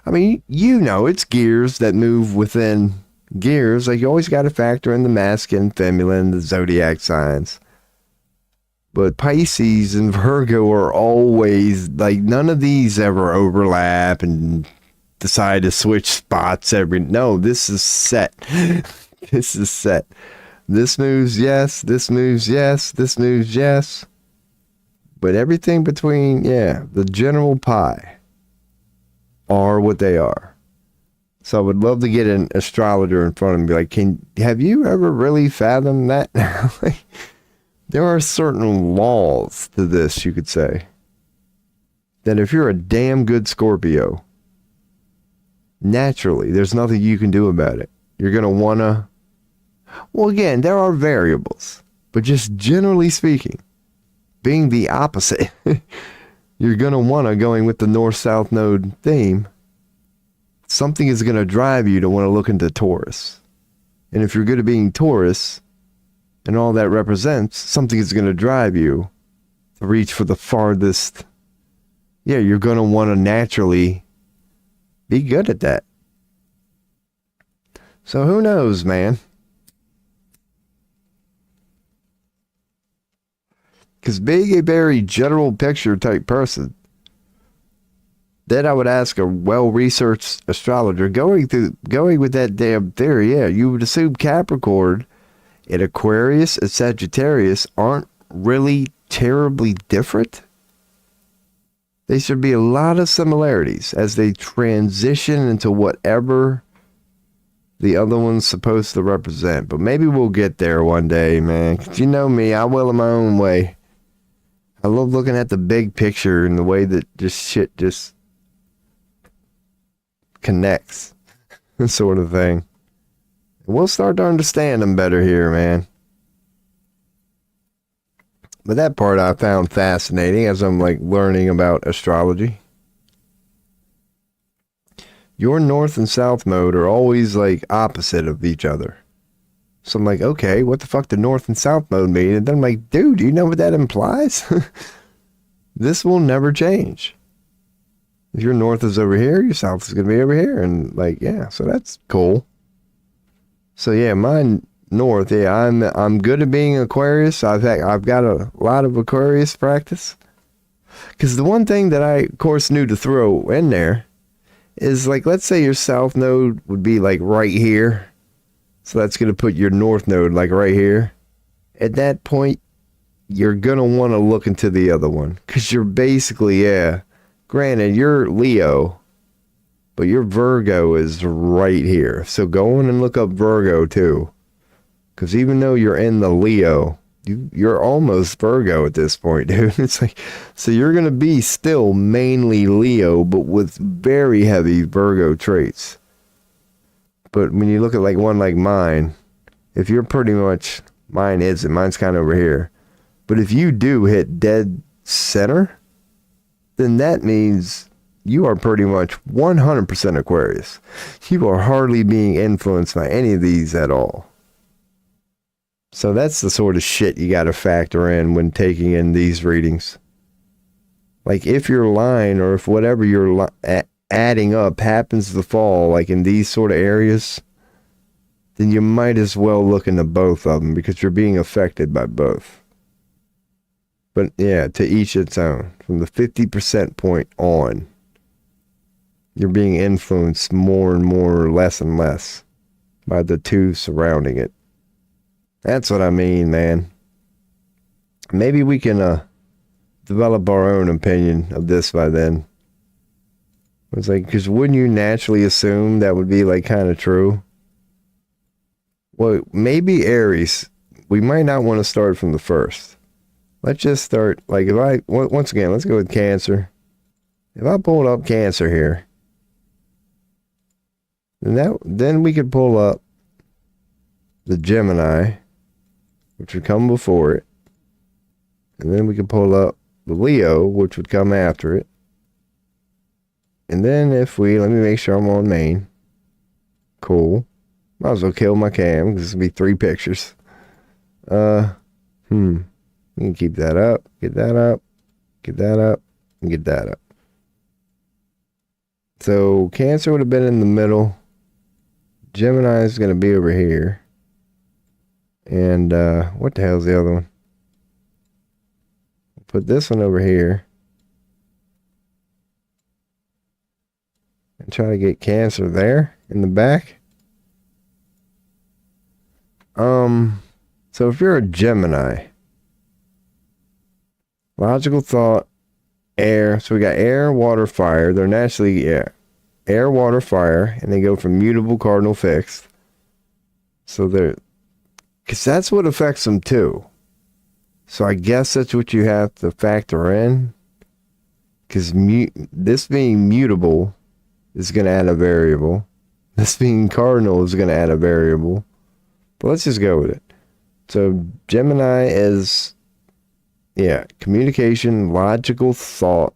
I mean, you know, it's gears that move within gears. Like, you always got to factor in the masculine, feminine, the zodiac signs. But Pisces and Virgo are always, like, none of these ever overlap and decide to switch spots no, this is set. This is set. This moves yes, this moves yes, this moves yes. But everything between, the general pie are what they are. So I would love to get an astrologer in front of me. Like, have you ever really fathomed that? Like, there are certain laws to this, you could say. That if you're a damn good Scorpio, naturally, there's nothing you can do about it. You're going to want to... Well, again, there are variables. But just generally speaking, being the opposite, you're going to want to, going with the north-south node theme, something is going to drive you to want to look into Taurus. And if you're good at being Taurus, and all that represents, something is going to drive you to reach for the farthest. Yeah, you're going to want to naturally be good at that. So who knows, man? Because being a very general picture type person, then I would ask a well-researched astrologer, going with that damn theory, you would assume Capricorn and Aquarius and Sagittarius aren't really terribly different. They should be a lot of similarities as they transition into whatever the other one's supposed to represent. But maybe we'll get there one day, man. 'Cause you know me, I will in my own way. I love looking at the big picture and the way that just shit just connects. Sort of thing. We'll start to understand them better here, man. But that part I found fascinating as I'm like learning about astrology. Your north and south mode are always like opposite of each other. So I'm like, okay, what the fuck do north and south mode mean? And then I'm like, dude, do you know what that implies? This will never change. If your north is over here, your south is going to be over here. And like, so that's cool. So mine north, I'm good at being Aquarius. I've got a lot of Aquarius practice. Because the one thing that I, of course, knew to throw in there is like, let's say your south node would be like right here. So that's going to put your north node like right here. At that point, you're going to want to look into the other one. Because you're basically, granted, you're Leo, but your Virgo is right here. So go on and look up Virgo too. Because even though you're in the Leo, you're almost Virgo at this point, dude. It's like, so you're going to be still mainly Leo, but with very heavy Virgo traits. But when you look at like one like mine, if you're pretty much, mine's kind of over here. But if you do hit dead center, then that means you are pretty much 100% Aquarius. You are hardly being influenced by any of these at all. So that's the sort of shit you got to factor in when taking in these readings. Like if your line or if whatever you're adding up happens to fall like in these sort of areas, then you might as well look into both of them because you're being affected by both. But yeah, to each its own. From the 50% point on, you're being influenced more and more, less and less by the two surrounding it. That's what I mean, man. Maybe we can develop our own opinion of this by then. It's like, because wouldn't you naturally assume that would be like kind of true? Well, maybe Aries, we might not want to start from the first. Let's just start, like once again, let's go with Cancer. If I pulled up Cancer here, then we could pull up the Gemini, which would come before it. And then we could pull up the Leo, which would come after it. And then let me make sure I'm on main. Cool. Might as well kill my cam, because this will be 3 pictures. We can keep that up, get that up, get that up, and get that up. So Cancer would have been in the middle. Gemini is going to be over here. And what the hell is the other one? Put this one over here. And try to get Cancer there in the back. So if you're a Gemini, logical thought, air. So we got air, water, fire. They're naturally, air, water, fire. And they go from mutable, cardinal, fixed. So because that's what affects them too. So I guess that's what you have to factor in. Because this being mutable is going to add a variable. This being cardinal is going to add a variable. But let's just go with it. So Gemini is, communication, logical thought.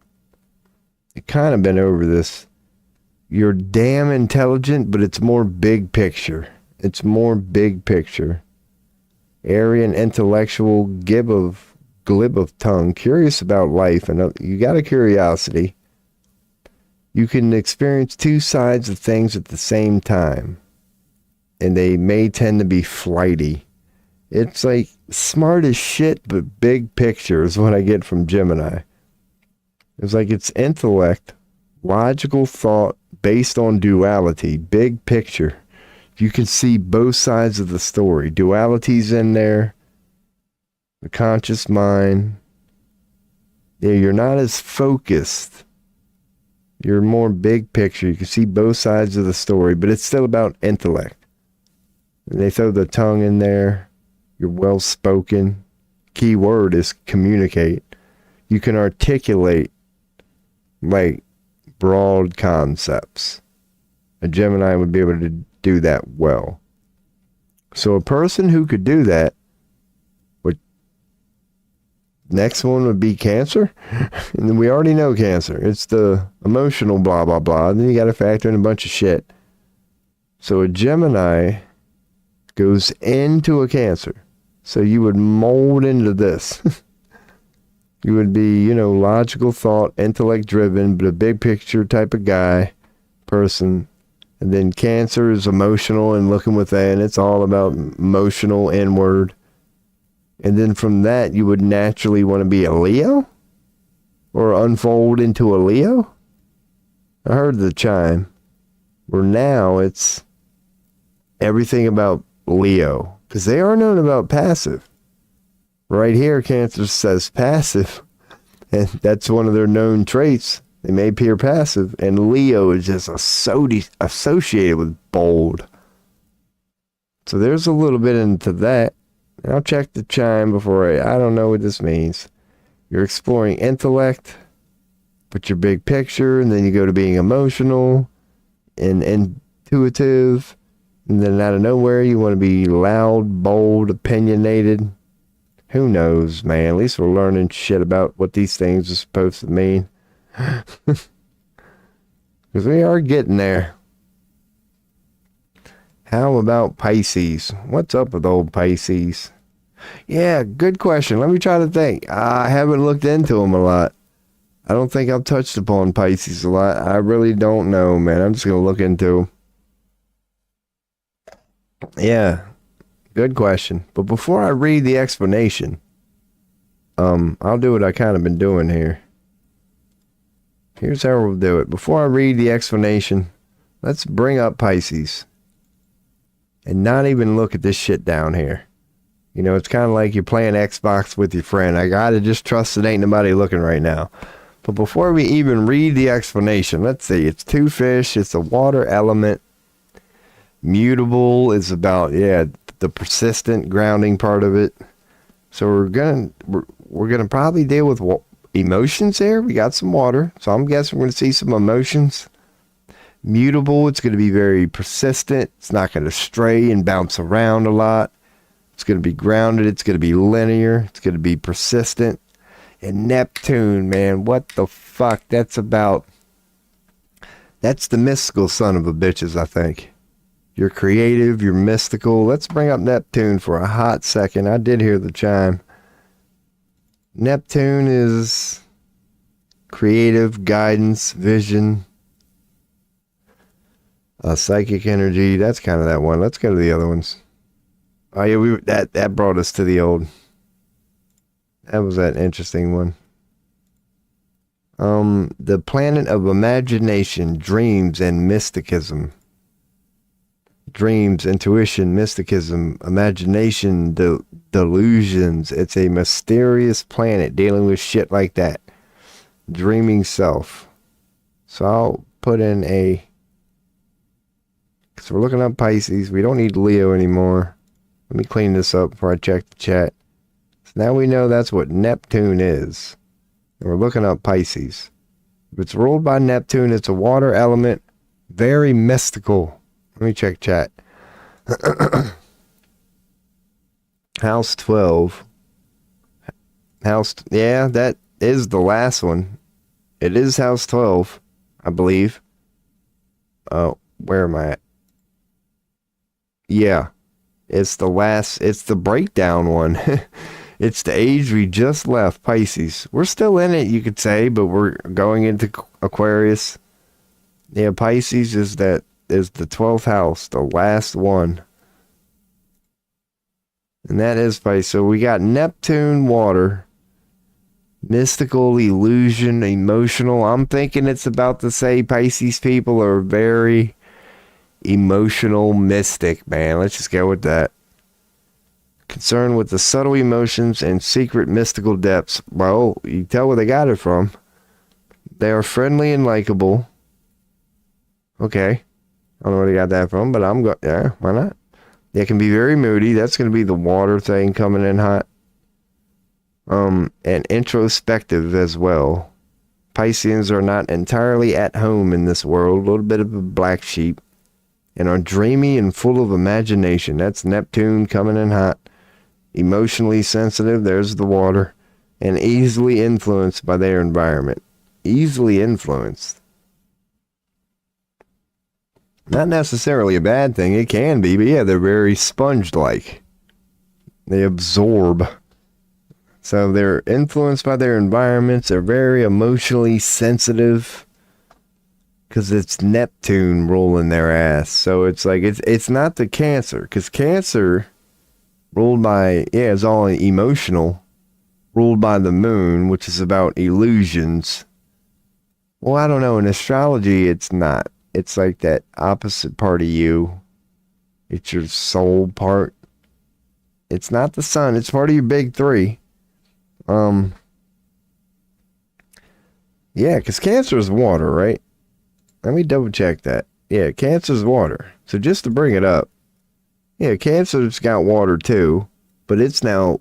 I've kind of been over this. You're damn intelligent, but it's more big picture. It's more big picture. Aryan, intellectual, glib of tongue, curious about life, and you got a curiosity. You can experience 2 sides of things at the same time, and they may tend to be flighty. It's like smart as shit, but big picture is what I get from Gemini. It's like it's intellect, logical thought based on duality, big picture. You can see both sides of the story. Duality's in there. The conscious mind. Yeah, you're not as focused. You're more big picture. You can see both sides of the story, but it's still about intellect. And they throw the tongue in there. You're well spoken. Key word is communicate. You can articulate like broad concepts. A Gemini would be able to do that well. So a person who could do that, next one would be Cancer. And then we already know Cancer. It's the emotional blah, blah, blah. And then you got to factor in a bunch of shit. So a Gemini goes into a Cancer. So you would mold into this. You would be, logical thought, intellect driven, but a big picture type of guy, person. And then Cancer is emotional and looking within. It's all about emotional inward. And then from that, you would naturally want to be a Leo? Or unfold into a Leo? I heard the chime. Where now it's everything about Leo. Because they are known about passive. Right here, Cancer says passive. And that's one of their known traits. They may appear passive. And Leo is just associated with bold. So there's a little bit into that. I'll check the chime before I don't know what this means. You're exploring intellect, but your big picture, and then you go to being emotional and intuitive, and then out of nowhere you want to be loud, bold, opinionated. Who knows, man? At least we're learning shit about what these things are supposed to mean. Because we are getting there. How about Pisces? What's up with old Pisces? Yeah, good question. Let me try to think. I haven't looked into them a lot. I don't think I've touched upon Pisces a lot. I really don't know, man. I'm just going to look into them. Yeah, good question. But before I read the explanation, I'll do what I kind of been doing here. Here's how we'll do it. Before I read the explanation, let's bring up Pisces. And not even look at this shit down here. You know, it's kind of like you're playing Xbox with your friend. I gotta just trust it ain't nobody looking right now. But before we even read the explanation, let's see. It's two fish. It's a water element. Mutable is about, the persistent grounding part of it. So we're gonna probably deal with emotions here. We got some water. So I'm guessing we're gonna see some emotions. Mutable, it's going to be very persistent. It's not going to stray and bounce around a lot. It's going to be grounded. It's going to be linear. It's going to be persistent. And Neptune, man, what the fuck? That's the mystical son of a bitches, I think. You're creative. You're mystical. Let's bring up Neptune for a hot second. I did hear the chime. Neptune is creative, guidance, vision. Psychic energy, that's kind of that one. Let's go to the other ones. Oh yeah, that brought us to the old. That was that interesting one. The planet of imagination, dreams, and mysticism. Dreams, intuition, mysticism, imagination, delusions. It's a mysterious planet dealing with shit like that. Dreaming self. So I'll put in a... So we're looking up Pisces. We don't need Leo anymore. Let me clean this up before I check the chat. So now we know that's what Neptune is. And we're looking up Pisces. If it's ruled by Neptune, it's a water element. Very mystical. Let me check chat. House 12. Yeah, that is the last one. It is House 12, I believe. Oh, where am I at? Yeah, it's the breakdown one. It's the age we just left, Pisces. We're still in it, you could say, but we're going into Aquarius. Yeah, Pisces is the 12th house, the last one. And that is Pisces. So we got Neptune, water, mystical, illusion, emotional. I'm thinking it's about to say Pisces people are very emotional, mystic, man. Let's just go with that. Concerned with the subtle emotions and secret mystical depths. Well, you tell where they got it from. They are friendly and likable. Okay. I don't know where they got that from, but yeah, why not? They can be very moody. That's going to be the water thing coming in hot. And introspective as well. Pisceans are not entirely at home in this world. A little bit of a black sheep. And are dreamy and full of imagination. That's Neptune coming in hot. Emotionally sensitive, there's the water. And easily influenced by their environment. Easily influenced. Not necessarily a bad thing, it can be, but yeah, they're very sponge-like. They absorb. So they're influenced by their environments, they're very emotionally sensitive. Because it's Neptune rolling their ass. So it's like, it's not the Cancer. Because Cancer, ruled by, it's all emotional. Ruled by the moon, which is about illusions. Well, I don't know. In astrology, it's not. It's like that opposite part of you. It's your soul part. It's not the sun. It's part of your big three. Yeah, because Cancer is water, right? Let me double check that. Yeah, Cancer's water. So just to bring it up. Yeah, Cancer's got water too. But it's now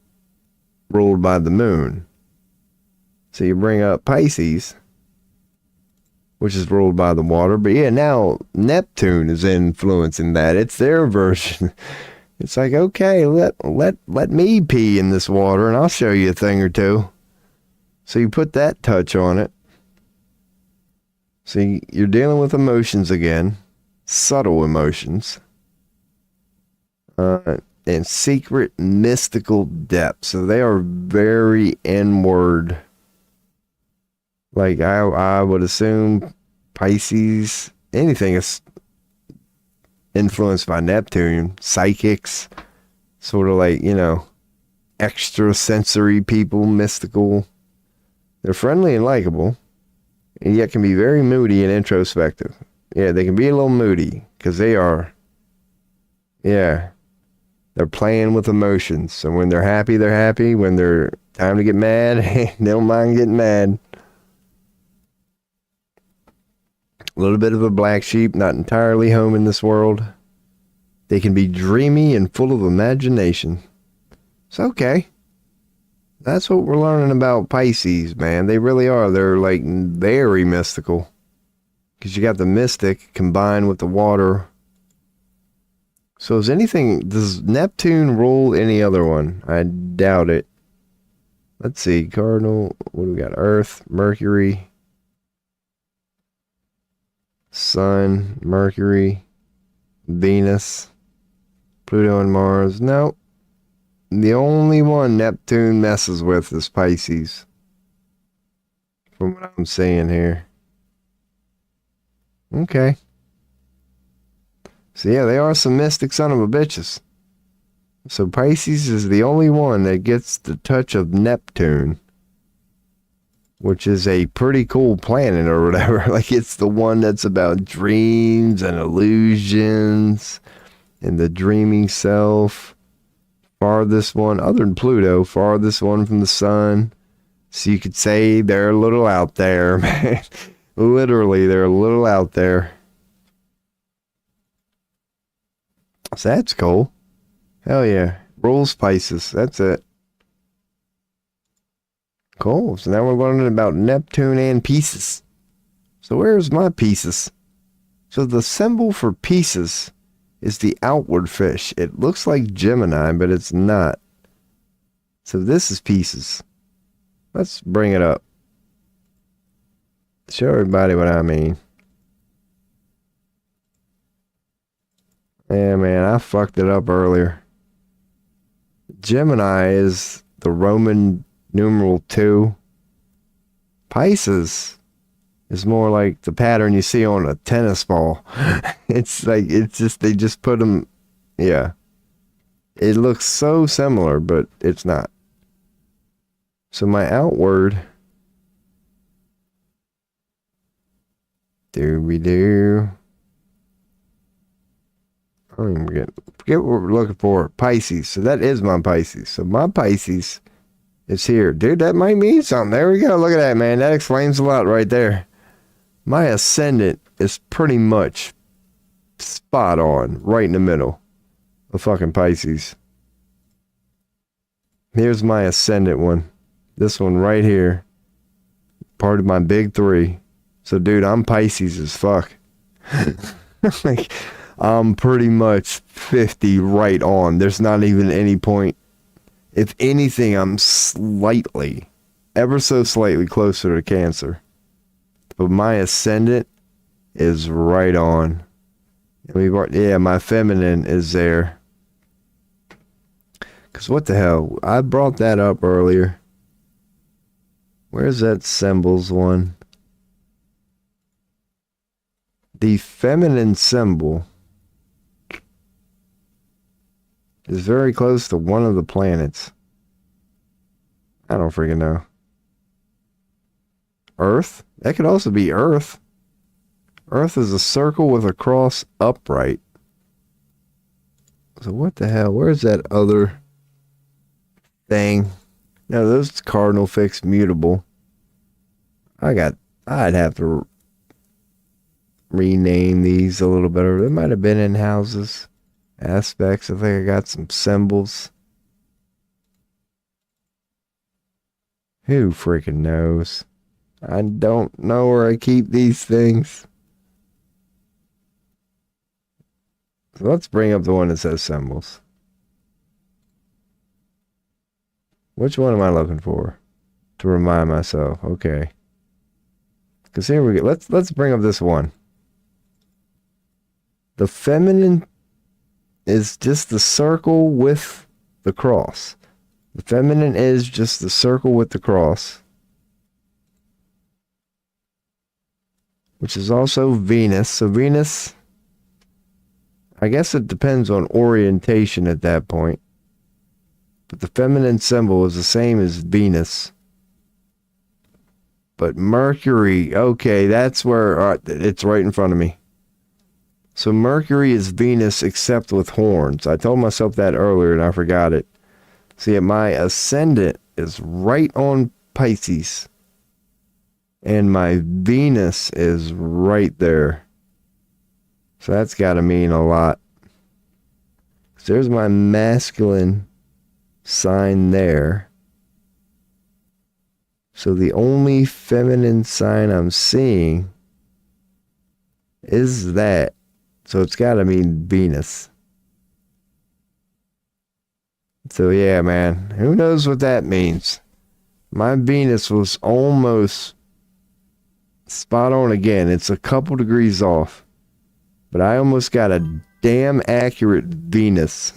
ruled by the moon. So you bring up Pisces, which is ruled by the water. But yeah, now Neptune is influencing that. It's their version. It's like, okay, let me pee in this water and I'll show you a thing or two. So you put that touch on it. So you're dealing with emotions again, subtle emotions, and secret mystical depth. So they are very inward. Like I would assume Pisces, anything is influenced by Neptune, psychics, sort of like, extrasensory people, mystical. They're friendly and likable, and yet can be very moody and introspective. Yeah, they can be a little moody because they're playing with emotions. So when they're happy, they're happy. When they're time to get mad, they don't mind getting mad. A little bit of a black sheep, not entirely home in this world. They can be dreamy and full of imagination. It's okay. That's what we're learning about Pisces, man. They really are. They're like very mystical. Because you got the mystic combined with the water. So does Neptune rule any other one? I doubt it. Let's see. Cardinal, what do we got? Earth, Mercury, Sun, Mercury, Venus, Pluto, and Mars. Nope. The only one Neptune messes with is Pisces. From what I'm seeing here. Okay. So yeah, they are some mystic son of a bitches. So Pisces is the only one that gets the touch of Neptune, which is a pretty cool planet or whatever. Like it's the one that's about dreams and illusions and the dreaming self. Farthest one, other than Pluto, farthest one from the sun. So you could say they're a little out there, man. Literally, they're a little out there. So that's cool. Hell yeah. Rules Pisces. That's it. Cool. So now we're learning about Neptune and Pisces. So where's my Pisces? So the symbol for Pisces is the outward fish. It looks like Gemini, but it's not. So this is Pisces. Let's bring it up. Show everybody what I mean. Yeah, man, I fucked it up earlier. Gemini is the Roman numeral 2. Pisces is more like the pattern you see on a tennis ball. They just put them, yeah. It looks so similar, but it's not. So my outward, dooby-doo. I don't even forget what we're looking for. Pisces. So that is my Pisces. So my Pisces is here. Dude, that might mean something. There we go. Look at that, man. That explains a lot right there. My ascendant is pretty much spot on, right in the middle of fucking Pisces. Here's my ascendant one. This one right here. Part of my big 3. So, dude, I'm Pisces as fuck. Like, I'm pretty much 50 right on. There's not even any point. If anything, I'm slightly, ever so slightly closer to Cancer. But my ascendant is right on. My feminine is there. Because what the hell? I brought that up earlier. Where's that symbols one? The feminine symbol is very close to one of the planets. I don't freaking know. Earth? That could also be Earth. Earth is a circle with a cross upright. So what the hell? Where's that other thing? No, those cardinal fixed mutable. I'd have to rename these a little better. They might have been in houses. Aspects. I think I got some symbols. Who freaking knows? I don't know where I keep these things. So let's bring up the one that says symbols. Which one am I looking for? To remind myself. Okay. Because here we go. Let's bring up this one. The feminine is just the circle with the cross. The feminine is just the circle with the cross, which is also Venus. So Venus, I guess it depends on orientation at that point. But the feminine symbol is the same as Venus. But Mercury, okay, that's where it's right in front of me. So Mercury is Venus except with horns. I told myself that earlier and I forgot it. See, my ascendant is right on Pisces. And my Venus is right there. So that's got to mean a lot. So there's my masculine sign there. So the only feminine sign I'm seeing is that. So it's got to mean Venus. So yeah, man, who knows what that means? My Venus was almost spot on again. It's a couple degrees off. But I almost got a damn accurate Venus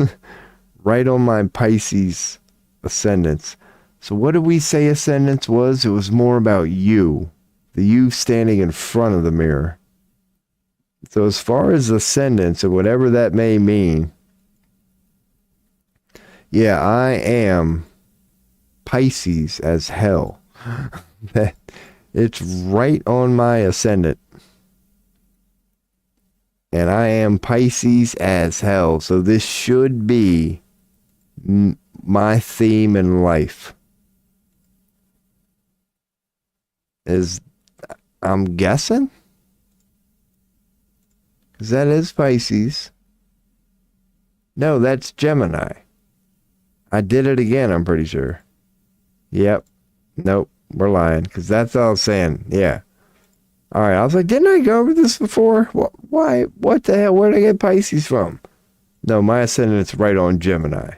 right on my Pisces ascendants. So what did we say ascendants was? It was more about you. The you standing in front of the mirror. So as far as ascendants or whatever that may mean, yeah, I am Pisces as hell. It's right on my ascendant. And I am Pisces as hell. So this should be my theme in life. I'm guessing? Because that is Pisces. No, that's Gemini. I did it again, I'm pretty sure. Yep. Nope. We're lying. Because that's all I was saying. Yeah. Alright, I was like, didn't I go over this before? Why? What the hell? Where did I get Pisces from? No, my ascendant's right on Gemini.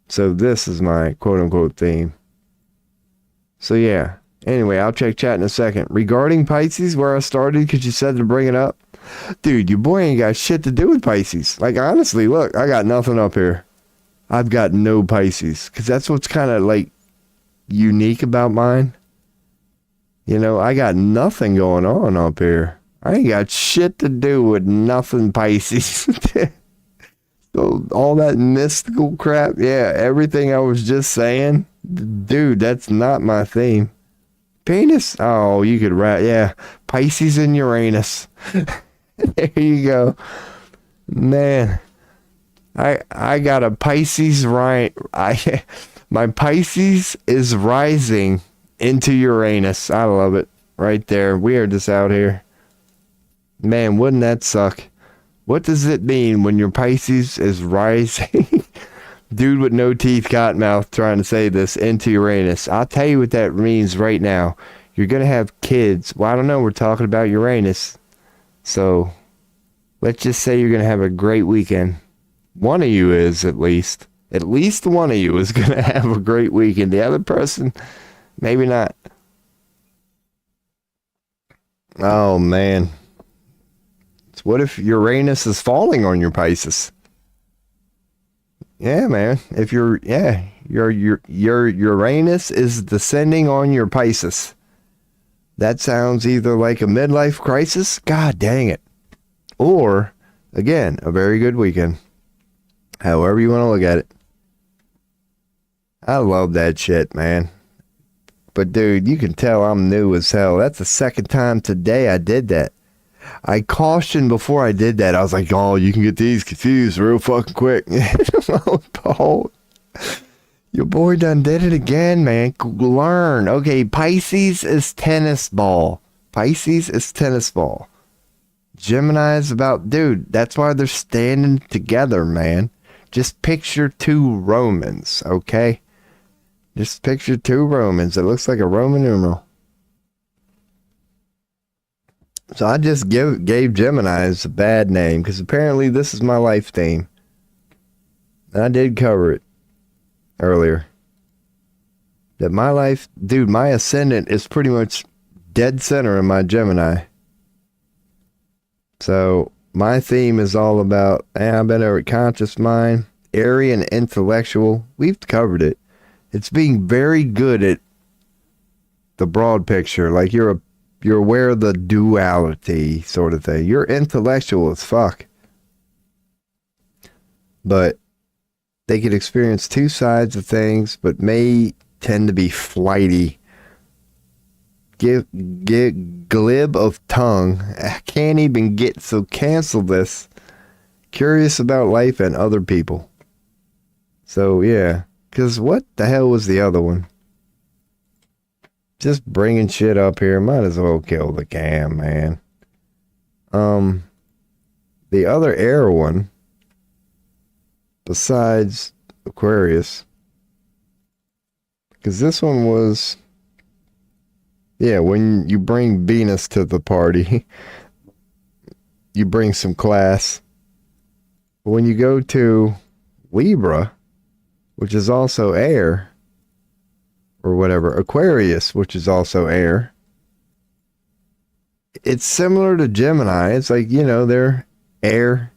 So this is my quote-unquote theme. So yeah. Anyway, I'll check chat in a second. Regarding Pisces, where I started, because you said to bring it up. Dude, your boy ain't got shit to do with Pisces. Like, honestly, look, I got nothing up here. I've got no Pisces. Because that's what's kind of, like, unique about mine. You know, I got nothing going on up here. I ain't got shit to do with nothing Pisces. So, all that mystical crap, yeah, everything I was just saying, dude, that's not my theme. Penis? Oh, you could write, yeah, Pisces and Uranus. There you go. Man, I got a Pisces my Pisces is rising into Uranus. I love it. Right there. We are just out here. Man, wouldn't that suck? What does it mean when your Pisces is rising? Dude with no teeth, cottonmouth, trying to say this, into Uranus. I'll tell you what that means right now. You're going to have kids. Well, I don't know. We're talking about Uranus. So, let's just say you're going to have a great weekend. One of you is, at least. At least one of you is going to have a great weekend. The other person, maybe not. Oh, man. So what if Uranus is falling on your Pisces? Yeah, man. If your Uranus is descending on your Pisces. That sounds either like a midlife crisis, god dang it, or, again, a very good weekend. However you want to look at it. I love that shit, man. But, dude, you can tell I'm new as hell. That's the second time today I did that. I cautioned before I did that. I was like, oh, you can get these confused real fucking quick. Oh, your boy done did it again, man. Learn. Okay, Pisces is tennis ball. Pisces is tennis ball. Gemini is about, dude, that's why they're standing together, man. Just picture two Romans, okay? Just picture two Romans. It looks like a Roman numeral. So I just gave Geminis a bad name because apparently this is my life theme. And I did cover it earlier. That my life, dude, my ascendant is pretty much dead center in my Gemini. So my theme is all about, I've been over conscious mind, airy and intellectual. We've covered it. It's being very good at the broad picture. Like you're aware of the duality sort of thing. You're intellectual as fuck. But they could experience two sides of things, but may tend to be flighty. Glib of tongue. I can't even get, so cancel this. Curious about life and other people. So yeah, because what the hell was the other one? Just bringing shit up here. Might as well kill the cam, man. The other air one, besides Aquarius, because this one was, yeah, when you bring Venus to the party, you bring some class. When you go to Libra, which is also air, or whatever, Aquarius, which is also air, it's similar to Gemini. It's like, you know, they're air,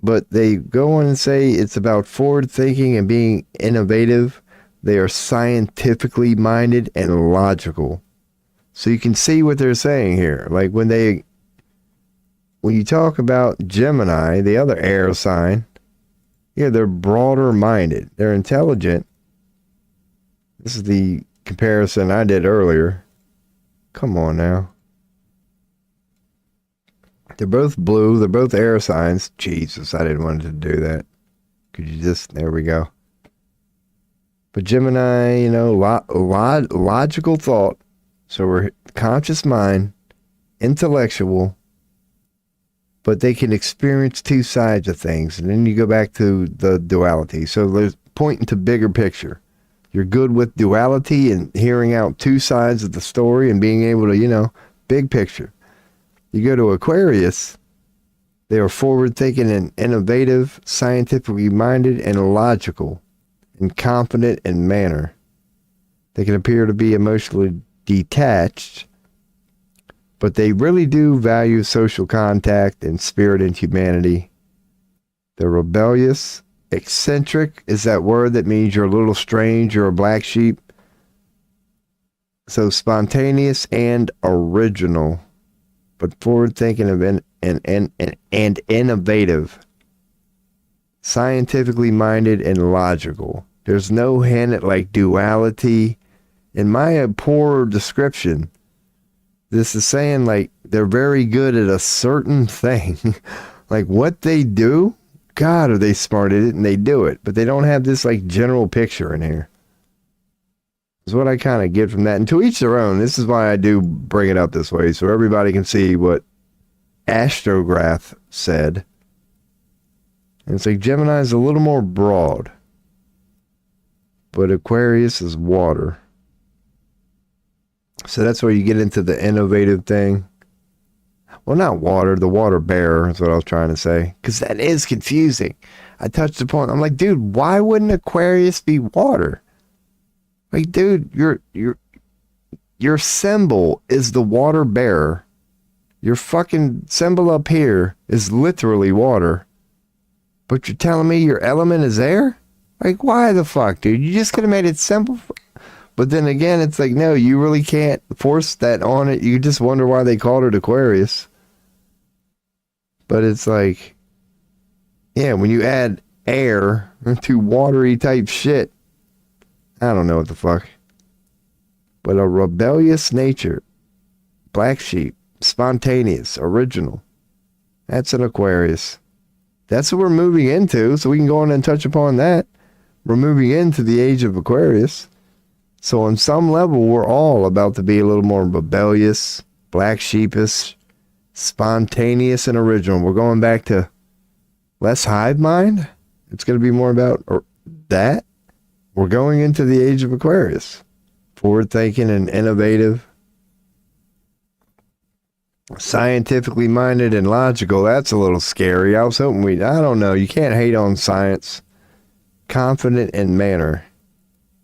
but they go on and say it's about forward thinking and being innovative. They are scientifically minded and logical. So you can see what they're saying here. Like when you talk about Gemini, the other air sign, yeah, they're broader minded. They're intelligent. This is the comparison I did earlier. Come on now. They're both blue. They're both air signs. Jesus, I didn't want to do that. Could you just, there we go. But Gemini, you know, logical thought. So we're conscious mind, intellectual, but they can experience two sides of things. And then you go back to the duality. So there's pointing to bigger picture. You're good with duality and hearing out two sides of the story and being able to, you know, big picture. You go to Aquarius, they are forward thinking and innovative, scientifically minded and logical, and confident in manner. They can appear to be emotionally detached, but they really do value social contact and spirit and humanity. They're rebellious. Eccentric is that word that means you're a little strange, you're a black sheep. So spontaneous and original, but forward thinking and innovative. Scientifically minded and logical. There's no hint at like duality. In my poor description, this is saying like they're very good at a certain thing. Like what they do, God, are they smart at it and they do it. But they don't have this like general picture in here. Is what I kind of get from that. And to each their own. This is why I do bring it up this way. So everybody can see what Astrograph said. And it's like Gemini is a little more broad. But Aquarius is water. So that's where you get into the innovative thing. Well, not water, the water bearer is what I was trying to say. Because that is confusing. I touched upon, I'm like, dude, why wouldn't Aquarius be water? Like, dude, your symbol is the water bearer. Your fucking symbol up here is literally water. But you're telling me your element is air? Like, why the fuck, dude? You just could have made it simple. But then again, it's like, no, you really can't force that on it. You just wonder why they called it Aquarius. But it's like, yeah, when you add air to watery type shit, I don't know what the fuck. But a rebellious nature, black sheep, spontaneous, original. That's an Aquarius. That's what we're moving into, so we can go on and touch upon that. We're moving into the age of Aquarius. So on some level, we're all about to be a little more rebellious, black sheepish, spontaneous, and original. We're going back to less hive mind. It's going to be more about that. We're going into the age of Aquarius. Forward thinking and innovative. Scientifically minded and logical. That's a little scary. I was hoping I don't know. You can't hate on science. Confident in manner.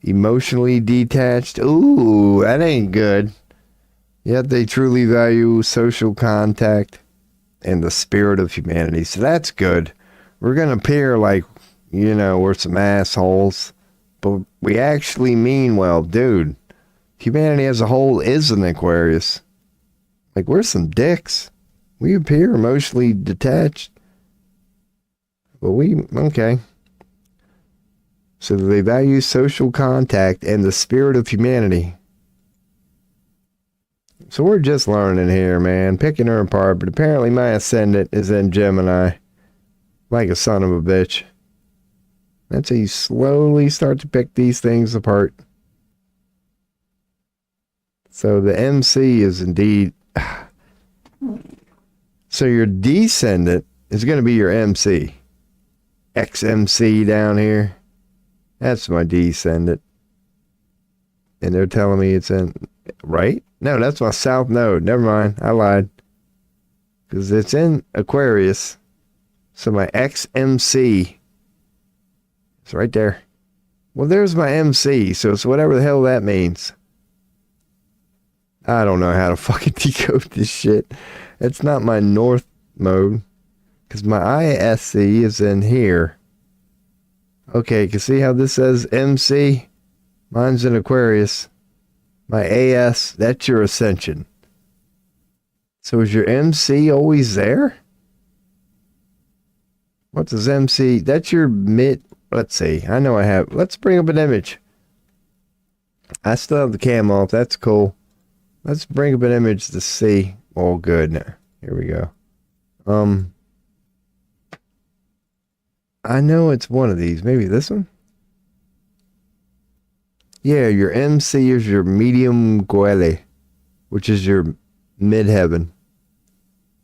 Emotionally detached. Ooh, that ain't good. Yet they truly value social contact and the spirit of humanity. So that's good. We're going to appear like, we're some assholes, but we actually mean well. Dude, humanity as a whole is an Aquarius. Like, we're some dicks. We appear emotionally detached. But okay. So they value social contact and the spirit of humanity. So we're just learning here, man. Picking her apart. But apparently my ascendant is in Gemini. Like a son of a bitch. That's how you slowly start to pick these things apart. So the MC is indeed... So your descendant is going to be your MC. XMC down here. That's my descendant. And they're telling me it's in... Right? No, that's my south node. Never mind. I lied. Because it's in Aquarius. So my XMC is right there. Well, there's my MC. So it's whatever the hell that means. I don't know how to fucking decode this shit. It's not my north mode. Because my ISC is in here. Okay, you can see how this says MC? Mine's in Aquarius. My AS, that's your ascension. So is your MC always there? What does MC? That's your mid. Let's see. I know I have. Let's bring up an image. I still have the cam off. That's cool. Let's bring up an image to see. Oh, good. Now, here we go. I know it's one of these. Maybe this one? Yeah, your MC is your medium Goele, which is your midheaven.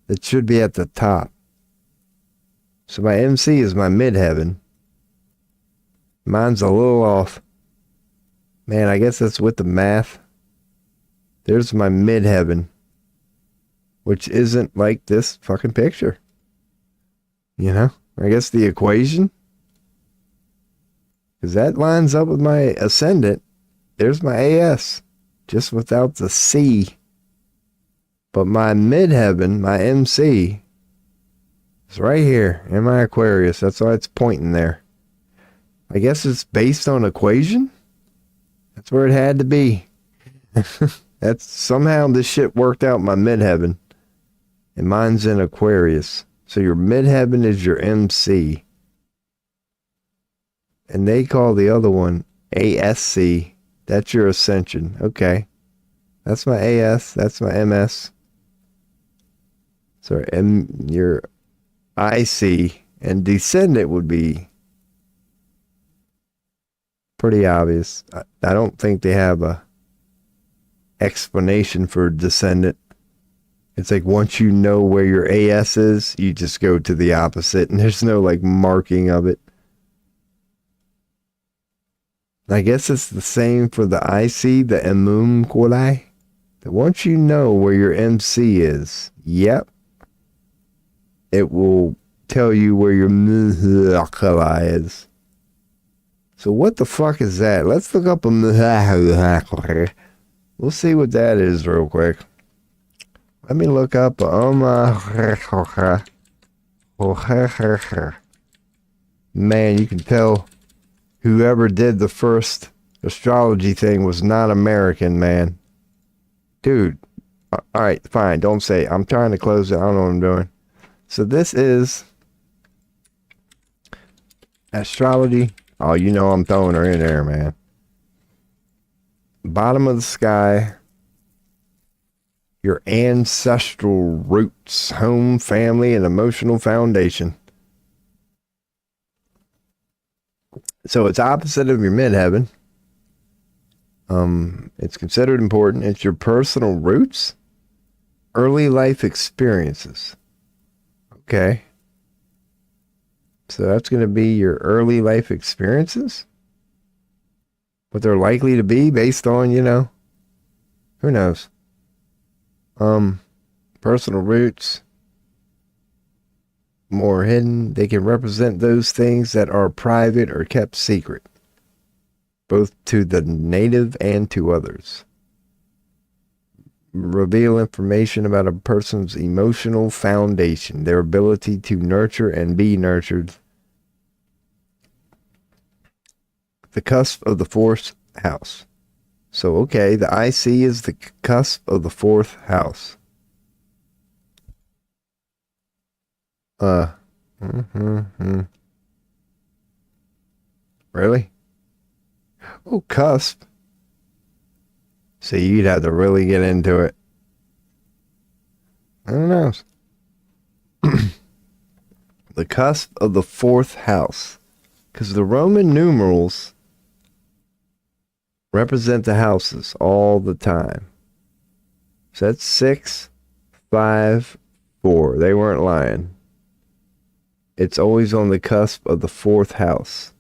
It should be at the top. So my MC is my midheaven. Mine's a little off. Man, I guess that's with the math. There's my midheaven, which isn't like this fucking picture. I guess the equation. Because that lines up with my ascendant. There's my AS. Just without the C. But my midheaven, my MC, is right here in my Aquarius. That's why it's pointing there. I guess it's based on equation? That's where it had to be. That's somehow this shit worked out my midheaven. And mine's in Aquarius. So your midheaven is your MC. And they call the other one ASC. That's your ascension. Okay. That's my AS. That's my MS. So your IC and descendant would be pretty obvious. I don't think they have a explanation for descendant. It's like once you know where your AS is, you just go to the opposite, and there's no like marking of it. I guess it's the same for the IC, the Emum Kolai. That once you know where your MC is, yep, it will tell you where your Kolai is. So what the fuck is that? Let's look up a... We'll see what that is real quick. Let me look up man, you can tell whoever did the first astrology thing was not American, man. Dude. Alright, fine. Don't say it. I'm trying to close it. I don't know what I'm doing. So this is Astrology. Oh, I'm throwing her in there, man. Bottom of the sky. Your ancestral roots, home, family, and emotional foundation. So it's opposite of your midheaven. It's considered important. It's your personal roots, early life experiences. Okay. So that's going to be your early life experiences. What they're likely to be based on, who knows? Personal roots, more hidden. They can represent those things that are private or kept secret, both to the native and to others. reveal information about a person's emotional foundation, their ability to nurture and be nurtured. The cusp of the fourth house. So, okay, the IC is the cusp of the fourth house. Really? Oh, cusp. So you'd have to really get into it. I don't know. The cusp of the fourth house. Because the Roman numerals represent the houses all the time. So that's 6, 5, 4. They weren't lying. It's always on the cusp of the fourth house.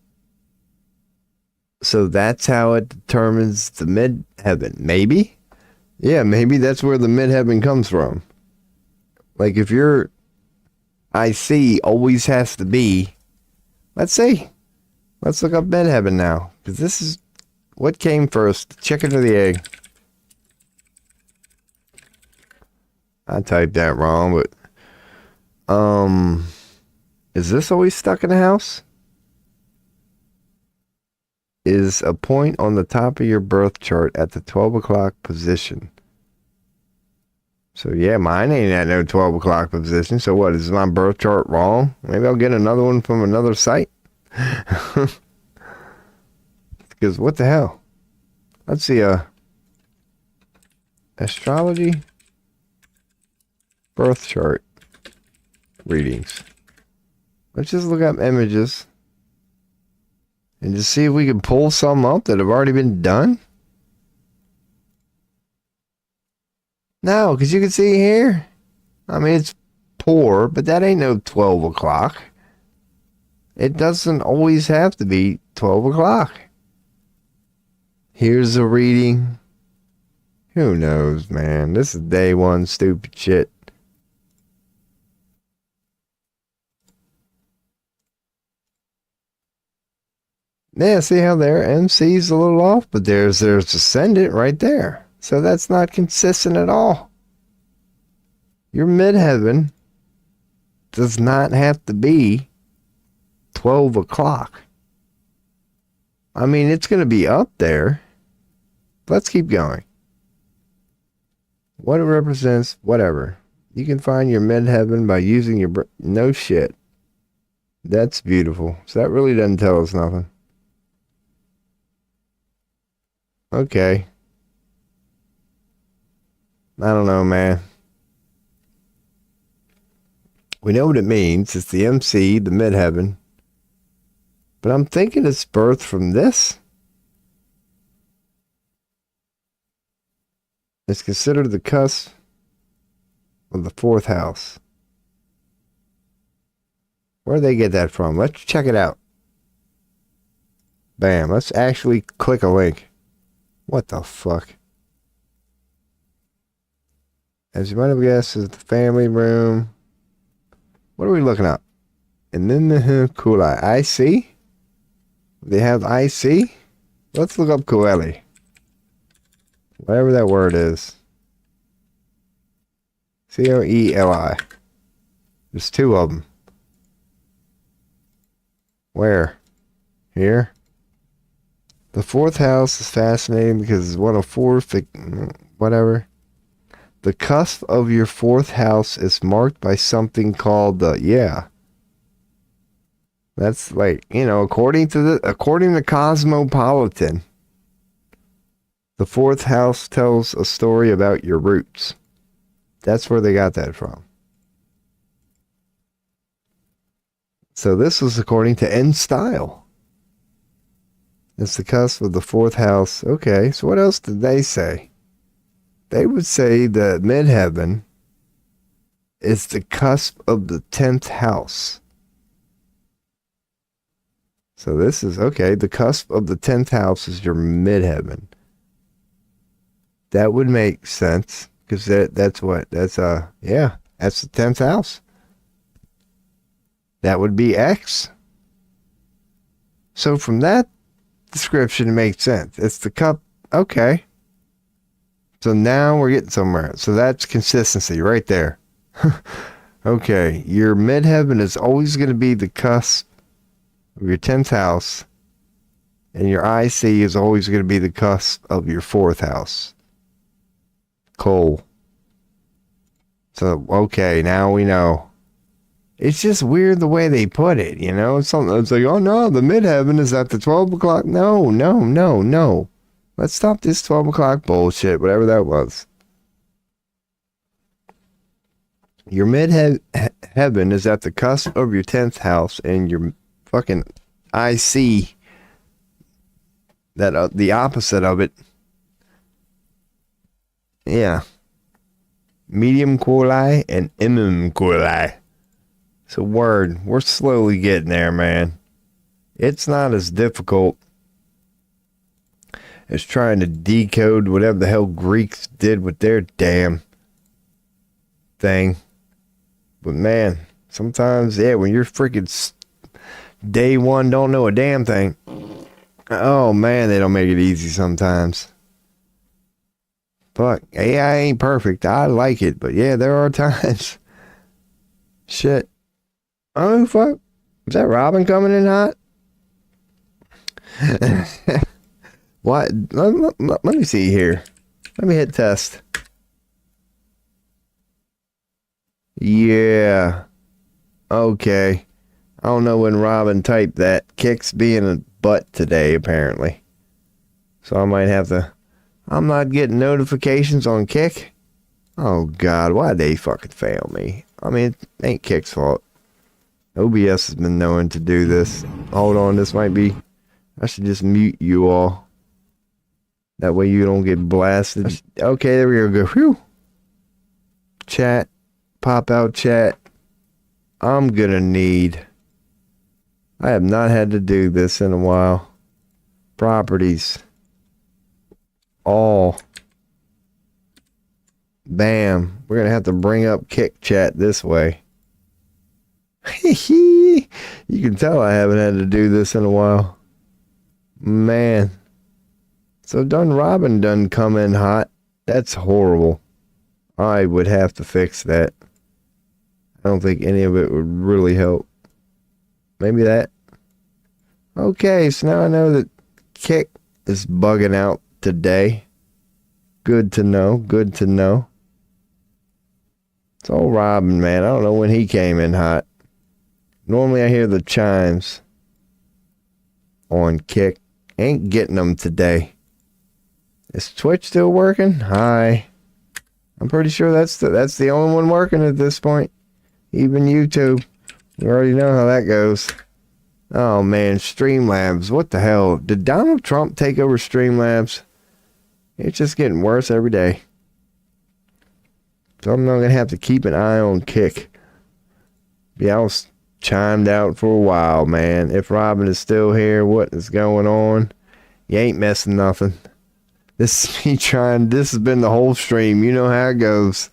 So that's how it determines the midheaven. Maybe? Yeah, maybe that's where the midheaven comes from. Like if your IC always has to be, let's see. Let's look up midheaven now. Because this is what came first, the chicken or the egg? I typed that wrong, but is this always stuck in the house? Is a point on the top of your birth chart at the 12 o'clock position. So yeah, mine ain't at no 12 o'clock position. So what, is my birth chart wrong? Maybe I'll get another one from another site. Because what the hell? Let's see, astrology birth chart readings. Let's just look up images and just see if we can pull some up that have already been done. No, because you can see here. I mean, it's poor, but that ain't no 12 o'clock. It doesn't always have to be 12 o'clock. Here's a reading. Who knows, man? This is day one stupid shit. Yeah, see how their MC's a little off, but there's ascendant right there. So that's not consistent at all. Your midheaven does not have to be 12 o'clock. I mean, it's going to be up there. Let's keep going. What it represents, whatever. You can find your midheaven by using your... No shit. That's beautiful. So that really doesn't tell us nothing. Okay. I don't know, man. We know what it means. It's the MC, the midheaven. But I'm thinking it's birthed from this. It's considered the cusp of the fourth house. Where did they get that from? Let's check it out. Bam. Let's actually click a link. What the fuck? As you might have guessed, is the family room. What are we looking up? And then the cool eye. IC? They have IC? Let's look up Coeli. Whatever that word is. Coeli. There's two of them. Where? Here? The fourth house is fascinating because it's one of four, whatever. The cusp of your fourth house is marked by something called the, yeah. That's like, you know, according to Cosmopolitan, the fourth house tells a story about your roots. That's where they got that from. So this was according to N Style. It's the cusp of the fourth house. Okay, so what else did they say? They would say the midheaven is the cusp of the 10th house. So this is, okay, the cusp of the 10th house is your midheaven. That would make sense, because that's what? That's, yeah, that's the 10th house. That would be X. So from that description, it makes sense. It's the cup, okay. So now we're getting somewhere. So that's consistency right there. Okay, your midheaven is always going to be the cusp of your 10th house, and your IC is always going to be the cusp of your 4th house. Cool. So, okay, now we know. It's just weird the way they put it, you know? It's like, oh no, the midheaven is at the 12 o'clock. No. Let's stop this 12 o'clock bullshit, whatever that was. Your midheaven is at the cusp of your 10th house, and your fucking IC, that the opposite of it. Yeah. Medium Quali and MM Quali. It's a word. We're slowly getting there, man. It's not as difficult as trying to decode whatever the hell Greeks did with their damn thing. But man, sometimes, yeah, when you're freaking day one don't know a damn thing, oh man, they don't make it easy sometimes. Fuck, AI ain't perfect. I like it, but yeah, there are times. Shit. Oh, fuck. Is that Robin coming in hot? What? Let me see here. Let me hit test. Yeah. Okay. I don't know when Robin typed that. Kick's being a butt today, apparently. So I might have to... I'm not getting notifications on Kick. Oh, God. Why'd they fucking fail me? I mean, it ain't Kick's fault. OBS has been known to do this. Hold on. This might be... I should just mute you all. That way you don't get blasted. Okay, there we go. Whew. Chat. Pop out chat. I'm gonna need... I have not had to do this in a while. Properties. All. Bam. We're gonna have to bring up Kick Chat this way. You can tell I haven't had to do this in a while. Man. So done Robin done come in hot. That's horrible. I would have to fix that. I don't think any of it would really help. Maybe that. Okay, so now I know that Kick is bugging out today. Good to know. Good to know. It's old Robin, man. I don't know when he came in hot. Normally I hear the chimes on Kick. Ain't getting them today. Is Twitch still working? Hi. I'm pretty sure that's the only one working at this point. Even YouTube. You already know how that goes. Oh man, Streamlabs. What the hell? Did Donald Trump take over Streamlabs? It's just getting worse every day. So I'm not going to have to keep an eye on Kick. Yeah, I was chimed out for a while, man. If Robin is still here, what is going on? You ain't missing nothing. This is me trying. This has been the whole stream. You know how it goes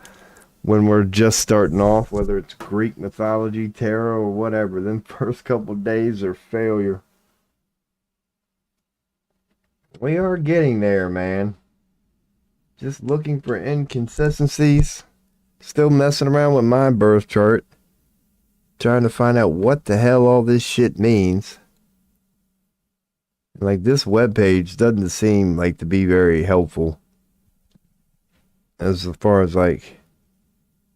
when we're just starting off, whether it's Greek mythology, tarot, or whatever. Them first couple days are failure. We are getting there, man. Just looking for inconsistencies. Still messing around with my birth chart. Trying to find out what the hell all this shit means. Like, this webpage doesn't seem like to be very helpful. As far as, like,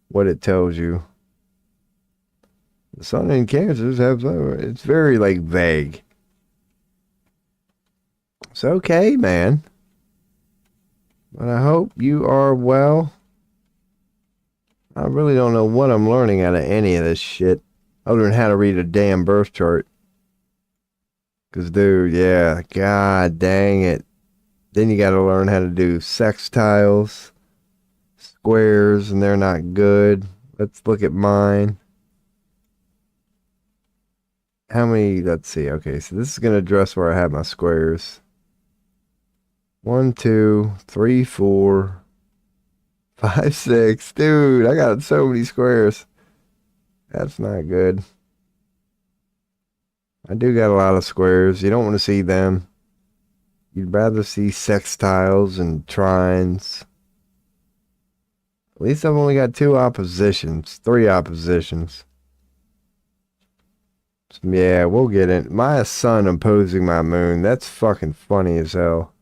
what it tells you. The sun in Cancers have... It's very, like, vague. It's okay, man. But I hope you are well. I really don't know what I'm learning out of any of this shit. Other than how to read a damn birth chart. Because, dude, yeah, god dang it. Then you got to learn how to do sextiles, squares, and they're not good. Let's look at mine. How many? Let's see. Okay, so this is going to address where I have my squares. 1, 2, 3, 4, 5, 6. Dude, I got so many squares. That's not good. I do got a lot of squares. You don't want to see them. You'd rather see sextiles and trines. At least I've only got 3 oppositions. So, yeah, we'll get it. My sun opposing my moon. That's fucking funny as hell.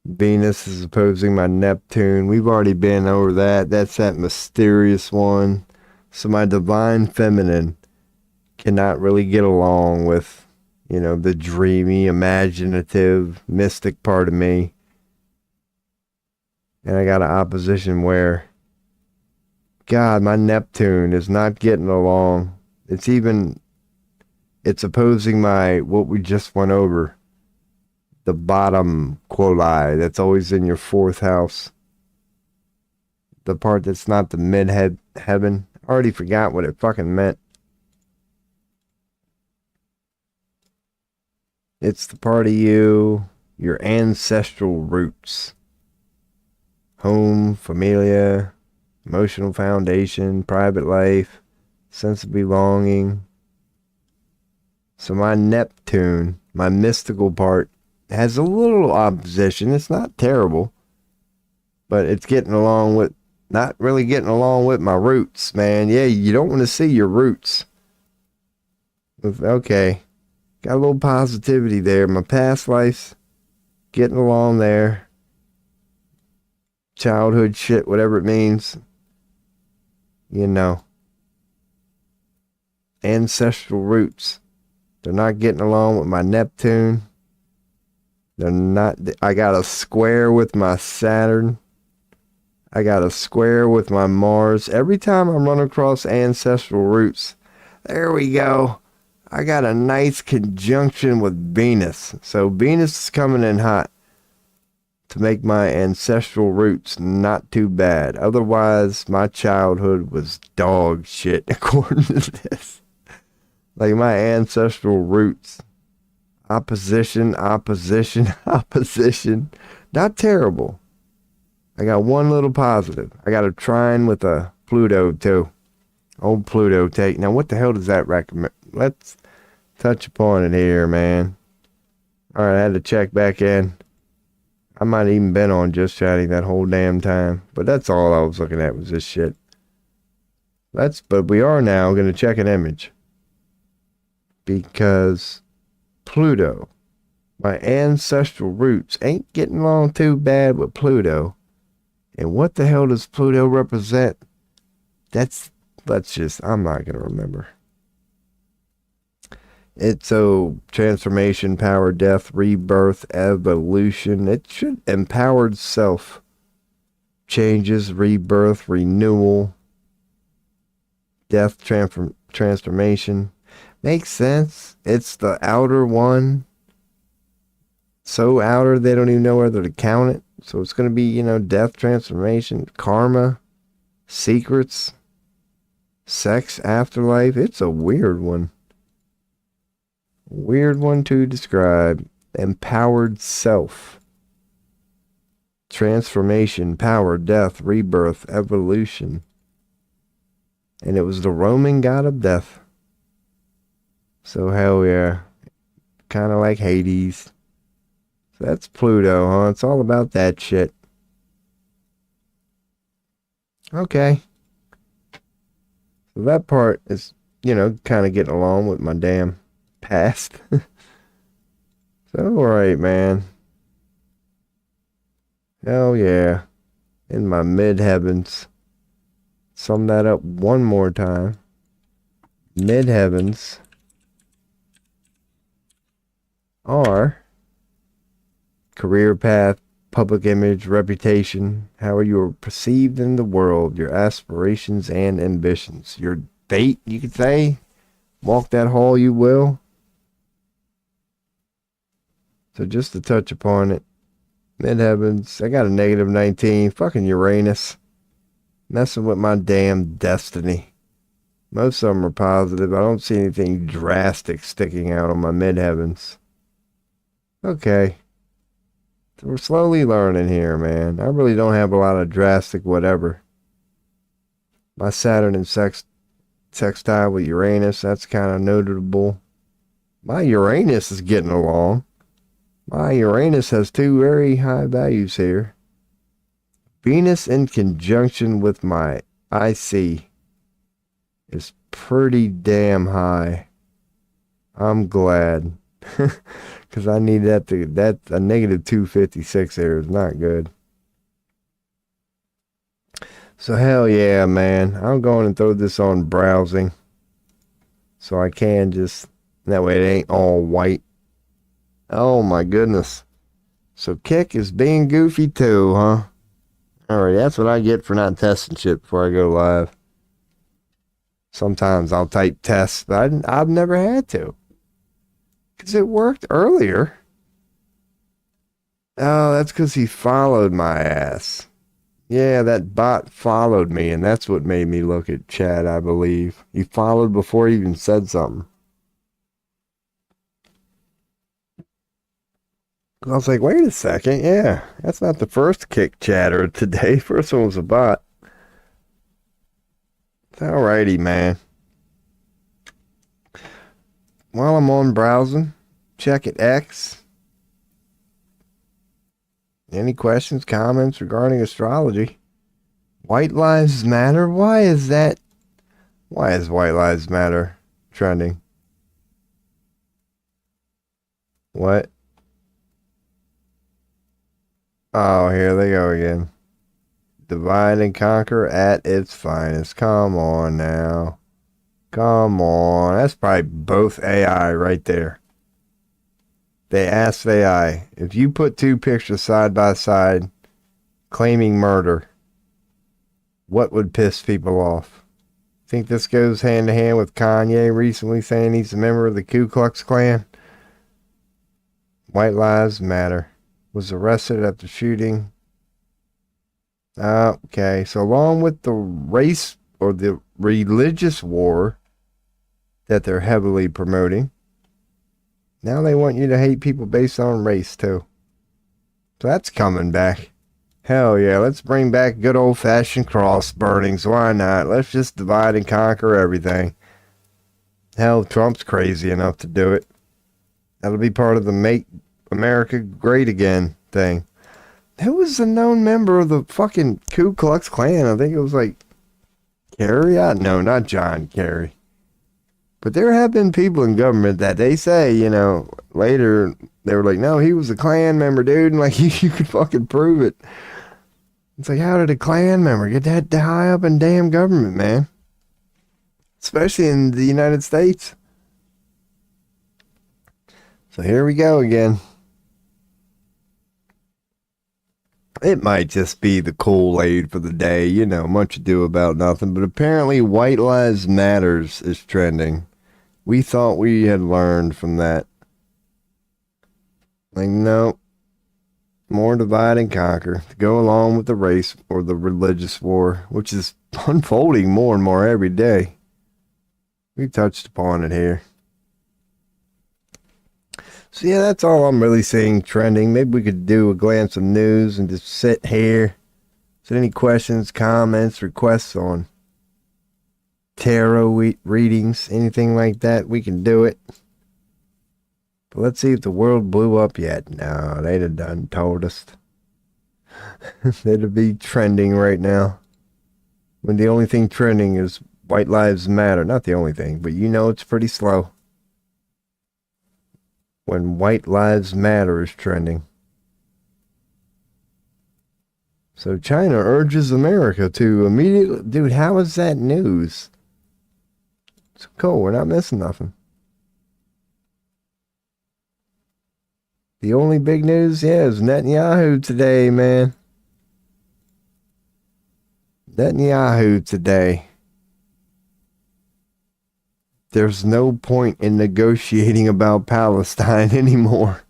Venus is opposing my Neptune. We've already been over that. That's that mysterious one. So my divine feminine cannot really get along with, the dreamy, imaginative, mystic part of me. And I got an opposition where, God, my Neptune is not getting along. It's opposing what we just went over. The bottom quali that's always in your 4th house. The part that's not the mid-heaven. I already forgot what it fucking meant. It's the part of you, your ancestral roots. Home, familia, emotional foundation, private life, sense of belonging. So my Neptune, my mystical part, has a little opposition. It's not terrible, but it's not really getting along with my roots, man. Yeah, you don't want to see your roots. Okay, got a little positivity there. My past life's getting along there. Childhood shit, whatever it means. Ancestral roots. They're not getting along with my Neptune. They're not. I got a square with my Saturn. I got a square with my Mars. Every time I run across ancestral roots, there we go. I got a nice conjunction with Venus. So Venus is coming in hot to make my ancestral roots not too bad. Otherwise, my childhood was dog shit, according to this. Like my ancestral roots. Opposition. Not terrible. I got one little positive. I got a trine with a Pluto, too. Old Pluto take. Now, what the hell does that recommend? Let's touch upon it here, man. All right, I had to check back in. I might have even been on Just Chatting that whole damn time. But that's all I was looking at was this shit. But we are now going to check an image. Because Pluto, my ancestral roots, ain't getting along too bad with Pluto. And what the hell does Pluto represent? I'm not going to remember. It's transformation, power, death, rebirth, evolution. It should empowered self. Changes, rebirth, renewal, death, transformation. Makes sense. It's the outer one. So outer they don't even know whether to count it. So it's going to be, death, transformation, karma, secrets, sex, afterlife. It's a weird one. Weird one to describe. Empowered self. Transformation, power, death, rebirth, evolution. And it was the Roman god of death. So hell yeah. Kind of like Hades. So that's Pluto, huh? It's all about that shit. Okay. So that part is, kind of getting along with my damn past. So, alright, man. Hell yeah. In my mid-heavens. Sum that up one more time. Mid-heavens are career path, public image, reputation, how you are perceived in the world, your aspirations and ambitions. Your fate, you could say. Walk that hall you will. So just to touch upon it, mid-heavens, I got a negative 19. Fucking Uranus. Messing with my damn destiny. Most of them are positive. I don't see anything drastic sticking out on my mid-heavens. Okay. So we're slowly learning here, man. I really don't have a lot of drastic whatever. My Saturn in sextile with Uranus, that's kind of notable. My Uranus is getting along. My Uranus has 2 very high values here. Venus in conjunction with my IC is pretty damn high. I'm glad. Because I need that to, a negative 256 there is not good. So hell yeah, man. I'm going to throw this on browsing. So I can just, that way it ain't all white. Oh my goodness. So Kick is being goofy too, huh? Alright, that's what I get for not testing shit before I go live. Sometimes I'll type tests, but I've never had to. Because it worked earlier. Oh, that's because he followed my ass. Yeah, that bot followed me, and that's what made me look at chat, I believe. He followed before he even said something. I was like, wait a second, yeah, that's not the first Kick chatter today. First one was a bot. Alrighty, man. While I'm on browsing, check it X. Any questions, comments regarding astrology? White Lives Matter? Why is that? Why is White Lives Matter trending? What? Oh, here they go again. Divide and conquer at its finest. Come on now. Come on. That's probably both AI right there. They asked AI, if you put two pictures side by side claiming murder, what would piss people off? Think this goes hand to hand with Kanye recently saying he's a member of the Ku Klux Klan? White Lives Matter. Was arrested after shooting. Okay, so along with the race or the religious war that they're heavily promoting, now they want you to hate people based on race too. So that's coming back. Hell yeah, let's bring back good old-fashioned cross burnings. Why not? Let's just divide and conquer everything. Hell, Trump's crazy enough to do it. That'll be part of the Make America Great Again thing. Who was a known member of the fucking Ku Klux Klan? I think it was like Kerry? No, not John Kerry. But there have been people in government that they say, you know, later they were like, no, he was a Klan member, dude. And like, you could fucking prove it. It's like, how did a Klan member get that high up in damn government, man? Especially in the United States. So here we go again. It might just be the Kool-Aid for the day, you know, much ado about nothing. But apparently White Lives Matters is trending. We thought we had learned from that. Like, no. More divide and conquer to go along with the race or the religious war, which is unfolding more and more every day. We touched upon it here. So yeah, that's all I'm really seeing trending. Maybe we could do a glance of news and just sit here. So any questions, comments, requests on tarot readings, anything like that, we can do it. But let's see if the world blew up yet. No, they'd have done told us. They'd be trending right now. When the only thing trending is White Lives Matter. Not the only thing, but you know it's pretty slow. When White Lives Matter is trending. So China urges America to immediately... Dude, how is that news? It's cool, we're not missing nothing. The only big news, yeah, is Netanyahu today, man. Netanyahu today. There's no point in negotiating about Palestine anymore.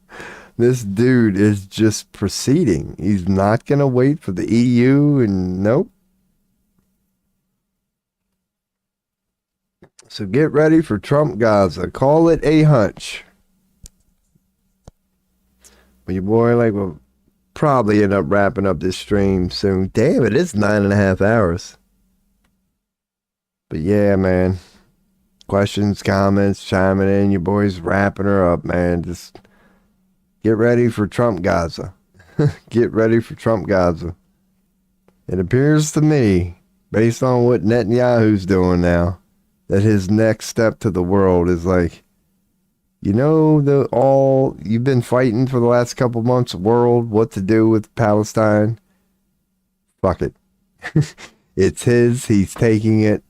This dude is just proceeding. He's not going to wait for the EU and nope. So get ready for Trump Gaza. Call it a hunch. But your boy, like, will probably end up wrapping up this stream soon. Damn, it is 9.5 hours. But yeah, man. Questions, comments, chiming in. Your boy's wrapping her up, man. Just get ready for Trump Gaza. Get ready for Trump Gaza. It appears to me, based on what Netanyahu's doing now, that his next step to the world is like, you know, all you've been fighting for the last couple months, world, what to do with Palestine. Fuck it. It's his. He's taking it.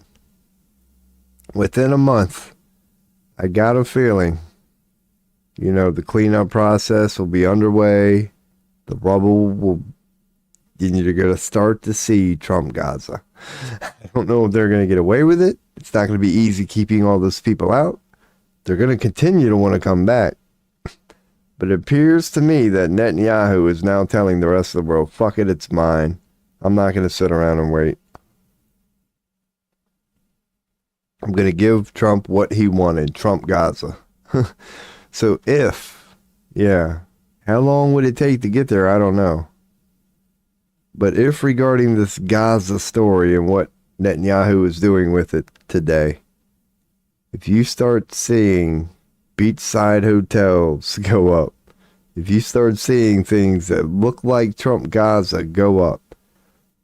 Within a month, I got a feeling, you know, the cleanup process will be underway. The rubble will, you're going to start to see Trump Gaza. I don't know if they're going to get away with it. It's not going to be easy keeping all those people out. They're going to continue to want to come back. But it appears to me that Netanyahu is now telling the rest of the world, fuck it, it's mine. I'm not going to sit around and wait. I'm going to give Trump what he wanted, Trump Gaza. So how long would it take to get there? I don't know. But if regarding this Gaza story and what Netanyahu is doing with it today, if you start seeing beachside hotels go up, if you start seeing things that look like Trump Gaza go up,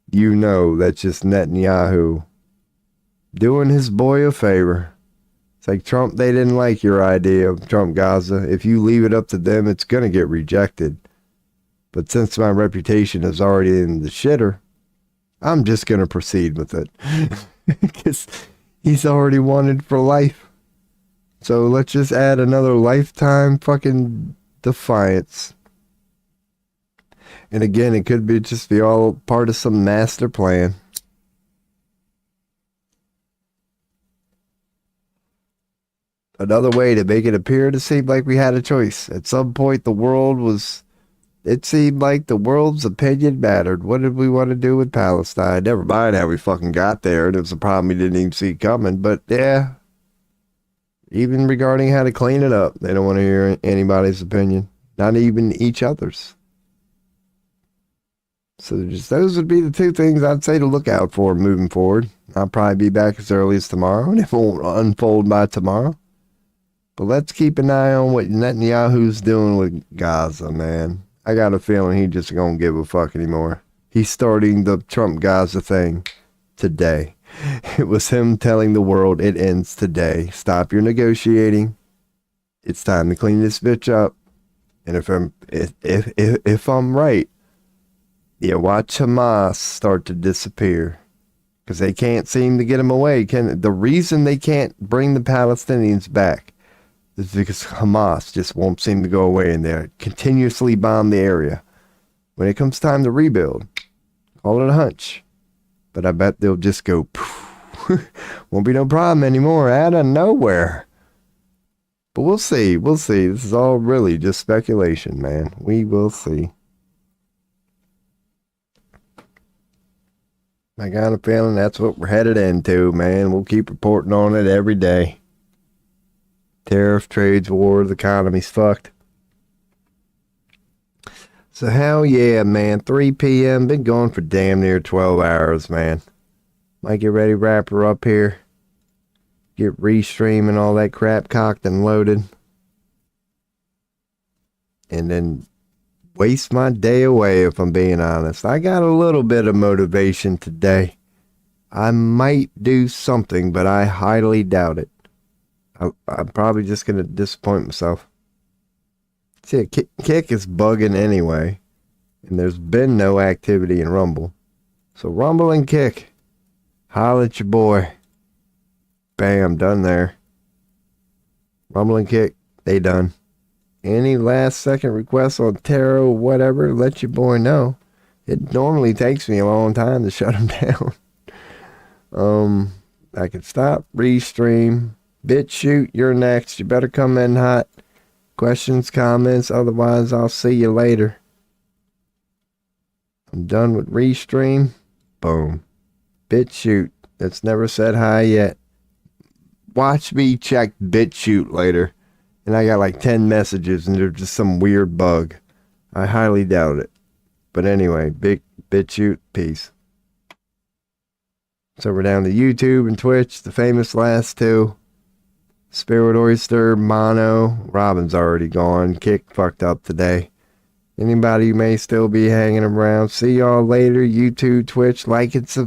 you know that's just Netanyahu doing his boy a favor. It's like, Trump, they didn't like your idea of Trump Gaza. If you leave it up to them, it's going to get rejected. But since my reputation is already in the shitter, I'm just going to proceed with it. Because he's already wanted for life. So let's just add another lifetime fucking defiance. And again, it could be just be all part of some master plan. Another way to make it appear to seem like we had a choice. At some point, it seemed like the world's opinion mattered. What did we want to do with Palestine? Never mind how we fucking got there. It was a problem we didn't even see coming. But yeah, even regarding how to clean it up, they don't want to hear anybody's opinion. Not even each other's. So just those would be the two things I'd say to look out for moving forward. I'll probably be back as early as tomorrow, and it won't unfold by tomorrow. But let's keep an eye on what Netanyahu's doing with Gaza, man. I got a feeling he just don't give a fuck anymore. He's starting the Trump Gaza thing today. It was him telling the world it ends today. Stop your negotiating. It's time to clean this bitch up. And if I'm right, yeah, watch Hamas start to disappear. Because they can't seem to get them away. The reason they can't bring the Palestinians back is because Hamas just won't seem to go away, and they continuously bomb the area. When it comes time to rebuild, call it a hunch. But I bet they'll just go, poof. Won't be no problem anymore out of nowhere. But we'll see. We'll see. This is all really just speculation, man. We will see. I got a feeling that's what we're headed into, man. We'll keep reporting on it every day. Tariff, trades, war, the economy's fucked. So hell yeah, man. 3 p.m. Been going for damn near 12 hours, man. Might get ready to wrap her up here. Get restream and all that crap cocked and loaded. And then waste my day away, if I'm being honest. I got a little bit of motivation today. I might do something, but I highly doubt it. I'm probably just going to disappoint myself. See, Kick is bugging anyway. And there's been no activity in Rumble. So Rumble and Kick. Holla at your boy. Bam, done there. Rumble and Kick, they done. Any last second requests on tarot, whatever, let your boy know. It normally takes me a long time to shut them down. I can stop, restream. BitChute, you're next. You better come in hot. Questions, comments, otherwise I'll see you later. I'm done with restream. Boom. BitChute, that's never said hi yet. Watch me check BitChute later. And I got like 10 messages and there's just some weird bug. I highly doubt it. But anyway, BitChute, peace. So we're down to YouTube and Twitch, the famous last two. Spirit Oyster, Mono, Robin's already gone. Kick fucked up today. Anybody who may still be hanging around. See y'all later. YouTube, Twitch, like and subscribe.